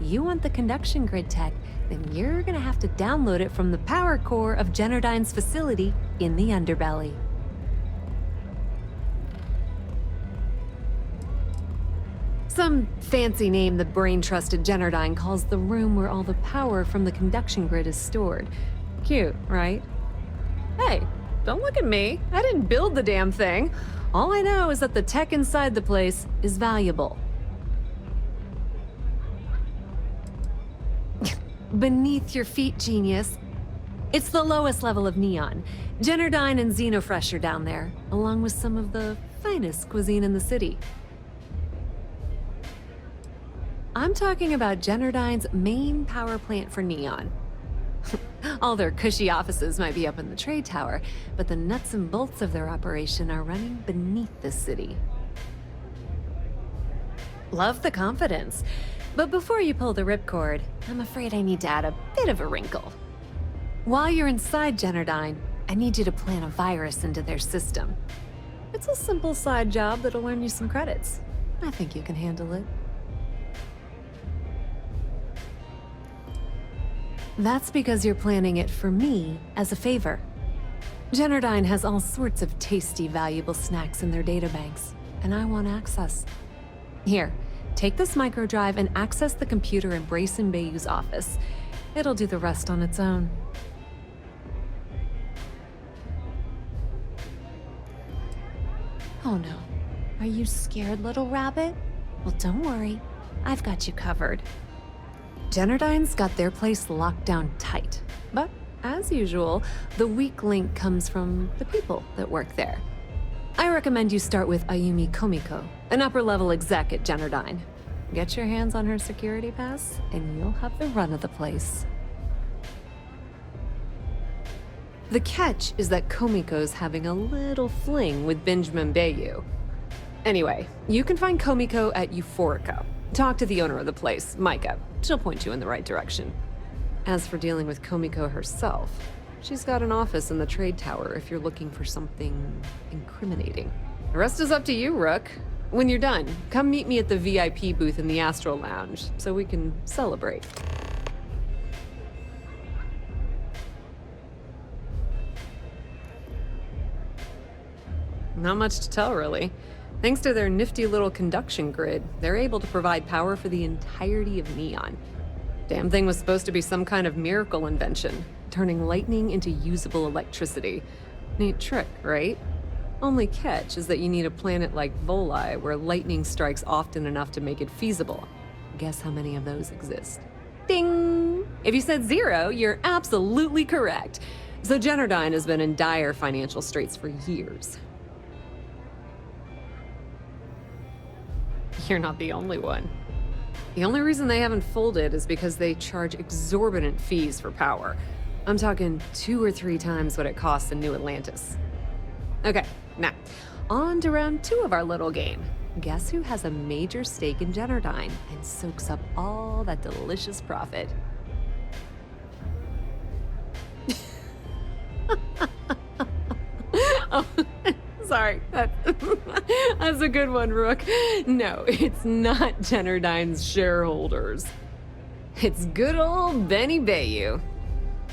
You want the conduction grid tech, then you're gonna have to download it from the power core of Generdyne's facility in the underbelly. Some fancy name the brain-trusted Generdyne calls the room where all the power from the conduction grid is stored. Cute, right? Hey, don't look at me. I didn't build the damn thing. All I know is that the tech inside the place is valuable. Beneath your feet, genius. It's the lowest level of Neon. Generdyne and Xenofresh are down there, along with some of the finest cuisine in the city. I'm talking about Generdyne's main power plant for Neon. All their cushy offices might be up in the trade tower, but the nuts and bolts of their operation are running beneath the city. Love the confidence. But before you pull the ripcord, I'm afraid I need to add a bit of a wrinkle. While you're inside Generdyne, I need you to plant a virus into their system. It's a simple side job that'll earn you some credits. I think you can handle it. That's because you're planning it for me as a favor. Generdyne has all sorts of tasty, valuable snacks in their databanks, and I want access. Here, take this microdrive and access the computer in Brayson Bayou's office. It'll do the rest on its own. Oh no. Are you scared, little rabbit? Well, don't worry. I've got you covered. Generdyne's got their place locked down tight. But, as usual, the weak link comes from the people that work there. I recommend you start with Ayumi Komiko, an upper-level exec at Generdyne. Get your hands on her security pass, and you'll have the run of the place. The catch is that Komiko's having a little fling with Benjamin Bayou. Anyway, you can find Komiko at Euphorica. Talk to the owner of the place, Micah. She'll point you in the right direction. As for dealing with Komiko herself, she's got an office in the trade tower if you're looking for something incriminating. The rest is up to you, Rook. When you're done, come meet me at the VIP booth in the Astral Lounge so we can celebrate. Not much to tell, really. Thanks to their nifty little conduction grid, they're able to provide power for the entirety of Neon. Damn thing was supposed to be some kind of miracle invention, turning lightning into usable electricity. Neat trick, right? Only catch is that you need a planet like Voli, where lightning strikes often enough to make it feasible. Guess how many of those exist? Ding! If you said 0, you're absolutely correct. So Generdyne has been in dire financial straits for years. You're not the only one. The only reason they haven't folded is because they charge exorbitant fees for power. I'm talking 2 or 3 times what it costs in New Atlantis. Okay, now, on to round 2 of our little game. Guess who has a major stake in Generdyne and soaks up all that delicious profit? Oh, sorry. That's a good one, Rook. No, it's not Generdyne's shareholders. It's good old Benny Bayou.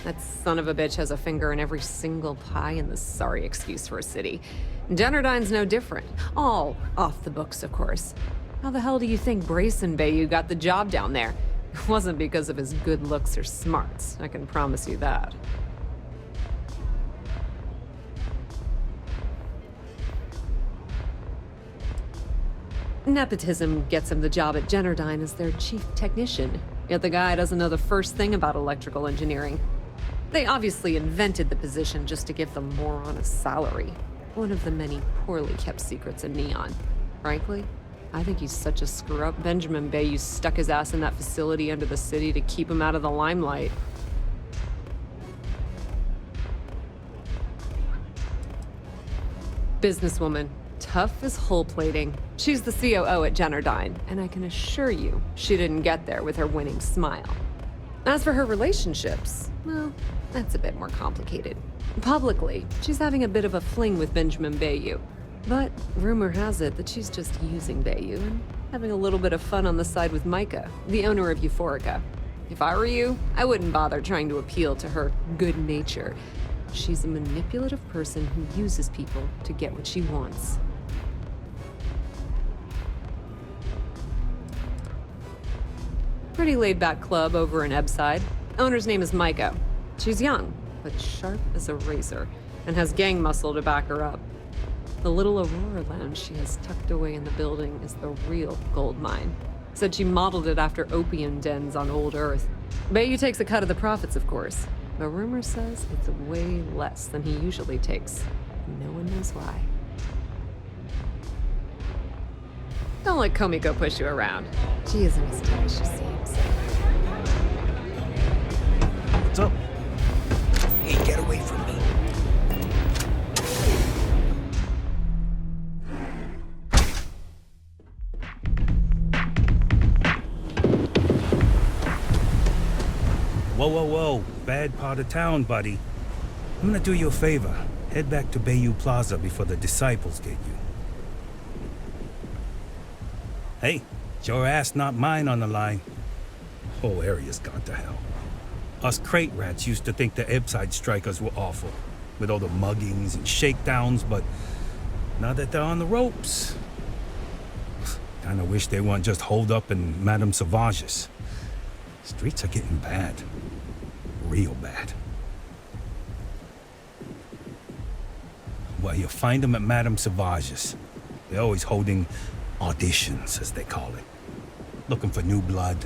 That son of a bitch has a finger in every single pie in the sorry excuse for a city. Generdyne's no different. All off the books, of course. How the hell do you think Brayson Bayou got the job down there? It wasn't because of his good looks or smarts, I can promise you that. Nepotism gets him the job at Generdyne as their chief technician, yet the guy doesn't know the first thing about electrical engineering. They obviously invented the position just to give the moron a salary. One of the many poorly kept secrets in Neon. Frankly, I think he's such a screw-up Benjamin Bayou stuck his ass in that facility under the city to keep him out of the limelight. Businesswoman. Tough as hull plating. She's the COO at Generdyne, and I can assure you she didn't get there with her winning smile. As for her relationships, well, that's a bit more complicated. Publicly, she's having a bit of a fling with Benjamin Bayou, but rumor has it that she's just using Bayou and having a little bit of fun on the side with Micah, the owner of Euphorica. If I were you, I wouldn't bother trying to appeal to her good nature. She's a manipulative person who uses people to get what she wants. Pretty laid-back club over in Ebside. Owner's name is Micah. She's young, but sharp as a razor, and has gang muscle to back her up. The little Aurora lounge she has tucked away in the building is the real gold mine. Said she modeled it after opium dens on old Earth. Bayou takes a cut of the profits, of course, but rumor says it's way less than he usually takes. No one knows why. Don't let Komiko push you around. She isn't as tough as she seems. What's up? Hey, get away from me. Whoa, whoa, whoa. Bad part of town, buddy. I'm gonna do you a favor. Head back to Bayou Plaza before the disciples get you. Hey, it's your ass, not mine on the line. Whole area's gone to hell. Us crate rats used to think the Ebside strikers were awful, with all the muggings and shakedowns, but now that they're on the ropes, kinda wish they weren't just holed up in Madame Sauvage's. Streets are getting bad. Real bad. Well, you'll find them at Madame Sauvage's. They're always holding auditions, as they call it. Looking for new blood.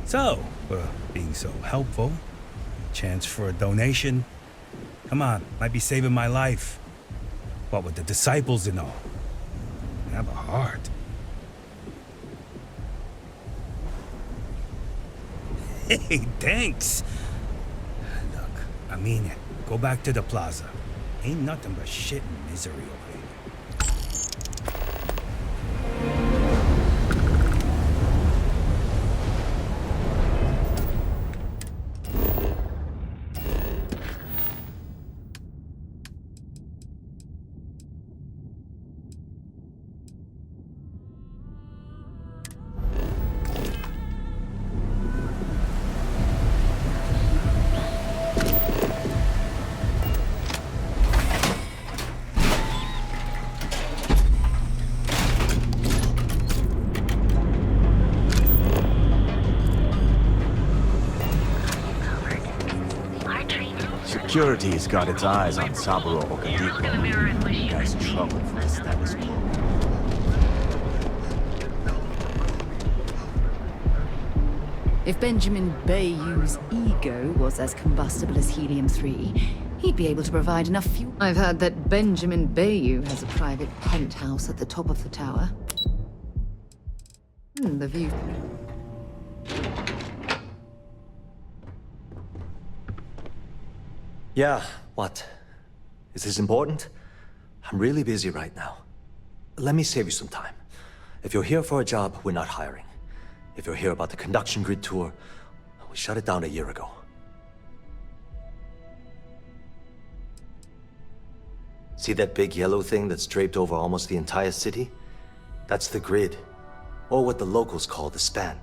So, for being so helpful, chance for a donation. Come on, might be saving my life. What with the disciples and all. Have a heart. Hey, thanks. Look, I mean it. Go back to the plaza. Ain't nothing but shit and misery over here. Security's got its eyes on Saburo Okadiko. Guy's trouble for the status quo. If Benjamin Bayou's ego was as combustible as helium-3, he'd be able to provide enough fuel. I've heard that Benjamin Bayou has a private penthouse at the top of the tower. The view. Yeah, what? Is this important? I'm really busy right now. Let me save you some time. If you're here for a job, we're not hiring. If you're here about the conduction grid tour, we shut it down a year ago. See that big yellow thing that's draped over almost the entire city? That's the grid, or what the locals call the span.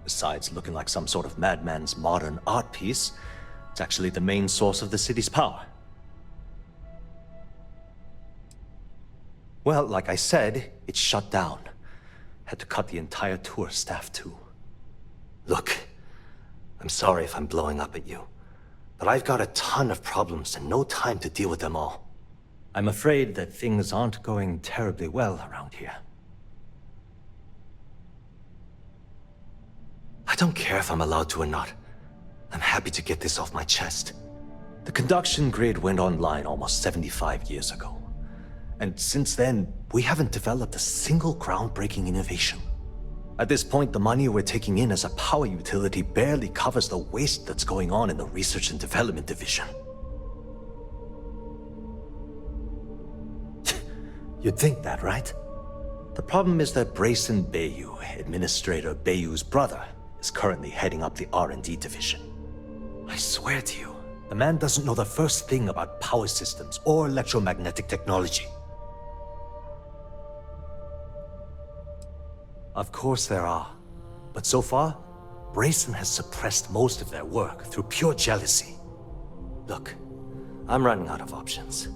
Besides looking like some sort of madman's modern art piece, it's actually the main source of the city's power. Well, like I said, it's shut down. Had to cut the entire tour staff too. Look, I'm sorry if I'm blowing up at you, but I've got a ton of problems and no time to deal with them all. I'm afraid that things aren't going terribly well around here. I don't care if I'm allowed to or not. I'm happy to get this off my chest. The conduction grid went online almost 75 years ago. And since then, we haven't developed a single groundbreaking innovation. At this point, the money we're taking in as a power utility barely covers the waste that's going on in the research and development division. You'd think that, right? The problem is that Brayson Bayou, Administrator Bayou's brother, is currently heading up the R&D division. I swear to you, the man doesn't know the first thing about power systems or electromagnetic technology. Of course there are, but so far, Brayson has suppressed most of their work through pure jealousy. Look, I'm running out of options.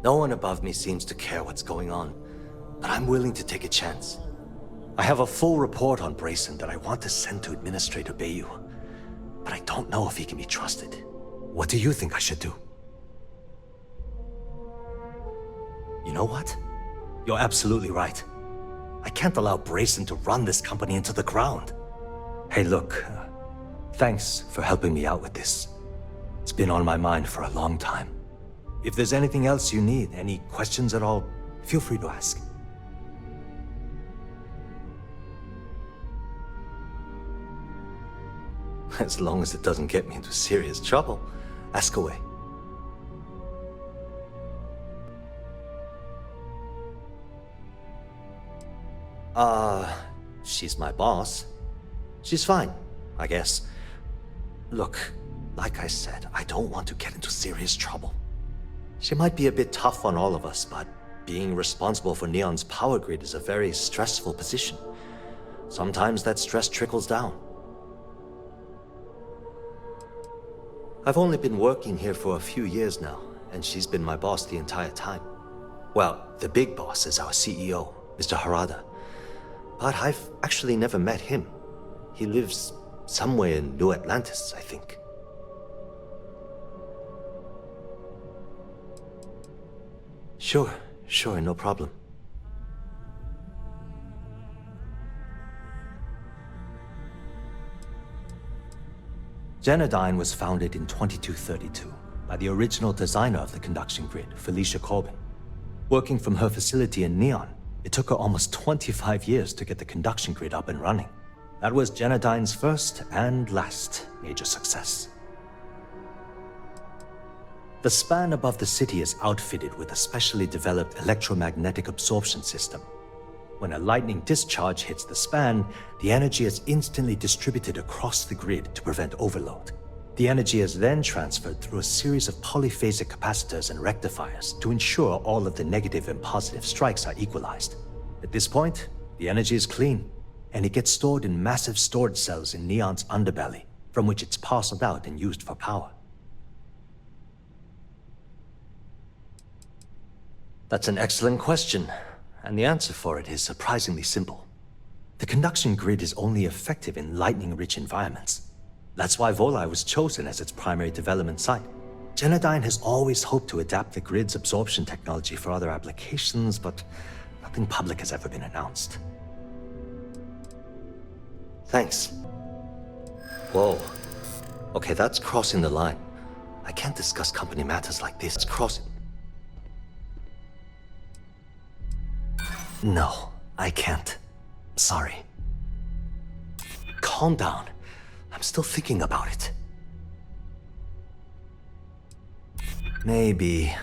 No one above me seems to care what's going on, but I'm willing to take a chance. I have a full report on Brayson that I want to send to Administrator Bayou, but I don't know if he can be trusted. What do you think I should do? You know what? You're absolutely right. I can't allow Brayson to run this company into the ground. Hey, look, thanks for helping me out with this. It's been on my mind for a long time. If there's anything else you need, any questions at all, feel free to ask. As long as it doesn't get me into serious trouble, ask away. She's my boss. She's fine, I guess. Look, like I said, I don't want to get into serious trouble. She might be a bit tough on all of us, but being responsible for Neon's power grid is a very stressful position. Sometimes that stress trickles down. I've only been working here for a few years now, and she's been my boss the entire time. Well, the big boss is our CEO, Mr. Harada. But I've actually never met him. He lives somewhere in New Atlantis, I think. Sure, no problem. Genodyne was founded in 2232 by the original designer of the conduction grid, Felicia Corbin. Working from her facility in Neon, it took her almost 25 years to get the conduction grid up and running. That was Genodyne's first and last major success. The span above the city is outfitted with a specially developed electromagnetic absorption system. When a lightning discharge hits the span, the energy is instantly distributed across the grid to prevent overload. The energy is then transferred through a series of polyphasic capacitors and rectifiers to ensure all of the negative and positive strikes are equalized. At this point, the energy is clean, and it gets stored in massive storage cells in Neon's underbelly, from which it's parceled out and used for power. That's an excellent question, and the answer for it is surprisingly simple. The conduction grid is only effective in lightning-rich environments. That's why Volai was chosen as its primary development site. Genodyne has always hoped to adapt the grid's absorption technology for other applications, but nothing public has ever been announced. Thanks. Whoa. Okay, that's crossing the line. I can't discuss company matters like this. It's crossing... No, I can't. Sorry. calm down. I'm still thinking about it. Maybe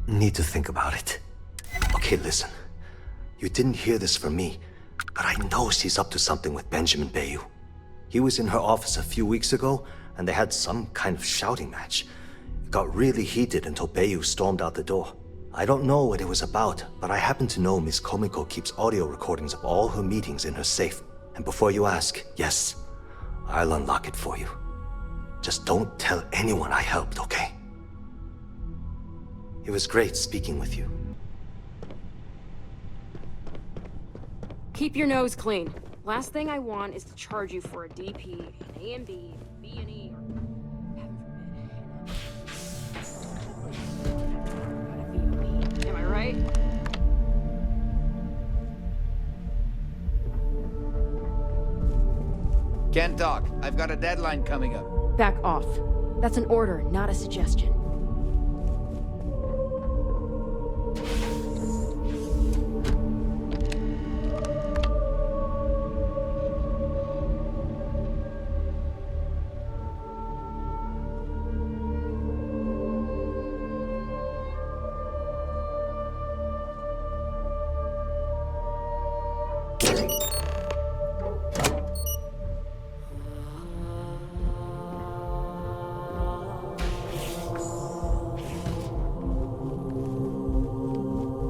need to think about it. Okay, listen. You didn't hear this from me, but I know she's up to something with Benjamin Bayou. He was in her office a few weeks ago, and they had some kind of shouting match. It got really heated until Bayou stormed out the door. I don't know what it was about, but I happen to know Miss Komiko keeps audio recordings of all her meetings in her safe. And before you ask, yes, I'll unlock it for you. Just don't tell anyone I helped, okay? It was great speaking with you. Keep your nose clean. Last thing I want is to charge you for a DP, an A and B, B and E, or am I right? Can't talk. I've got a deadline coming up. Back off. That's an order, not a suggestion.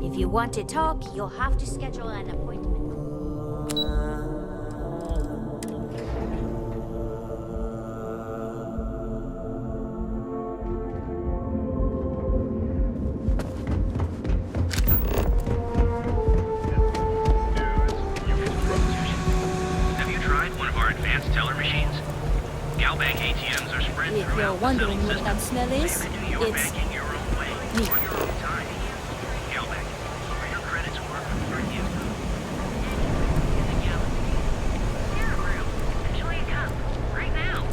If you want to talk, you'll have to schedule an appointment. Have you tried one of our advanced teller machines? Galbank ATMs are spread If throughout you're the wondering tunnel what that system. smell is, You can do your it's banking your own way, me. on your own time. Galbank, where your credits work for you. In the galaxy. Terra Room. Enjoy a cup. Right now.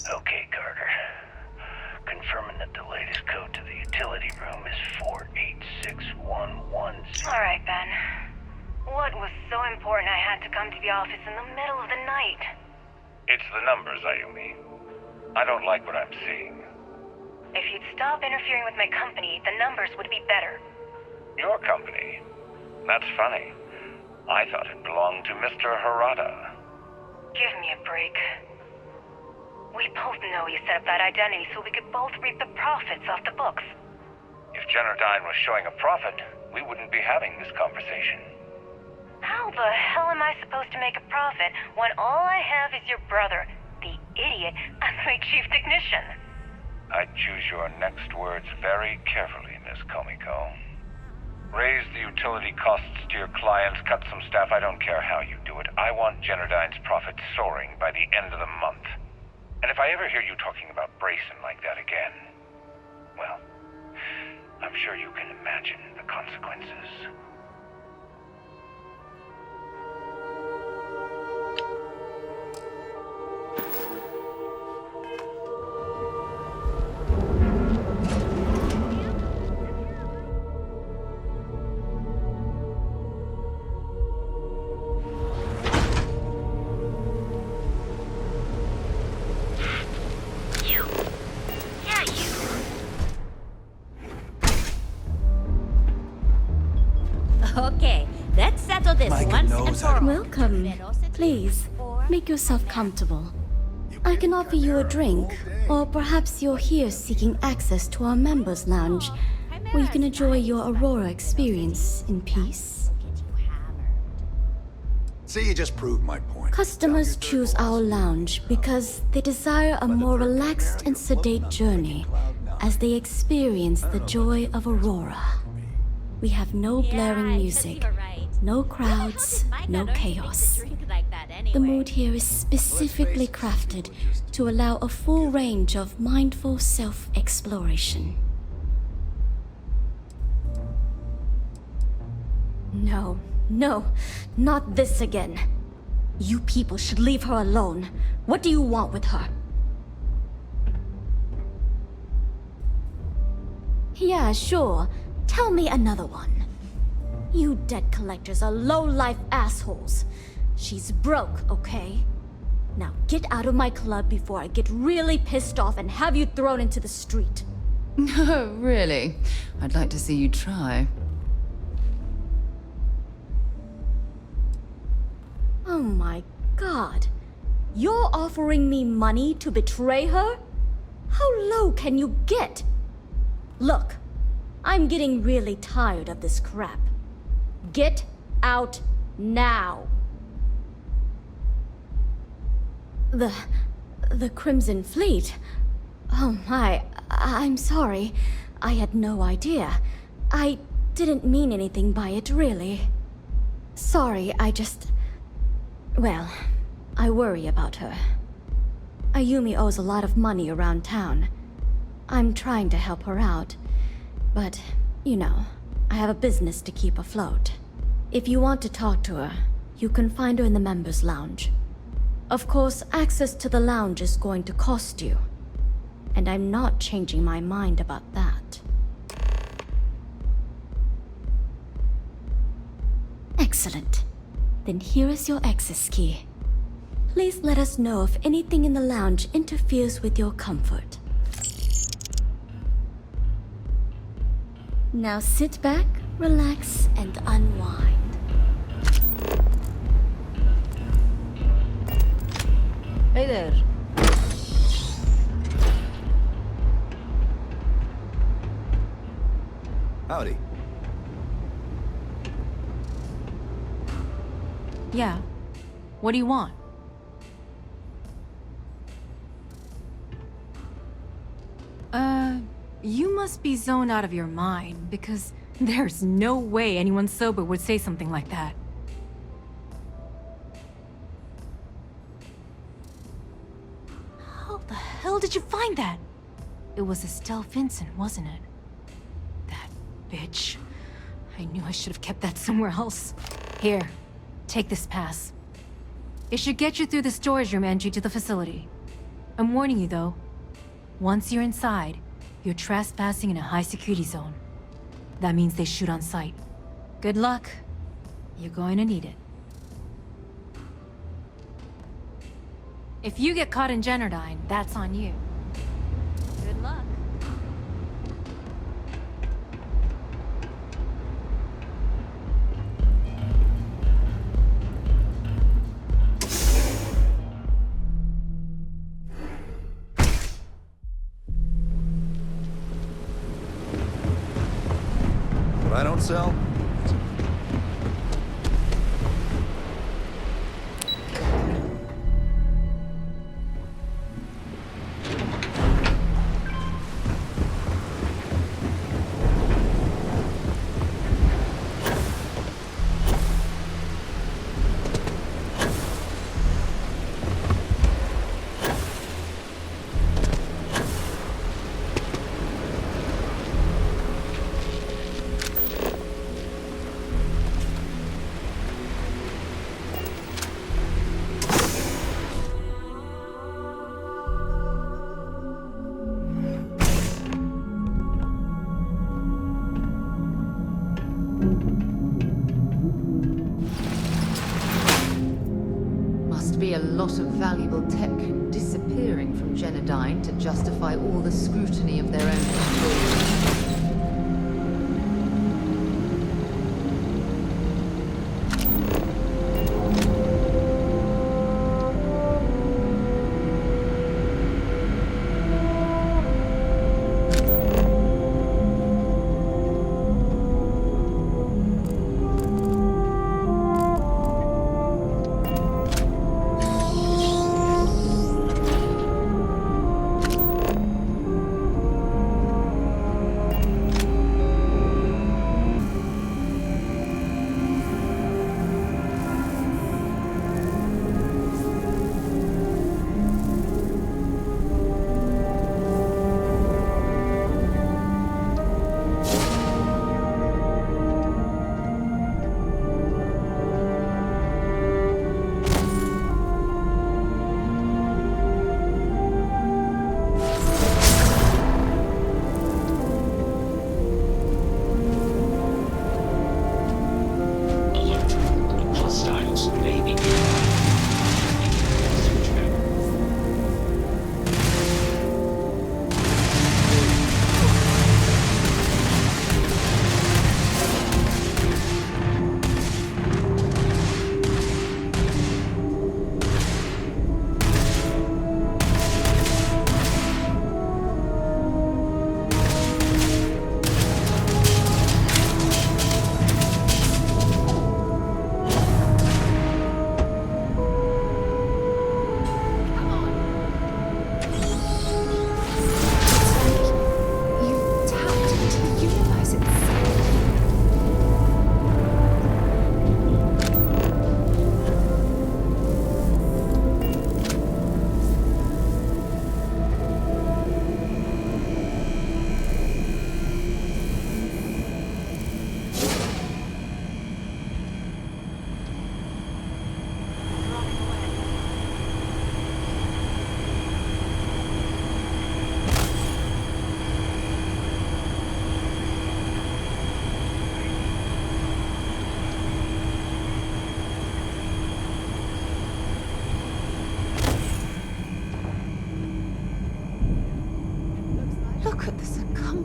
Okay, Carter. Confirming that the latest code to the utility room is 48611. Alright, Ben. What was so important I had to come to the office in the middle of the night? It's the numbers, Ayumi. I don't like what I'm seeing. If you'd stop interfering with my company, the numbers would be better. Your company? That's funny. I thought it belonged to Mr. Harada. Give me a break. We both know you set up that identity so we could both reap the profits off the books. If Generdyne was showing a profit, we wouldn't be having this conversation. How the hell am I supposed to make a profit when all I have is your brother, the idiot, as my chief technician? I'd choose your next words very carefully, Miss Komiko. Raise the utility costs to your clients, cut some staff, I don't care how you do it. I want Generdyne's profits soaring by the end of the month. And if I ever hear you talking about Brayson like that again, well, I'm sure you can imagine the consequences. Okay, let's settle this once and for all. Welcome. Please, make yourself comfortable. I can offer you a drink, or perhaps you're here seeking access to our members' lounge, where you can enjoy your Aurora experience in peace. See, you just proved my point. Customers choose our lounge because they desire a more relaxed and sedate journey as they experience the joy of Aurora. We have no blaring music, no crowds, no chaos. The mood here is specifically crafted to allow a full range of mindful self-exploration. No, not this again. You people should leave her alone. What do you want with her? Yeah, sure. Tell me another one. You debt collectors are low-life assholes. She's broke, okay? Now get out of my club before I get really pissed off and have you thrown into the street. No, really? I'd like to see you try. Oh my god. You're offering me money to betray her? How low can you get? Look, I'm getting really tired of this crap. Get out now. The Crimson Fleet? Oh my, I'm sorry. I had no idea. I didn't mean anything by it, really. Sorry, well, I worry about her. Ayumi owes a lot of money around town. I'm trying to help her out, but, you know, I have a business to keep afloat. If you want to talk to her, you can find her in the members' lounge. Of course, access to the lounge is going to cost you, and I'm not changing my mind about that. Excellent. Then here is your access key. Please let us know if anything in the lounge interferes with your comfort. Now sit back, relax, and unwind. Hey there. Howdy. Yeah. What do you want? You must be zoned out of your mind, because there's no way anyone sober would say something like that. How the hell did you find that? It was Estelle Vincent, wasn't it? That bitch. I knew I should have kept that somewhere else. Here, take this pass. It should get you through the storage room entry to the facility. I'm warning you, though. Once you're inside, you're trespassing in a high-security zone. That means they shoot on sight. Good luck. You're going to need it. If you get caught in Generdyne, that's on you. Good luck. What I don't sell? A lot of valuable tech disappearing from Generdyne to justify all the scrutiny of their own employees.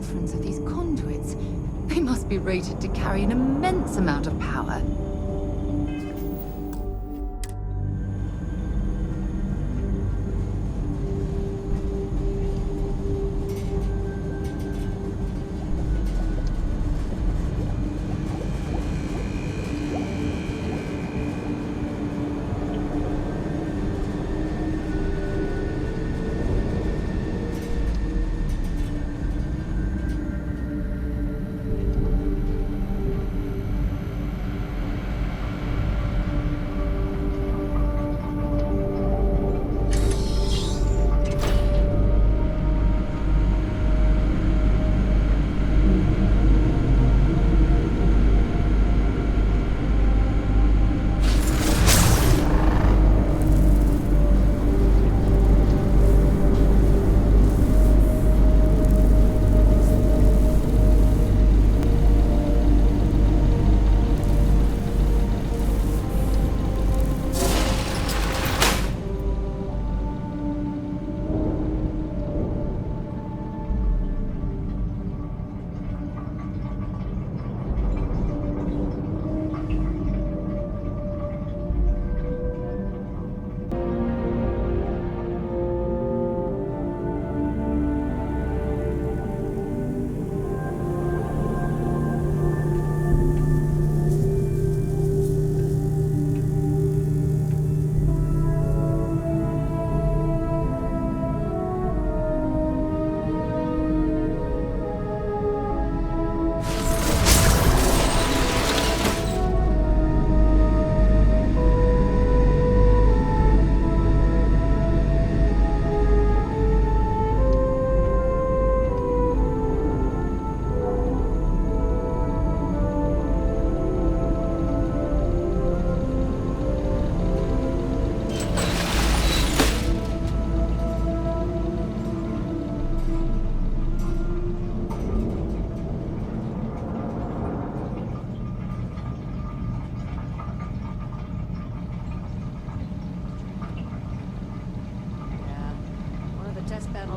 circumference of these conduits. They must be rated to carry an immense amount of power.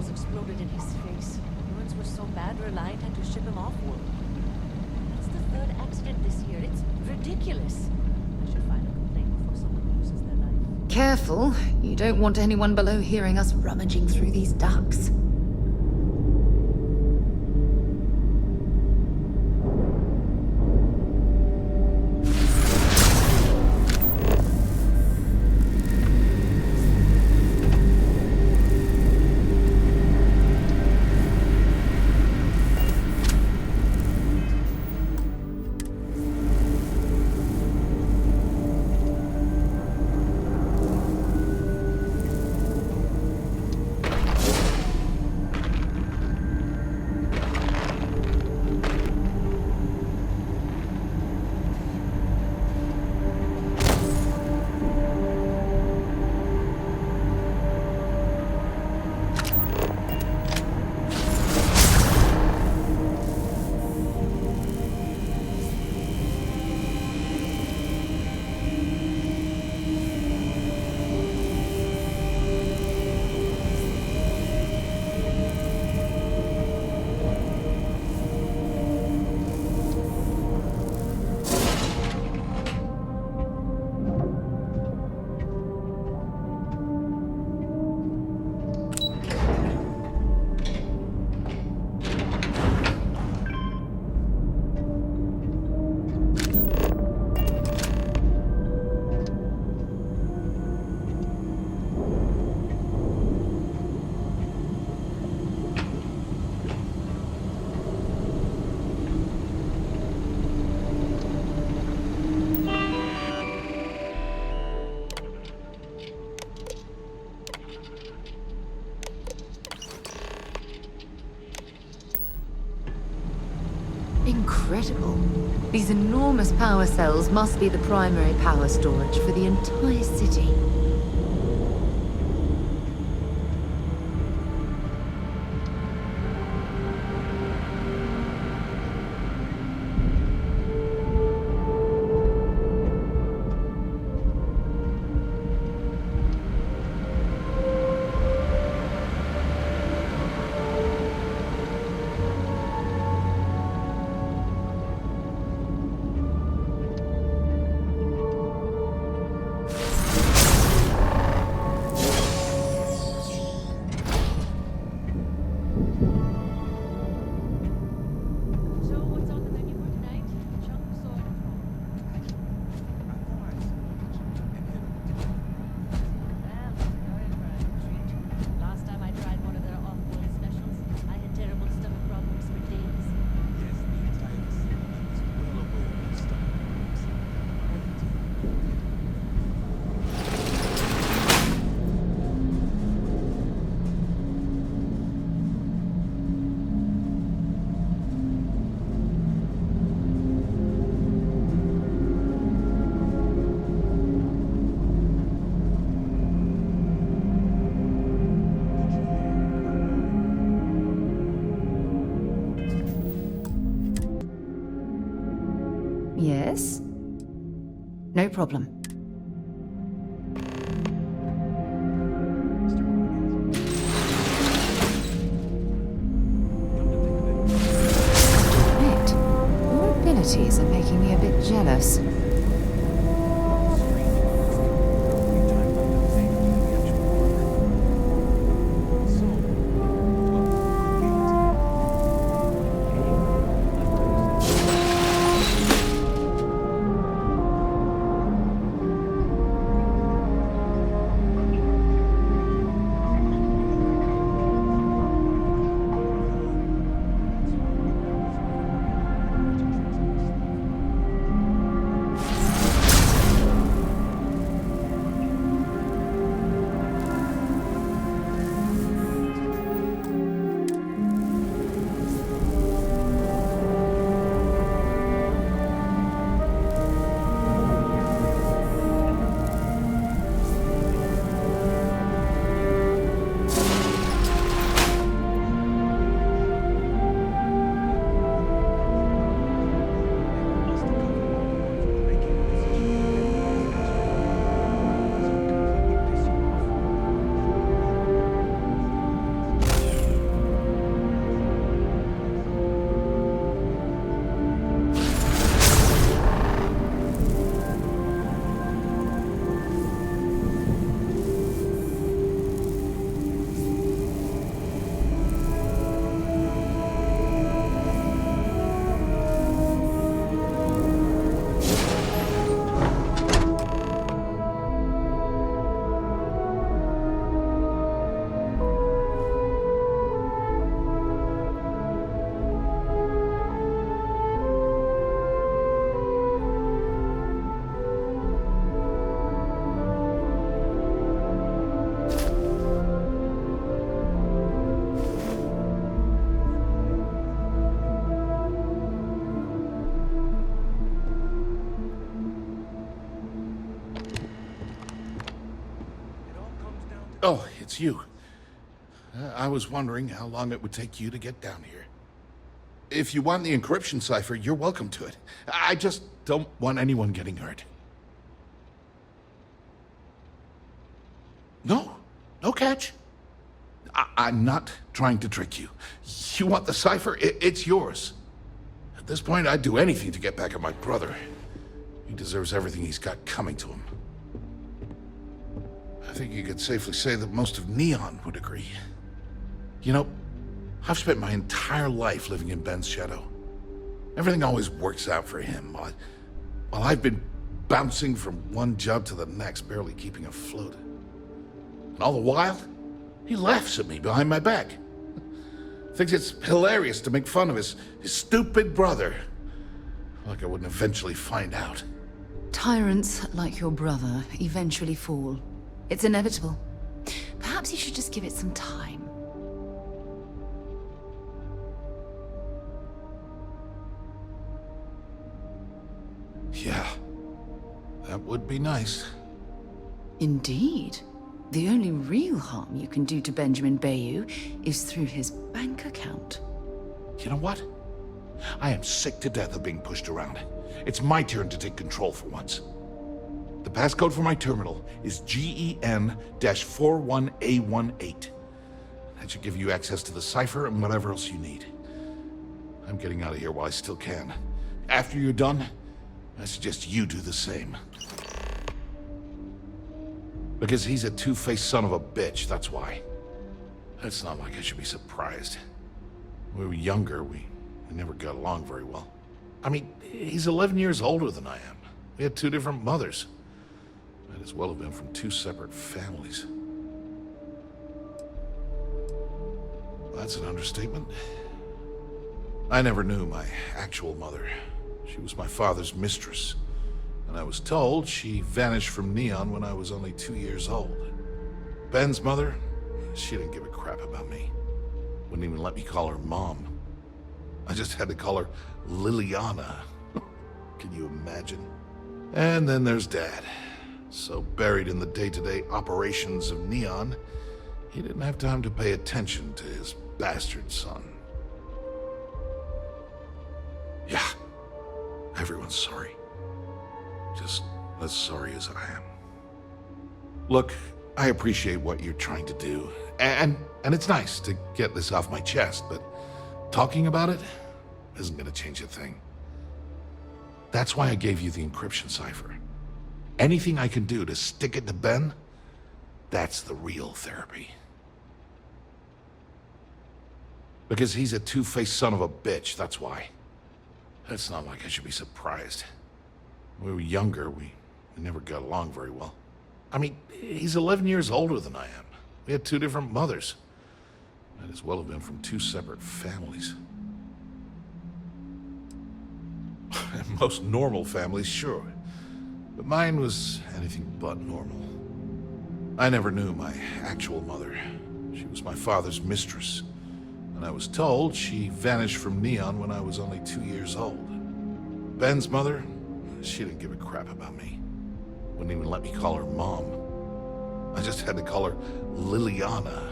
Exploded in his face. Ruins were so bad, Reliant had to ship him off-world. That's the third accident this year. It's ridiculous. I should file a complaint before someone loses their life. Careful. You don't want anyone below hearing us rummaging through these ducts. Incredible. These enormous power cells must be the primary power storage for the entire city. No problem. Admit, your abilities are making me a bit jealous. Oh, it's you. I was wondering how long it would take you to get down here. If you want the encryption cipher, you're welcome to it. I just don't want anyone getting hurt. No catch. I'm not trying to trick you. You want the cipher? It's yours. At this point, I'd do anything to get back at my brother. He deserves everything he's got coming to him. I think you could safely say that most of Neon would agree. You know, I've spent my entire life living in Ben's shadow. Everything always works out for him, while I've been bouncing from one job to the next, barely keeping afloat. And all the while, he laughs at me behind my back. Thinks it's hilarious to make fun of his stupid brother. Like I wouldn't eventually find out. Tyrants like your brother eventually fall. It's inevitable. Perhaps you should just give it some time. Yeah, that would be nice. Indeed. The only real harm you can do to Benjamin Bayou is through his bank account. You know what? I am sick to death of being pushed around. It's my turn to take control for once. The passcode for my terminal is GEN-41A18. That should give you access to the cipher and whatever else you need. I'm getting out of here while I still can. After you're done, I suggest you do the same. Because he's a two-faced son of a bitch, that's why. It's not like I should be surprised. When we were younger, we never got along very well. I mean, he's 11 years older than I am. We had two different mothers. Might as well have been from two separate families. That's an understatement. I never knew my actual mother. She was my father's mistress. And I was told she vanished from Neon when I was only 2 years old. Ben's mother, she didn't give a crap about me. Wouldn't even let me call her Mom. I just had to call her Liliana. Can you imagine? And then there's Dad. So buried in the day-to-day operations of Neon, he didn't have time to pay attention to his bastard son. Yeah, everyone's sorry. Just as sorry as I am. Look, I appreciate what you're trying to do, and it's nice to get this off my chest, but talking about it isn't gonna change a thing. That's why I gave you the encryption cipher. Anything I can do to stick it to Ben, that's the real therapy. Because he's a two-faced son of a bitch, that's why. It's not like I should be surprised. When we were younger, we never got along very well. I mean, he's 11 years older than I am. We had two different mothers. Might as well have been from two separate families. Most normal families, sure. But mine was anything but normal. I never knew my actual mother. She was my father's mistress. And I was told she vanished from Neon when I was only 2 years old. Ben's mother, she didn't give a crap about me. Wouldn't even let me call her Mom. I just had to call her Liliana.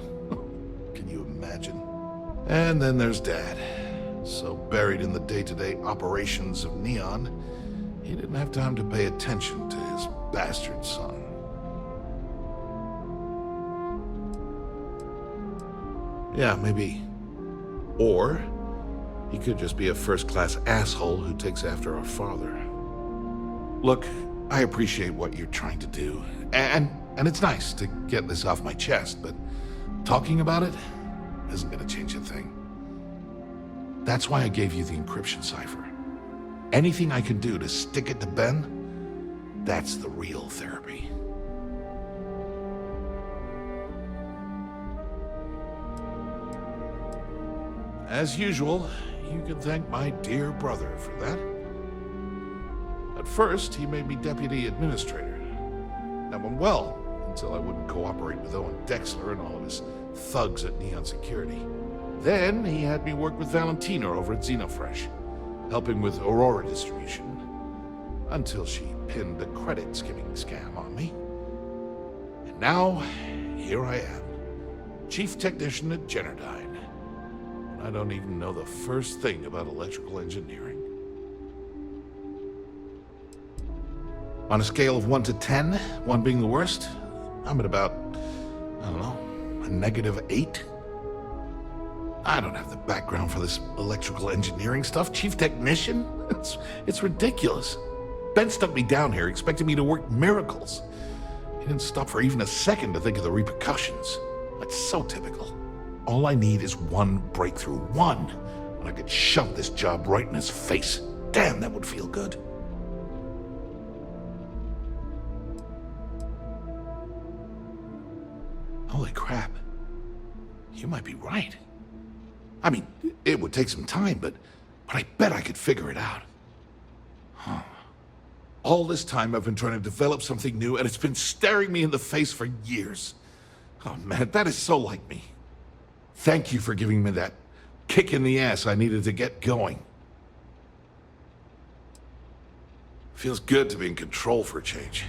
Can you imagine? And then there's Dad. So buried in the day-to-day operations of Neon, he didn't have time to pay attention to his bastard son. Yeah, maybe. Or he could just be a first-class asshole who takes after our father. Look, I appreciate what you're trying to do, and it's nice to get this off my chest, but talking about it isn't gonna change a thing. That's why I gave you the encryption cipher. Anything I can do to stick it to Ben, that's the real therapy. As usual, you can thank my dear brother for that. At first, he made me deputy administrator. That went well, until I wouldn't cooperate with Owen Dexler and all of his thugs at Neon Security. Then he had me work with Valentina over at Xenofresh, helping with Aurora distribution, until she pinned a credit skimming scam on me. And now, here I am, chief technician at Generdyne. I don't even know the first thing about electrical engineering. On a scale of 1 to 10, 1 being the worst, I'm at about, I don't know, a -8. I don't have the background for this electrical engineering stuff. Chief technician? It's ridiculous. Ben stuck me down here expecting me to work miracles. He didn't stop for even a second to think of the repercussions. That's so typical. All I need is one breakthrough, one, and I could shove this job right in his face. Damn, that would feel good. Holy crap. You might be right. I mean, it would take some time, but I bet I could figure it out. Huh. All this time I've been trying to develop something new, and it's been staring me in the face for years. Oh man, that is so like me. Thank you for giving me that kick in the ass I needed to get going. Feels good to be in control for a change.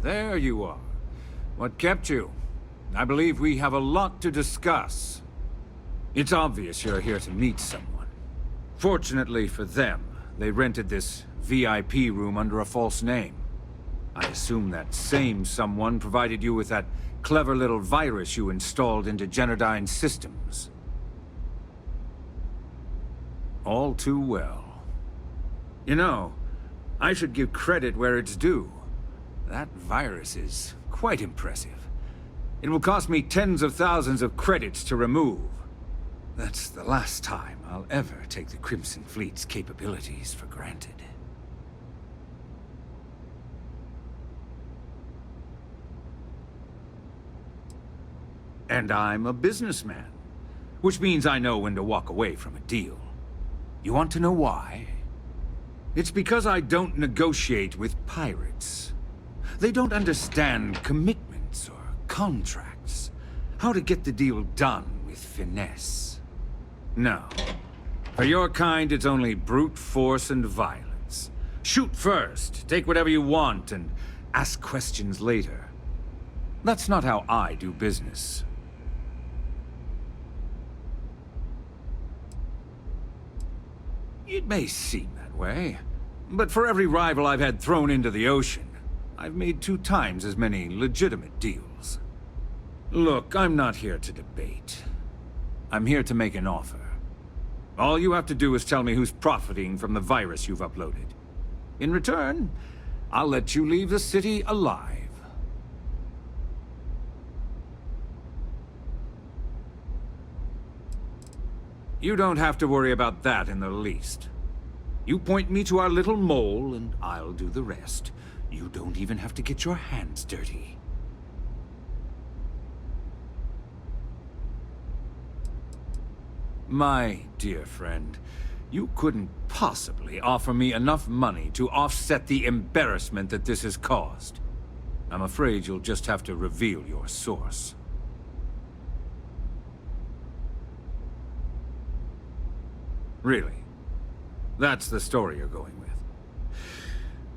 There you are. What kept you? I believe we have a lot to discuss. It's obvious you're here to meet someone. Fortunately for them, they rented this VIP room under a false name. I assume that same someone provided you with that clever little virus you installed into Generdyne's systems. All too well. You know, I should give credit where it's due. That virus is quite impressive. It will cost me tens of thousands of credits to remove. That's the last time I'll ever take the Crimson Fleet's capabilities for granted. And I'm a businessman, which means I know when to walk away from a deal. You want to know why? It's because I don't negotiate with pirates. They don't understand commitments or contracts, how to get the deal done with finesse. No. For your kind, it's only brute force and violence. Shoot first, take whatever you want, and ask questions later. That's not how I do business. It may seem that way, but for every rival I've had thrown into the ocean, I've made 2 times as many legitimate deals. Look, I'm not here to debate. I'm here to make an offer. All you have to do is tell me who's profiting from the virus you've uploaded. In return, I'll let you leave the city alive. You don't have to worry about that in the least. You point me to our little mole, and I'll do the rest. You don't even have to get your hands dirty. My dear friend, you couldn't possibly offer me enough money to offset the embarrassment that this has caused. I'm afraid you'll just have to reveal your source. Really? That's the story you're going with?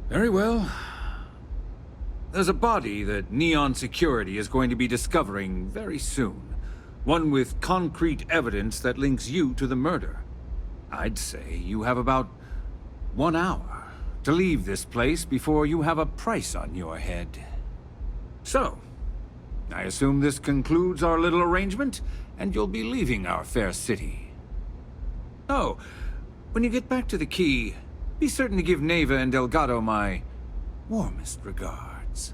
Very well. There's a body that Neon Security is going to be discovering very soon. One with concrete evidence that links you to the murder. I'd say you have about 1 hour to leave this place before you have a price on your head. So, I assume this concludes our little arrangement, and you'll be leaving our fair city. Oh, when you get back to the key, be certain to give Neva and Delgado my warmest regards.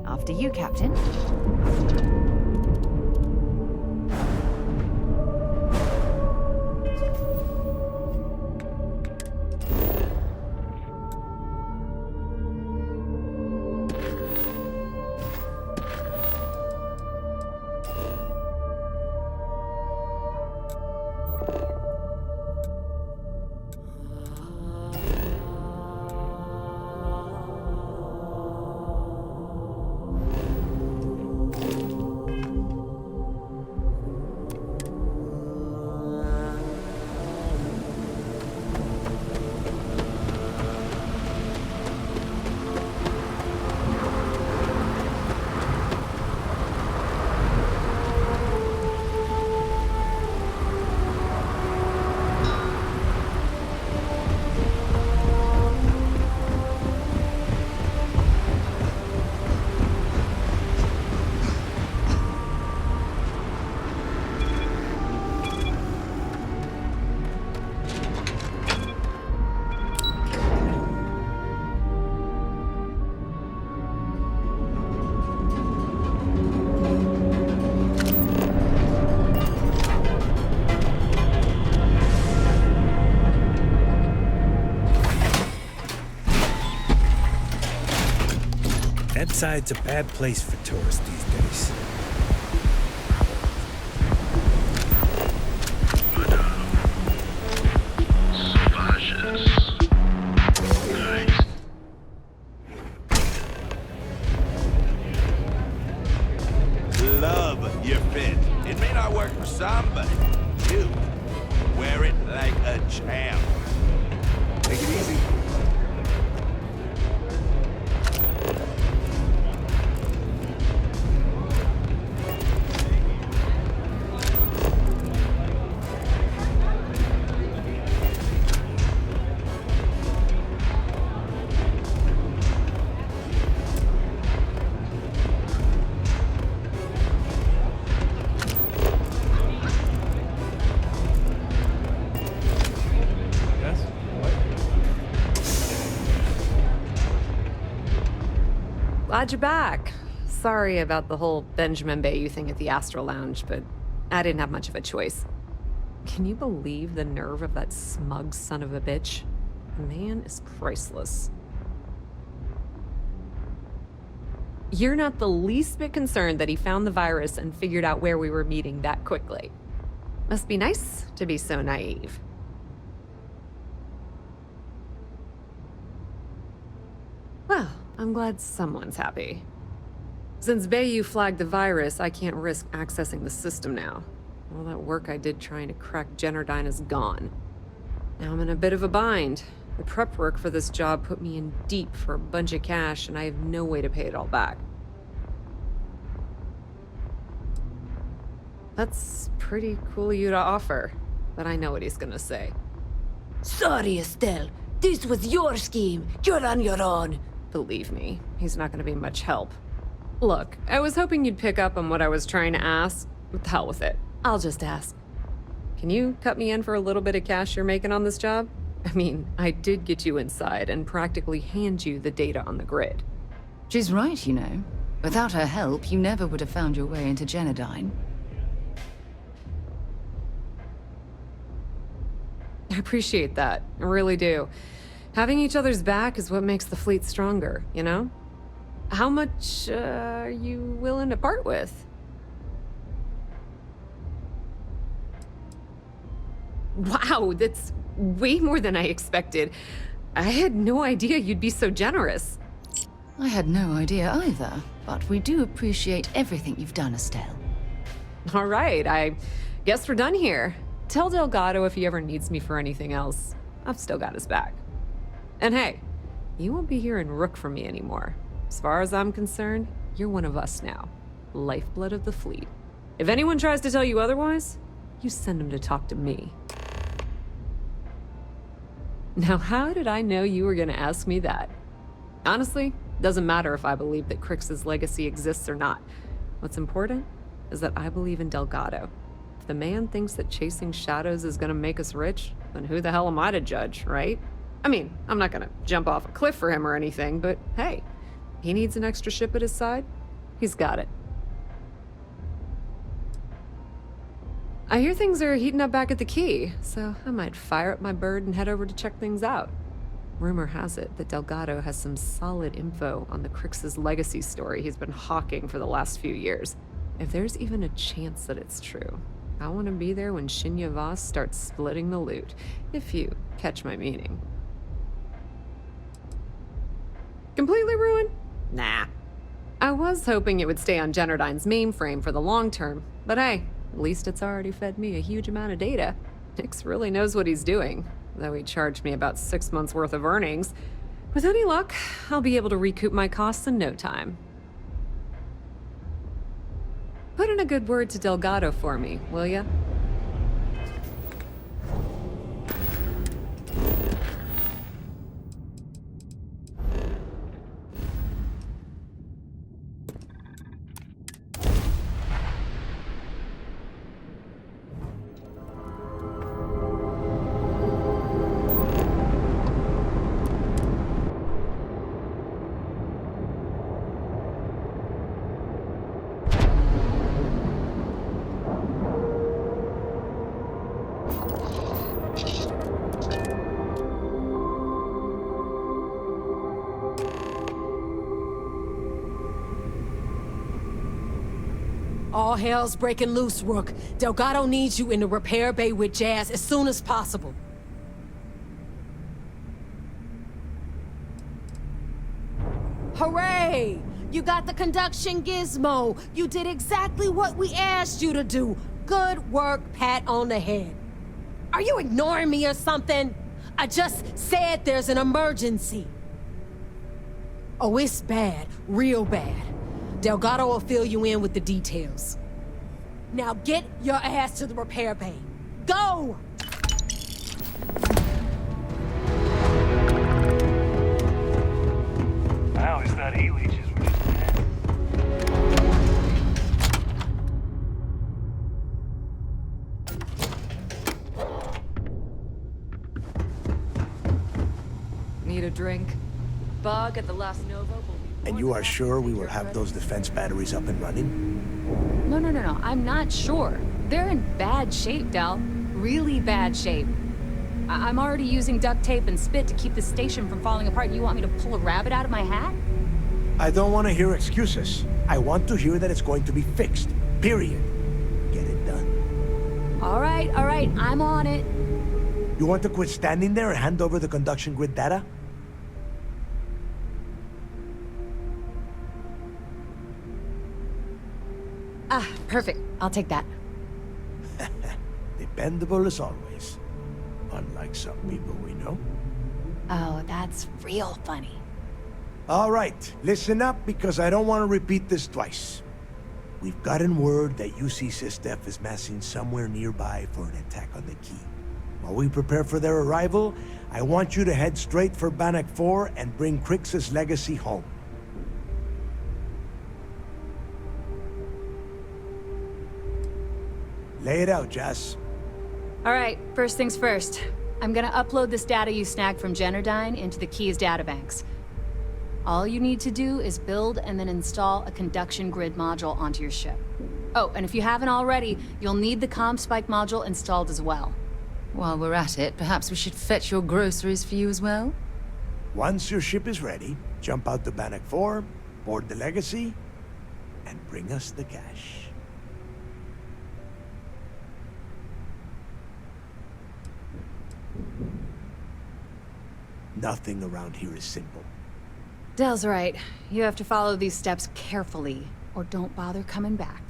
After you, Captain. Ebside's a bad place for tourists these days. Love your fit. It may not work for some, but you wear it like a champ. Take it easy. Glad you're back. Sorry about the whole Benjamin Bayou thing at the Astral Lounge, but I didn't have much of a choice. Can you believe the nerve of that smug son of a bitch? The man is priceless. You're not the least bit concerned that he found the virus and figured out where we were meeting that quickly. Must be nice to be so naive. Well, I'm glad someone's happy. Since Bayou flagged the virus, I can't risk accessing the system now. All that work I did trying to crack Generdyne is gone. Now I'm in a bit of a bind. The prep work for this job put me in deep for a bunch of cash, and I have no way to pay it all back. That's pretty cool of you to offer, but I know what he's gonna say. Sorry, Estelle. This was your scheme. You're on your own. Believe me, he's not gonna be much help. Look, I was hoping you'd pick up on what I was trying to ask. What the hell with it? I'll just ask. Can you cut me in for a little bit of cash you're making on this job? I mean, I did get you inside and practically hand you the data on the grid. She's right, you know. Without her help, you never would have found your way into Generdyne. I appreciate that. I really do. Having each other's back is what makes the fleet stronger, you know? How much are you willing to part with? Wow, that's way more than I expected. I had no idea you'd be so generous. I had no idea either, but we do appreciate everything you've done, Estelle. All right, I guess we're done here. Tell Delgado if he ever needs me for anything else. I've still got his back. And hey, you won't be hearing Rook from me anymore. As far as I'm concerned, you're one of us now. Lifeblood of the fleet. If anyone tries to tell you otherwise, you send them to talk to me. Now, how did I know you were gonna ask me that? Honestly, doesn't matter if I believe that Crix's legacy exists or not. What's important is that I believe in Delgado. If the man thinks that chasing shadows is gonna make us rich, then who the hell am I to judge, right? I mean, I'm not gonna jump off a cliff for him or anything, but hey, he needs an extra ship at his side, he's got it. I hear things are heating up back at the Key, so I might fire up my bird and head over to check things out. Rumor has it that Delgado has some solid info on the Crix's legacy story he's been hawking for the last few years. If there's even a chance that it's true, I want to be there when Shinya Voss starts splitting the loot, if you catch my meaning. Completely ruined? Nah. I was hoping it would stay on Generdyne's mainframe for the long term, but hey, at least it's already fed me a huge amount of data. Nix really knows what he's doing, though he charged me about 6 months worth of earnings. With any luck, I'll be able to recoup my costs in no time. Put in a good word to Delgado for me, will ya? All hell's breaking loose, Rook. Delgado needs you in the repair bay with Jazz as soon as possible. Hooray! You got the conduction gizmo. You did exactly what we asked you to do. Good work, pat on the head. Are you ignoring me or something? I just said there's an emergency. Oh, it's bad. Real bad. Delgado will fill you in with the details. Now get your ass to the repair bay. Go! I always thought E-leeches were just bad. Need a drink? Bug at the Las Nova will be... And you are sure we will have those defense batteries up and running? No. I'm not sure. They're in bad shape, Del. Really bad shape. I'm already using duct tape and spit to keep the station from falling apart. You want me to pull a rabbit out of my hat? I don't want to hear excuses. I want to hear that it's going to be fixed. Period. Get it done. All right. I'm on it. You want to quit standing there and hand over the conduction grid data? Ah, perfect. I'll take that. Dependable as always. Unlike some people we know. Oh, that's real funny. All right, listen up because I don't want to repeat this twice. We've gotten word that UC SysDef is massing somewhere nearby for an attack on the key. While we prepare for their arrival, I want you to head straight for Bannock 4 and bring Crix's legacy home. Lay it out, Jess. All right, first things first. I'm gonna upload this data you snagged from Generdyne into the Key's databanks. All you need to do is build and then install a conduction grid module onto your ship. Oh, and if you haven't already, you'll need the comm spike module installed as well. While we're at it, perhaps we should fetch your groceries for you as well? Once your ship is ready, jump out to Bannock 4, board the Legacy, and bring us the cash. Nothing around here is simple. Del's right. You have to follow these steps carefully, or don't bother coming back.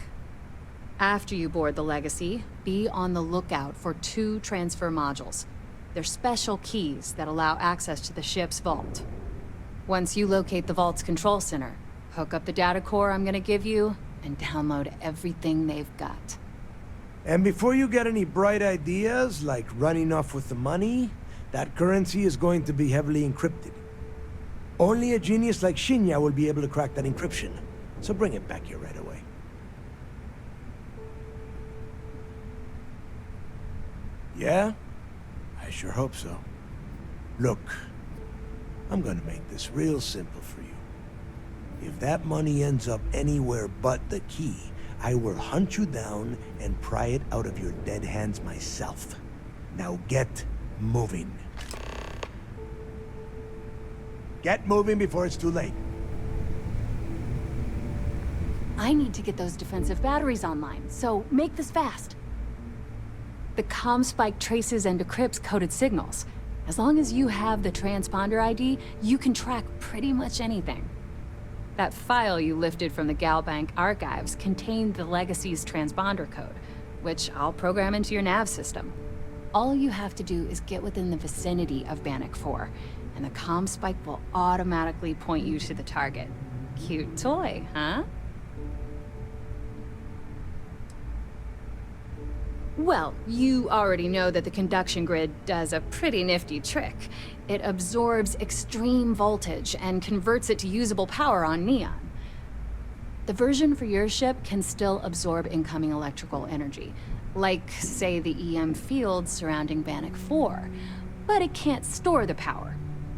After you board the Legacy, be on the lookout for 2 transfer modules. They're special keys that allow access to the ship's vault. Once you locate the vault's control center, hook up the data core I'm gonna give you, and download everything they've got. And before you get any bright ideas, like running off with the money, that currency is going to be heavily encrypted. Only a genius like Shinya will be able to crack that encryption, so bring it back here right away. Yeah? I sure hope so. Look, I'm gonna make this real simple for you. If that money ends up anywhere but the key, I will hunt you down and pry it out of your dead hands myself. Now get moving. Get moving before it's too late. I need to get those defensive batteries online, so make this fast. The comm spike traces and decrypts coded signals. As long as you have the transponder ID, you can track pretty much anything. That file you lifted from the Galbank archives contained the Legacy's transponder code, which I'll program into your nav system. All you have to do is get within the vicinity of Bannock 4, and the comm spike will automatically point you to the target. Cute toy, huh? Well, you already know that the conduction grid does a pretty nifty trick. It absorbs extreme voltage and converts it to usable power on Neon. The version for your ship can still absorb incoming electrical energy, like, say, the EM field surrounding Bannock 4, but it can't store the power.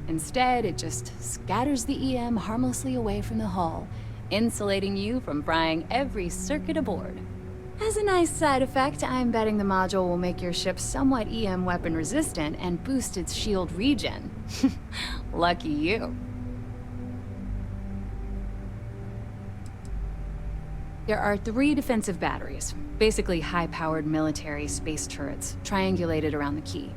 Instead, it just scatters the EM harmlessly away from the hull, insulating you from frying every circuit aboard. As a nice side effect, I'm betting the module will make your ship somewhat EM weapon resistant and boost its shield regen. Lucky you. There are 3 defensive batteries, basically high-powered military space turrets, triangulated around the key.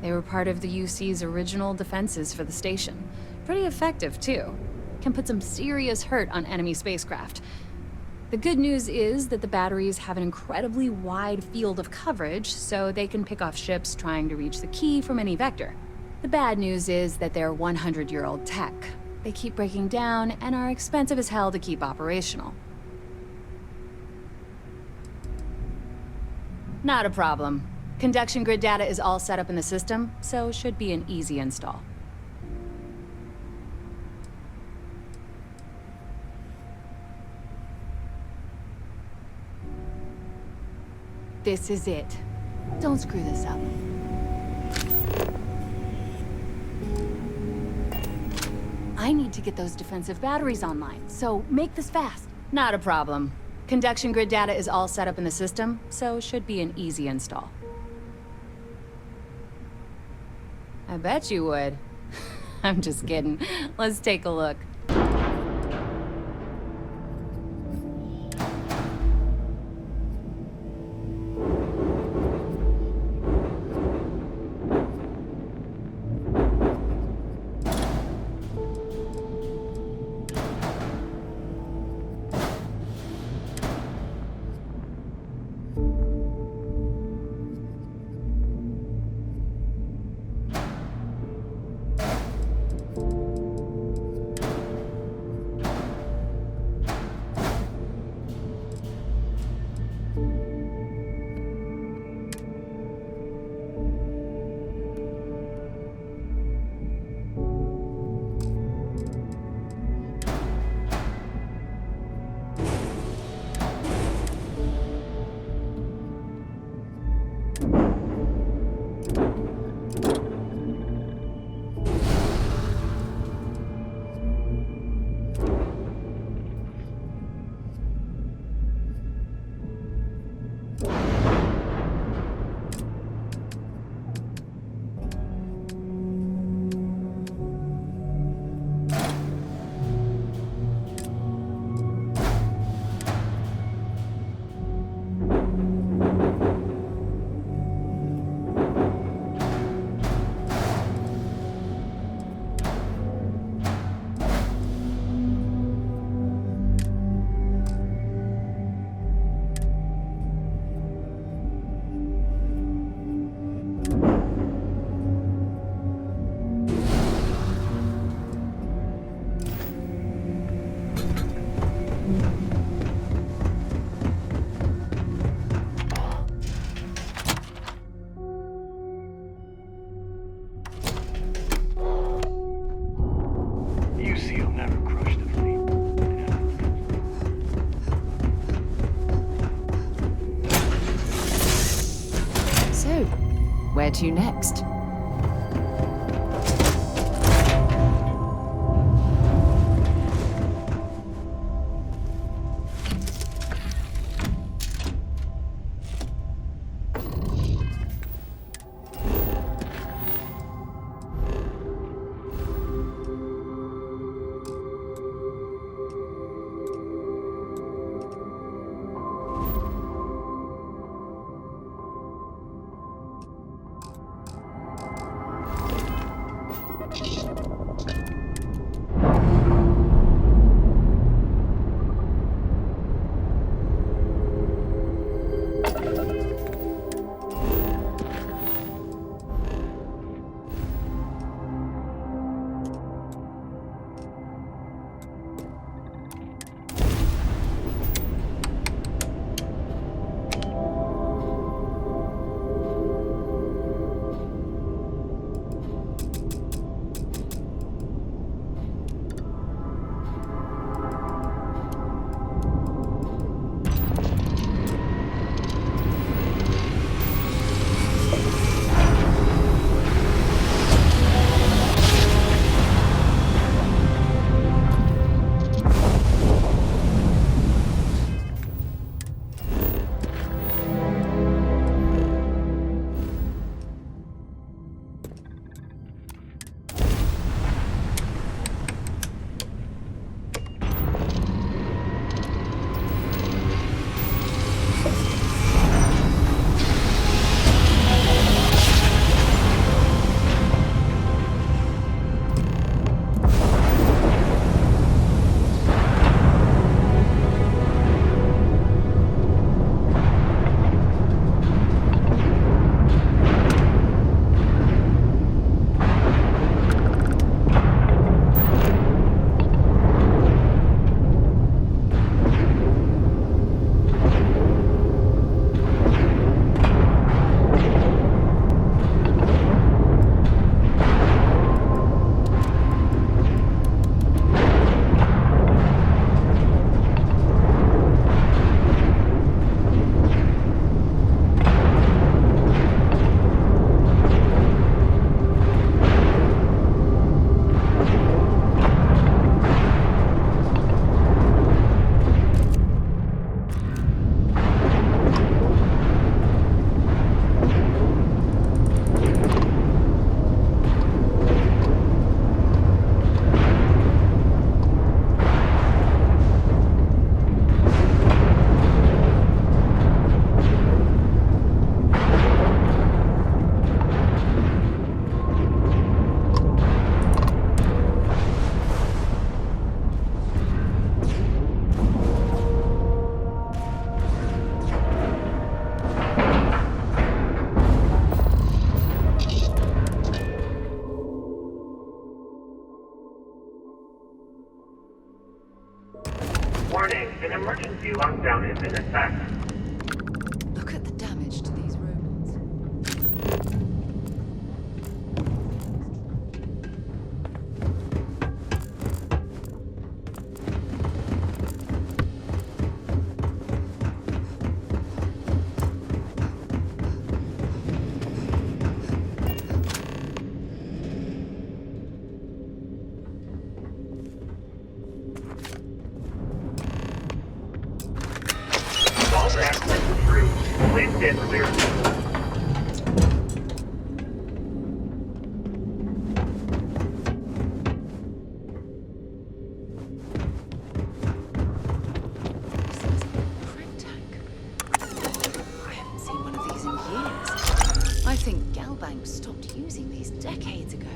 They were part of the UC's original defenses for the station. Pretty effective, too. Can put some serious hurt on enemy spacecraft. The good news is that the batteries have an incredibly wide field of coverage, so they can pick off ships trying to reach the key from any vector. The bad news is that they're 100-year-old tech. They keep breaking down and are expensive as hell to keep operational. Not a problem. Conduction grid data is all set up in the system, so should be an easy install. This is it. Don't screw this up. I need to get those defensive batteries online, so make this fast. Not a problem. Conduction grid data is all set up in the system, so should be an easy install. I bet you would. I'm just kidding. Let's take a look. Where to next? Warning, an emergency lockdown is in effect. Look at the damage to these robots. All access approved. Please get clear. I haven't seen one of these in years. I think Galbank stopped using these decades ago.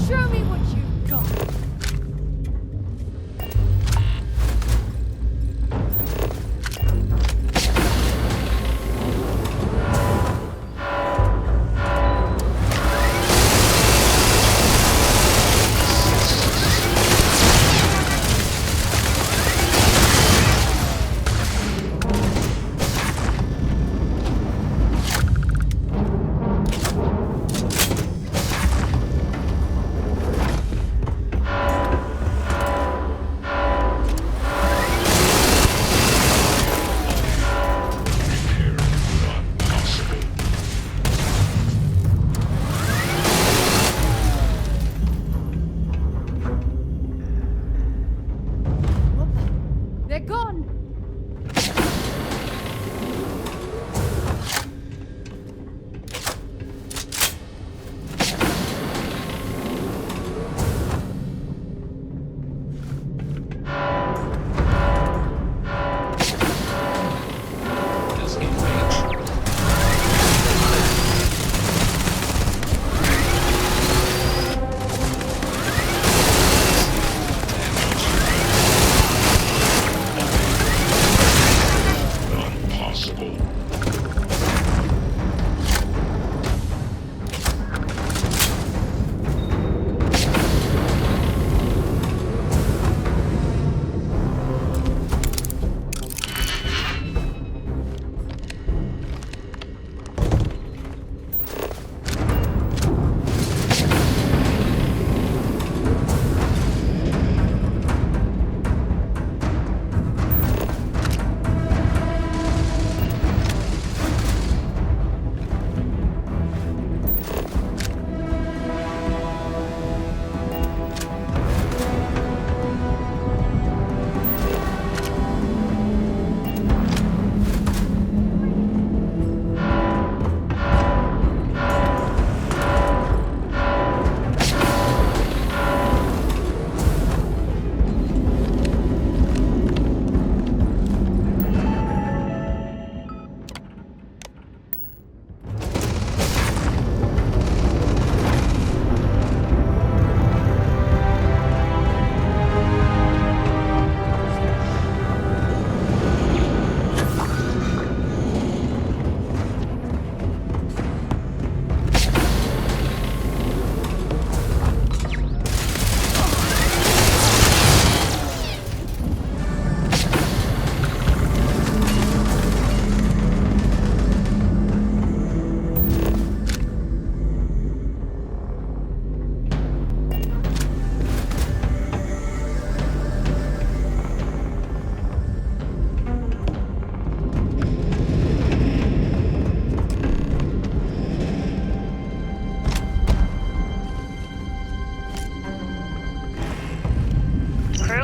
Show me what you've got. They're gone.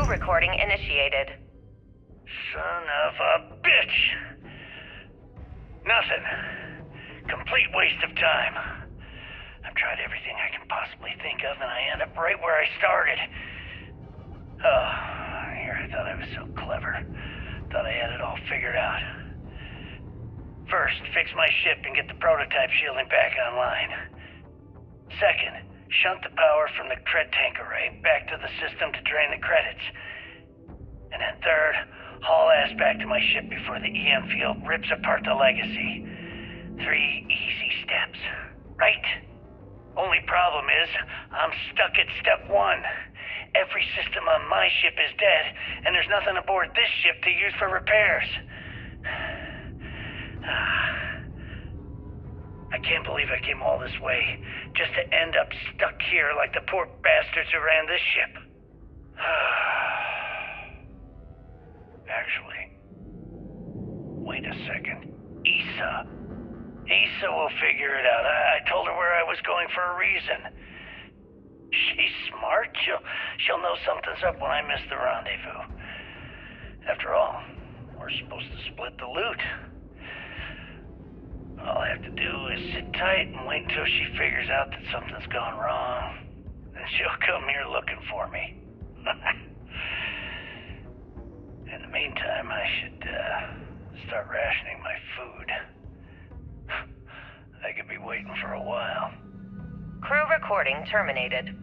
Recording initiated. Son of a bitch! Nothing. Complete waste of time. I I've tried everything I can possibly think of, and I end up right where I started. Oh, here I thought I was so clever. Thought I had it all figured out. First, fix my ship and get the prototype shielding back online. Second, shunt the power from the cred tank array back to the system to drain the credits. And then third, haul ass back to my ship before the EM field rips apart the legacy. 3 easy steps, right? Only problem is, I'm stuck at step 1. Every system on my ship is dead, and there's nothing aboard this ship to use for repairs. I can't believe I came all this way, just to end up stuck here like the poor bastards who ran this ship. Actually, wait a second. Issa will figure it out. I told her where I was going for a reason. She's smart. She'll know something's up when I miss the rendezvous. After all, we're supposed to split the loot. All I have to do is sit tight and wait until she figures out that something's gone wrong. Then she'll come here looking for me. In the meantime, I should start rationing my food. I could be waiting for a while. Crew recording terminated.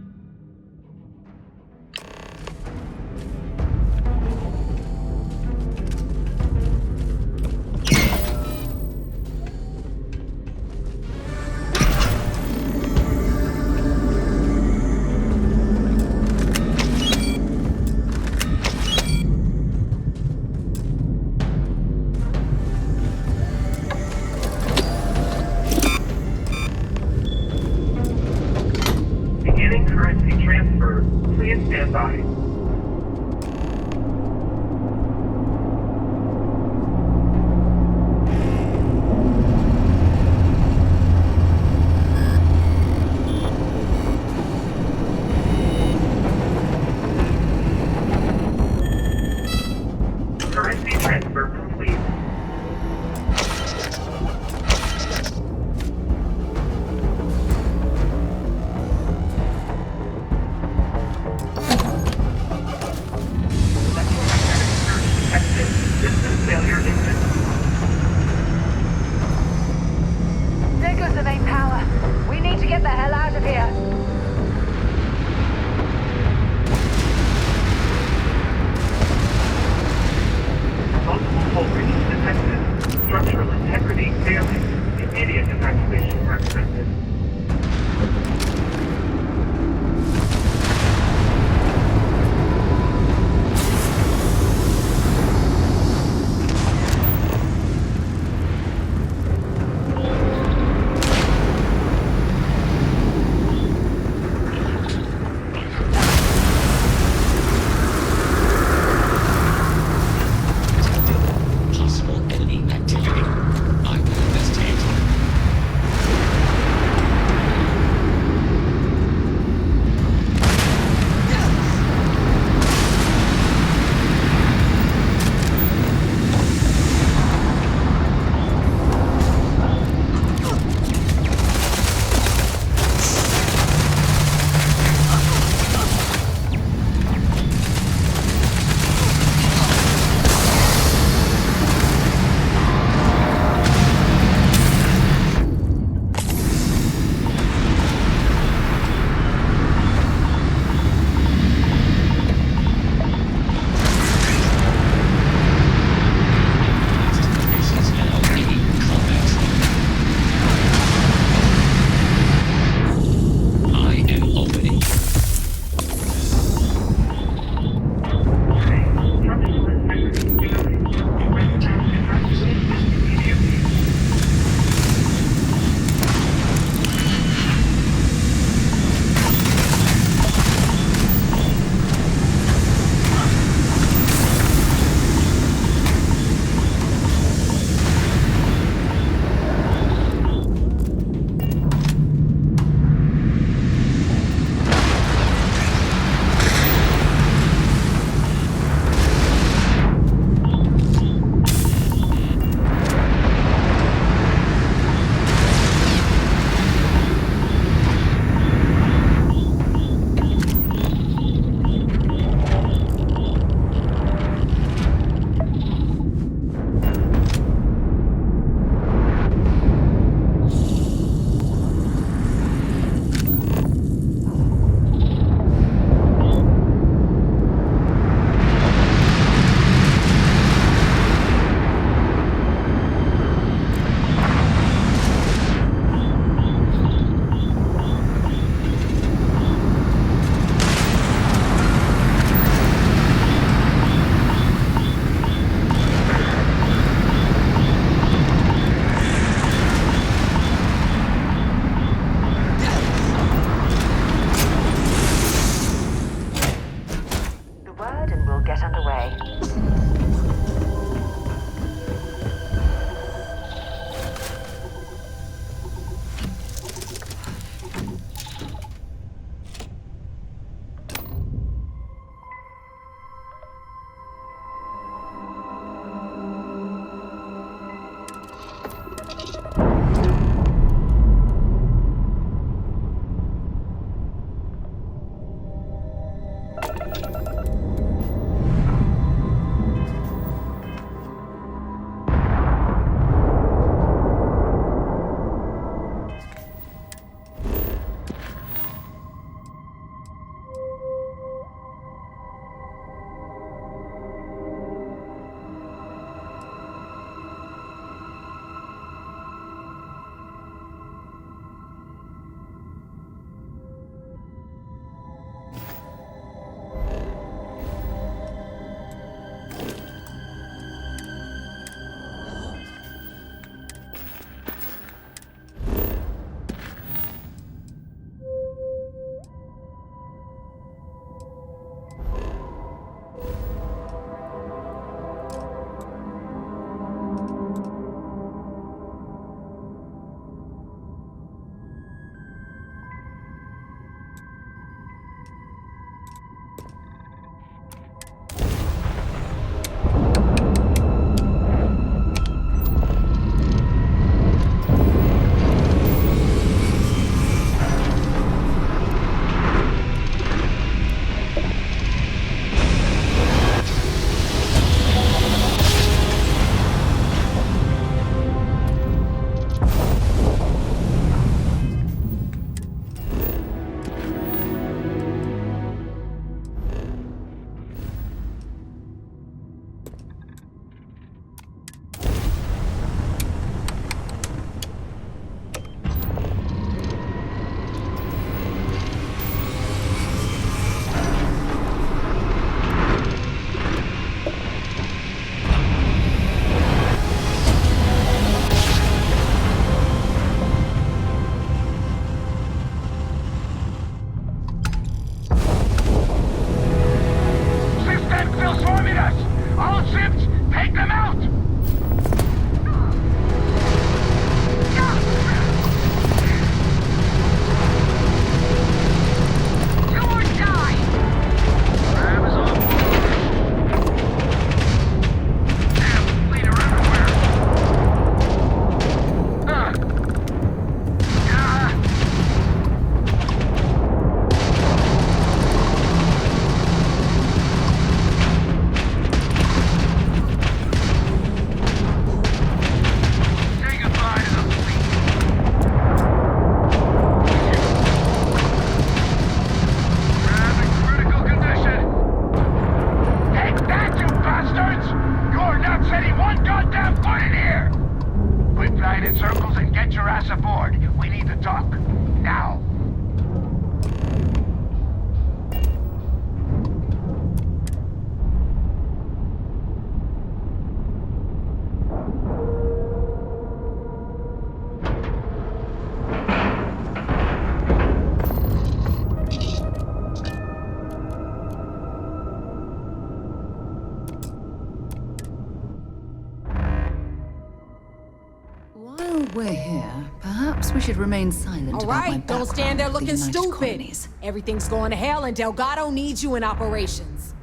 we should remain silent All about my right, don't stand there background with the looking United stupid. Colonies. Everything's going to hell and Delgado needs you in operations.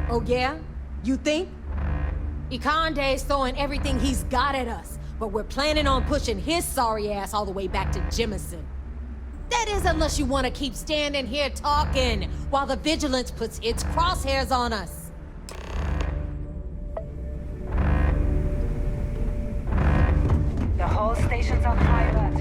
Oh yeah? You think? Ikande's throwing everything he's got at us, but we're planning on pushing his sorry ass all the way back to Jemison. That is unless you want to keep standing here talking while the Vigilance puts its crosshairs on us. The whole station's on high alert.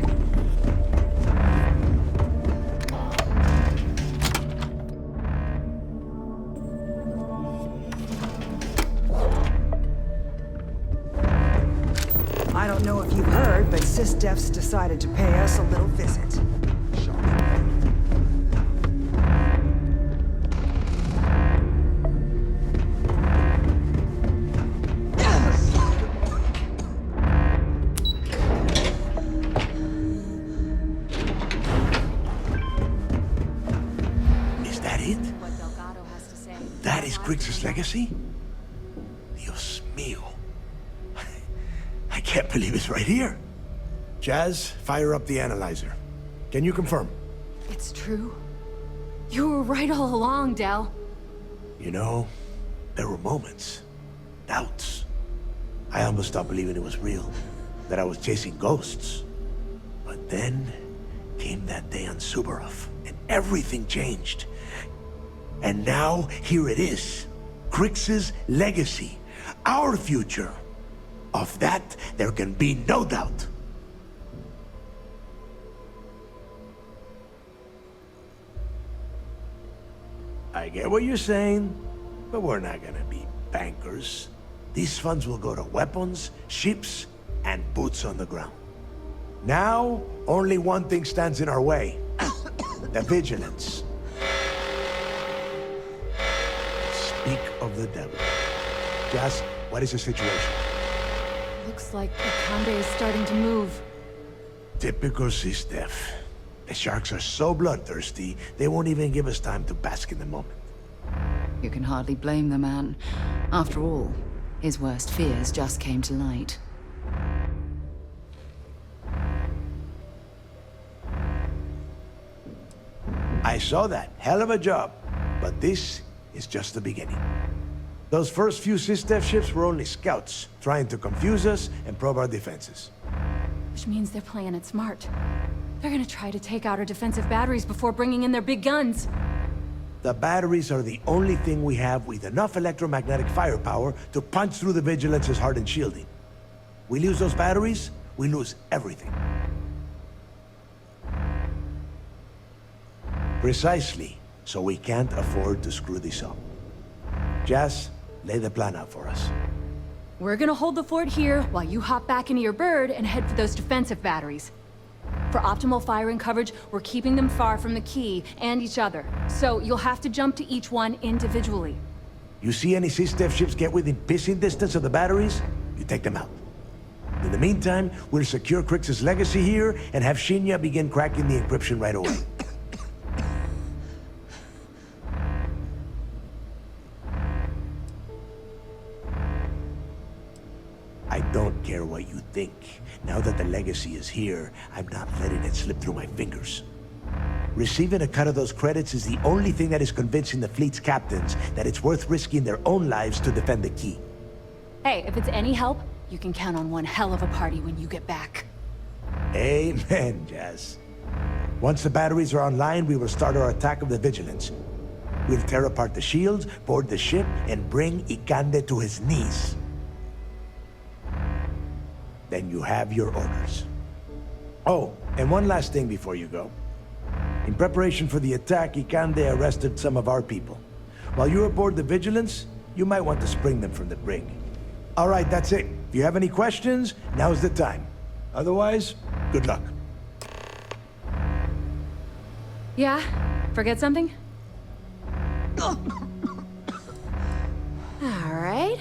I don't know if you've heard, but SysDef's decided to pay us a little visit. Is that it? That is Grix's legacy? Dios mío. I can't believe it's right here. Jazz, fire up the analyzer. Can you confirm? It's true. You were right all along, Del. You know, there were moments, doubts. I almost stopped believing it was real, that I was chasing ghosts. But then came that day on Subarov, and everything changed. And now, here it is. Grix's legacy. Our future. Of that, there can be no doubt. I get what you're saying, but we're not gonna be bankers. These funds will go to weapons, ships, and boots on the ground. Now, only one thing stands in our way. The Vigilance. Speak of the devil. Jazz, what is the situation? Looks like Ikande is starting to move. Typical SysDef. The sharks are so bloodthirsty, they won't even give us time to bask in the moment. You can hardly blame the man. After all, his worst fears just came to light. I saw that. Hell of a job. But this is just the beginning. Those first few SysDef ships were only scouts, trying to confuse us and probe our defenses. Which means they're playing it smart. They're gonna try to take out our defensive batteries before bringing in their big guns. The batteries are the only thing we have with enough electromagnetic firepower to punch through the Vigilance's hardened shielding. We lose those batteries, we lose everything. Precisely, so we can't afford to screw this up. Jazz, lay the plan out for us. We're gonna hold the fort here while you hop back into your bird and head for those defensive batteries. For optimal firing coverage, we're keeping them far from the key and each other. So you'll have to jump to each one individually. You see any SysDef ships get within pissing distance of the batteries, you take them out. In the meantime, we'll secure Grix's legacy here and have Shinya begin cracking the encryption right away. I don't care what you think. Now that the legacy is here, I'm not letting it slip through my fingers. Receiving a cut of those credits is the only thing that is convincing the fleet's captains that it's worth risking their own lives to defend the key. Hey, if it's any help, you can count on one hell of a party when you get back. Amen, Jazz. Once the batteries are online, we will start our attack of the Vigilance. We'll tear apart the shields, board the ship, and bring Ikande to his knees. Then you have your orders. Oh, and one last thing before you go. In preparation for the attack, Ikande arrested some of our people. While you're aboard the Vigilance, you might want to spring them from the brig. All right, that's it. If you have any questions, now's the time. Otherwise, good luck. Yeah? Forget something? All right.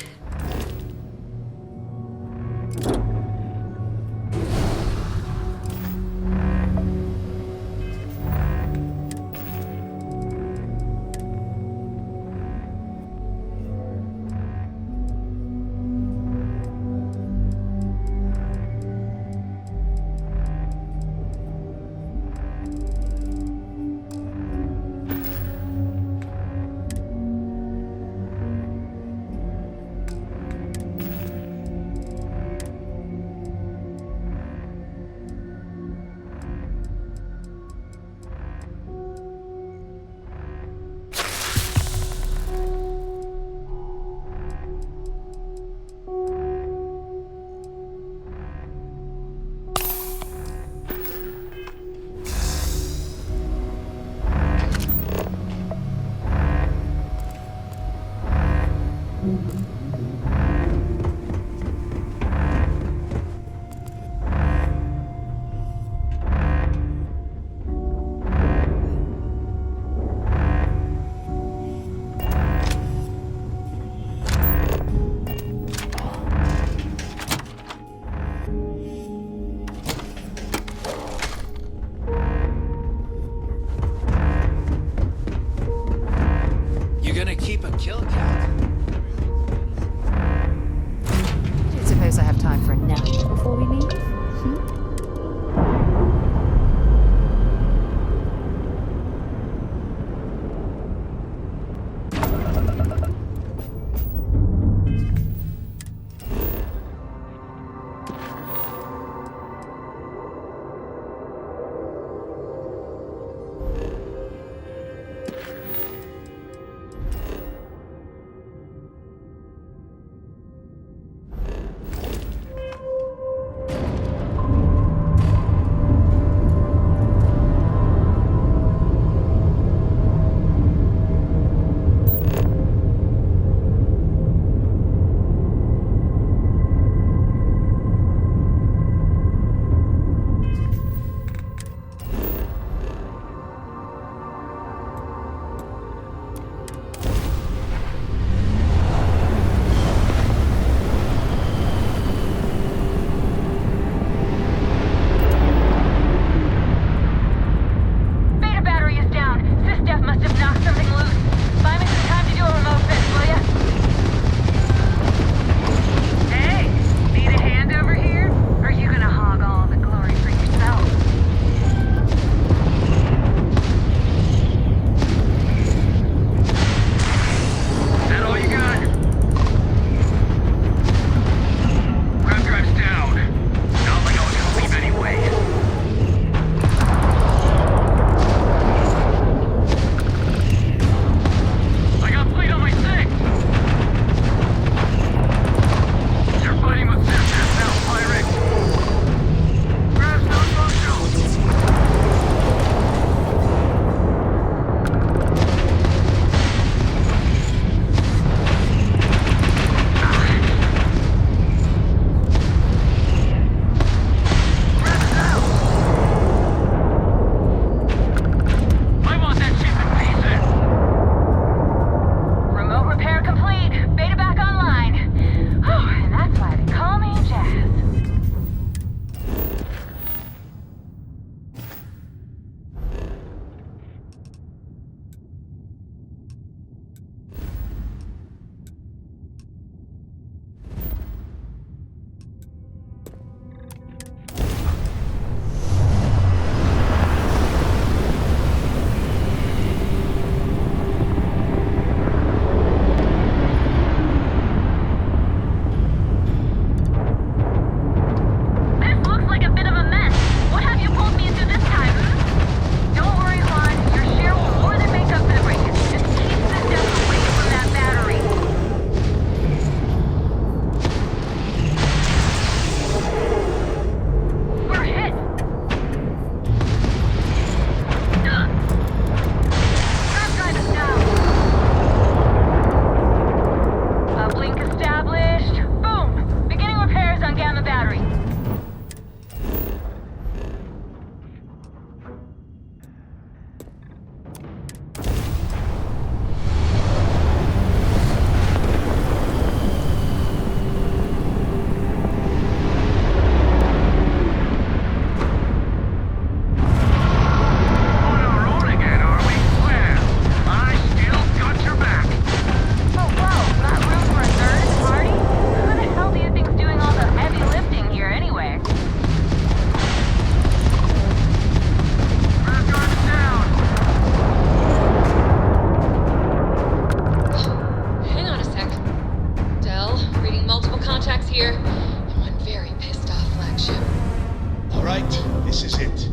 right, this is it.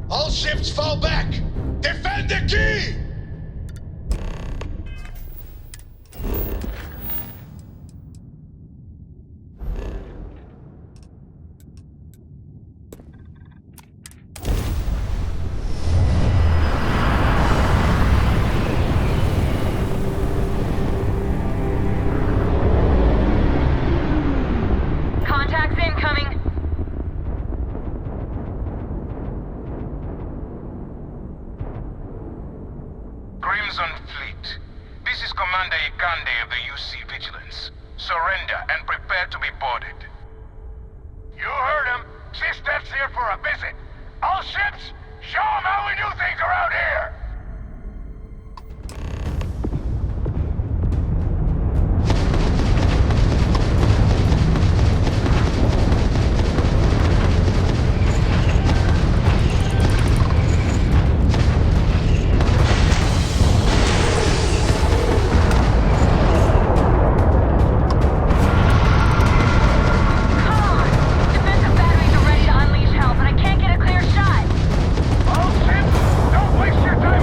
All ships fall back! Defend the key! Don't waste your time!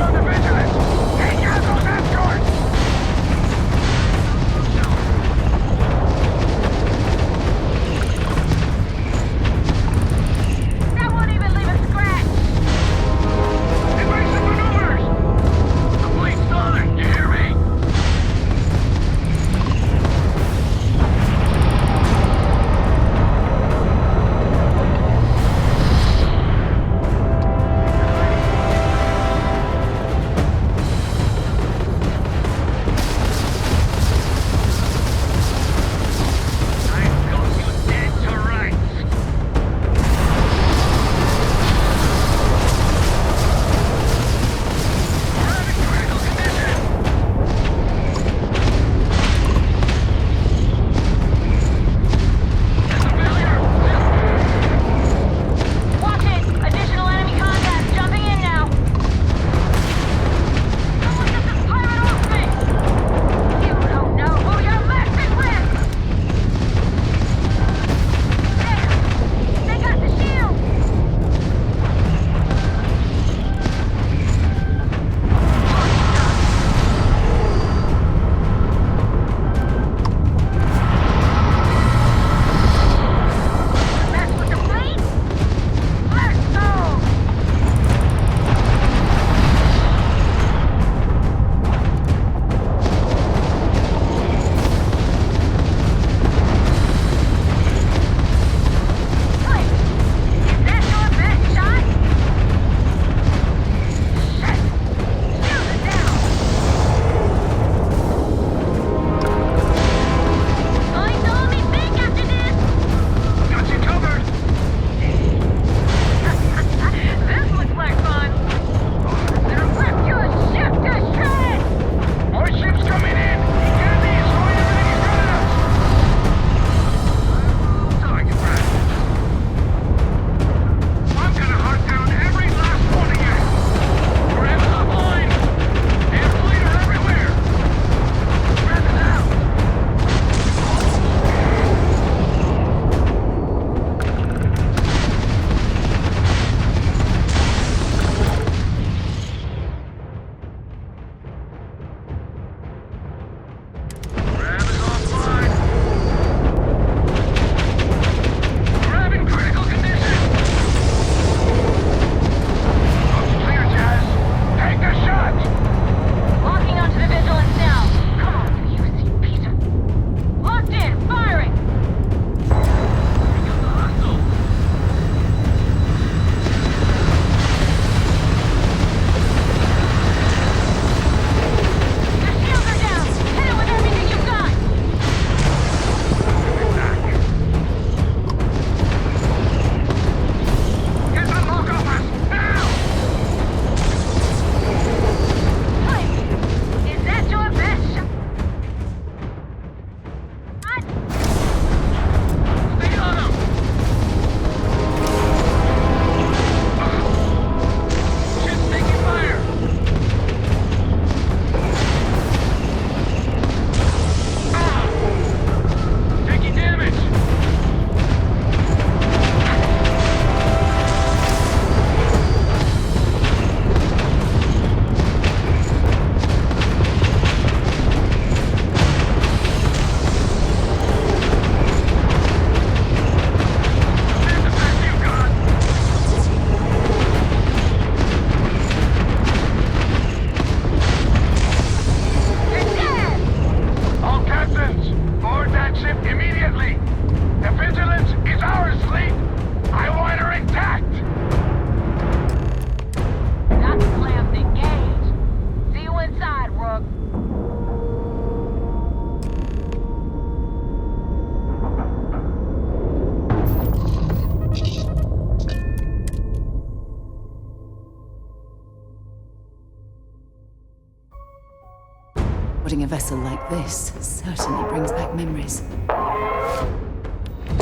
Putting a vessel like this certainly brings back memories.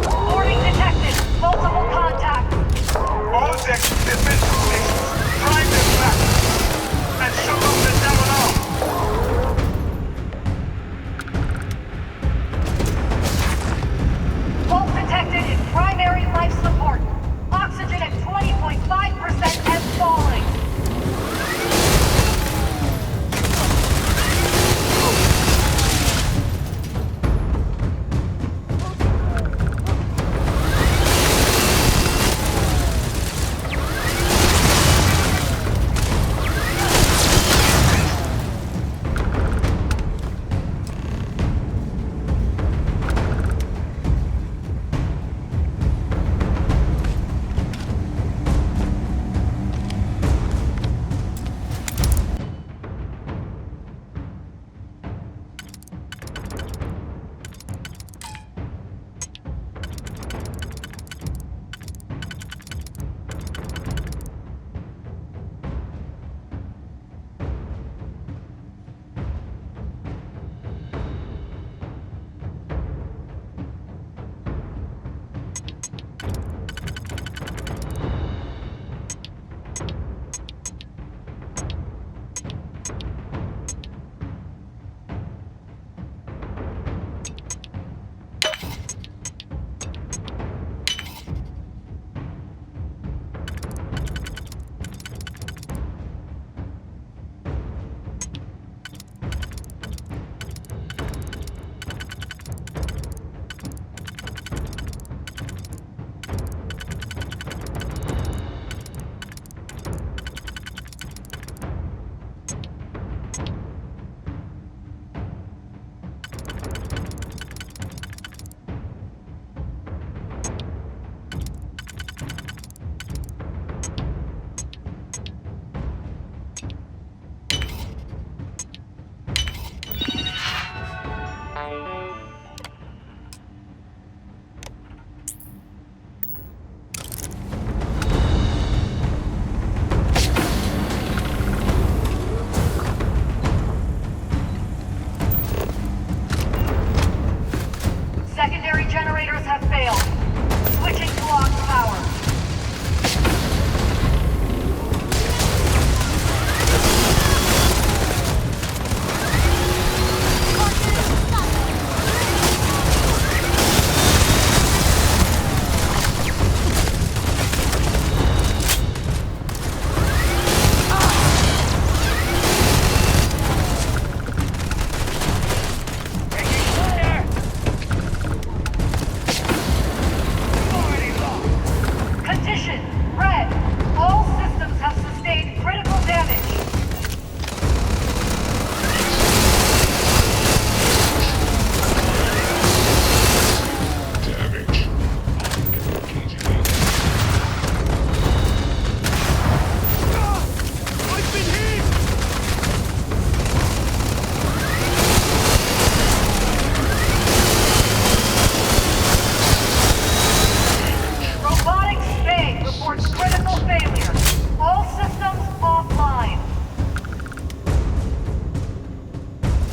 Boarding detected. Multiple contacts. All decks defensive stations. Drive them back. And show them the down off. Fault detected in primary life support. Oxygen at 20.5% and falling.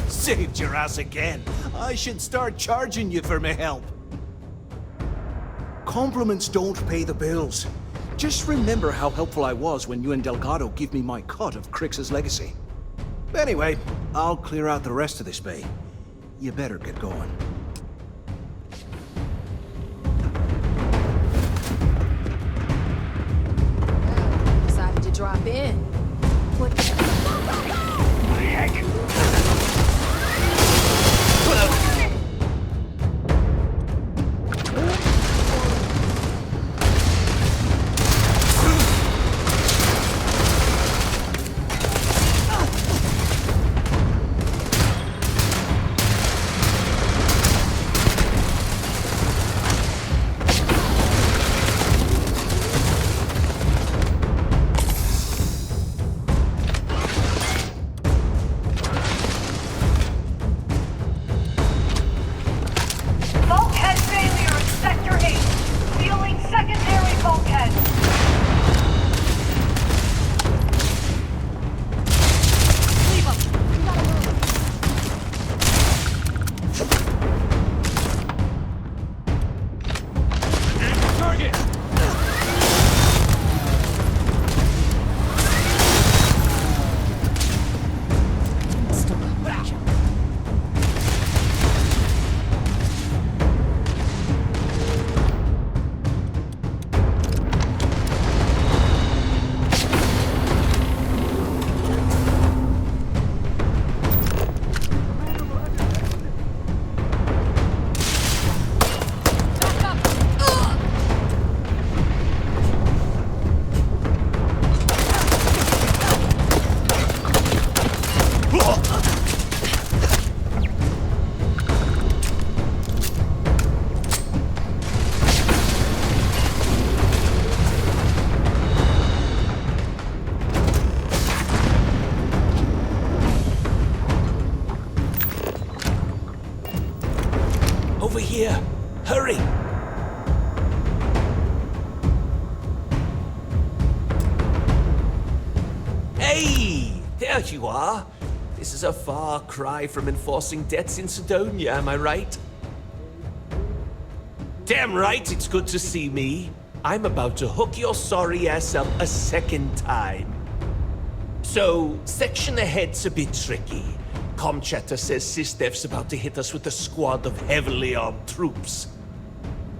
Saved your ass again. I should start charging you for my help. Compliments don't pay the bills. Just remember how helpful I was when you and Delgado gave me my cut of Crix's legacy. Anyway, I'll clear out the rest of this bay. You better get going. Decided to drop in. What? Heck? here. Hurry! Hey! There you are. This is a far cry from enforcing debts in Sidonia, am I right? Damn right, it's good to see me. I'm about to hook your sorry ass up a second time. So, section ahead's a bit tricky. Comchatter says SysDev's about to hit us with a squad of heavily armed troops.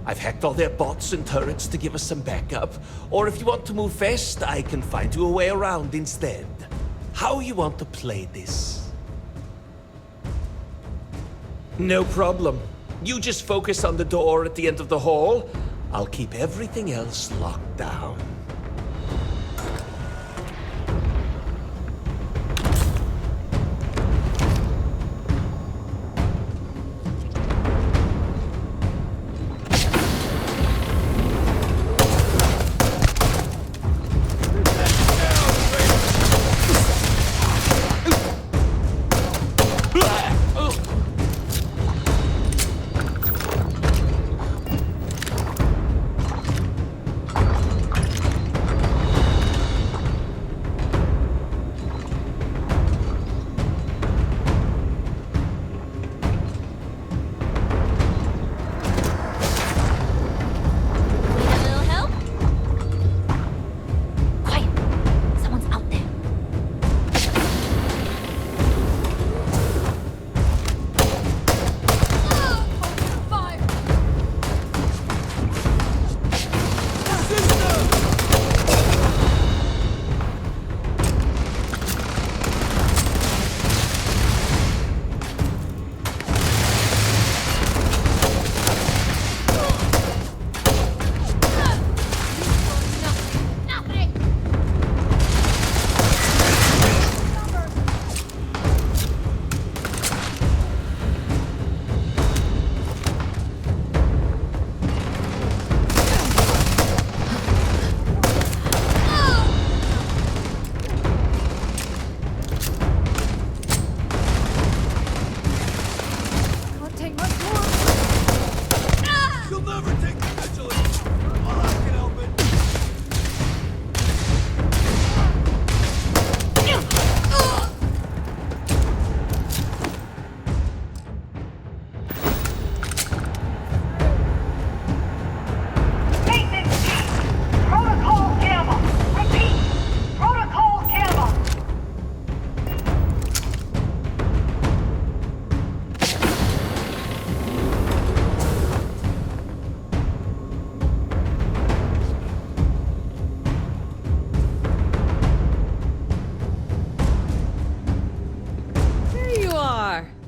I've hacked all their bots and turrets to give us some backup, or if you want to move fast, I can find you a way around instead. How you want to play this? No problem. You just focus on the door at the end of the hall. I'll keep everything else locked down.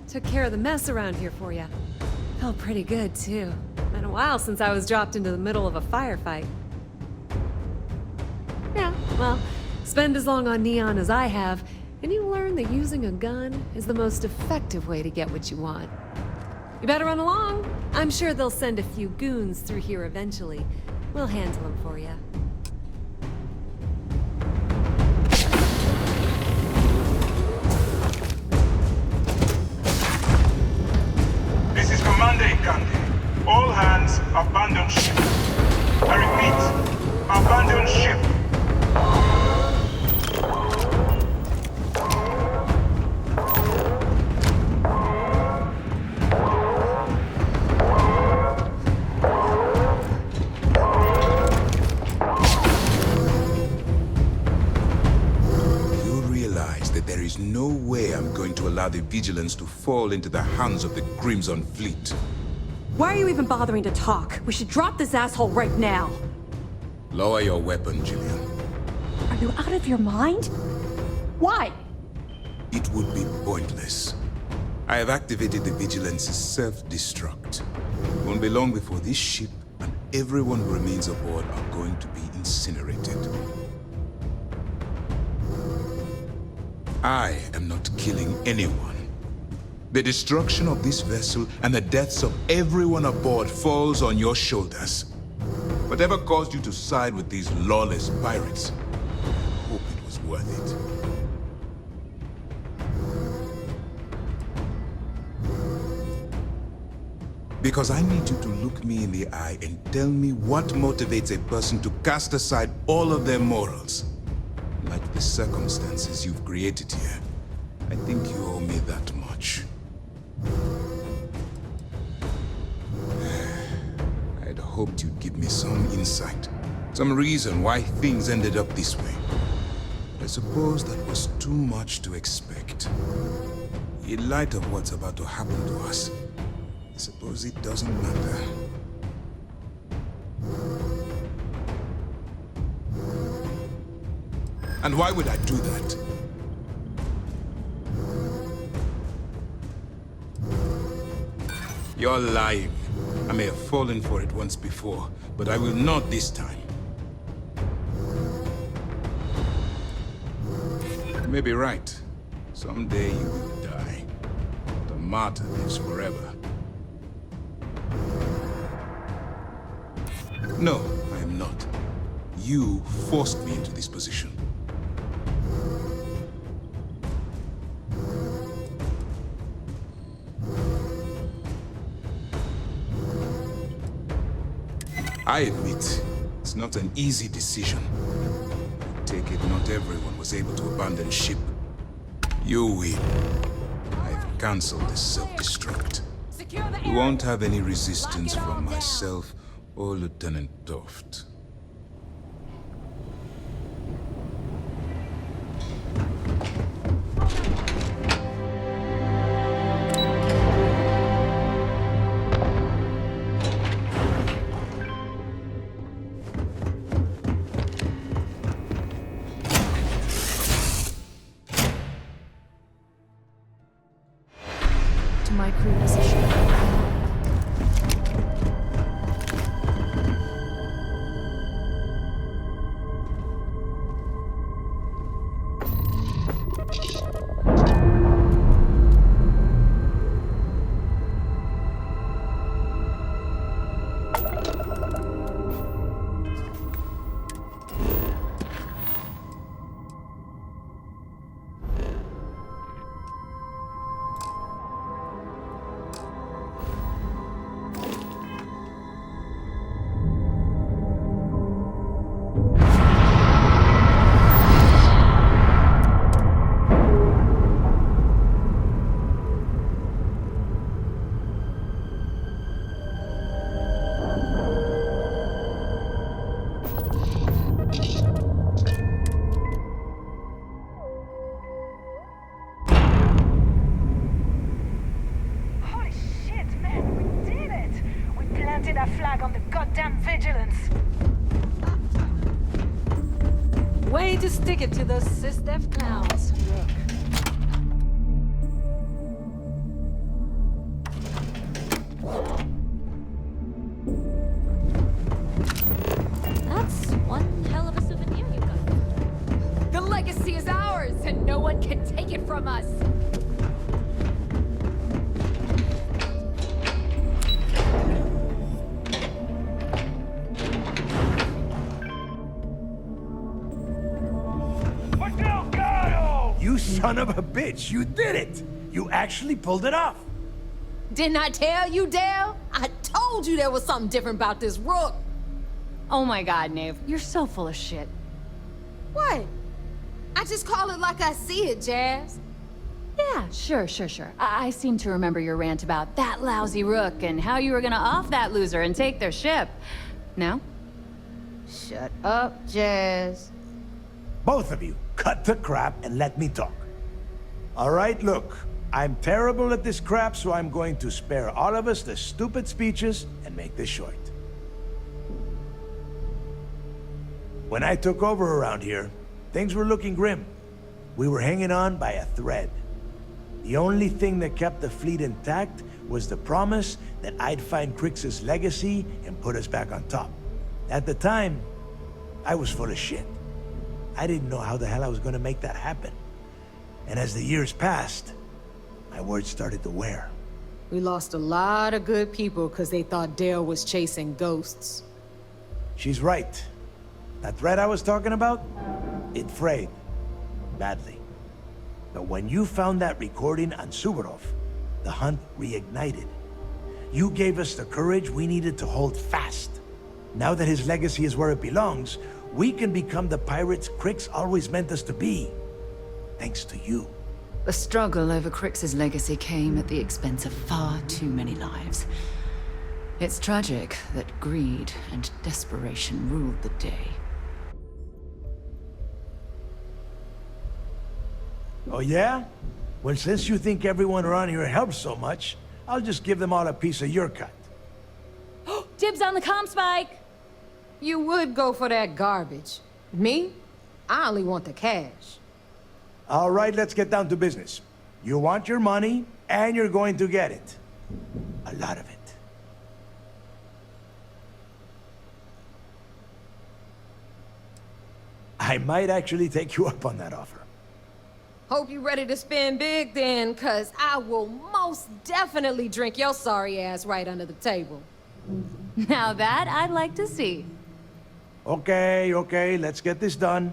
Took care of the mess around here for you. Felt pretty good, too. Been a while since I was dropped into the middle of a firefight. Yeah, well, spend as long on Neon as I have, and you learn that using a gun is the most effective way to get what you want. You better run along. I'm sure they'll send a few goons through here eventually. We'll handle them for you. Commander Ikande, all hands abandon ship. I repeat, abandon ship. You realize that there is no way I'm going to allow the Vigilance to fall into the hands of the Crimson Fleet. Why are you even bothering to talk? We should drop this asshole right now. Lower your weapon, Gillian. Are you out of your mind? Why? It would be pointless. I have activated the Vigilance's self-destruct. It won't be long before this ship and everyone who remains aboard are going to be incinerated. I am not killing anyone. The destruction of this vessel and the deaths of everyone aboard falls on your shoulders. Whatever caused you to side with these lawless pirates, I hope it was worth it. Because I need you to look me in the eye and tell me what motivates a person to cast aside all of their morals. Like the circumstances you've created here. I think you owe me that much. I'd hoped you'd give me some insight. Some reason why things ended up this way. But I suppose that was too much to expect. In light of what's about to happen to us, I suppose it doesn't matter. And why would I do that? You're lying. I may have fallen for it once before, but I will not this time. You may be right. Someday you will die. The martyr lives forever. No, I am not. You forced me into this position. I admit, it's not an easy decision. I take it not everyone was able to abandon ship. You will. I've cancelled the self-destruct. You won't have any resistance from myself or Lieutenant Toft. My crew position. That flag on the goddamn vigilance. Way to stick it to those SysDef clowns. That's one hell of a souvenir you got. The legacy is ours, and no one can take it from us. You son of a bitch, you did it! You actually pulled it off! Didn't I tell you, Dale? I told you there was something different about this rook. Oh my god, Nave, you're so full of shit. What? I just call it like I see it, Jazz. Yeah, sure. I seem to remember your rant about that lousy rook and how you were gonna off that loser and take their ship. No? Shut up, Jazz. Both of you, cut the crap and let me talk. All right, look, I'm terrible at this crap, so I'm going to spare all of us the stupid speeches and make this short. When I took over around here, things were looking grim. We were hanging on by a thread. The only thing that kept the fleet intact was the promise that I'd find Crix's legacy and put us back on top. At the time, I was full of shit. I didn't know how the hell I was gonna make that happen. And as the years passed, my words started to wear. We lost a lot of good people because they thought Dale was chasing ghosts. She's right. That thread I was talking about, it frayed. Badly. But when you found that recording on Suvorov, the hunt reignited. You gave us the courage we needed to hold fast. Now that his legacy is where it belongs, we can become the pirates Crix always meant us to be. Thanks to you. The struggle over Crix's legacy came at the expense of far too many lives. It's tragic that greed and desperation ruled the day. Oh yeah? Well, since you think everyone around here helps so much, I'll just give them all a piece of your cut. Dibs on the comm spike! You would go for that garbage. Me? I only want the cash. All right, let's get down to business. You want your money, and you're going to get it. A lot of it. I might actually take you up on that offer. Hope you're ready to spend big then, cause I will most definitely drink your sorry ass right under the table. Now that I'd like to see. Okay, let's get this done.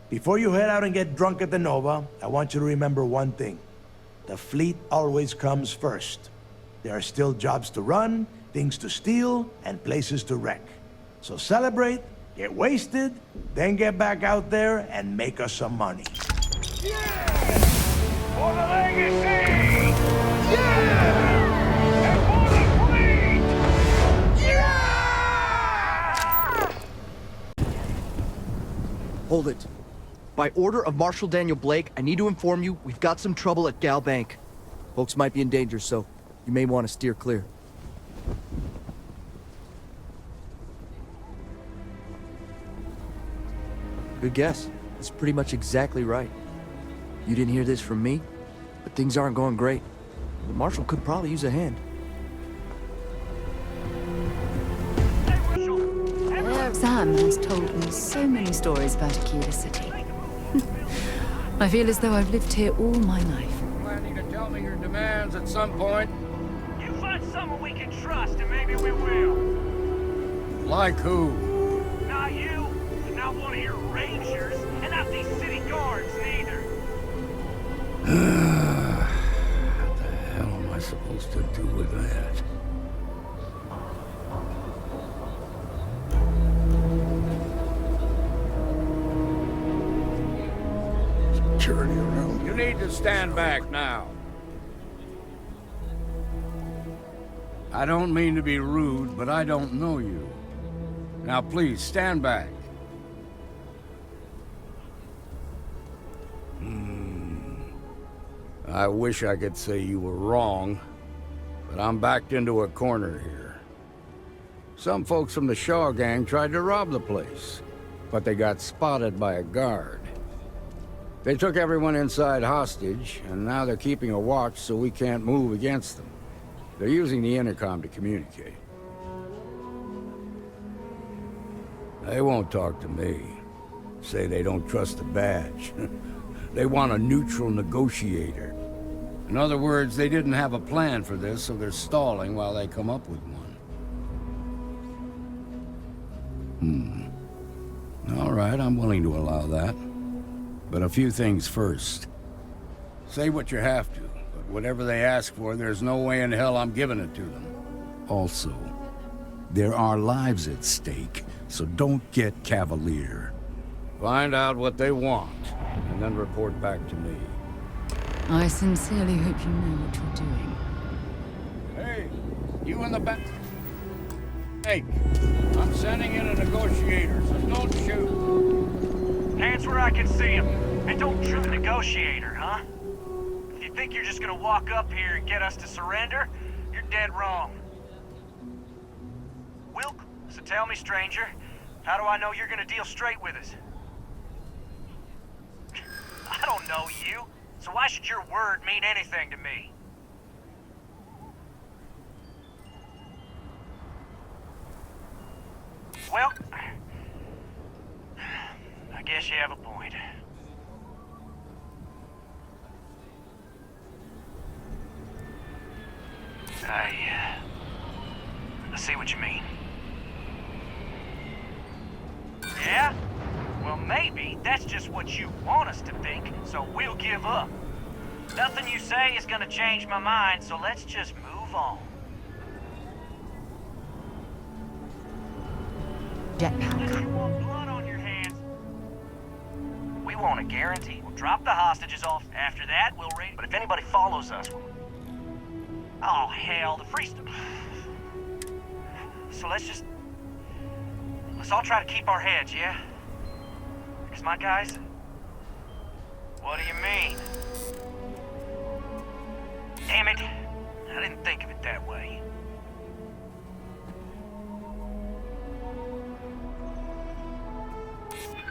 Before you head out and get drunk at the Nova, I want you to remember one thing. The fleet always comes first. There are still jobs to run, things to steal, and places to wreck. So celebrate, get wasted, then get back out there and make us some money. For the legacy! Yeah! And for the fleet! Yeah! Hold it. By order of Marshal Daniel Blake, I need to inform you we've got some trouble at Gal Bank. Folks might be in danger, so you may want to steer clear. Good guess. It's pretty much exactly right. You didn't hear this from me, but things aren't going great. The Marshal could probably use a hand. Sam has told me so many stories about Aquila City. I feel as though I've lived here all my life. Planning to tell me your demands at some point? You find someone we can trust, and maybe we will. Like who? Not you, and not one of your rangers, and not these city guards neither. What the hell am I supposed to do with that? Security around. You need to stand back now. I don't mean to be rude, but I don't know you. Now please, stand back. I wish I could say you were wrong, but I'm backed into a corner here. Some folks from the Shaw gang tried to rob the place, but they got spotted by a guard. They took everyone inside hostage, and now they're keeping a watch so we can't move against them. They're using the intercom to communicate. They won't talk to me. Say they don't trust the badge. They want a neutral negotiator. In other words, they didn't have a plan for this, so they're stalling while they come up with one. All right, I'm willing to allow that. But a few things first. Say what you have to, but whatever they ask for, there's no way in hell I'm giving it to them. Also, there are lives at stake, so don't get cavalier. Find out what they want, and then report back to me. I sincerely hope you know what you're doing. Hey, you in the back. Hey, I'm sending in a negotiator, so don't shoot. Hands where I can see him. And don't shoot the negotiator, huh? If you think you're just gonna walk up here and get us to surrender, you're dead wrong. Wilk, so tell me, stranger, how do I know you're gonna deal straight with us? I don't know you, so why should your word mean anything to me? Well, I guess you have a point. I see what you mean. Yeah? Well, maybe that's just what you want us to think, so we'll give up. Nothing you say is gonna change my mind, so let's just move on. jetpack. Blood on your hands. We want a guarantee. We'll drop the hostages off. After that, we'll raid. But if anybody follows us, we'll... Oh, hell, the Freestar... So let's all try to keep our heads, yeah? Because my guys... What do you mean? Damn it. I didn't think of it that way.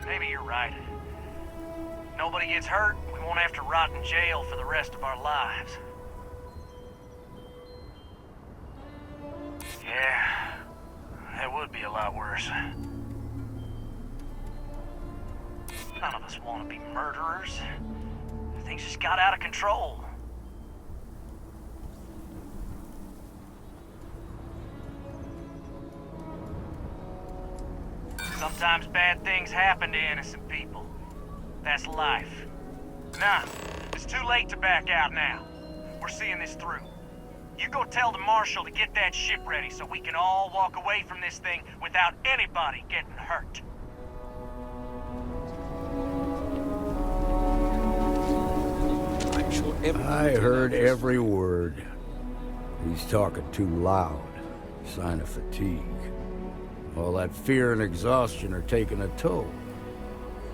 Maybe you're right. Nobody gets hurt, we won't have to rot in jail for the rest of our lives. Yeah, that would be a lot worse. None of us want to be murderers. Things just got out of control. Sometimes bad things happen to innocent people. That's life. Nah, it's too late to back out now. We're seeing this through. You go tell the Marshal to get that ship ready so we can all walk away from this thing without anybody getting hurt. I heard every word. He's talking too loud. Sign of fatigue. All that fear and exhaustion are taking a toll.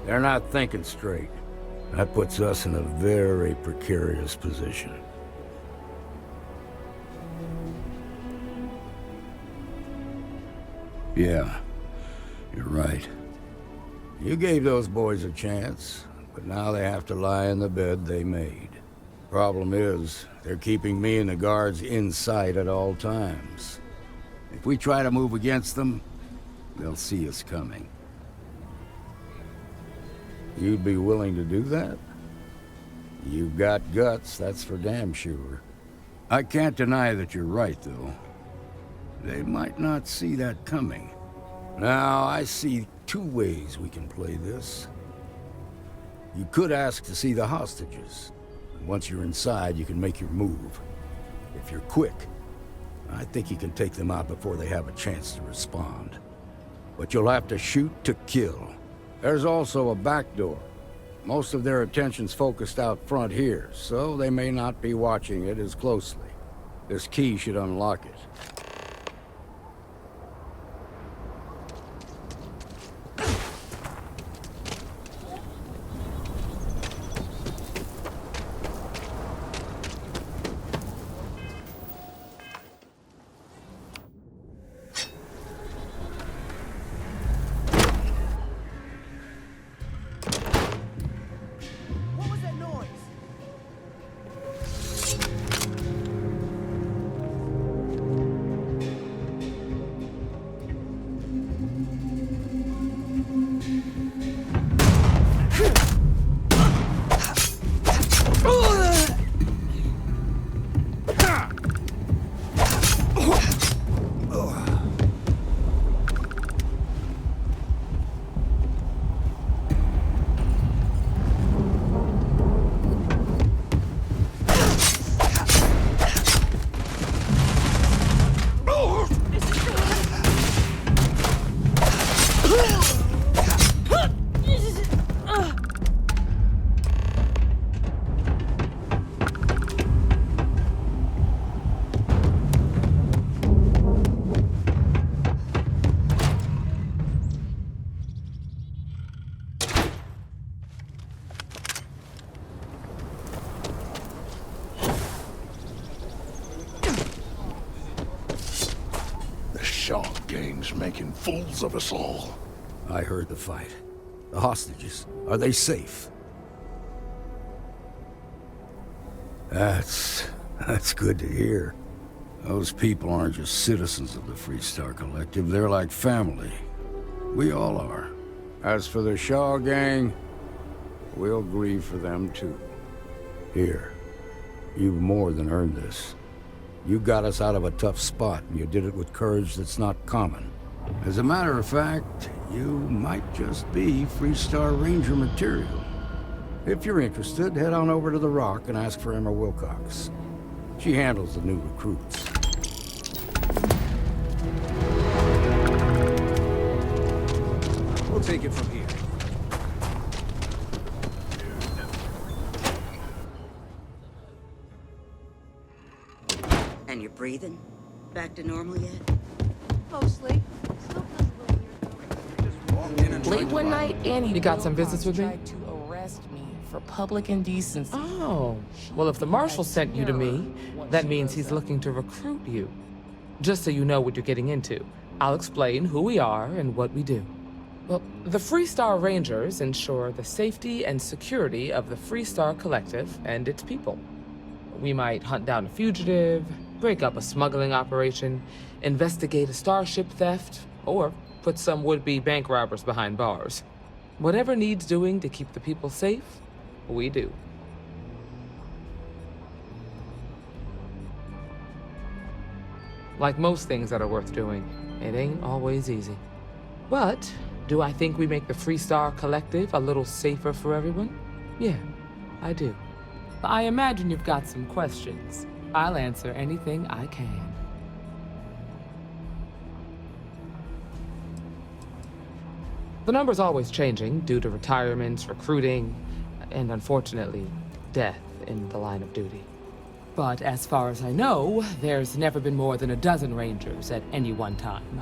They're not thinking straight. That puts us in a very precarious position. Yeah, you're right. You gave those boys a chance, but now they have to lie in the bed they made. Problem is, they're keeping me and the guards in sight at all times. If we try to move against them, they'll see us coming. You'd be willing to do that? You've got guts, that's for damn sure. I can't deny that you're right, though. They might not see that coming. Now, I see two ways we can play this. You could ask to see the hostages. Once you're inside, you can make your move. If you're quick, I think you can take them out before they have a chance to respond. But you'll have to shoot to kill. There's also a back door. Most of their attention's focused out front here, so they may not be watching it as closely. This key should unlock it. Making fools of us all. I heard the fight. The hostages, are they safe? That's good to hear. Those people aren't just citizens of the Freestar Collective, they're like family. We all are. As for the Shaw gang, we'll grieve for them too. Here, you've more than earned this. You got us out of a tough spot, and you did it with courage that's not common. As a matter of fact, you might just be Freestar Ranger material. If you're interested, head on over to the Rock and ask for Emma Wilcox. She handles the new recruits. your breathing? Back to normal yet? Mostly. Late one night, Annie. You got some business with me? tried to arrest me for public indecency. Oh. Well, if the Marshal sent you to me, that means he's looking to recruit you. Just so you know what you're getting into, I'll explain who we are and what we do. Well, the Freestar Rangers ensure the safety and security of the Freestar Collective and its people. We might hunt down a fugitive, break up a smuggling operation, investigate a starship theft, or put some would-be bank robbers behind bars. Whatever needs doing to keep the people safe, we do. Like most things that are worth doing, it ain't always easy. But do I think we make the Freestar Collective a little safer for everyone? Yeah, I do. I imagine you've got some questions. I'll answer anything I can. The number's always changing due to retirements, recruiting, and unfortunately, death in the line of duty. But as far as I know, there's never been more than a dozen Rangers at any one time.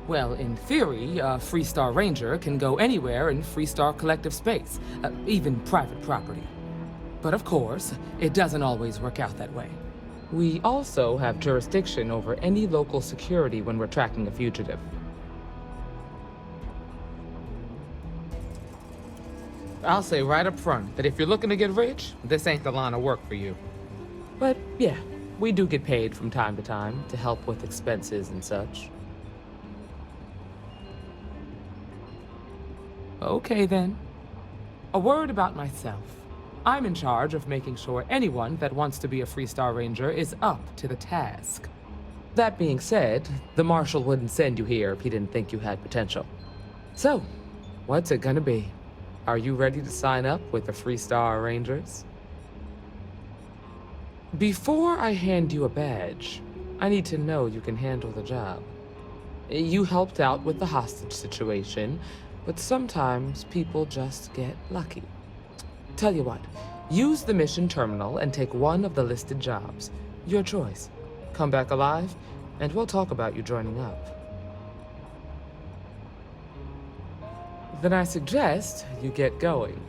Well, in theory, a Freestar Ranger can go anywhere in Freestar Collective space, even private property. But of course, it doesn't always work out that way. We also have jurisdiction over any local security when we're tracking a fugitive. I'll say right up front that if you're looking to get rich, this ain't the line of work for you. But yeah, we do get paid from time to time to help with expenses and such. Okay then. A word about myself. I'm in charge of making sure anyone that wants to be a Freestar Ranger is up to the task. That being said, the Marshal wouldn't send you here if he didn't think you had potential. So, what's it gonna be? Are you ready to sign up with the Freestar Rangers? Before I hand you a badge, I need to know you can handle the job. You helped out with the hostage situation, but sometimes people just get lucky. Tell you what, use the mission terminal and take one of the listed jobs. Your choice. Come back alive, and we'll talk about you joining up. Then I suggest you get going.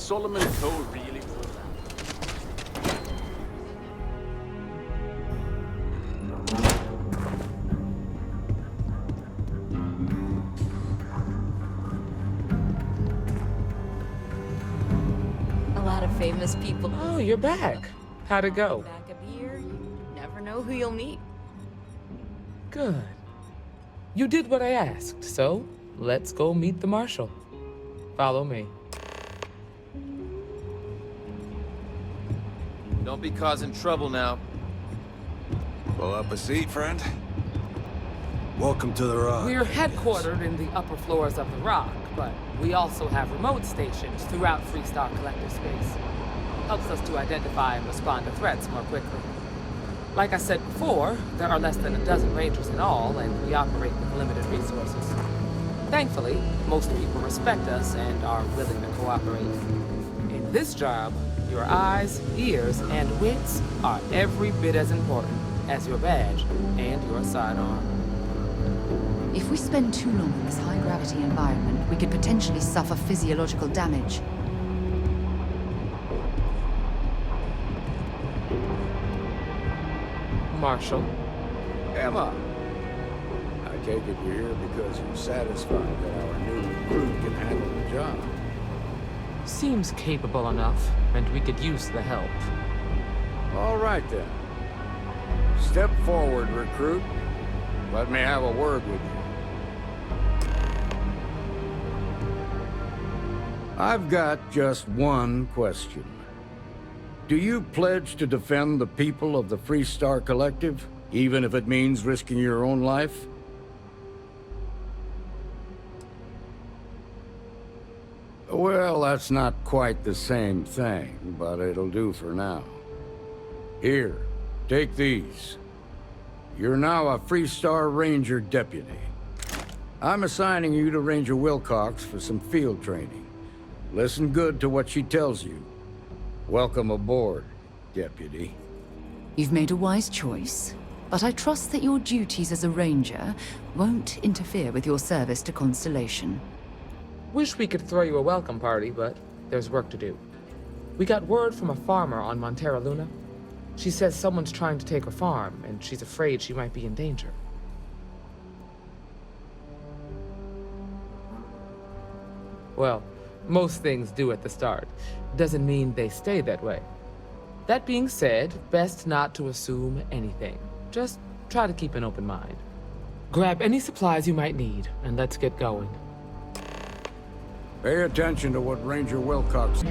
Solomon Cole really was. A lot of famous people. Oh, you're back. How'd it go? Back a beer. Never know who you'll meet. Good. You did what I asked, so let's go meet the Marshal. Follow me. Don't be causing trouble now. Pull up a seat, friend. Welcome to the Rock. We're headquartered in the upper floors of the Rock, but we also have remote stations throughout Freestar collective space. Helps us to identify and respond to threats more quickly. Like I said before, there are less than a dozen Rangers in all, and we operate with limited resources. Thankfully, most people respect us and are willing to cooperate. In this job, your eyes, ears, and wits are every bit as important as your badge and your sidearm. If we spend too long in this high-gravity environment, we could potentially suffer physiological damage. Marshal. Emma, I take it you're here because you're satisfied that our new recruit can handle the job. Seems capable enough, and we could use the help. All right then. Step forward, recruit. Let me have a word with you. I've got just one question. Do you pledge to defend the people of the Freestar Collective, even if it means risking your own life? Well, that's not quite the same thing, but it'll do for now. Here, take these. You're now a Freestar Ranger Deputy. I'm assigning you to Ranger Wilcox for some field training. Listen good to what she tells you. Welcome aboard, Deputy. You've made a wise choice, but I trust that your duties as a ranger won't interfere with your service to Constellation. Wish we could throw you a welcome party, but there's work to do. We got word from a farmer on Montera Luna. She says someone's trying to take her farm, and she's afraid she might be in danger. Well, most things do at the start. Doesn't mean they stay that way. That being said, best not to assume anything. Just try to keep an open mind. Grab any supplies you might need, and let's get going. Pay attention to what Ranger Wilcox...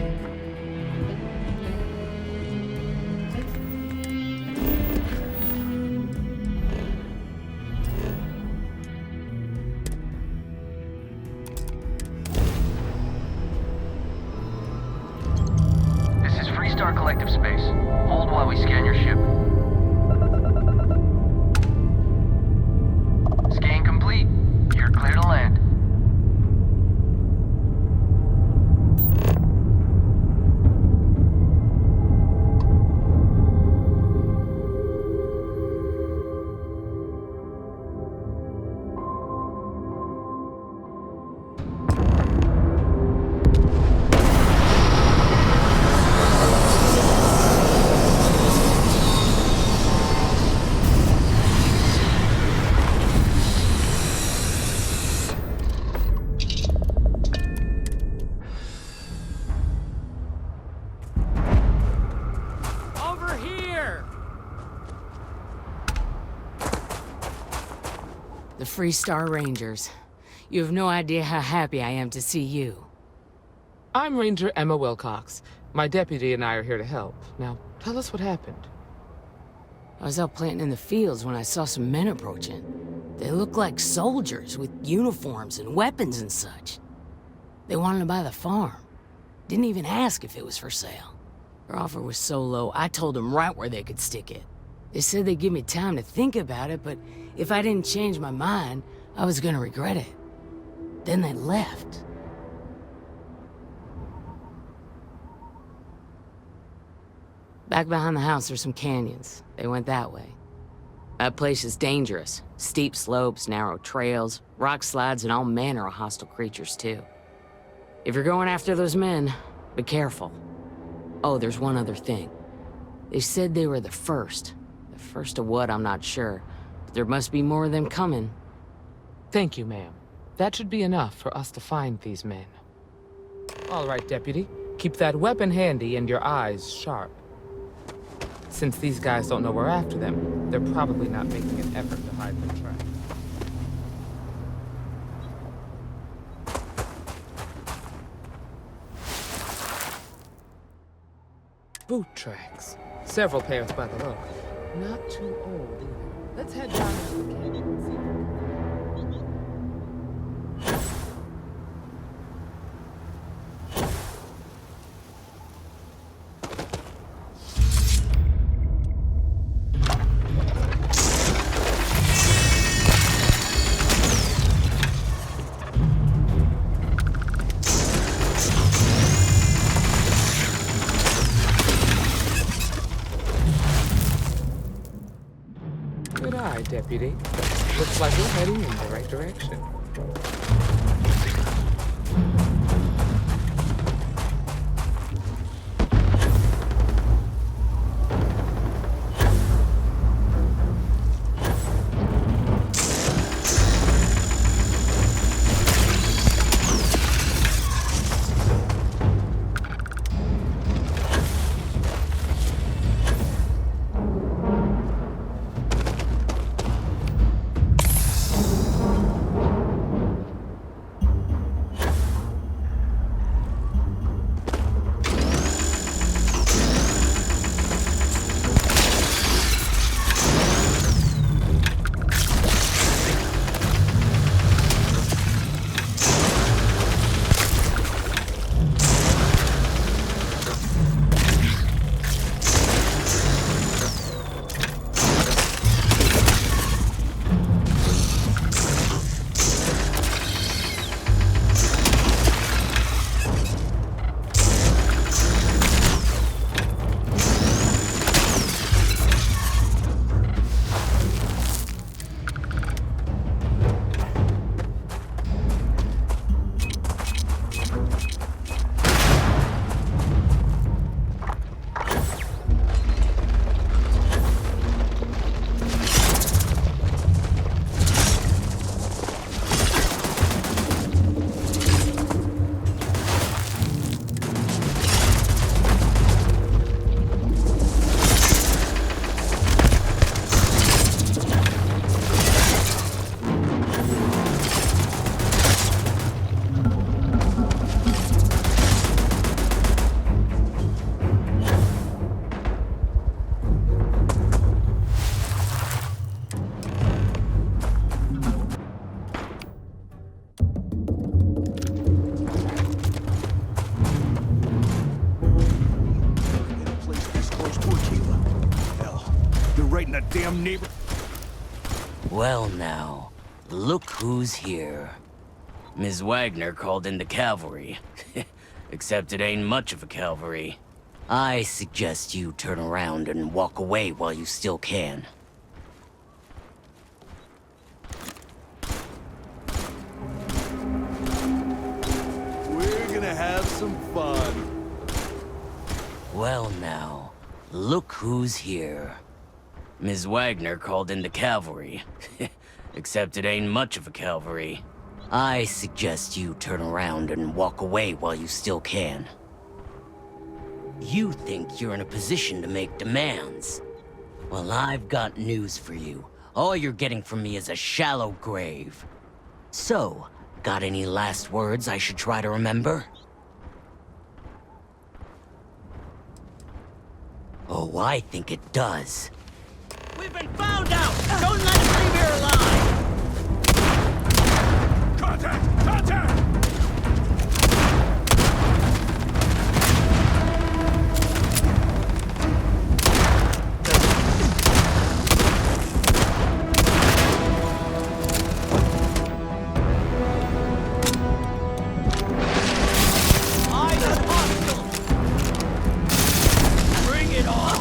Freestar Collective Space. Hold while we scan your ship. Scan complete. You're clear to land. Freestar Rangers. You have no idea how happy I am to see you. I'm Ranger Emma Wilcox. My deputy and I are here to help. Now, tell us what happened. I was out planting in the fields when I saw some men approaching. They looked like soldiers with uniforms and weapons and such. They wanted to buy the farm. Didn't even ask if it was for sale. Their offer was so low, I told them right where they could stick it. They said they'd give me time to think about it, but if I didn't change my mind, I was gonna regret it. Then they left. Back behind the house, there's some canyons. They went that way. That place is dangerous. Steep slopes, narrow trails, rock slides, and all manner of hostile creatures, too. If you're going after those men, Be careful. Oh, there's one other thing. They said they were the first. The first of what, I'm not sure. But there must be more of them coming. Thank you, ma'am. That should be enough for us to find these men. All right, Deputy. Keep that weapon handy and your eyes sharp. Since these guys don't know we're after them, they're probably not making an effort to hide their tracks. Boot tracks. Several pairs by the look. Not too old either. Let's head down into the canyon and see. Deputy. Looks like we're heading in the right direction. Damn neighbor. Well now, look who's here. Ms. Wagner called in the cavalry. Except it ain't much of a cavalry. I suggest you turn around and walk away while you still can. We're gonna have some fun. Well now, look who's here. Ms. Wagner called in the cavalry. Except it ain't much of a cavalry. I suggest you turn around and walk away while you still can. You think you're in a position to make demands. Well, I've got news for you. All you're getting from me is a shallow grave. So, got any last words I should try to remember? Oh, I think it does. We've been found out! Don't let us leave here alive! Contact! Contact! Bring it on!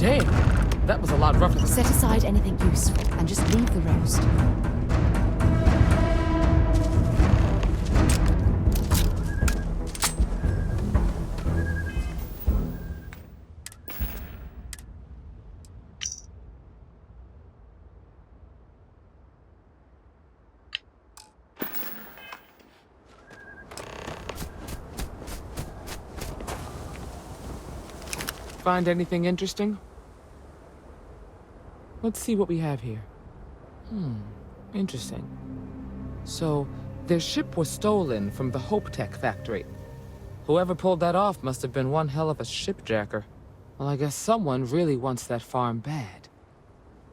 Damn, that was a lot rougher than Set aside anything useful and just leave the rest. Find anything interesting? Let's see what we have here. Interesting. So, their ship was stolen from the Hope Tech factory. Whoever pulled that off must have been one hell of a shipjacker. Well, I guess someone really wants that farm bad.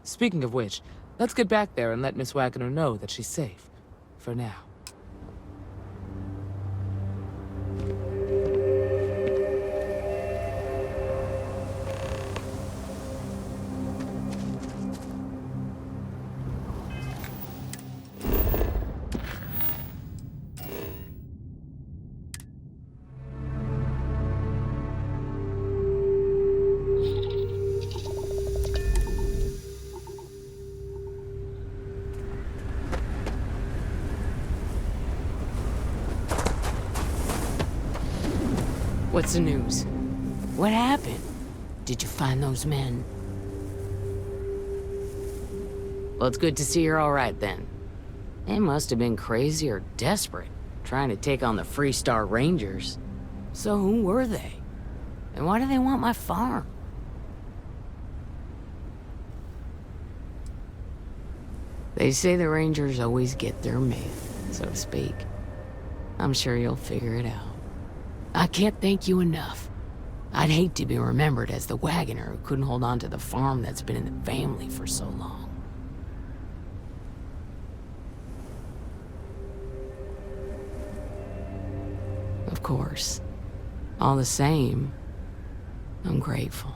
Speaking of which, let's get back there and let Miss Wagner know that she's safe. For now. What's the news? What happened? Did you find those men? Well, it's good to see you're all right then. They must have been crazy or desperate, trying to take on the Freestar Rangers. So who were they? And why do they want my farm? They say the Rangers always get their myth, so to speak. I'm sure you'll figure it out. I can't thank you enough. I'd hate to be remembered as the wagoner who couldn't hold on to the farm that's been in the family for so long. Of course. All the same, I'm grateful.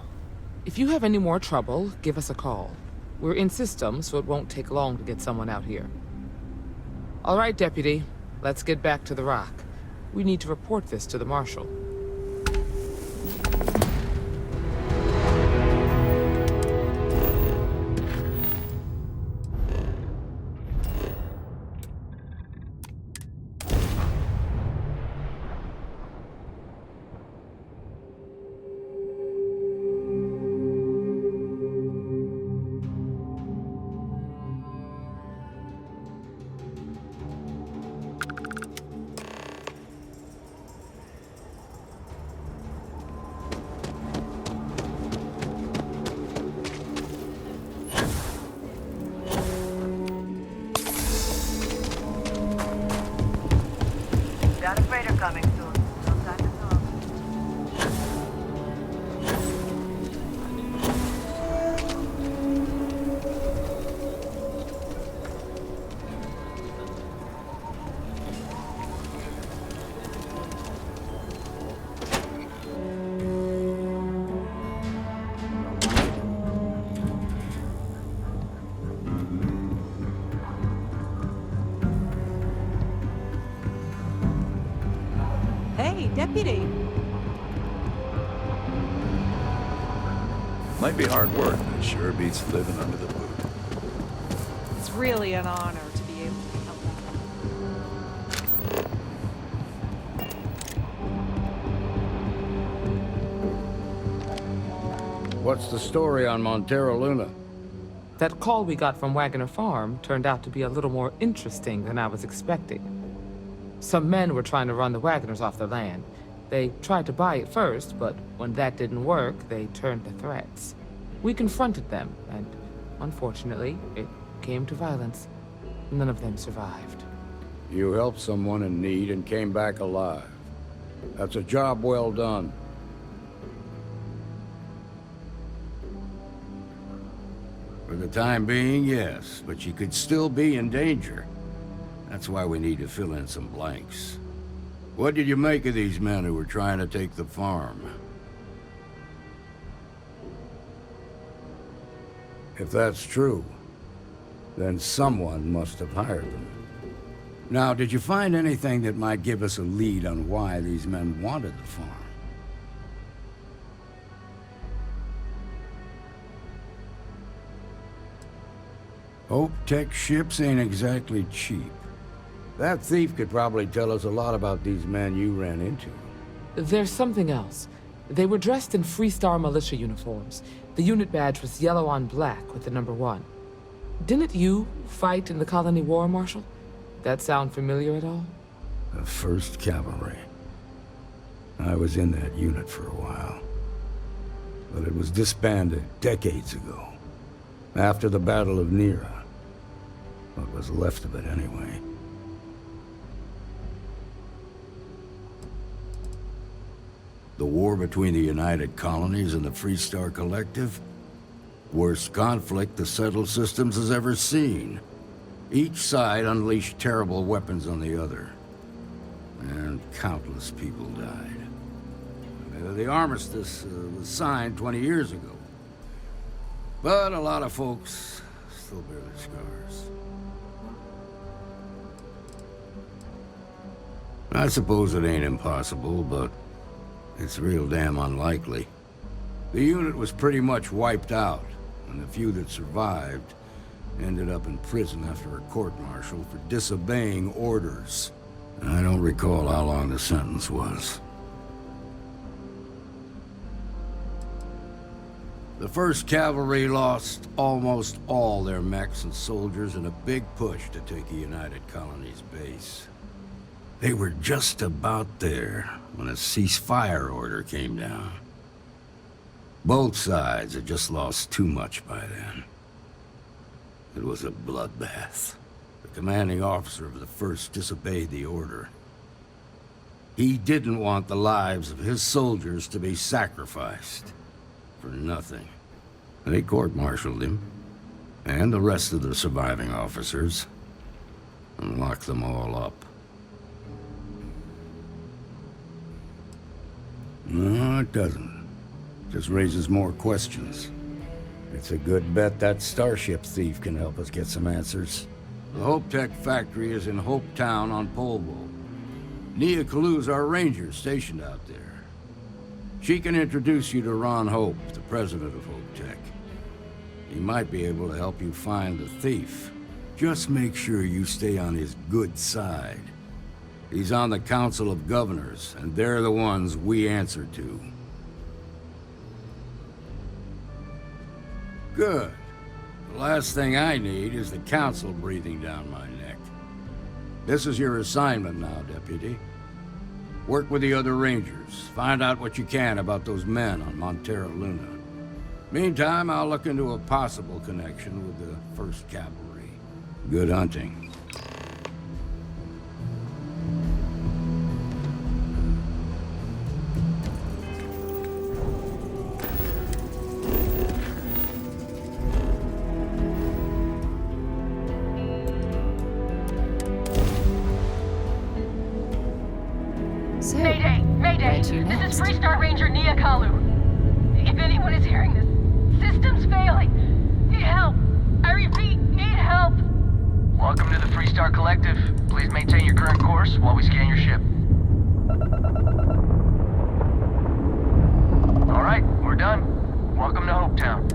If you have any more trouble, give us a call. We're in system, so it won't take long to get someone out here. All right, Deputy. Let's get back to the Rock. We need to report this to the Marshal. Got a freighter coming soon. No time to talk. Hey, Deputy. Might be hard work, but it sure beats living under the boot. It's really an honor to be able to help. What's the story on Montero Luna? That call we got from Wagner Farm turned out to be a little more interesting than I was expecting. Some men were trying to run the Wagners off the land. They tried to buy it first, but when that didn't work, they turned to threats. We confronted them, and unfortunately, it came to violence. None of them survived. You helped someone in need and came back alive. That's a job well done. For the time being, yes, but you could still be in danger. That's why we need to fill in some blanks. What did you make of these men who were trying to take the farm? If that's true, then someone must have hired them. Now, did you find anything that might give us a lead on why these men wanted the farm? Hope Tech ships ain't exactly cheap. That thief could probably tell us a lot about these men you ran into. There's something else. They were dressed in Freestar militia uniforms. The unit badge was yellow on black with the number 1. Didn't you fight in the Colony War, Marshal? That sound familiar at all? The 1st Cavalry. I was in that unit for a while. But it was disbanded decades ago. After the Battle of Nera. What was left of it, anyway. The war between the United Colonies and the Freestar Collective? Worst conflict the settled systems has ever seen. Each side unleashed terrible weapons on the other. And countless people died. The armistice was signed 20 years ago. But a lot of folks still bear their scars. I suppose it ain't impossible, but it's real damn unlikely. The unit was pretty much wiped out, and the few that survived ended up in prison after a court-martial for disobeying orders. I don't recall how long the sentence was. The 1st Cavalry lost almost all their mechs and soldiers in a big push to take the United Colonies base. They were just about there when a ceasefire order came down. Both sides had just lost too much by then. It was a bloodbath. The commanding officer of the 1st disobeyed the order. He didn't want the lives of his soldiers to be sacrificed. For nothing. They court-martialed him, and the rest of the surviving officers, and locked them all up. No, it doesn't. Just raises more questions. It's a good bet that starship thief can help us get some answers. The Hope Tech factory is in Hope Town on Polvo. Nia Kalu's our ranger stationed out there. She can introduce you to Ron Hope, the president of Hope Tech. He might be able to help you find the thief. Just make sure you stay on his good side. He's on the Council of Governors, and they're the ones we answer to. Good. The last thing I need is the Council breathing down my neck. This is your assignment now, Deputy. Work with the other Rangers. Find out what you can about those men on Montera Luna. Meantime, I'll look into a possible connection with the 1st Cavalry. Good hunting. Mayday! Mayday! This is Freestar Ranger Nia Kalu. If anyone is hearing this, system's failing. Need help. I repeat, need help. Welcome to the Freestar Collective. Please maintain your current course while we scan your ship. All right, we're done. Welcome to Hope Town.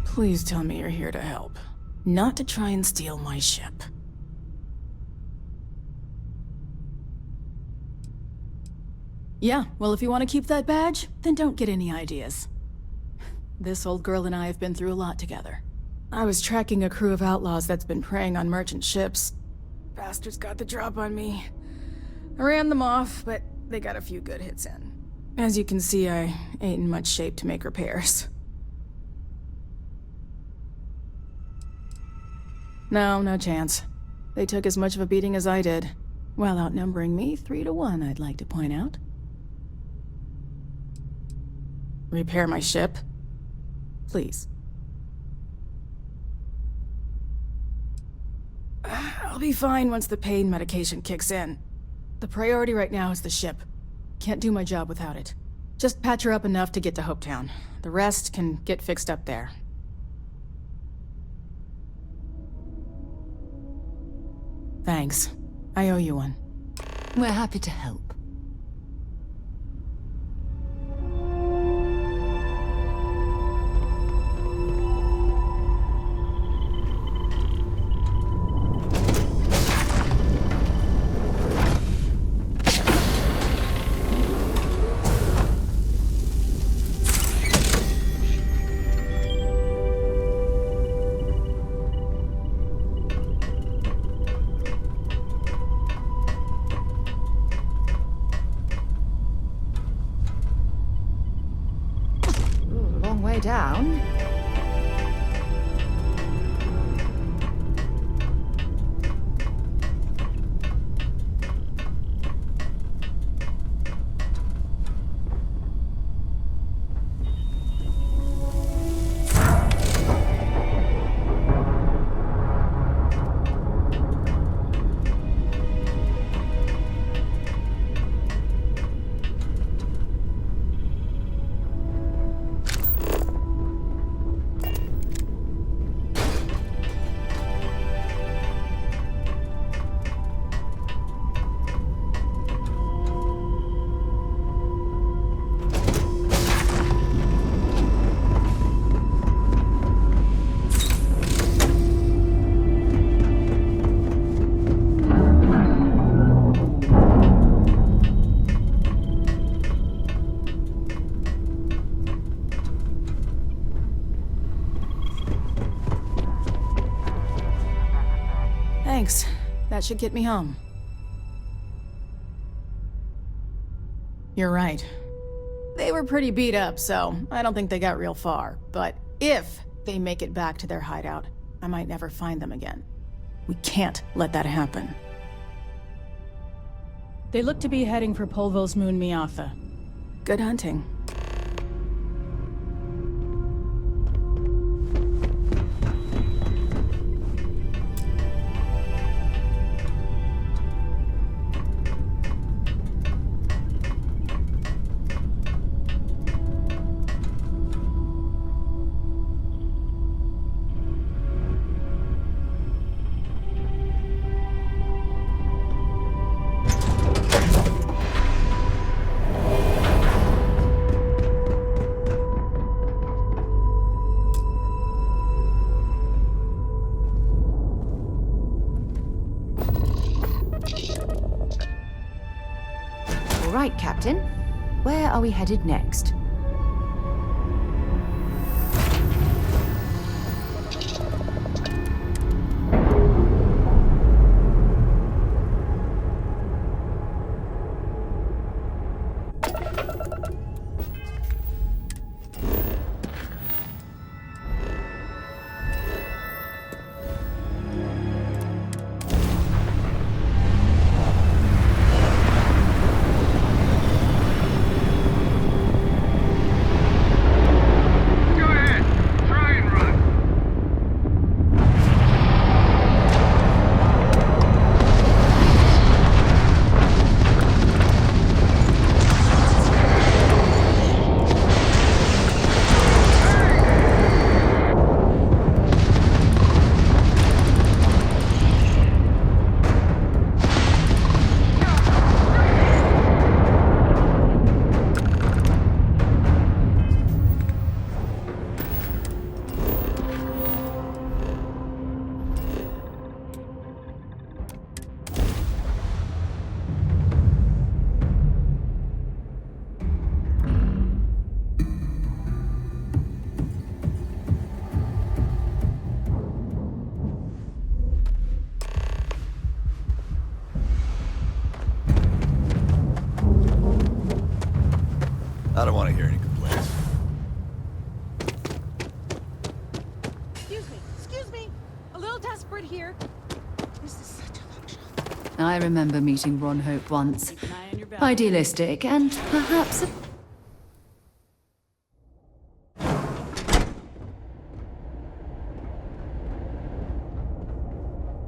Please tell me you're here to help, not to try and steal my ship. Yeah, well, if you want to keep that badge, then don't get any ideas. This old girl and I have been through a lot together. I was tracking a crew of outlaws that's been preying on merchant ships. Bastards got the drop on me. I ran them off, but they got a few good hits in. As you can see, I ain't in much shape to make repairs. No chance. They took as much of a beating as I did, while outnumbering me 3-1, I'd like to point out. Repair my ship? Please. I'll be fine once the pain medication kicks in. The priority right now is the ship. Can't do my job without it. Just patch her up enough to get to Hopetown. The rest can get fixed up there. Thanks. I owe you one. We're happy to help. Way down. Thanks. That should get me home. You're right. They were pretty beat up, so I don't think they got real far. But if they make it back to their hideout, I might never find them again. We can't let that happen. They look to be heading for Polvo's moon Miatha. Good hunting. Right, Captain. Where are we headed next? want to hear any complaints. Excuse me. A little desperate here. This is such a long shot. I remember meeting Ron Hope once. Idealistic and perhaps a...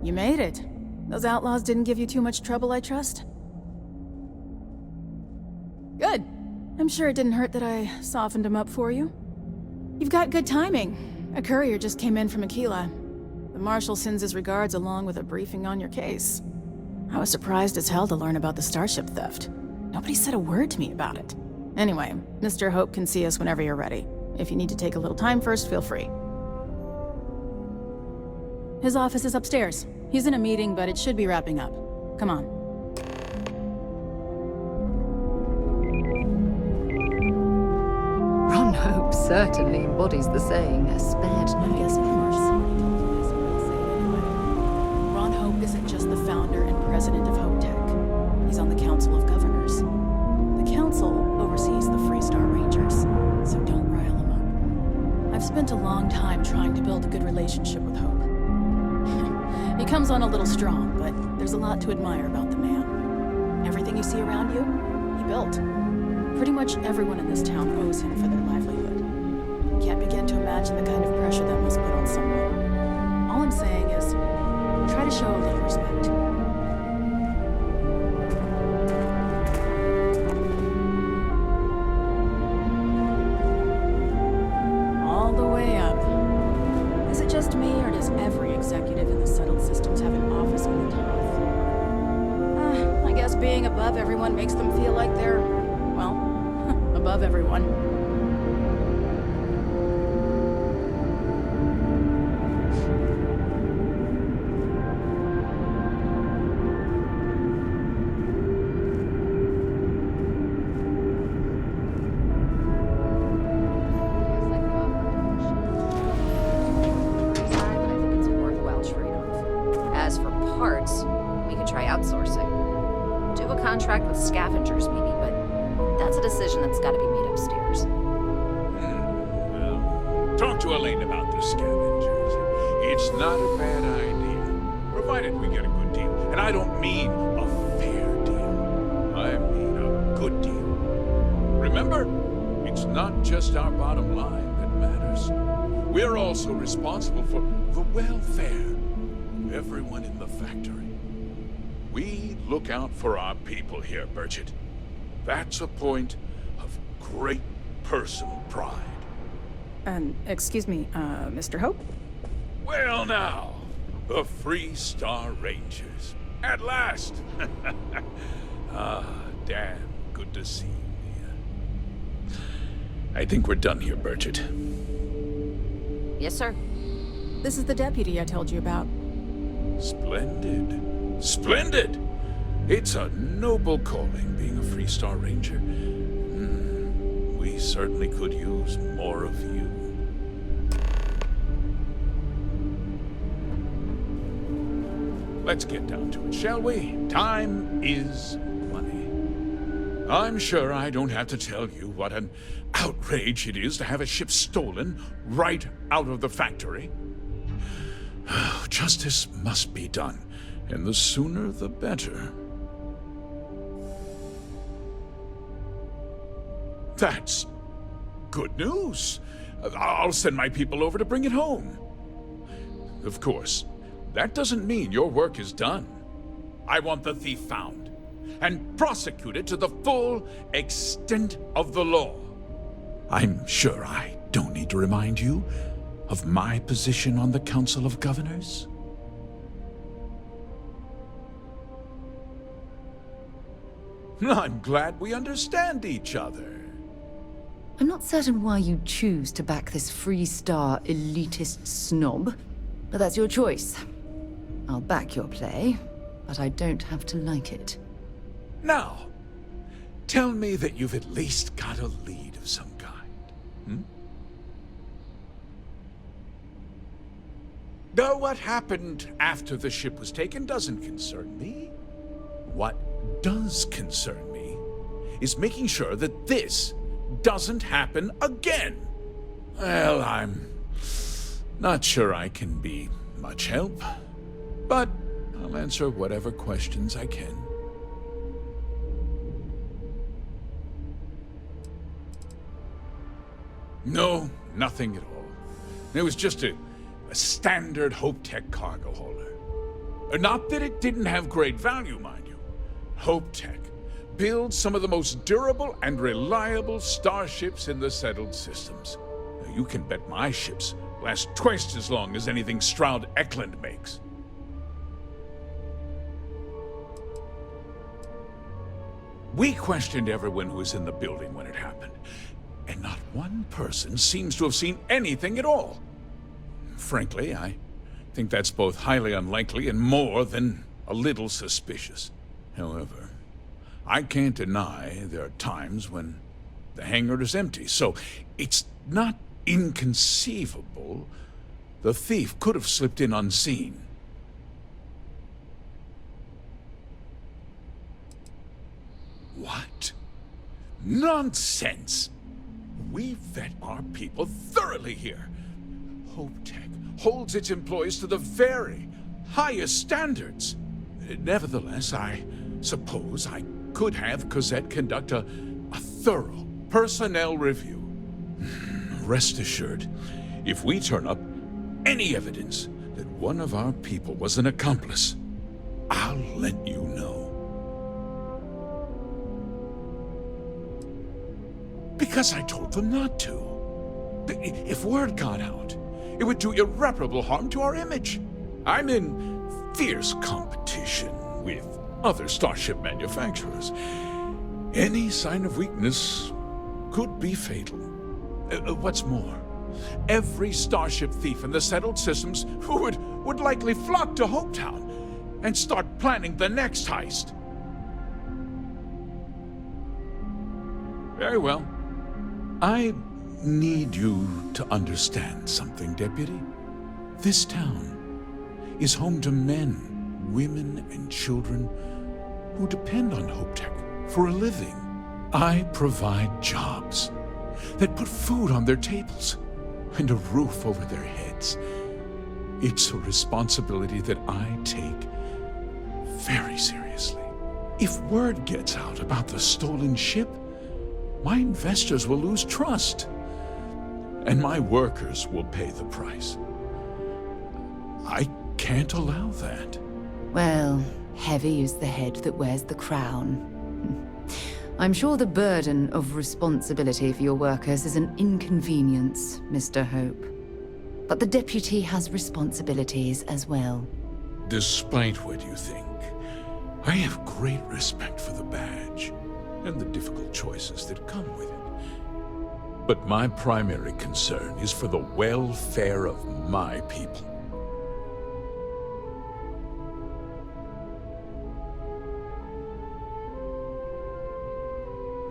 You made it. Those outlaws didn't give you too much trouble, I trust? Good. I'm sure it didn't hurt that I softened them up for you. You've got good timing. A courier just came in from Aquila. The Marshal sends his regards along with a briefing on your case. I was surprised as hell to learn about the starship theft. Nobody said a word to me about it. Anyway, Mr. Hope can see us whenever you're ready. If you need to take a little time first, feel free. His office is upstairs. He's in a meeting, but it should be wrapping up. Come on. Ron Hope certainly embodies the saying, spared no expense. Ron Hope isn't just the founder and president of Hope Tech. He's on the Council of Governors. The Council oversees the Freestar Rangers, so don't rile him up. I've spent a long time trying to build a good relationship with Hope. He comes on a little strong, but there's a lot to admire about the man. Everything you see around you, he built. Pretty much everyone in this town owes him for their livelihood. Can't begin to imagine the kind of pressure that must put on someone. All I'm saying is, try to show a little respect. All the way up. Is it just me, or does every executive in the settled systems have an office on the top floor? I guess being above everyone makes them feel like they're, well, above everyone. Contract with scavengers, maybe, but that's a decision that's got to be made upstairs. Well, talk to Elaine about the scavengers. It's not a bad idea, provided we get a good deal. And I don't mean a fair deal. I mean a good deal. Remember, it's not just our bottom line that matters. We're also responsible for the welfare of everyone in the factory. We look out for our people here, Bridget. That's a point of great personal pride. Excuse me, Mr. Hope? Well now, the Freestar Rangers. At last! Damn good to see you, Mia. I think we're done here, Bridget. Yes, sir. This is the deputy I told you about. Splendid. Splendid! It's a noble calling, being a Freestar Ranger. We certainly could use more of you. Let's get down to it, shall we? Time is money. I'm sure I don't have to tell you what an outrage it is to have a ship stolen right out of the factory. Justice must be done. And the sooner, the better. That's good news. I'll send my people over to bring it home. Of course, that doesn't mean your work is done. I want the thief found and prosecuted to the full extent of the law. I'm sure I don't need to remind you of my position on the Council of Governors. I'm glad we understand each other. I'm not certain why you choose to back this Freestar elitist snob, but that's your choice. I'll back your play, but I don't have to like it. Now, tell me that you've at least got a lead of some kind. Though what happened after the ship was taken doesn't concern me. What does concern me is making sure that this doesn't happen again. Well, I'm not sure I can be much help, but I'll answer whatever questions I can. No, nothing at all. It was just a standard Hope Tech cargo hauler. Not that it didn't have great value, mind you. Hope Tech builds some of the most durable and reliable starships in the settled systems. Now, you can bet my ships last twice as long as anything Stroud Eklund makes. We questioned everyone who was in the building when it happened, and not one person seems to have seen anything at all. Frankly, I think that's both highly unlikely and more than a little suspicious. However, I can't deny there are times when the hangar is empty, so it's not inconceivable the thief could have slipped in unseen. What? Nonsense! We vet our people thoroughly here. Hope Tech holds its employees to the very highest standards. Nevertheless, I suppose I could have Cosette conduct a thorough personnel review. Rest assured, if we turn up any evidence that one of our people was an accomplice, I'll let you know. Because I told them not to. If word got out, it would do irreparable harm to our image. I'm in fierce competition with other starship manufacturers. Any sign of weakness could be fatal. What's more, every starship thief in the settled systems would likely flock to Hopetown and start planning the next heist. Very well. I need you to understand something, Deputy. This town is home to men, women, and children who depend on Hope Tech for a living. I provide jobs that put food on their tables and a roof over their heads. It's a responsibility that I take very seriously. If word gets out about the stolen ship, my investors will lose trust, and my workers will pay the price. I can't allow that. Well, heavy is the head that wears the crown. I'm sure the burden of responsibility for your workers is an inconvenience, Mr. Hope. But the deputy has responsibilities as well. Despite what you think, I have great respect for the badge and the difficult choices that come with it. But my primary concern is for the welfare of my people.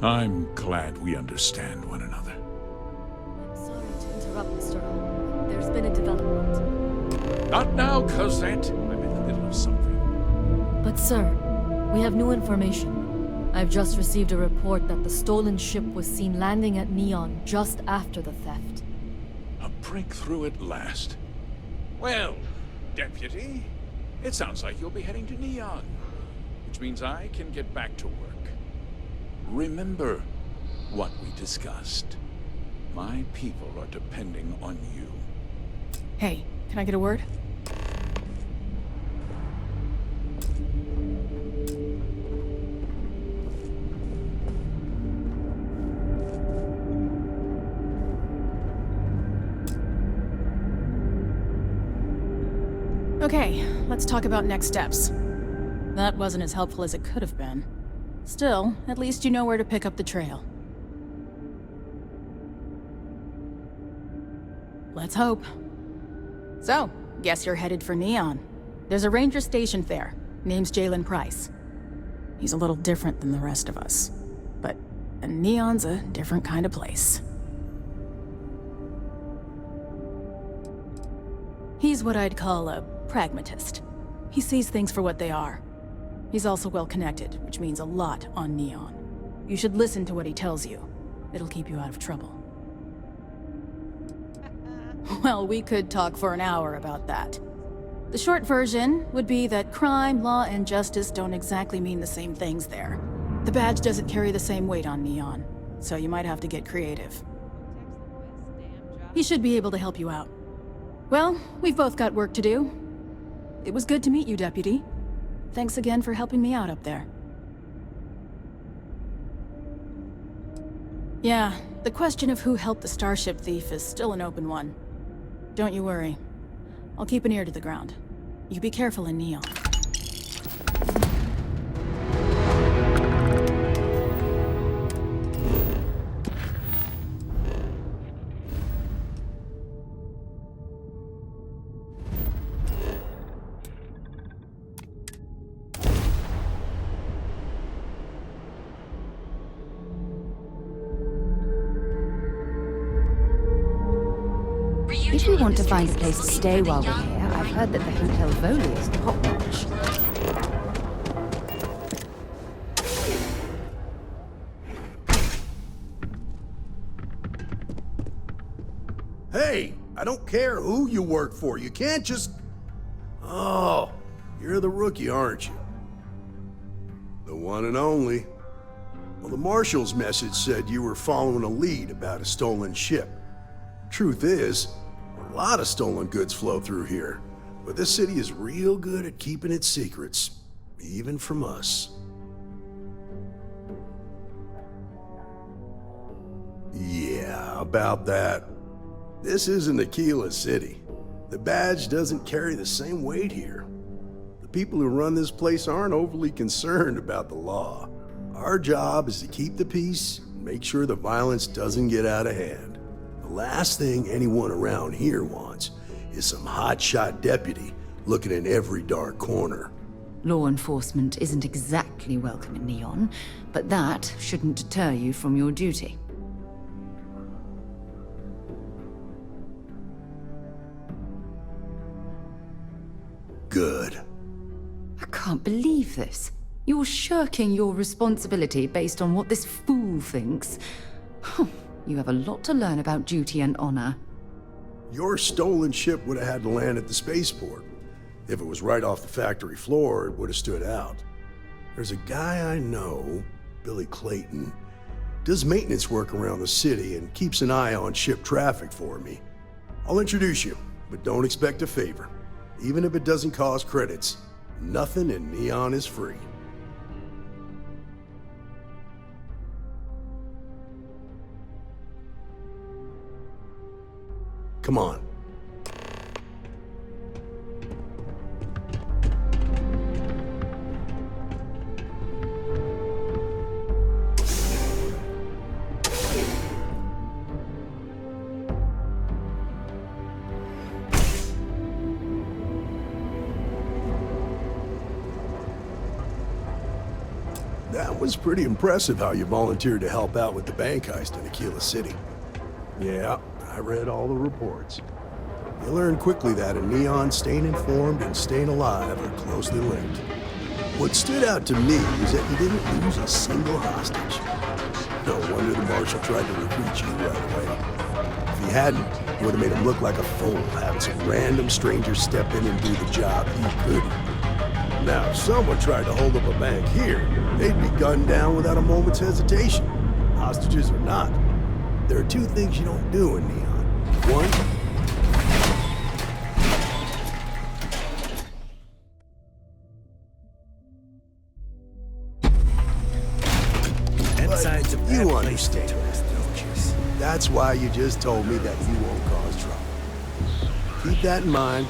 I'm glad we understand one another. I'm sorry to interrupt, Mr. Hope. There's been a development. Not now, Cosette. I'm in the middle of something. But sir, we have new information. I've just received a report that the stolen ship was seen landing at Neon just after the theft. A breakthrough at last. Well, Deputy, it sounds like you'll be heading to Neon, which means I can get back to work. Remember what we discussed. My people are depending on you. Hey, can I get a word? Okay, let's talk about next steps. That wasn't as helpful as it could have been. Still, at least you know where to pick up the trail. Let's hope. So, guess you're headed for Neon. There's a ranger stationed there. Name's Jalen Price. He's a little different than the rest of us. But Neon's a different kind of place. He's what I'd call a pragmatist. He sees things for what they are. He's also well connected, which means a lot on Neon. You should listen to what he tells you. It'll keep you out of trouble. Well, we could talk for an hour about that. The short version would be that crime, law, and justice don't exactly mean the same things there. The badge doesn't carry the same weight on Neon, so you might have to get creative. He should be able to help you out. Well, we've both got work to do. It was good to meet you, Deputy. Thanks again for helping me out up there. Yeah, the question of who helped the Starship thief is still an open one. Don't you worry. I'll keep an ear to the ground. You be careful in Neon. If we want to find a place to stay while we're here, I've heard that the Hotel Voli is top-notch. Hey, I don't care who you work for. You can't just... Oh, you're the rookie, aren't you? The one and only. Well, the Marshal's message said you were following a lead about a stolen ship. Truth is, a lot of stolen goods flow through here, but this city is real good at keeping its secrets, even from us. Yeah, about that. This isn't Aquila City. The badge doesn't carry the same weight here. The people who run this place aren't overly concerned about the law. Our job is to keep the peace and make sure the violence doesn't get out of hand. The last thing anyone around here wants is some hotshot deputy looking in every dark corner. Law enforcement isn't exactly welcome in Neon, but that shouldn't deter you from your duty. Good. I can't believe this. You're shirking your responsibility based on what this fool thinks. You have a lot to learn about duty and honor. Your stolen ship would have had to land at the spaceport. If it was right off the factory floor, it would have stood out. There's a guy I know, Billy Clayton, does maintenance work around the city and keeps an eye on ship traffic for me. I'll introduce you, but don't expect a favor. Even if it doesn't cost credits, nothing in Neon is free. Come on. That was pretty impressive how you volunteered to help out with the bank heist in Aquila City. Yeah, I read all the reports. You learn quickly that in Neon, staying informed and staying alive are closely linked. What stood out to me was that you didn't lose a single hostage. No wonder the Marshal tried to recruit you right away. If he hadn't, it would have made him look like a fool, having some random stranger step in and do the job he couldn't. Now, if someone tried to hold up a bank here, they'd be gunned down without a moment's hesitation. Hostages or not. There are two things you don't do in Neon. One, you understand, don't you? That's why you just told me that you won't cause trouble. Keep that in mind,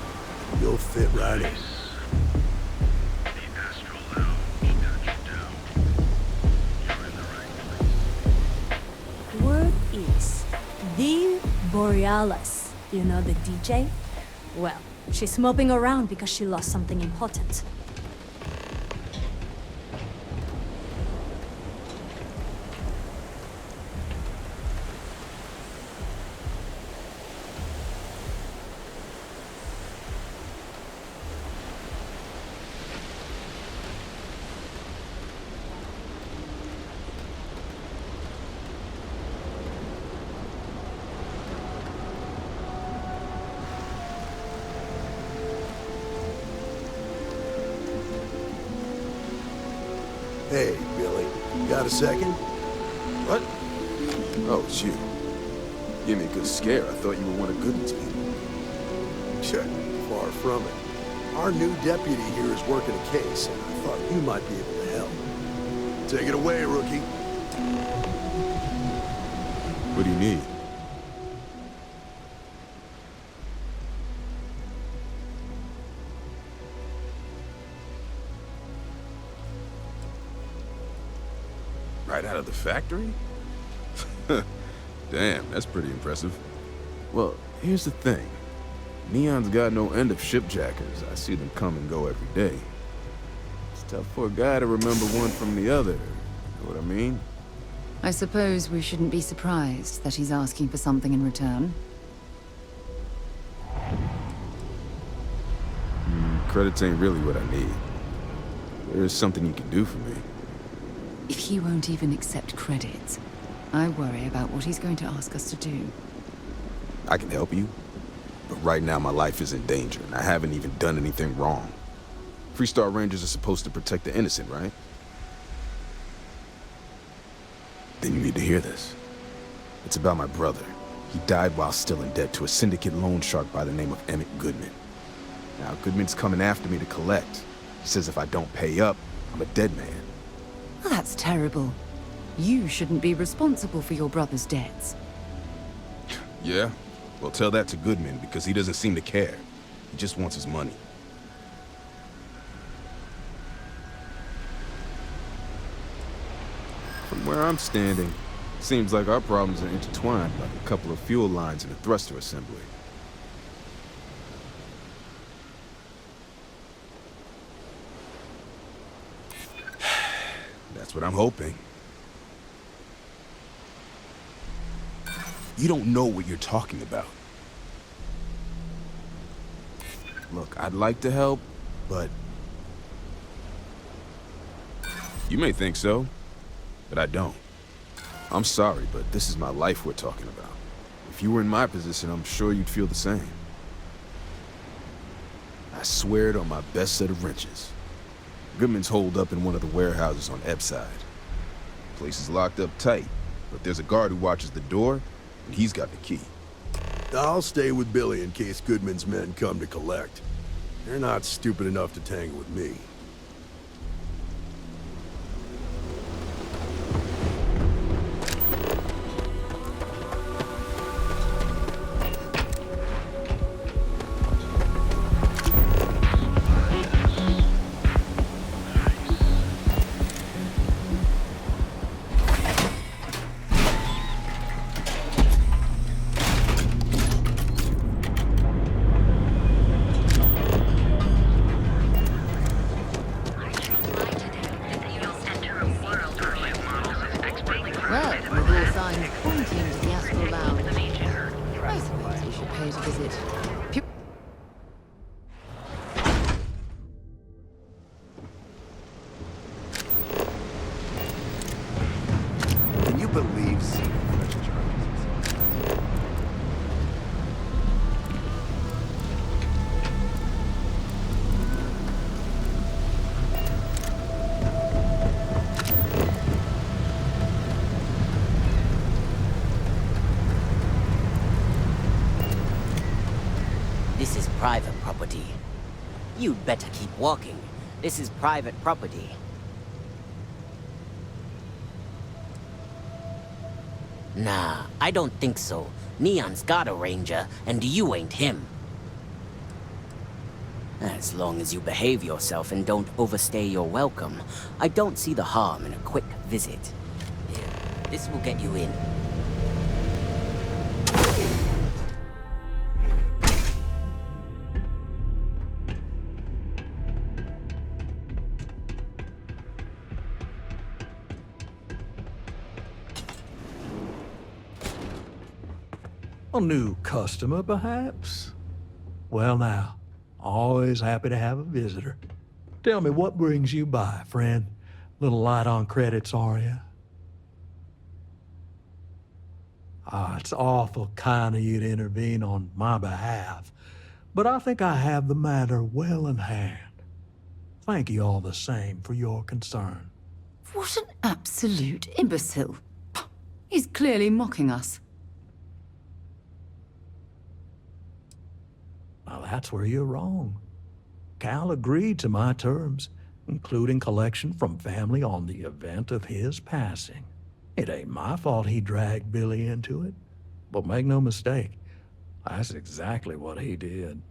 you'll fit right in. Word is the Borealis. You know the DJ? Well, she's moping around because she lost something important. Hey, Billy. Got a second? What? Oh, it's you. Gave me a good scare. I thought you were one of Goodman's people. Sure, far from it. Our new deputy here is working a case, and I thought you might be able to help. Take it away, rookie. What do you need? Right out of the factory? Damn, that's pretty impressive. Well, here's the thing. Neon's got no end of shipjackers. I see them come and go every day. It's tough for a guy to remember one from the other. You know what I mean? I suppose we shouldn't be surprised that he's asking for something in return. Credits ain't really what I need. There's something you can do for me. If he won't even accept credit, I worry about what he's going to ask us to do. I can help you, but right now my life is in danger, and I haven't even done anything wrong. Freestar Rangers are supposed to protect the innocent, right? Then you need to hear this. It's about my brother. He died while still in debt to a syndicate loan shark by the name of Emmett Goodman. Now, Goodman's coming after me to collect. He says if I don't pay up, I'm a dead man. Well, that's terrible. You shouldn't be responsible for your brother's debts. Yeah? Well, tell that to Goodman, because he doesn't seem to care. He just wants his money. From where I'm standing, it seems like our problems are intertwined like a couple of fuel lines and a thruster assembly. That's what I'm hoping. You don't know what you're talking about. Look, I'd like to help, but... You may think so, but I don't. I'm sorry, but this is my life we're talking about. If you were in my position, I'm sure you'd feel the same. I swear it on my best set of wrenches. Goodman's holed up in one of the warehouses on Ebside. Place is locked up tight, but there's a guard who watches the door, and he's got the key. I'll stay with Billy in case Goodman's men come to collect. They're not stupid enough to tangle with me. This is private property. You'd better keep walking. This is private property. Nah, I don't think so. Neon's got a ranger, and you ain't him. As long as you behave yourself and don't overstay your welcome, I don't see the harm in a quick visit. Here, this will get you in. A new customer, perhaps? Well now, always happy to have a visitor. Tell me, what brings you by, friend? Little light on credits, are you? It's awful kind of you to intervene on my behalf, but I think I have the matter well in hand. Thank you all the same for your concern. What an absolute imbecile. He's clearly mocking us. Now that's where you're wrong. Cal agreed to my terms, including collection from family on the event of his passing. It ain't my fault he dragged Billy into it. But make no mistake, that's exactly what he did.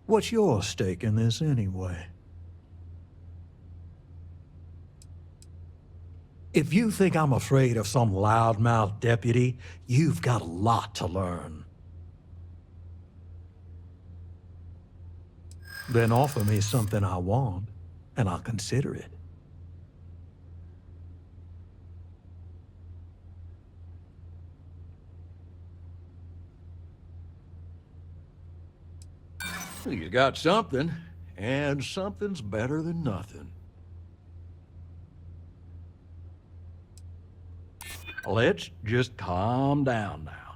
What's your stake in this anyway? If you think I'm afraid of some loudmouth deputy, you've got a lot to learn. Then offer me something I want, and I'll consider it. You got something, and something's better than nothing. Let's just calm down now.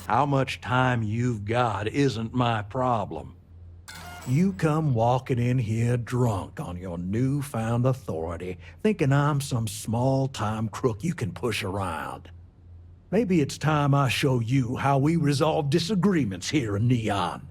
How much time you've got isn't my problem. You come walking in here drunk on your newfound authority, thinking I'm some small-time crook you can push around. Maybe it's time I show you how we resolve disagreements here in Neon.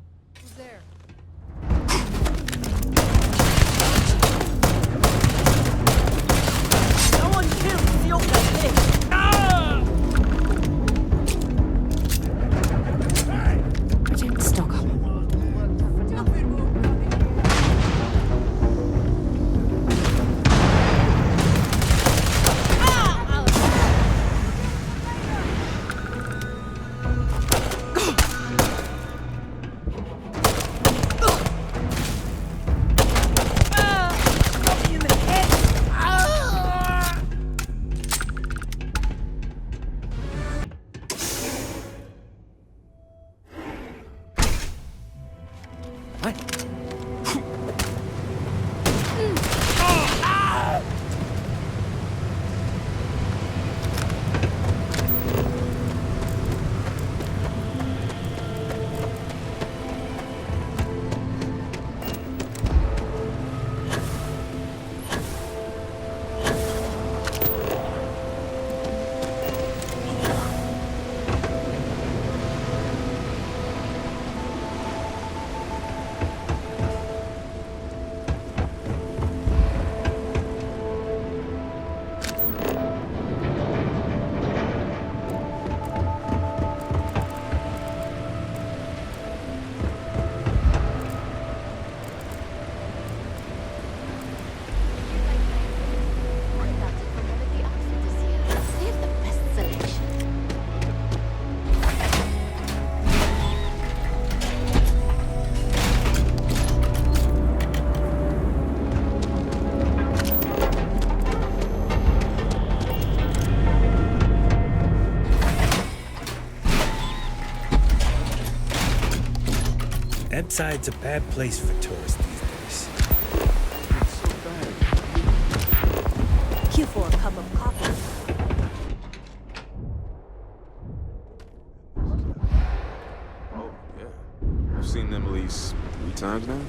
Side's a bad place for tourists these days. Queue for a cup of coffee. Oh, yeah. I've seen them at least 3 times now.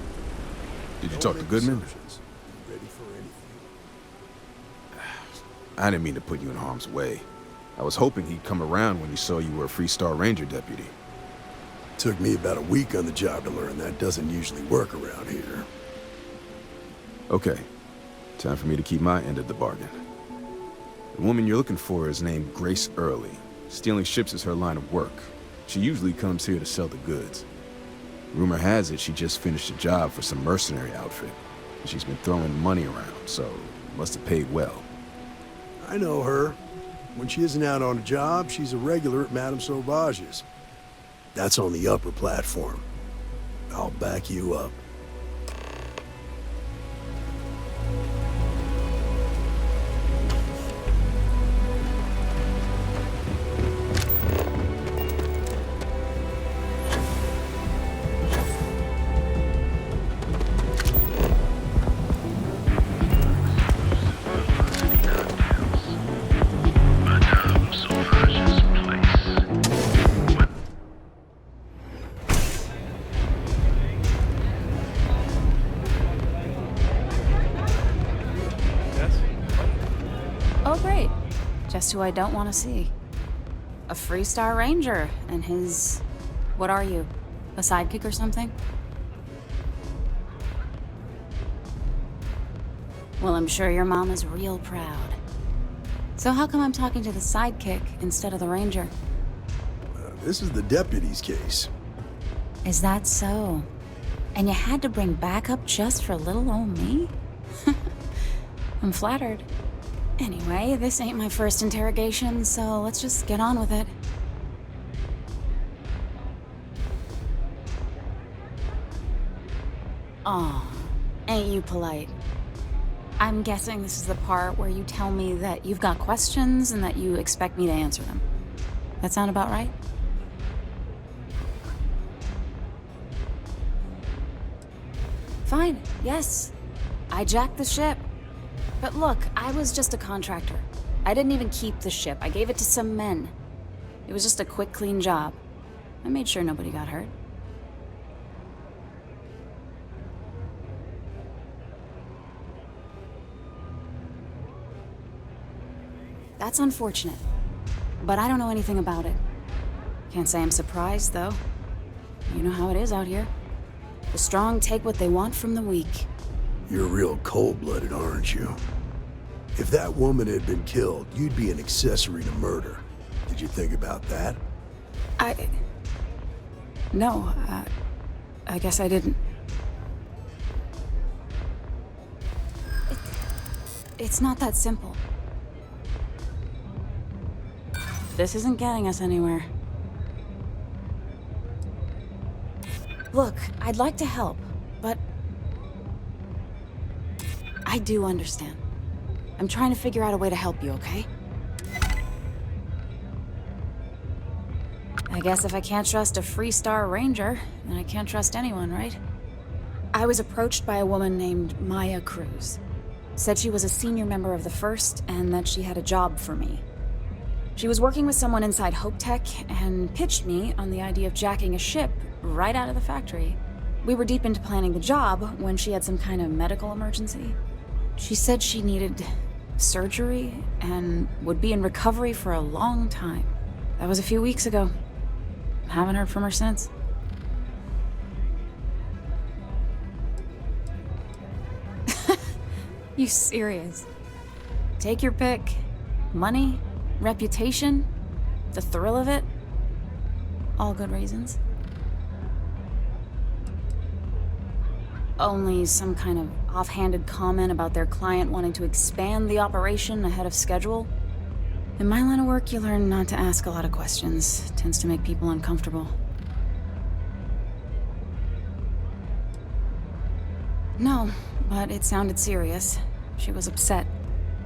Did you talk to Goodman? Ready for anything. I didn't mean to put you in harm's way. I was hoping he'd come around when he saw you were a Freestar Ranger deputy. Took me about a week on the job to learn that doesn't usually work around here. Okay, time for me to keep my end of the bargain. The woman you're looking for is named Grace Early. Stealing ships is her line of work. She usually comes here to sell the goods. Rumor has it she just finished a job for some mercenary outfit. And she's been throwing money around, so must have paid well. I know her. When she isn't out on a job, she's a regular at Madame Sauvage's. That's on the upper platform. I'll back you up. just who I don't want to see. A Freestar Ranger and his... What are you? A sidekick or something? Well, I'm sure your mom is real proud. So how come I'm talking to the sidekick instead of the Ranger? This is the deputy's case. Is that so? And you had to bring backup just for little old me? I'm flattered. Anyway, this ain't my first interrogation, so let's just get on with it. Aw, ain't you polite? I'm guessing this is the part where you tell me that you've got questions and that you expect me to answer them. That sound about right? Fine, yes. I jacked the ship. But look, I was just a contractor. I didn't even keep the ship. I gave it to some men. It was just a quick, clean job. I made sure nobody got hurt. That's unfortunate. But I don't know anything about it. Can't say I'm surprised, though. You know how it is out here. The strong take what they want from the weak. You're real cold-blooded, aren't you? If that woman had been killed, you'd be an accessory to murder. Did you think about that? No, I guess I didn't. It's not that simple. This isn't getting us anywhere. Look, I'd like to help, but I do understand. I'm trying to figure out a way to help you, okay? I guess if I can't trust a Freestar Ranger, then I can't trust anyone, right? I was approached by a woman named Maya Cruz. Said she was a senior member of the First and that she had a job for me. She was working with someone inside Hope Tech and pitched me on the idea of jacking a ship right out of the factory. We were deep into planning the job when she had some kind of medical emergency. She said she needed surgery and would be in recovery for a long time. That was a few weeks ago. Haven't heard from her since. You serious? Take your pick. Money, reputation, the thrill of it. All good reasons. Only some kind of offhanded comment about their client wanting to expand the operation ahead of schedule. In my line of work, you learn not to ask a lot of questions. It tends to make people uncomfortable. No, but it sounded serious. She was upset.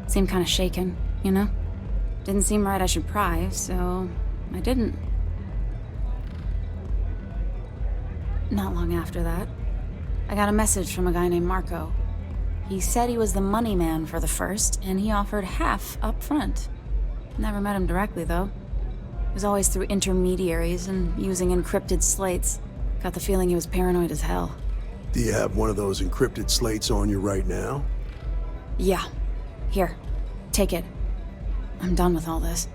Seemed kind of shaken, you know? Didn't seem right I should pry, so I didn't. Not long after that, I got a message from a guy named Marco. He said he was the money man for the First, and he offered half up front. Never met him directly, though. It was always through intermediaries and using encrypted slates. Got the feeling he was paranoid as hell. Do you have one of those encrypted slates on you right now? Yeah. Here. Take it. I'm done with all this.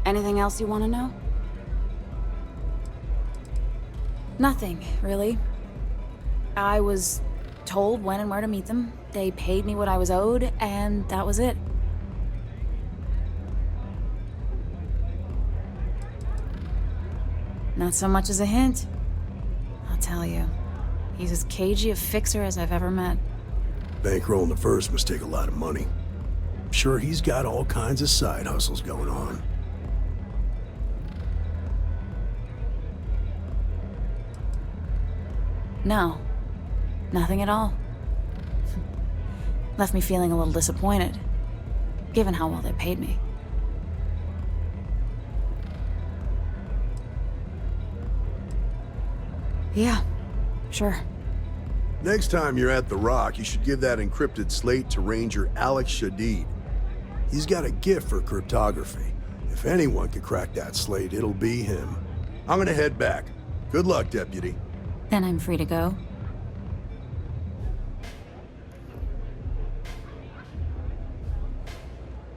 Anything else you want to know? Nothing, really. I was told when and where to meet them. They paid me what I was owed, and that was it. Not so much as a hint. I'll tell you. He's as cagey a fixer as I've ever met. Bankrolling the First must take a lot of money. I'm sure he's got all kinds of side hustles going on. No. Nothing at all. Left me feeling a little disappointed, given how well they paid me. Yeah, sure. Next time you're at the Rock, you should give that encrypted slate to Ranger Alex Shadid. He's got a gift for cryptography. If anyone could crack that slate, it'll be him. I'm gonna head back. Good luck, Deputy. Then I'm free to go.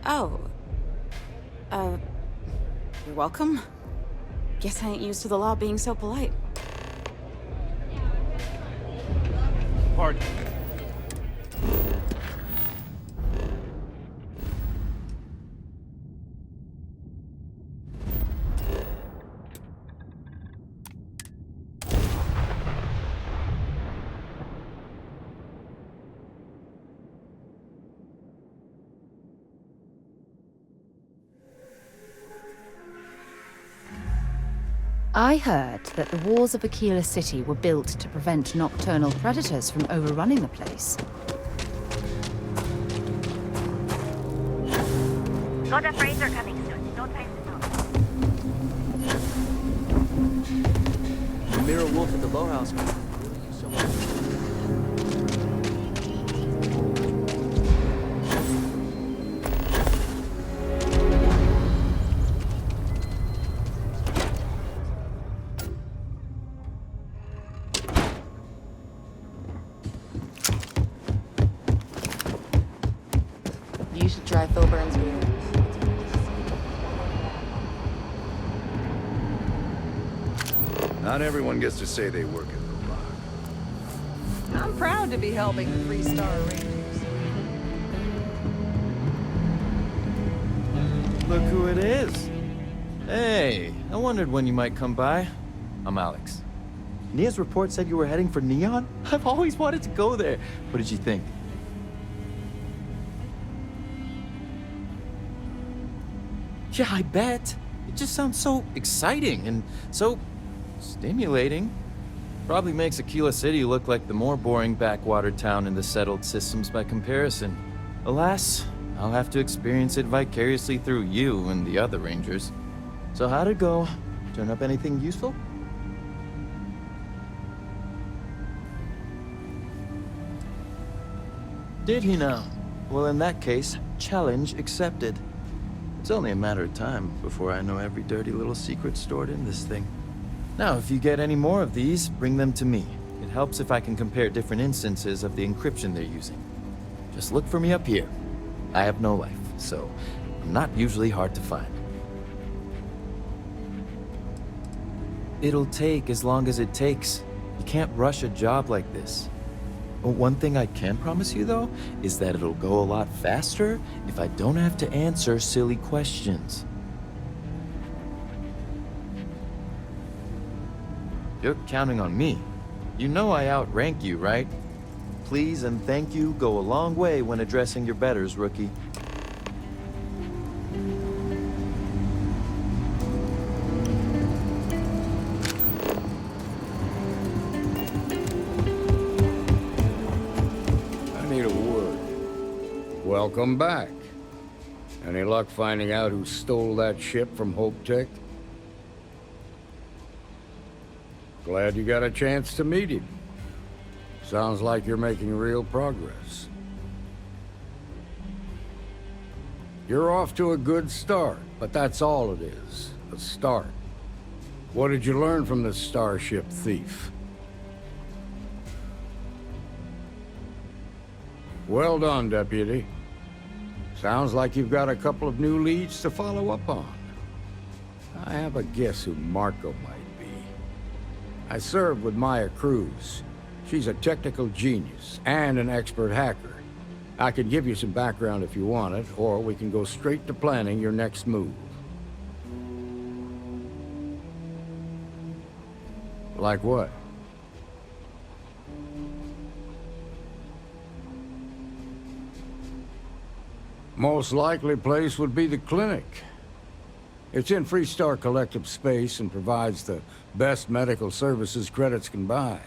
Oh. You're welcome. Guess I ain't used to the law being so polite. Pardon. I heard that the walls of Aquila City were built to prevent nocturnal predators from overrunning the place. Got a freighter coming soon. No time to talk. Mirror Wolf at the Low House. You should try Phil Burns' beer. Not everyone gets to say they work at the Rock. I'm proud to be helping the Freestar Rangers. Look who it is. Hey, I wondered when you might come by. I'm Alex. Nia's report said you were heading for Neon? I've always wanted to go there. What did you think? Yeah, I bet. It just sounds so exciting and so stimulating. Probably makes Aquila City look like the more boring backwater town in the settled systems by comparison. Alas, I'll have to experience it vicariously through you and the other Rangers. So how'd it go? Turn up anything useful? Did he now? Well, in that case, challenge accepted. It's only a matter of time before I know every dirty little secret stored in this thing. Now, if you get any more of these, bring them to me. It helps if I can compare different instances of the encryption they're using. Just look for me up here. I have no life, so I'm not usually hard to find. It'll take as long as it takes. You can't rush a job like this. One thing I can promise you, though, is that it'll go a lot faster if I don't have to answer silly questions. You're counting on me. You know I outrank you, right? Please and thank you go a long way when addressing your betters, rookie. Welcome back. Any luck finding out who stole that ship from Hope Tech? Glad you got a chance to meet him. Sounds like you're making real progress. You're off to a good start, but that's all it is, a start. What did you learn from this starship thief? Well done, Deputy. Sounds like you've got a couple of new leads to follow up on. I have a guess who Marco might be. I served with Maya Cruz. She's a technical genius and an expert hacker. I can give you some background if you want it, or we can go straight to planning your next move. Like what? Most likely place would be the clinic. It's in Freestar Collective space and provides the best medical services credits can buy.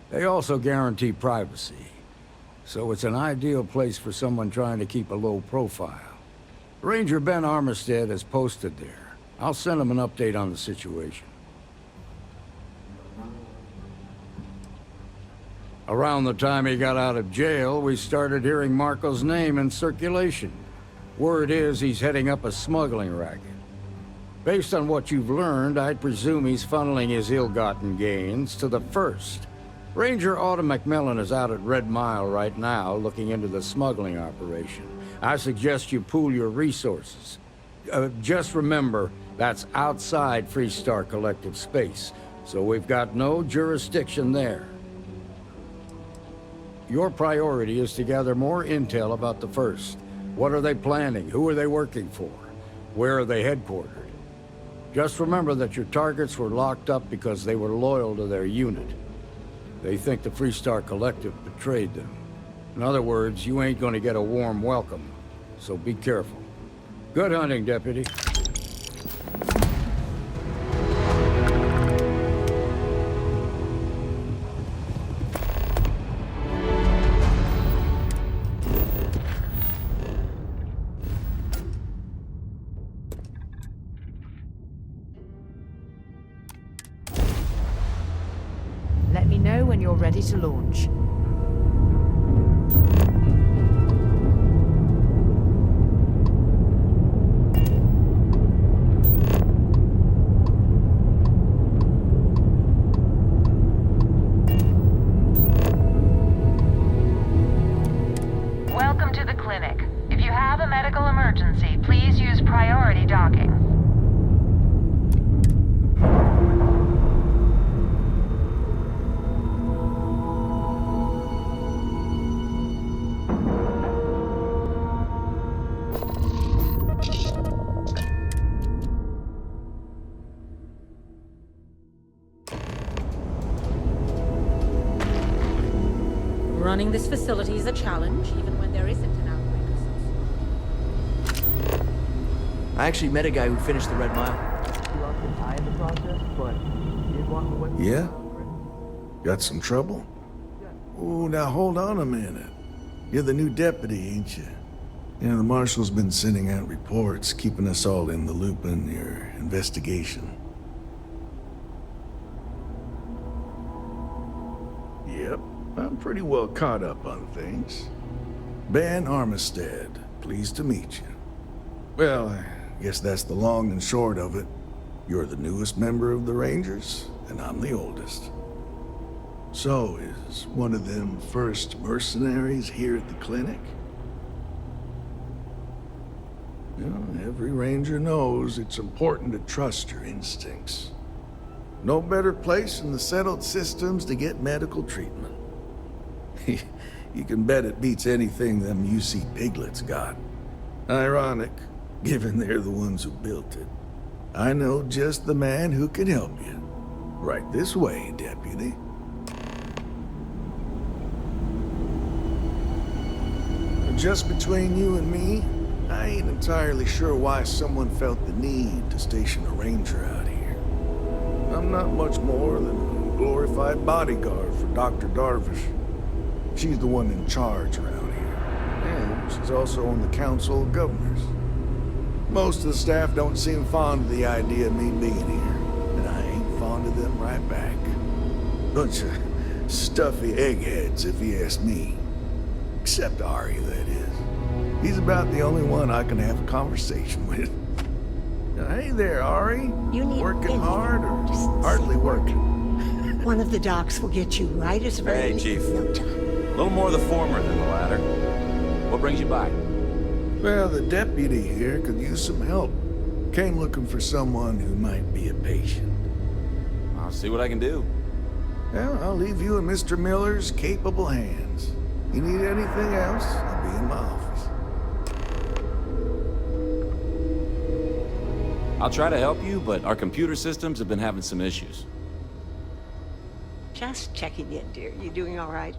They also guarantee privacy, so it's an ideal place for someone trying to keep a low profile. Ranger Ben Armistead is posted there. I'll send him an update on the situation. Around the time he got out of jail, we started hearing Marco's name in circulation. Word is he's heading up a smuggling racket. Based on what you've learned, I'd presume he's funneling his ill-gotten gains to the First. Ranger Autumn McMillan is out at Red Mile right now, looking into the smuggling operation. I suggest you pool your resources. Just remember, That's outside Freestar Collective space, so we've got no jurisdiction there. Your priority is to gather more intel about the First. What are they planning? Who are they working for? Where are they headquartered? Just remember that your targets were locked up because they were loyal to their unit. They think the Freestar Collective betrayed them. In other words, you ain't gonna get a warm welcome, so be careful. Good hunting, Deputy. Let me know when you're ready to launch. Welcome to the clinic. If you have a medical emergency, please use priority docking. Running this facility is a challenge, even when there isn't an outbreak. I actually met a guy who finished the Red Mile. Yeah? Got some trouble? Oh, now hold on a minute. You're the new deputy, ain't you? Yeah, the Marshal's been sending out reports, keeping us all in the loop in your investigation. Yep, I'm pretty well caught up on things. Ben Armistead, pleased to meet you. Well, I guess that's the long and short of it. You're the newest member of the Rangers, and I'm the oldest. So, is one of them first mercenaries here at the clinic? You know, every Ranger knows it's important to trust your instincts. No better place in the settled systems to get medical treatment. You can bet it beats anything them UC piglets got. Ironic, given they're the ones who built it. I know just the man who can help you. Right this way, Deputy. Just between you and me, I ain't entirely sure why someone felt the need to station a Ranger out here. I'm not much more than a glorified bodyguard for Dr. Darvish. She's the one in charge around here. And she's also on the Council of Governors. Most of the staff don't seem fond of the idea of me being here, and I ain't fond of them right back. Bunch of stuffy eggheads, if you ask me. Except Ari, that is. He's about the only one I can have a conversation with. Hey there, Ari. You need working hard or hardly working? One of the docs will get you right as Hey, Chief. A little more the former than the latter. What brings you by? Well, the deputy here could use some help. Came looking for someone who might be a patient. I'll see what I can do. Well, I'll leave you in Mr. Miller's capable hands. You need anything else, I'll be in my office. I'll try to help you, but our computer systems have been having some issues. Just checking in, dear. You doing all right?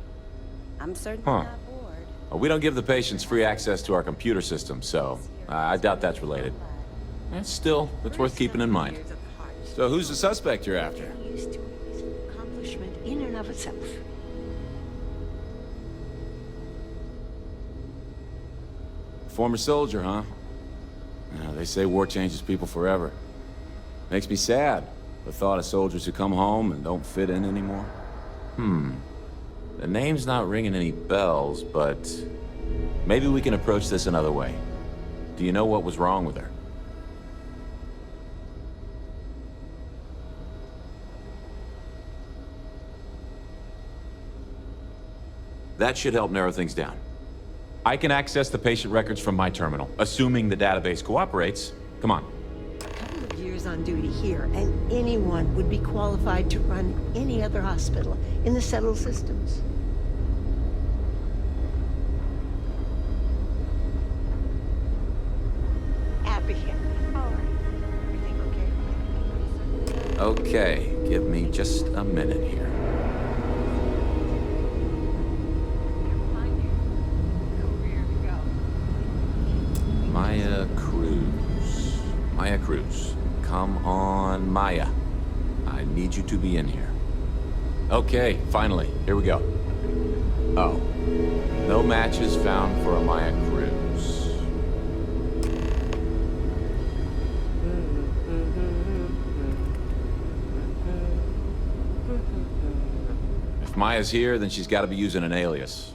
I'm certainly Huh. not bored. Well, we don't give the patients free access to our computer system, so I doubt that's related. Still, it's worth keeping in mind. So who's the suspect you're after? Used to it is an accomplishment in and of itself. Former soldier, huh? Yeah, they say war changes people forever. Makes me sad, the thought of soldiers who come home and don't fit in anymore. The name's not ringing any bells, but maybe we can approach this another way. Do you know what was wrong with her? That should help narrow things down. I can access the patient records from my terminal, assuming the database cooperates. Come on. A couple of years doctors on duty here, and anyone would be qualified to run any other hospital in the settled systems. Abby, all right. Everything okay? Okay, give me just a minute here. Maya Cruz. Come on, Maya. I need you to be in here. Okay, finally. Here we go. Oh. No matches found for a Maya Cruz. If Maya's here, then she's got to be using an alias.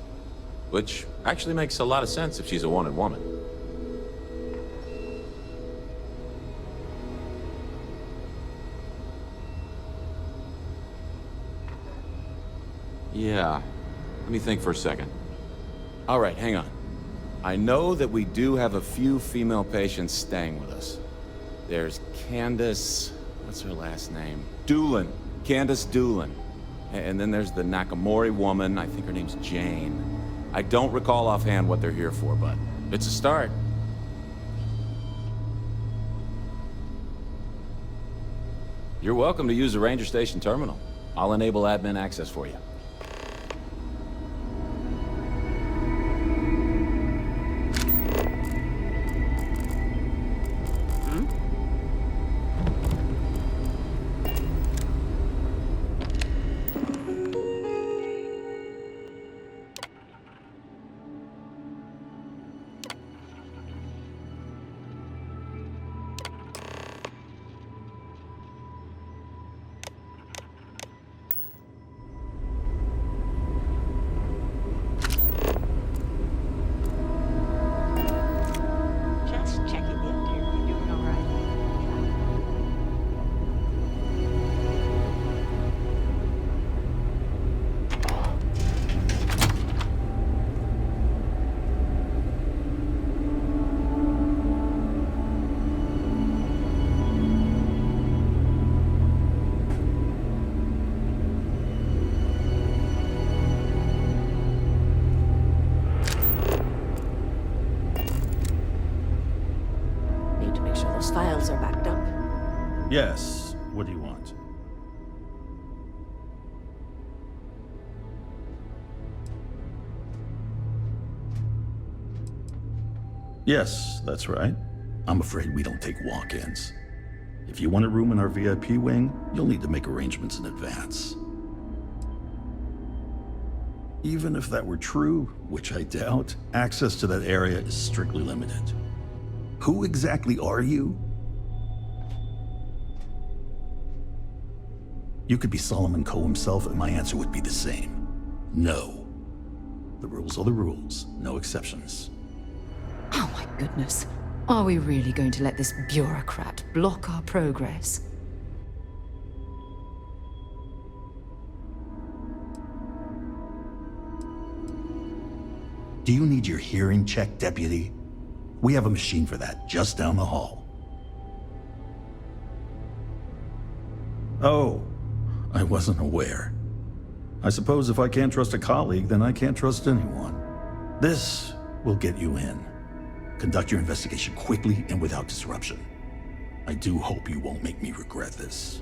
Which actually makes a lot of sense if she's a wanted woman. Yeah. Let me think for a second. All right, hang on. I know that we do have a few female patients staying with us. There's Candace... what's her last name? Doolin. Candace Doolin. And then there's the Nakamori woman. I think her name's Jane. I don't recall offhand what they're here for, but it's a start. You're welcome to use the Ranger Station terminal. I'll enable admin access for you. Files are backed up. Yes. What do you want? Yes, that's right. I'm afraid we don't take walk-ins. If you want a room in our VIP wing, you'll need to make arrangements in advance. Even if that were true, which I doubt, access to that area is strictly limited. Who exactly are you? You could be Solomon Coe himself, and my answer would be the same. No. The rules are the rules, no exceptions. Oh my goodness. Are we really going to let this bureaucrat block our progress? Do you need your hearing checked, Deputy? We have a machine for that, just down the hall. Oh, I wasn't aware. I suppose if I can't trust a colleague, then I can't trust anyone. This will get you in. Conduct your investigation quickly and without disruption. I do hope you won't make me regret this.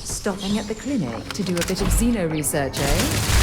Stopping at the clinic to do a bit of xeno research, eh?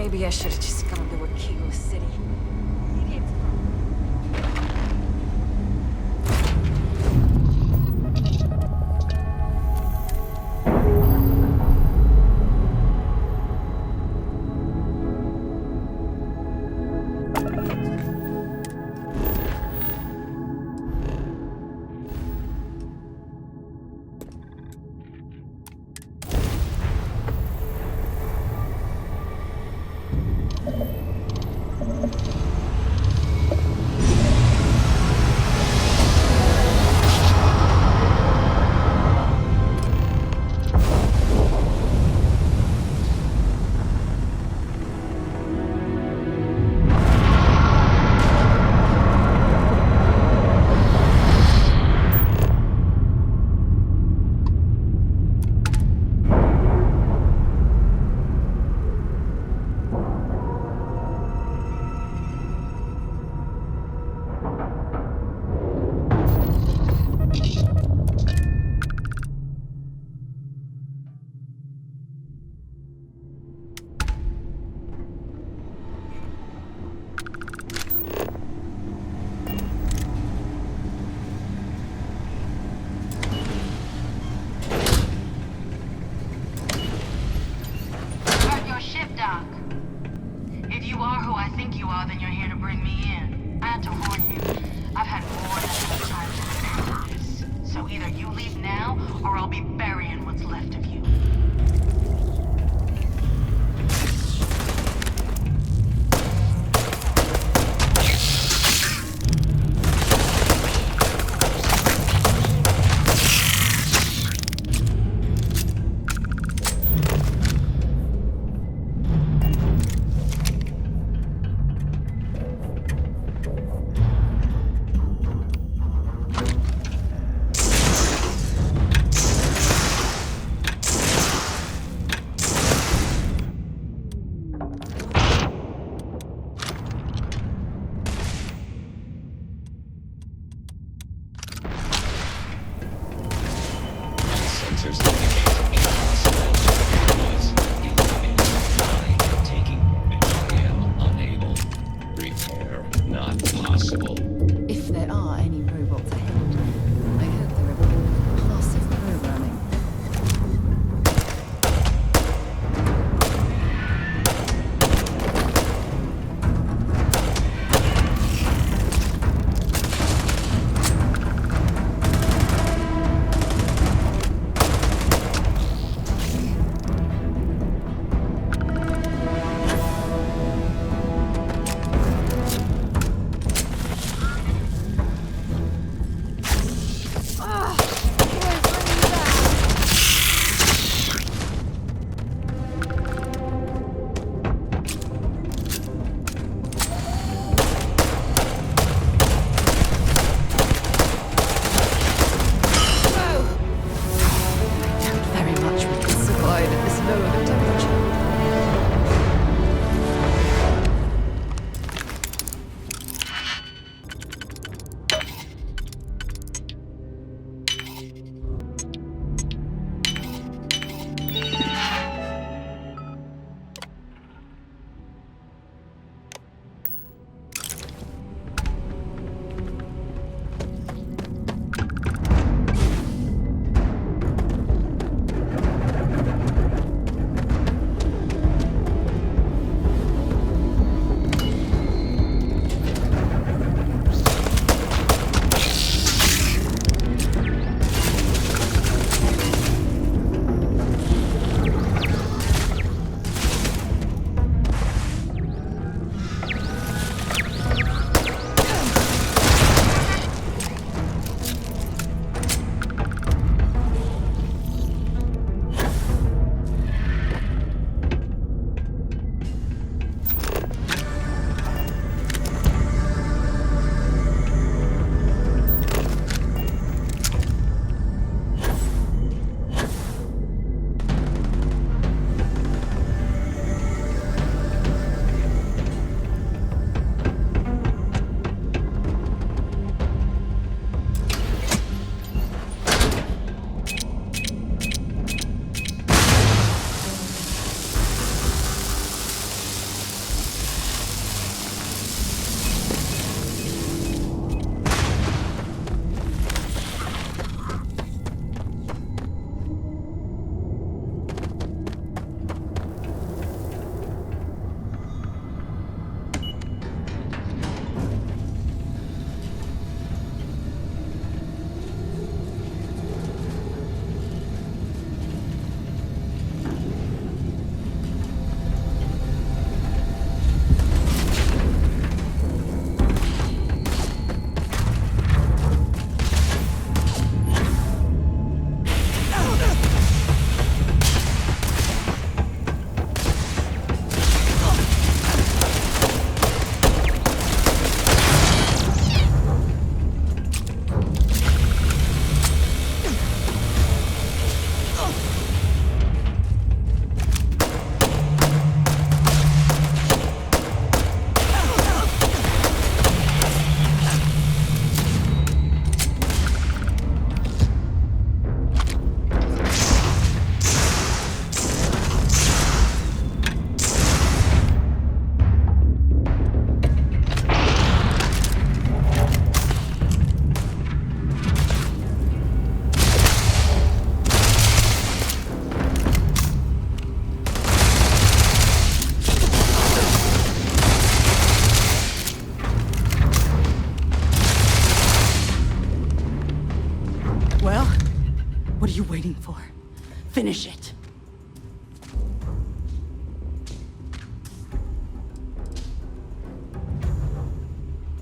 Maybe I should have just gone to a keyless city. Idiots.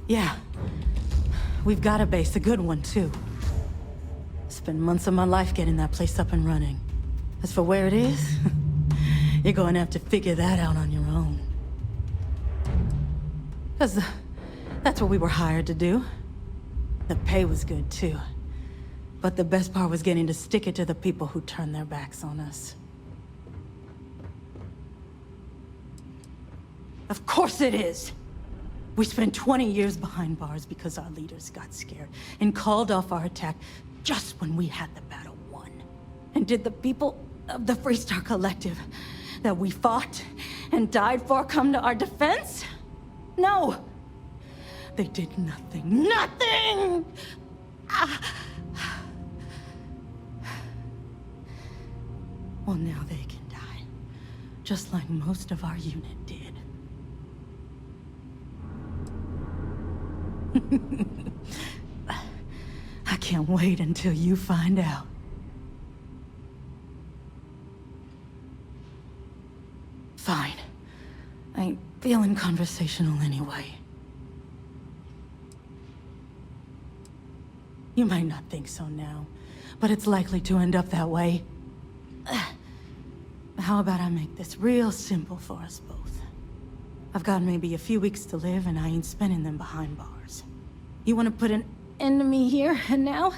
Yeah. We've got a base, a good one, too. Spent months of my life getting that place up and running. As for where it is, you're going to have to figure that out on your own. 'Cause that's what we were hired to do. The pay was good, too. But the best part was getting to stick it to the people who turned their backs on us. Of course it is! We spent 20 years behind bars because our leaders got scared and called off our attack just when we had the battle won. And did the people of the Freestar Collective that we fought and died for come to our defense? No! They did nothing. Nothing! Well, now they can die. Just like most of our unit did. I can't wait until you find out. Fine. I ain't feeling conversational anyway. You might not think so now, but it's likely to end up that way. How about I make this real simple for us both? I've got maybe a few weeks to live, and I ain't spending them behind bars. You want to put an end to me here and now?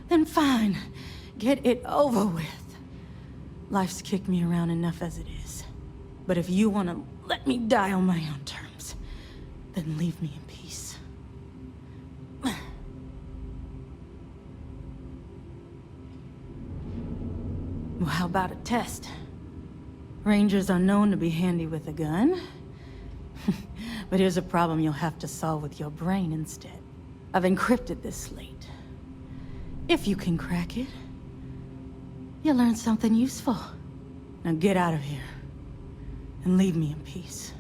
Then fine. Get it over with. Life's kicked me around enough as it is. But if you want to let me die on my own terms, then leave me in peace. Well, how about a test? Rangers are known to be handy with a gun. But here's a problem you'll have to solve with your brain instead. I've encrypted this slate. If you can crack it, you'll learn something useful. Now get out of here, and leave me in peace.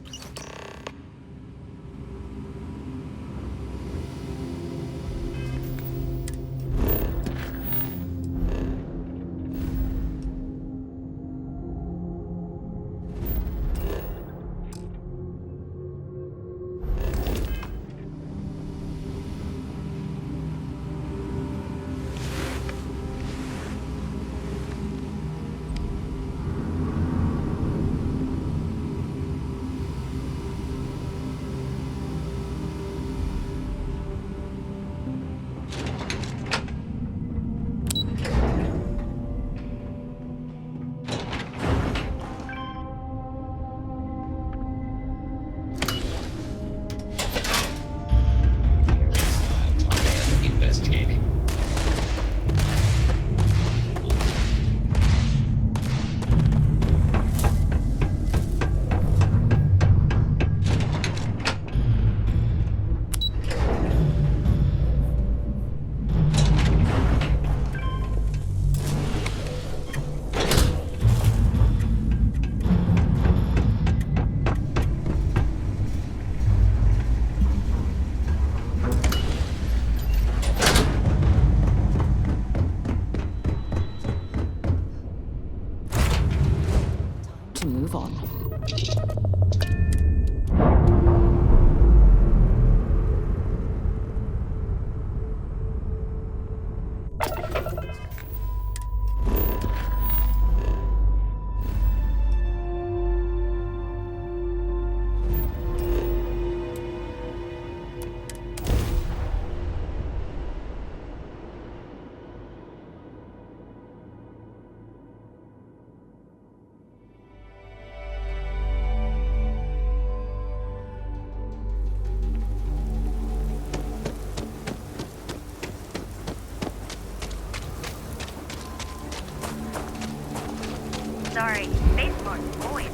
Sorry, Spaceport, always.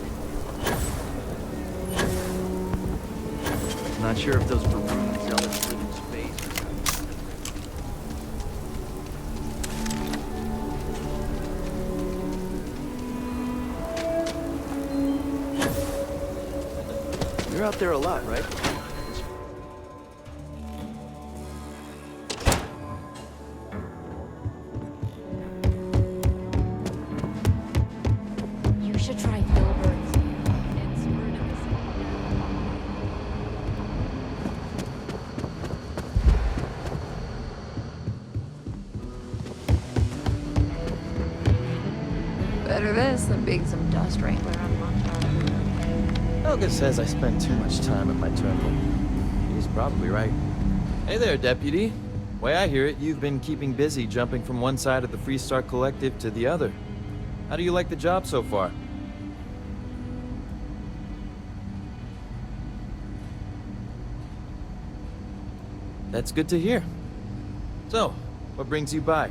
Not sure if those maroon zealots live in space or not. You're out there a lot, right? rather this than being some dust wrangler on Montana. Helga says I spend too much time at my terminal. She's probably right. Hey there, Deputy. Way I hear it, you've been keeping busy jumping from one side of the Freestar Collective to the other. How do you like the job so far? That's good to hear. So, what brings you by?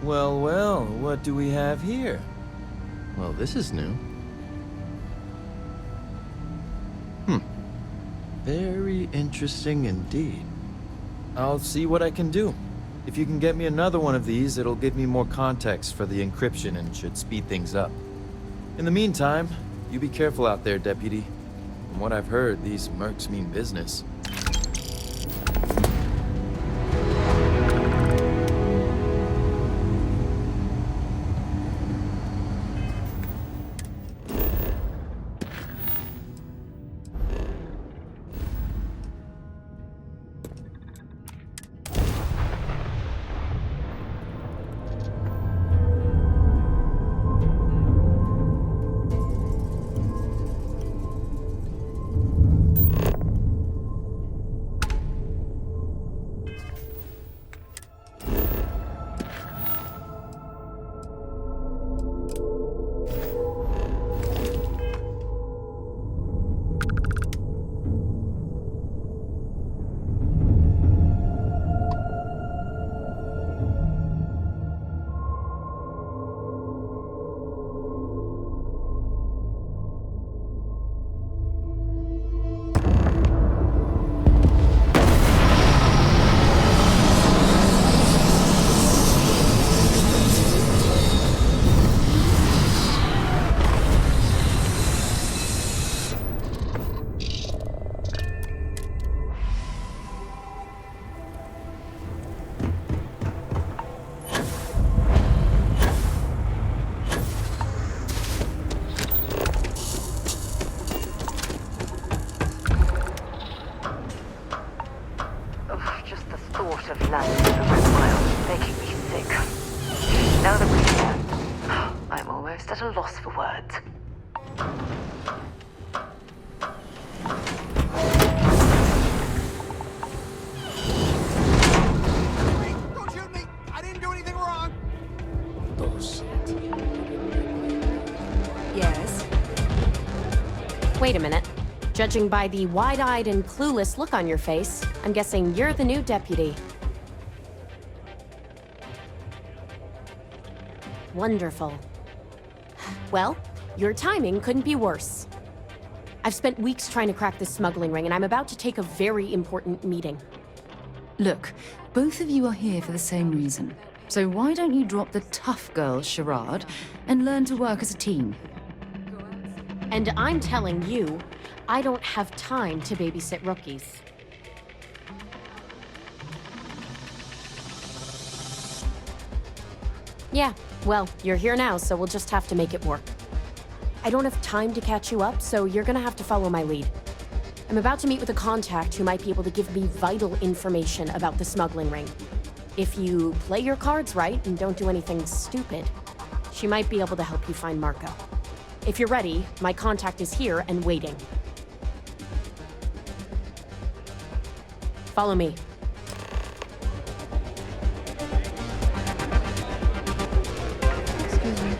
Well, well, what do we have here? Well, this is new. Very interesting indeed. I'll see what I can do. If you can get me another one of these, it'll give me more context for the encryption and should speed things up. In the meantime, you be careful out there, Deputy. From what I've heard, these mercs mean business. Wait a minute. Judging by the wide-eyed and clueless look on your face, I'm guessing you're the new deputy. Wonderful. Well, your timing couldn't be worse. I've spent weeks trying to crack this smuggling ring, and I'm about to take a very important meeting. Look, both of you are here for the same reason. So why don't you drop the tough girl charade and learn to work as a team? And I'm telling you, I don't have time to babysit rookies. Yeah, well, you're here now, so we'll just have to make it work. I don't have time to catch you up, so you're gonna have to follow my lead. I'm about to meet with a contact who might be able to give me vital information about the smuggling ring. If you play your cards right and don't do anything stupid, she might be able to help you find Marco. If you're ready, my contact is here and waiting. Follow me. Excuse me.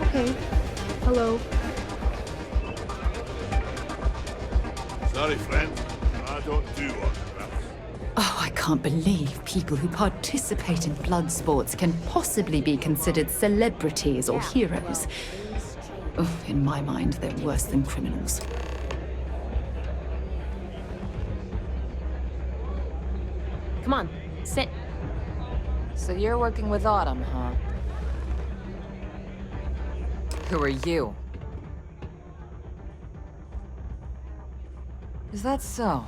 Okay. Hello. Sorry, friend. I don't do autographs. Oh, I can't believe people who participate in blood sports can possibly be considered celebrities or heroes. Oh, in my mind, they're worse than criminals. Come on, sit. So you're working with Autumn, huh? Who are you? Is that so?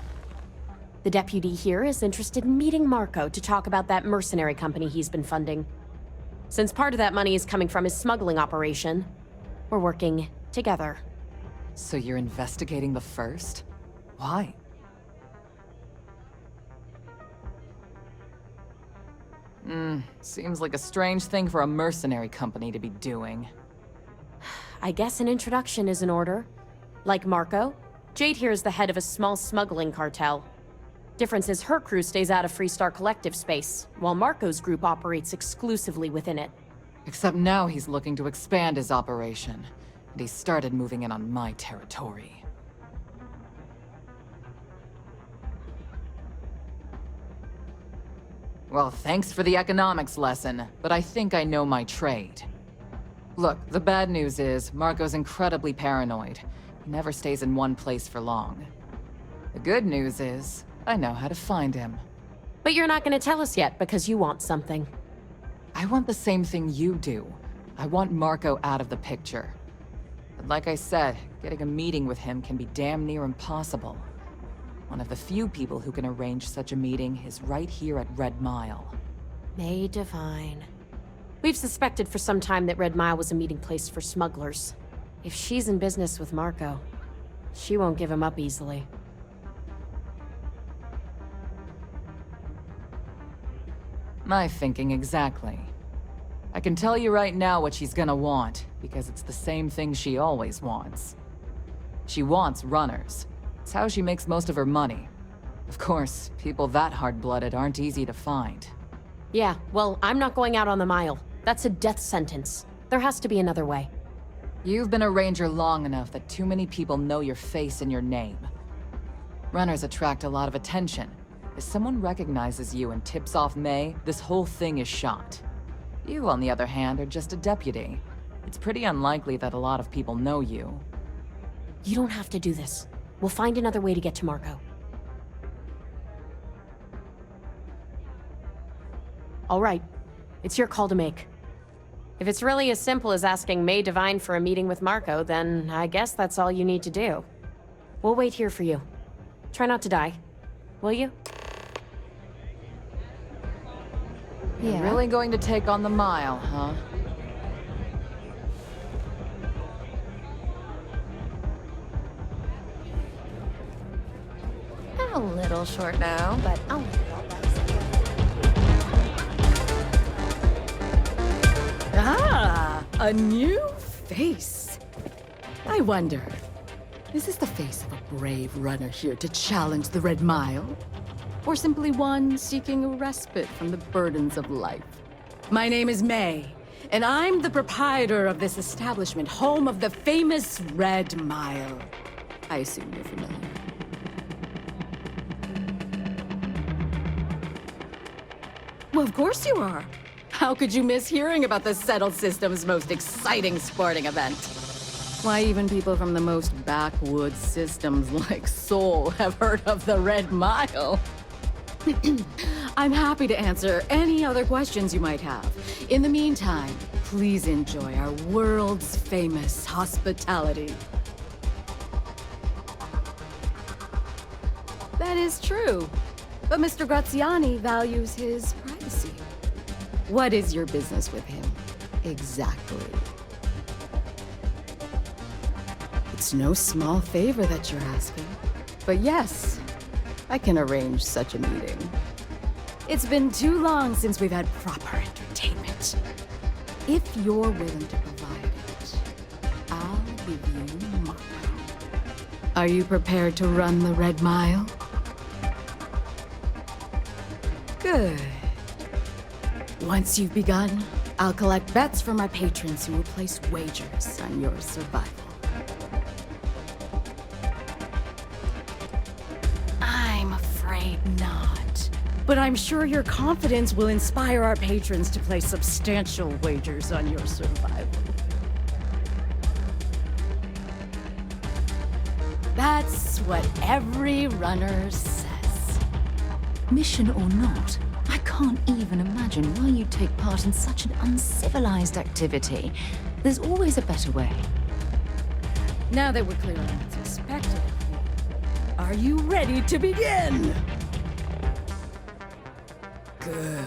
The deputy here is interested in meeting Marco to talk about that mercenary company he's been funding. Since part of that money is coming from his smuggling operation, we're working together. So you're investigating the first? Why? Seems like a strange thing for a mercenary company to be doing. I guess an introduction is in order. Like Marco, Jade here is the head of a small smuggling cartel. Difference is her crew stays out of Freestar collective space, while Marco's group operates exclusively within it. Except now he's looking to expand his operation, and he started moving in on my territory. Well, thanks for the economics lesson, but I think I know my trade. Look, the bad news is, Marco's incredibly paranoid. He never stays in one place for long. The good news is, I know how to find him. But you're not gonna tell us yet because you want something. I want the same thing you do. I want Marco out of the picture. But like I said, getting a meeting with him can be damn near impossible. One of the few people who can arrange such a meeting is right here at Red Mile. May Divine. We've suspected for some time that Red Mile was a meeting place for smugglers. If she's in business with Marco, she won't give him up easily. My thinking exactly. I can tell you right now what she's gonna want, because it's the same thing she always wants. She wants runners. It's how she makes most of her money. Of course, people that hard-blooded aren't easy to find. Yeah, well, I'm not going out on the Mile. That's a death sentence. There has to be another way. You've been a ranger long enough that too many people know your face and your name. Runners attract a lot of attention. If someone recognizes you and tips off May, this whole thing is shot. You, on the other hand, are just a deputy. It's pretty unlikely that a lot of people know you. You don't have to do this. We'll find another way to get to Marco. All right. It's your call to make. If it's really as simple as asking May Divine for a meeting with Marco, then I guess that's all you need to do. We'll wait here for you. Try not to die. Will you? You're really going to take on the Mile, huh? A little short now, but I'll make it all better. Ah, a new face. I wonder, is this the face of a brave runner here to challenge the Red Mile? Or simply one seeking a respite from the burdens of life? My name is May, and I'm the proprietor of this establishment, home of the famous Red Mile. I assume you're familiar. Well, of course you are. How could you miss hearing about the Settled System's most exciting sporting event? Why, even people from the most backwoods systems like Sol have heard of the Red Mile. I'm happy to answer any other questions you might have. In the meantime, please enjoy our world's famous hospitality. That is true. But Mr. Graziani values his privacy. What is your business with him? Exactly. It's no small favor that you're asking. But yes, I can arrange such a meeting. It's been too long since we've had proper entertainment. If you're willing to provide it, I'll give you Marco. Are you prepared to run the Red Mile? Good. Once you've begun, I'll collect bets from my patrons who will place wagers on your survival. I'm afraid not. But I'm sure your confidence will inspire our patrons to place substantial wagers on your survival. That's what every runner says. Mission or not, I can't even imagine why you take part in such an uncivilized activity. There's always a better way. Now that we're clear on what's expected of you, are you ready to begin? Good.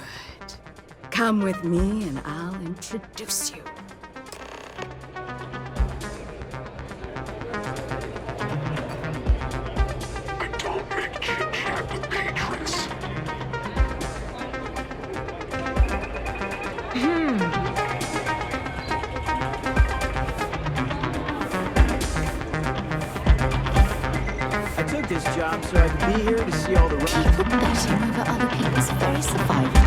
Come with me and I'll introduce you. I don't make chit-chat with patrons. I took this job so I could be here to see all the... People betting over other people's very survival.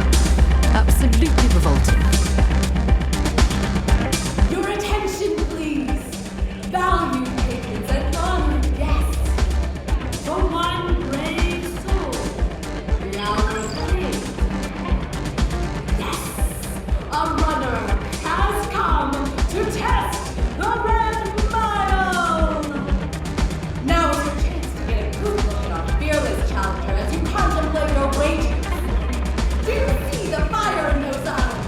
Absolutely revolting. Your attention, please. Valued patrons and honored guests. For one brave soul, the hour of fame. Yes, a runner has come to test the Red Mile. Now is your chance to get a good look at our fearless challenger as you contemplate your wages. Do you see the fire in those eyes?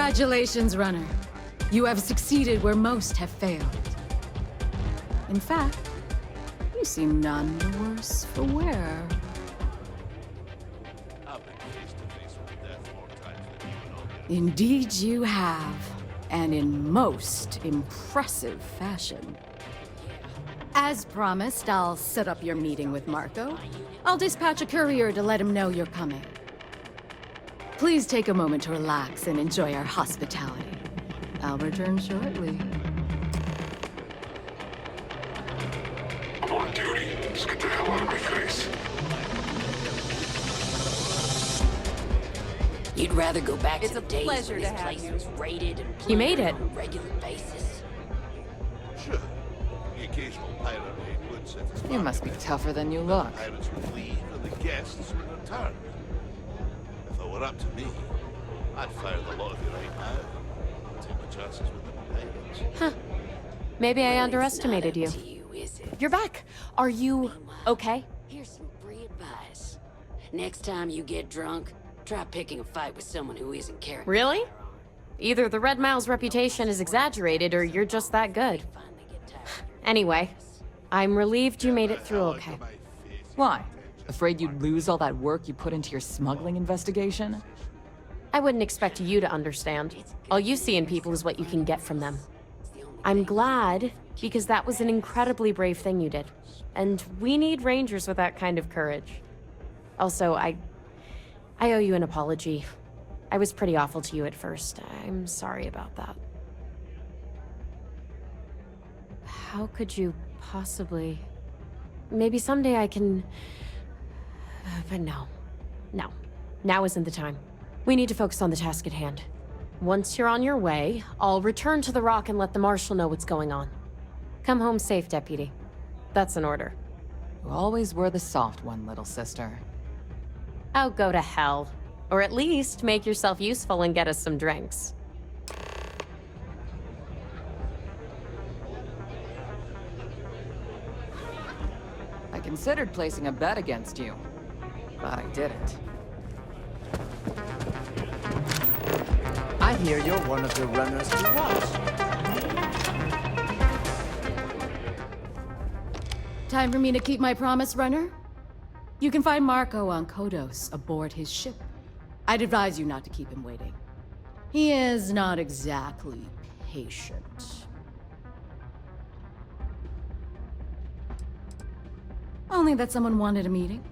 Congratulations, Runner. You have succeeded where most have failed. In fact, you seem none the worse for wear. Indeed you have, and in most impressive fashion. As promised, I'll set up your meeting with Marco. I'll dispatch a courier to let him know you're coming. Please take a moment to relax and enjoy our hospitality. I'll return shortly. I'm on duty. Let's get the hell out of my face. You'd rather go back It's to a the days pleasure when to this have place you. was raided and You made plundered it. on a regular basis. Sure. The occasional pirate raid would set us You must be tougher than you look. The pirates would leave and the guests would return. If it were up to me, I'd fire the lot of you right now. Take my chances with the pirates. Huh. Maybe I underestimated you. You're back. Are you okay? Here's some free advice. Next time you get drunk, try picking a fight with someone who isn't carrying. Really? Either the Red Mile's reputation is exaggerated or you're just that good. Anyway, I'm relieved you made it through okay. Why? Afraid you'd lose all that work you put into your smuggling investigation? I wouldn't expect you to understand. All you see in people is what you can get from them. I'm glad, because that was an incredibly brave thing you did. And we need rangers with that kind of courage. Also, I owe you an apology. I was pretty awful to you at first. I'm sorry about that. How could you possibly... Maybe someday I can... But no. No. Now isn't the time. We need to focus on the task at hand. Once you're on your way, I'll return to the Rock and let the Marshal know what's going on. Come home safe, Deputy. That's an order. You always were the soft one, little sister. Oh, go to hell. Or at least make yourself useful and get us some drinks. I considered placing a bet against you, but I didn't. I hear you're one of the runners to watch. Time for me to keep my promise, Runner? You can find Marco on Kodos aboard his ship. I'd advise you not to keep him waiting. He is not exactly patient. Only that someone wanted a meeting.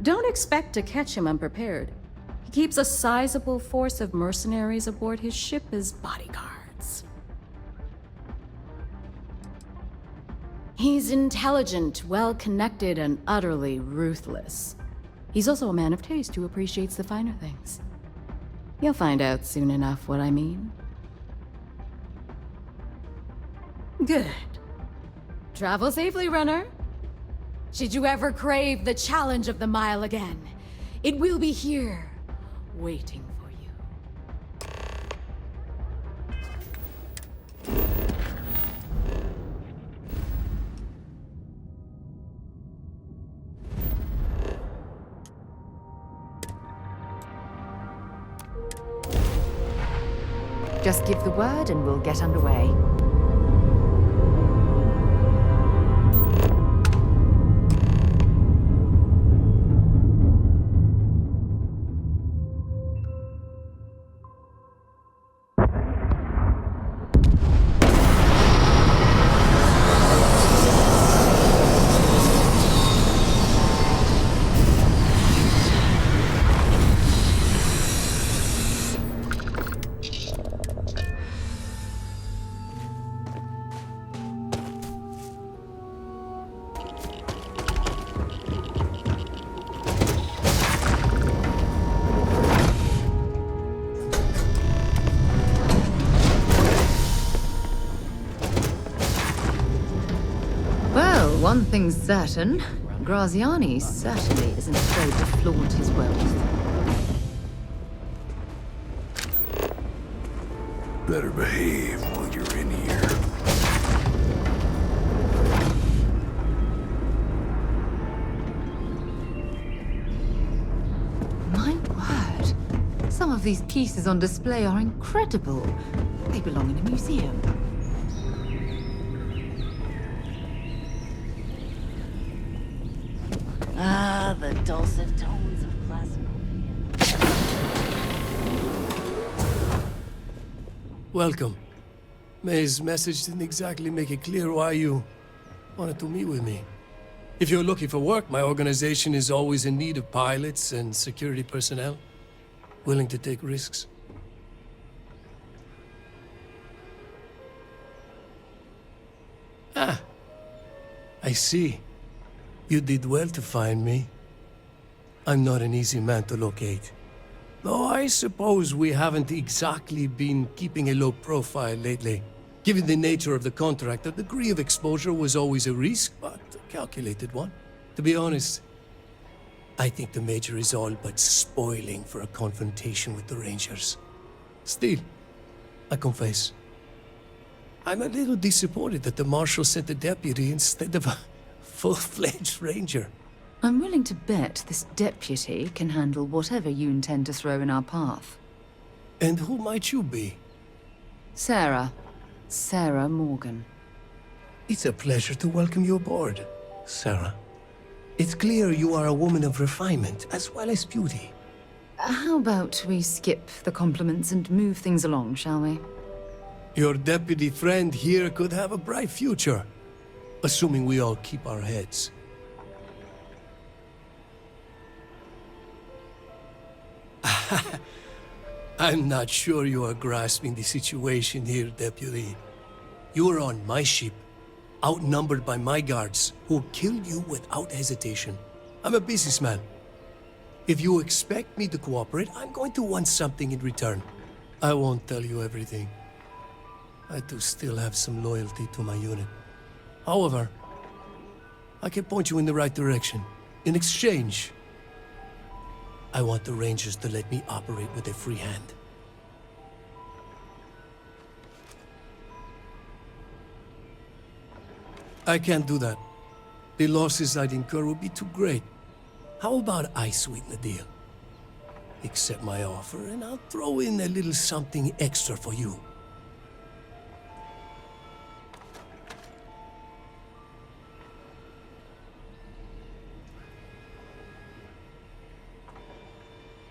Don't expect to catch him unprepared. He keeps a sizable force of mercenaries aboard his ship as bodyguards. He's intelligent, well-connected, and utterly ruthless. He's also a man of taste who appreciates the finer things. You'll find out soon enough what I mean. Good. Travel safely, Runner. Should you ever crave the challenge of the mile again, it will be here, waiting for you. Just give the word and we'll get underway. One thing's certain, Graziani certainly isn't afraid to flaunt his wealth. Better behave while you're in here. My word, some of these pieces on display are incredible. They belong in a museum. Ah, the dulcet tones of classical. Welcome. May's message didn't exactly make it clear why you wanted to meet with me. If you're looking for work, my organization is always in need of pilots and security personnel, willing to take risks. Ah, I see. You did well to find me. I'm not an easy man to locate. Though I suppose we haven't exactly been keeping a low profile lately. Given the nature of the contract, a degree of exposure was always a risk, but a calculated one. To be honest, I think the Major is all but spoiling for a confrontation with the Rangers. Still, I confess, I'm a little disappointed that the Marshal sent a deputy instead of a full-fledged Ranger. I'm willing to bet this deputy can handle whatever you intend to throw in our path. And who might you be? Sarah. Sarah Morgan. It's a pleasure to welcome you aboard, Sarah. It's clear you are a woman of refinement as well as beauty. How about we skip the compliments and move things along, shall we? Your deputy friend here could have a bright future, assuming we all keep our heads. I'm not sure you are grasping the situation here, Deputy. You are on my ship, outnumbered by my guards, who killed you without hesitation. I'm a businessman. If you expect me to cooperate, I'm going to want something in return. I won't tell you everything. I do still have some loyalty to my unit. However, I can point you in the right direction. In exchange, I want the Rangers to let me operate with a free hand. I can't do that. The losses I'd incur would be too great. How about I sweeten the deal? Accept my offer, and I'll throw in a little something extra for you.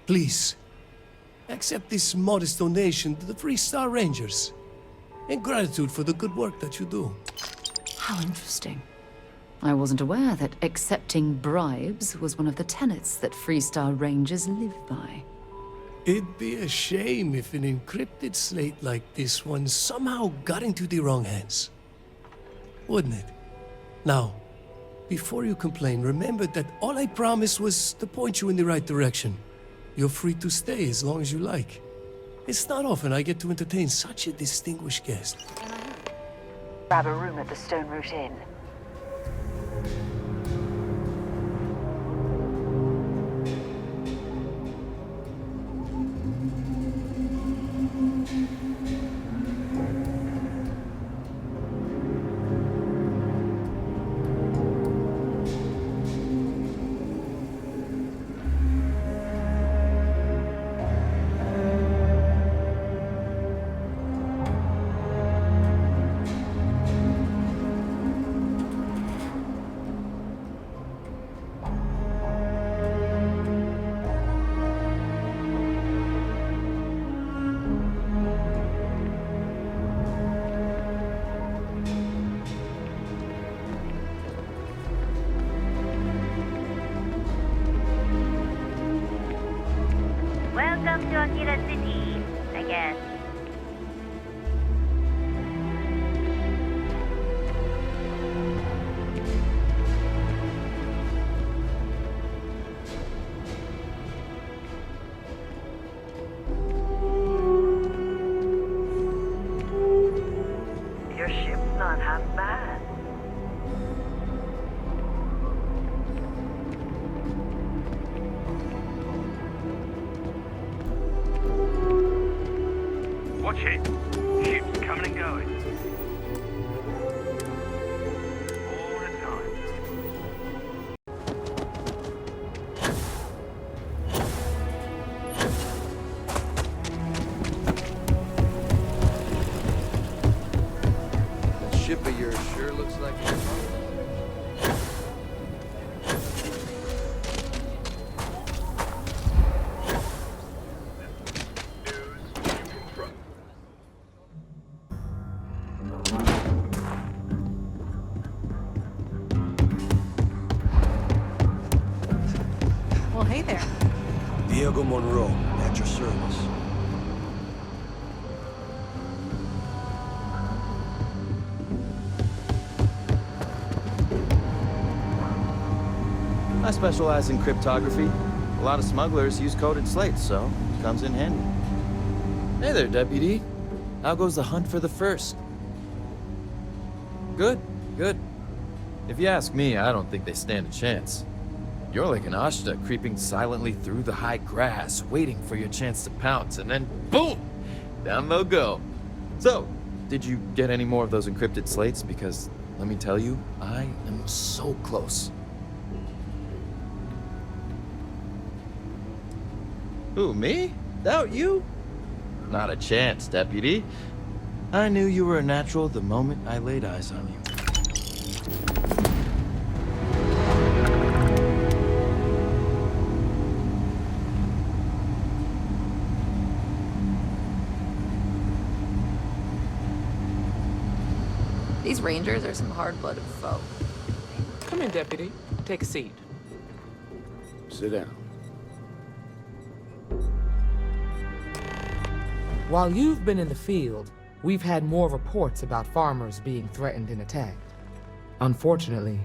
Please, accept this modest donation to the Freestar Rangers, in gratitude for the good work that you do. How interesting. I wasn't aware that accepting bribes was one of the tenets that Freestar Rangers live by. It'd be a shame if an encrypted slate like this one somehow got into the wrong hands. Wouldn't it? Now, before you complain, remember that all I promised was to point you in the right direction. You're free to stay as long as you like. It's not often I get to entertain such a distinguished guest. Grab a room at the Stone Root Inn. Welcome to Akira City, I guess. Your ship's not half bad. Watch it. Ships coming and going. All the time. ship of yours sure looks like it's Well, hey there. Diego Monroe, at your service. I specialize in cryptography. A lot of smugglers use coded slates, so it comes in handy. Hey there, Deputy. How goes the hunt for the first? Good, good. If you ask me, I don't think they stand a chance. You're like an Ashta creeping silently through the high grass, waiting for your chance to pounce, and then boom! Down they'll go. So, did you get any more of those encrypted slates? Because, let me tell you, I am so close. Who, me? Doubt you? Not a chance, Deputy. I knew you were a natural the moment I laid eyes on you. These Rangers are some hard-blooded folk. Come in, Deputy. Take a seat. Sit down. While you've been in the field, we've had more reports about farmers being threatened and attacked. Unfortunately,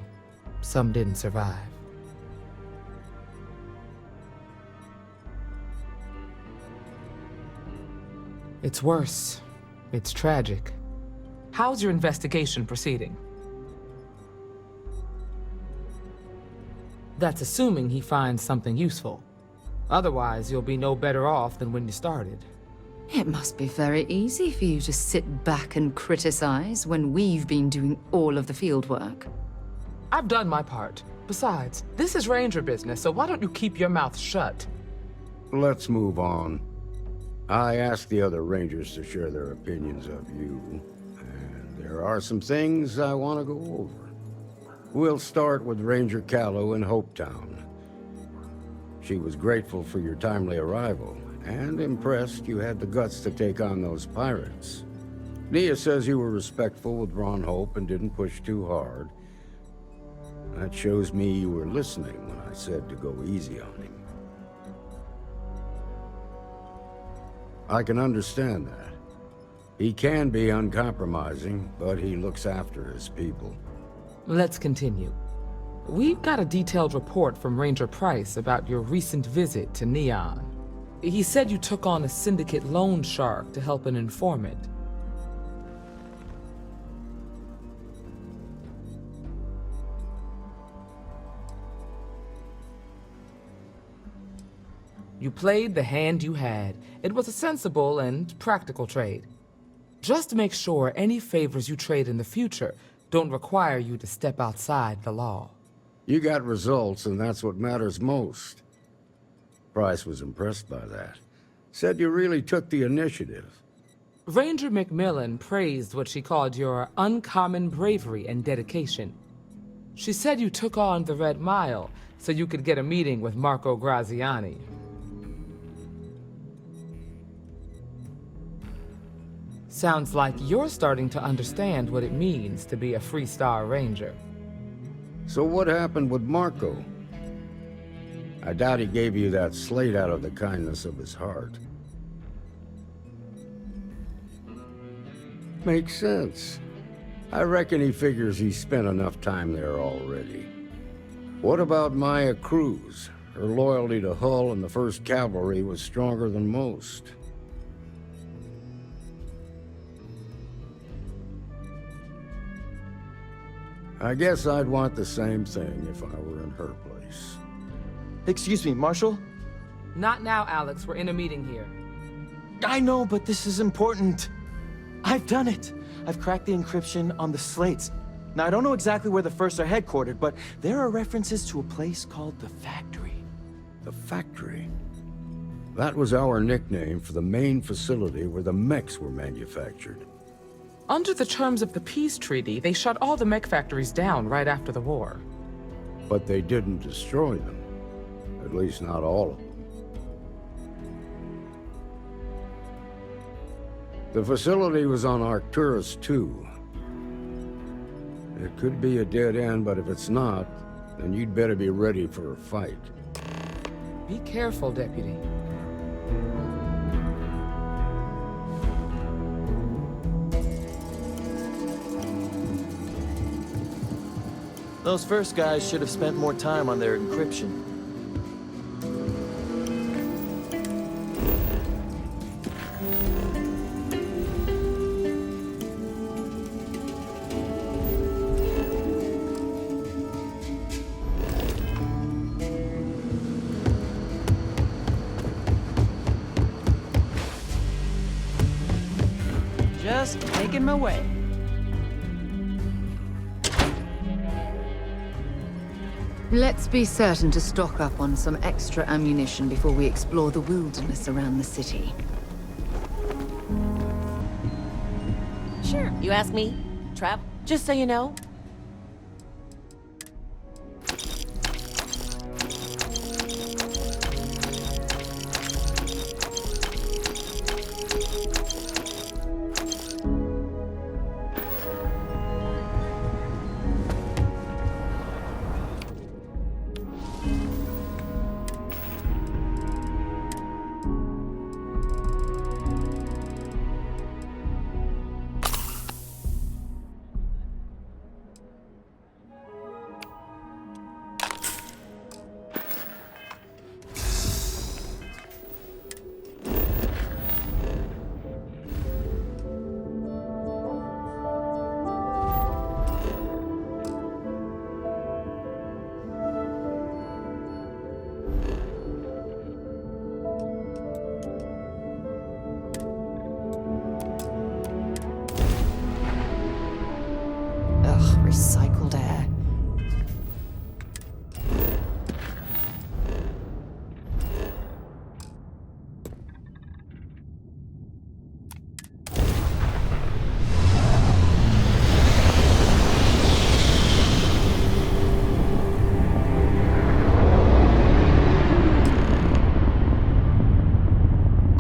some didn't survive. It's worse. It's tragic. How's your investigation proceeding? That's assuming he finds something useful. Otherwise, you'll be no better off than when you started. It must be very easy for you to sit back and criticize when we've been doing all of the field work. I've done my part. Besides, this is Ranger business, so why don't you keep your mouth shut? Let's move on. I asked the other Rangers to share their opinions of you, and there are some things I want to go over. We'll start with Ranger Callow in Hopetown. She was grateful for your timely arrival, and impressed you had the guts to take on those pirates. Nia says you were respectful with Ron Hope and didn't push too hard. That shows me you were listening when I said to go easy on him. I can understand that. He can be uncompromising, but he looks after his people. Let's continue. We've got a detailed report from Ranger Price about your recent visit to Neon. He said you took on a syndicate loan shark to help an informant. You played the hand you had. It was a sensible and practical trade. Just make sure any favors you trade in the future don't require you to step outside the law. You got results, and that's what matters most. Price was impressed by that. Said you really took the initiative. Ranger McMillan praised what she called your uncommon bravery and dedication. She said you took on the Red Mile so you could get a meeting with Marco Graziani. Sounds like you're starting to understand what it means to be a Freestar Ranger. So what happened with Marco? I doubt he gave you that slate out of the kindness of his heart. Makes sense. I reckon he figures he spent enough time there already. What about Maya Cruz? Her loyalty to Hull and the 1st Cavalry was stronger than most. I guess I'd want the same thing if I were in her place. Excuse me, Marshal? Not now, Alex. We're in a meeting here. I know, but this is important. I've done it. I've cracked the encryption on the slates. Now, I don't know exactly where the First are headquartered, but there are references to a place called the Factory. The Factory? That was our nickname for the main facility where the mechs were manufactured. Under the terms of the peace treaty, they shut all the mech factories down right after the war. But they didn't destroy them. At least not all of them. The facility was on Arcturus II. It could be a dead end, but if it's not, then you'd better be ready for a fight. Be careful, Deputy. Those first guys should have spent more time on their encryption. Just making my way. Let's be certain to stock up on some extra ammunition before we explore the wilderness around the city. Sure. You ask me, Trap, just so you know. Recycled air.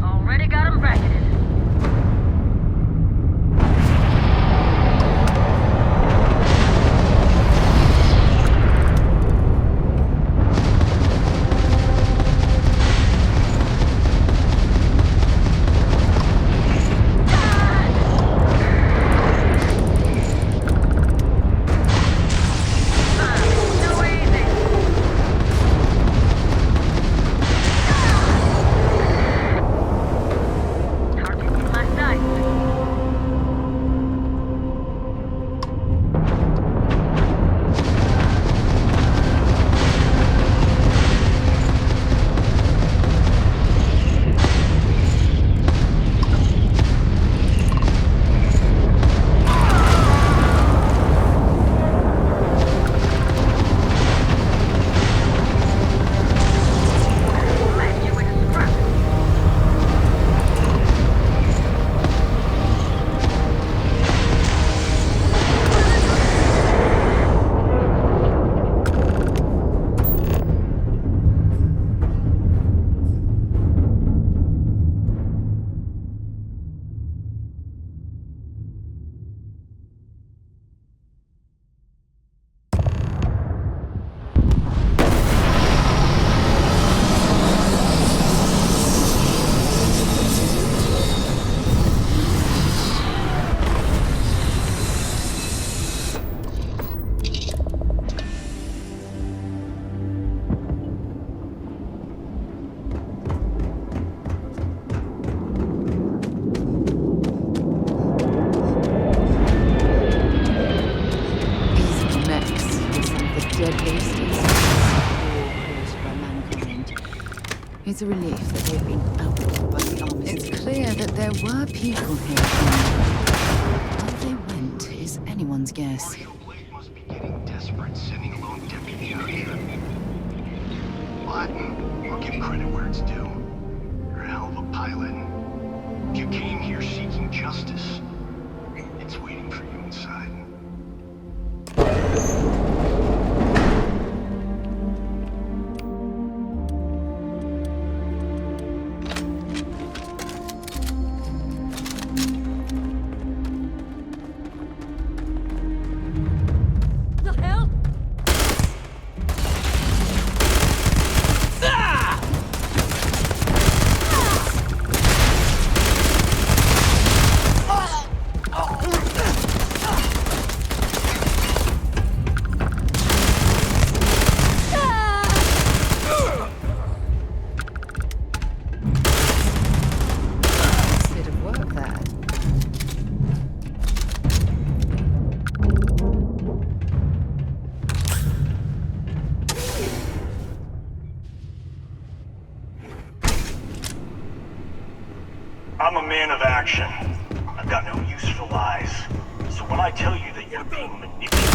Already got him bracketed. It's a relief that they've been outlawed by the army. It's clear that there were people here. Where they went is anyone's guess. Must be getting desperate sending a lone deputy out here. But I'll give credit where it's due. You're a hell of a pilot. You came here seeking justice. It's distraction. I've got no use for lies. So when I tell you that you're being manipulated,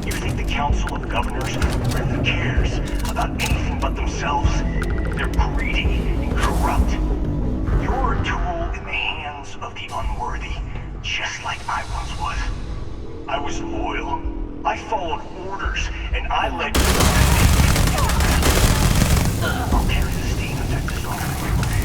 you think the Council of Governors really cares about anything but themselves? They're greedy and corrupt. You're a tool in the hands of the unworthy, just like I once was. I was loyal. I followed orders, and I led you. I'll carry the stain of that dishonor in my grave.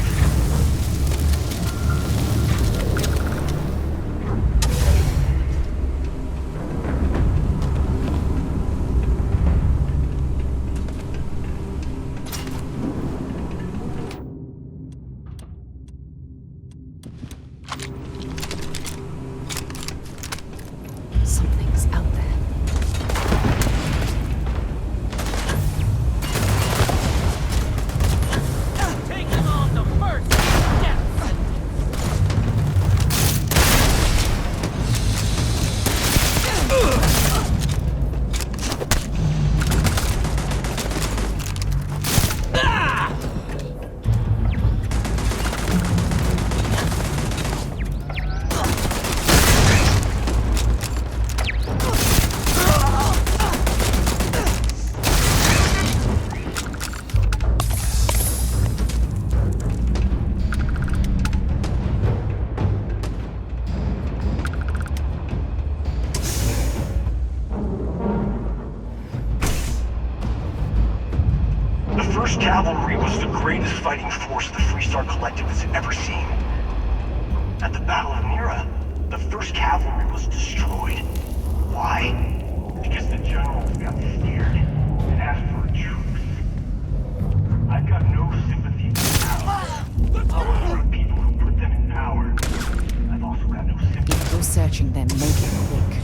Something's out there. Cavalry was the greatest fighting force the Freestar Collective has ever seen. At the Battle of Mira, the 1st Cavalry was destroyed. Why? Because the generals got scared and asked for a truce. I've got no sympathy for power. For the people who put them in power. I've also got no sympathy. If you're searching them, make it quick.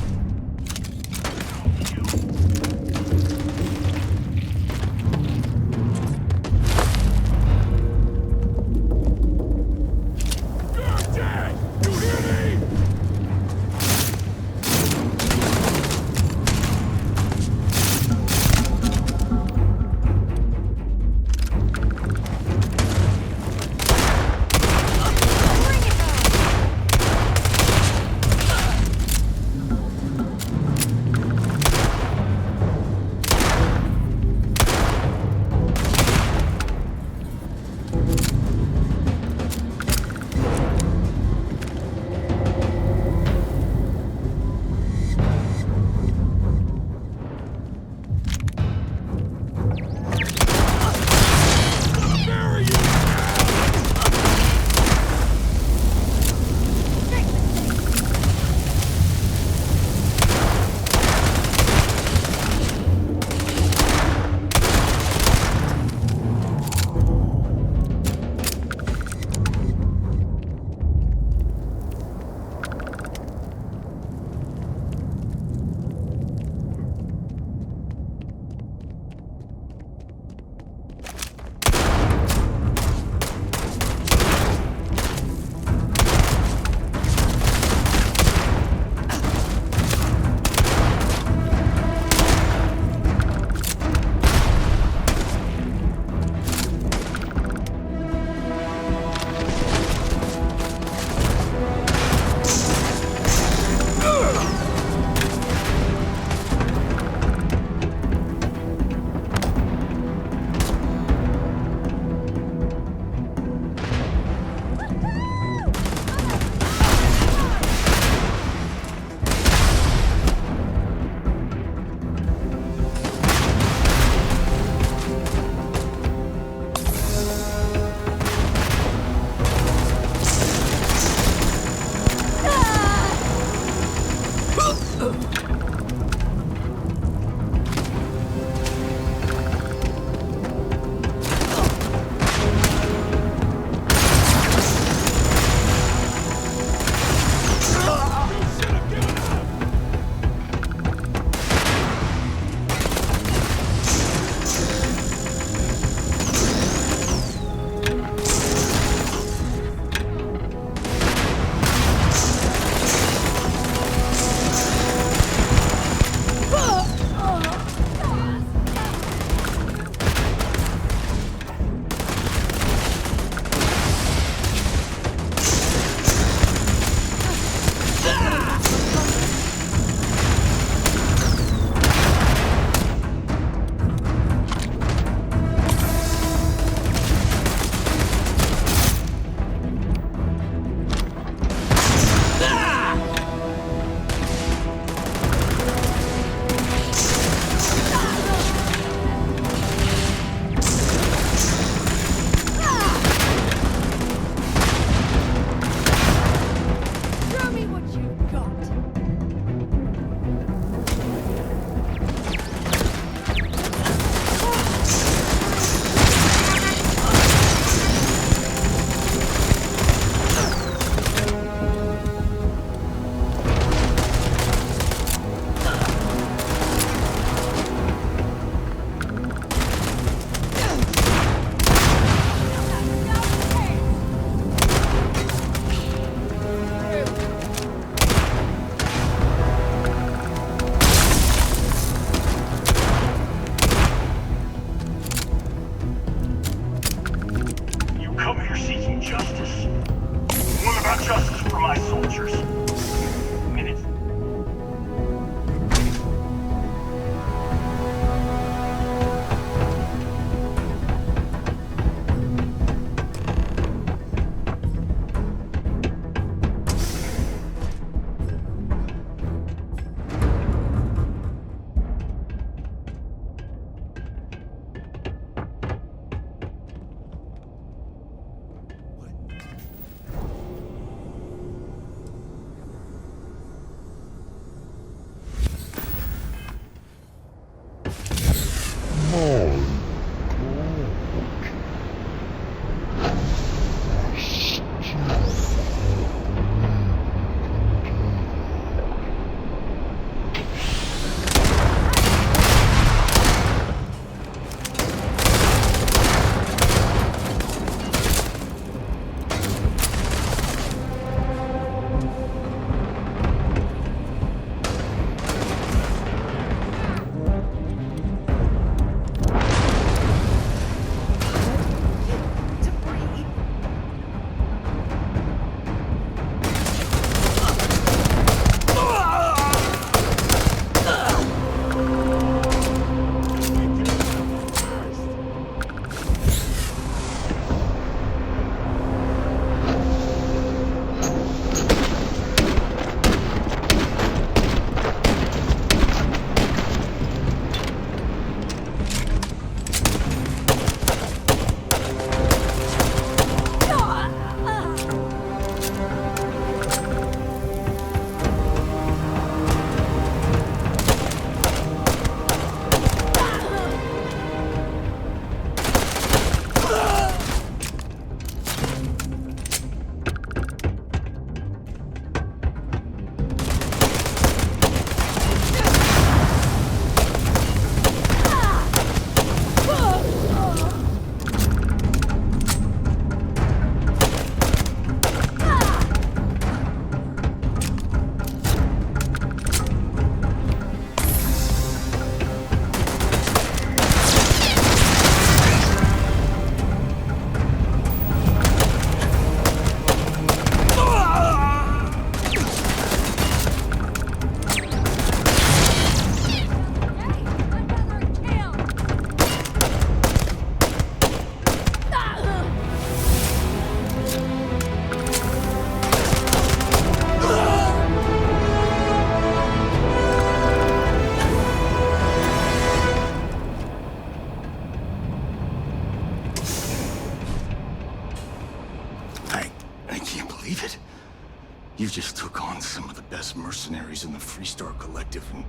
some of the best mercenaries in the Freestar Collective and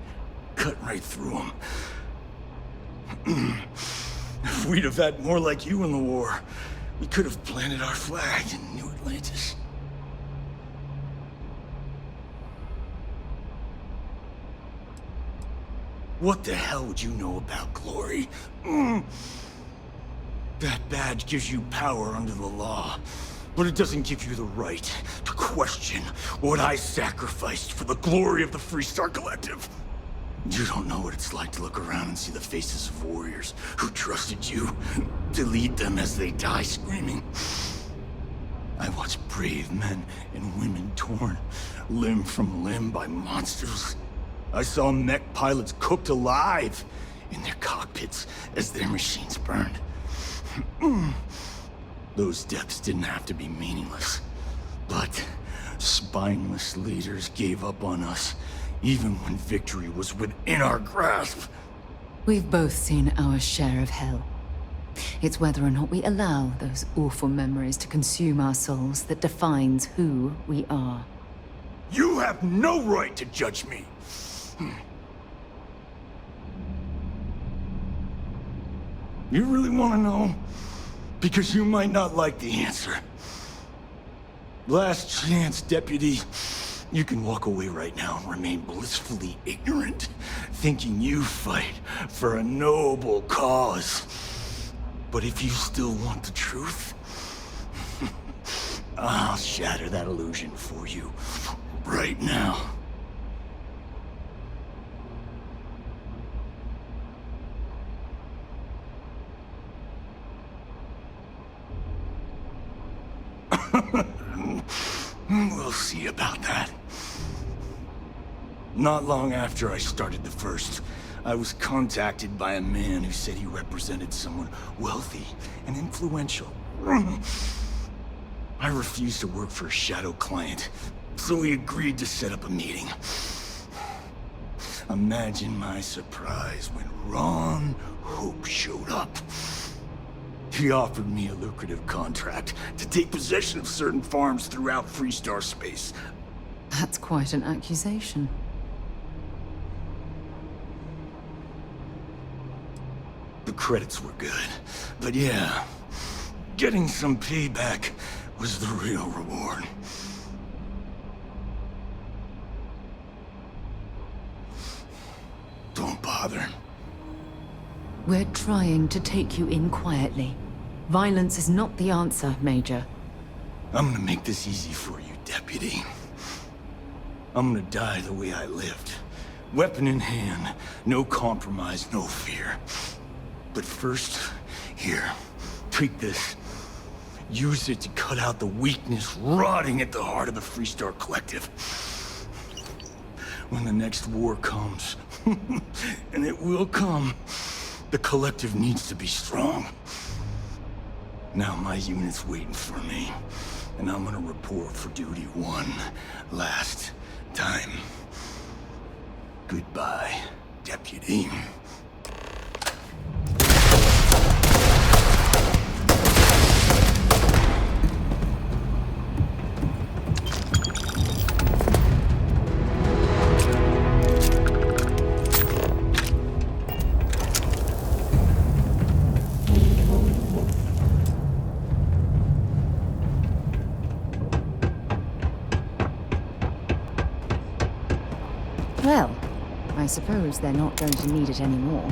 cut right through them. If we'd have had more like you in the war, we could have planted our flag in New Atlantis. What the hell would you know about glory? That badge gives you power under the law, but it doesn't give you the right to question what I sacrificed for the glory of the Freestar Collective. You don't know what it's like to look around and see the faces of warriors who trusted you to lead them as they die screaming. I watched brave men and women torn limb from limb by monsters. I saw mech pilots cooked alive in their cockpits as their machines burned. Those deaths didn't have to be meaningless, but spineless leaders gave up on us even when victory was within our grasp. We've both seen our share of hell. It's whether or not we allow those awful memories to consume our souls that defines who we are. You have no right to judge me! You really want to know? Because you might not like the answer. Last chance, Deputy. You can walk away right now and remain blissfully ignorant, thinking you fight for a noble cause. But if you still want the truth, I'll shatter that illusion for you right now. We'll see about that. Not long after I started the First, I was contacted by a man who said he represented someone wealthy and influential. I refused to work for a shadow client, so he agreed to set up a meeting. Imagine my surprise when Ron Hope showed up. He offered me a lucrative contract to take possession of certain farms throughout Freestar space. That's quite an accusation. The credits were good, but yeah, getting some payback was the real reward. Don't bother. We're trying to take you in quietly. Violence is not the answer, Major. I'm gonna make this easy for you, Deputy. I'm gonna die the way I lived. Weapon in hand, no compromise, no fear. But first, here, take this. Use it to cut out the weakness rotting at the heart of the Freestar Collective. When the next war comes, and it will come, the Collective needs to be strong. Now my unit's waiting for me, and I'm gonna report for duty one last time. Goodbye, Deputy. Well, I suppose they're not going to need it anymore.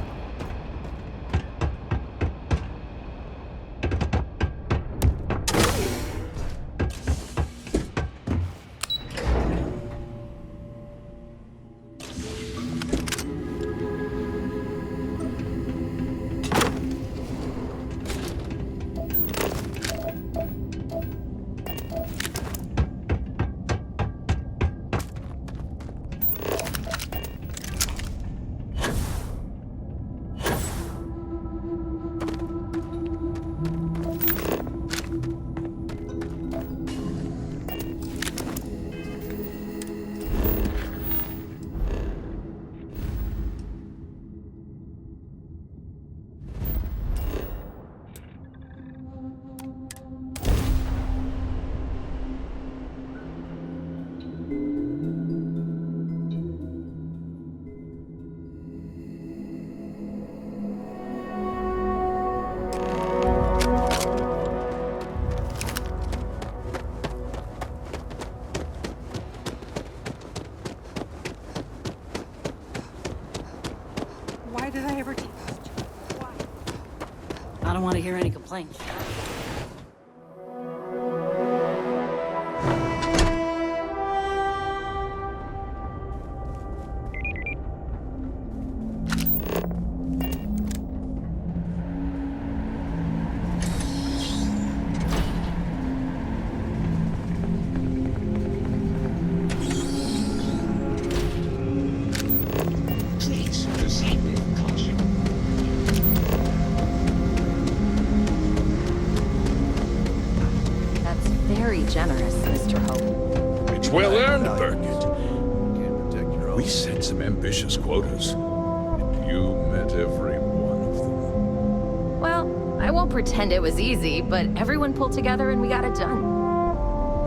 did I ever... I don't want to hear any complaints. Generous, Mr. Hope. It's well earned, Birgit. We set some ambitious quotas, and you met every one of them. Well, I won't pretend it was easy, but everyone pulled together and we got it done.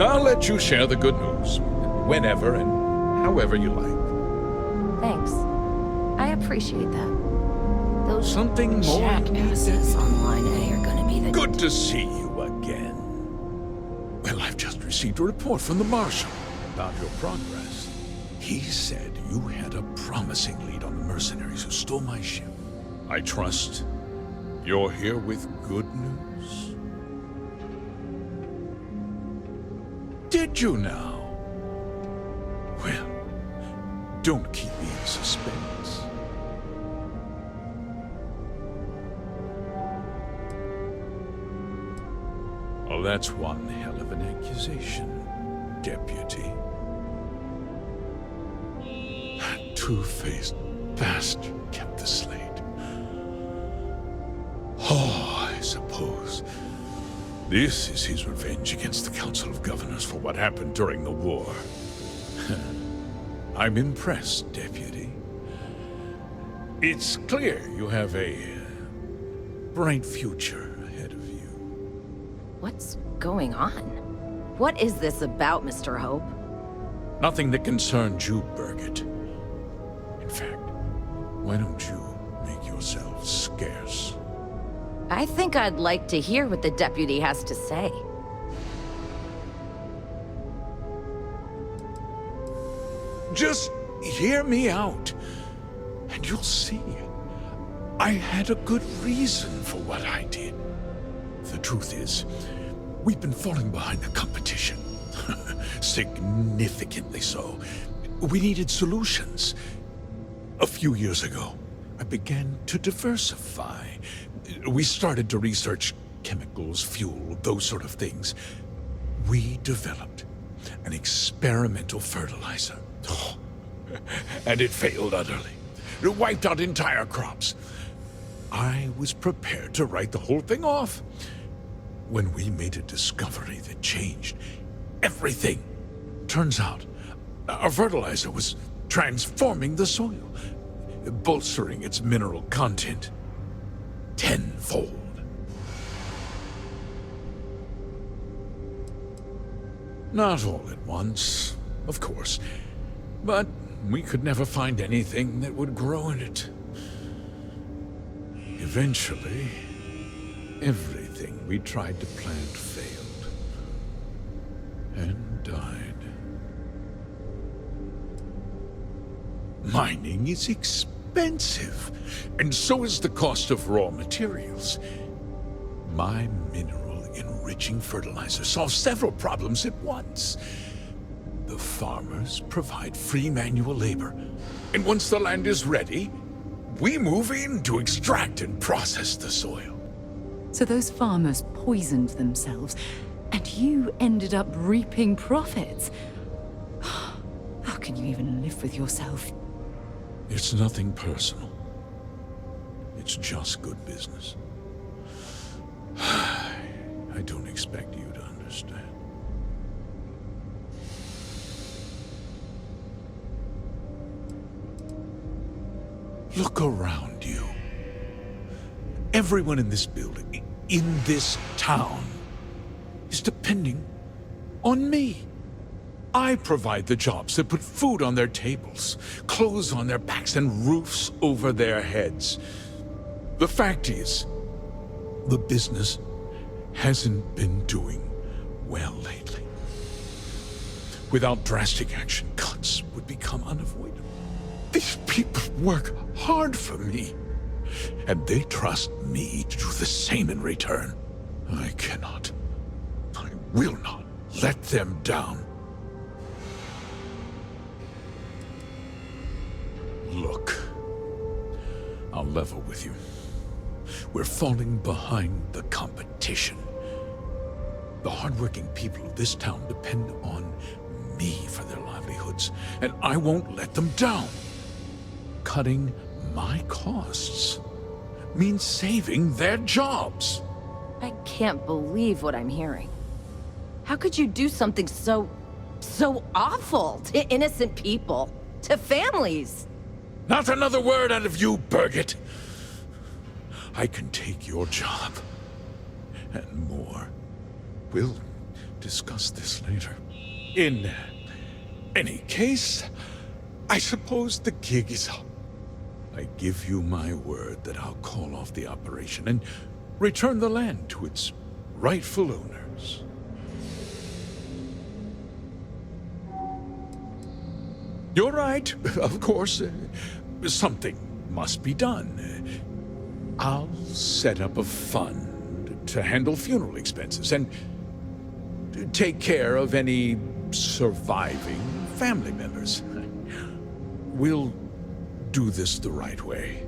I'll let you share the good news, whenever and however you like. Thanks. I appreciate that. Those something more jackasses on line A are gonna be the... Good to see you again. Well, I've just received a report from the Marshal about your progress. He said you had a promising lead on the mercenaries who stole my ship. I trust you're here with good news. Did you now? Well, don't keep me in suspense. Oh, that's one hell of an accusation, Deputy. That two-faced bastard kept the slate. Oh, I suppose this is his revenge against the Council of Governors for what happened during the war. I'm impressed, Deputy. It's clear you have a bright future. What's going on? What is this about, Mr. Hope? Nothing that concerns you, Birgit. In fact, why don't you make yourself scarce? I think I'd like to hear what the deputy has to say. Just hear me out, and you'll see. I had a good reason for what I did. The truth is, we've been falling behind the competition. Significantly so. We needed solutions. A few years ago, I began to diversify. We started to research chemicals, fuel, those sort of things. We developed an experimental fertilizer. And it failed utterly. It wiped out entire crops. I was prepared to write the whole thing off when we made a discovery that changed everything. Turns out, our fertilizer was transforming the soil, bolstering its mineral content tenfold. Not all at once, of course, but we could never find anything that would grow in it. Eventually, everything we tried to plant failed and died. Mining is expensive, and so is the cost of raw materials. My mineral-enriching fertilizer solves several problems at once. The farmers provide free manual labor, and once the land is ready, we move in to extract and process the soil. So those farmers poisoned themselves, and you ended up reaping profits. How can you even live with yourself? It's nothing personal. It's just good business. I don't expect you to understand. Look around you. Everyone in this building, in this town, is depending on me. I provide the jobs that put food on their tables, clothes on their backs, and roofs over their heads. The fact is, the business hasn't been doing well lately. Without drastic action, cuts would become unavoidable. These people work hard for me. and they trust me to do the same in return. I cannot, I will not let them down. Look, I'll level with you. We're falling behind the competition. The hardworking people of this town depend on me for their livelihoods, and I won't let them down. Cutting my costs means saving their jobs. I can't believe what I'm hearing. How could you do something so awful to innocent people, to families? Not another word out of you, Birgit. I can take your job, and more. We'll discuss this later. In any case, I suppose the gig is up. I give you my word that I'll call off the operation and return the land to its rightful owners. You're right, of course. Something must be done. I'll set up a fund to handle funeral expenses and take care of any surviving family members. We'll do this the right way.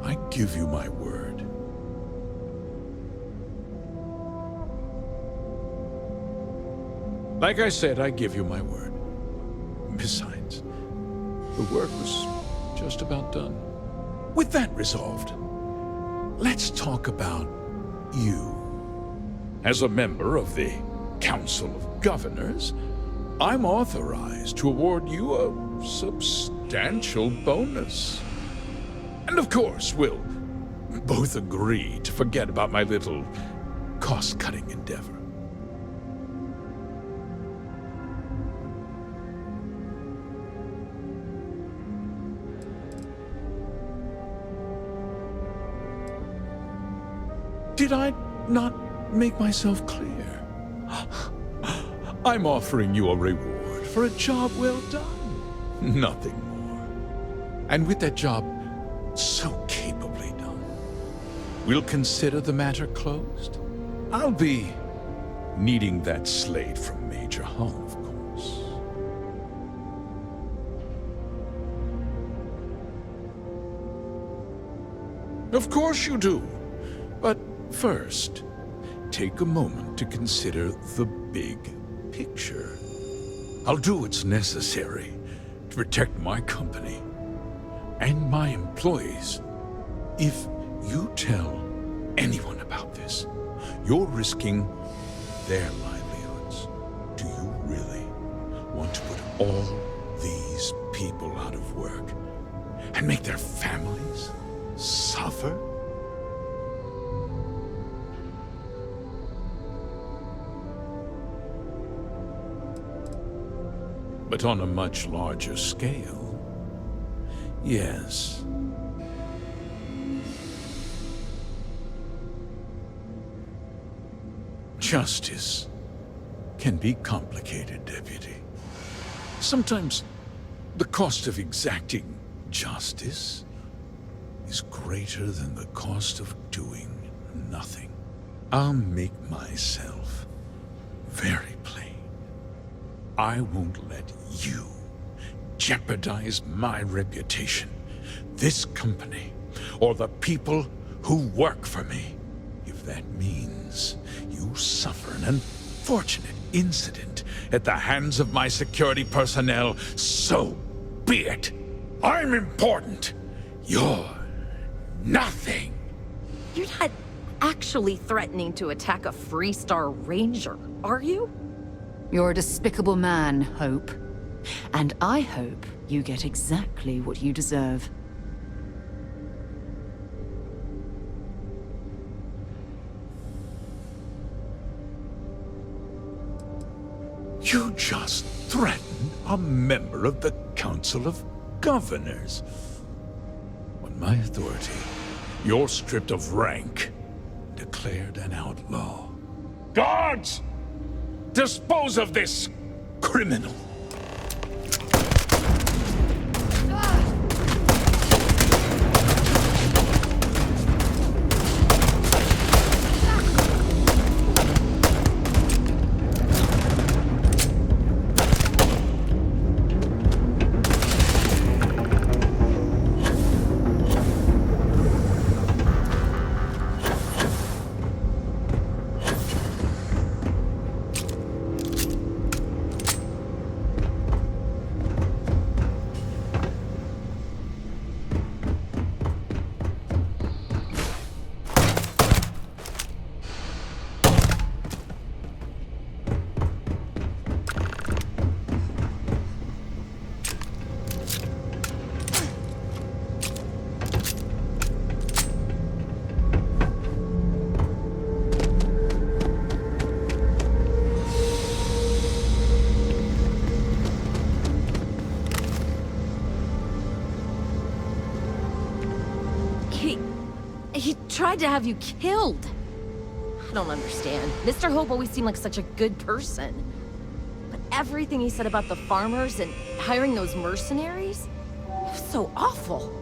I give you my word. Like I said, I give you my word. Besides, the work was just about done. With that resolved, let's talk about you. As a member of the Council of Governors, I'm authorized to award you a substantial bonus. And of course, we'll both agree to forget about my little cost-cutting endeavor. Did I not make myself clear? I'm offering you a reward for a job well done. Nothing more. And with that job so capably done, we'll consider the matter closed. I'll be needing that slate from Major Hull, of course. Of course you do. But first, take a moment to consider the big picture. I'll do what's necessary to protect my company and my employees. If you tell anyone about this, you're risking their livelihoods. Do you really want to put all these people out of work and make their families suffer? But on a much larger scale, yes. Justice can be complicated, Deputy. Sometimes the cost of exacting justice is greater than the cost of doing nothing. I'll make myself very plain. I won't let you jeopardize my reputation, this company, or the people who work for me. If that means you suffer an unfortunate incident at the hands of my security personnel, so be it. I'm important. You're nothing. You're not actually threatening to attack a Freestar Ranger, are you? You're a despicable man, Hope. And I hope you get exactly what you deserve. You just threatened a member of the Council of Governors. On my authority, you're stripped of rank, declared an outlaw. Guards! Dispose of this criminal! tried to have you killed. I don't understand. Mr. Hope always seemed like such a good person. But everything he said about the farmers and hiring those mercenaries, it was so awful.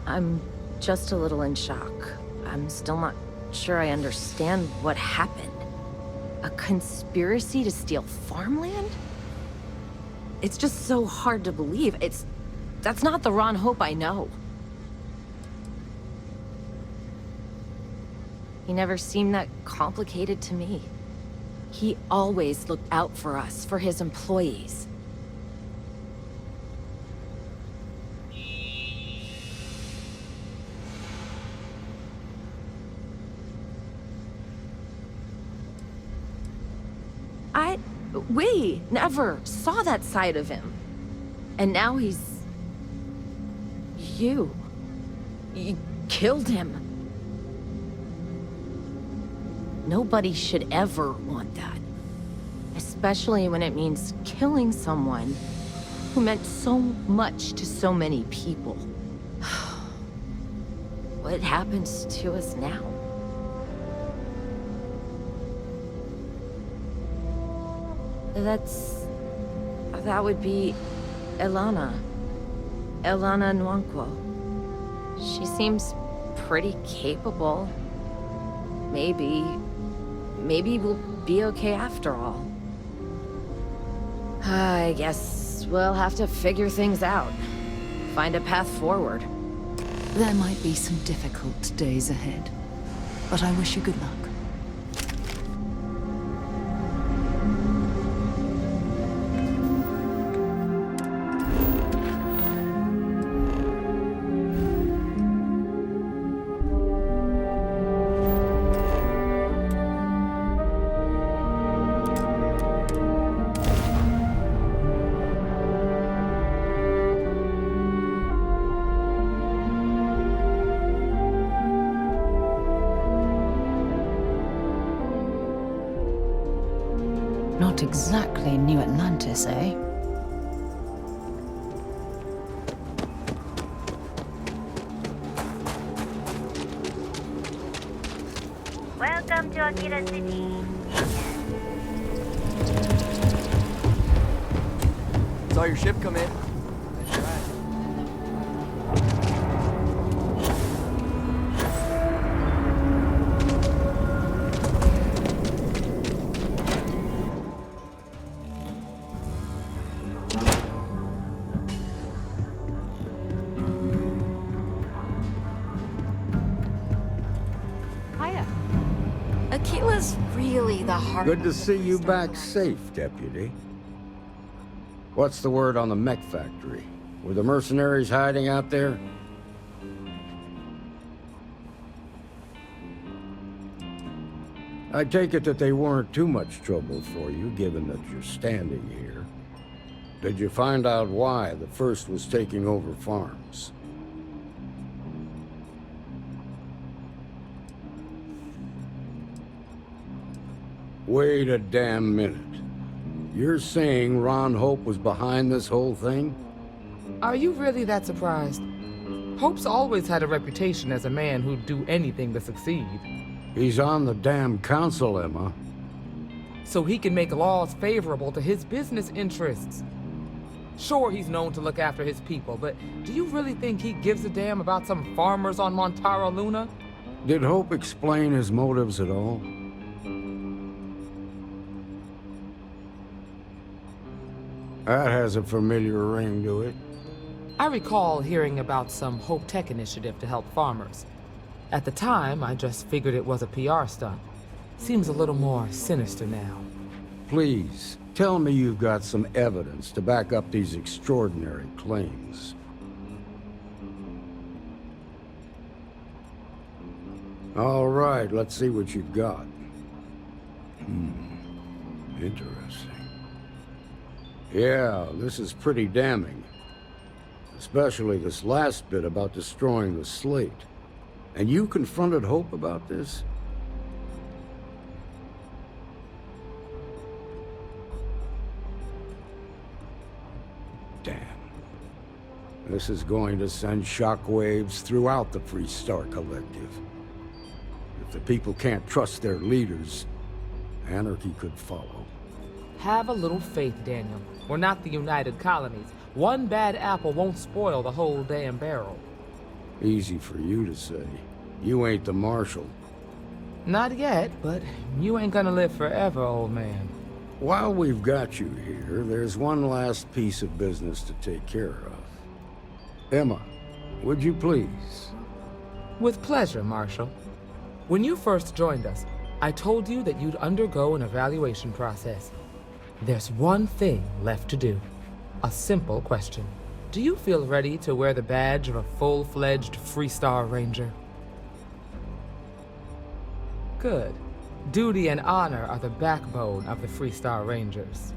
I'm just a little in shock. I'm still not sure I understand what happened. A conspiracy to steal farmland? It's just so hard to believe. That's not the Ron Hope I know. He never seemed that complicated to me. He always looked out for us, for his employees. We never saw that side of him. And now he's... You killed him. Nobody should ever want that. Especially when it means killing someone who meant so much to so many people. What happens to us now? That would be Elana Nwankwo. She seems pretty capable. Maybe we'll be okay after all. I guess we'll have to figure things out. Find a path forward. There might be some difficult days ahead, but I wish you good luck. Not exactly New Atlantis, eh? Welcome to Akira City. Saw your ship come in. Good to see you back safe, Deputy. What's the word on the mech factory? Were the mercenaries hiding out there? I take it that they weren't too much trouble for you, given that you're standing here. Did you find out why the first was taking over farms? Wait a damn minute. You're saying Ron Hope was behind this whole thing? Are you really that surprised? Hope's always had a reputation as a man who'd do anything to succeed. He's on the damn council, Emma. So he can make laws favorable to his business interests. Sure, he's known to look after his people, but do you really think he gives a damn about some farmers on Montara Luna? Did Hope explain his motives at all? That has a familiar ring to it. I recall hearing about some Hope Tech initiative to help farmers. At the time, I just figured it was a PR stunt. Seems a little more sinister now. Please, tell me you've got some evidence to back up these extraordinary claims. All right, let's see what you've got. Interesting. Yeah, this is pretty damning. Especially this last bit about destroying the slate. And you confronted Hope about this? Damn. This is going to send shockwaves throughout the Freestar Collective. If the people can't trust their leaders, anarchy could follow. Have a little faith, Daniel. We're not the United Colonies. One bad apple won't spoil the whole damn barrel. Easy for you to say. You ain't the Marshal. Not yet, but you ain't gonna live forever, old man. While we've got you here, there's one last piece of business to take care of. Emma, would you please? With pleasure, Marshal. When you first joined us, I told you that you'd undergo an evaluation process. There's one thing left to do. A simple question. Do you feel ready to wear the badge of a full-fledged Freestar Ranger? Good. Duty and honor are the backbone of the Freestar Rangers.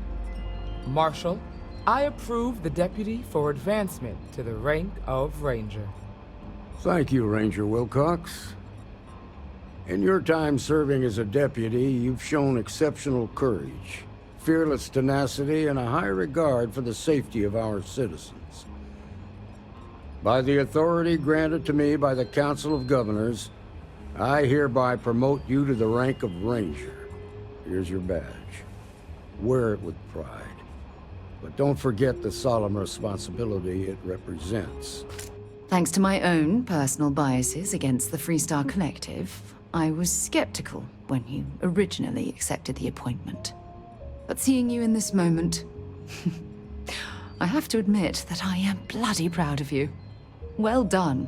Marshal, I approve the deputy for advancement to the rank of Ranger. Thank you, Ranger Wilcox. In your time serving as a deputy, you've shown exceptional courage, fearless tenacity, and a high regard for the safety of our citizens. By the authority granted to me by the Council of Governors, I hereby promote you to the rank of Ranger. Here's your badge. Wear it with pride. But don't forget the solemn responsibility it represents. Thanks to my own personal biases against the Freestar Collective, I was skeptical when you originally accepted the appointment. But seeing you in this moment, I have to admit that I am bloody proud of you. Well done.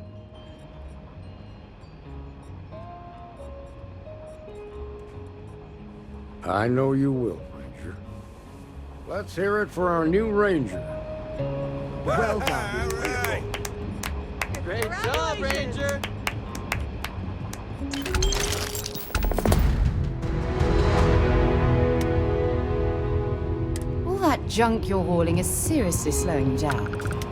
I know you will, Ranger. Let's hear it for our new Ranger. Well done. Great job, Ranger! All that junk you're hauling is seriously slowing you down.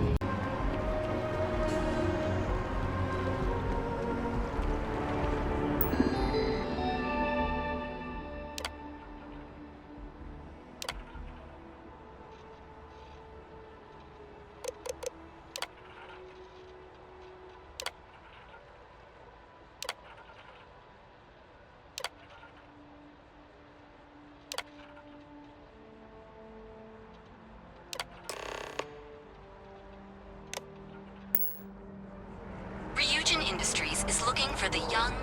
Ryujin Industries is looking for the young...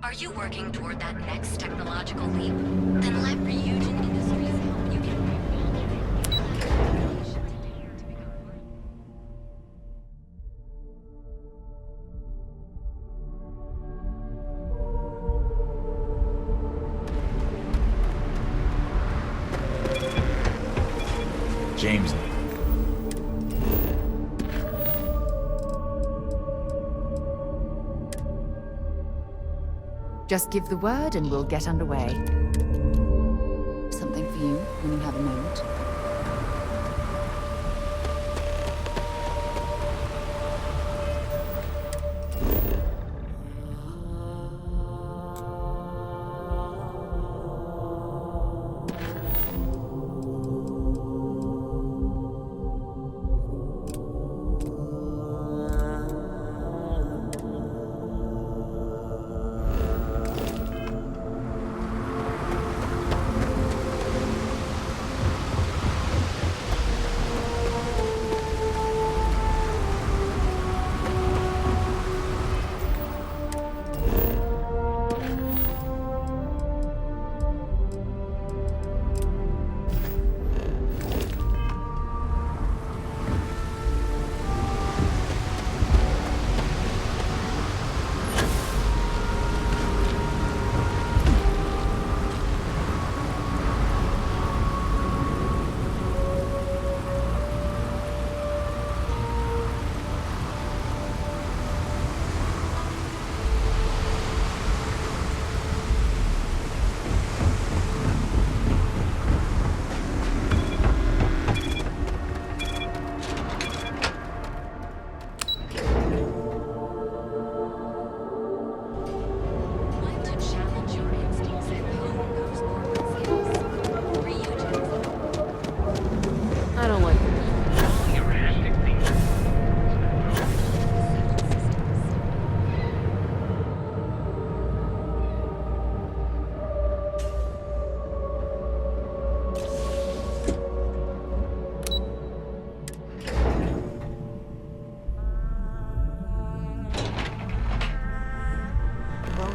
Are you working toward that next technological leap? Then let Ryujin Industries help you get there. James. Just give the word and we'll get underway. Something for you when you have a moment.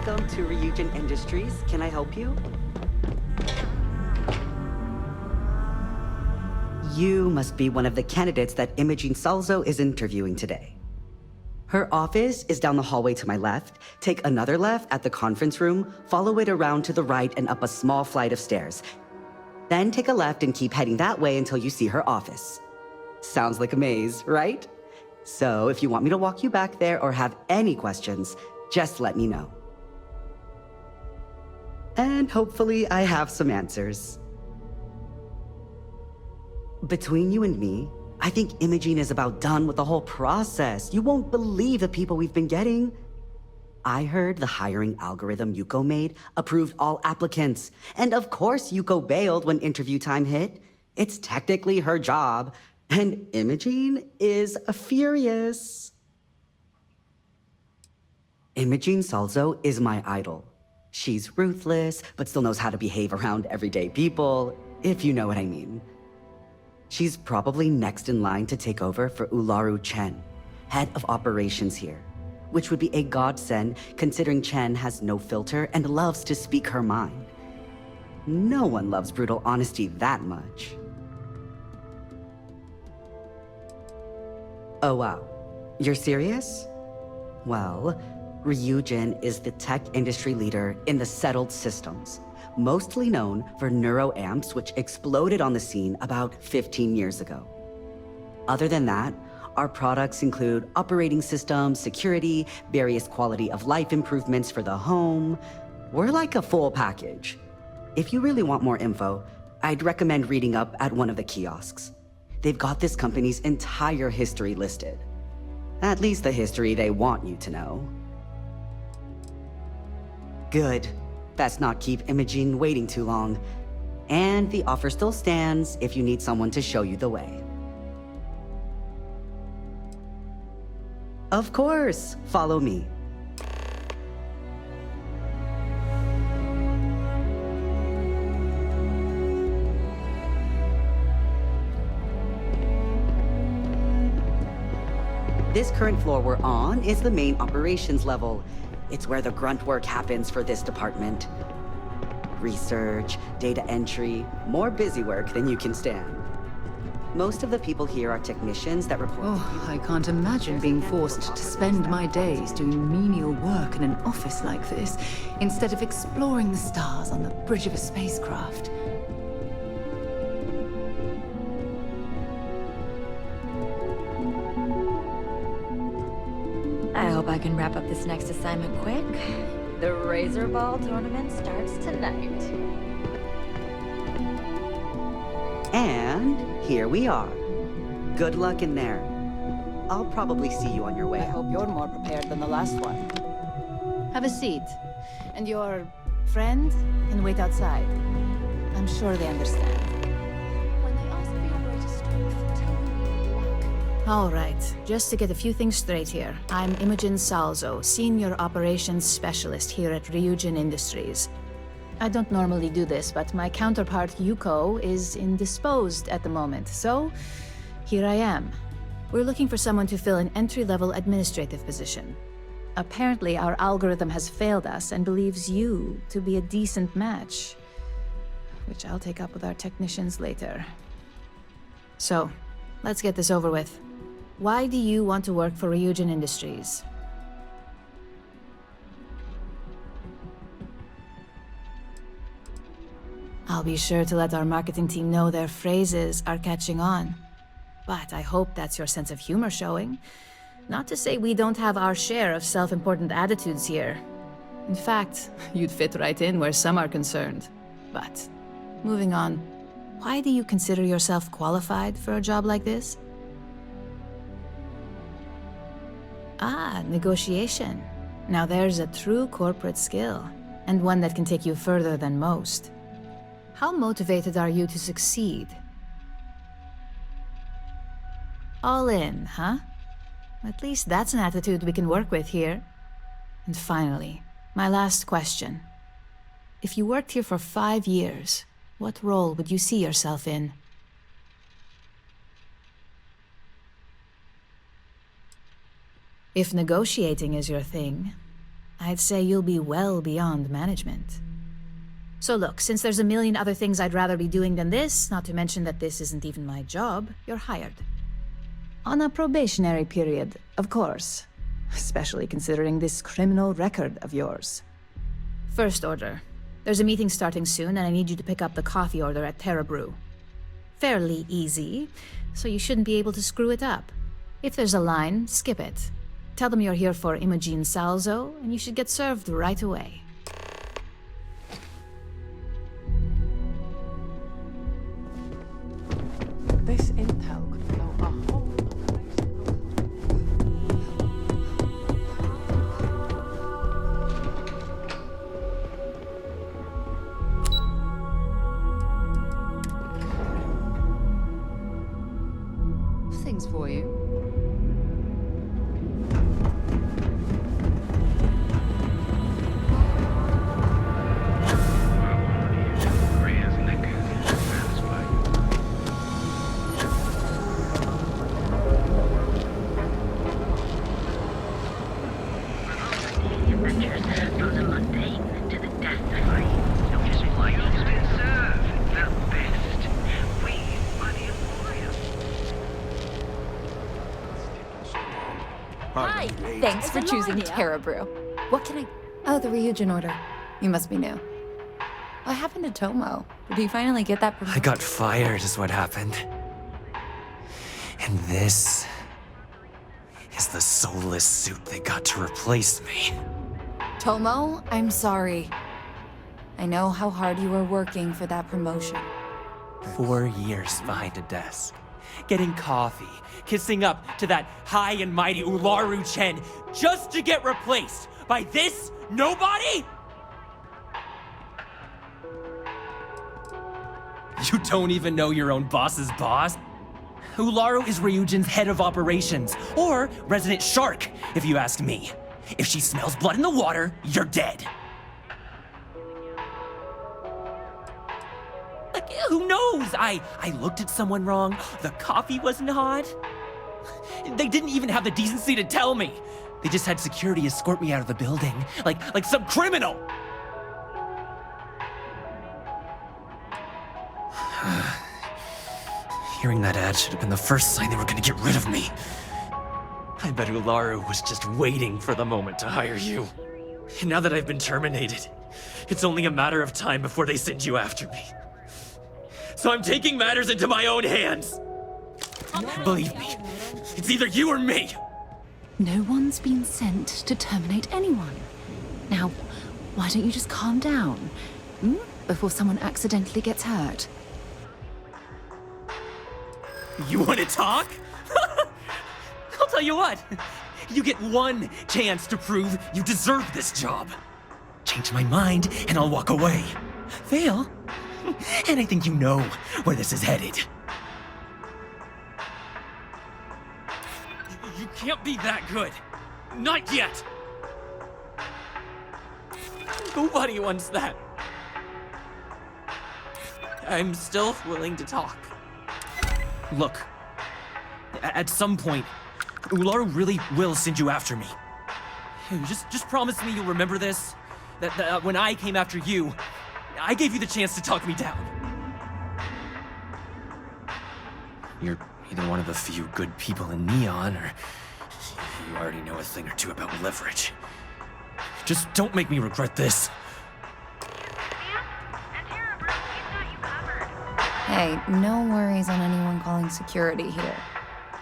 Welcome to Ryujin Industries. Can I help you? You must be one of the candidates that Imogene Salzo is interviewing today. Her office is down the hallway to my left. Take another left at the conference room, follow it around to the right and up a small flight of stairs. Then take a left and keep heading that way until you see her office. Sounds like a maze, right? So if you want me to walk you back there or have any questions, just let me know. And hopefully I have some answers. Between you and me, I think Imogene is about done with the whole process. You won't believe the people we've been getting. I heard the hiring algorithm Yuko made approved all applicants. And of course Yuko bailed when interview time hit. It's technically her job. And Imogene is furious. Imogene Salzo is my idol. She's ruthless, but still knows how to behave around everyday people, if you know what I mean. She's probably next in line to take over for Ularu Chen, head of operations here, which would be a godsend considering Chen has no filter and loves to speak her mind. No one loves brutal honesty that much. Oh wow, you're serious? Well, Ryujin is the tech industry leader in the settled systems, mostly known for neuroamps, which exploded on the scene about 15 years ago. Other than that, our products include operating systems, security, various quality of life improvements for the home. We're like a full package. If you really want more info, I'd recommend reading up at one of the kiosks. They've got this company's entire history listed. At least the history they want you to know. Good. Let's not keep Imogene waiting too long. And the offer still stands if you need someone to show you the way. Of course, follow me. This current floor we're on is the main operations level. It's where the grunt work happens for this department. Research, data entry, more busy work than you can stand. Most of the people here are technicians that report. Oh, I can't imagine being forced to spend my days doing menial work in an office like this, instead of exploring the stars on the bridge of a spacecraft. I hope I can wrap up this next assignment quick. The Razor Ball tournament starts tonight. And here we are. Good luck in there. I'll probably see you on your way. I hope you're more prepared than the last one. Have a seat. And your friend can wait outside. I'm sure they understand. When they ask for your greatest strength, tell me. All right, just to get a few things straight here. I'm Imogen Salzo, Senior Operations Specialist here at Ryujin Industries. I don't normally do this, but my counterpart Yuko is indisposed at the moment, so here I am. We're looking for someone to fill an entry-level administrative position. Apparently, our algorithm has failed us and believes you to be a decent match, which I'll take up with our technicians later. So, let's get this over with. Why do you want to work for Ryujin Industries? I'll be sure to let our marketing team know their phrases are catching on. But I hope that's your sense of humor showing. Not to say we don't have our share of self-important attitudes here. In fact, you'd fit right in where some are concerned. But, moving on, why do you consider yourself qualified for a job like this? Ah, negotiation. Now there's a true corporate skill, and one that can take you further than most. How motivated are you to succeed? All in, huh? At least that's an attitude we can work with here. And finally, my last question. If you worked here for 5 years, what role would you see yourself in? If negotiating is your thing, I'd say you'll be well beyond management. So look, since there's a million other things I'd rather be doing than this, not to mention that this isn't even my job, you're hired. On a probationary period, of course. Especially considering this criminal record of yours. First order. There's a meeting starting soon, and I need you to pick up the coffee order at Terra Brew. Fairly easy, so you shouldn't be able to screw it up. If there's a line, skip it. Tell them you're here for Imogen Salzo, and you should get served right away. This intel could blow a hole. Things for you. From the mundane to the death-defying. You've been served the best. We are the Emporium. Hi! Thanks for choosing Terra Brew. What can I... Oh, the Ryujin order. You must be new. What happened to Tomo? Did he finally get that promotion? I got fired is what happened. And this is the soulless suit they got to replace me. Tomo, I'm sorry. I know how hard you were working for that promotion. 4 years behind a desk, getting coffee, kissing up to that high and mighty Ularu Chen, just to get replaced by this nobody? You don't even know your own boss's boss? Ularu is Ryujin's head of operations, or resident shark, if you ask me. If she smells blood in the water, you're dead. Like, who knows? I looked at someone wrong, the coffee wasn't hot. They didn't even have the decency to tell me. They just had security escort me out of the building, like some criminal. Hearing that ad should have been the first sign they were gonna get rid of me. I bet Ularu was just waiting for the moment to hire you. And now that I've been terminated, it's only a matter of time before they send you after me. So I'm taking matters into my own hands. Believe me, it's either you or me. No one's been sent to terminate anyone. Now, why don't you just calm down? Before someone accidentally gets hurt. You want to talk? I'll tell you what. You get one chance to prove you deserve this job. Change my mind and I'll walk away. Fail? And I think you know where this is headed. You can't be that good. Not yet. Nobody wants that. I'm still willing to talk. Look, at some point, Ularu really will send you after me. Just promise me you'll remember this. That when I came after you, I gave you the chance to talk me down. You're either one of the few good people in Neon, or you already know a thing or two about leverage. Just don't make me regret this. Hey, no worries on anyone calling security here.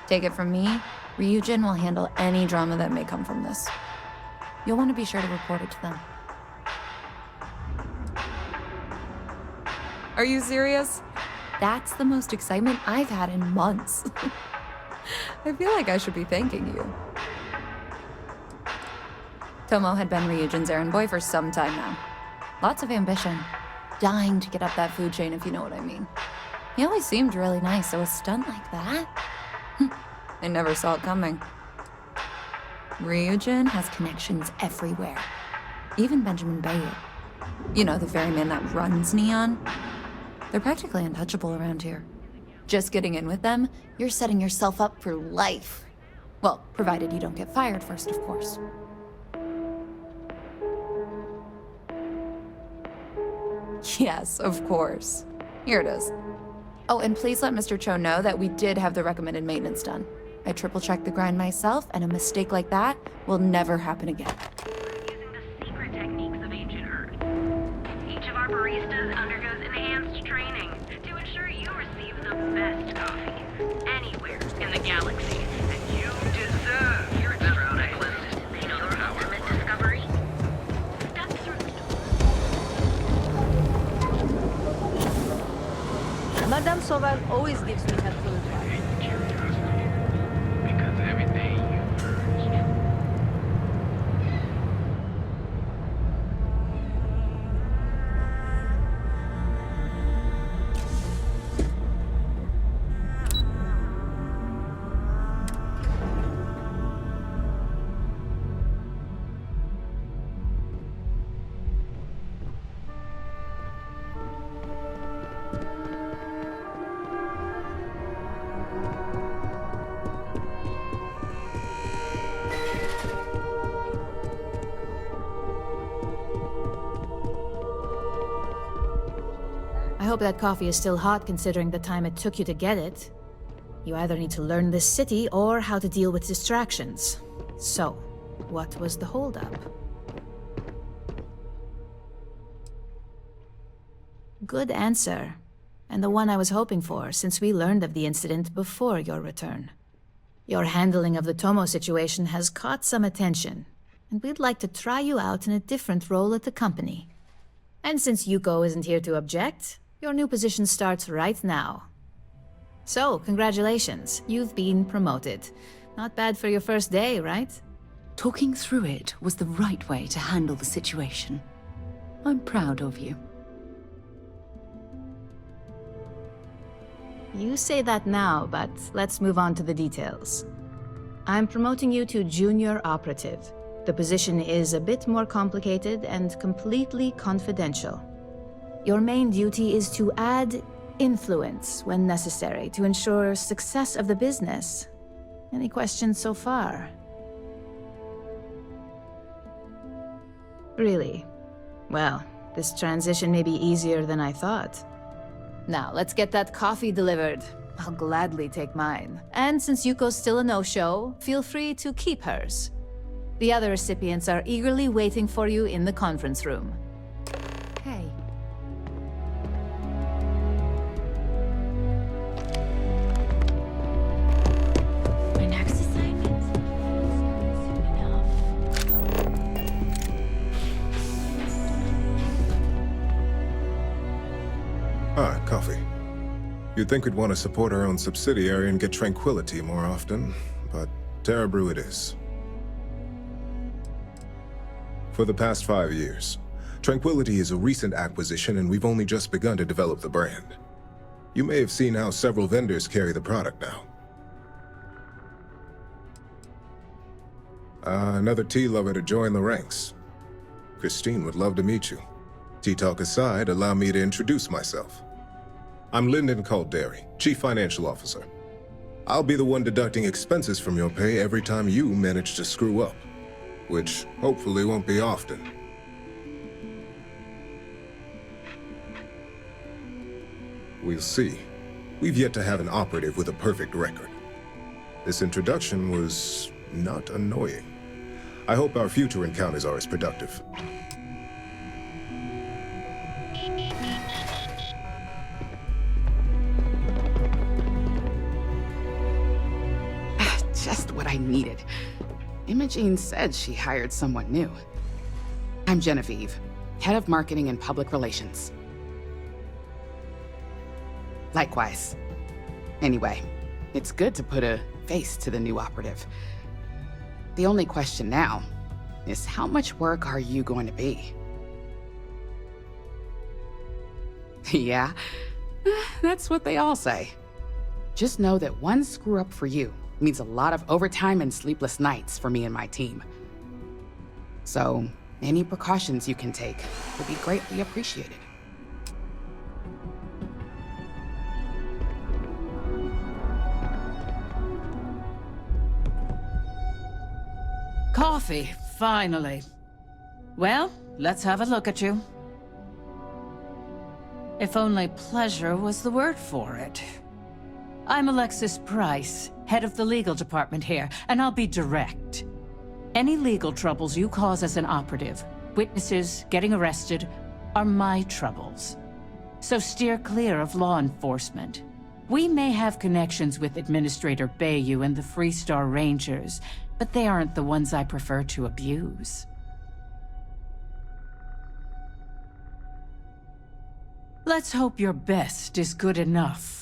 Take it from me, Ryujin will handle any drama that may come from this. You'll want to be sure to report it to them. Are you serious? That's the most excitement I've had in months. I feel like I should be thanking you. Tomo had been Ryujin's errand boy for some time now. Lots of ambition. Dying to get up that food chain, if you know what I mean. He always seemed really nice, so a stunt like that? I never saw it coming. Ryujin has connections everywhere. Even Benjamin Bayer. You know, the very man that runs Neon. They're practically untouchable around here. Just getting in with them, you're setting yourself up for life. Well, provided you don't get fired first, of course. Yes, of course. Here it is. Oh, and please let Mr. Cho know that we did have the recommended maintenance done. I triple-checked the grind myself, and a mistake like that will never happen again. Using the secret techniques of ancient Earth. Each of our baristas undergoes enhanced training to ensure you receive the best coffee anywhere in the galaxy. And you deserve your drone island. You know the ultimate discovery? Step through the Madame Soval always gives me helpful advice. because everything you heard is true. I hope that coffee is still hot considering the time it took you to get it. You either need to learn this city or how to deal with distractions. So, what was the holdup? Good answer. And the one I was hoping for, since we learned of the incident before your return. Your handling of the Tomo situation has caught some attention, and we'd like to try you out in a different role at the company. And since Yuko isn't here to object, your new position starts right now. So, congratulations, you've been promoted. Not bad for your first day, right? Talking through it was the right way to handle the situation. I'm proud of you. You say that now, but let's move on to the details. I'm promoting you to junior operative. The position is a bit more complicated and completely confidential. Your main duty is to add influence when necessary to ensure success of the business. Any questions so far? Really? Well, this transition may be easier than I thought. Now, let's get that coffee delivered. I'll gladly take mine. And since Yuko's still a no-show, feel free to keep hers. The other recipients are eagerly waiting for you in the conference room. Hey. My next assignment soon enough. Ah, coffee. You'd think we'd want to support our own subsidiary and get tranquility more often, but Terra Brew it is. For the past 5 years, Tranquility is a recent acquisition and we've only just begun to develop the brand. You may have seen how several vendors carry the product now. Another tea lover to join the ranks. Christine would love to meet you. Tea talk aside, allow me to introduce myself. I'm Lyndon Calderi, Chief Financial Officer. I'll be the one deducting expenses from your pay every time you manage to screw up, which hopefully won't be often. We'll see. We've yet to have an operative with a perfect record. This introduction was not annoying. I hope our future encounters are as productive. Just what I needed. Imogene said she hired someone new. I'm Genevieve, Head of Marketing and Public Relations. Likewise. Anyway, it's good to put a face to the new operative. The only question now is how much work are you going to be? Yeah, that's what they all say. Just know that one screw up for you means a lot of overtime and sleepless nights for me and my team. So, any precautions you can take would be greatly appreciated. Coffee, finally. Well, let's have a look at you. If only pleasure was the word for it. I'm Alexis Price, head of the legal department here, and I'll be direct. Any legal troubles you cause as an operative, witnesses, getting arrested, are my troubles. So steer clear of law enforcement. We may have connections with Administrator Bayou and the Freestar Rangers, but they aren't the ones I prefer to abuse. Let's hope your best is good enough.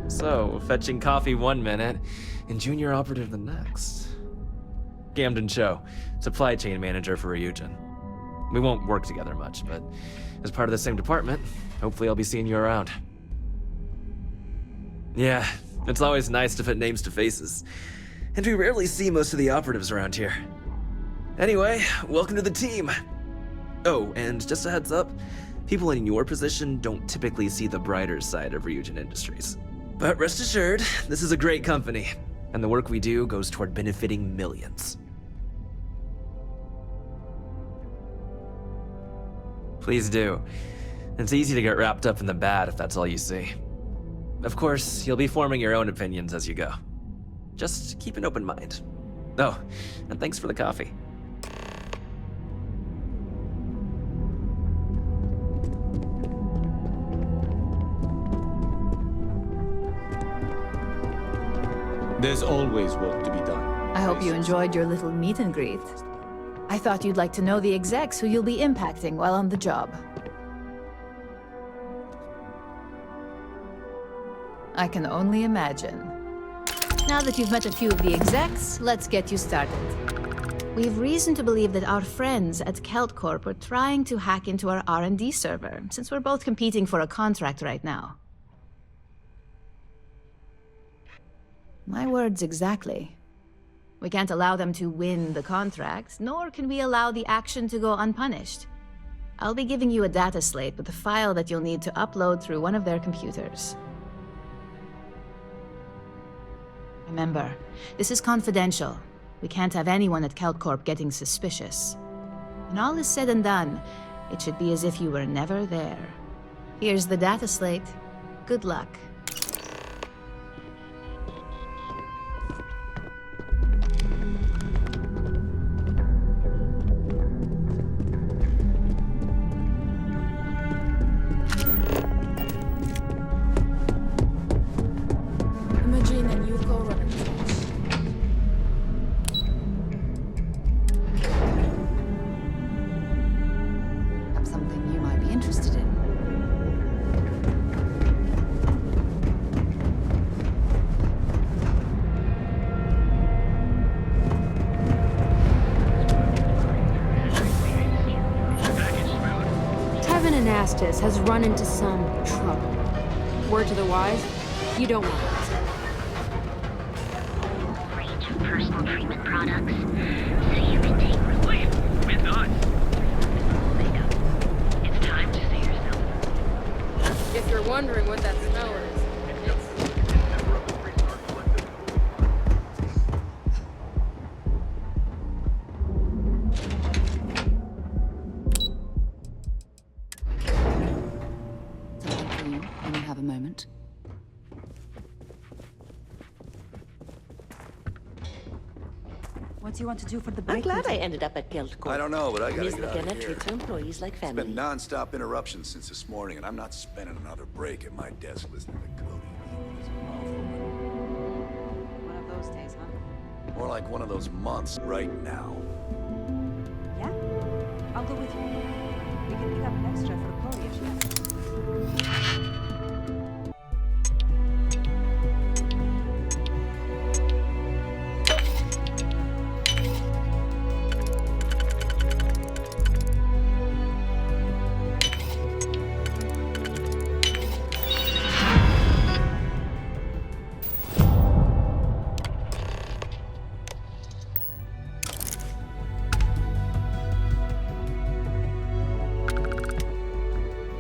So, fetching coffee one minute, and junior operative the next. Gamden Cho, supply chain manager for Ryujin. We won't work together much, but as part of the same department, hopefully I'll be seeing you around. Yeah, it's always nice to put names to faces. And we rarely see most of the operatives around here. Anyway, welcome to the team. Oh, and just a heads up, people in your position don't typically see the brighter side of Ryujin Industries. But rest assured, this is a great company, and the work we do goes toward benefiting millions. Please do. It's easy to get wrapped up in the bad if that's all you see. Of course, you'll be forming your own opinions as you go. Just keep an open mind. Oh, and thanks for the coffee. There's always work to be done. I hope you enjoyed your little meet and greet. I thought you'd like to know the execs who you'll be impacting while on the job. I can only imagine. Now that you've met a few of the execs, let's get you started. We have reason to believe that our friends at Kelt Corp are trying to hack into our R&D server, since we're both competing for a contract right now. My words exactly. We can't allow them to win the contract, nor can we allow the action to go unpunished. I'll be giving you a data slate with a file that you'll need to upload through one of their computers. Remember, this is confidential. We can't have anyone at Kelt Corp getting suspicious. When all is said and done, it should be as if you were never there. Here's the data slate. Good luck. Has run into some trouble. Word to the wise, you don't want it. Range of personal treatment products, so you can take relief with us. It's time to see yourself. If you're wondering what that smell is, What do you want to do for the I'm break? glad I ended up at Kelt Corp. I don't know, but I gotta Ms. get out of McKenna here. treats her employees like It's family. been non-stop interruptions since this morning, and I'm not spending another break at my desk listening to Cody. One of those days, huh? More like one of those months right now. Yeah? I'll go with you. We can pick up an extra for Chloe if she has.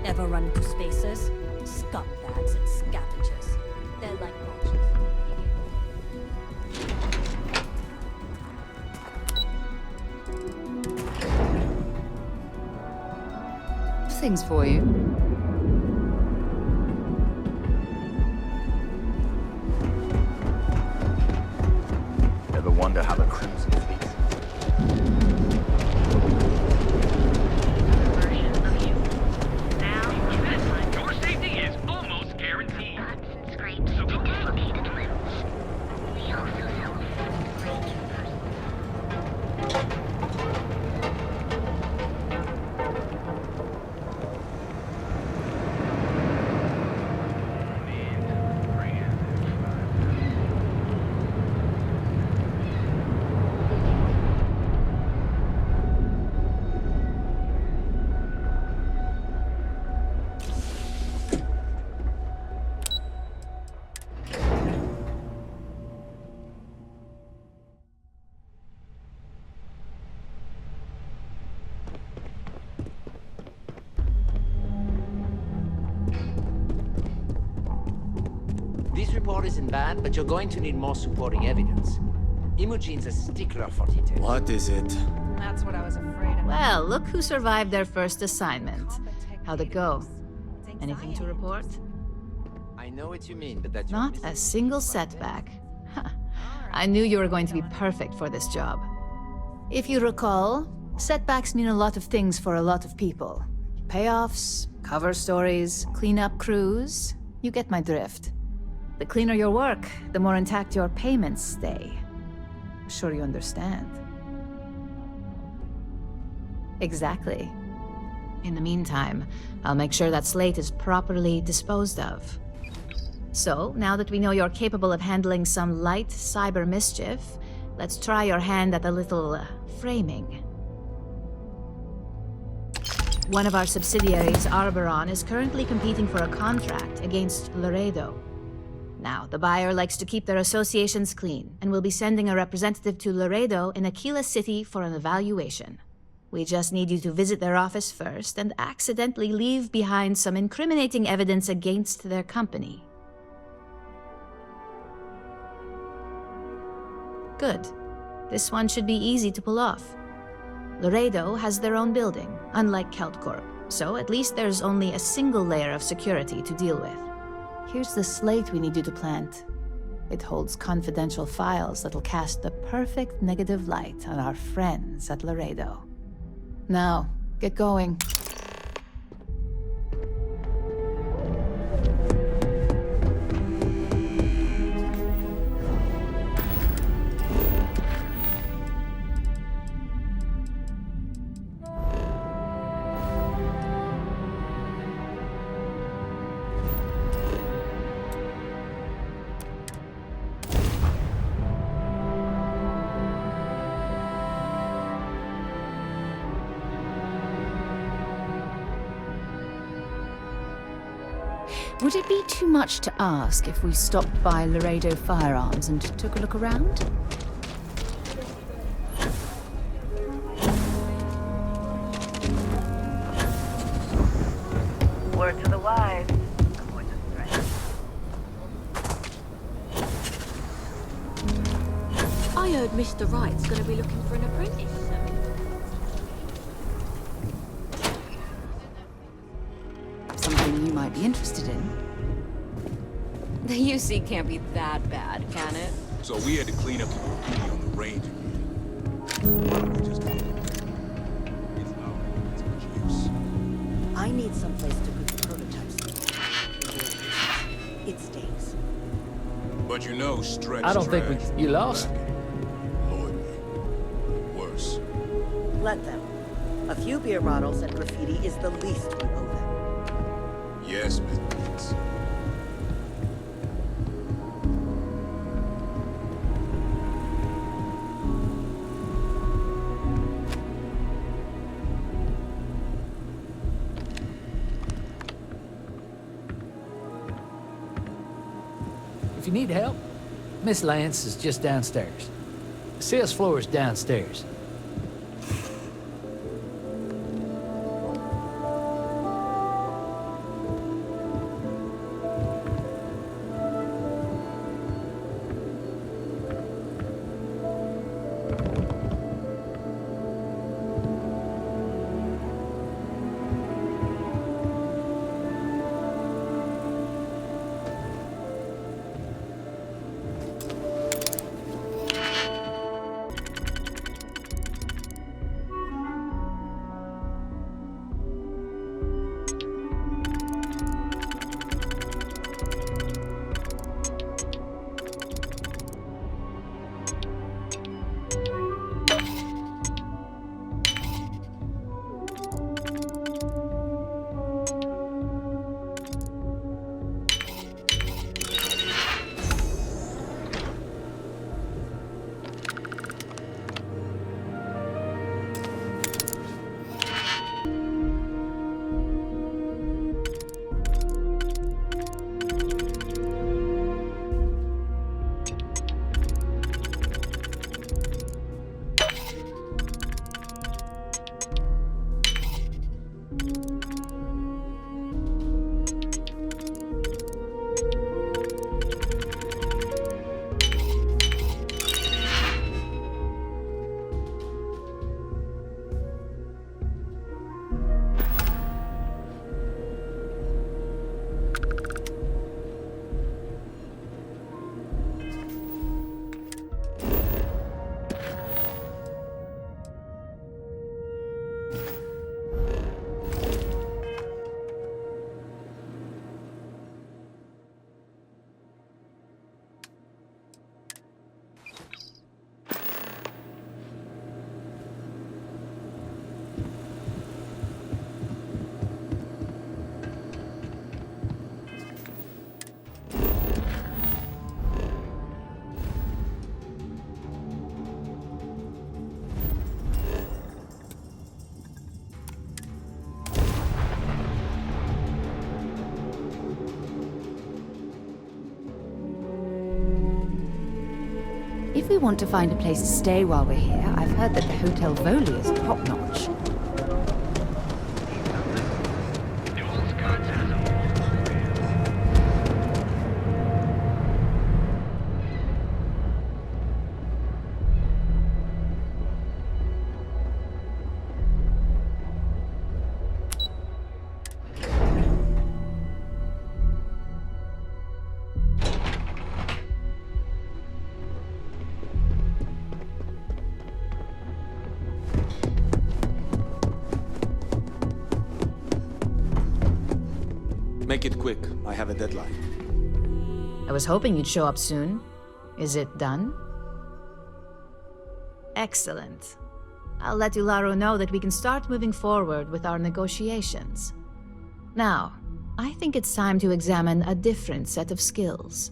Ever run into spacers? Scumbags and scavengers. They're like vultures. Things for you. Ever wonder how the Crimson Fleet? Your safety is almost guaranteed. So go out. We also sell This report isn't bad, but you're going to need more supporting evidence. Imogene's a stickler for details. What is it? That's what I was afraid of. Well, look who survived their first assignment. How'd it go? Anything to report? I know what you mean, but that's Not a single setback. Huh. I knew you were going to be perfect for this job. If you recall, setbacks mean a lot of things for a lot of people. Payoffs, cover stories, cleanup crews. You get my drift. The cleaner your work, the more intact your payments stay. I'm sure you understand. Exactly. In the meantime, I'll make sure that slate is properly disposed of. So, now that we know you're capable of handling some light cyber mischief, let's try your hand at a little framing. One of our subsidiaries, Arboron, is currently competing for a contract against Laredo. Now, the buyer likes to keep their associations clean, and will be sending a representative to Laredo in Aquila City for an evaluation. We just need you to visit their office first and accidentally leave behind some incriminating evidence against their company. Good. This one should be easy to pull off. Laredo has their own building, unlike KeltCorp, so at least there's only a single layer of security to deal with. Here's the slate we need you to plant. It holds confidential files that'll cast the perfect negative light on our friends at Laredo. Now, get going. Would it be too much to ask if we stopped by Laredo Firearms and took a look around? Word to the wise. I heard Mr. Wright's gonna be looking for an apprentice. Something you might be interested in. The UC can't be that bad, can it? So we had to clean up the graffiti on the range again. Why don't we just go? It's not as much use. I need someplace to put the prototypes. It stinks. But you know, Stretch. I don't think you lost. Loyalty. Worse. Let them. A few beer bottles and graffiti is the least we owe them. Yes, Miss Bates. If you need help, Miss Lance is just downstairs. The sales floor is downstairs. if we want to find a place to stay while we're here, I've heard that the Hotel Voli is top-notch. Make it quick. I have a deadline. I was hoping you'd show up soon. Is it done? Excellent. I'll let Ularo know that we can start moving forward with our negotiations. Now, I think it's time to examine a different set of skills.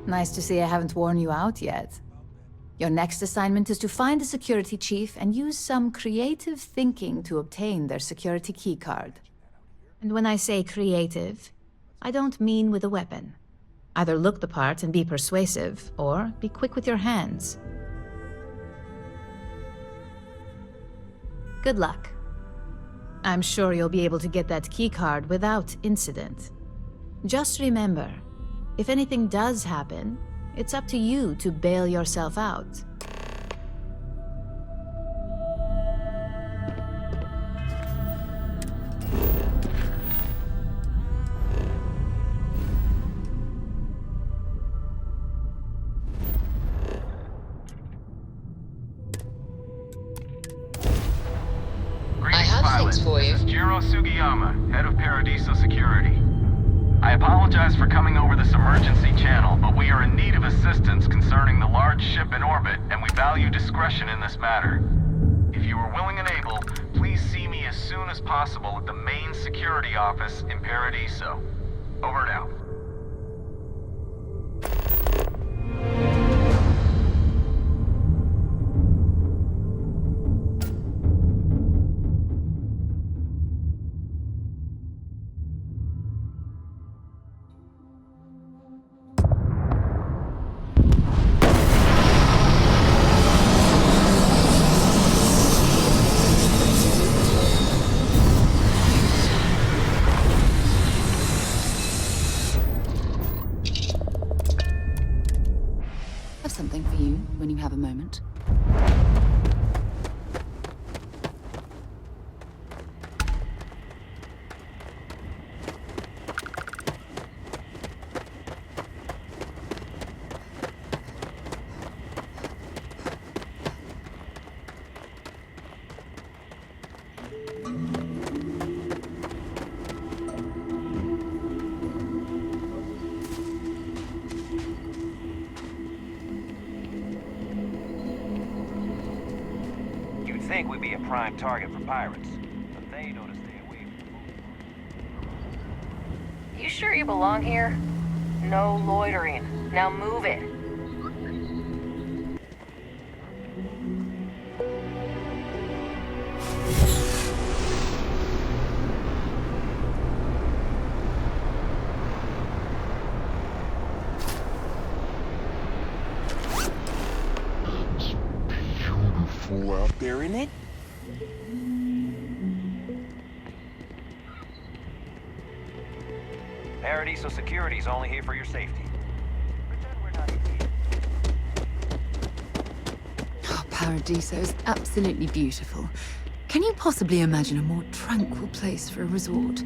Nice to see I haven't worn you out yet. Your next assignment is to find the security chief and use some creative thinking to obtain their security keycard. And when I say creative, I don't mean with a weapon. Either look the part and be persuasive, or be quick with your hands. Good luck. I'm sure you'll be able to get that keycard without incident. Just remember, if anything does happen, it's up to you to bail yourself out. I have things for you. This is Jiro Sugiyama, head of Paradiso Security. I apologize for coming over this emergency channel, but we are in need of assistance concerning the large ship in orbit, and we value discretion in this matter. If you are willing and able, please see me as soon as possible at the main security office in Paradiso. Over and out. Something for you when you have a moment. Think we'd be a prime target for pirates, but they know to stay away from. You sure you belong here? No loitering. Now move it. Out there in it? Paradiso Security's only here for your safety. Oh, Paradiso is absolutely beautiful. Can you possibly imagine a more tranquil place for a resort?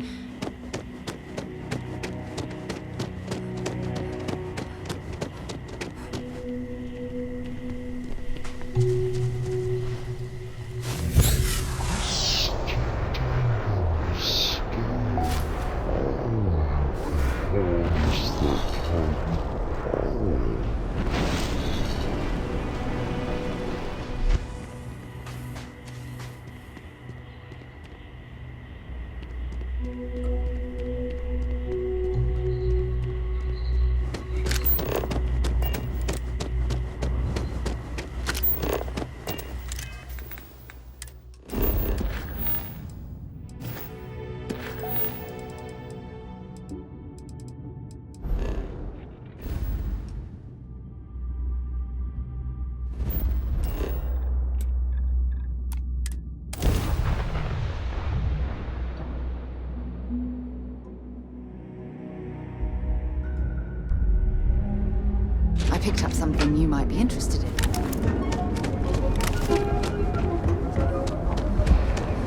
picked up something you might be interested in.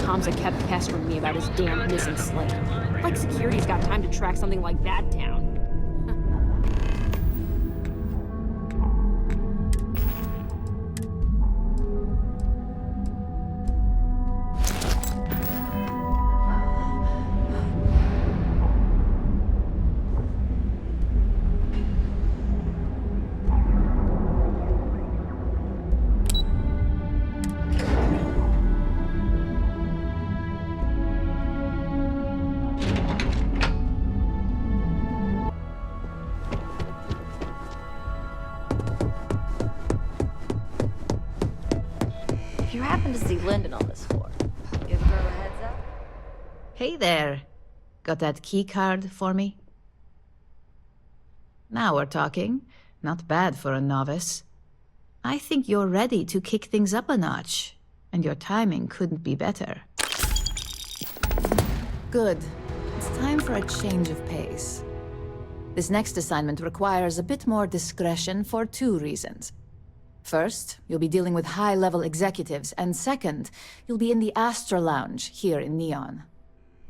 Hamza kept pestering me about his damn missing slate. Like security's got time to track something like that down. If you happen to see Lyndon on this floor, give her a heads up. Hey there. Got that key card for me? Now we're talking. Not bad for a novice. I think you're ready to kick things up a notch, and your timing couldn't be better. Good. It's time for a change of pace. This next assignment requires a bit more discretion for 2 reasons. First, you'll be dealing with high-level executives, and second, you'll be in the Astra Lounge here in Neon.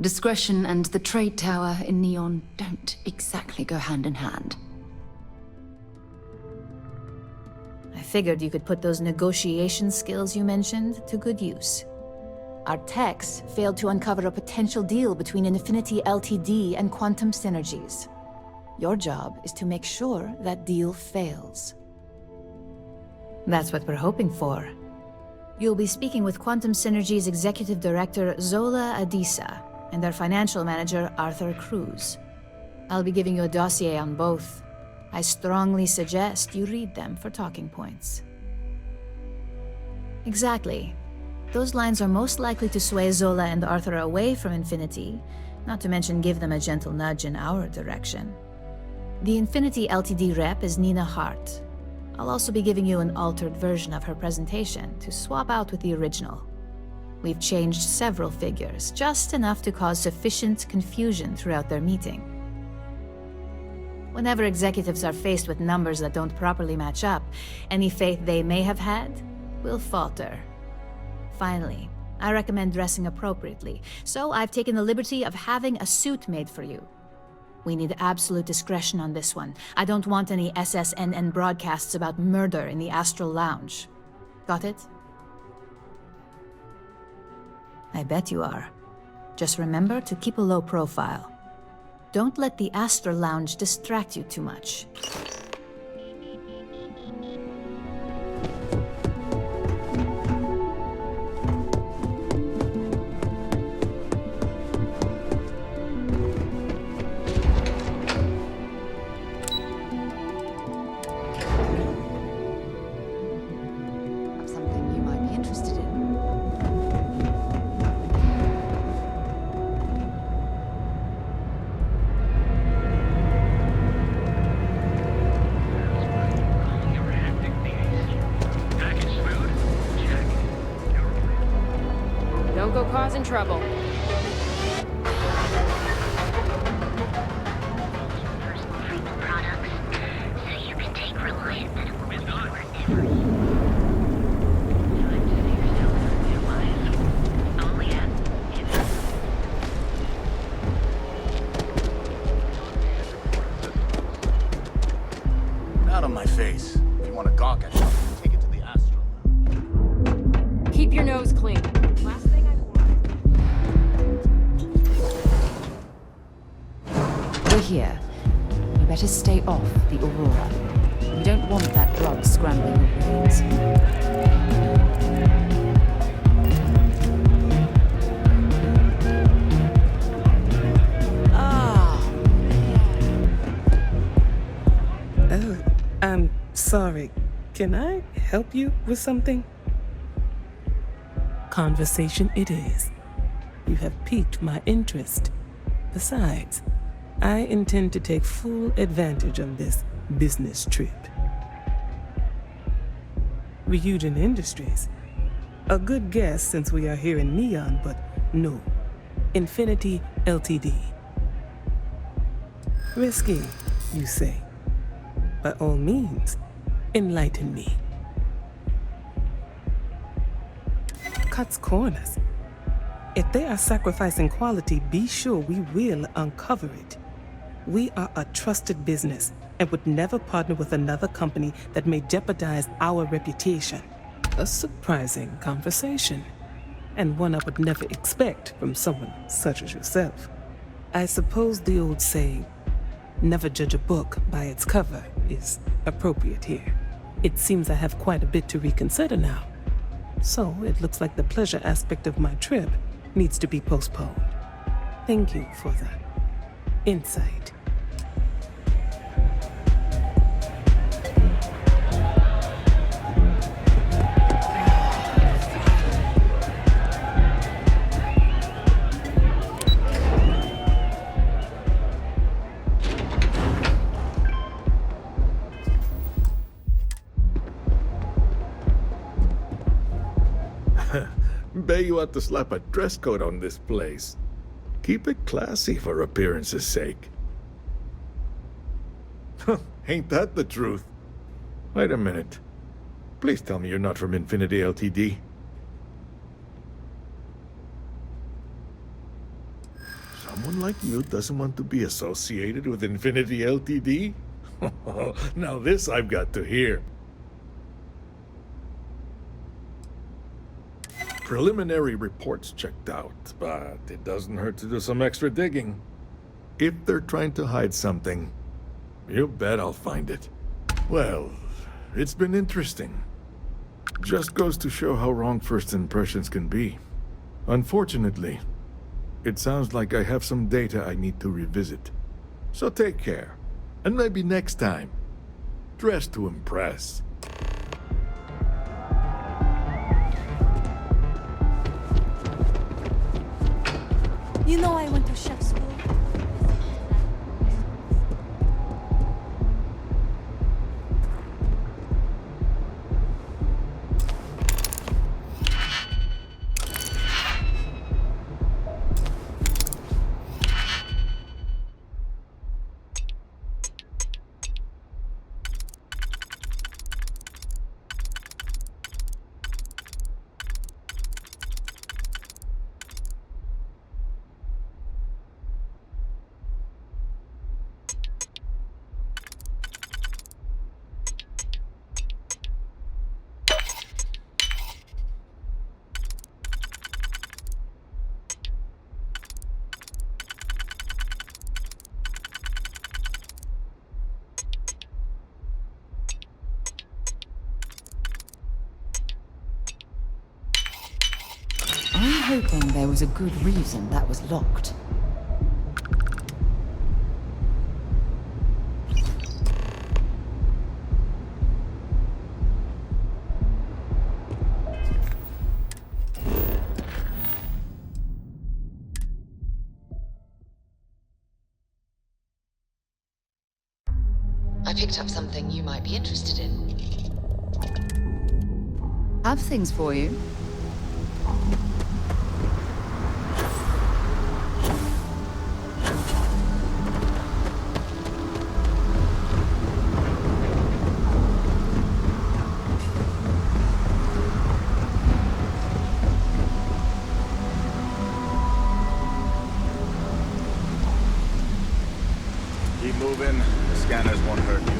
Discretion and the trade tower in Neon don't exactly go hand in hand. I figured you could put those negotiation skills you mentioned to good use. Our techs failed to uncover a potential deal between Infinity Ltd. And Quantum Synergies. Your job is to make sure that deal fails. That's what we're hoping for. You'll be speaking with Quantum Synergy's Executive Director Zola Adisa and their Financial Manager Arthur Cruz. I'll be giving you a dossier on both. I strongly suggest you read them for talking points. Exactly. Those lines are most likely to sway Zola and Arthur away from Infinity, not to mention give them a gentle nudge in our direction. The Infinity Ltd. Rep is Nina Hart. I'll also be giving you an altered version of her presentation to swap out with the original. We've changed several figures, just enough to cause sufficient confusion throughout their meeting. Whenever executives are faced with numbers that don't properly match up, any faith they may have had will falter. Finally, I recommend dressing appropriately, so I've taken the liberty of having a suit made for you. We need absolute discretion on this one. I don't want any SSNN broadcasts about murder in the Astral Lounge. Got it? I bet you are. Just remember to keep a low profile. Don't let the Astral Lounge distract you too much. Something you might be interested in. Don't go causing trouble. Products, so you can take Reliant medical leave wherever you Not on my face. If you want to gawk at something, take it to the Astral Lounge. Keep your nose clean. Last thing I want. We're here. You better stay off the Aurora. We don't want that drug scrambling your brains. I'm sorry. Can I help you with something? Conversation it is. You have piqued my interest. Besides, I intend to take full advantage of this business trip. Ryujin Industries. A good guess since we are here in Neon, but no. Infinity Ltd. Risky, you say? By all means, Enlighten me. Cuts corners. If they are sacrificing quality, be sure we will uncover it. We are a trusted business and would never partner with another company that may jeopardize our reputation. A surprising conversation, and one I would never expect from someone such as yourself. I suppose the old saying, never judge a book by its cover, is appropriate here. It seems I have quite a bit to reconsider now. So it looks like the pleasure aspect of my trip needs to be postponed. Thank you for the insight. Bet you ought to slap a dress code on this place. Keep it classy for appearance's sake. Ain't that the truth? Wait a minute. Please tell me you're not from Infinity Ltd. Someone like you doesn't want to be associated with Infinity Ltd? Now this I've got to hear. Preliminary reports checked out, but it doesn't hurt to do some extra digging. If they're trying to hide something, you bet I'll find it. Well, it's been interesting. Just goes to show how wrong first impressions can be. Unfortunately, it sounds like I have some data I need to revisit. So take care, and maybe next time, dress to impress. You know I went to chef school. I'm hoping there was a good reason that was locked. I picked up something you might be interested in. Have things for you. Keep moving. The scanners won't hurt you.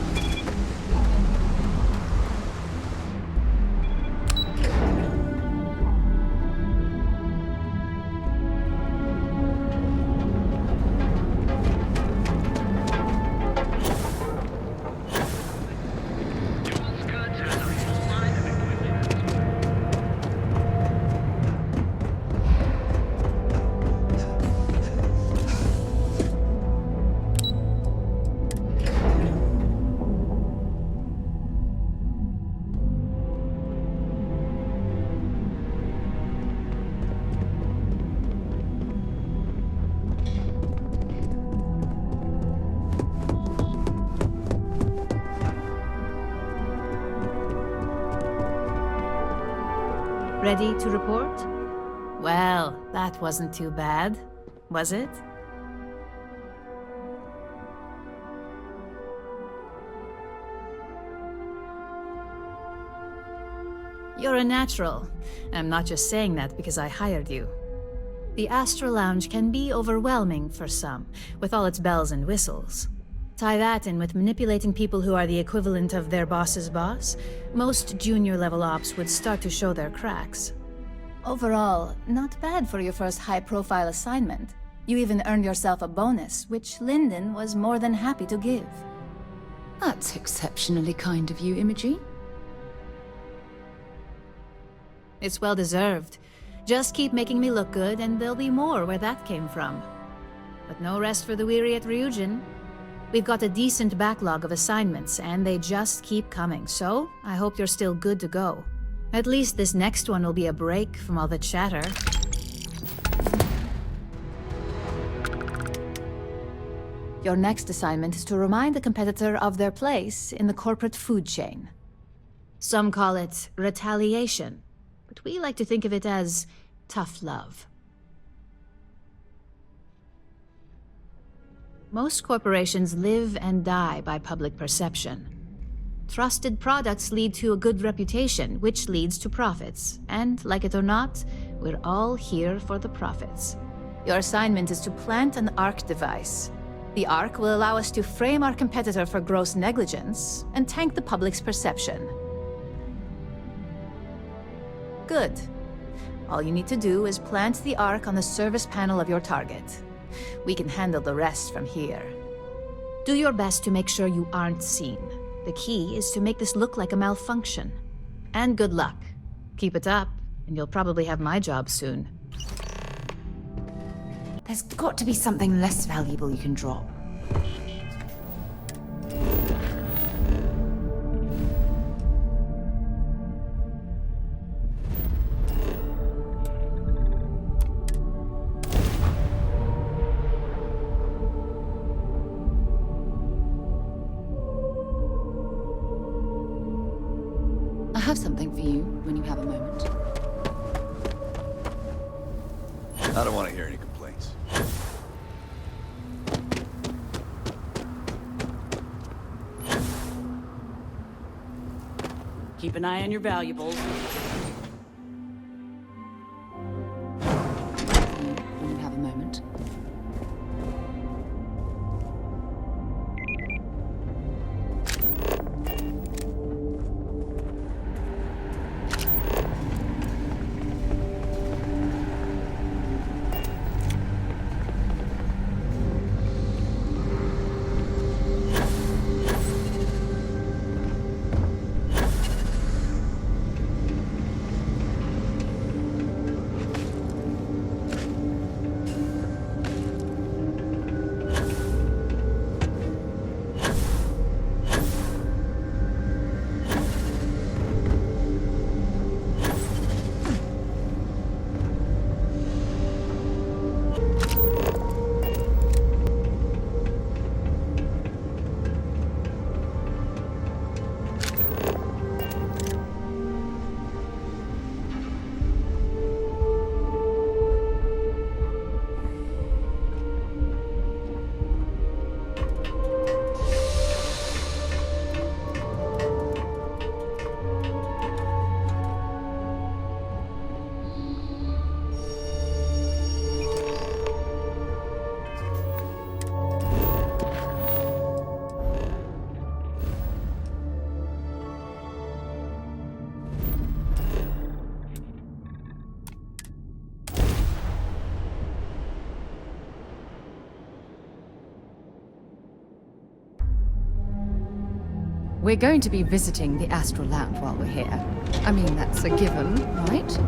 Ready to report? Well, that wasn't too bad, was it? You're a natural. I'm not just saying that because I hired you. The Astral Lounge can be overwhelming for some, with all its bells and whistles. Tie that in with manipulating people who are the equivalent of their boss's boss, most junior-level ops would start to show their cracks. Overall, not bad for your first high-profile assignment. You even earned yourself a bonus, which Lyndon was more than happy to give. That's exceptionally kind of you, Imogen. It's well-deserved. Just keep making me look good, and there'll be more where that came from. But no rest for the weary at Ryujin. We've got a decent backlog of assignments, and they just keep coming, so I hope you're still good to go. At least this next one will be a break from all the chatter. Your next assignment is to remind the competitor of their place in the corporate food chain. Some call it retaliation, but we like to think of it as tough love. Most corporations live and die by public perception. Trusted products lead to a good reputation, which leads to profits. And, like it or not, we're all here for the profits. Your assignment is to plant an ARC device. The ARC will allow us to frame our competitor for gross negligence and tank the public's perception. Good. All you need to do is plant the ARC on the service panel of your target. We can handle the rest from here. Do your best to make sure you aren't seen. The key is to make this look like a malfunction. And good luck. Keep it up, and you'll probably have my job soon. There's got to be something less valuable you can drop. I have something for you when you have a moment. I don't want to hear any complaints. Keep an eye on your valuables. When you have a moment. We're going to be visiting the Astral Lounge while we're here. I mean, that's a given, right?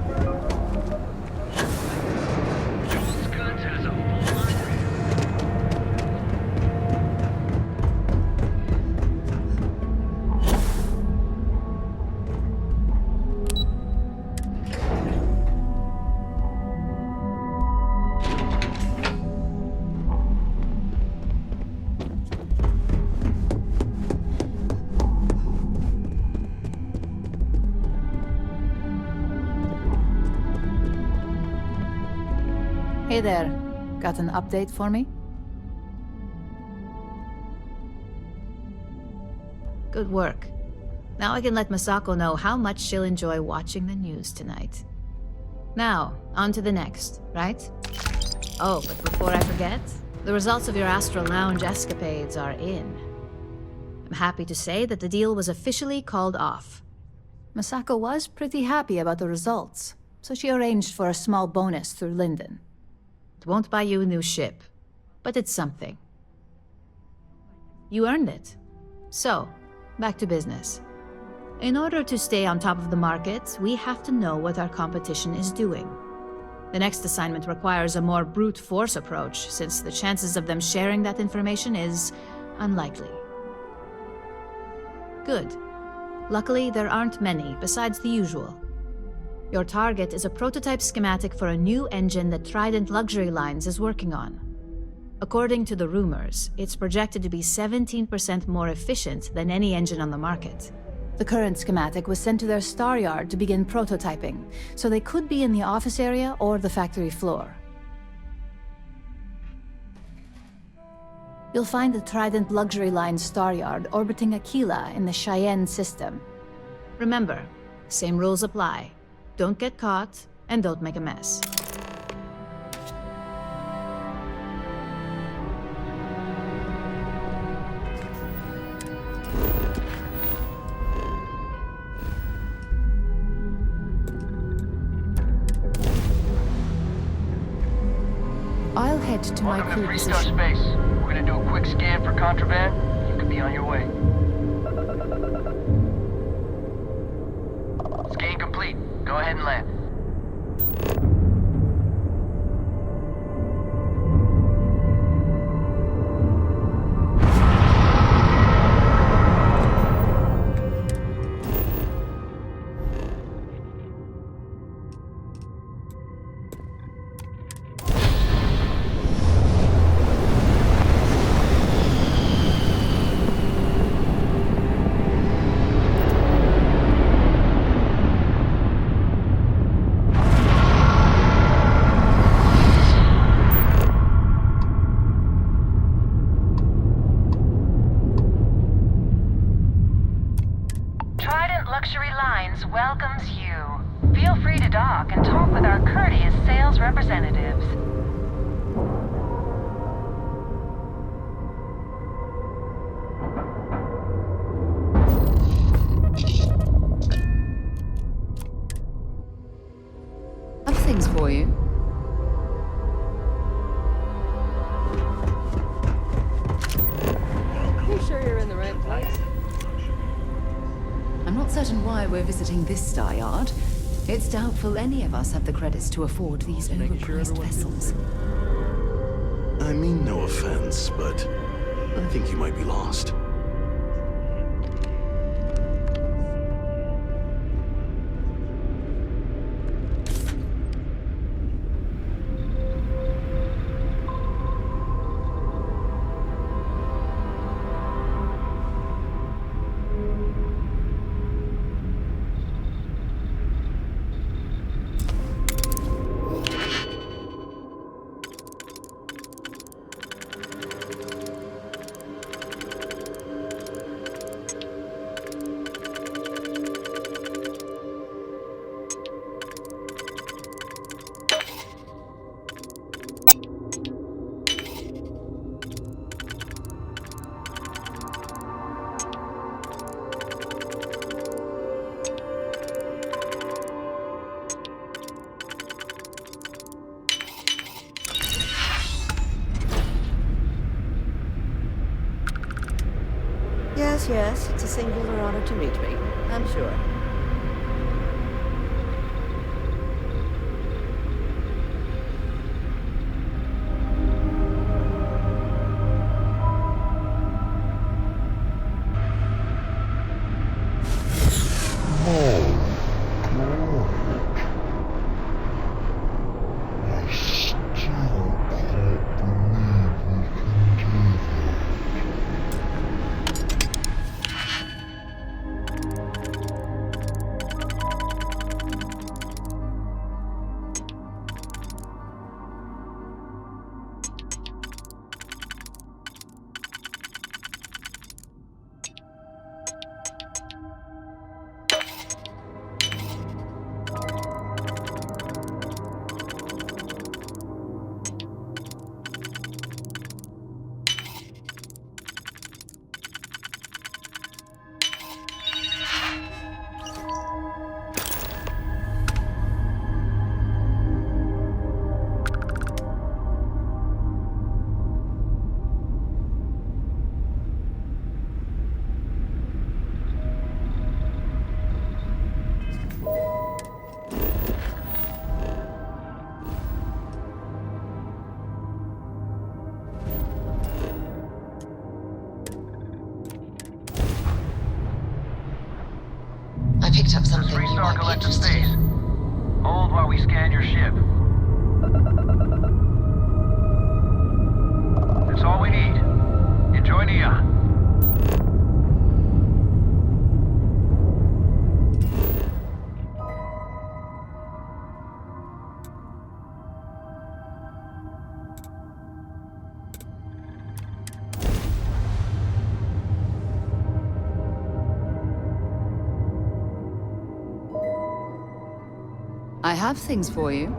Hey there. Got an update for me? Good work. Now I can let Masako know how much she'll enjoy watching the news tonight. Now, on to the next, right? Oh, but before I forget, the results of your Astral Lounge escapades are in. I'm happy to say that the deal was officially called off. Masako was pretty happy about the results, so she arranged for a small bonus through Linden. It won't buy you a new ship, but it's something. You earned it. So, back to business. In order to stay on top of the market, we have to know what our competition is doing. The next assignment requires a more brute force approach, since the chances of them sharing that information is unlikely. Good. Luckily, there aren't many, besides the usual. Your target is a prototype schematic for a new engine that Trident Luxury Lines is working on. According to the rumors, it's projected to be 17% more efficient than any engine on the market. The current schematic was sent to their star yard to begin prototyping, so they could be in the office area or the factory floor. You'll find the Trident Luxury Line star yard orbiting Aquila in the Cheyenne system. Remember, same rules apply. Don't get caught, and don't make a mess. I'll head to my Welcome crew to Freestar position. Space. We're gonna do a quick scan for contraband. You could be on your way. Scan complete. Go ahead and land. Luxury Lines welcomes you. Feel free to dock and talk with our courteous sales representatives. I've things for you. You sure you're in the right place? I'm not certain why we're visiting this star yard. It's doubtful any of us have the credits to afford these overpriced vessels. I mean no offense, but I think you might be lost. Yes, it's a singular honor to meet me, I'm sure. picked up something you Freestar might be collecting interested space. in. Hold while we scan your ship. That's all we need. Enjoy Neon. I have things for you.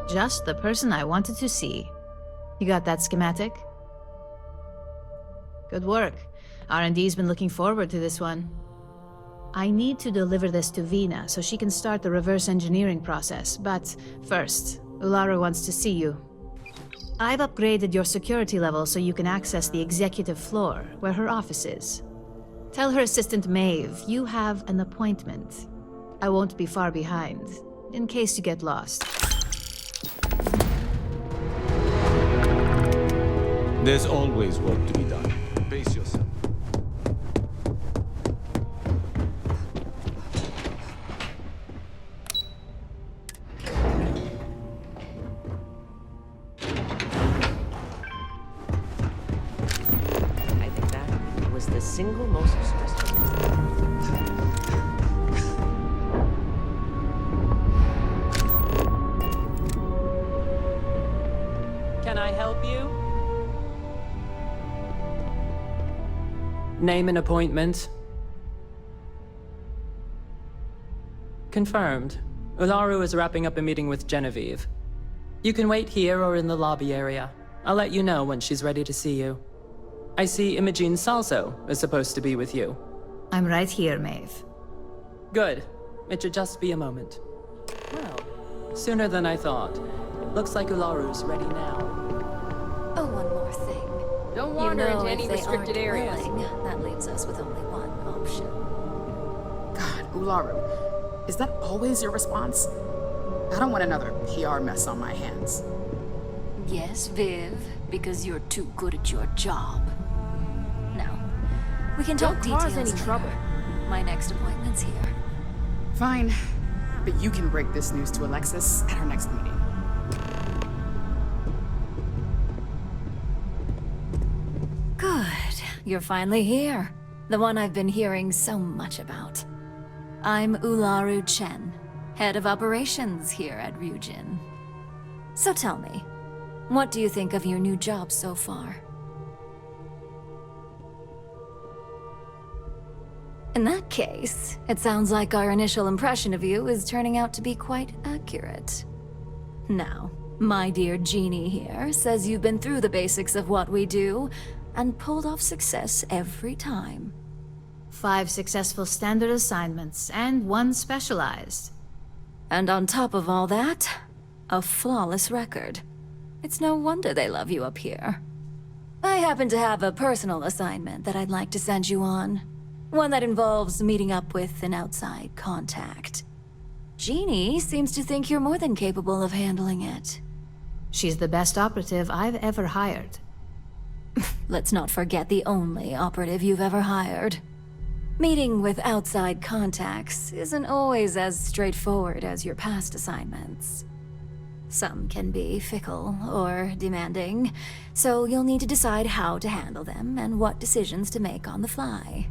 Just the person I wanted to see. You got that schematic? Good work. R&D's been looking forward to this one. I need to deliver this to Vina so she can start the reverse engineering process, but first, Ularu wants to see you. I've upgraded your security level so you can access the executive floor, where her office is. Tell her assistant Maeve you have an appointment. I won't be far behind, in case you get lost. There's always work to be done. Pace yourself. I think that was the single most stressful thing. Can I help you? Name and appointment. Confirmed. Ularu is wrapping up a meeting with Genevieve. You can wait here or in the lobby area. I'll let you know when she's ready to see you. I see Imogene Salso is supposed to be with you. I'm right here, Maeve. Good. It should just be a moment. Well, sooner than I thought. Looks like Ularu's ready now. Oh, one more thing. Don't wander into any restricted areas. That leaves us with only one option. God, Ularu, is that always your response? I don't want another PR mess on my hands. Yes, Viv, because you're too good at your job. Now, we can talk Don't cause details any later. trouble. My next appointment's here. Fine, but you can break this news to Alexis at our next meeting. Good. You're finally here. The one I've been hearing so much about. I'm Ularu Chen, head of operations here at Ryujin. So tell me, what do you think of your new job so far? In that case, it sounds like our initial impression of you is turning out to be quite accurate. Now, my dear Jeannie here says you've been through the basics of what we do, and pulled off success every time. 5 successful standard assignments, and 1 specialized. And on top of all that, a flawless record. It's no wonder they love you up here. I happen to have a personal assignment that I'd like to send you on. One that involves meeting up with an outside contact. Jeannie seems to think you're more than capable of handling it. She's the best operative I've ever hired. Let's not forget the only operative you've ever hired. Meeting with outside contacts isn't always as straightforward as your past assignments. Some can be fickle or demanding, so you'll need to decide how to handle them and what decisions to make on the fly.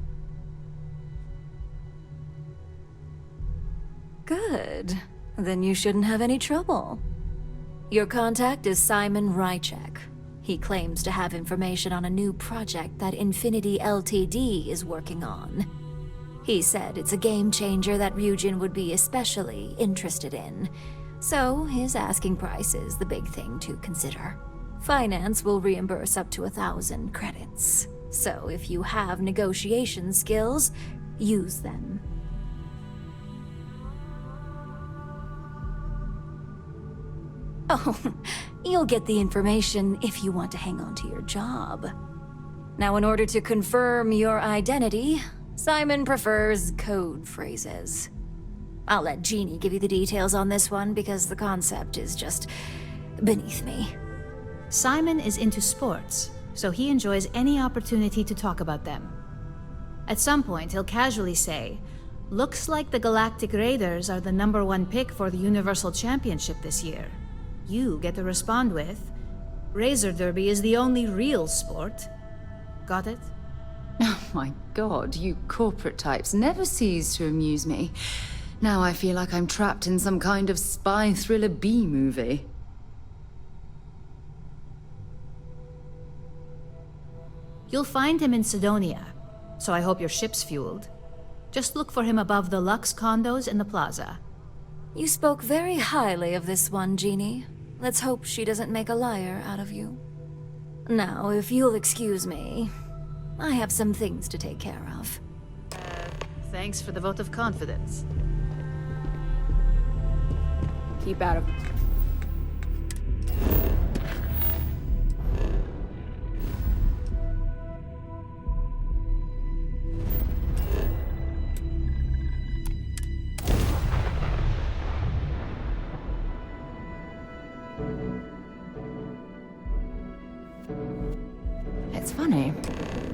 Good. Then you shouldn't have any trouble. Your contact is Simon Rychek. He claims to have information on a new project that Infinity Ltd is working on. He said it's a game changer that Ryujin would be especially interested in. So his asking price is the big thing to consider. Finance will reimburse up to 1,000 credits. So if you have negotiation skills, use them. Oh, you'll get the information if you want to hang on to your job. Now, in order to confirm your identity, Simon prefers code phrases. I'll let Jeannie give you the details on this one because the concept is just beneath me. Simon is into sports, so he enjoys any opportunity to talk about them. At some point, he'll casually say, "Looks like the Galactic Raiders are the #1 pick for the Universal Championship this year." You get to respond with, "Razor Derby is the only real sport." Got it? Oh my god, you corporate types never cease to amuse me. Now I feel like I'm trapped in some kind of spy thriller B-movie. You'll find him in Sidonia, so I hope your ship's fueled. Just look for him above the Lux condos in the plaza. You spoke very highly of this one, Jeannie. Let's hope she doesn't make a liar out of you. Now, if you'll excuse me, I have some things to take care of. Thanks for the vote of confidence. Keep out of... It's funny.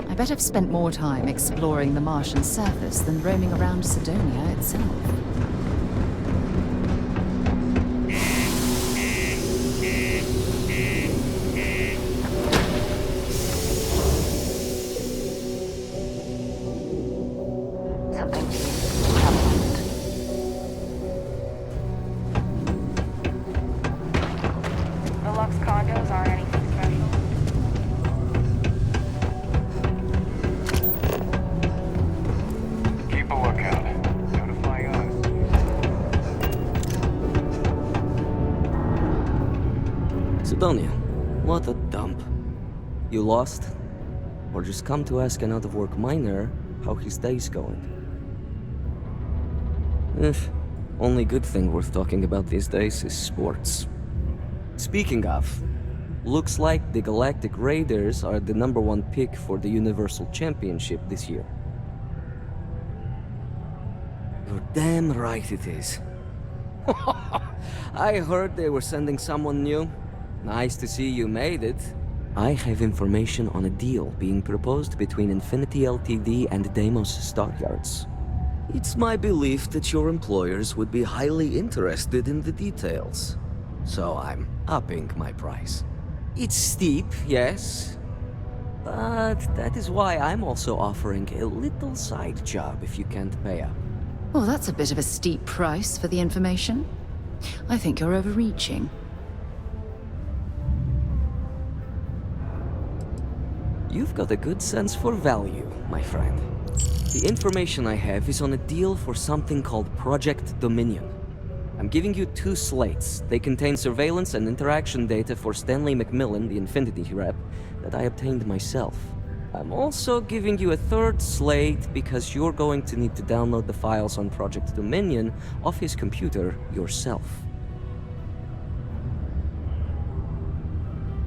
I bet I've spent more time exploring the Martian surface than roaming around Sidonia itself. The Lux condos aren't anything special. Keep a lookout. Notify us. Sidonia, what a dump. You lost? Or just come to ask an out-of-work miner how his day's going? Only good thing worth talking about these days is sports. Speaking of, looks like the Galactic Raiders are the #1 pick for the Universal Championship this year. You're damn right it is. I heard they were sending someone new. Nice to see you made it. I have information on a deal being proposed between Infinity Ltd and Deimos Stockyards. It's my belief that your employers would be highly interested in the details. So I'm upping my price. It's steep, yes, but that is why I'm also offering a little side job if you can't pay up. Well, that's a bit of a steep price for the information. I think you're overreaching. You've got a good sense for value, my friend. The information I have is on a deal for something called Project Dominion. I'm giving you 2 slates. They contain surveillance and interaction data for Stanley McMillan, the Infinity rep, that I obtained myself. I'm also giving you a 3rd slate because you're going to need to download the files on Project Dominion off his computer yourself.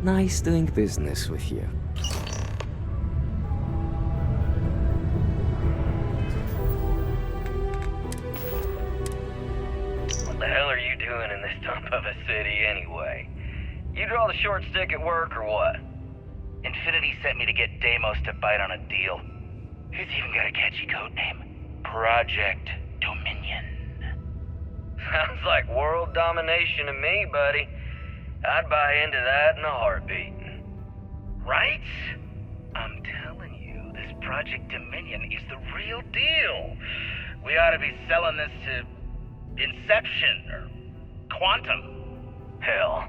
Nice doing business with you. What the hell are you doing in this dump of a city anyway? You draw the short stick at work or what? Infinity sent me to get Deimos to bite on a deal. He's even got a catchy code name. Project Dominion. Sounds like world domination to me, buddy. I'd buy into that in a heartbeat. Right? I'm telling you, this Project Dominion is the real deal. We ought to be selling this to Inception or Quantum. Hell,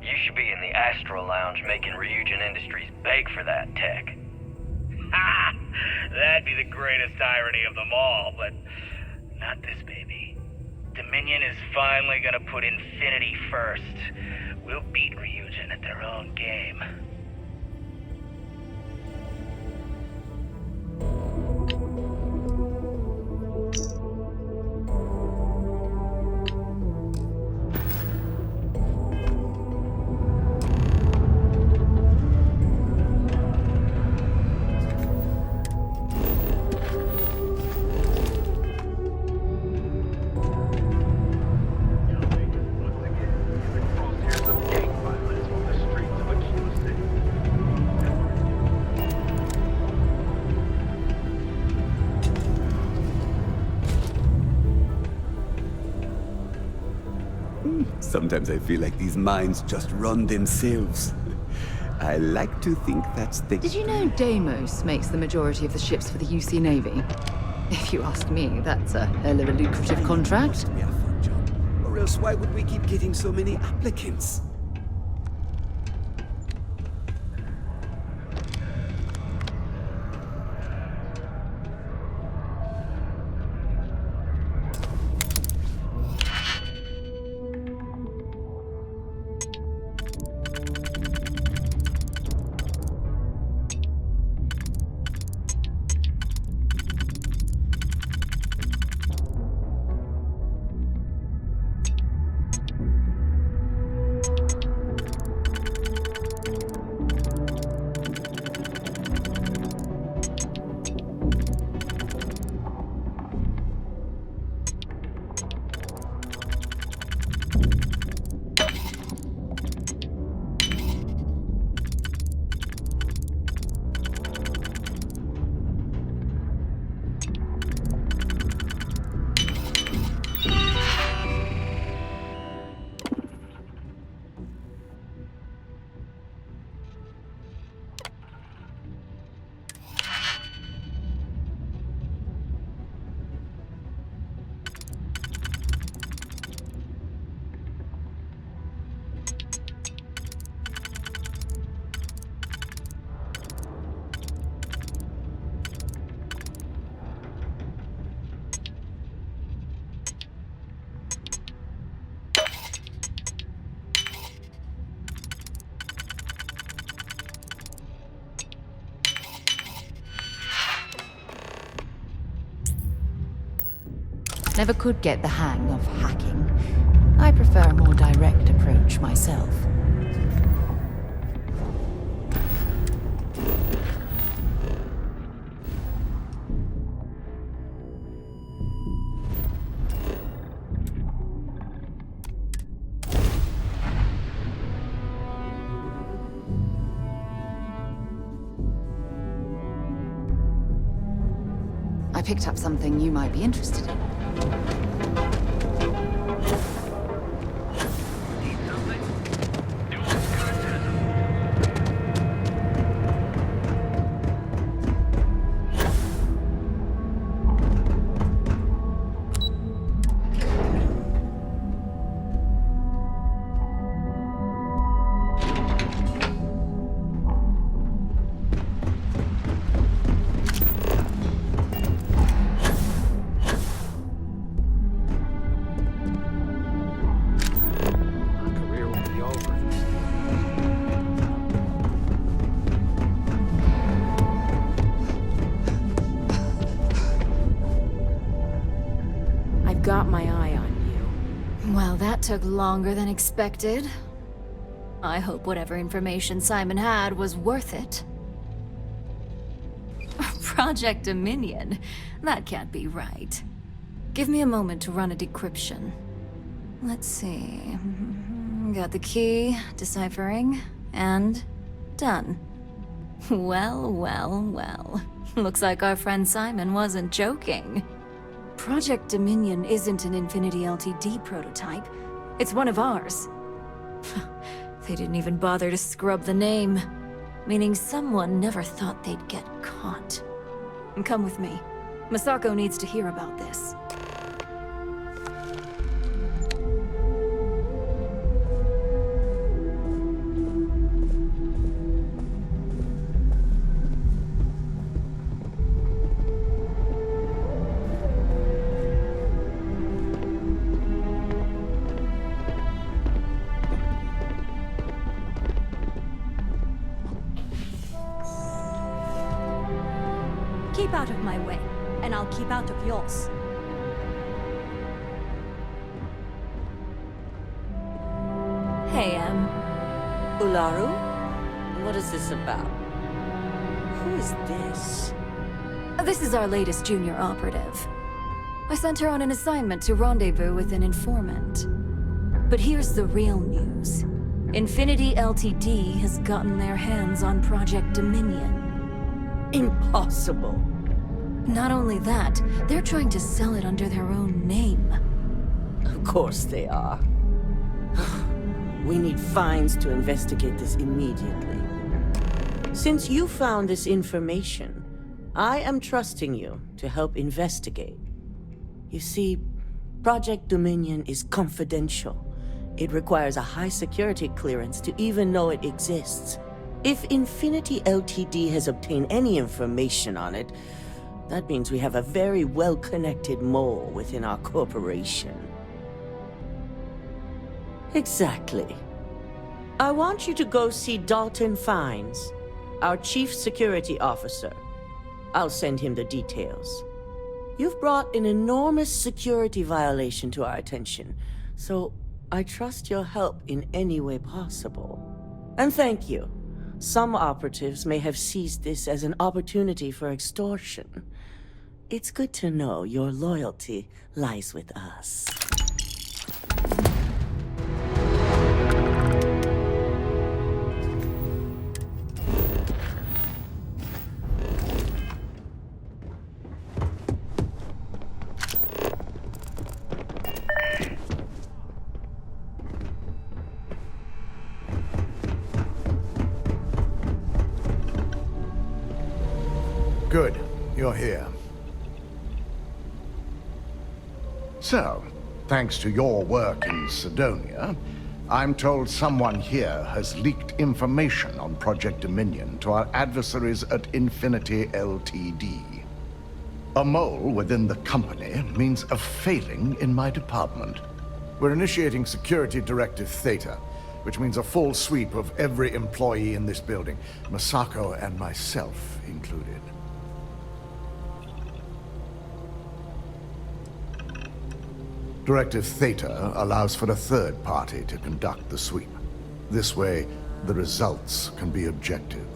you should be in the Astro Lounge making Ryujin Industries beg for that tech. Ha! That'd be the greatest irony of them all, but not this baby. Dominion is finally gonna put Infinity first. We'll beat Ryujin at their own game. Sometimes I feel like these mines just run themselves. I like to think that's the... Did you know Deimos makes the majority of the ships for the UC Navy? If you ask me, that's a hell of a lucrative contract. Yeah, fun job. Or else why would we keep getting so many applicants? Never could get the hang of hacking. I prefer a more direct approach myself. I picked up something you might be interested in. Got my eye on you. Well, that took longer than expected. I hope whatever information Simon had was worth it. Project Dominion? That can't be right. Give me a moment to run a decryption. Let's see. Got the key, deciphering, and done. Well, well, well. Looks like our friend Simon wasn't joking. Project Dominion isn't an Infinity LTD prototype. It's one of ours. They didn't even bother to scrub the name, meaning someone never thought they'd get caught. And come with me. Masako needs to hear about this. Keep out of my way, and I'll keep out of yours. Hey, Ularu? What is this about? Who is this? This is our latest junior operative. I sent her on an assignment to rendezvous with an informant. But here's the real news. Infinity LTD has gotten their hands on Project Dominion. Impossible. Not only that, they're trying to sell it under their own name. Of course they are. We need fines to investigate this immediately. Since you found this information, I am trusting you to help investigate. You see, Project Dominion is confidential. It requires a high security clearance to even know it exists. If Infinity Ltd has obtained any information on it, that means we have a very well-connected mole within our corporation. Exactly. I want you to go see Dalton Fiennes, our Chief Security Officer. I'll send him the details. You've brought an enormous security violation to our attention, so I trust your help in any way possible. And thank you. Some operatives may have seized this as an opportunity for extortion. It's good to know your loyalty lies with us. Good. You're here. So, thanks to your work in Cydonia, I'm told someone here has leaked information on Project Dominion to our adversaries at Infinity Ltd. A mole within the company means a failing in my department. We're initiating Security Directive Theta, which means a full sweep of every employee in this building, Masako and myself included. Directive Theta allows for a third party to conduct the sweep. This way, the results can be objective.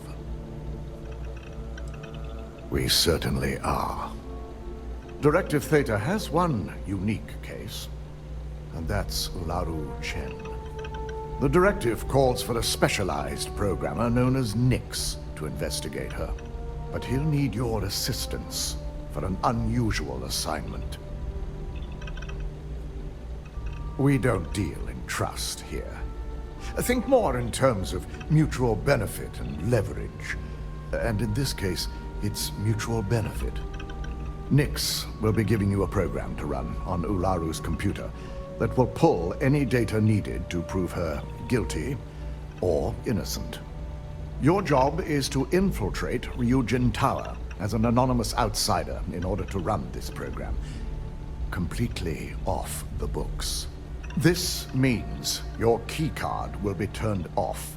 We certainly are. Directive Theta has one unique case, and that's Ularu Chen. The directive calls for a specialized programmer known as Nix to investigate her, but he'll need your assistance for an unusual assignment. We don't deal in trust here. Think more in terms of mutual benefit and leverage. And in this case, it's mutual benefit. Nix will be giving you a program to run on Ularu's computer that will pull any data needed to prove her guilty or innocent. Your job is to infiltrate Ryujin Tower as an anonymous outsider in order to run this program completely off the books. This means your keycard will be turned off,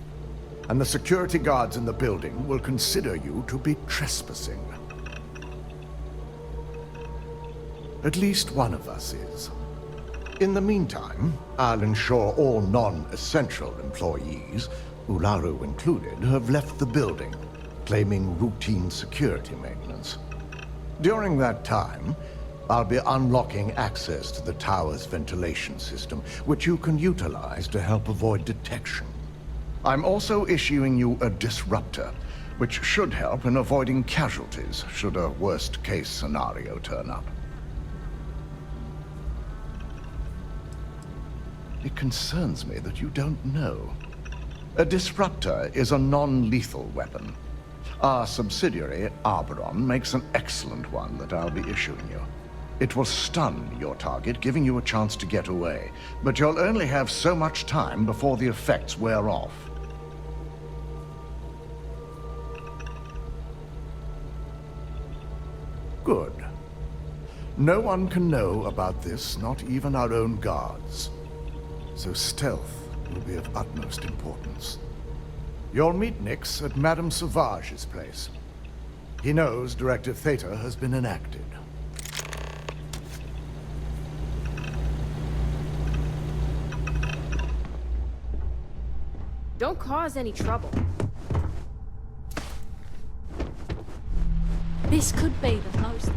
and the security guards in the building will consider you to be trespassing. At least one of us is. In the meantime, I'll ensure all non-essential employees, Ularu included, have left the building, claiming routine security maintenance. During that time, I'll be unlocking access to the tower's ventilation system, which you can utilize to help avoid detection. I'm also issuing you a disruptor, which should help in avoiding casualties should a worst-case scenario turn up. It concerns me that you don't know. A disruptor is a non-lethal weapon. Our subsidiary, Arboron, makes an excellent one that I'll be issuing you. It will stun your target, giving you a chance to get away, but you'll only have so much time before the effects wear off. Good. No one can know about this, not even our own guards. So stealth will be of utmost importance. You'll meet Nix at Madame Sauvage's place. He knows Directive Theta has been enacted. Don't cause any trouble. This could be the most.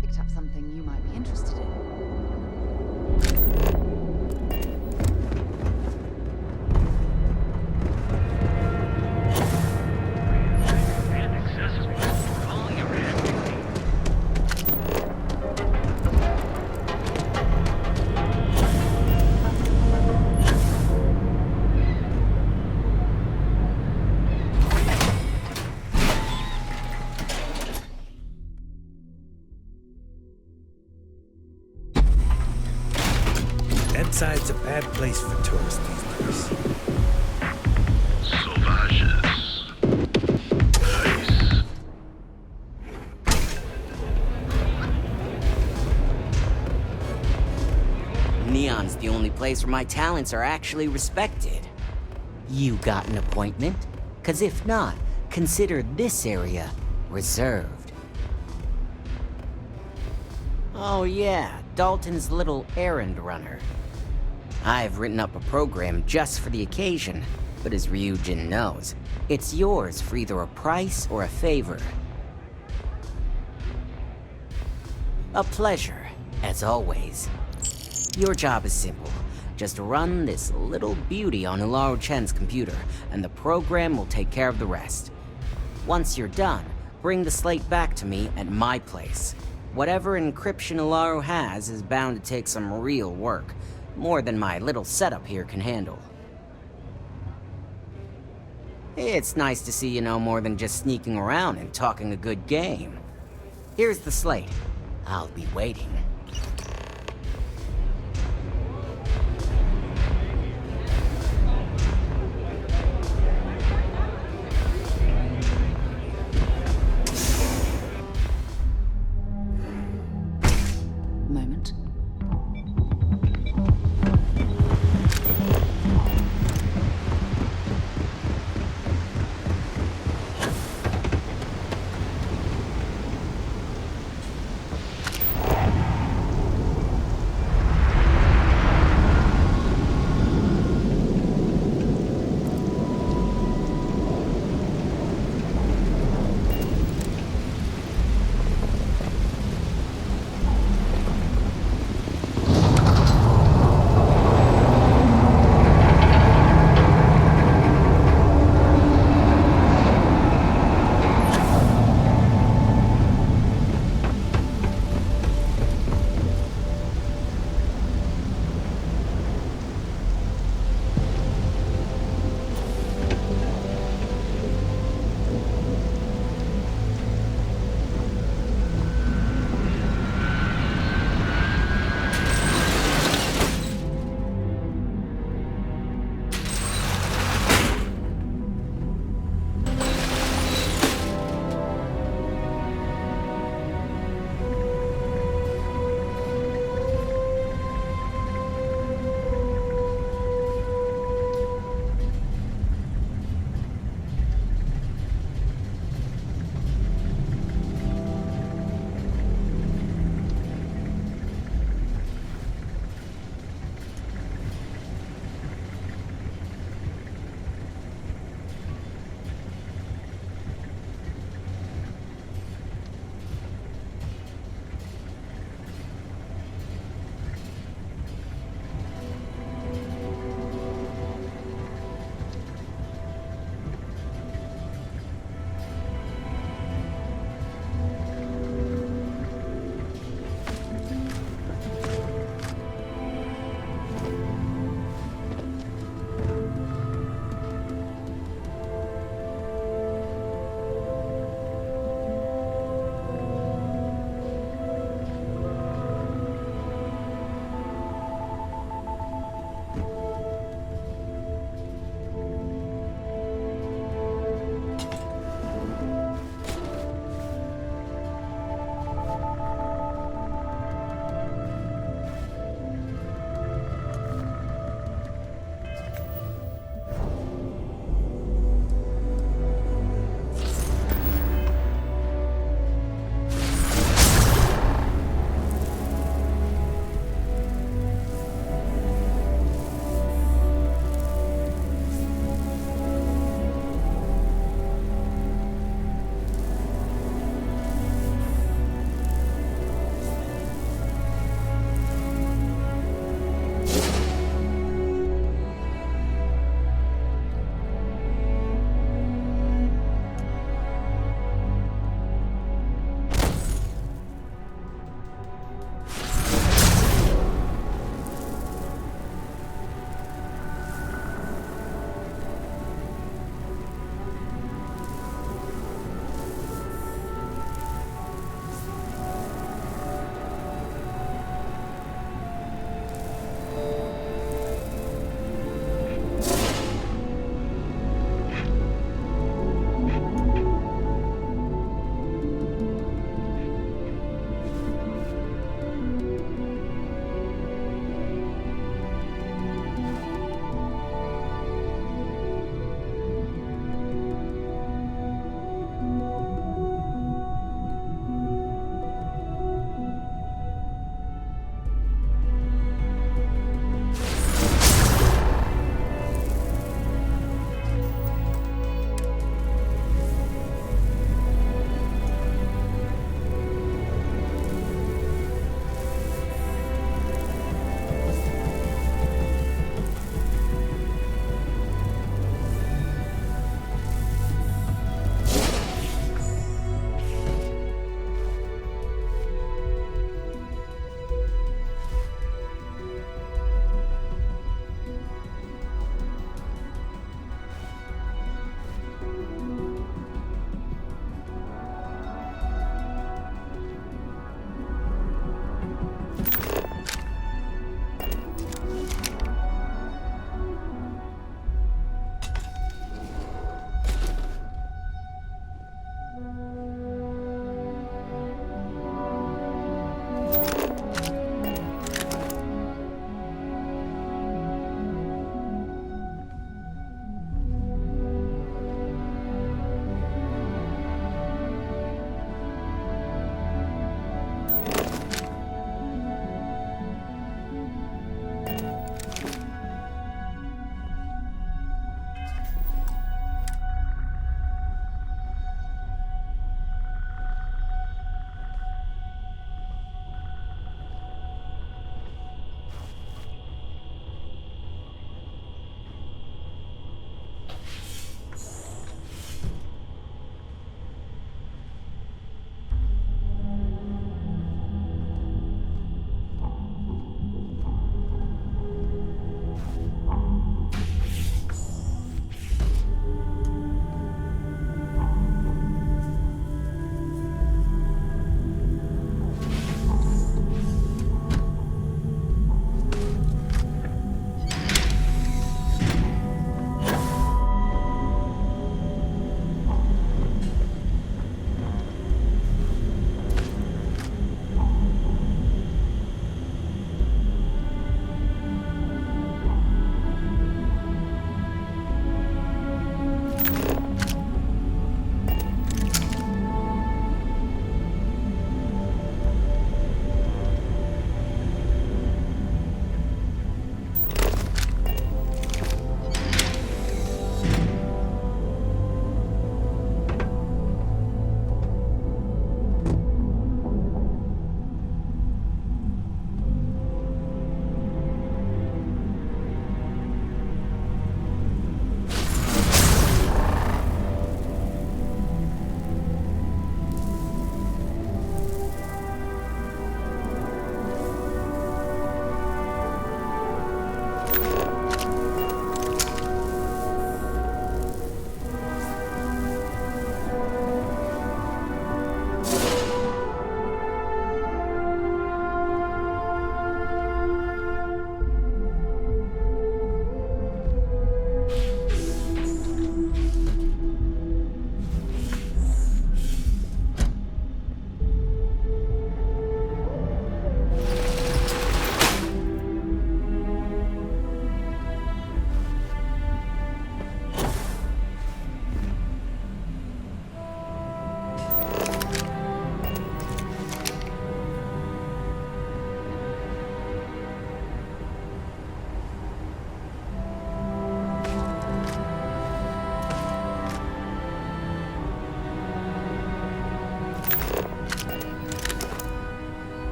Picked up something you might be interested in. Accessible. Calling your hand. Outside's a bad place for tourists these days. Sauvages. Nice. Neon's the only place where my talents are actually respected. You got an appointment? 'Cause if not, consider this area reserved. Oh yeah, Dalton's little errand runner. I've written up a program just for the occasion, but as Ryujin knows, it's yours for either a price or a favor. A pleasure, as always. Your job is simple. Just run this little beauty on Ularu Chen's computer, and the program will take care of the rest. Once you're done, bring the slate back to me at my place. Whatever encryption Ularu has is bound to take some real work, more than my little setup here can handle. It's nice to see you know more than just sneaking around and talking a good game. Here's the slate. I'll be waiting. Moment.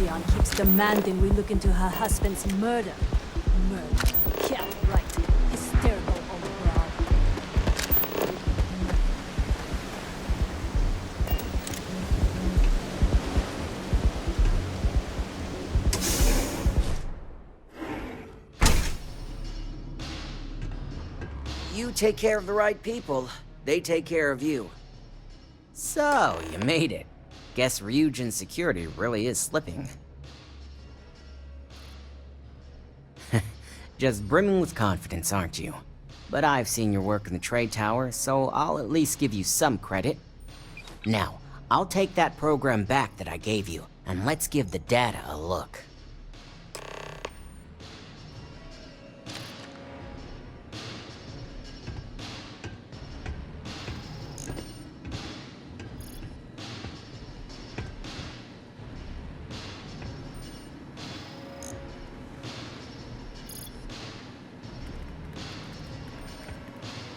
Halcyon keeps demanding we look into her husband's murder. Murder. Yeah, right. Hysterical old broad. You take care of the right people, they take care of you. So, you made it. Guess Ryujin's security really is slipping. Just brimming with confidence, aren't you? But I've seen your work in the trade tower, so I'll at least give you some credit. Now, I'll take that program back that I gave you, and let's give the data a look.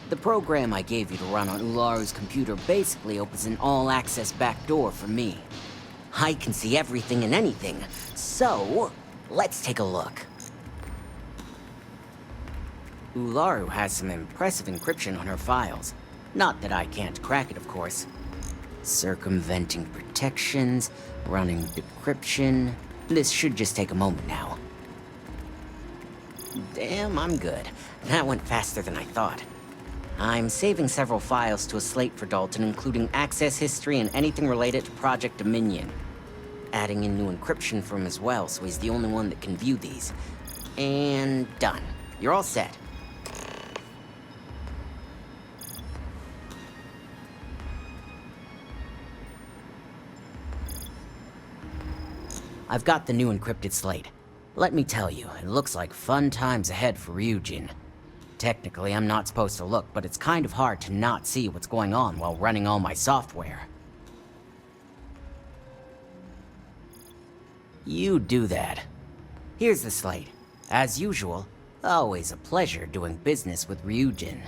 The program I gave you to run on Ularu's computer basically opens an all-access backdoor for me. I can see everything and anything, so let's take a look. Ularu has some impressive encryption on her files. Not that I can't crack it, of course. Circumventing protections, running decryption. This should just take a moment now. Damn, I'm good. That went faster than I thought. I'm saving several files to a slate for Dalton, including access history and anything related to Project Dominion. Adding in new encryption for him as well, so he's the only one that can view these. And done. You're all set. I've got the new encrypted slate. Let me tell you, it looks like fun times ahead for Ryujin. Technically, I'm not supposed to look, but it's kind of hard to not see what's going on while running all my software. You do that. Here's the slate. As usual, always a pleasure doing business with Ryujin.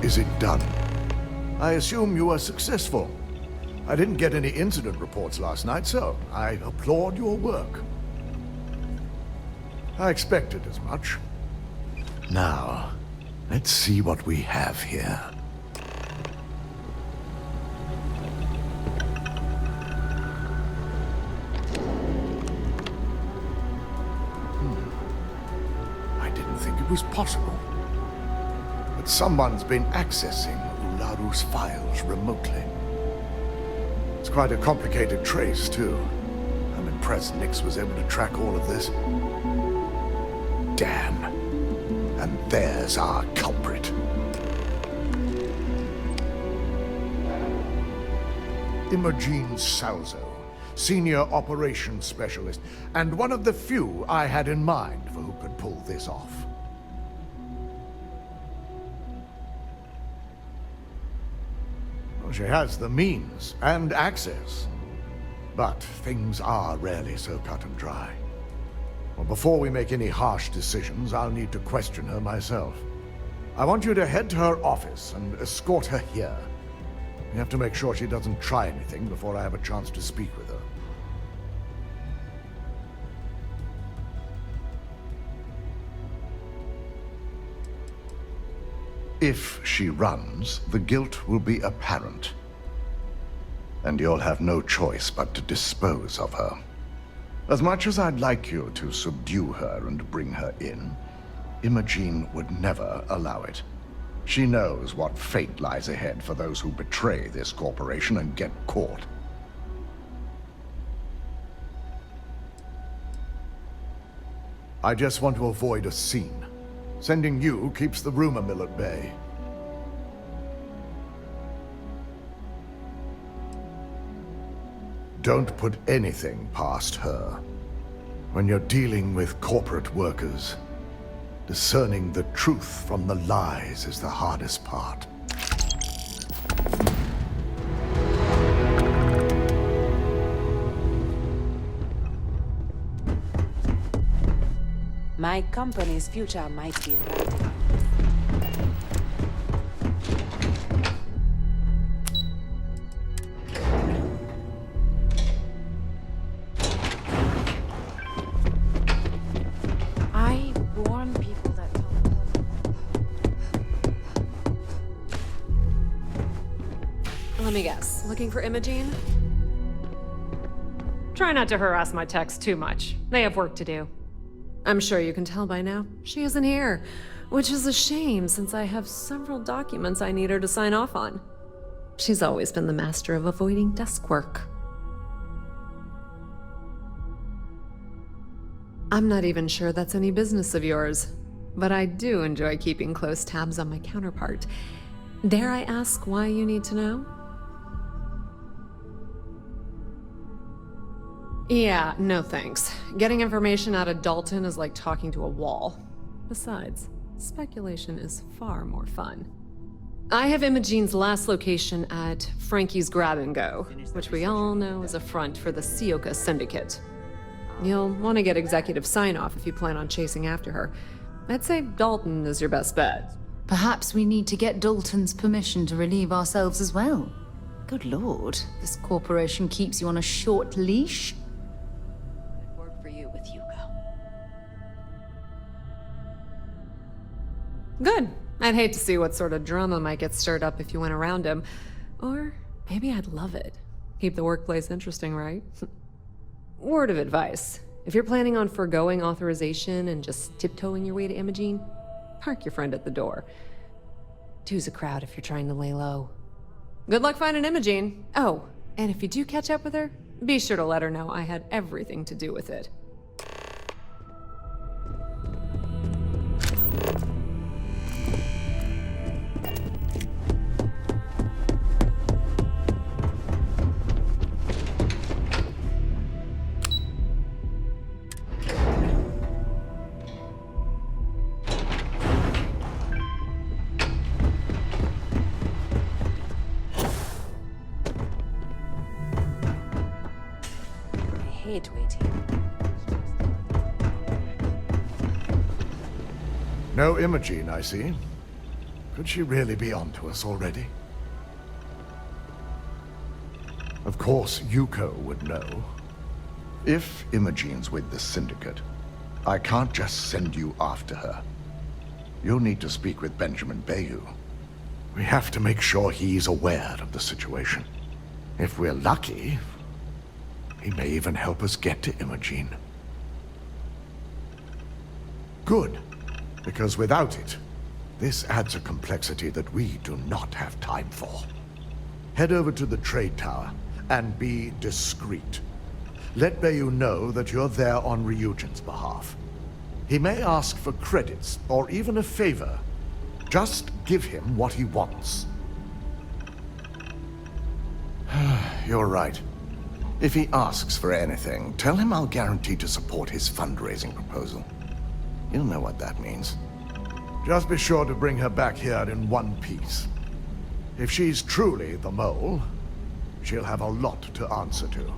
Is it done? I assume you were successful. I didn't get any incident reports last night, so I applaud your work. I expected as much. Now, let's see what we have here. I didn't think it was possible. But someone's been accessing Ularu's files remotely. It's quite a complicated trace, too. I'm impressed Nix was able to track all of this. Damn. And there's our culprit. Imogen Salzo, Senior Operations Specialist, and one of the few I had in mind for who could pull this off. She has the means and access. But things are rarely so cut and dry. Well, before we make any harsh decisions, I'll need to question her myself. I want you to head to her office and escort her here. You have to make sure she doesn't try anything before I have a chance to speak with her. If she runs, the guilt will be apparent. And you'll have no choice but to dispose of her. As much as I'd like you to subdue her and bring her in, Imogene would never allow it. She knows what fate lies ahead for those who betray this corporation and get caught. I just want to avoid a scene. Sending you keeps the rumor mill at bay. Don't put anything past her. When you're dealing with corporate workers, discerning the truth from the lies is the hardest part. My company's future might be right. I warn people that Let me guess. Looking for Imogene? Try not to harass my techs too much. They have work to do. I'm sure you can tell by now, she isn't here, which is a shame since I have several documents I need her to sign off on. She's always been the master of avoiding desk work. I'm not even sure that's any business of yours, but I do enjoy keeping close tabs on my counterpart. Dare I ask why you need to know? Yeah, no thanks. Getting information out of Dalton is like talking to a wall. Besides, speculation is far more fun. I have Imogene's last location at Frankie's Grab and Go, which we all know is a front for the Sioka Syndicate. You'll want to get executive sign-off if you plan on chasing after her. I'd say Dalton is your best bet. Perhaps we need to get Dalton's permission to relieve ourselves as well. Good lord, this corporation keeps you on a short leash. Good. I'd hate to see what sort of drama might get stirred up if you went around him. Or maybe I'd love it. Keep the workplace interesting, right? Word of advice. If you're planning on forgoing authorization and just tiptoeing your way to Imogene, park your friend at the door. Two's a crowd if you're trying to lay low. Good luck finding Imogene. Oh, and if you do catch up with her, be sure to let her know I had everything to do with it. No Imogene, I see. Could she really be onto us already? Of course, Yuko would know. If Imogene's with the Syndicate, I can't just send you after her. You'll need to speak with Benjamin Bayou. We have to make sure he's aware of the situation. If we're lucky, he may even help us get to Imogene. Good. Because without it, this adds a complexity that we do not have time for. Head over to the trade tower and be discreet. Let Bayou know that you're there on Ryujin's behalf. He may ask for credits or even a favor. Just give him what he wants. You're right. If he asks for anything, tell him I'll guarantee to support his fundraising proposal. You'll know what that means. Just be sure to bring her back here in one piece. If she's truly the mole, she'll have a lot to answer to.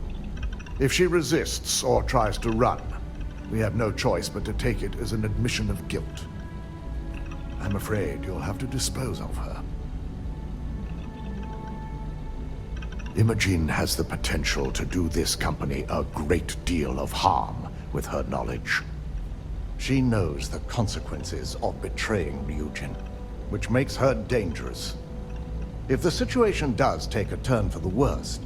If she resists or tries to run, we have no choice but to take it as an admission of guilt. I'm afraid you'll have to dispose of her. Imogen has the potential to do this company a great deal of harm with her knowledge. She knows the consequences of betraying Ryujin, which makes her dangerous. If the situation does take a turn for the worst,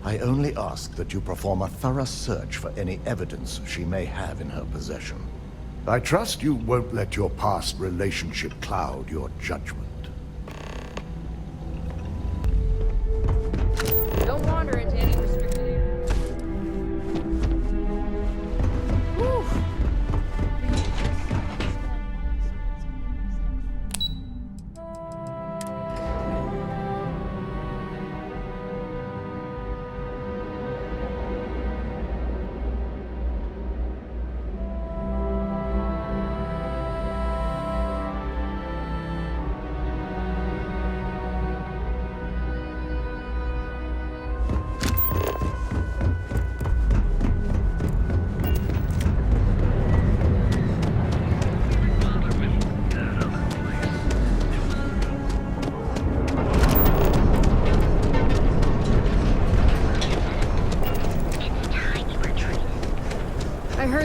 I only ask that you perform a thorough search for any evidence she may have in her possession. I trust you won't let your past relationship cloud your judgment. Don't wander into any restricted area. Whew.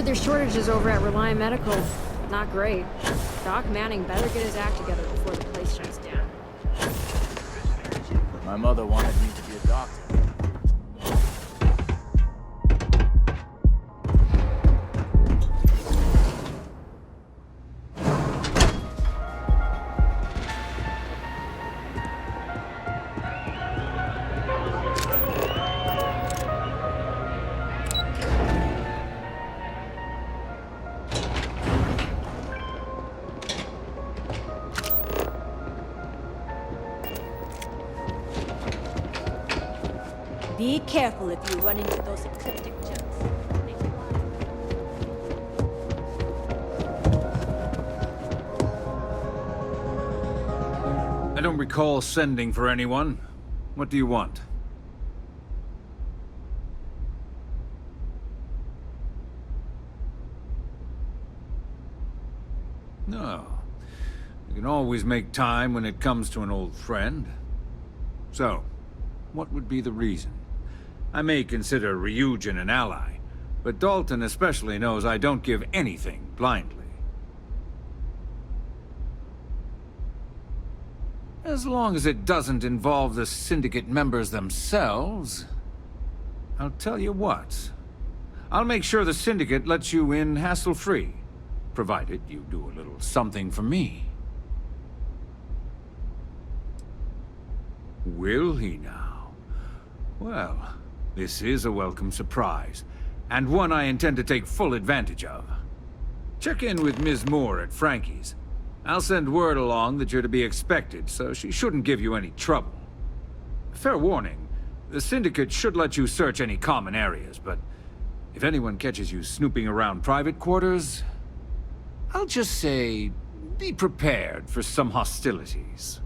There's shortages over at Reliant Medical. Not great. Doc Manning better get his act together before the place shuts down. My mother wanted me to be a doctor. Be careful if you run into those ecliptic jets. I don't recall sending for anyone. What do you want? No. You can always make time when it comes to an old friend. So, what would be the reason? I may consider Ryujin an ally, but Dalton especially knows I don't give anything blindly. As long as it doesn't involve the Syndicate members themselves, I'll tell you what. I'll make sure the Syndicate lets you in hassle-free, provided you do a little something for me. Will he now? Well, this is a welcome surprise, and one I intend to take full advantage of. Check in with Ms. Moore at Frankie's. I'll send word along that you're to be expected, so she shouldn't give you any trouble. Fair warning, the Syndicate should let you search any common areas, but if anyone catches you snooping around private quarters, I'll just say, be prepared for some hostilities.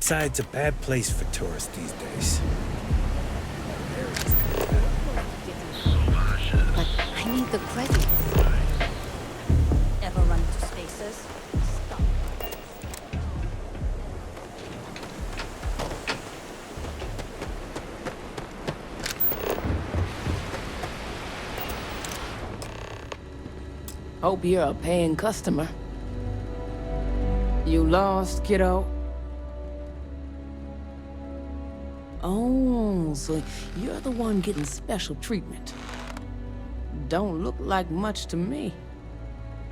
Side's a bad place for tourists these days. But I need the credits. Ever run into spaces? Stop. Hope you're a paying customer. You lost, kiddo? Oh, so you're the one getting special treatment. Don't look like much to me.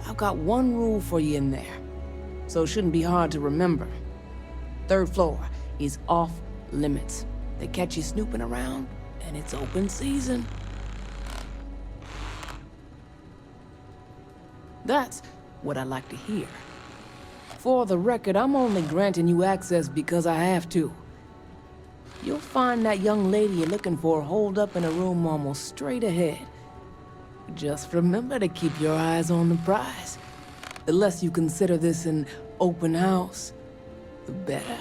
I've got one rule for you in there, so it shouldn't be hard to remember. 3rd floor is off limits. They catch you snooping around, and it's open season. That's what I like to hear. For the record, I'm only granting you access because I have to. You'll find that young lady you're looking for holed up in a room almost straight ahead. Just remember to keep your eyes on the prize. The less you consider this an open house, the better.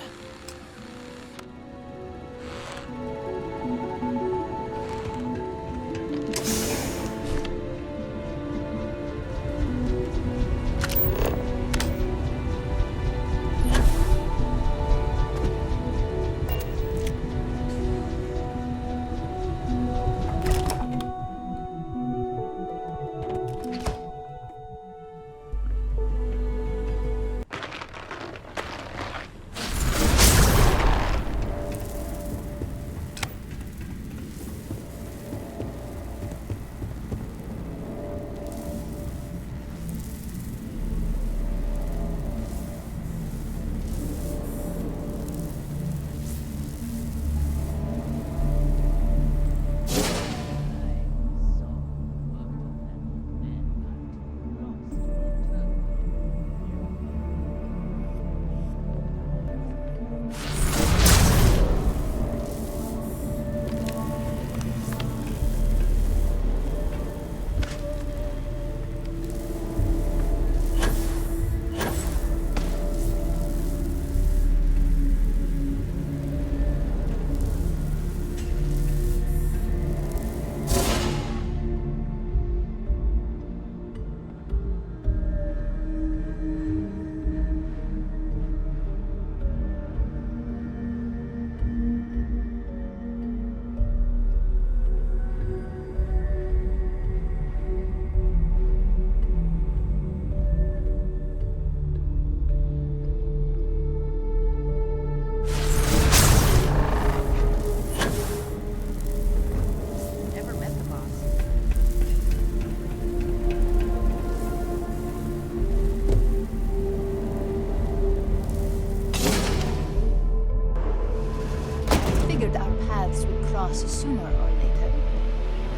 Sooner or later.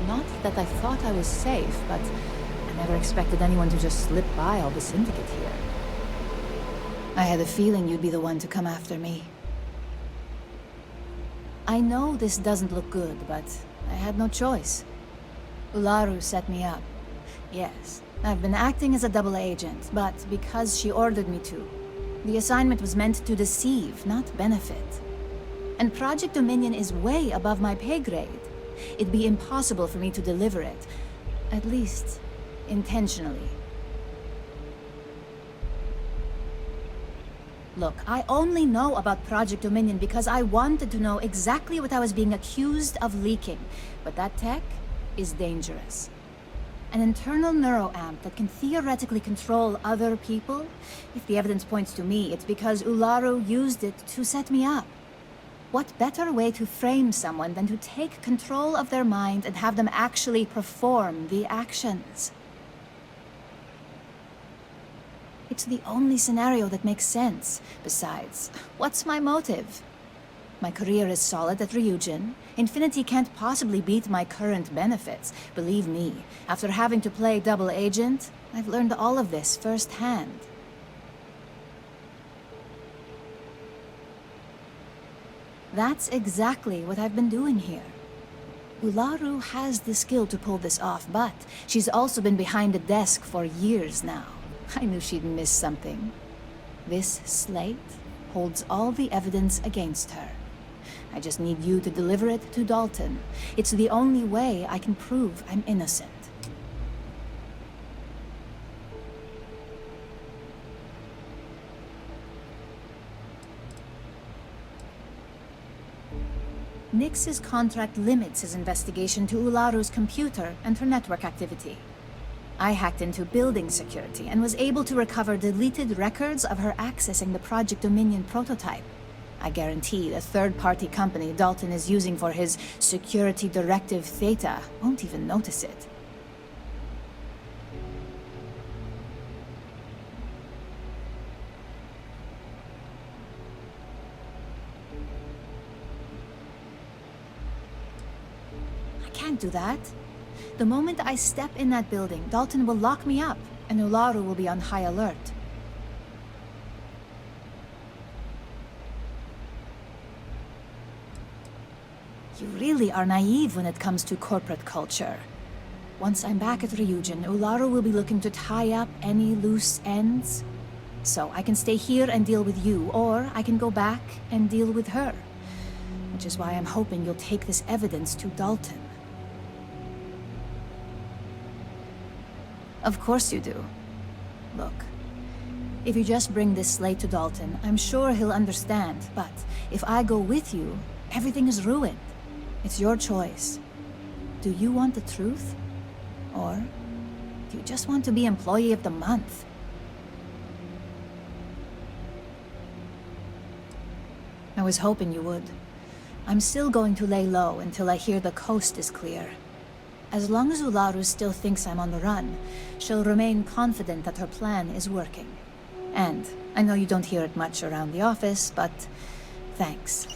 Not that I thought I was safe, but I never expected anyone to just slip by all the syndicate here. I had a feeling you'd be the one to come after me. I know this doesn't look good, but I had no choice. Ularu set me up. Yes, I've been acting as a double agent, but because she ordered me to. The assignment was meant to deceive, not benefit. And Project Dominion is way above my pay grade. It'd be impossible for me to deliver it. At least, intentionally. Look, I only know about Project Dominion because I wanted to know exactly what I was being accused of leaking. But that tech is dangerous. An internal neuroamp that can theoretically control other people? If the evidence points to me, it's because Ularu used it to set me up. What better way to frame someone than to take control of their mind and have them actually perform the actions? It's the only scenario that makes sense. Besides, what's my motive? My career is solid at Ryujin. Infinity can't possibly beat my current benefits. Believe me, after having to play double agent, I've learned all of this firsthand. That's exactly what I've been doing here. Ularu has the skill to pull this off, but she's also been behind the desk for years now. I knew she'd miss something. This slate holds all the evidence against her. I just need you to deliver it to Dalton. It's the only way I can prove I'm innocent. Nix's contract limits his investigation to Ularu's computer and her network activity. I hacked into building security and was able to recover deleted records of her accessing the Project Dominion prototype. I guarantee the third-party company Dalton is using for his security directive Theta won't even notice it. I can't do that. The moment I step in that building, Dalton will lock me up, and Ularu will be on high alert. You really are naive when it comes to corporate culture. Once I'm back at Ryujin, Ularu will be looking to tie up any loose ends. So I can stay here and deal with you, or I can go back and deal with her. Which is why I'm hoping you'll take this evidence to Dalton. Of course you do. Look, if you just bring this slate to Dalton, I'm sure he'll understand, but if I go with you, everything is ruined. It's your choice. Do you want the truth? Or do you just want to be Employee of the Month? I was hoping you would. I'm still going to lay low until I hear the coast is clear. As long as Ularu still thinks I'm on the run, she'll remain confident that her plan is working. And I know you don't hear it much around the office, but thanks.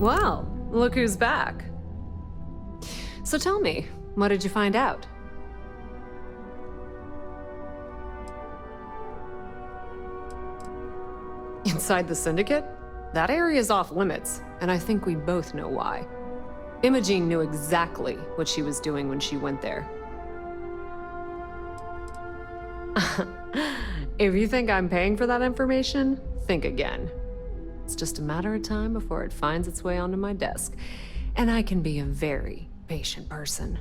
Well, look who's back. So tell me, what did you find out? Inside the Syndicate? That area's off limits, and I think we both know why. Imogene knew exactly what she was doing when she went there. If you think I'm paying for that information, think again. It's just a matter of time before it finds its way onto my desk, and I can be a very patient person.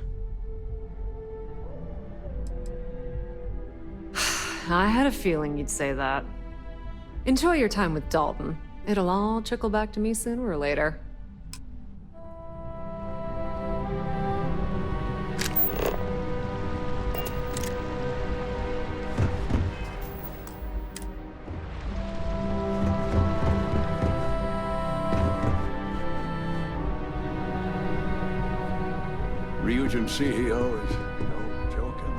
I had a feeling you'd say that. Enjoy your time with Dalton. It'll all trickle back to me sooner or later. Ryujin CEO is no joke in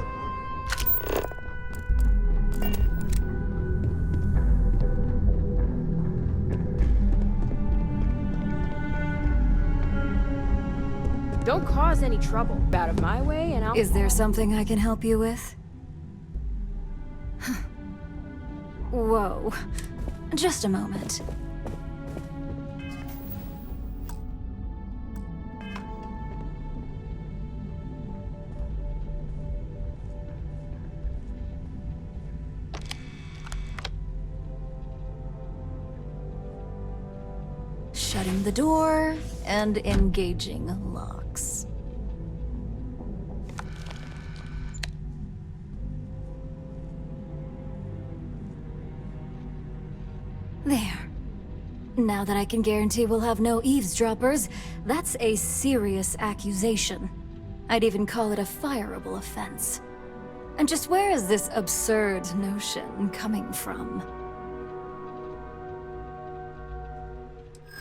the Don't cause any trouble. Out of my way and I'll— Is there something I can help you with? Whoa. Just a moment. Shutting the door and engaging locks. There. Now that I can guarantee we'll have no eavesdroppers, that's a serious accusation. I'd even call it a fireable offense. And just where is this absurd notion coming from?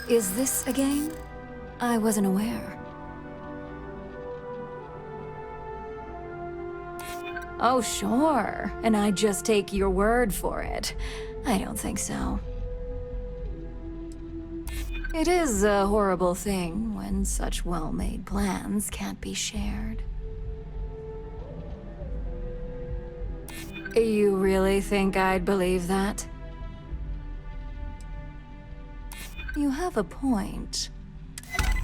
Is this a game? I wasn't aware. Oh, sure. And I just take your word for it. I don't think so. It is a horrible thing when such well-made plans can't be shared. You really think I'd believe that? You have a point.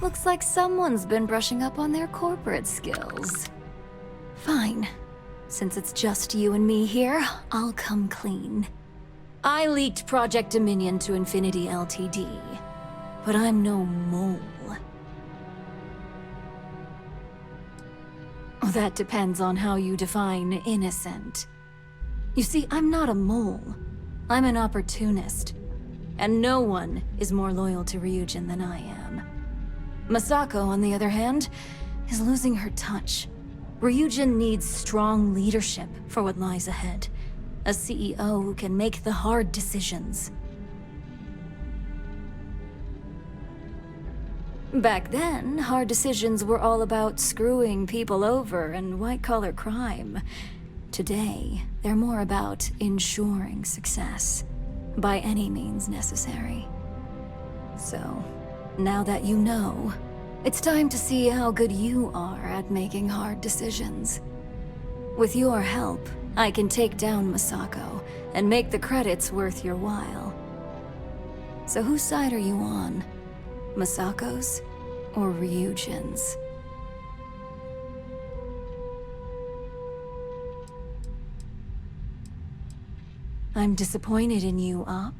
Looks like someone's been brushing up on their corporate skills. Fine. Since it's just you and me here, I'll come clean. I leaked Project Dominion to Infinity Ltd. But I'm no mole. That depends on how you define innocent. You see, I'm not a mole. I'm an opportunist. And no one is more loyal to Ryujin than I am. Masako, on the other hand, is losing her touch. Ryujin needs strong leadership for what lies ahead. A CEO who can make the hard decisions. Back then, hard decisions were all about screwing people over and white-collar crime. Today, they're more about ensuring success. By any means necessary. So, now that you know, it's time to see how good you are at making hard decisions. With your help, I can take down Masako and make the credits worth your while. So whose side are you on? Masako's or Ryujin's? I'm disappointed in you, Op.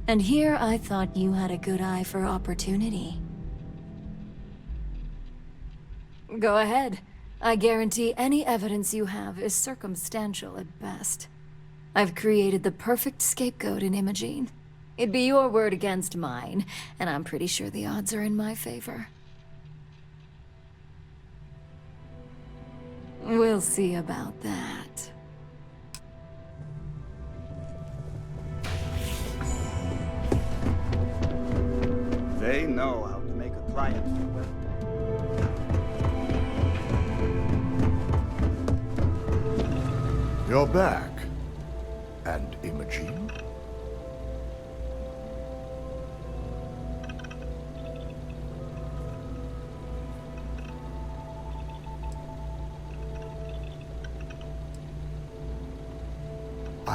And here I thought you had a good eye for opportunity. Go ahead. I guarantee any evidence you have is circumstantial at best. I've created the perfect scapegoat in Imogene. It'd be your word against mine, and I'm pretty sure the odds are in my favor. We'll see about that. They know how to make a client feel well. You're back. And Imogene?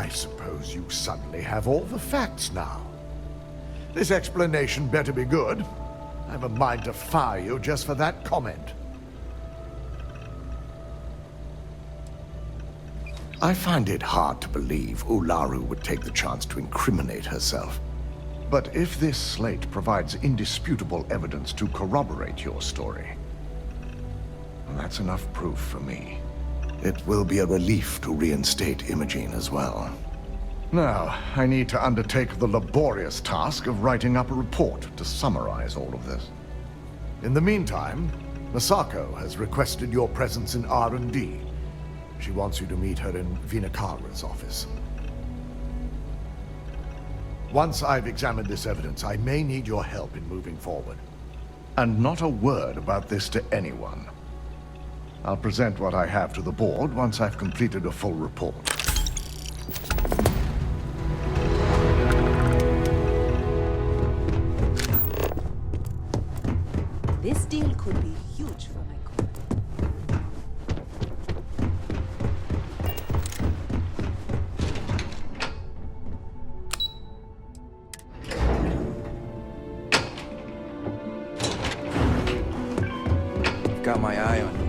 I suppose you suddenly have all the facts now. This explanation better be good. I have a mind to fire you just for that comment. I find it hard to believe Ularu would take the chance to incriminate herself. But if this slate provides indisputable evidence to corroborate your story, well, that's enough proof for me. It will be a relief to reinstate Imogene as well. Now, I need to undertake the laborious task of writing up a report to summarize all of this. In the meantime, Masako has requested your presence in R&D. She wants you to meet her in Vinakara's office. Once I've examined this evidence, I may need your help in moving forward. And not a word about this to anyone. I'll present what I have to the board once I've completed a full report. This deal could be huge for my company. Got my eye on you.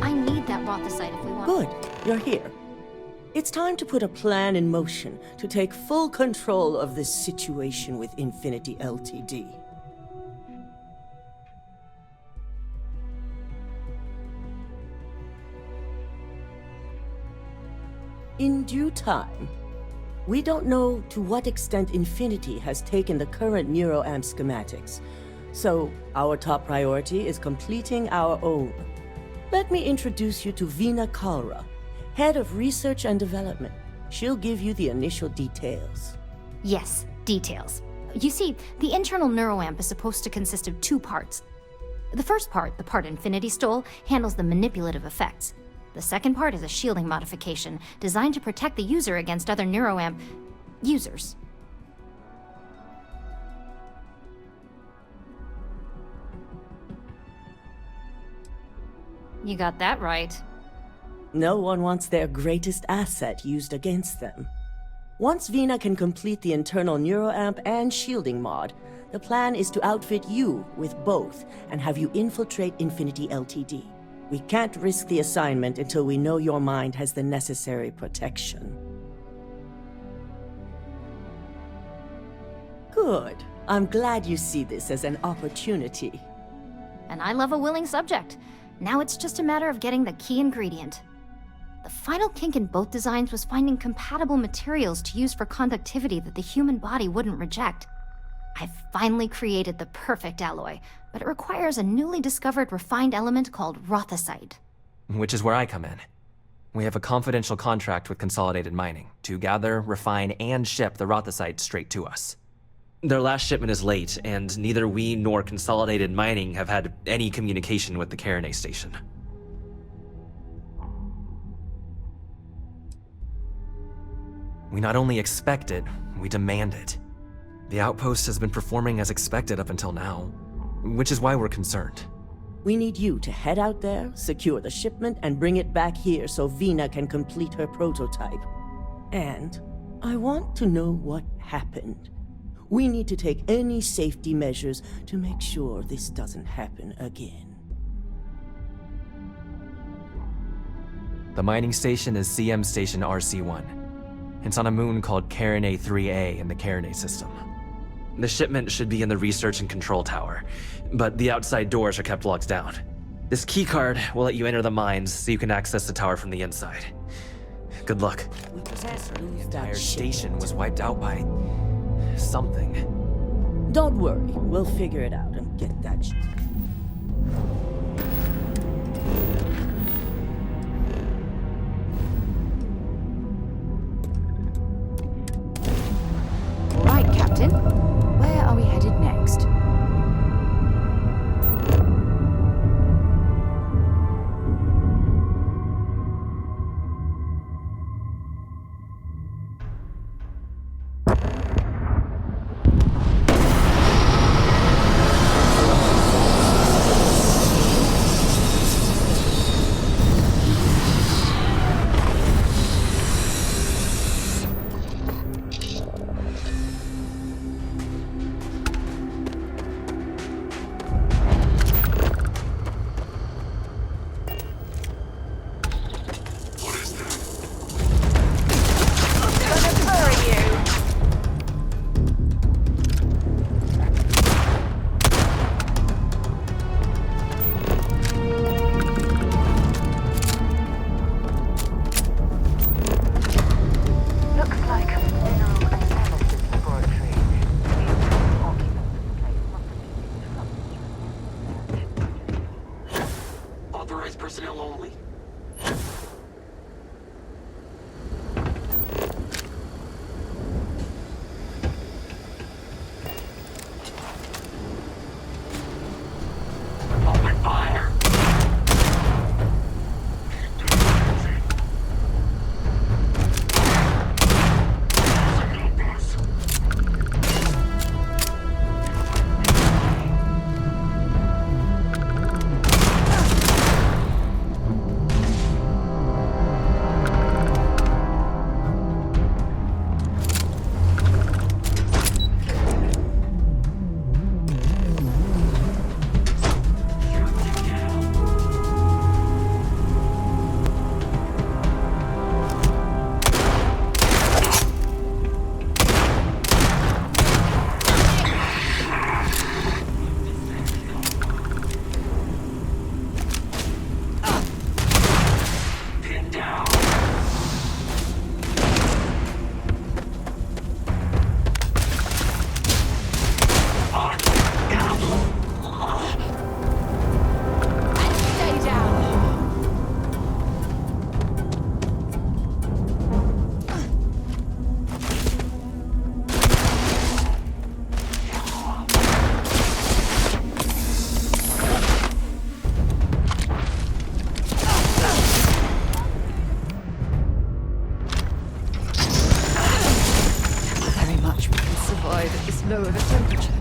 I need that Rothicite if we want. Good, you're here. It's time to put a plan in motion to take full control of this situation with Infinity Ltd. In due time. We don't know to what extent Infinity has taken the current neuroamp schematics, so our top priority is completing our own. Let me introduce you to Vina Kalra, Head of Research and Development. She'll give you the initial details. Yes, details. You see, the internal neuroamp is supposed to consist of two parts. The first part, the part Infinity stole, handles the manipulative effects. The second part is a shielding modification designed to protect the user against other neuroamp users. You got that right. No one wants their greatest asset used against them. Once Vina can complete the internal neuroamp and shielding mod, the plan is to outfit you with both and have you infiltrate Infinity Ltd. We can't risk the assignment until we know your mind has the necessary protection. Good. I'm glad you see this as an opportunity. And I love a willing subject. Now it's just a matter of getting the key ingredient. The final kink in both designs was finding compatible materials to use for conductivity that the human body wouldn't reject. I've finally created the perfect alloy, but it requires a newly discovered refined element called Rothicite. Which is where I come in. We have a confidential contract with Consolidated Mining to gather, refine, and ship the Rothicite straight to us. Their last shipment is late, and neither we nor Consolidated Mining have had any communication with the Carinae station. We not only expect it, we demand it. The outpost has been performing as expected up until now, which is why we're concerned. We need you to head out there, secure the shipment, and bring it back here so Vina can complete her prototype. And I want to know what happened. We need to take any safety measures to make sure this doesn't happen again. The mining station is CM Station RC-1. It's on a moon called Carinae 3A in the Carinae system. The shipment should be in the research and control tower, but the outside doors are kept locked down. This keycard will let you enter the mines so you can access the tower from the inside. Good luck. The entire station was wiped out by something. Don't worry, we'll figure it out and get that shit. Right, Captain. Where are we headed next? Just lower the temperature.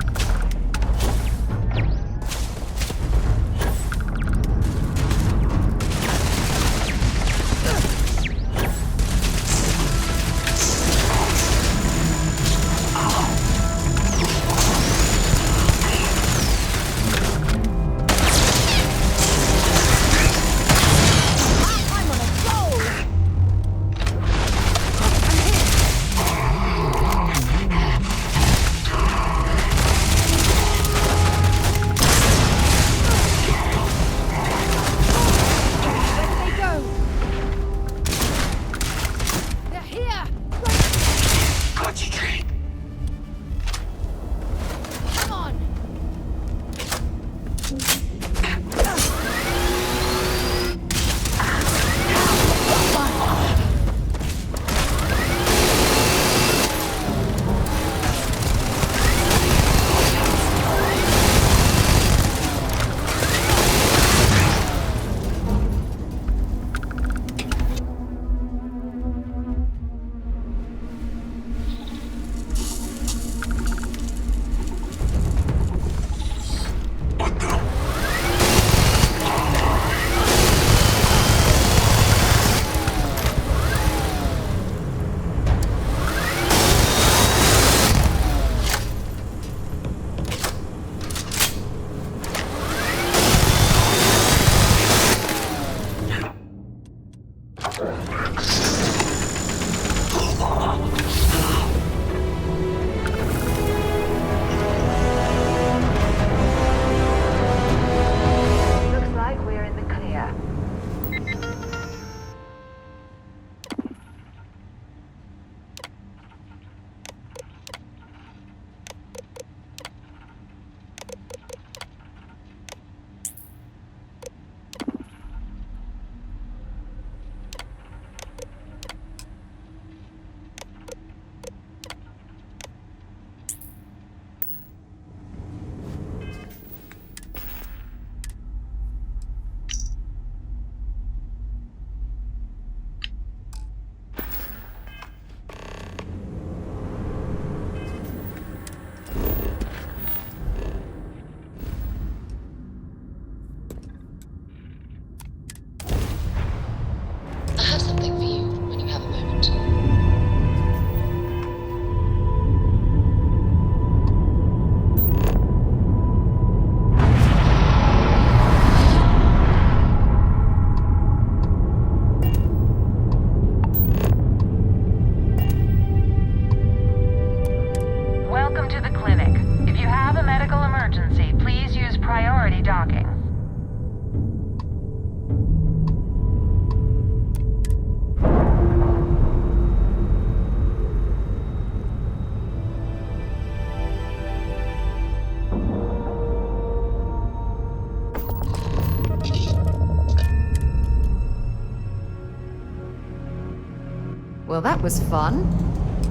Well, that was fun.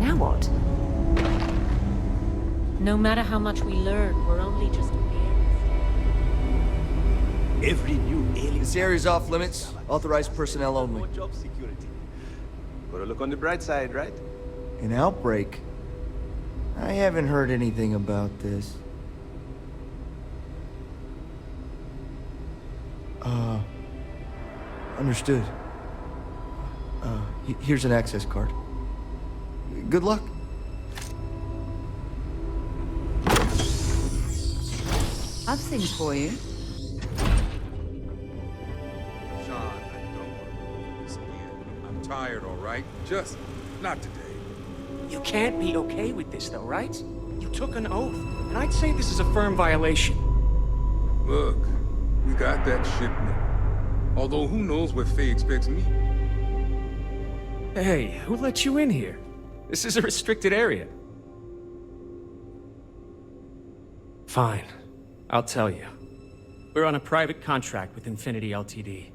Now what? No matter how much we learn, we're only just Every new alien... This area's off limits. Authorized personnel only. Job security. Gotta look on the bright side, right? An outbreak? I haven't heard anything about this. Understood. Here's an access card. Good luck. I've things for you. Sean, I don't want to go over this again. I'm tired, all right? Just not today. You can't be okay with this, though, right? You took an oath, and I'd say this is a firm violation. Look, we got that shipment. Although who knows what Faye expects me? Hey, who let you in here? This is a restricted area. Fine. I'll tell you. We're on a private contract with Infinity Ltd.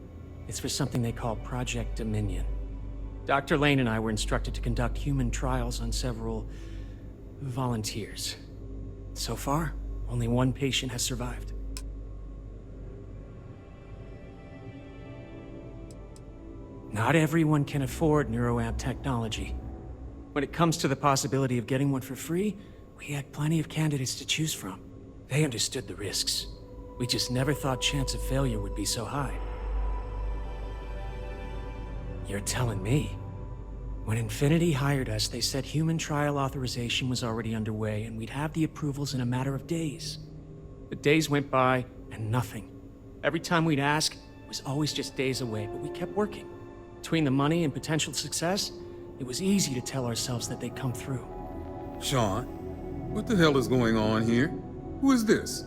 It's for something they call Project Dominion. Dr. Lane and I were instructed to conduct human trials on several volunteers. So far, only one patient has survived. Not everyone can afford neuroamp technology. When it comes to the possibility of getting one for free, We had plenty of candidates to choose from. They understood the risks. We just never thought chance of failure would be so high. You're telling me? When Infinity hired us, they said human trial authorization was already underway and we'd have the approvals in a matter of days. But days went by and nothing. Every time we'd ask, it was always just days away, but we kept working. Between the money and potential success, it was easy to tell ourselves that they'd come through. Sean, what the hell is going on here? Who is this?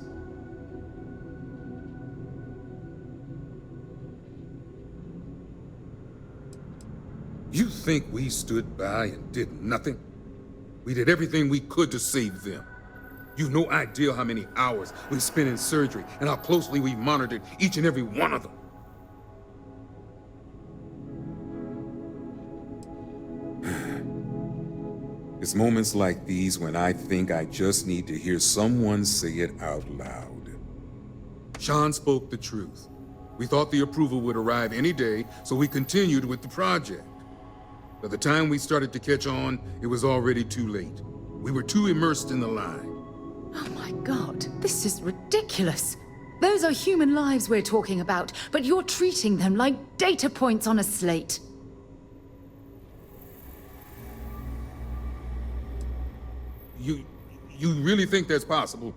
You think we stood by and did nothing? We did everything we could to save them. You've no idea how many hours we spent in surgery and how closely we monitored each and every one of them. It's moments like these when I think I just need to hear someone say it out loud. Sean spoke the truth. We thought the approval would arrive any day, so we continued with the project. By the time we started to catch on, it was already too late. We were too immersed in the line. Oh my god, this is ridiculous. Those are human lives we're talking about, but you're treating them like data points on a slate. You really think that's possible?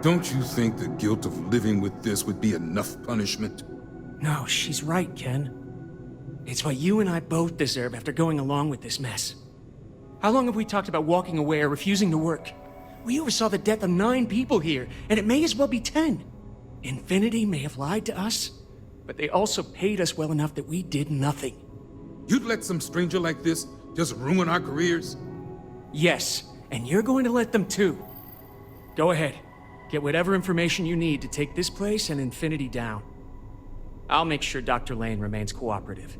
Don't you think the guilt of living with this would be enough punishment? No, she's right, Ken. It's what you and I both deserve after going along with this mess. How long have we talked about walking away or refusing to work? We oversaw the death of 9 people here, and it may as well be 10. Infinity may have lied to us, but they also paid us well enough that we did nothing. You'd let some stranger like this just ruin our careers? Yes, and you're going to let them too. Go ahead. Get whatever information you need to take this place and Infinity down. I'll make sure Dr. Lane remains cooperative.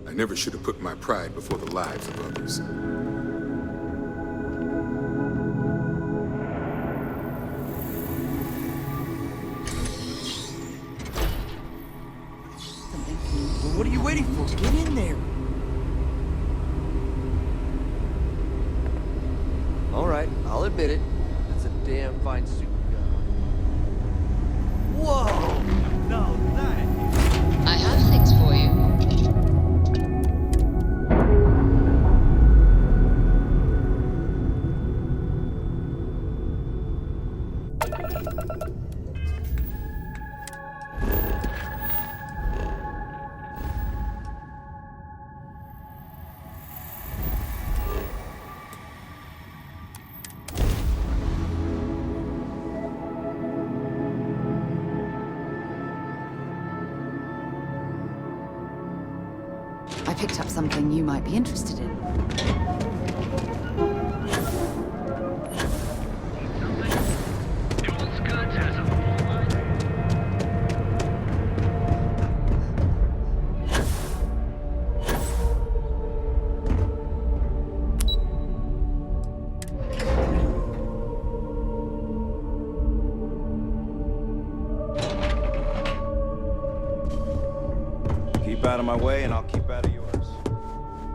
I never should have put my pride before the lives of others. What are you waiting for? Get in there. All right, I'll admit it. It's a damn fine suit you got. Whoa! Now that... I have things for you. I picked up something you might be interested in. Keep out of my way and I'll keep out of yours.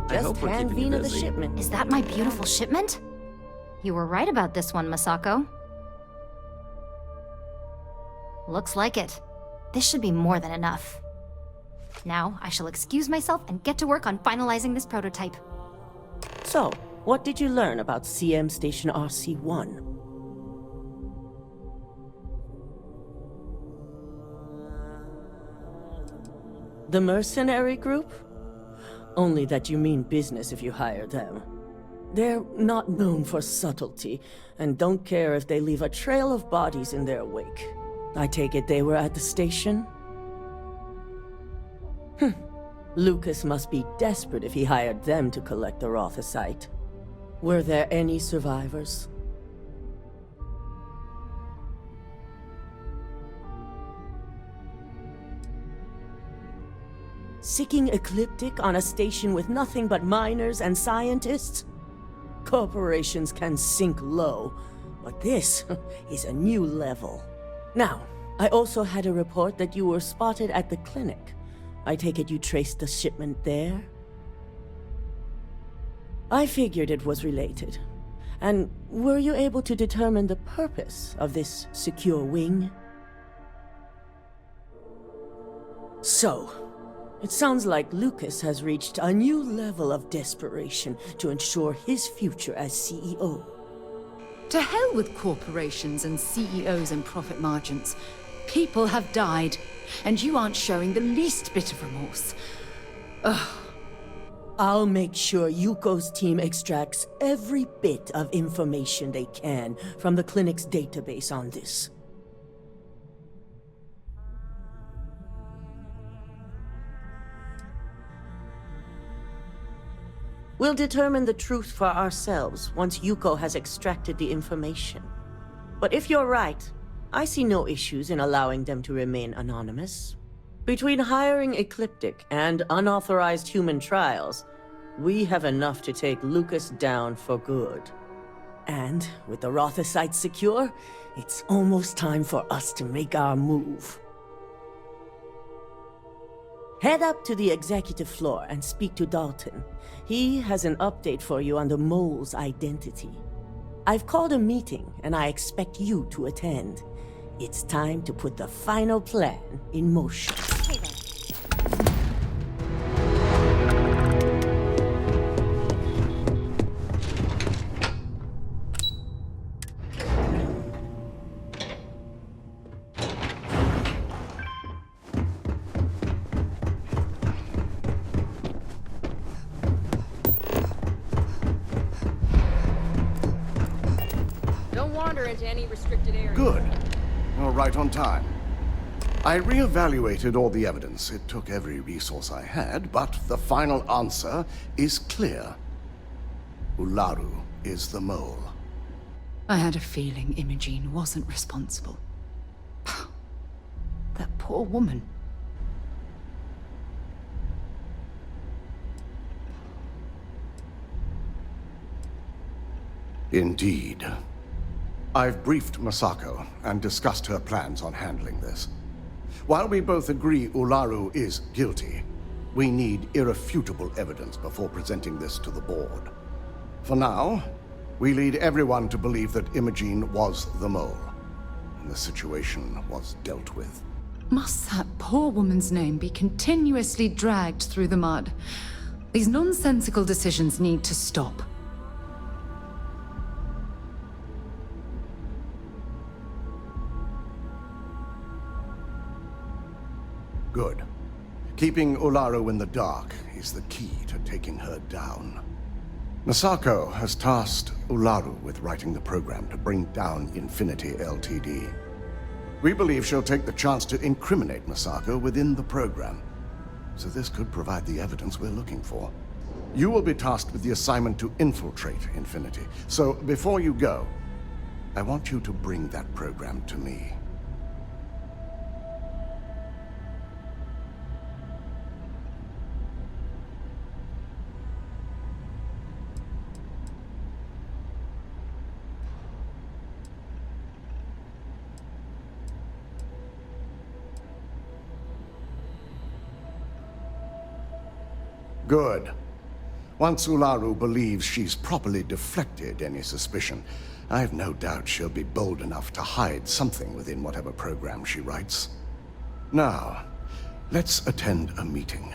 Just hand Vina the shipment. Is that my beautiful shipment? You were right about this one, Masako. Looks like it. This should be more than enough. Now, I shall excuse myself and get to work on finalizing this prototype. So, what did you learn about CM Station RC-1? The mercenary group? Only that you mean business if you hire them. They're not known for subtlety, and don't care if they leave a trail of bodies in their wake. I take it they were at the station? Lucas must be desperate if he hired them to collect the Rothicite. Were there any survivors? Seeking ecliptic on a station with nothing but miners and scientists? Corporations can sink low, but this is a new level. Now, I also had a report that you were spotted at the clinic. I take it you traced the shipment there? I figured it was related. And were you able to determine the purpose of this secure wing? So, it sounds like Lucas has reached a new level of desperation to ensure his future as CEO. To hell with corporations and CEOs and profit margins. People have died, and you aren't showing the least bit of remorse. Ugh. I'll make sure Yuko's team extracts every bit of information they can from the clinic's database on this. We'll determine the truth for ourselves once Yuko has extracted the information. But if you're right, I see no issues in allowing them to remain anonymous. Between hiring Ecliptic and unauthorized human trials, we have enough to take Lucas down for good. And with the Rothosites secure, it's almost time for us to make our move. Head up to the executive floor and speak to Dalton. He has an update for you on the mole's identity. I've called a meeting, and I expect you to attend. It's time to put the final plan in motion. Hey there. Don't wander into any restricted areas. Good. You're right on time. I re-evaluated all the evidence. It took every resource I had, but the final answer is clear. Ularu is the mole. I had a feeling Imogene wasn't responsible. That poor woman. Indeed. I've briefed Masako and discussed her plans on handling this. While we both agree Ularu is guilty, we need irrefutable evidence before presenting this to the board. For now, we lead everyone to believe that Imogene was the mole, and the situation was dealt with. Must that poor woman's name be continuously dragged through the mud? These nonsensical decisions need to stop. Good. Keeping Ularu in the dark is the key to taking her down. Masako has tasked Ularu with writing the program to bring down Infinity Ltd. We believe she'll take the chance to incriminate Masako within the program, so this could provide the evidence we're looking for. You will be tasked with the assignment to infiltrate Infinity, so before you go, I want you to bring that program to me. Good. Once Ularu believes she's properly deflected any suspicion, I've no doubt she'll be bold enough to hide something within whatever program she writes. Now, let's attend a meeting.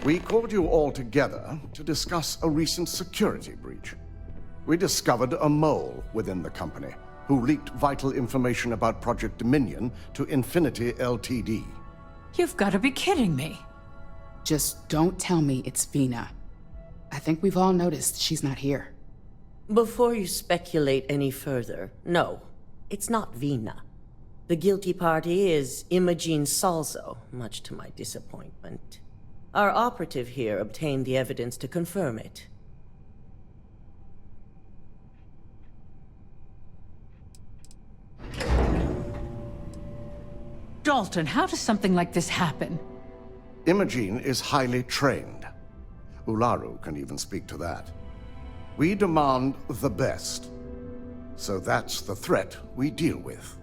We called you all together to discuss a recent security breach. We discovered a mole within the company who leaked vital information about Project Dominion to Infinity Ltd. You've got to be kidding me. Just don't tell me it's Vina. I think we've all noticed she's not here. Before you speculate any further, no, it's not Vina. The guilty party is Imogene Salzo, much to my disappointment. Our operative here obtained the evidence to confirm it. Dalton, how does something like this happen? Imogene is highly trained. Ularu can even speak to that. We demand the best. So that's the threat we deal with.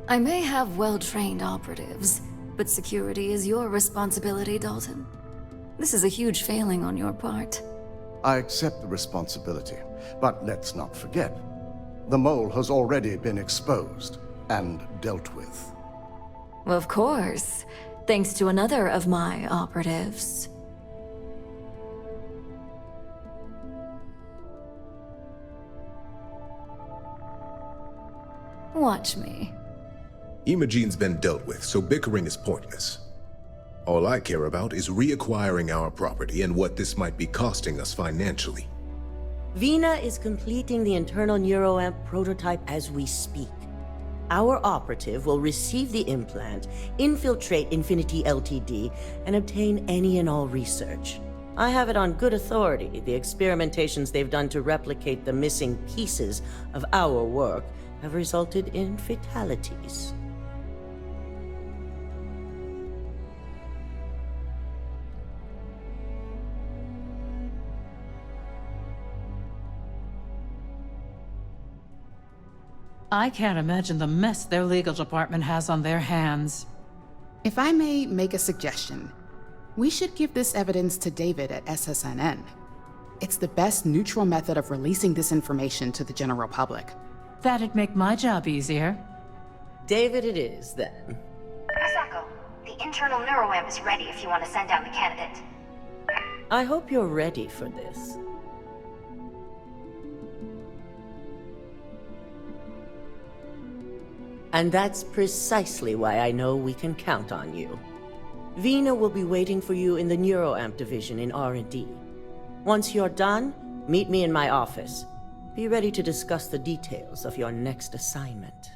I may have well-trained operatives, but security is your responsibility, Dalton. This is a huge failing on your part. I accept the responsibility, but let's not forget. The mole has already been exposed and dealt with. Of course, thanks to another of my operatives. Watch me. Imogene's been dealt with, so bickering is pointless. All I care about is reacquiring our property and what this might be costing us financially. Vina is completing the internal neuroamp prototype as we speak. Our operative will receive the implant, infiltrate Infinity Ltd, and obtain any and all research. I have it on good authority. The experimentations they've done to replicate the missing pieces of our work have resulted in fatalities. I can't imagine the mess their legal department has on their hands. If I may make a suggestion, we should give this evidence to David at SSNN. It's the best neutral method of releasing this information to the general public. That'd make my job easier. David it is, then. Misako, the internal neuroamp is ready if you want to send down the candidate. I hope you're ready for this. And that's precisely why I know we can count on you. Vina will be waiting for you in the neuroamp division in R&D. Once you're done, meet me in my office. Be ready to discuss the details of your next assignment.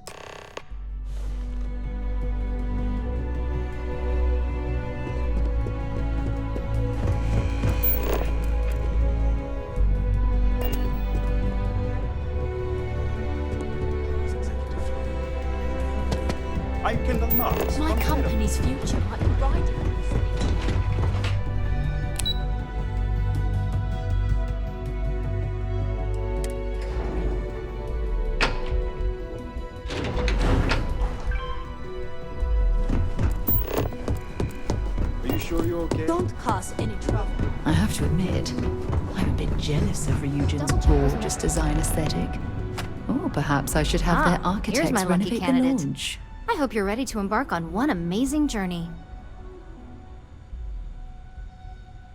I can announce. My company's future might be riding on this. Are you sure you're okay? Don't cause any trouble. I have to admit, I'm a bit jealous of Ryujin's gorgeous design aesthetic. Or perhaps I should have their Here's architects my lucky renovate the candidate. launch. I hope you're ready to embark on one amazing journey.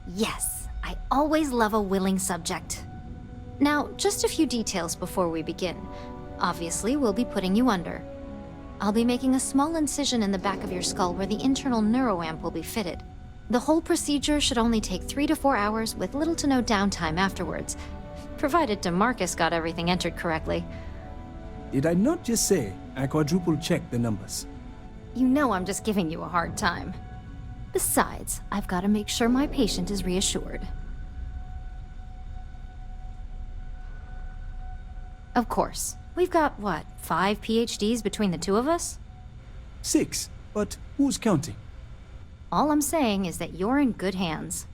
Yes, I always love a willing subject. Now, just a few details before we begin. Obviously, we'll be putting you under. I'll be making a small incision in the back of your skull where the internal neuroamp will be fitted. The whole procedure should only take 3 to 4 hours with little to no downtime afterwards, provided DeMarcus got everything entered correctly. Did I not just say I quadruple-checked the numbers? You know I'm just giving you a hard time. Besides, I've got to make sure my patient is reassured. Of course. We've got, what, 5 PhDs between the two of us? 6, but who's counting? All I'm saying is that you're in good hands.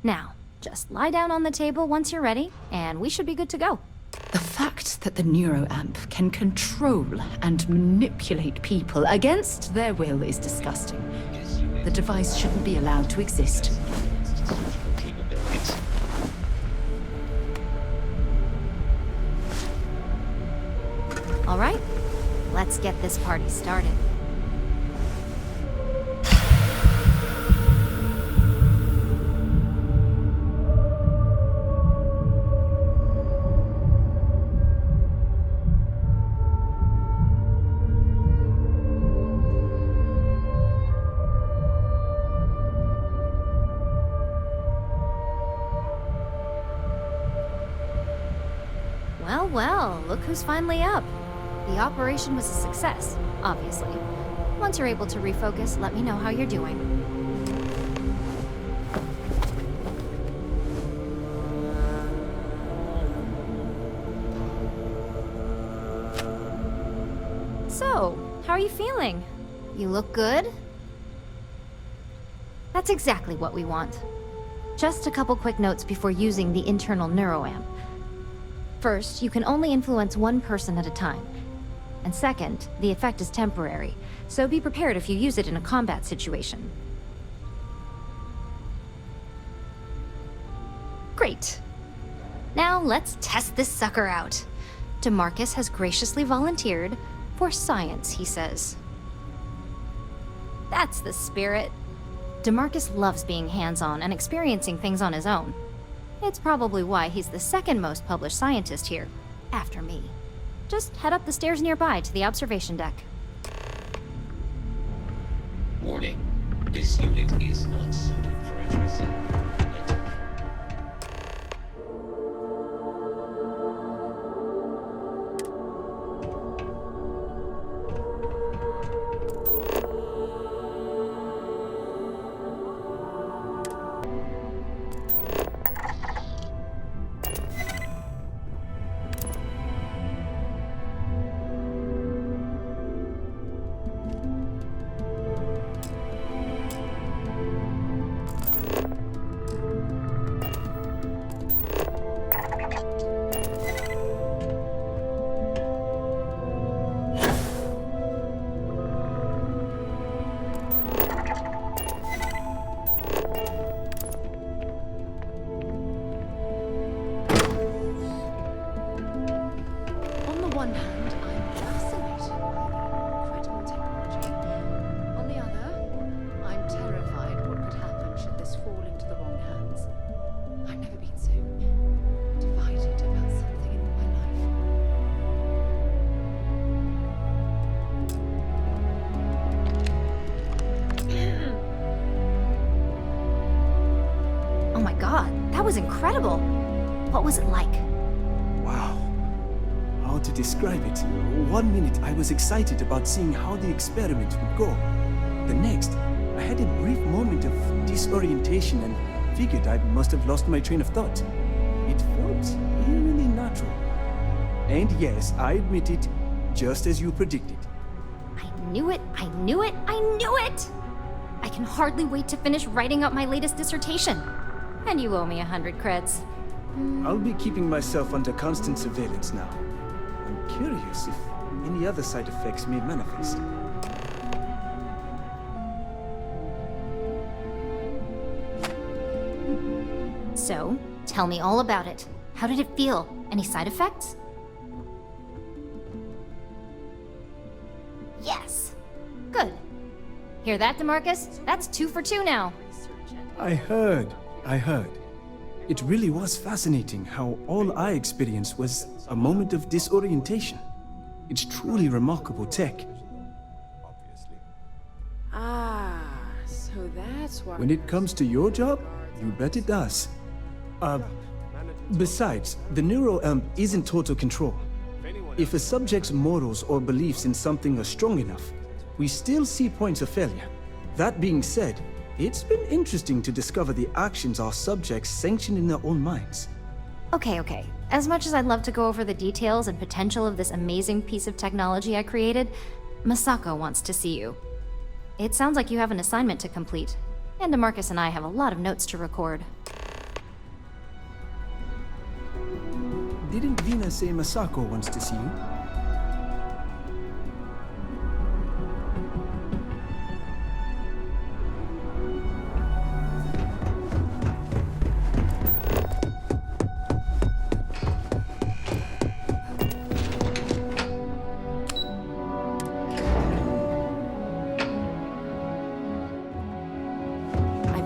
Now, just lie down on the table once you're ready, and we should be good to go. The fact that the neuroamp can control and manipulate people against their will is disgusting. The device shouldn't be allowed to exist. All right, let's get this party started. Well, look who's finally up. The operation was a success, obviously. Once you're able to refocus, let me know how you're doing. So, how are you feeling? You look good? That's exactly what we want. Just a couple quick notes before using the internal neuroamp. First, you can only influence one person at a time. And second, the effect is temporary, so be prepared if you use it in a combat situation. Great. Now let's test this sucker out. DeMarcus has graciously volunteered for science, he says. That's the spirit. DeMarcus loves being hands-on and experiencing things on his own. It's probably why he's the second most published scientist here, after me. Just head up the stairs nearby to the observation deck. Warning. This unit is not suited for addressing. Incredible. What was it like? Wow. How to describe it? 1 minute I was excited about seeing how the experiment would go. The next, I had a brief moment of disorientation and figured I must have lost my train of thought. It felt eerily natural. And yes, I admit it, just as you predicted. I knew it, I knew it, I knew it! I can hardly wait to finish writing up my latest dissertation. And you owe me 100 creds. I'll be keeping myself under constant surveillance now. I'm curious if any other side effects may manifest. So, tell me all about it. How did it feel? Any side effects? Yes. Good. Hear that, DeMarcus? That's 2 for 2 now. I heard. It really was fascinating how all I experienced was a moment of disorientation. It's truly remarkable tech. Ah, so that's why... When it comes to your job, you bet it does. Besides, the neuroamp isn't total control. If a subject's morals or beliefs in something are strong enough, we still see points of failure. That being said, it's been interesting to discover the actions our subjects sanction in their own minds. Okay. As much as I'd love to go over the details and potential of this amazing piece of technology I created, Masako wants to see you. It sounds like you have an assignment to complete, and DeMarcus and I have a lot of notes to record. Didn't Vina say Masako wants to see you?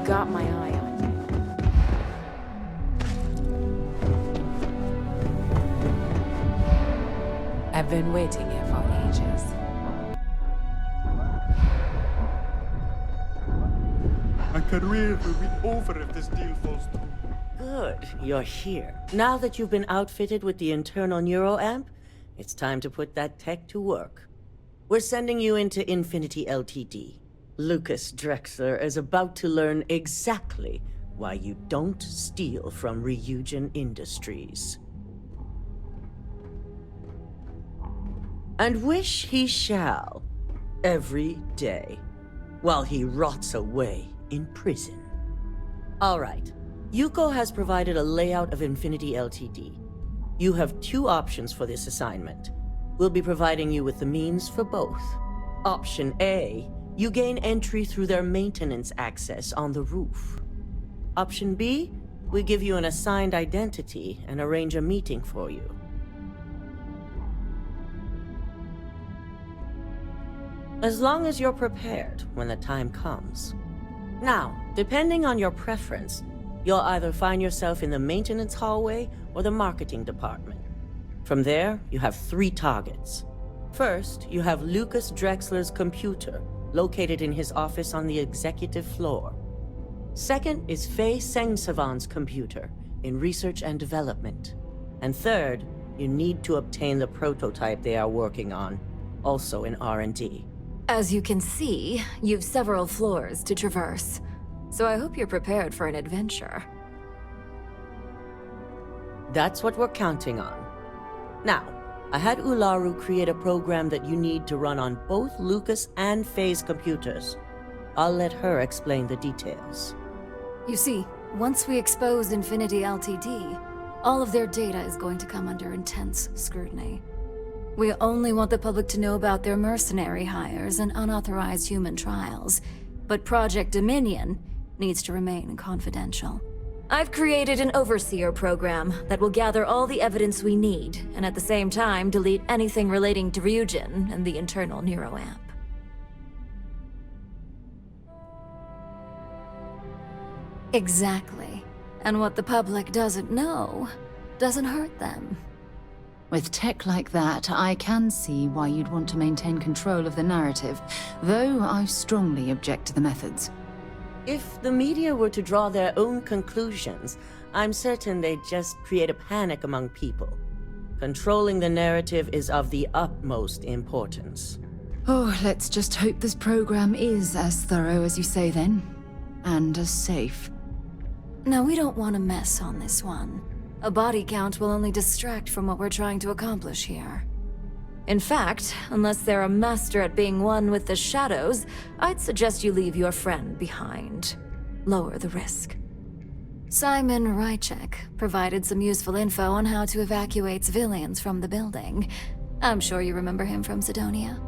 Got my eye on you. I've been waiting here for ages. My career will be over if this deal falls through. Good, you're here. Now that you've been outfitted with the internal neuroamp, it's time to put that tech to work. We're sending you into Infinity Ltd. Lucas Drexler is about to learn exactly why you don't steal from Ryujin Industries. And wish he shall, every day, while he rots away in prison. All right, Yuko has provided a layout of Infinity Ltd. You have 2 options for this assignment. We'll be providing you with the means for both. Option A, you gain entry through their maintenance access on the roof. Option B, we give you an assigned identity and arrange a meeting for you. As long as you're prepared when the time comes. Now, depending on your preference, you'll either find yourself in the maintenance hallway or the marketing department. From there, you have 3 targets. First, you have Lucas Drexler's computer, located in his office on the executive floor. Second is Faye Sengsavan's computer, in research and development. And third, you need to obtain the prototype they are working on, also in R&D. As you can see, you've several floors to traverse, so I hope you're prepared for an adventure. That's what we're counting on. Now, I had Ularu create a program that you need to run on both Lucas and Faye's computers. I'll let her explain the details. You see, once we expose Infinity Ltd, all of their data is going to come under intense scrutiny. We only want the public to know about their mercenary hires and unauthorized human trials, but Project Dominion needs to remain confidential. I've created an overseer program that will gather all the evidence we need, and at the same time delete anything relating to Ryujin and the internal neuroamp. Exactly. And what the public doesn't know doesn't hurt them. With tech like that, I can see why you'd want to maintain control of the narrative, though I strongly object to the methods. If the media were to draw their own conclusions, I'm certain they'd just create a panic among people. Controlling the narrative is of the utmost importance. Oh, let's just hope this program is as thorough as you say then, and as safe. No, we don't want to mess on this one. A body count will only distract from what we're trying to accomplish here. In fact, unless they're a master at being one with the shadows, I'd suggest you leave your friend behind. Lower the risk. Simon Rychek provided some useful info on how to evacuate civilians from the building. I'm sure you remember him from Sidonia.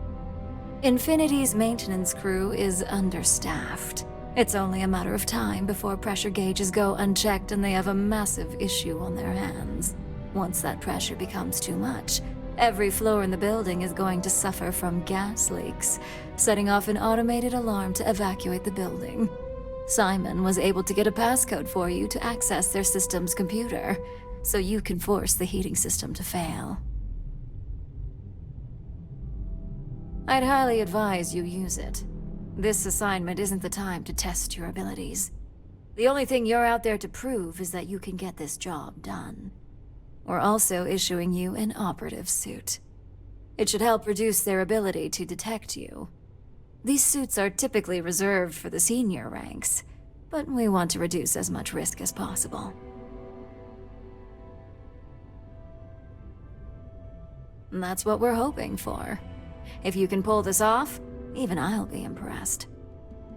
Infinity's maintenance crew is understaffed. It's only a matter of time before pressure gauges go unchecked and they have a massive issue on their hands. Once that pressure becomes too much, every floor in the building is going to suffer from gas leaks, setting off an automated alarm to evacuate the building. Simon was able to get a passcode for you to access their system's computer, so you can force the heating system to fail. I'd highly advise you use it. This assignment isn't the time to test your abilities. The only thing you're out there to prove is that you can get this job done. We're also issuing you an operative suit. It should help reduce their ability to detect you. These suits are typically reserved for the senior ranks, but we want to reduce as much risk as possible. And that's what we're hoping for. If you can pull this off, even I'll be impressed.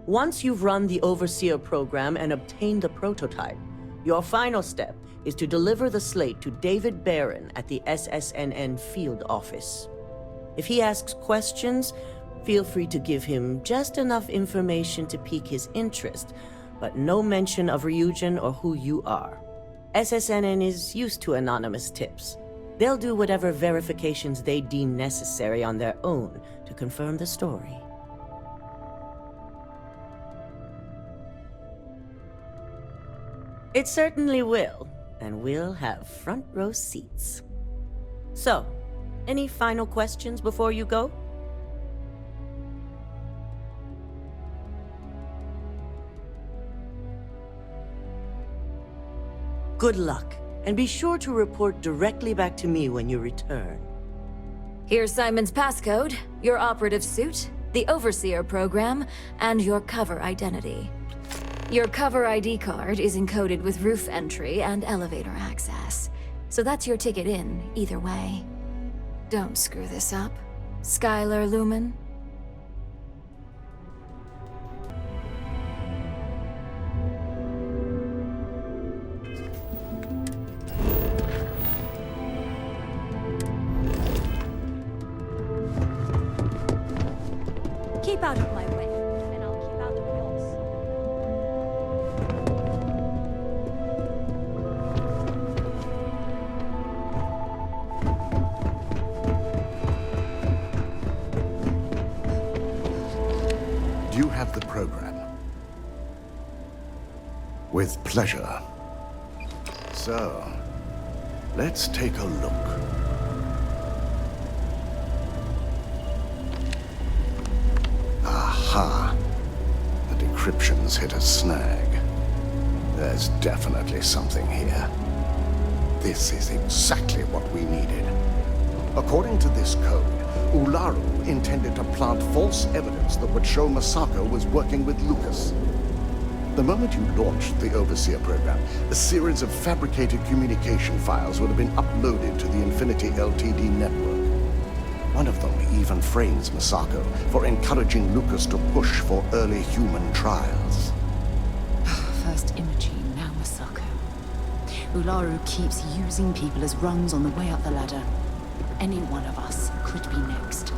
Once you've run the Overseer program and obtained the prototype, your final step is to deliver the slate to David Barron at the SSNN field office. If he asks questions, feel free to give him just enough information to pique his interest, but no mention of Ryujin or who you are. SSNN is used to anonymous tips. They'll do whatever verifications they deem necessary on their own to confirm the story. It certainly will, and we'll have front row seats. So, any final questions before you go? Good luck, and be sure to report directly back to me when you return. Here's Simon's passcode, your operative suit, the Overseer program, and your cover identity. Your cover ID card is encoded with roof entry and elevator access, so that's your ticket in, either way. Don't screw this up. Skylar Lumen? Keep out of my way, and I'll keep out of yours. Do you have the program? With pleasure. So, let's take a look. Aha! The decryption's hit a snag. There's definitely something here. This is exactly what we needed. According to this code, Ularu intended to plant false evidence that would show Masako was working with Lucas. The moment you launched the Overseer program, a series of fabricated communication files would have been uploaded to the Infinity Ltd network. One of them even frames Masako for encouraging Lucas to push for early human trials. First Imogene, now Masako. Ularu keeps using people as rungs on the way up the ladder. Any one of us could be next.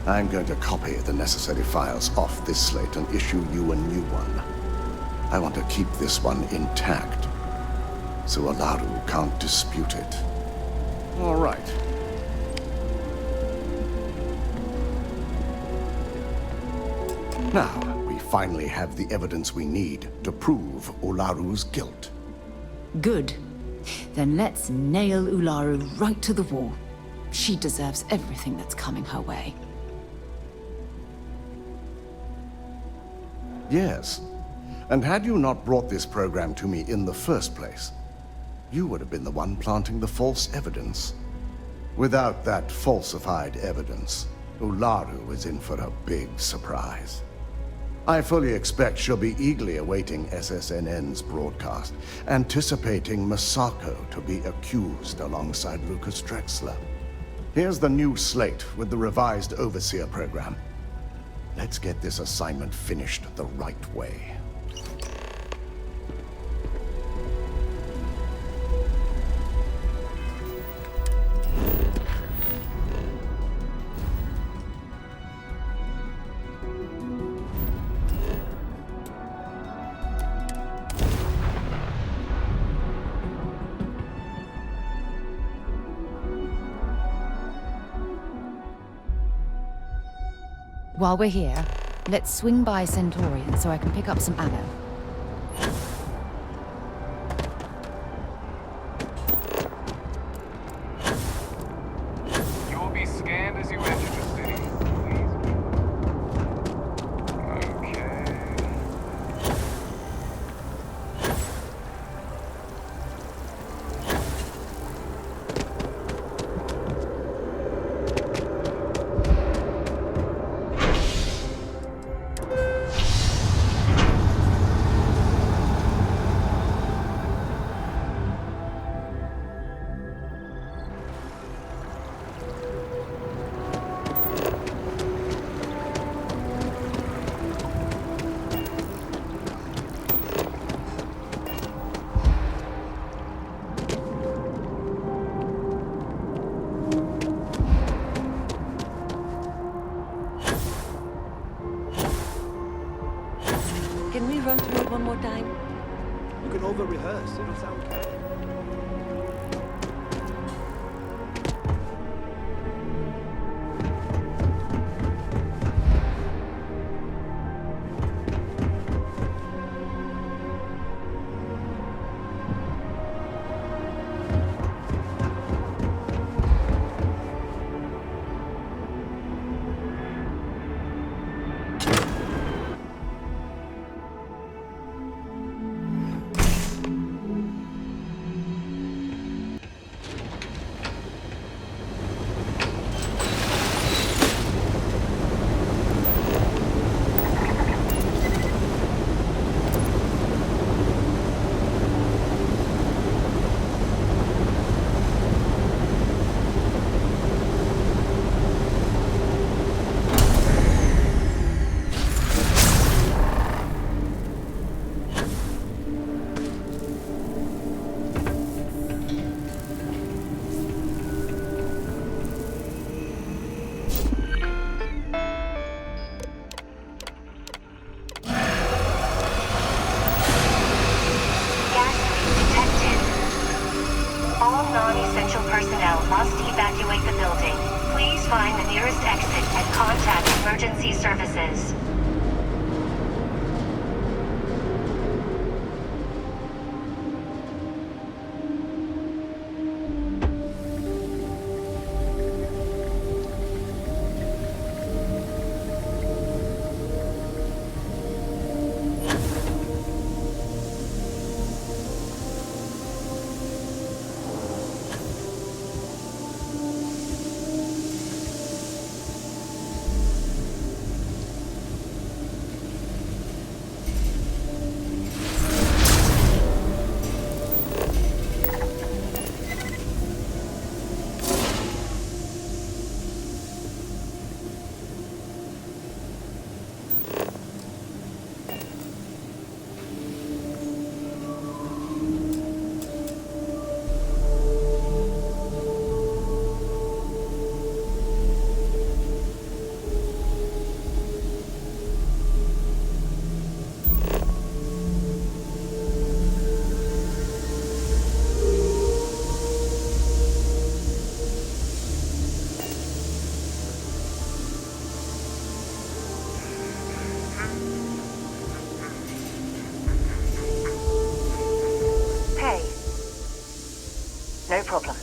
I'm going to copy the necessary files off this slate and issue you a new one. I want to keep this one intact, so Ularu can't dispute it. All right. Now, we finally have the evidence we need to prove Ularu's guilt. Good. Then let's nail Ularu right to the wall. She deserves everything that's coming her way. Yes. And had you not brought this program to me in the first place, you would have been the one planting the false evidence. Without that falsified evidence, Ularu is in for a big surprise. I fully expect she'll be eagerly awaiting SSNN's broadcast, anticipating Masako to be accused alongside Lucas Drexler. Here's the new slate with the revised Overseer program. Let's get this assignment finished the right way. While we're here, let's swing by Centaurian so I can pick up some ammo. You will be scanned as you enter the city. Can we run through it one more time? You can over-rehearse, it'll sound good. non-essential personnel must evacuate the building. Please find the nearest exit and contact emergency services. No problem.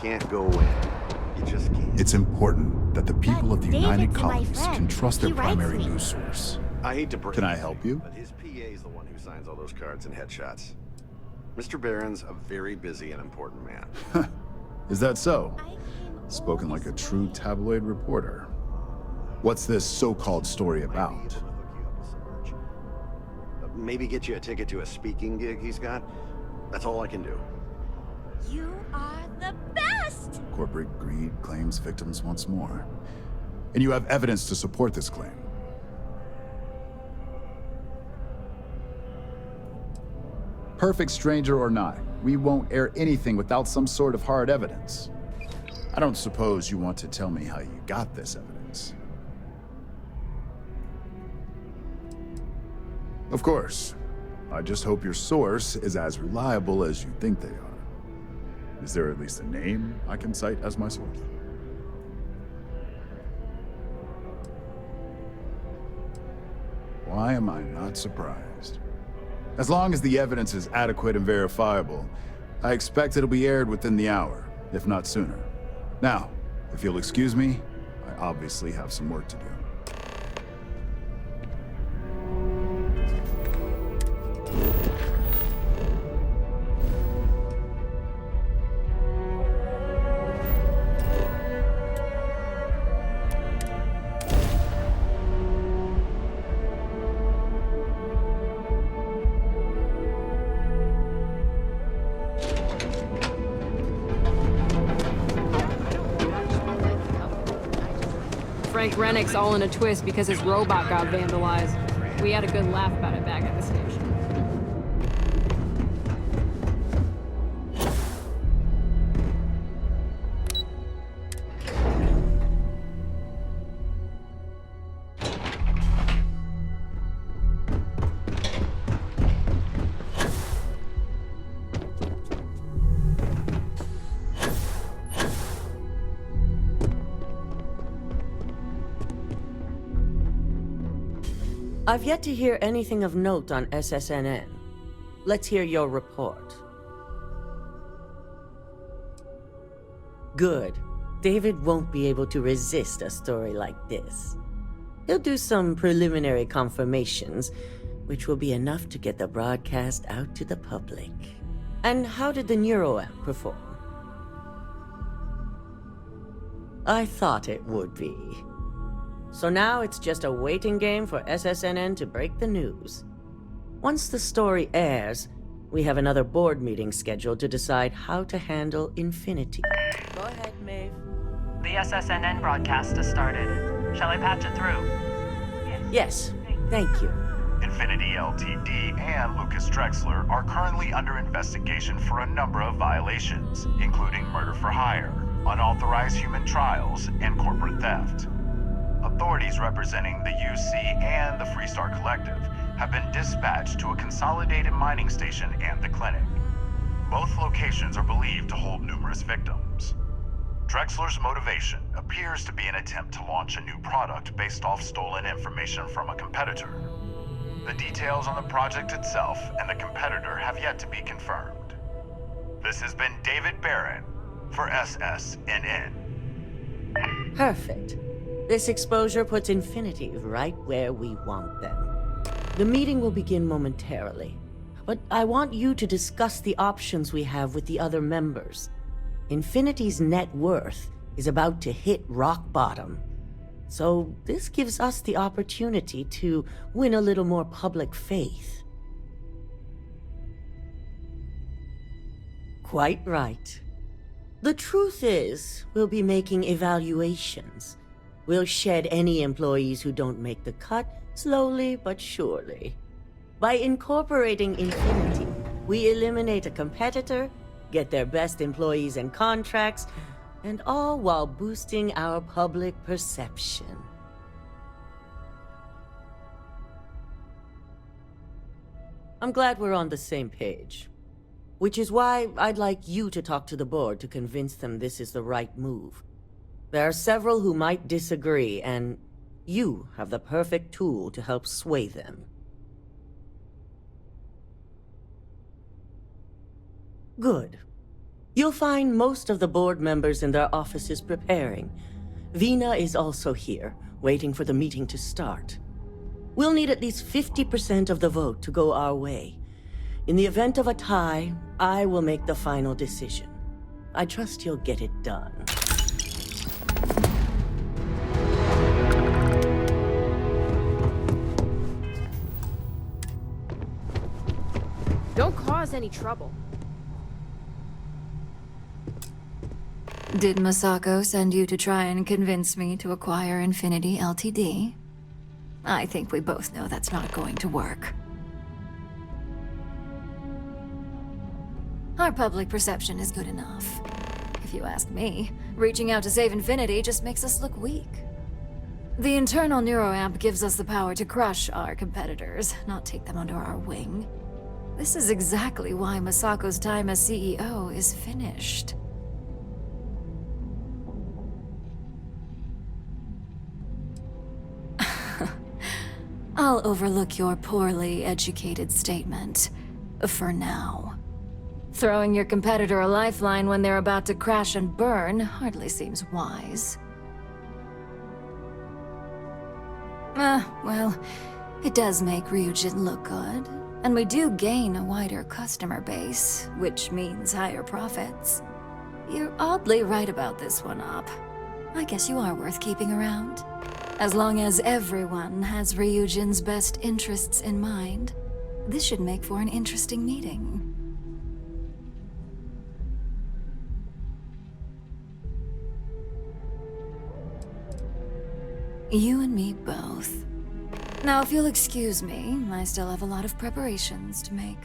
can't go in. You just can't. It's important that the people of the United David's my Colonies friend. can trust their He writes primary me. news source. I hate to break Can I it, help you? but his PA's the one who signs all those cards and headshots. Mr. Barron's a very busy and important man. Is that so? Spoken like a true tabloid reporter. What's this so-called story about? Maybe get you a ticket to a speaking gig he's got. That's all I can do. You are the best! Corporate greed claims victims once more. And you have evidence to support this claim. Perfect stranger or not, we won't air anything without some sort of hard evidence. I don't suppose you want to tell me how you got this evidence. Of course. I just hope your source is as reliable as you think they are. Is there at least a name I can cite as my source? Why am I not surprised? As long as the evidence is adequate and verifiable, I expect it'll be aired within the hour, if not sooner. Now, if you'll excuse me, I obviously have some work to do. Frank Rennick's all in a twist because his robot got vandalized. We had a good laugh about it back at the station. I've yet to hear anything of note on SSNN. Let's hear your report. Good. David won't be able to resist a story like this. He'll do some preliminary confirmations, which will be enough to get the broadcast out to the public. And how did the NeuroAmp perform? I thought it would be. So now it's just a waiting game for SSNN to break the news. Once the story airs, we have another board meeting scheduled to decide how to handle Infinity. Go ahead, Maeve. The SSNN broadcast has started. Shall I patch it through? Yes, thank you. Infinity Ltd. and Lucas Drexler are currently under investigation for a number of violations, including murder for hire, unauthorized human trials, and corporate theft. Authorities representing the UC and the Freestar Collective have been dispatched to a consolidated mining station and the clinic. Both locations are believed to hold numerous victims. Drexler's motivation appears to be an attempt to launch a new product based off stolen information from a competitor. The details on the project itself and the competitor have yet to be confirmed. This has been David Barron for SSNN. Perfect. This exposure puts Infinity right where we want them. The meeting will begin momentarily, but I want you to discuss the options we have with the other members. Infinity's net worth is about to hit rock bottom, so this gives us the opportunity to win a little more public faith. Quite right. The truth is, we'll be making evaluations. We'll shed any employees who don't make the cut, slowly but surely. By incorporating Infinity, we eliminate a competitor, get their best employees and contracts, and all while boosting our public perception. I'm glad we're on the same page. Which is why I'd like you to talk to the board to convince them this is the right move. There are several who might disagree, and you have the perfect tool to help sway them. Good. You'll find most of the board members in their offices preparing. Vina is also here, waiting for the meeting to start. We'll need at least 50% of the vote to go our way. In the event of a tie, I will make the final decision. I trust you'll get it done. Don't cause any trouble. Did Masako send you to try and convince me to acquire Infinity Ltd? I think we both know that's not going to work. Our public perception is good enough. If you ask me, reaching out to save Infinity just makes us look weak. The internal neuroamp gives us the power to crush our competitors, not take them under our wing. This is exactly why Masako's time as CEO is finished. I'll overlook your poorly educated statement. For now. Throwing your competitor a lifeline when they're about to crash and burn hardly seems wise. Well, it does make Ryujin look good, and we do gain a wider customer base, which means higher profits. You're oddly right about this one up. I guess you are worth keeping around. As long as everyone has Ryujin's best interests in mind, this should make for an interesting meeting. You and me both. Now, if you'll excuse me, I still have a lot of preparations to make.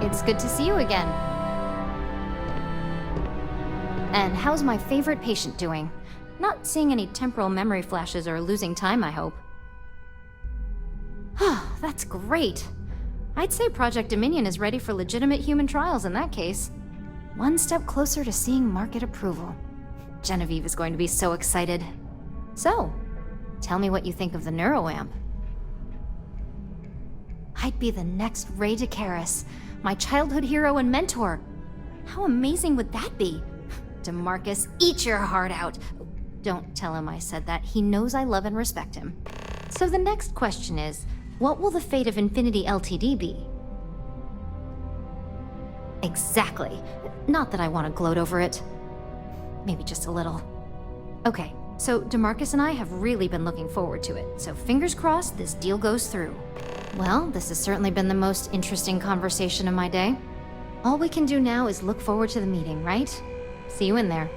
It's good to see you again. And how's my favorite patient doing? Not seeing any temporal memory flashes or losing time, I hope. That's great. I'd say Project Dominion is ready for legitimate human trials in that case. One step closer to seeing market approval. Genevieve is going to be so excited. So, tell me what you think of the neuroamp. I'd be the next Ray DeCaris, my childhood hero and mentor. How amazing would that be? DeMarcus, eat your heart out. Don't tell him I said that. He knows I love and respect him. So the next question is, what will the fate of Infinity Ltd be? Exactly. Not that I want to gloat over it. Maybe just a little. Okay, so DeMarcus and I have really been looking forward to it, so fingers crossed this deal goes through. Well, this has certainly been the most interesting conversation of my day. All we can do now is look forward to the meeting, right? See you in there.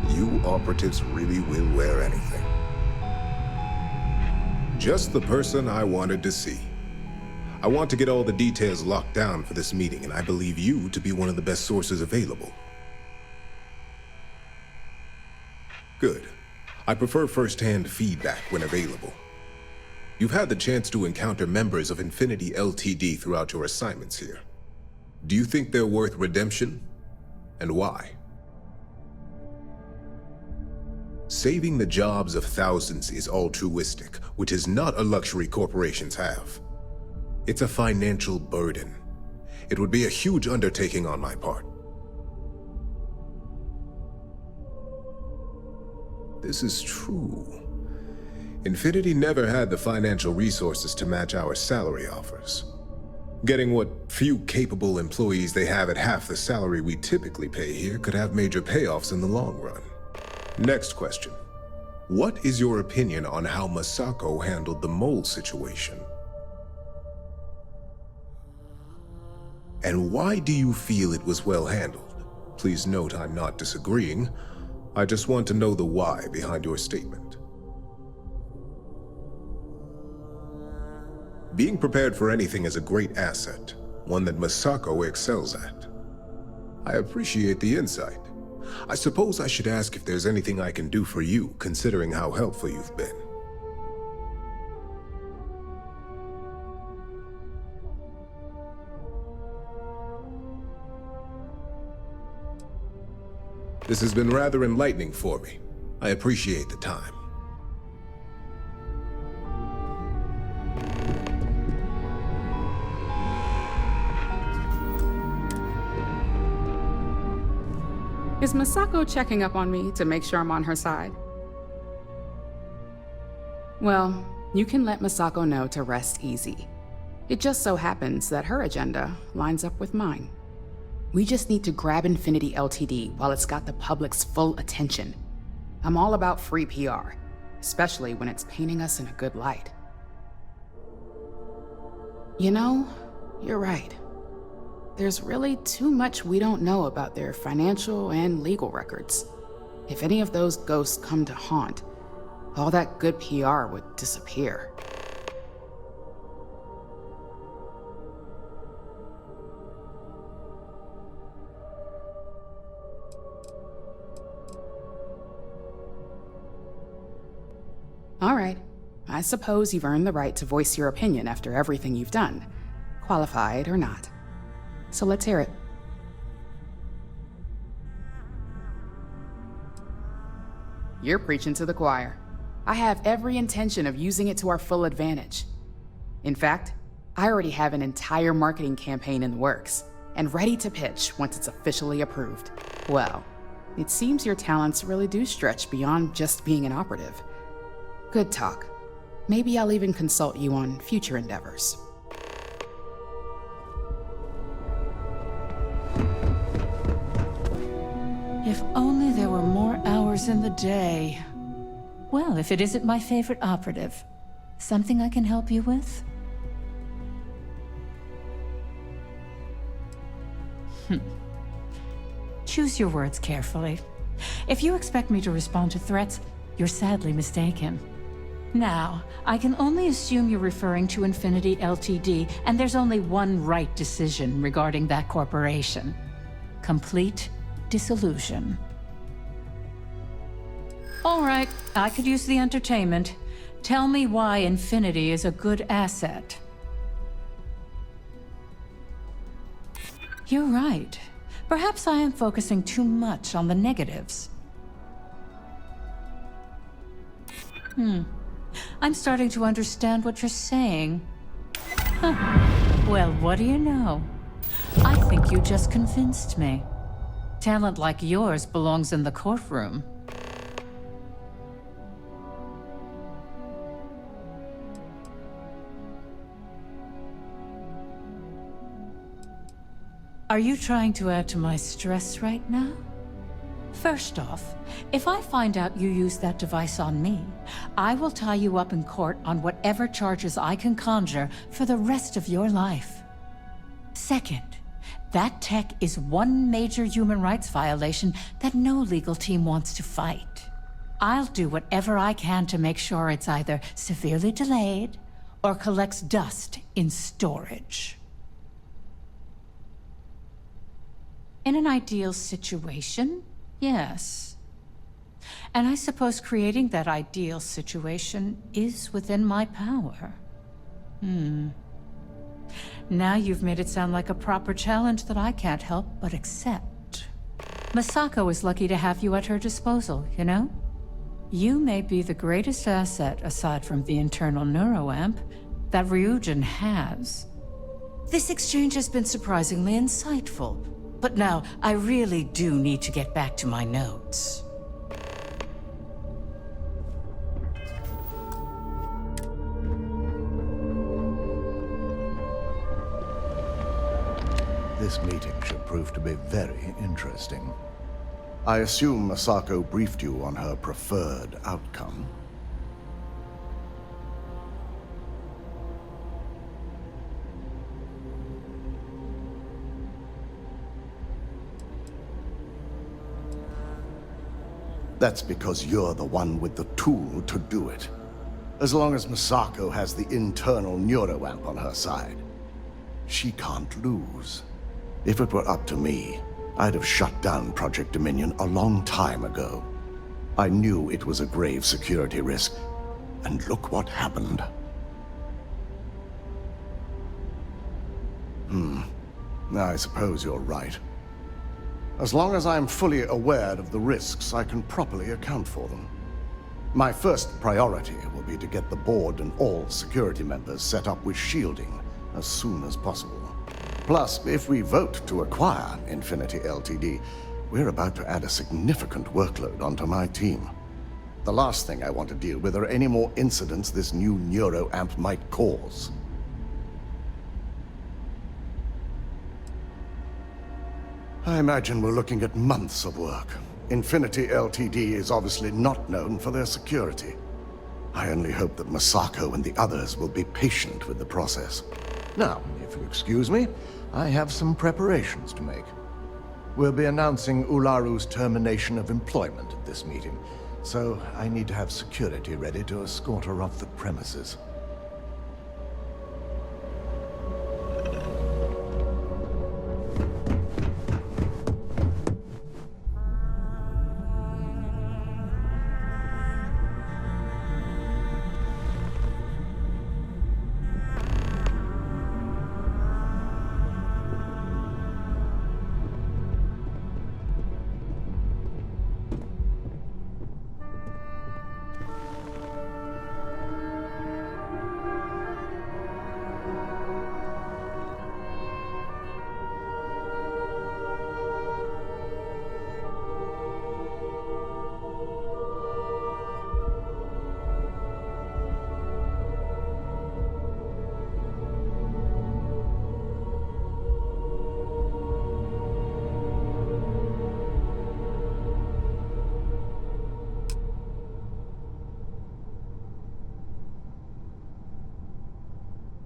You operatives really will wear anything. Just the person I wanted to see. I want to get all the details locked down for this meeting, and I believe you to be one of the best sources available. Good. I prefer first-hand feedback when available. You've had the chance to encounter members of Infinity Ltd throughout your assignments here. Do you think they're worth redemption? And why? Saving the jobs of thousands is altruistic, which is not a luxury corporations have. It's a financial burden. It would be a huge undertaking on my part. This is true. Infinity never had the financial resources to match our salary offers. Getting what few capable employees they have at half the salary we typically pay here could have major payoffs in the long run. Next question. What is your opinion on how Masako handled the mole situation? And why do you feel it was well handled? Please note I'm not disagreeing. I just want to know the why behind your statement. Being prepared for anything is a great asset, one that Masako excels at. I appreciate the insight. I suppose I should ask if there's anything I can do for you, considering how helpful you've been. This has been rather enlightening for me. I appreciate the time. Is Masako checking up on me to make sure I'm on her side? Well, you can let Masako know to rest easy. It just so happens that her agenda lines up with mine. We just need to grab Infinity Ltd. while it's got the public's full attention. I'm all about free PR, especially when it's painting us in a good light. You know, you're right. There's really too much we don't know about their financial and legal records. If any of those ghosts come to haunt, all that good PR would disappear. All right, I suppose you've earned the right to voice your opinion after everything you've done, qualified or not. So let's hear it. You're preaching to the choir. I have every intention of using it to our full advantage. In fact, I already have an entire marketing campaign in the works, and ready to pitch once it's officially approved. Well, it seems your talents really do stretch beyond just being an operative. Good talk. Maybe I'll even consult you on future endeavors. If only there were more hours in the day. Well, if it isn't my favorite operative, something I can help you with? Choose your words carefully. If you expect me to respond to threats, you're sadly mistaken. Now, I can only assume you're referring to Infinity Ltd., and there's only one right decision regarding that corporation. Complete dissolution. All right, I could use the entertainment. Tell me why Infinity is a good asset. You're right. Perhaps I am focusing too much on the negatives. I'm starting to understand what you're saying. Well, what do you know? I think you just convinced me. Talent like yours belongs in the courtroom. Are you trying to add to my stress right now? First off, if I find out you used that device on me, I will tie you up in court on whatever charges I can conjure for the rest of your life. Second, that tech is one major human rights violation that no legal team wants to fight. I'll do whatever I can to make sure it's either severely delayed or collects dust in storage. In an ideal situation, yes. And I suppose creating that ideal situation is within my power. Now you've made it sound like a proper challenge that I can't help but accept. Masako is lucky to have you at her disposal, you know? You may be the greatest asset, aside from the internal neuroamp, that Ryujin has. This exchange has been surprisingly insightful, but now I really do need to get back to my notes. This meeting should prove to be very interesting. I assume Masako briefed you on her preferred outcome. That's because you're the one with the tool to do it. As long as Masako has the internal neuroamp on her side, she can't lose. If it were up to me, I'd have shut down Project Dominion a long time ago. I knew it was a grave security risk, and look what happened. I suppose you're right. As long as I'm fully aware of the risks, I can properly account for them. My first priority will be to get the board and all security members set up with shielding as soon as possible. Plus, if we vote to acquire Infinity Ltd., we're about to add a significant workload onto my team. The last thing I want to deal with are any more incidents this new neuroamp might cause. I imagine we're looking at months of work. Infinity Ltd. is obviously not known for their security. I only hope that Masako and the others will be patient with the process. Now, if you excuse me, I have some preparations to make. We'll be announcing Ularu's termination of employment at this meeting, so I need to have security ready to escort her off the premises.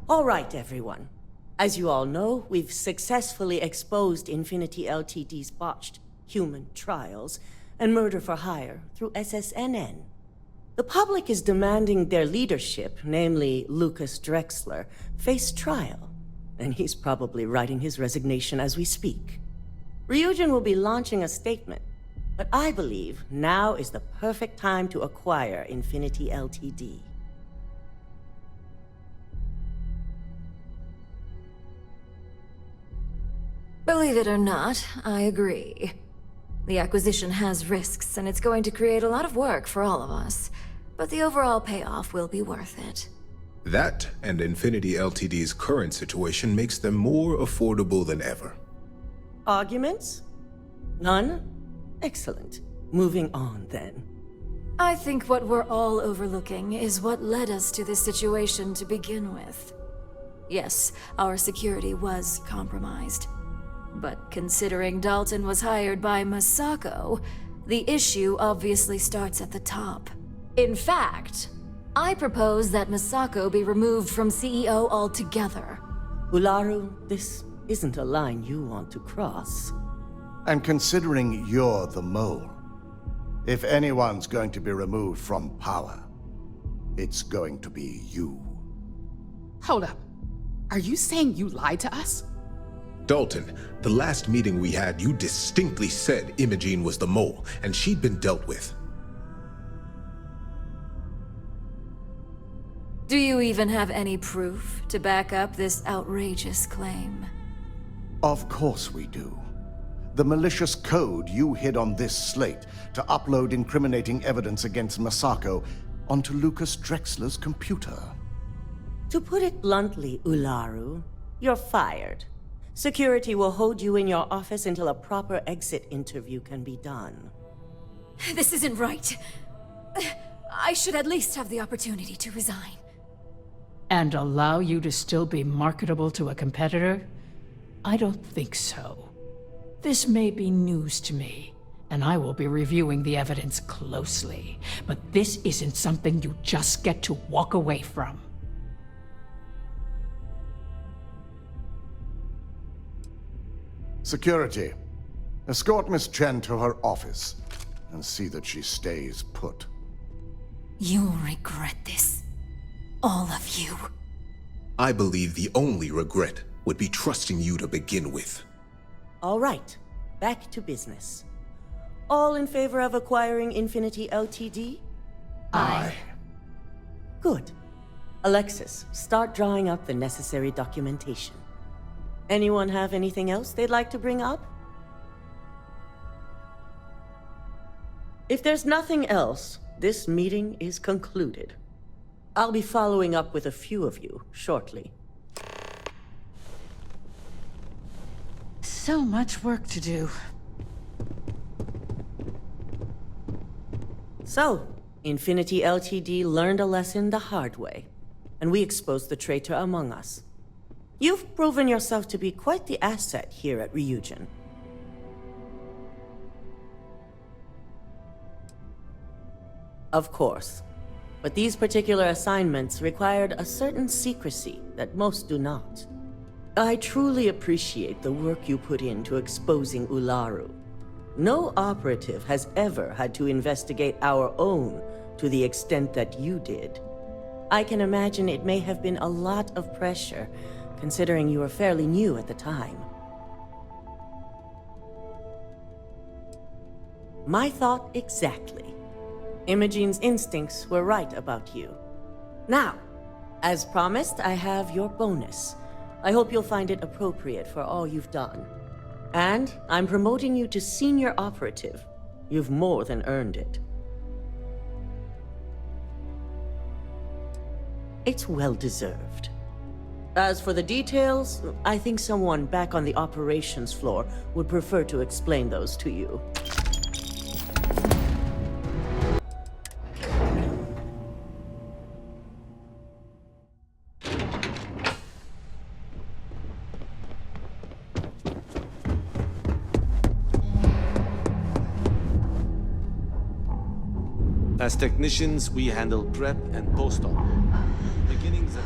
All right, everyone. As you all know, we've successfully exposed Infinity Ltd.'s botched human trials and murder for hire through SSNN. The public is demanding their leadership, namely Lucas Drexler, face trial, and he's probably writing his resignation as we speak. Ryujin will be launching a statement, but I believe now is the perfect time to acquire Infinity Ltd. Believe it or not, I agree. The acquisition has risks, and it's going to create a lot of work for all of us. But the overall payoff will be worth it. That and Infinity Ltd's current situation makes them more affordable than ever. Arguments? None? Excellent. Moving on, then. I think what we're all overlooking is what led us to this situation to begin with. Yes, our security was compromised. But considering Dalton was hired by Masako, the issue obviously starts at the top. In fact, I propose that Masako be removed from CEO altogether. Ularu, this isn't a line you want to cross. And considering you're the mole, if anyone's going to be removed from power, it's going to be you. Hold up. Are you saying you lied to us? Dalton, the last meeting we had, you distinctly said Imogene was the mole, and she'd been dealt with. Do you even have any proof to back up this outrageous claim? Of course we do. The malicious code you hid on this slate to upload incriminating evidence against Masako onto Lucas Drexler's computer. To put it bluntly, Ularu, you're fired. Security will hold you in your office until a proper exit interview can be done. This isn't right. I should at least have the opportunity to resign. And allow you to still be marketable to a competitor? I don't think so. This may be news to me, and I will be reviewing the evidence closely. But this isn't something you just get to walk away from. Security, escort Miss Chen to her office and see that she stays put. You'll regret this. All of you. I believe the only regret would be trusting you to begin with. All right, back to business. All in favor of acquiring Infinity Ltd? Aye. Good. Alexis, start drawing up the necessary documentation. Anyone have anything else they'd like to bring up? If there's nothing else, this meeting is concluded. I'll be following up with a few of you shortly. So much work to do. So, Infinity Ltd. learned a lesson the hard way, and we exposed the traitor among us. You've proven yourself to be quite the asset here at Ryujin. Of course, but these particular assignments required a certain secrecy that most do not. I truly appreciate the work you put into exposing Ularu. No operative has ever had to investigate our own to the extent that you did. I can imagine it may have been a lot of pressure, considering you were fairly new at the time. My thought exactly. Imogene's instincts were right about you. Now, as promised, I have your bonus. I hope you'll find it appropriate for all you've done. And I'm promoting you to senior operative. You've more than earned it. It's well deserved. As for the details, I think someone back on the operations floor would prefer to explain those to you. As technicians, we handle prep and post-op.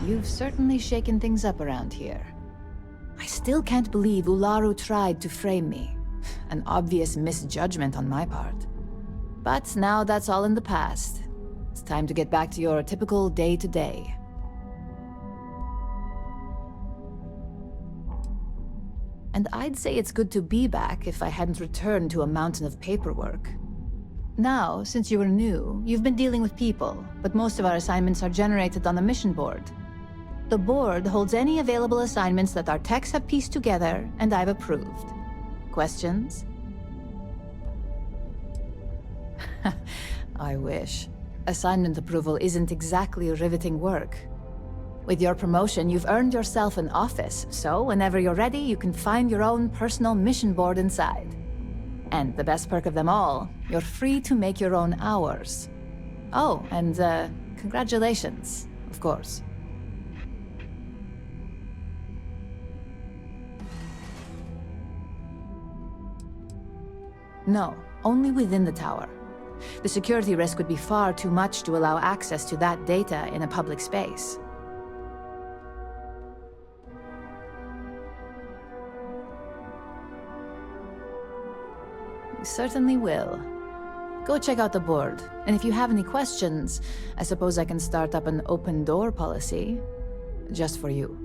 You've certainly shaken things up around here. I still can't believe Ularu tried to frame me. An obvious misjudgment on my part. But now that's all in the past. It's time to get back to your typical day-to-day. And I'd say it's good to be back if I hadn't returned to a mountain of paperwork. Now, since you were new, you've been dealing with people, but most of our assignments are generated on the mission board. The board holds any available assignments that our techs have pieced together, and I've approved. Questions? I wish. Assignment approval isn't exactly riveting work. With your promotion, you've earned yourself an office, so whenever you're ready, you can find your own personal mission board inside. And the best perk of them all, you're free to make your own hours. Oh, and congratulations, of course. No, only within the tower. The security risk would be far too much to allow access to that data in a public space. Certainly will. Go check out the board, and if you have any questions, I suppose I can start up an open door policy. Just for you.